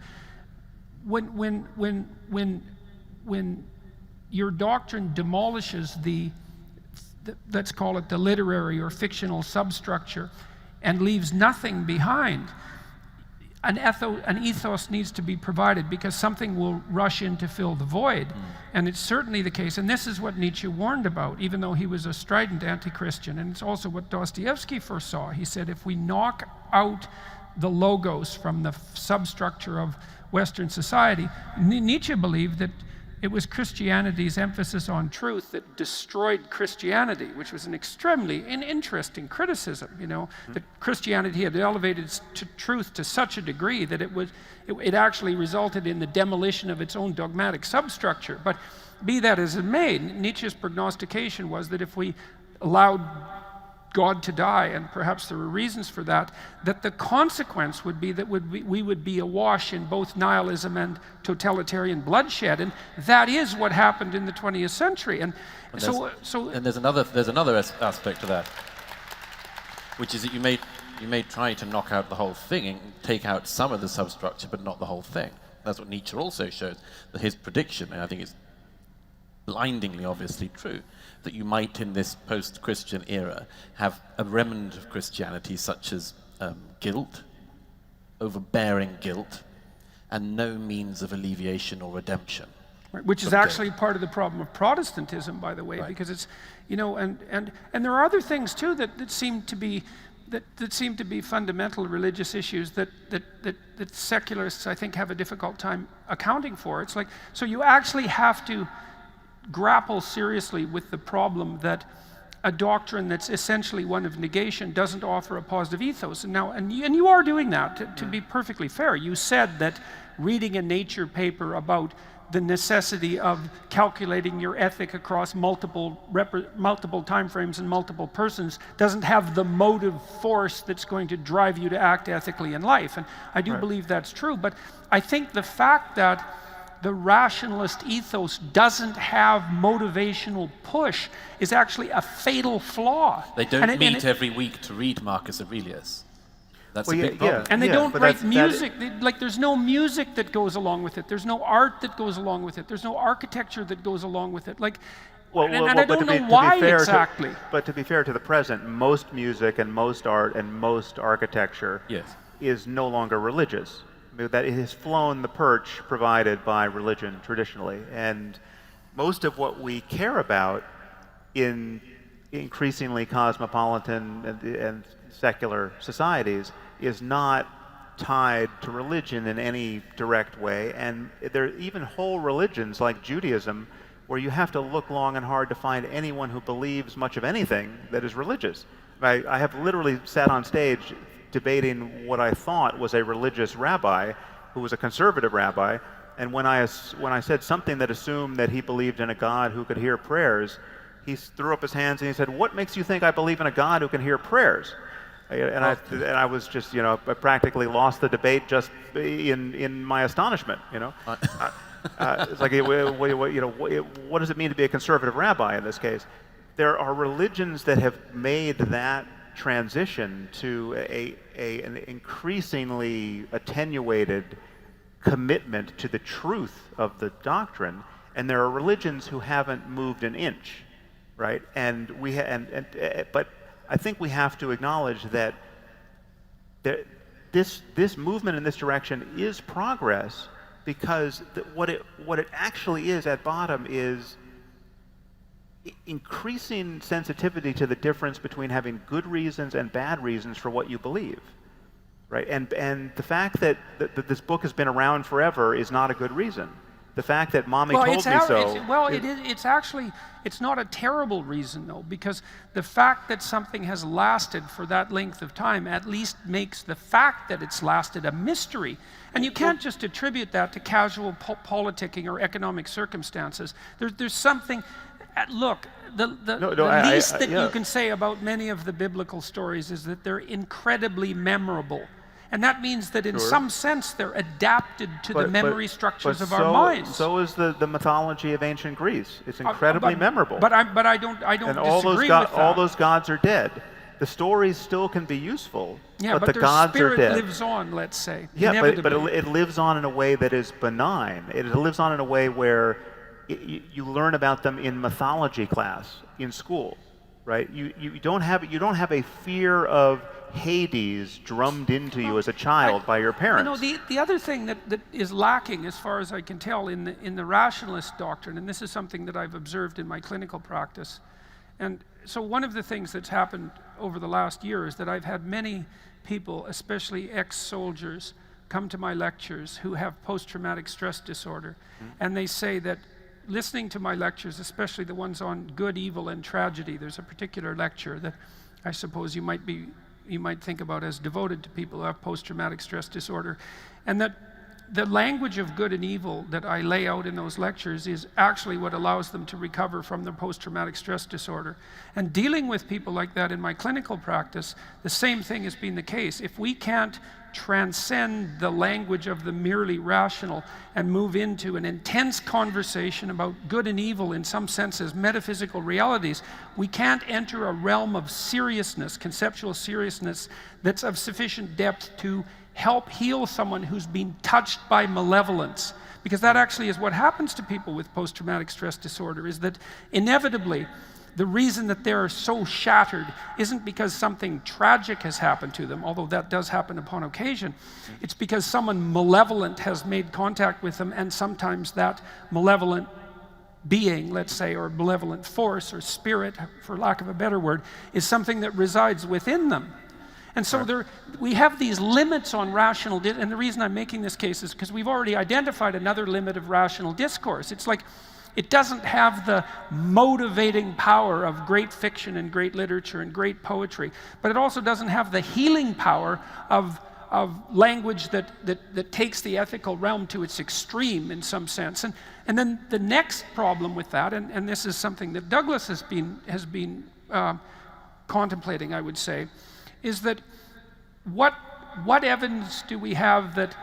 when your doctrine demolishes let's call it the literary or fictional substructure and leaves nothing behind, an ethos needs to be provided, because something will rush in to fill the void. And it's certainly the case, and this is what Nietzsche warned about, even though he was a strident anti-Christian, and it's also what Dostoevsky foresaw. He said, if we knock out the logos from the substructure of Western society, Nietzsche believed that it was Christianity's emphasis on truth that destroyed Christianity, which was an extremely interesting criticism, that Christianity had elevated truth to such a degree that it actually resulted in the demolition of its own dogmatic substructure. But be that as it may, Nietzsche's prognostication was that if we allowed God to die, and perhaps there were reasons for that, that the consequence would be that we would be awash in both nihilism and totalitarian bloodshed, and that is what happened in the 20th century. And there's another aspect to that, which is that you made try to knock out the whole thing and take out some of the substructure, but not the whole thing. That's what Nietzsche also shows, that his prediction, and I think it's blindingly obviously true, that you might in this post-Christian era have a remnant of Christianity such as guilt, overbearing guilt, and no means of alleviation or redemption. Right, which is actually part of the problem of Protestantism, by the way, because it's, and there are other things too that seem to be fundamental religious issues that secularists, I think, have a difficult time accounting for. It's like, so you actually have to grapple seriously with the problem that a doctrine that's essentially one of negation doesn't offer a positive ethos. And you are doing that, to be perfectly fair. You said that reading a Nature paper about the necessity of calculating your ethic across multiple timeframes and multiple persons doesn't have the motive force that's going to drive you to act ethically in life. And I do believe that's true, but I think the fact that the rationalist ethos doesn't have motivational push is actually a fatal flaw. They don't meet every week to read Marcus Aurelius. That's a big problem. And they don't write music. Like, there's no music that goes along with it. There's no art that goes along with it. There's no architecture that goes along with it. Like, and I don't know why exactly. But to be fair to the present, most music and most art and most architecture is no longer religious. I mean, that it has flown the perch provided by religion traditionally. And most of what we care about in increasingly cosmopolitan and secular societies is not tied to religion in any direct way. And there are even whole religions like Judaism where you have to look long and hard to find anyone who believes much of anything that is religious. I have literally sat on stage debating what I thought was a religious rabbi who was a conservative rabbi, and when I said something that assumed that he believed in a God who could hear prayers, he threw up his hands and he said, "What makes you think I believe in a God who can hear prayers?" And I was just, I practically lost the debate just in my astonishment. It's like, what does it mean to be a conservative rabbi in this case? There are religions that have made that transition to an increasingly attenuated commitment to the truth of the doctrine, and there are religions who haven't moved an inch, right? And but I think we have to acknowledge that this movement in this direction is progress, because what it actually is at bottom is increasing sensitivity to the difference between having good reasons and bad reasons for what you believe, right? And the fact that this book has been around forever is not a good reason. The fact that Mommy told me so. It's not a terrible reason, though, because the fact that something has lasted for that length of time at least makes the fact that it's lasted a mystery. And you can't just attribute that to casual politicking or economic circumstances. There's something. Look, the least that you can say about many of the biblical stories is that they're incredibly memorable. And that means that in some sense they're adapted to the memory structures of our minds. So is the mythology of ancient Greece. It's incredibly memorable. But I don't disagree with that. All those gods are dead. The stories still can be useful, but the gods are dead. Their spirit lives on, let's say. Yeah, but it lives on in a way that is benign. It lives on in a way where you learn about them in mythology class in school, right? You don't have a fear of Hades drummed into you as a child by your parents. The other thing that is lacking, as far as I can tell, in the rationalist doctrine, and this is something that I've observed in my clinical practice, and so one of the things that's happened over the last year is that I've had many people, especially ex-soldiers, come to my lectures who have post-traumatic stress disorder, and they say that listening to my lectures, especially the ones on good, evil, and tragedy, there's a particular lecture that I suppose you might think about as devoted to people who have post-traumatic stress disorder, and that the language of good and evil that I lay out in those lectures is actually what allows them to recover from their post-traumatic stress disorder. And dealing with people like that in my clinical practice, the same thing has been the case. If we can't transcend the language of the merely rational and move into an intense conversation about good and evil in some sense as metaphysical realities, we can't enter a realm of seriousness, conceptual seriousness, that's of sufficient depth to help heal someone who's been touched by malevolence. Because that actually is what happens to people with post-traumatic stress disorder, is that inevitably the reason that they're so shattered isn't because something tragic has happened to them, although that does happen upon occasion. It's because someone malevolent has made contact with them, and sometimes that malevolent being, let's say, or malevolent force or spirit, for lack of a better word, is something that resides within them. And so we have these limits on rational, and the reason I'm making this case is because we've already identified another limit of rational discourse. It's like, it doesn't have the motivating power of great fiction and great literature and great poetry, but it also doesn't have the healing power of language that takes the ethical realm to its extreme in some sense. And then the next problem with that, and this is something that Douglas has been contemplating, I would say, is that what evidence do we have that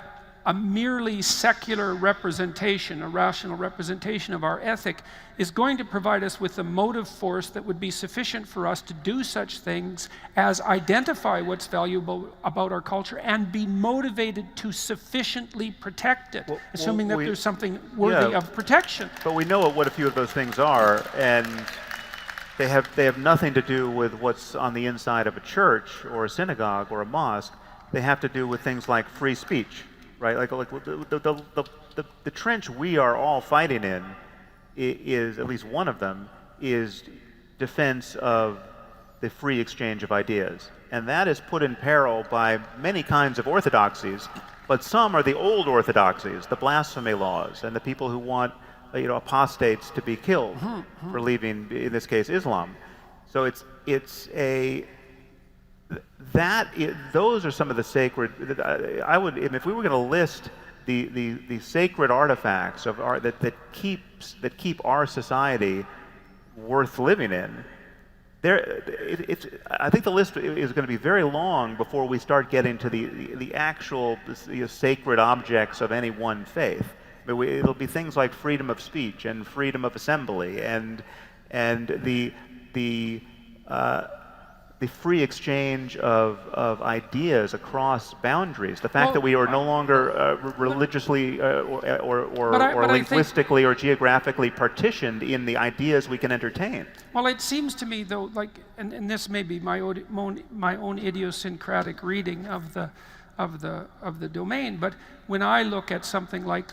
a merely secular representation, a rational representation of our ethic, is going to provide us with the motive force that would be sufficient for us to do such things as identify what's valuable about our culture and be motivated to sufficiently protect it, assuming that there's something worthy of protection. But we know what a few of those things are, and they have nothing to do with what's on the inside of a church or a synagogue or a mosque. They have to do with things like free speech. Right, like the trench we are all fighting in is, at least one of them, is defense of the free exchange of ideas. And that is put in peril by many kinds of orthodoxies, but some are the old orthodoxies, the blasphemy laws, and the people who want apostates to be killed for leaving, in this case, Islam. So those are some of the sacred. If we were going to list the sacred artifacts that keep our society worth living in, I think the list is going to be very long before we start getting to the actual sacred objects of any one faith. It'll be things like freedom of speech and freedom of assembly and the free exchange of ideas across boundaries. The fact that we are no longer religiously or linguistically or geographically partitioned in the ideas we can entertain. Well, it seems to me, though, like, and this may be my own idiosyncratic reading of the domain, but when I look at something like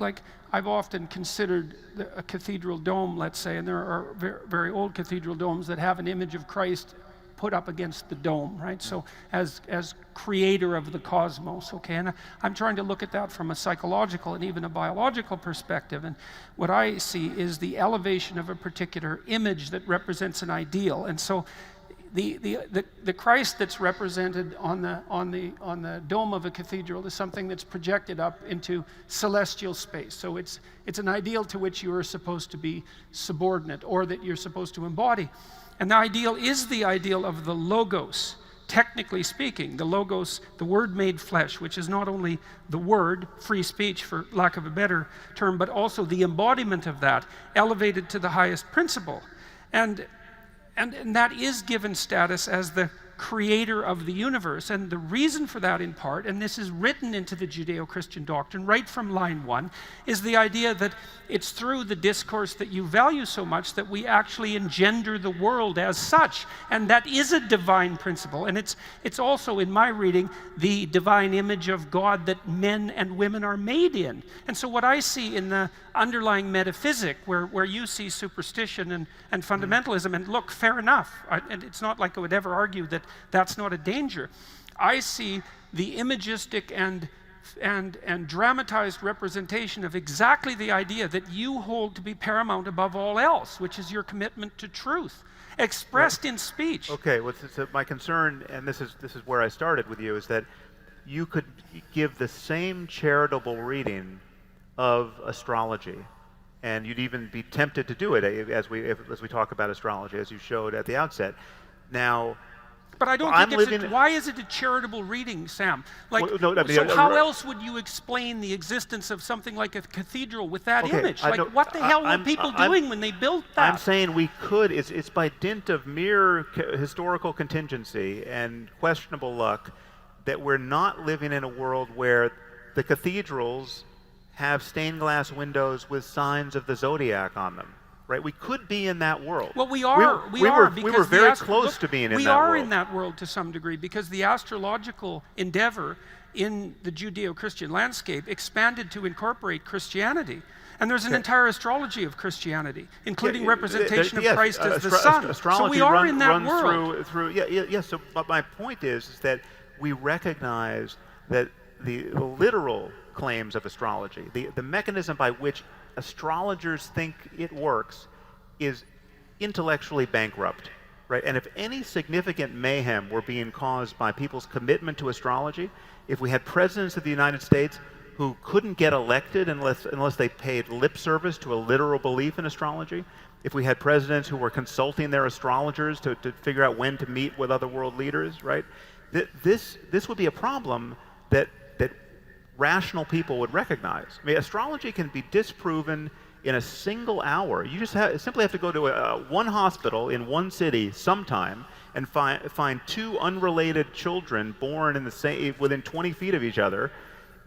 I've often considered a cathedral dome, let's say, and there are very old cathedral domes that have an image of Christ put up against the dome, right? So as creator of the cosmos, okay? And I'm trying to look at that from a psychological and even a biological perspective. And what I see is the elevation of a particular image that represents an ideal. And so the Christ that's represented on the dome of a cathedral is something that's projected up into celestial space. So it's an ideal to which you are supposed to be subordinate, or that you're supposed to embody. And the ideal is the ideal of the Logos, technically speaking. The Logos, the Word made flesh, which is not only the Word, free speech for lack of a better term, but also the embodiment of that, elevated to the highest principle. And that is given status as the creator of the universe. And the reason for that, in part, and this is written into the Judeo-Christian doctrine right from line 1, is the idea that it's through the discourse that you value so much that we actually engender the world as such. And that is a divine principle. And it's also, in my reading, the divine image of God that men and women are made in. And so what I see in the underlying metaphysic, where you see superstition and fundamentalism, and look, fair enough, and it's not like I would ever argue that that's not a danger. I see the imagistic and dramatized representation of exactly the idea that you hold to be paramount above all else, which is your commitment to truth, expressed in speech. Okay, so my concern, and this is where I started with you, is that you could give the same charitable reading of astrology, and you'd even be tempted to do it as we talk about astrology, as you showed at the outset. Now, But I don't think it's why is it a charitable reading, Sam? Like, how else would you explain the existence of something like a cathedral with that image? Like, what the hell were people doing when they built that? I'm saying we could. It's by dint of mere historical contingency and questionable luck that we're not living in a world where the cathedrals have stained glass windows with signs of the zodiac on them. Right? We could be in that world. Well, we are. We were very close to being in that world. We are in that world to some degree because the astrological endeavor in the Judeo-Christian landscape expanded to incorporate Christianity. And there's an entire astrology of Christianity, including representation of Christ as the sun. So we are in that world. So but my point is that we recognize that the literal claims of astrology, the mechanism by which astrologers think it works, is intellectually bankrupt, right? And if any significant mayhem were being caused by people's commitment to astrology, if we had presidents of the United States who couldn't get elected unless they paid lip service to a literal belief in astrology, if we had presidents who were consulting their astrologers to figure out when to meet with other world leaders, right? This would be a problem that rational people would recognize. I mean, astrology can be disproven in a single hour. You just simply have to go to one hospital in one city sometime and find two unrelated children born in within 20 feet of each other,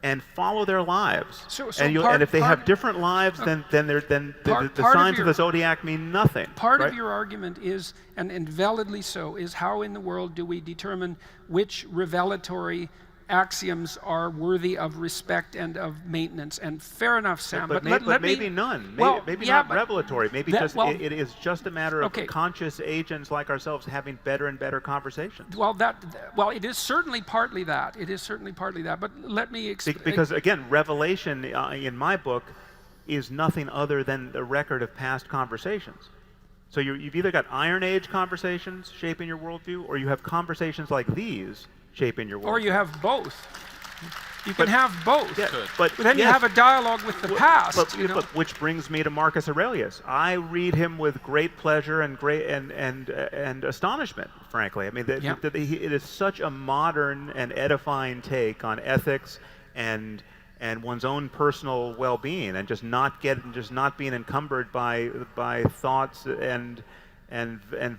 and follow their lives. And if they have different lives, then the signs of the zodiac mean nothing. Part of your argument is, and validly so, is how in the world do we determine which revelatory axioms are worthy of respect and of maintenance? And fair enough, Sam. But maybe none. Maybe not revelatory. Maybe it is just a matter of conscious agents like ourselves having better and better conversations. Well, it is certainly partly that. It is certainly partly that. But let me explain. Because again, revelation in my book is nothing other than the record of past conversations. So you've either got Iron Age conversations shaping your worldview, or you have conversations like these shaping your worldview. Or you have both. You can have both. Yeah, but then you have a dialogue with the past. But which brings me to Marcus Aurelius. I read him with great pleasure and astonishment, frankly. I mean, it is such a modern and edifying take on ethics and one's own personal well-being, and just not being encumbered by thoughts and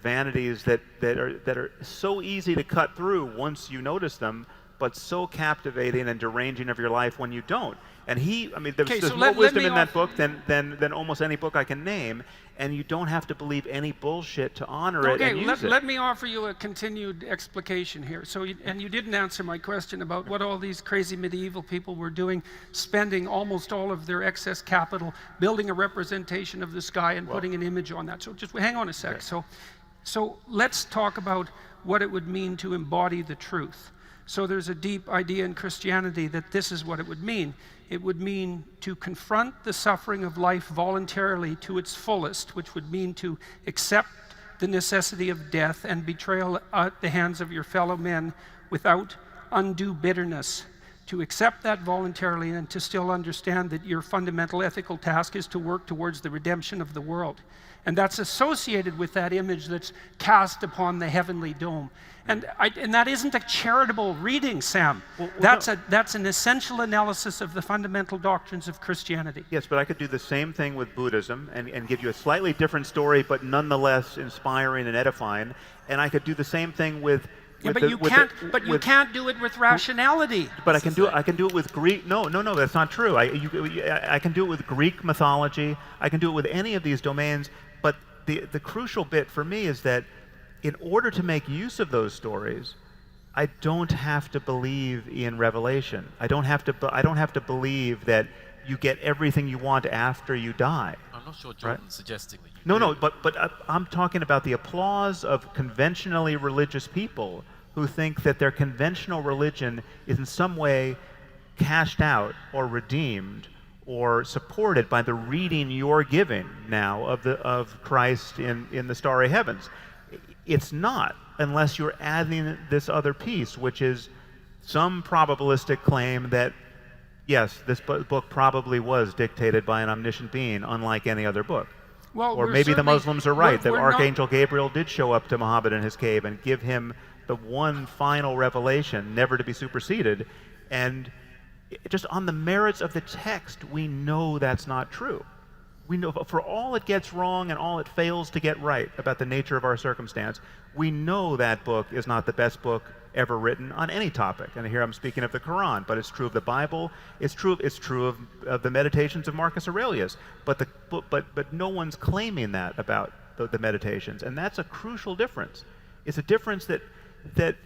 vanities that are so easy to cut through once you notice them, but so captivating and deranging of your life when you don't. And there's more wisdom in that book than almost any book I can name, and you don't have to believe any bullshit to honor it and use it. Let me offer you a continued explication here. And you didn't answer my question about what all these crazy medieval people were doing, spending almost all of their excess capital building a representation of the sky and putting an image on that. So just hang on a sec. Okay. So let's talk about what it would mean to embody the truth. So there's a deep idea in Christianity that this is what it would mean. It would mean to confront the suffering of life voluntarily to its fullest, which would mean to accept the necessity of death and betrayal at the hands of your fellow men without undue bitterness. To accept that voluntarily and to still understand that your fundamental ethical task is to work towards the redemption of the world. And that's associated with that image that's cast upon the heavenly dome. And that isn't a charitable reading, Sam. That's an essential analysis of the fundamental doctrines of Christianity. Yes, but I could do the same thing with Buddhism and give you a slightly different story, but nonetheless inspiring and edifying. And I could do the same thing with you can't do it with rationality. But I can do it with Greek. No, that's not true. I can do it with Greek mythology. I can do it with any of these domains. But the crucial bit for me is that in order to make use of those stories, I don't have to believe in revelation. I don't have to believe that you get everything you want after you die. I'm not sure Jordan's suggesting that you No, but I'm talking about the applause of conventionally religious people who think that their conventional religion is in some way cashed out or redeemed or supported by the reading you're giving now of Christ in the starry heavens. It's not, unless you're adding this other piece, which is some probabilistic claim that, yes, this book probably was dictated by an omniscient being, unlike any other book. Well, or maybe the Muslims are right, that Archangel Gabriel did show up to Muhammad in his cave and give him the one final revelation, never to be superseded. And just on the merits of the text, we know that's not true. We know for all it gets wrong and all it fails to get right about the nature of our circumstance, we know that book is not the best book ever written on any topic. And here I'm speaking of the Quran, but it's true of the Bible. It's true of the Meditations of Marcus Aurelius. But no one's claiming that about the Meditations, and that's a crucial difference. It's a difference that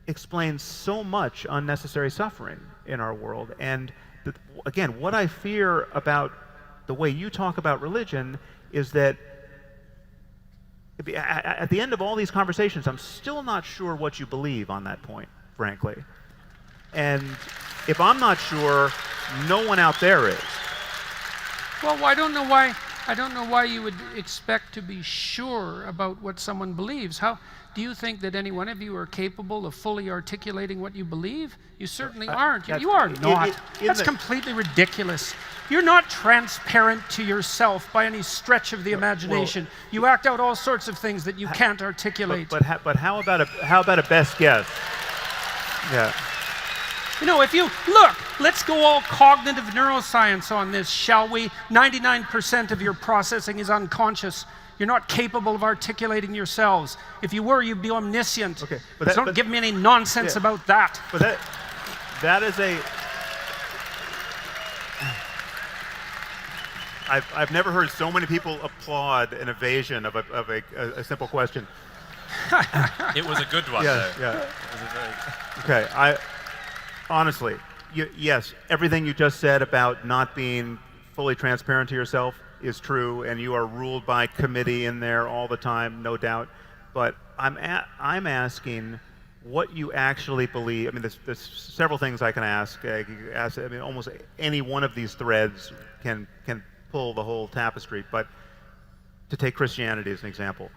explains so much unnecessary suffering in our world. And again, what I fear about the way you talk about religion is that at the end of all these conversations, I'm still not sure what you believe on that point, frankly. And if I'm not sure, no one out there is. Well, I don't know why you would expect to be sure about what someone believes. How do you think that any one of you are capable of fully articulating what you believe? You certainly aren't. You are not. That's completely ridiculous. You're not transparent to yourself by any stretch of the imagination. You act out all sorts of things that you can't articulate. But how about a best guess? Yeah. You know, if you look, let's go all cognitive neuroscience on this, shall we? 99% of your processing is unconscious. You're not capable of articulating yourselves. If you were, you'd be omniscient. Okay, don't give me any nonsense about that. But that is a. I've never heard so many people applaud an evasion of a simple question. It was a good one, though. Yeah. It was a very... Okay, honestly, yes, everything you just said about not being fully transparent to yourself is true, and you are ruled by committee in there all the time, no doubt. But I'm asking what you actually believe. I mean, there's several things I can ask. I mean, almost any one of these threads can pull the whole tapestry. But to take Christianity as an example,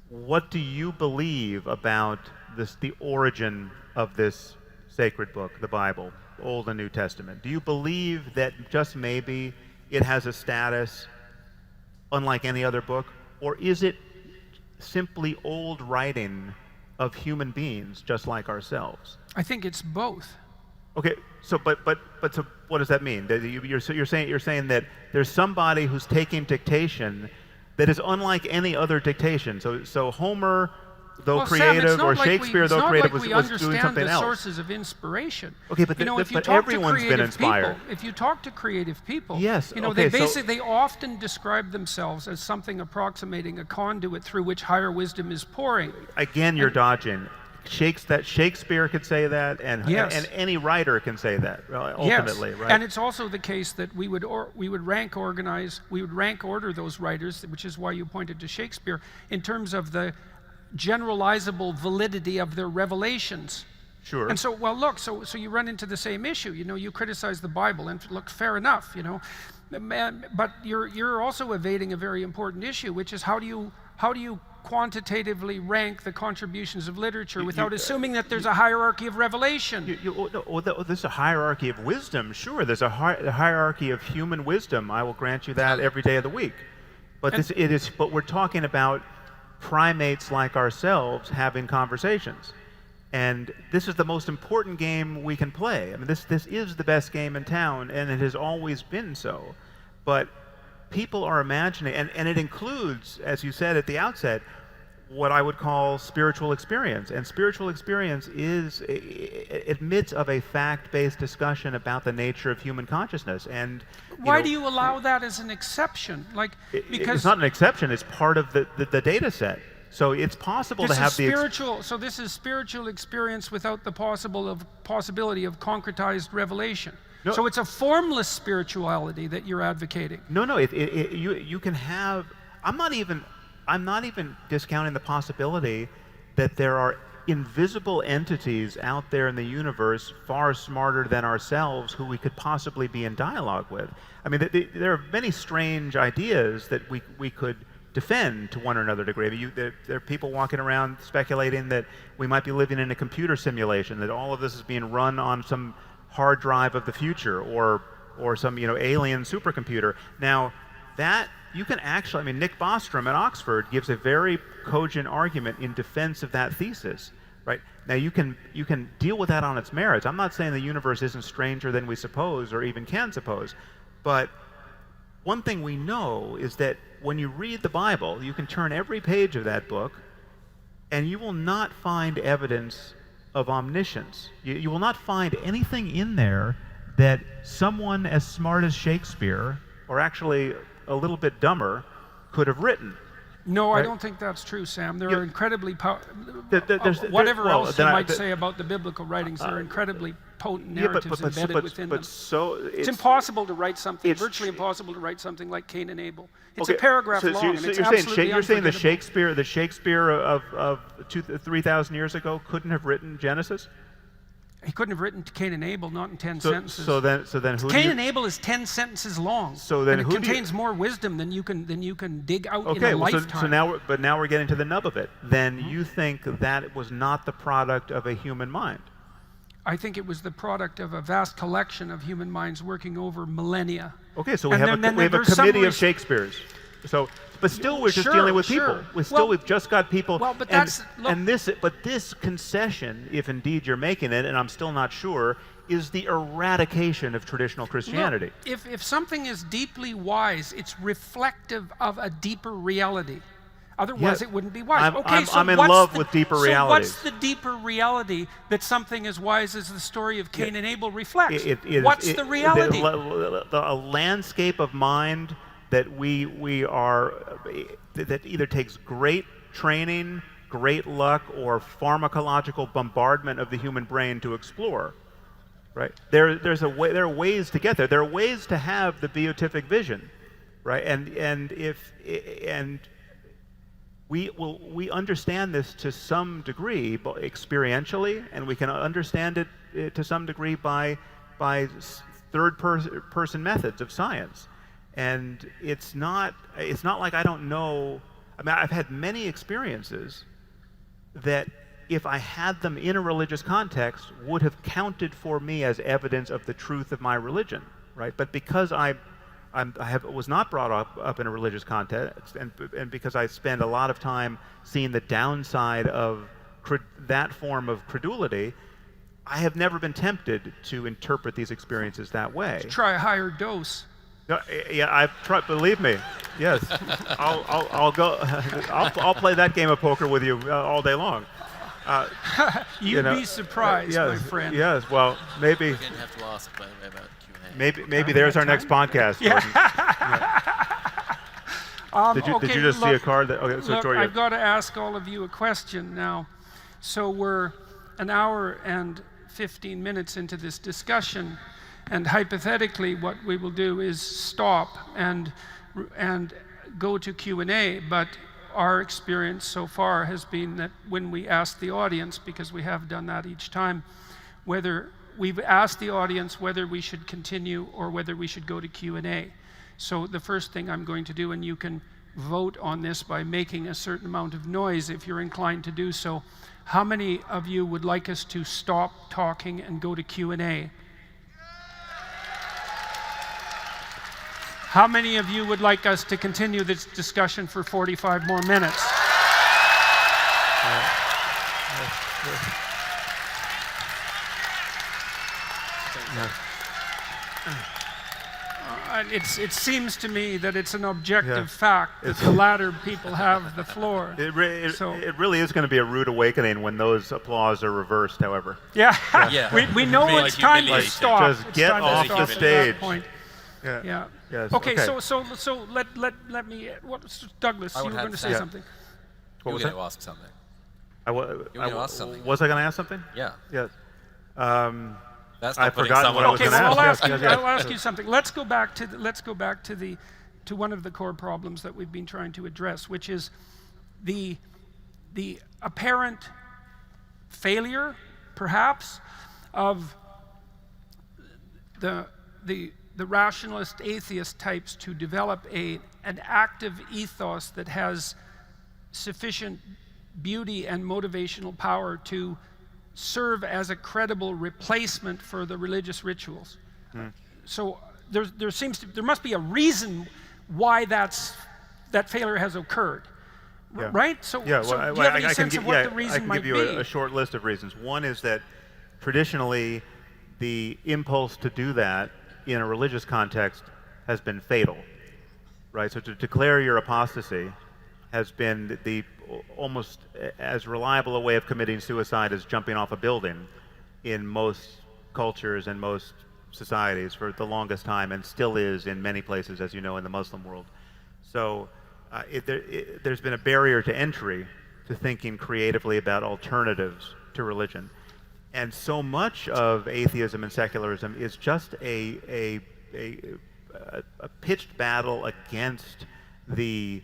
what do you believe about the origin of this sacred book, the Bible, Old and New Testament? Do you believe that just maybe it has a status unlike any other book, or is it simply old writing of human beings just like ourselves? I think it's both. Okay, so but so what does that mean? You're saying that there's somebody who's taking dictation that is unlike any other dictation. So Homer, though creative, Sam, or Shakespeare, though creative, was doing something else. It's not like we understand the sources of inspiration. Okay, but, you know, but everyone's been inspired. If you talk to creative people, yes, you know, okay, they often describe themselves as something approximating a conduit through which higher wisdom is pouring. Again, you're dodging. Shakespeare could say that, and any writer can say that. Ultimately, yes. Right? And it's also the case that we would rank order those writers, which is why you pointed to Shakespeare, in terms of the generalizable validity of their revelations. Sure. And so, well, look, so you run into the same issue. You know, you criticize the Bible, and look, fair enough. You know, but you're also evading a very important issue, which is how do you quantitatively rank the contributions of literature without assuming that there's a hierarchy of revelation? There's a hierarchy of wisdom. Sure, there's a hierarchy of human wisdom. I will grant you that every day of the week. But But we're talking about primates like ourselves having conversations, and this is the most important game we can play. I mean, this is the best game in town, and it has always been so. But people are imagining, and it includes, as you said at the outset, what I would call spiritual experience. And spiritual experience admits of a fact-based discussion about the nature of human consciousness. And why do you allow that as an exception? Because it's not an exception; it's part of the data set. So it's possible to have so this is spiritual experience without the possibility of concretized revelation. No. So it's a formless spirituality that you're advocating. No, you can have. I'm not even discounting the possibility that there are invisible entities out there in the universe far smarter than ourselves who we could possibly be in dialogue with. I mean, there are many strange ideas that we could defend to one or another degree. I mean, there are people walking around speculating that we might be living in a computer simulation, that all of this is being run on some hard drive of the future, or some alien supercomputer. Now, that you can actually, I mean, Nick Bostrom at Oxford gives a very cogent argument in defense of that thesis. right? Now you can deal with that on its merits. I'm not saying the universe isn't stranger than we suppose or even can suppose, but one thing we know is that when you read the Bible, you can turn every page of that book and you will not find evidence of omniscience. You will not find anything in there that someone as smart as Shakespeare, or actually a little bit dumber, could have written. No, right? I don't think that's true, Sam. There are incredibly whatever else you might say about the biblical writings, there are incredibly potent narratives embedded within them. It's impossible to write something, virtually impossible to write something like Cain and Abel. It's a paragraph long, and it's absolutely you're saying the unforgettable. Shakespeare of 3,000 years ago couldn't have written Genesis? He couldn't have written Cain and Abel, not in 10 sentences. So then who Cain and Abel is 10 sentences long. So then and it contains more wisdom than you can dig out in a well, lifetime. so now we're getting to the nub of it. Then you think that was not the product of a human mind? I think it was the product of a vast collection of human minds working over millennia. Okay, so we have a committee of Shakespeare's. So, but still, we're just dealing with people. We've just got people. Well, but this concession, if indeed you're making it, and I'm still not sure, is the eradication of traditional Christianity. Look, if something is deeply wise, it's reflective of a deeper reality. Otherwise, it wouldn't be wise. I'm in love with deeper realities. So what's the deeper reality that something as wise as the story of Cain and Abel reflects? What's the reality? A landscape of mind that that either takes great training, great luck, or pharmacological bombardment of the human brain to explore. Right? There are ways to get there. There are ways to have the beatific vision, right? And we understand this to some degree, but experientially, and we can understand it to some degree by third-person methods of science. And it's not like I don't know. I mean, I've had many experiences that, if I had them in a religious context, would have counted for me as evidence of the truth of my religion, right? But because I was not brought up in a religious context, and because I spend a lot of time seeing the downside of that form of credulity, I have never been tempted to interpret these experiences that way. Try a higher dose. No, yeah, I've tried. Believe me, yes. I'll go. I'll play that game of poker with you all day long. You'd be surprised, my friend. Yes. Well, maybe. We're going to have to ask, by the way, about Q&A. Maybe there's our next podcast. Yeah. Did you just see a card? Okay, so look, I've got to ask all of you a question now. So we're an hour and 15 minutes into this discussion. And hypothetically, what we will do is stop and go to Q&A, but our experience so far has been that when we ask the audience, because we have done that each time, whether we've asked the audience whether we should continue or whether we should go to Q&A. So the first thing I'm going to do, and you can vote on this by making a certain amount of noise if you're inclined to do so. How many of you would like us to stop talking and go to Q&A? How many of you would like us to continue this discussion for 45 more minutes? It seems to me that it's an objective fact that the latter people have the floor. It really is going to be a rude awakening when those applause are reversed, however. Yeah. Yeah. We know it's time to stop. Just get off the stage. Yeah. Yes. Okay. So let me. Douglas, you were going to say something. You were going to ask something. Was I going to ask something? Yeah. Yes. That's I forgot what I was going to ask. I'll ask you something. Let's go back to one of the core problems that we've been trying to address, which is the apparent failure, perhaps, of the rationalist atheist types to develop an active ethos that has sufficient beauty and motivational power to serve as a credible replacement for the religious rituals. So there must be a reason why that failure has occurred. Yeah. Right? So, yeah, so well, do you have any I can sense of what the reason I can might give you be? a short list of reasons. One is that traditionally, the impulse to do that in a religious context has been fatal, right? So to declare your apostasy has been the almost as reliable a way of committing suicide as jumping off a building in most cultures and most societies for the longest time, and still is in many places, as you know, in the Muslim world. So there's been a barrier to entry to thinking creatively about alternatives to religion. And so much of atheism and secularism is just a pitched battle against the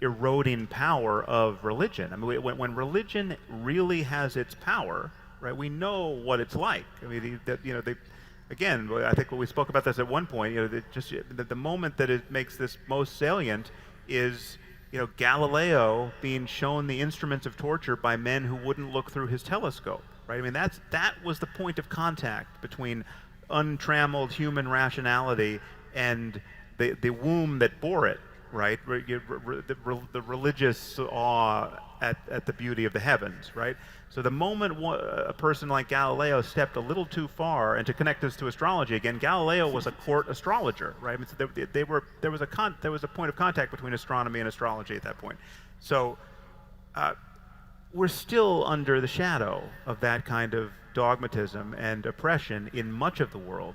eroding power of religion. I mean, when religion really has its power, right? We know what it's like. I mean, again, I think we spoke about this at one point. You know, the moment that it makes this most salient is, you know, Galileo being shown the instruments of torture by men who wouldn't look through his telescope. Right? I mean, that was the point of contact between untrammeled human rationality and the womb that bore it. Right? The religious awe at the beauty of the heavens. Right? So the moment a person like Galileo stepped a little too far, and to connect this to astrology again, Galileo was a court astrologer. Right? I mean, so there was a point of contact between astronomy and astrology at that point. So. We're still under the shadow of that kind of dogmatism and oppression in much of the world.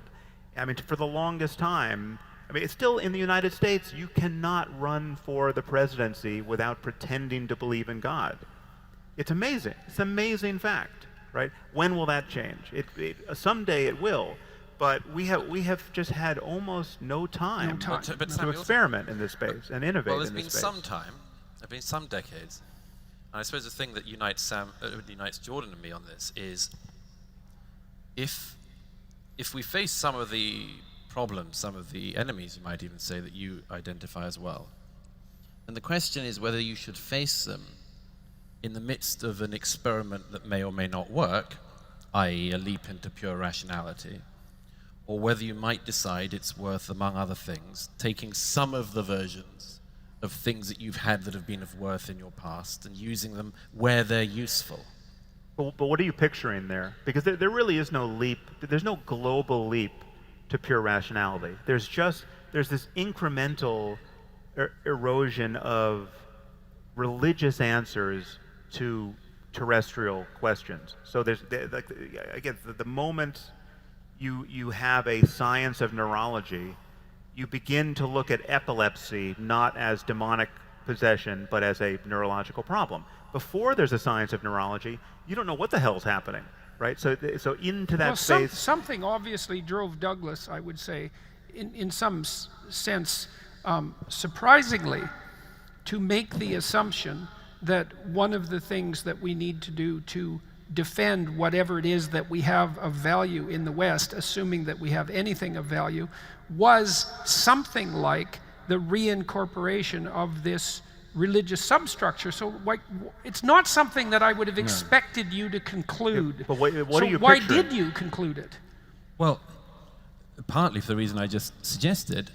I mean, for the longest time, I mean, it's still in the United States, you cannot run for the presidency without pretending to believe in God. It's amazing. It's an amazing fact, right? When will that change? Someday it will, but we have just had almost no time, to experiment in this space and innovate in this space. Well, there's been some time. There have been some decades. And I suppose the thing that unites Jordan and me on this is if we face some of the problems, some of the enemies, you might even say, that you identify as well, and the question is whether you should face them in the midst of an experiment that may or may not work, i.e. a leap into pure rationality, or whether you might decide it's worth, among other things, taking some of the versions of things that you've had that have been of worth in your past and using them where they're useful. But what are you picturing there? Because there really is no leap. There's no global leap to pure rationality. There's this incremental erosion of religious answers to terrestrial questions. So there's, again, the moment you have a science of neurology, you begin to look at epilepsy not as demonic possession, but as a neurological problem. Before there's a science of neurology, you don't know what the hell's happening, right? So into that space. Something obviously drove Douglas, I would say, in some sense, surprisingly, to make the assumption that one of the things that we need to do to defend whatever it is that we have of value in the West, assuming that we have anything of value, was something like the reincorporation of this religious substructure. So it's not something that I would have expected you to conclude. Yeah, but what so are you why picturing? did you conclude it? Well, partly for the reason I just suggested,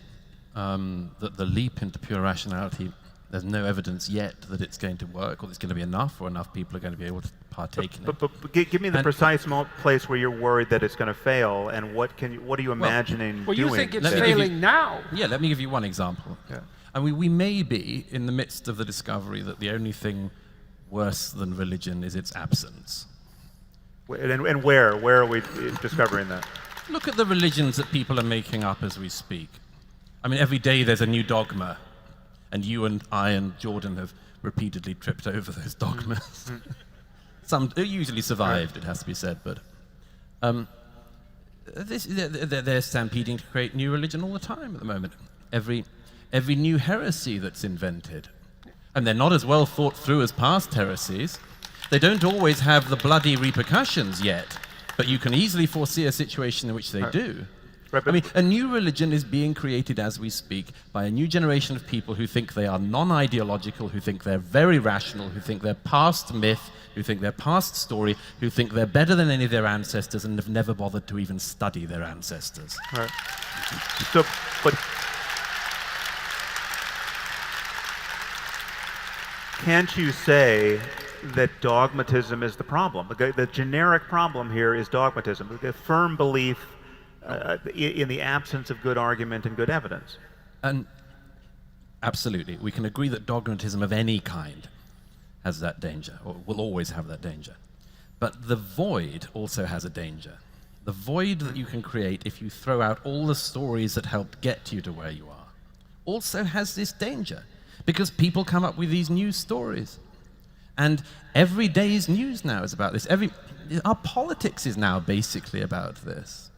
that the leap into pure rationality, there's no evidence yet that it's going to work, or there's going to be enough, or enough people are going to be able to partake in it. But give me the precise place where you're worried that it's going to fail, and what are you imagining doing? You think it's failing now. Yeah, let me give you one example. Yeah. And we may be in the midst of the discovery that the only thing worse than religion is its absence. And where are we discovering that? Look at the religions that people are making up as we speak. I mean, every day there's a new dogma. And you and I and Jordan have repeatedly tripped over those dogmas. Some usually survived, it has to be said, but they're stampeding to create new religion all the time at the moment. Every new heresy that's invented. And they're not as well thought through as past heresies. They don't always have the bloody repercussions yet, but you can easily foresee a situation in which they do. Right, I mean, a new religion is being created as we speak by a new generation of people who think they are non-ideological, who think they're very rational, who think they're past myth, who think they're past story, who think they're better than any of their ancestors and have never bothered to even study their ancestors. Right. So, can't you say that dogmatism is the problem? The generic problem here is dogmatism, a firm belief in the absence of good argument and good evidence. And absolutely, we can agree that dogmatism of any kind has that danger, or will always have that danger. But the void also has a danger. The void that you can create if you throw out all the stories that helped get you to where you are also has this danger, because people come up with these new stories. And every day's news now is about this. Our politics is now basically about this.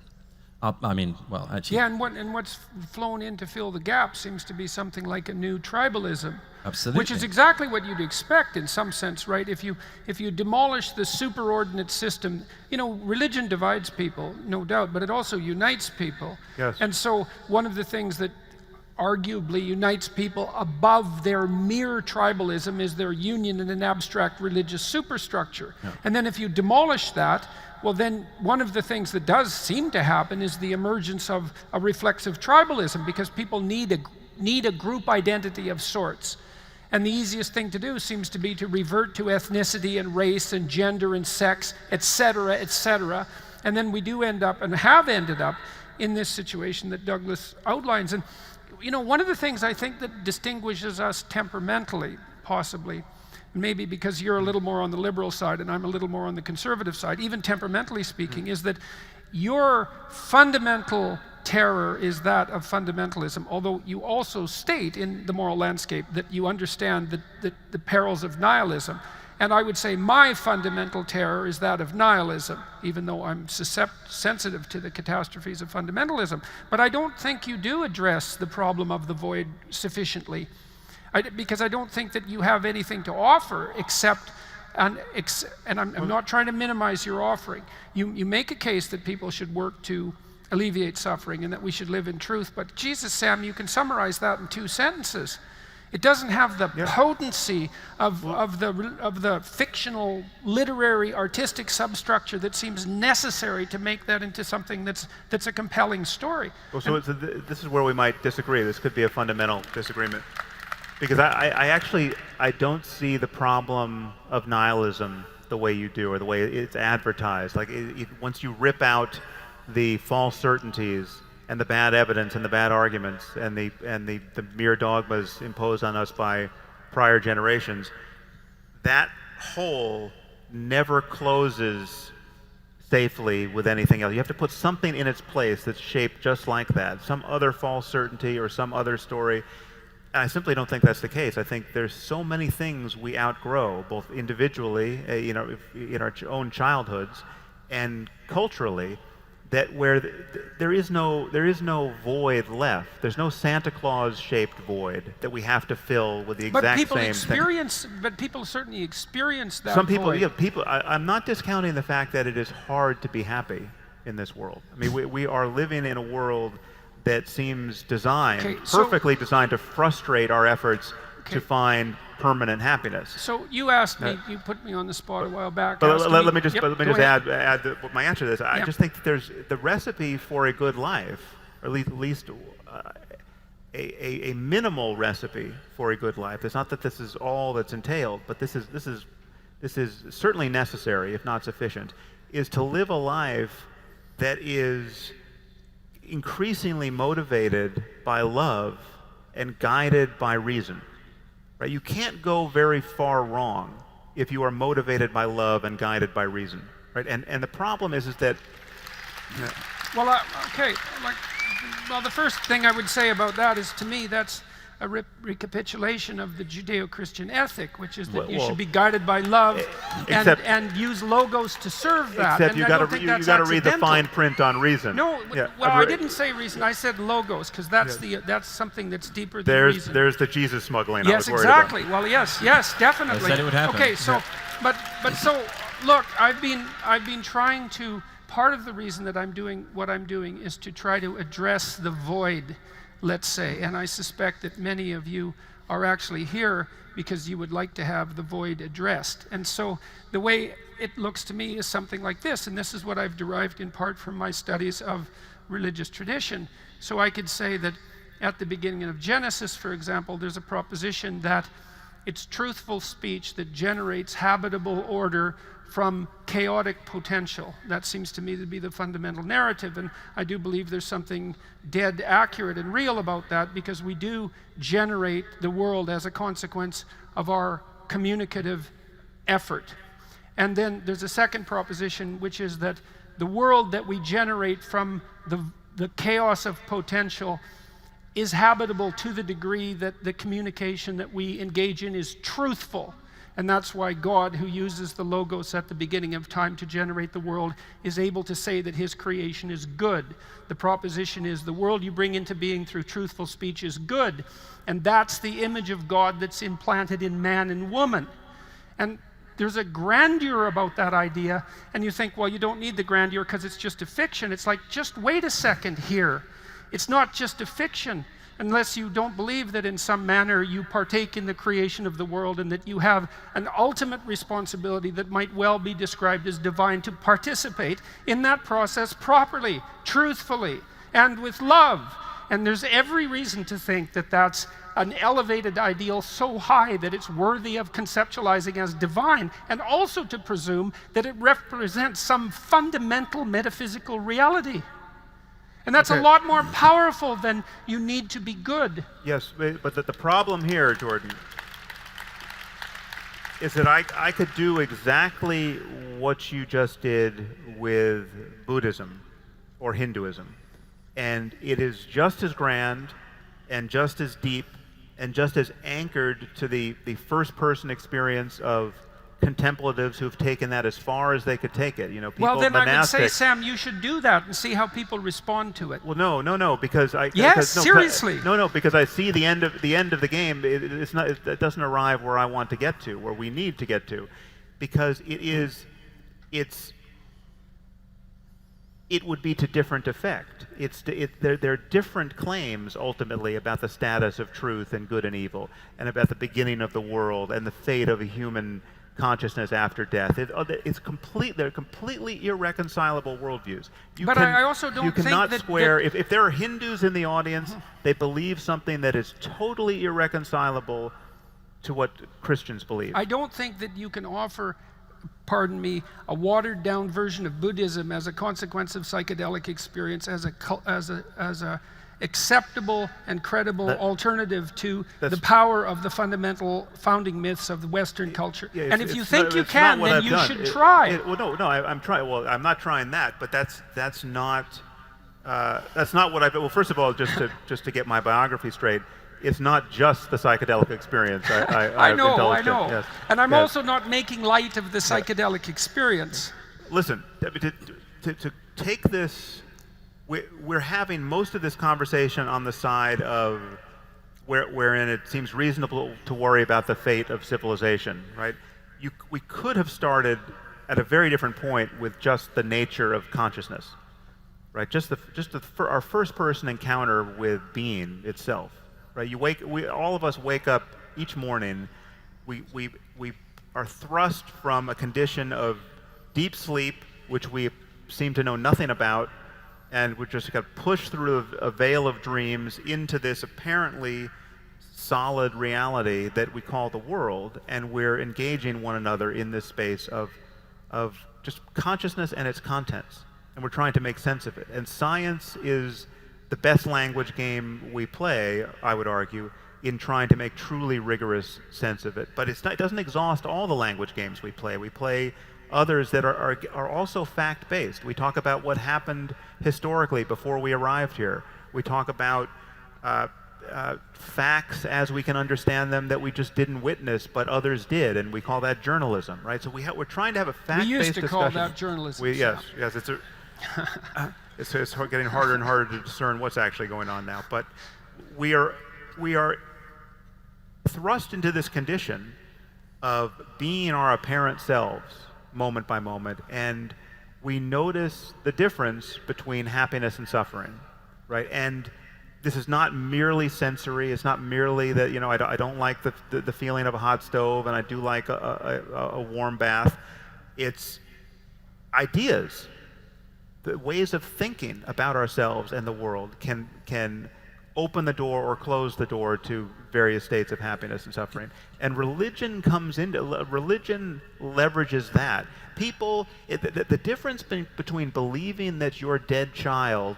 I mean, well, actually... Yeah, and what's flown in to fill the gap seems to be something like a new tribalism. Absolutely. Which is exactly what you'd expect in some sense, right? If you demolish the superordinate system, you know, religion divides people, no doubt, but it also unites people. Yes. And so one of the things that arguably unites people above their mere tribalism is their union in an abstract religious superstructure. Yeah. And then if you demolish that, well then one of the things that does seem to happen is the emergence of a reflexive tribalism, because people need a group identity of sorts. And the easiest thing to do seems to be to revert to ethnicity and race and gender and sex, etc., etc. And then we do end up, and have ended up, in this situation that Douglas outlines. And you know, one of the things I think that distinguishes us temperamentally, possibly, maybe because you're a little more on the liberal side and I'm a little more on the conservative side, even temperamentally speaking, is that your fundamental terror is that of fundamentalism, although you also state in the moral landscape that you understand the perils of nihilism. And I would say my fundamental terror is that of nihilism, even though I'm sensitive to the catastrophes of fundamentalism. But I don't think you do address the problem of the void sufficiently, because I don't think that you have anything to offer except, and I'm not trying to minimize your offering. You make a case that people should work to alleviate suffering and that we should live in truth, but Jesus, Sam, you can summarize that in 2 sentences. It doesn't have the potency of the fictional, literary, artistic substructure that seems necessary to make that into something that's a compelling story. Well, so this is where we might disagree. This could be a fundamental disagreement, because I don't see the problem of nihilism the way you do, or the way it's advertised. Like once you rip out the false certainties and the bad evidence and the bad arguments and the mere dogmas imposed on us by prior generations, that hole never closes safely with anything else. You have to put something in its place that's shaped just like that, some other false certainty or some other story. And I simply don't think that's the case. I think there's so many things we outgrow, both individually, in our own childhoods, and culturally, that where there is no void left. There's no Santa Claus-shaped void that we have to fill with the exact same thing. But people certainly experience that. Some people, void. yeah, people. I'm not discounting the fact that it is hard to be happy in this world. I mean, we are living in a world that seems perfectly designed to frustrate our efforts to find permanent happiness. So you asked me, you put me on the spot a while back. But let me just add my answer to this. I just think that there's the recipe for a good life, or at least a minimal recipe for a good life. It's not that this is all that's entailed, but this is certainly necessary, if not sufficient, is to live a life that is increasingly motivated by love and guided by reason. Right? You can't go very far wrong if you are motivated by love and guided by reason. Right? And the problem is that. Well, well, the first thing I would say about that is, to me, that's a recapitulation of the Judeo-Christian ethic, which is that you should be guided by love and use logos to serve that. Except you got to read the fine print on reason. No, well, I didn't say reason. I said logos, because that's something that's deeper than reason. There's the Jesus smuggling. Yes, I was worried exactly. About. Well, yes, definitely. I said it would happen. Okay, so, but so look, I've been trying to. Part of the reason that I'm doing what I'm doing is to try to address the void, let's say, and I suspect that many of you are actually here because you would like to have the void addressed. And so the way it looks to me is something like this, and this is what I've derived in part from my studies of religious tradition. So I could say that at the beginning of Genesis, for example, there's a proposition that it's truthful speech that generates habitable order from chaotic potential. That seems to me to be the fundamental narrative, and I do believe there's something dead accurate and real about that, because we do generate the world as a consequence of our communicative effort. And then there's a second proposition, which is that the world that we generate from the chaos of potential is habitable to the degree that the communication that we engage in is truthful. And that's why God, who uses the Logos at the beginning of time to generate the world, is able to say that his creation is good. The proposition is the world you bring into being through truthful speech is good. And that's the image of God that's implanted in man and woman. And there's a grandeur about that idea. And you think, well, you don't need the grandeur because it's just a fiction. It's like, just wait a second here. It's not just a fiction, unless you don't believe that in some manner you partake in the creation of the world and that you have an ultimate responsibility that might well be described as divine to participate in that process properly, truthfully, and with love. And there's every reason to think that that's an elevated ideal so high that it's worthy of conceptualizing as divine, and also to presume that it represents some fundamental metaphysical reality. And that's a lot more powerful than you need to be good. Yes, but the problem here, Jordan, is that I could do exactly what you just did with Buddhism or Hinduism. And it is just as grand and just as deep and just as anchored to the first-person experience of contemplatives who've taken that as far as they could take it. You know, people, well, then monastics. I would say, Sam, you should do that and see how people respond to it. Well, no, because I. Yes, because, no, seriously. No, because I see the end of the game. It doesn't arrive where I want to get to, where we need to get to, because it would be to different effect. There are different claims ultimately about the status of truth and good and evil, and about the beginning of the world and the fate of a human consciousness after death. They're completely irreconcilable worldviews. I also don't think you cannot that square. If there are Hindus in the audience, they believe something that is totally irreconcilable to what Christians believe. I don't think that you can offer, pardon me, a watered-down version of Buddhism as a consequence of psychedelic experience as a acceptable and credible alternative to the power of the fundamental founding myths of the Western culture. Yeah, and if you think you can, then you should try. I'm trying. Well, I'm not trying that, but that's not what I. Well, first of all, just to get my biography straight, it's not just the psychedelic experience. I know. Yes. And I'm also not making light of the psychedelic experience. Listen, to take this. We're having most of this conversation on the side of wherein it seems reasonable to worry about the fate of civilization, right? We could have started at a very different point with just the nature of consciousness, right? Our first-person encounter with being itself, right? All of us wake up each morning. We are thrust from a condition of deep sleep, which we seem to know nothing about, and we're just got pushed through a veil of dreams into this apparently solid reality that we call the world, and we're engaging one another in this space of just consciousness and its contents, and we're trying to make sense of it. And science is the best language game we play, I would argue, in trying to make truly rigorous sense of it. But it doesn't exhaust all the language games we play. We play others that are also fact-based. We talk about what happened historically before we arrived here. We talk about facts as we can understand them that we just didn't witness, but others did, and we call that journalism, right? So we're trying to have a fact-based discussion. We used to call that journalism. Yes, it's getting harder and harder to discern what's actually going on now. But we are thrust into this condition of being our apparent selves, moment by moment, and we notice the difference between happiness and suffering, right? And this is not merely sensory. It's not merely that, I don't like the feeling of a hot stove, and I do like a warm bath. It's ideas, the ways of thinking about ourselves and the world can open the door or close the door to various states of happiness and suffering. And religion religion leverages that. People, the difference between believing that your dead child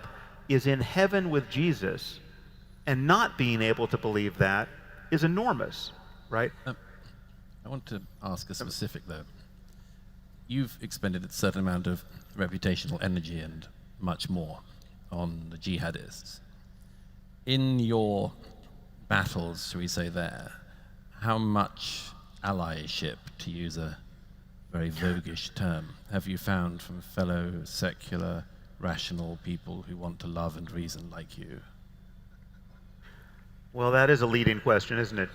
is in heaven with Jesus and not being able to believe that is enormous, right? I want to ask a specific, though. You've expended a certain amount of reputational energy and much more on the jihadists. In your battles, shall we say there, how much allyship, to use a very voguish term, have you found from fellow secular, rational people who want to love and reason like you? Well, that is a leading question, isn't it?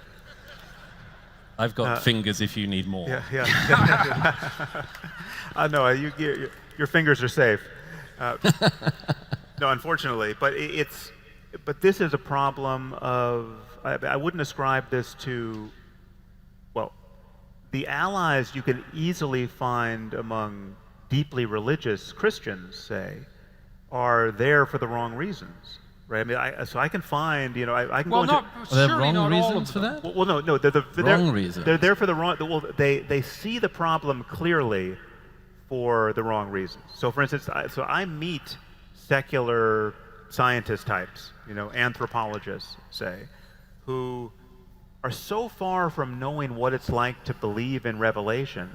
I've got fingers if you need more. No, your fingers are safe. No, unfortunately, but but this is a problem of, I wouldn't ascribe this to, well, the allies you can easily find among deeply religious Christians, say, are there for the wrong reasons. Right. I mean, so I can find, I can go into. Are there wrong reasons for that? Well, no, they're wrong reasons. They're there for the wrong. Well, they see the problem clearly for the wrong reasons. So, for instance, I meet secular scientist types, anthropologists, say, who are so far from knowing what it's like to believe in revelation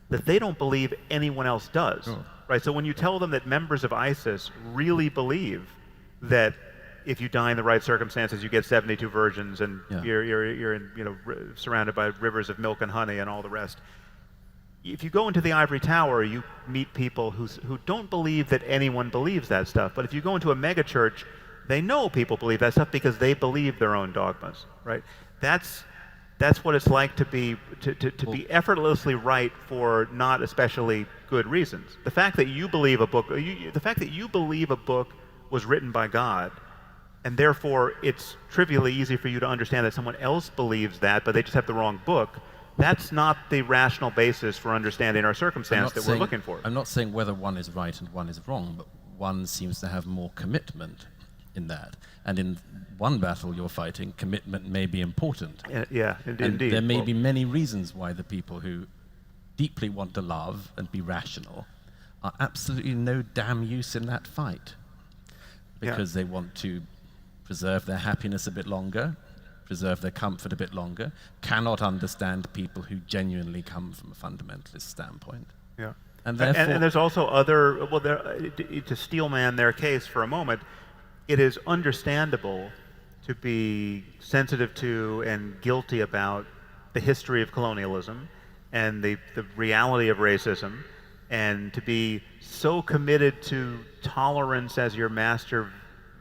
that they don't believe anyone else does. Oh. Right. So when you tell them that members of ISIS really believe that if you die in the right circumstances, you get 72 virgins, and you're in, surrounded by rivers of milk and honey and all the rest. If you go into the ivory tower, you meet people who don't believe that anyone believes that stuff. But if you go into a megachurch, they know people believe that stuff because they believe their own dogmas, right? That's what it's like to be effortlessly right for not especially good reasons. The fact that you believe a book, was written by God, and therefore it's trivially easy for you to understand that someone else believes that, but they just have the wrong book. That's not the rational basis for understanding our circumstance that we're looking for. I'm not saying whether one is right and one is wrong, but one seems to have more commitment in that. And in one battle you're fighting, commitment may be important. Yeah, indeed. There may be many reasons why the people who deeply want to love and be rational are absolutely no damn use in that fight. Because they want to preserve their happiness a bit longer, preserve their comfort a bit longer, cannot understand people who genuinely come from a fundamentalist standpoint. Yeah. And therefore, and there's also other, well, to steelman their case for a moment, it is understandable to be sensitive to and guilty about the history of colonialism and the reality of racism, and to be so committed to tolerance as your master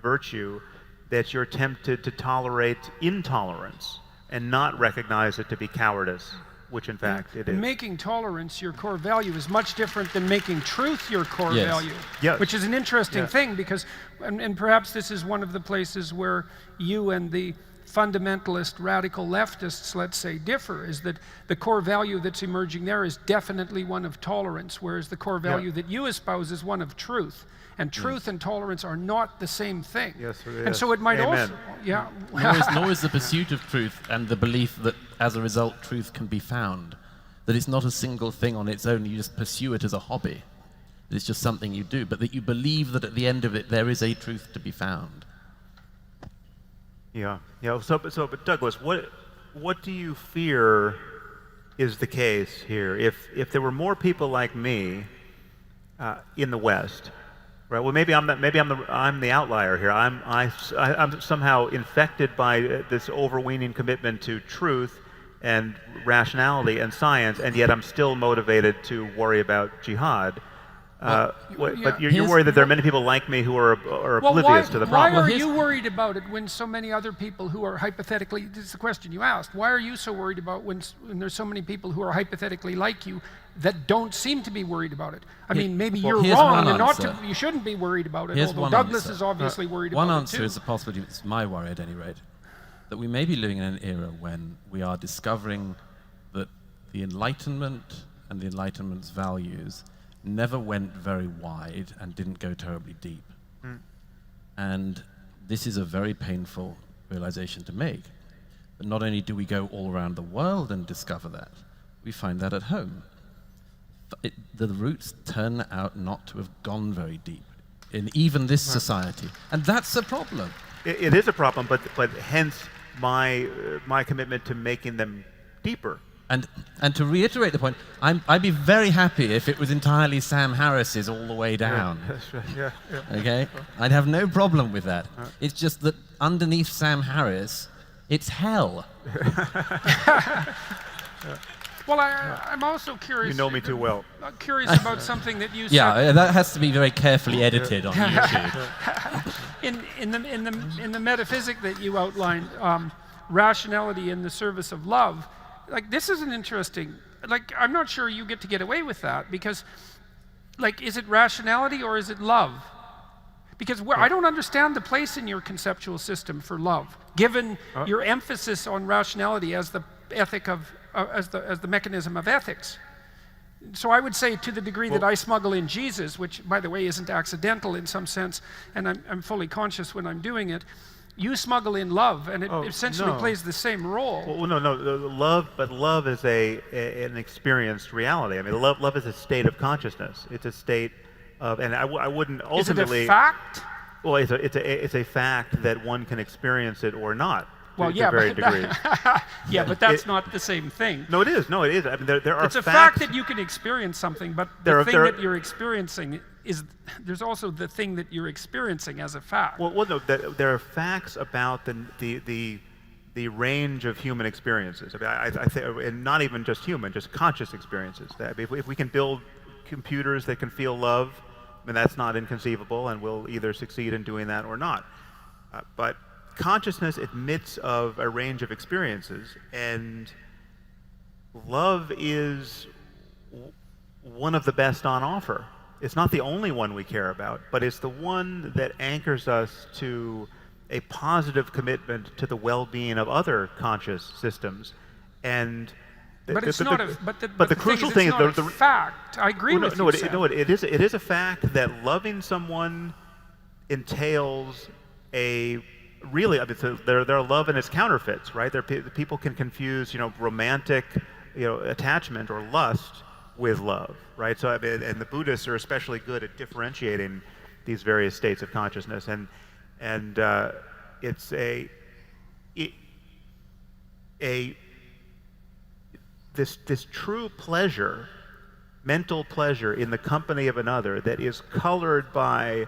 virtue that you're tempted to tolerate intolerance and not recognize it to be cowardice, which in fact it is. Making tolerance your core value is much different than making truth your core value, which is an interesting thing, because, and perhaps this is one of the places where you and the fundamentalist radical leftists, let's say, differ, is that the core value that's emerging there is definitely one of tolerance, whereas the core value that you espouse is one of truth. And truth and tolerance are not the same thing. Yes, it is. And so it might also, nor is the pursuit of truth and the belief that as a result truth can be found, that it's not a single thing on its own, you just pursue it as a hobby. It's just something you do, but that you believe that at the end of it there is a truth to be found. Yeah. But Douglas, what do you fear is the case here? If there were more people like me in the West, right? Well, maybe I'm the outlier here. I'm somehow infected by this overweening commitment to truth and rationality and science, and yet I'm still motivated to worry about jihad. But you're worried that there are many people like me who are oblivious to the problem. Why are you worried about it when so many other people who are hypothetically, this is the question you asked, why are you so worried about when there's so many people who are hypothetically like you that don't seem to be worried about it? I mean, maybe you're wrong and you shouldn't be worried about it, although Douglas is obviously worried about it too. One answer is a possibility, it's my worry at any rate, that we may be living in an era when we are discovering that the Enlightenment and the Enlightenment's values never went very wide and didn't go terribly deep. And this is a very painful realization to make. But not only do we go all around the world and discover that, we find that at home. The roots turn out not to have gone very deep in even this society. And that's a problem. It is a problem, but hence my commitment to making them deeper. And to reiterate the point, I'd be very happy if it was entirely Sam Harris's all the way down. Yeah, that's right. Yeah. Okay? I'd have no problem with that. It's just that underneath Sam Harris, it's hell. Well, I'm also curious. You know me too well. Curious about something that you said. Yeah, that has to be very carefully edited on YouTube. in the metaphysic that you outlined, rationality in the service of love. Like, this is an interesting, like, I'm not sure you get away with that, because, like, is it rationality or is it love? Because I don't understand the place in your conceptual system for love, given your emphasis on rationality as the ethic of, as the mechanism of ethics. So I would say, to the degree that I smuggle in Jesus, which, by the way, isn't accidental in some sense, and I'm fully conscious when I'm doing it, you smuggle in love, and it essentially plays the same role. Well, no, love is an experienced reality. I mean, love is a state of consciousness. It's a state of, and I wouldn't ultimately. Is it a fact? Well, it's a fact that one can experience it or not. Well, to varying degrees. Yeah, but that's not the same thing. No, it is. No, it is. I mean, there are. It's a fact that you can experience something, but the thing that you're experiencing is, there's also the thing that you're experiencing as a fact. Well, no, there are facts about the range of human experiences. I mean, I think, and not even just human, just conscious experiences. That if we can build computers that can feel love, I mean, that's not inconceivable, and we'll either succeed in doing that or not. But consciousness admits of a range of experiences, and love is one of the best on offer. It's not the only one we care about, but it's the one that anchors us to a positive commitment to the well-being of other conscious systems. And but it's not a. But the crucial thing is the fact. I agree with you. It is a fact that loving someone entails a. Really, I mean, there are love and its counterfeits, right? People can confuse, romantic, attachment or lust with love, right? So, I mean, and the Buddhists are especially good at differentiating these various states of consciousness, and it's this true pleasure, mental pleasure in the company of another that is colored by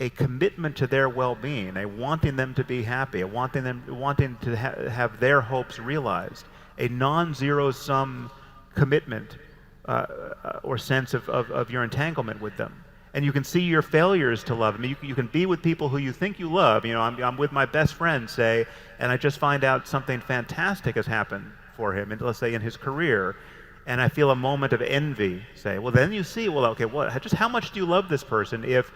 a commitment to their well-being, a wanting them to be happy, a wanting to have their hopes realized, a non-zero-sum commitment or sense of your entanglement with them. And you can see your failures to love. I mean, you can be with people who you think you love. I'm with my best friend, say, and I just find out something fantastic has happened for him, let's say in his career, and I feel a moment of envy, say. Well, then you see, well, okay, just how much do you love this person if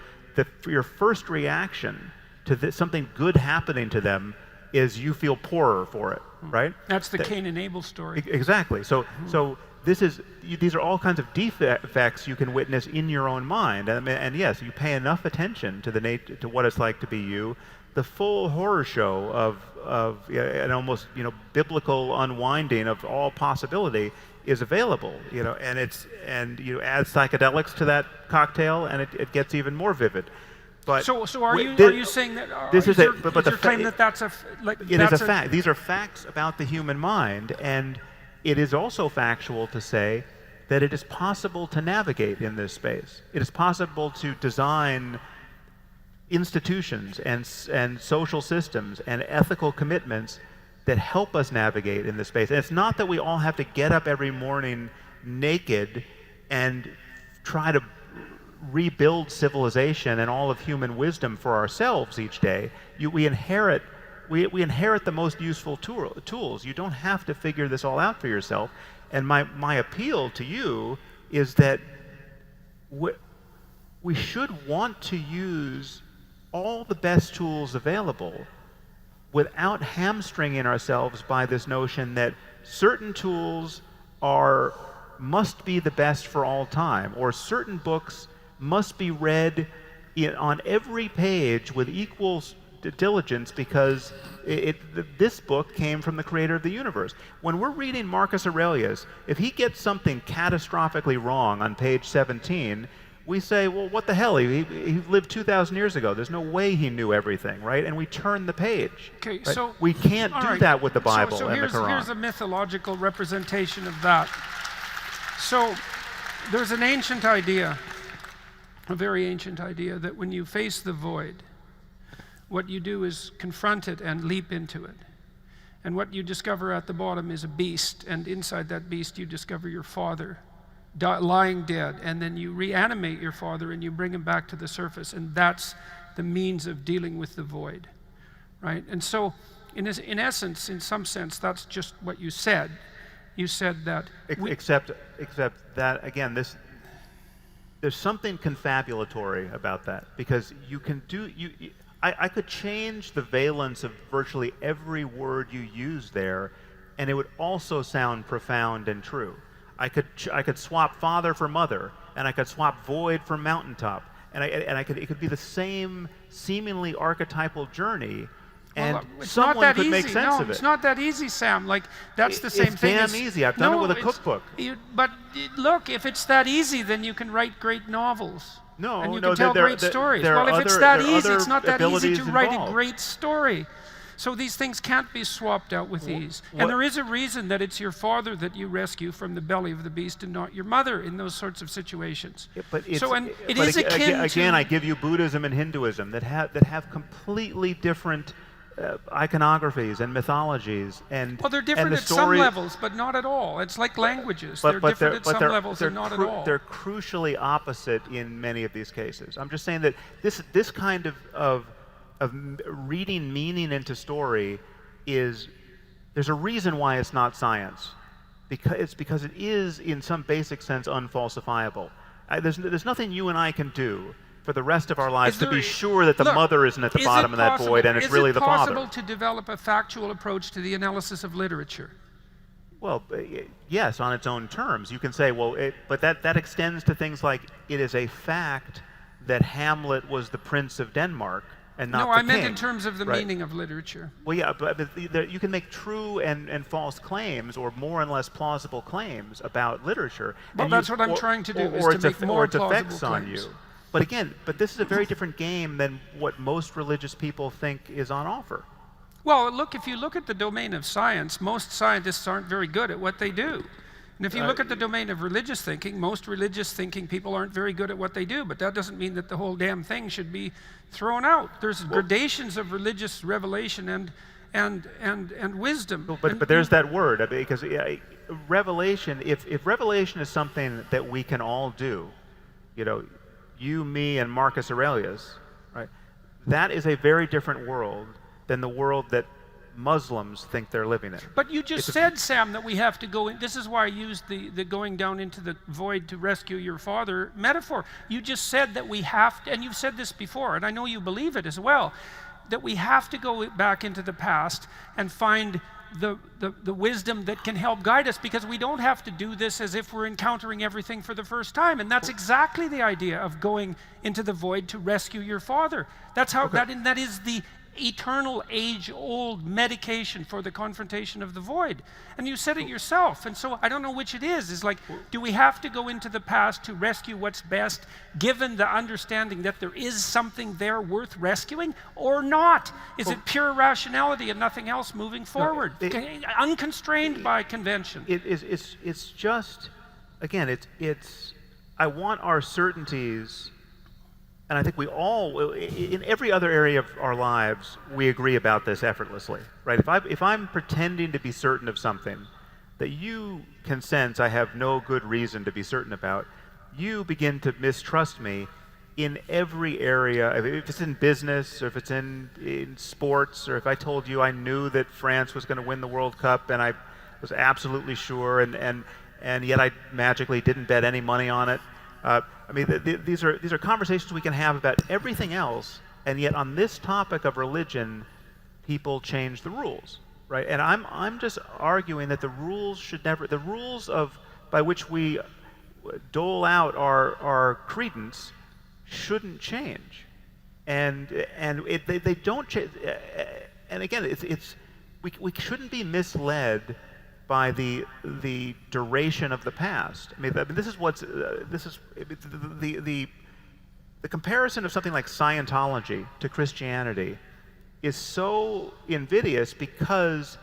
your first reaction to something good happening to them is you feel poorer for it, right? That's the Cain and Abel story. Exactly. So these are all kinds of defects you can witness in your own mind, and yes, you pay enough attention to what it's like to be you. The full horror show of an almost biblical unwinding of all possibility is available, and you add psychedelics to that cocktail, and it gets even more vivid. But so are you saying that this is your claim that that's a it is a fact. These are facts about the human mind, and it is also factual to say that it is possible to navigate in this space. It is possible to design institutions and social systems and ethical commitments that help us navigate in this space. And it's not that we all have to get up every morning naked and try to rebuild civilization and all of human wisdom for ourselves each day. We inherit the most useful tools. You don't have to figure this all out for yourself. And my appeal to you is that we should want to use all the best tools available without hamstringing ourselves by this notion that certain tools must be the best for all time, or certain books must be read on every page with equal diligence because this book came from the creator of the universe. When we're reading Marcus Aurelius, if he gets something catastrophically wrong on page 17, we say, well, what the hell? He lived 2,000 years ago. There's no way he knew everything, right? And we turn the page. Okay, right? so we can't do that with the Bible and the Quran. Here's a mythological representation of that. So there's an ancient idea, a very ancient idea, that when you face the void, what you do is confront it and leap into it. And what you discover at the bottom is a beast, and inside that beast you discover your father lying dead, and then you reanimate your father and you bring him back to the surface, and that's the means of dealing with the void, right? And so in essence, in some sense, that's just what you said. You said that except that, again, there's something confabulatory about that, because you can do, I could change the valence of virtually every word you use there, and it would also sound profound and true. I could swap father for mother, and I could swap void for mountaintop, and it could be the same seemingly archetypal journey, and someone could make sense of it. It's not that easy, Sam. Like, that's the same thing. It's damn easy. I've done it with a cookbook. But look, if it's that easy, then you can write great novels. No, and you can tell great stories. Well, if it's that easy, it's not that easy to write a great story. So these things can't be swapped out with ease. And there is a reason that it's your father that you rescue from the belly of the beast and not your mother in those sorts of situations. Yeah, but it is akin again, I give you Buddhism and Hinduism that have completely different iconographies and mythologies, and well, they're different at some levels, but not at all. It's like languages. They're different at some levels and not at all. They're crucially opposite in many of these cases. I'm just saying that this kind of reading meaning into story there's a reason why it's not science, because it is in some basic sense unfalsifiable. There's nothing you and I can do for the rest of our lives to be sure that the mother isn't at the bottom of that void and it's really the father. Is it possible to develop a factual approach to the analysis of literature? Well, yes, on its own terms. You can say, well, but that extends to things like it is a fact that Hamlet was the Prince of Denmark and not the king. No, I meant in terms of the meaning of literature. Well, yeah, but you can make true and false claims, or more and less plausible claims about literature. Well, that's what I'm trying to do, is to make more plausible claims. But again, this is a very different game than what most religious people think is on offer. Well, look, if you look at the domain of science, most scientists aren't very good at what they do. And if you look at the domain of religious thinking, most religious thinking people aren't very good at what they do, but that doesn't mean that the whole damn thing should be thrown out. There's gradations of religious revelation and wisdom. But there's that word, because revelation, if revelation is something that we can all do, you, me, and Marcus Aurelius, right? That is a very different world than the world that Muslims think they're living in. But you just said, Sam, that we have to go in. This is why I used the going down into the void to rescue your father metaphor. You just said that we have to, and you've said this before, and I know you believe it as well, that we have to go back into the past and find the wisdom that can help guide us, because we don't have to do this as if we're encountering everything for the first time. And that's exactly the idea of going into the void to rescue your father. That's how that is the eternal, age-old medication for the confrontation of the void. And you said it yourself, and so I don't know which it is. It's like, do we have to go into the past to rescue what's best, given the understanding that there is something there worth rescuing, or not? Is it pure rationality and nothing else moving forward, unconstrained by convention? It's just, again, I want our certainties. And I think we all, in every other area of our lives, we agree about this effortlessly, right? If I'm pretending to be certain of something that you can sense I have no good reason to be certain about, you begin to mistrust me in every area. If it's in business, or if it's in sports, or if I told you I knew that France was going to win the World Cup and I was absolutely sure, and yet I magically didn't bet any money on it. I mean, these are conversations we can have about everything else, and yet on this topic of religion, people change the rules, right? And I'm just arguing that the rules should never, the rules by which we dole out our credence shouldn't change. and they don't. And again, we shouldn't be misled by the duration of the past. I mean, this is what's the comparison of something like Scientology to Christianity is so invidious because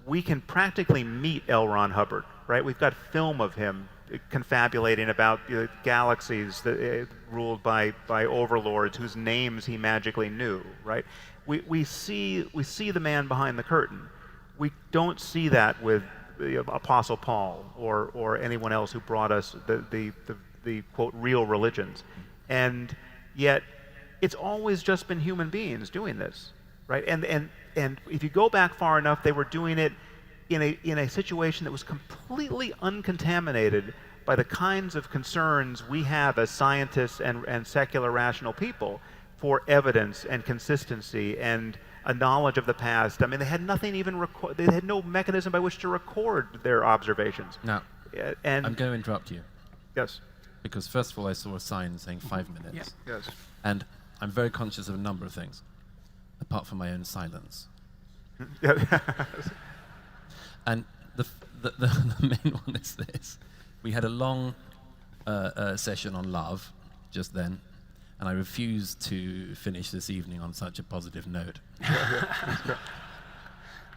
we can practically meet L. Ron Hubbard, right? We've got film of him confabulating about galaxies that, ruled by overlords whose names he magically knew, right? We see the man behind the curtain. We don't see that with the Apostle Paul or anyone else who brought us the quote real religions, and yet it's always just been human beings doing this, right? And if you go back far enough, they were doing it in a situation that was completely uncontaminated by the kinds of concerns we have as scientists and secular rational people for evidence and consistency and a knowledge of the past. I mean, they had nothing even they had no mechanism by which to record their observations. Now, and I'm going to interrupt you. Yes. Because first of all, I saw a sign saying 5 minutes. Yeah. Yes. And I'm very conscious of a number of things, apart from my own silence. And the main one is this. We had a long session on love just then, and I refused to finish this evening on such a positive note.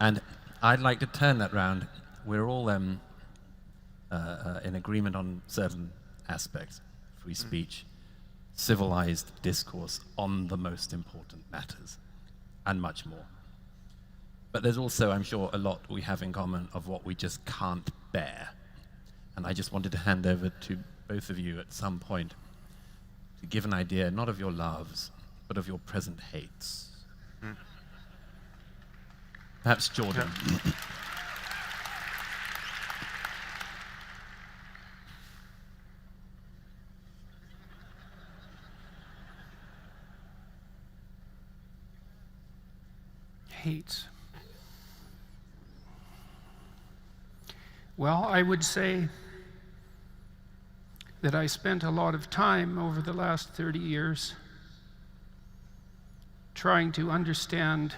And I'd like to turn that round. We're all in agreement on certain aspects: free speech, civilized discourse on the most important matters, and much more. But there's also, I'm sure, a lot we have in common of what we just can't bear. And I just wanted to hand over to both of you at some point to give an idea, not of your loves, but of your present hates. Perhaps Jordan. Hates. Well, I would say that I spent a lot of time over the last 30 years trying to understand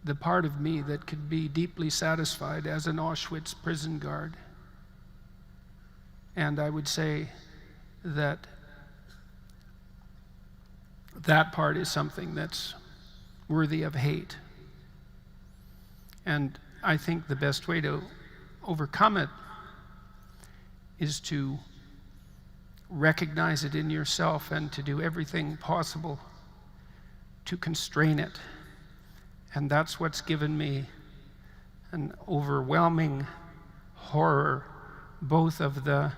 the part of me that could be deeply satisfied as an Auschwitz prison guard. And I would say that that part is something that's worthy of hate. And I think the best way to overcome it is to recognize it in yourself and to do everything possible to constrain it. And that's what's given me an overwhelming horror, both of the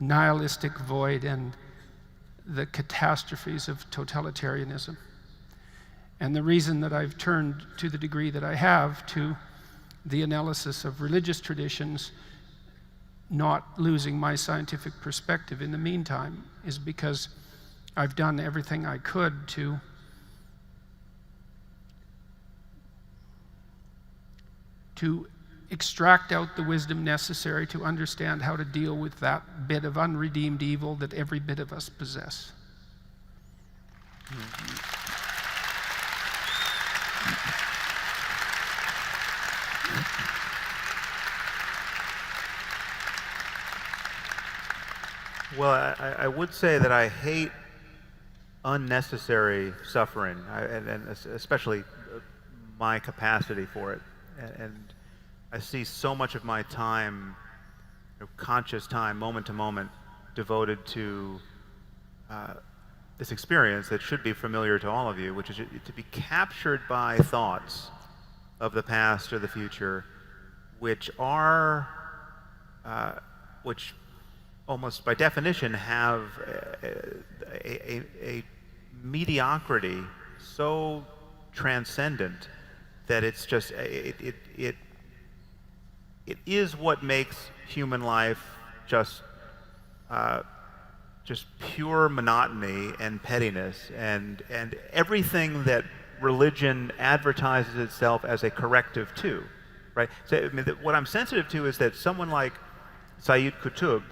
nihilistic void and the catastrophes of totalitarianism. And the reason that I've turned to the degree that I have to the analysis of religious traditions, not losing my scientific perspective in the meantime, is because I've done everything I could to extract out the wisdom necessary to understand how to deal with that bit of unredeemed evil that every bit of us possess. Well, I would say that I hate unnecessary suffering, and especially my capacity for it. And I see so much of my time, conscious time, moment to moment, devoted to this experience that should be familiar to all of you, which is to be captured by thoughts of the past or the future, which are, which almost by definition have a mediocrity so transcendent that it's just, it is what makes human life just pure monotony and pettiness and everything that religion advertises itself as a corrective to, right? So I mean, what I'm sensitive to is that someone like Sayyid Qutb,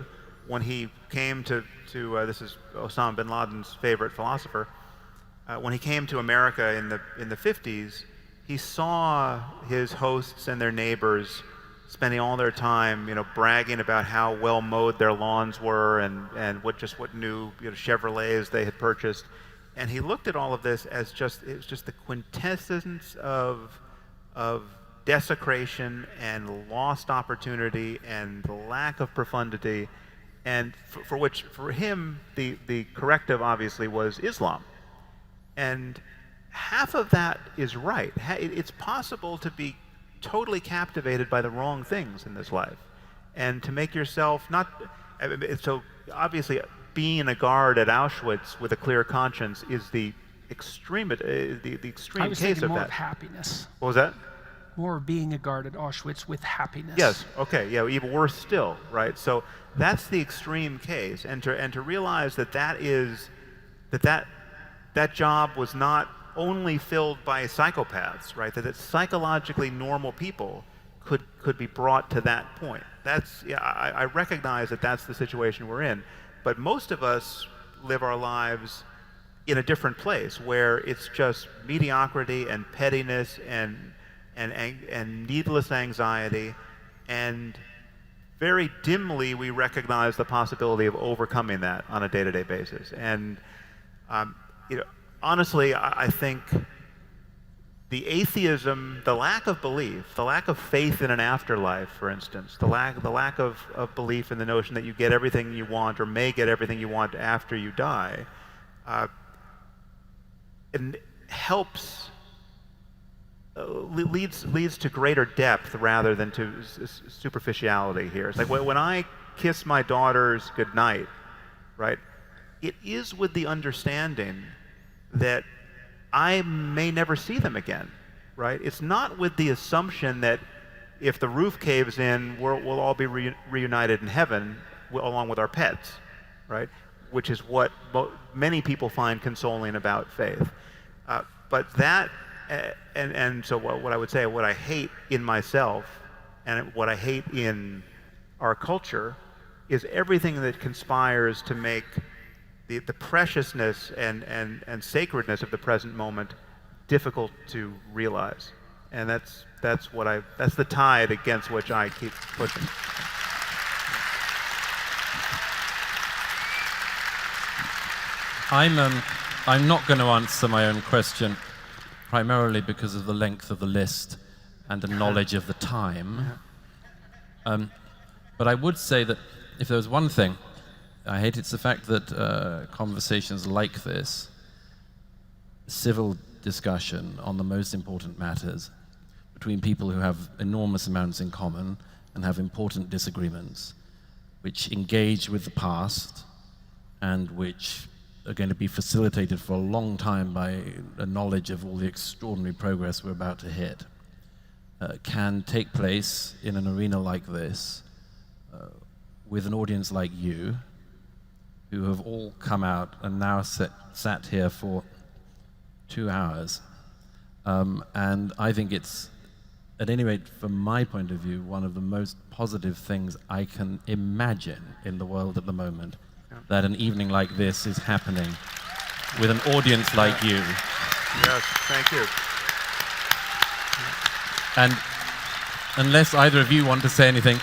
when he came to this is Osama bin Laden's favorite philosopher, when he came to America in the 50s, he saw his hosts and their neighbors spending all their time, bragging about how well mowed their lawns were and what new Chevrolets they had purchased, and he looked at all of this as it was just the quintessence of desecration and lost opportunity and the lack of profundity, and for him the corrective obviously was Islam, and half of that is right. It's possible to be totally captivated by the wrong things in this life, and to make yourself so obviously being a guard at Auschwitz with a clear conscience is the extreme I was case thinking of more that. of happiness. What was that? More of being a guard at Auschwitz with happiness. Yes. Okay. Yeah. Even worse still, right? So that's the extreme case, and to realize that job was not only filled by psychopaths, right? That psychologically normal people could be brought to that point. I recognize that that's the situation we're in, but most of us live our lives in a different place where it's just mediocrity and pettiness and needless anxiety, and very dimly we recognize the possibility of overcoming that on a day-to-day basis. And honestly, I think the atheism, the lack of belief, the lack of faith in an afterlife, for instance, the lack of belief in the notion that you get everything you want or may get everything you want after you die, it helps, leads to greater depth rather than to superficiality here. It's like when I kiss my daughters goodnight, right, it is with the understanding that I may never see them again, right? It's not with the assumption that if the roof caves in, we'll all be reunited in heaven along with our pets, right? Which is what many people find consoling about faith. But that, and so what I would say, what I hate in myself and what I hate in our culture is everything that conspires to make the preciousness and sacredness of the present moment difficult to realize, and that's the tide against which I keep pushing. I'm not going to answer my own question, primarily because of the length of the list and the knowledge of the time. But I would say that if there was one thing I hate, it's the fact that conversations like this, civil discussion on the most important matters between people who have enormous amounts in common and have important disagreements, which engage with the past and which are going to be facilitated for a long time by a knowledge of all the extraordinary progress we're about to hit, can take place in an arena like this with an audience like you, who have all come out and now sat here for 2 hours. And I think it's, at any rate from my point of view, one of the most positive things I can imagine in the world at the moment, that an evening like this is happening with an audience like you. Yes, thank you. And unless either of you want to say anything,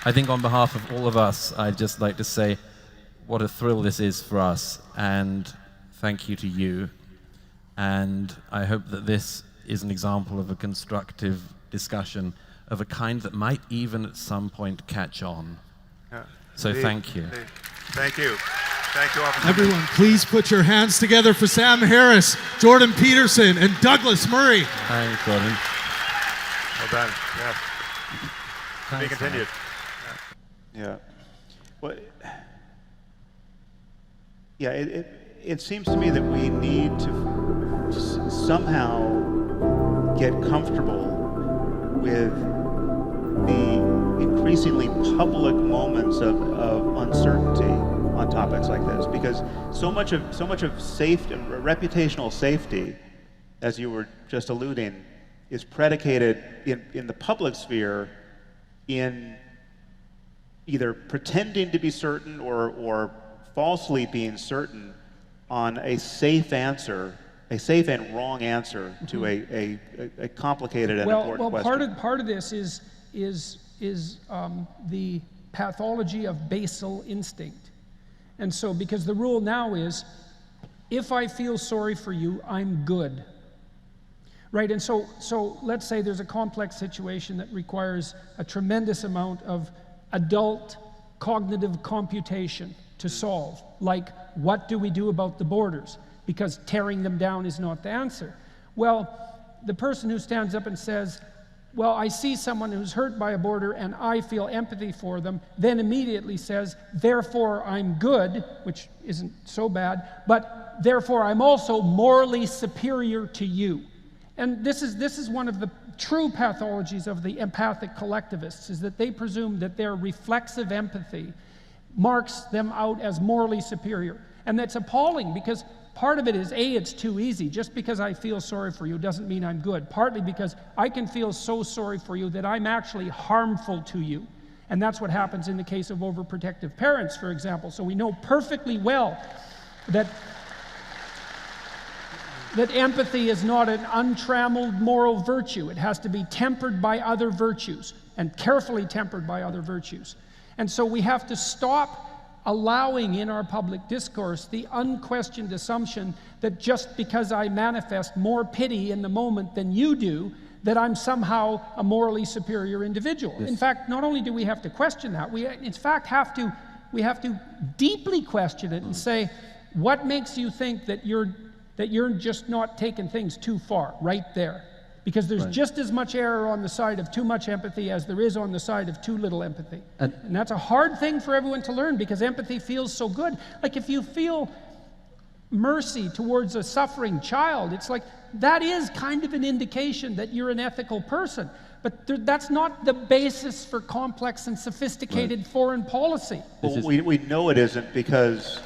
I think on behalf of all of us, I'd just like to say what a thrill this is for us, and thank you to you. And I hope that this is an example of a constructive discussion of a kind that might even at some point catch on. So thank you. Thank you. Thank you all. Everyone, please put your hands together for Sam Harris, Jordan Peterson, and Douglas Murray. Thanks, Jordan. Well done. Yes. To be Thanks, continued. Yeah. Well, yeah, it seems to me that we need to somehow get comfortable with the increasingly public moments of uncertainty on topics like this, because so much of safety, reputational safety, as you were just alluding, is predicated in the public sphere in either pretending to be certain or falsely being certain on a safe answer, a safe and wrong answer to a complicated and important question. Well, part of this is the pathology of basal instinct. And so, because the rule now is, if I feel sorry for you, I'm good. Right, and so let's say there's a complex situation that requires a tremendous amount of adult cognitive computation to solve, like what do we do about the borders? Because tearing them down is not the answer. Well, the person who stands up and says, well, I see someone who's hurt by a border and I feel empathy for them, then immediately says, therefore I'm good, which isn't so bad, but therefore I'm also morally superior to you. And this is one of the true pathologies of the empathic collectivists, is that they presume that their reflexive empathy marks them out as morally superior. And that's appalling, because part of it is, A, it's too easy. Just because I feel sorry for you doesn't mean I'm good. Partly because I can feel so sorry for you that I'm actually harmful to you. And that's what happens in the case of overprotective parents, for example. So we know perfectly well that empathy is not an untrammeled moral virtue. It has to be tempered by other virtues, and carefully tempered by other virtues. And so we have to stop allowing in our public discourse the unquestioned assumption that just because I manifest more pity in the moment than you do, that I'm somehow a morally superior individual. Yes. In fact, not only do we have to question that, we in fact have to deeply question it and say, what makes you think that you're just not taking things too far right there? Because there's just as much error on the side of too much empathy as there is on the side of too little empathy. And that's a hard thing for everyone to learn, because empathy feels so good. Like, if you feel mercy towards a suffering child, it's like, that is kind of an indication that you're an ethical person. But that's not the basis for complex and sophisticated foreign policy. Well, we know it isn't, because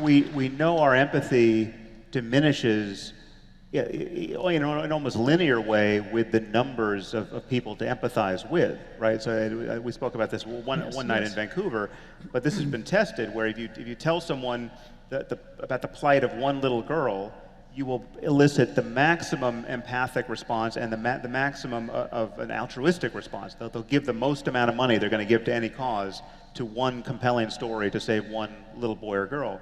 we know our empathy diminishes in an almost linear way with the numbers of people to empathize with, right? So we spoke about this one night in Vancouver, but this has been tested, where if you tell someone about the plight of one little girl, you will elicit the maximum empathic response and the maximum of an altruistic response. They'll give the most amount of money they're going to give to any cause to one compelling story to save one little boy or girl.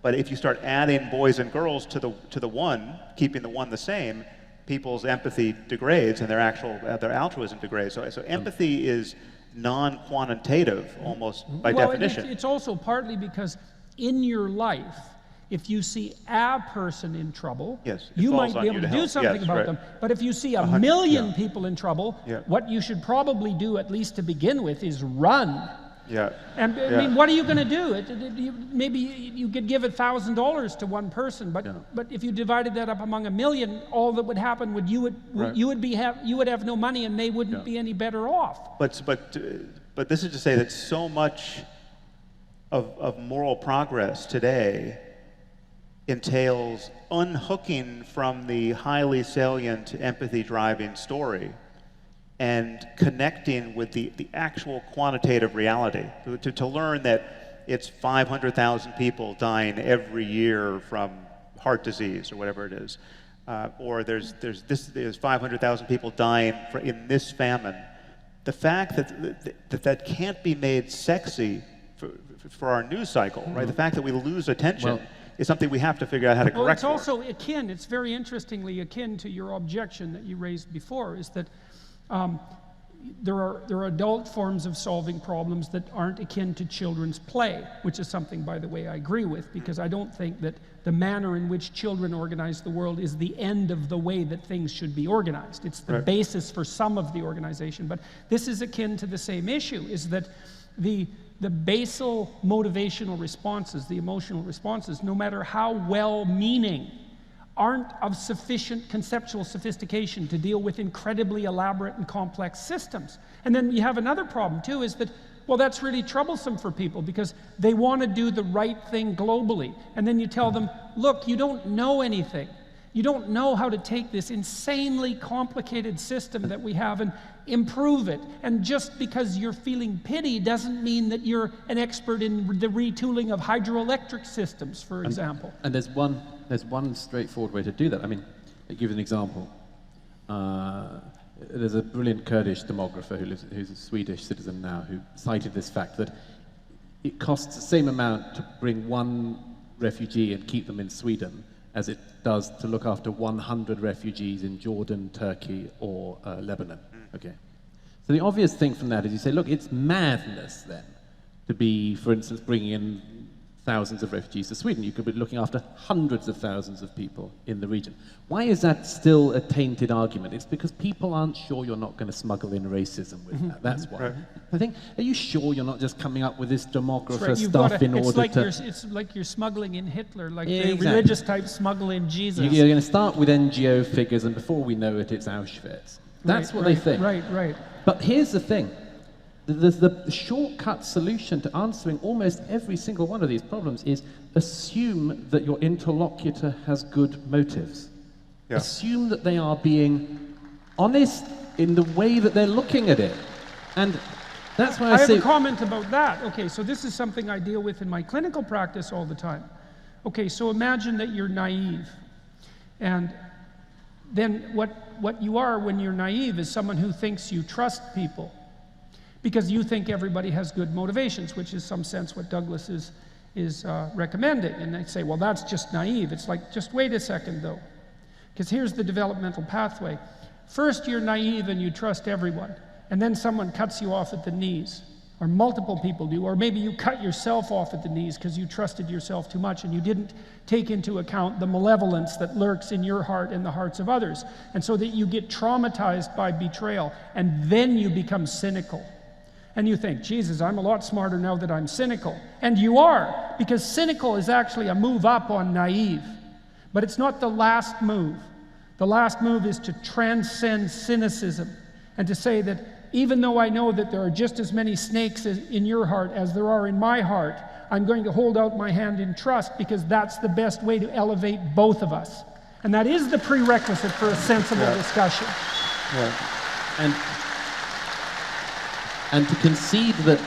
But if you start adding boys and girls to the one, keeping the one the same, people's empathy degrades and their altruism degrades. So empathy is non-quantitative almost by definition. It's also partly because in your life, if you see a person in trouble, you might be able to do something about them. But if you see a million people in trouble, what you should probably do, at least to begin with, is run. And I mean, what are you going to do? Maybe you could give $1,000 to one person, but if you divided that up among a million, all that would happen would you would have no money, and they wouldn't be any better off. But this is to say that so much of moral progress today entails unhooking from the highly salient empathy-driving story and connecting with the actual quantitative reality, to learn that it's 500,000 people dying every year from heart disease or whatever it is, or there's 500,000 people dying in this famine. The fact that can't be made sexy for our news cycle, right? The fact that we lose attention is something we have to figure out how to correct. Well, it's also akin. It's very interestingly akin to your objection that you raised before, is that there are adult forms of solving problems that aren't akin to children's play, which is something, by the way, I agree with, because I don't think that the manner in which children organize the world is the end of the way that things should be organized. It's the basis for some of the organization. But this is akin to the same issue, is that the basal motivational responses, the emotional responses, no matter how well-meaning, aren't of sufficient conceptual sophistication to deal with incredibly elaborate and complex systems. And then you have another problem too, is that, well, that's really troublesome for people, because they want to do the right thing globally. And then you tell them, look, you don't know anything. You don't know how to take this insanely complicated system that we have and improve it. And just because you're feeling pity doesn't mean that you're an expert in the retooling of hydroelectric systems, for example. And there's one straightforward way to do that. I mean, I'll give you an example. There's a brilliant Kurdish demographer who's a Swedish citizen now, who cited this fact that it costs the same amount to bring one refugee and keep them in Sweden as it does to look after 100 refugees in Jordan, Turkey, or Lebanon. Okay. So the obvious thing from that is you say, look, it's madness then to be, for instance, bringing in thousands of refugees to Sweden. You could be looking after hundreds of thousands of people in the region. Why is that still a tainted argument? It's because people aren't sure you're not going to smuggle in racism with that. That's why. I think, are you sure you're not just coming up with this demographer stuff in order to... It's like you're smuggling in Hitler, like the religious type smuggle in Jesus. You're going to start with NGO figures, and before we know it, it's Auschwitz. That's what they think. Right. But here's the thing. The shortcut solution to answering almost every single one of these problems is assume that your interlocutor has good motives. Yeah. Assume that they are being honest in the way that they're looking at it. And that's why I say... have a comment about that. Okay, so this is something I deal with in my clinical practice all the time. Okay, so imagine that you're naive. And then what you are when you're naive is someone who thinks you trust people, because you think everybody has good motivations, which is some sense what Douglas is recommending. And they say, well, that's just naive. It's like, just wait a second, though. Because here's the developmental pathway. First, you're naive and you trust everyone. And then someone cuts you off at the knees. Or multiple people do. Or maybe you cut yourself off at the knees because you trusted yourself too much and you didn't take into account the malevolence that lurks in your heart and the hearts of others. And so that you get traumatized by betrayal. And then you become cynical. And you think, Jesus, I'm a lot smarter now that I'm cynical. And you are, because cynical is actually a move up on naive. But it's not the last move. The last move is to transcend cynicism and to say that even though I know that there are just as many snakes in your heart as there are in my heart, I'm going to hold out my hand in trust, because that's the best way to elevate both of us. And that is the prerequisite for a sensible discussion. And to concede that,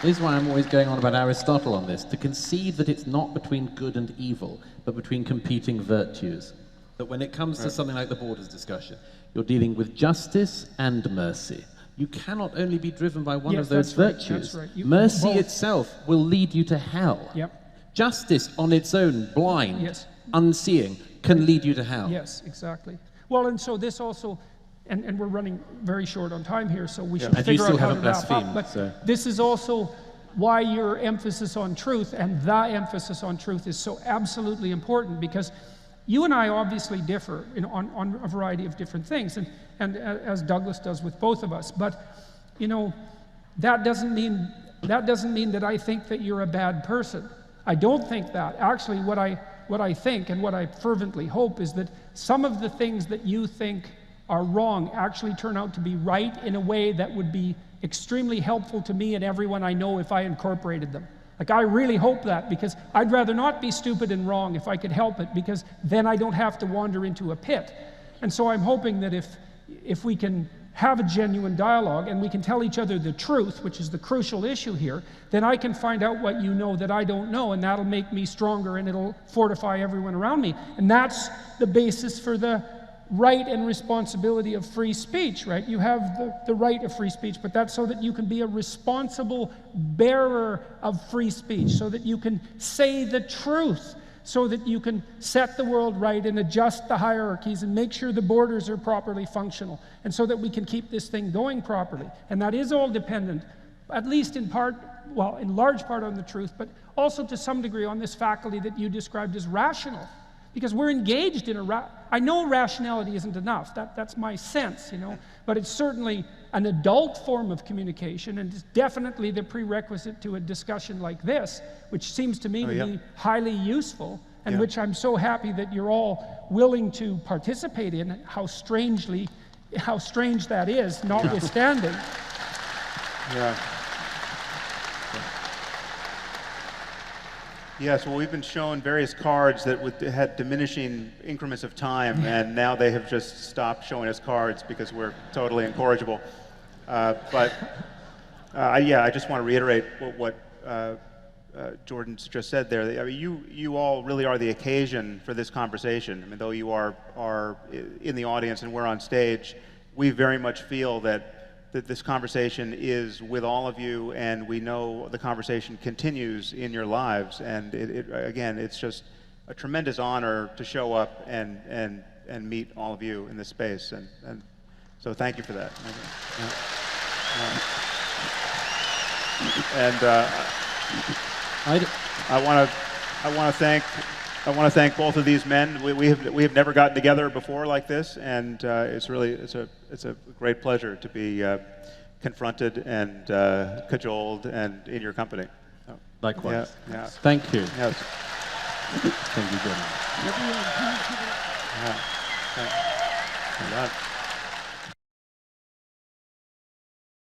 this is why I'm always going on about Aristotle on this, to concede that it's not between good and evil, but between competing virtues. That when it comes to something like the borders discussion, you're dealing with justice and mercy. You cannot only be driven by one of those virtues. That's right. Mercy itself will lead you to hell. Yep. Justice on its own, blind, unseeing, can lead you to hell. Yes, exactly. Well, and so this also, and we're running very short on time here, so we should and figure you still out how to haven't wrap up. blasphemed, But so. this is also why your emphasis on truth and the emphasis on truth is so absolutely important, because you and I obviously differ on a variety of different things, and as Douglas does with both of us. But you know, that doesn't mean that I think that you're a bad person. I don't think that. Actually, what I think and what I fervently hope is that some of the things that you think are wrong actually turn out to be right in a way that would be extremely helpful to me and everyone I know if I incorporated them. Like, I really hope that, because I'd rather not be stupid and wrong if I could help it, because then I don't have to wander into a pit. And so I'm hoping that if we can have a genuine dialogue and we can tell each other the truth, which is the crucial issue here, then I can find out what you know that I don't know, and that'll make me stronger and it'll fortify everyone around me. And that's the basis for the right and responsibility of free speech, right? You have the right of free speech, but that's so that you can be a responsible bearer of free speech, so that you can say the truth, so that you can set the world right and adjust the hierarchies and make sure the borders are properly functional, and so that we can keep this thing going properly. And that is all dependent, at least in part, well, in large part on the truth, but also to some degree on this faculty that you described as rational. Because we're engaged in I know rationality isn't enough, that's my sense, you know, but it's certainly an adult form of communication, and it's definitely the prerequisite to a discussion like this, which seems to me to be highly useful, and which I'm so happy that you're all willing to participate in, how strange that is, notwithstanding. Yes, well, we've been shown various cards that had diminishing increments of time, and now they have just stopped showing us cards because we're totally incorrigible. Yeah, I just want to reiterate what Jordan's just said there. I mean, you all really are the occasion for this conversation. I mean, though you are in the audience and we're on stage, we very much feel that this conversation is with all of you, and we know the conversation continues in your lives. And again, it's just a tremendous honor to show up and meet all of you in this space. And so thank you for that. I want to thank both of these men. We have never gotten together before like this, and it's a great pleasure to be confronted and cajoled and in your company. Likewise. Yeah. Thank you. Yes. Thank you, Jordan. Yeah.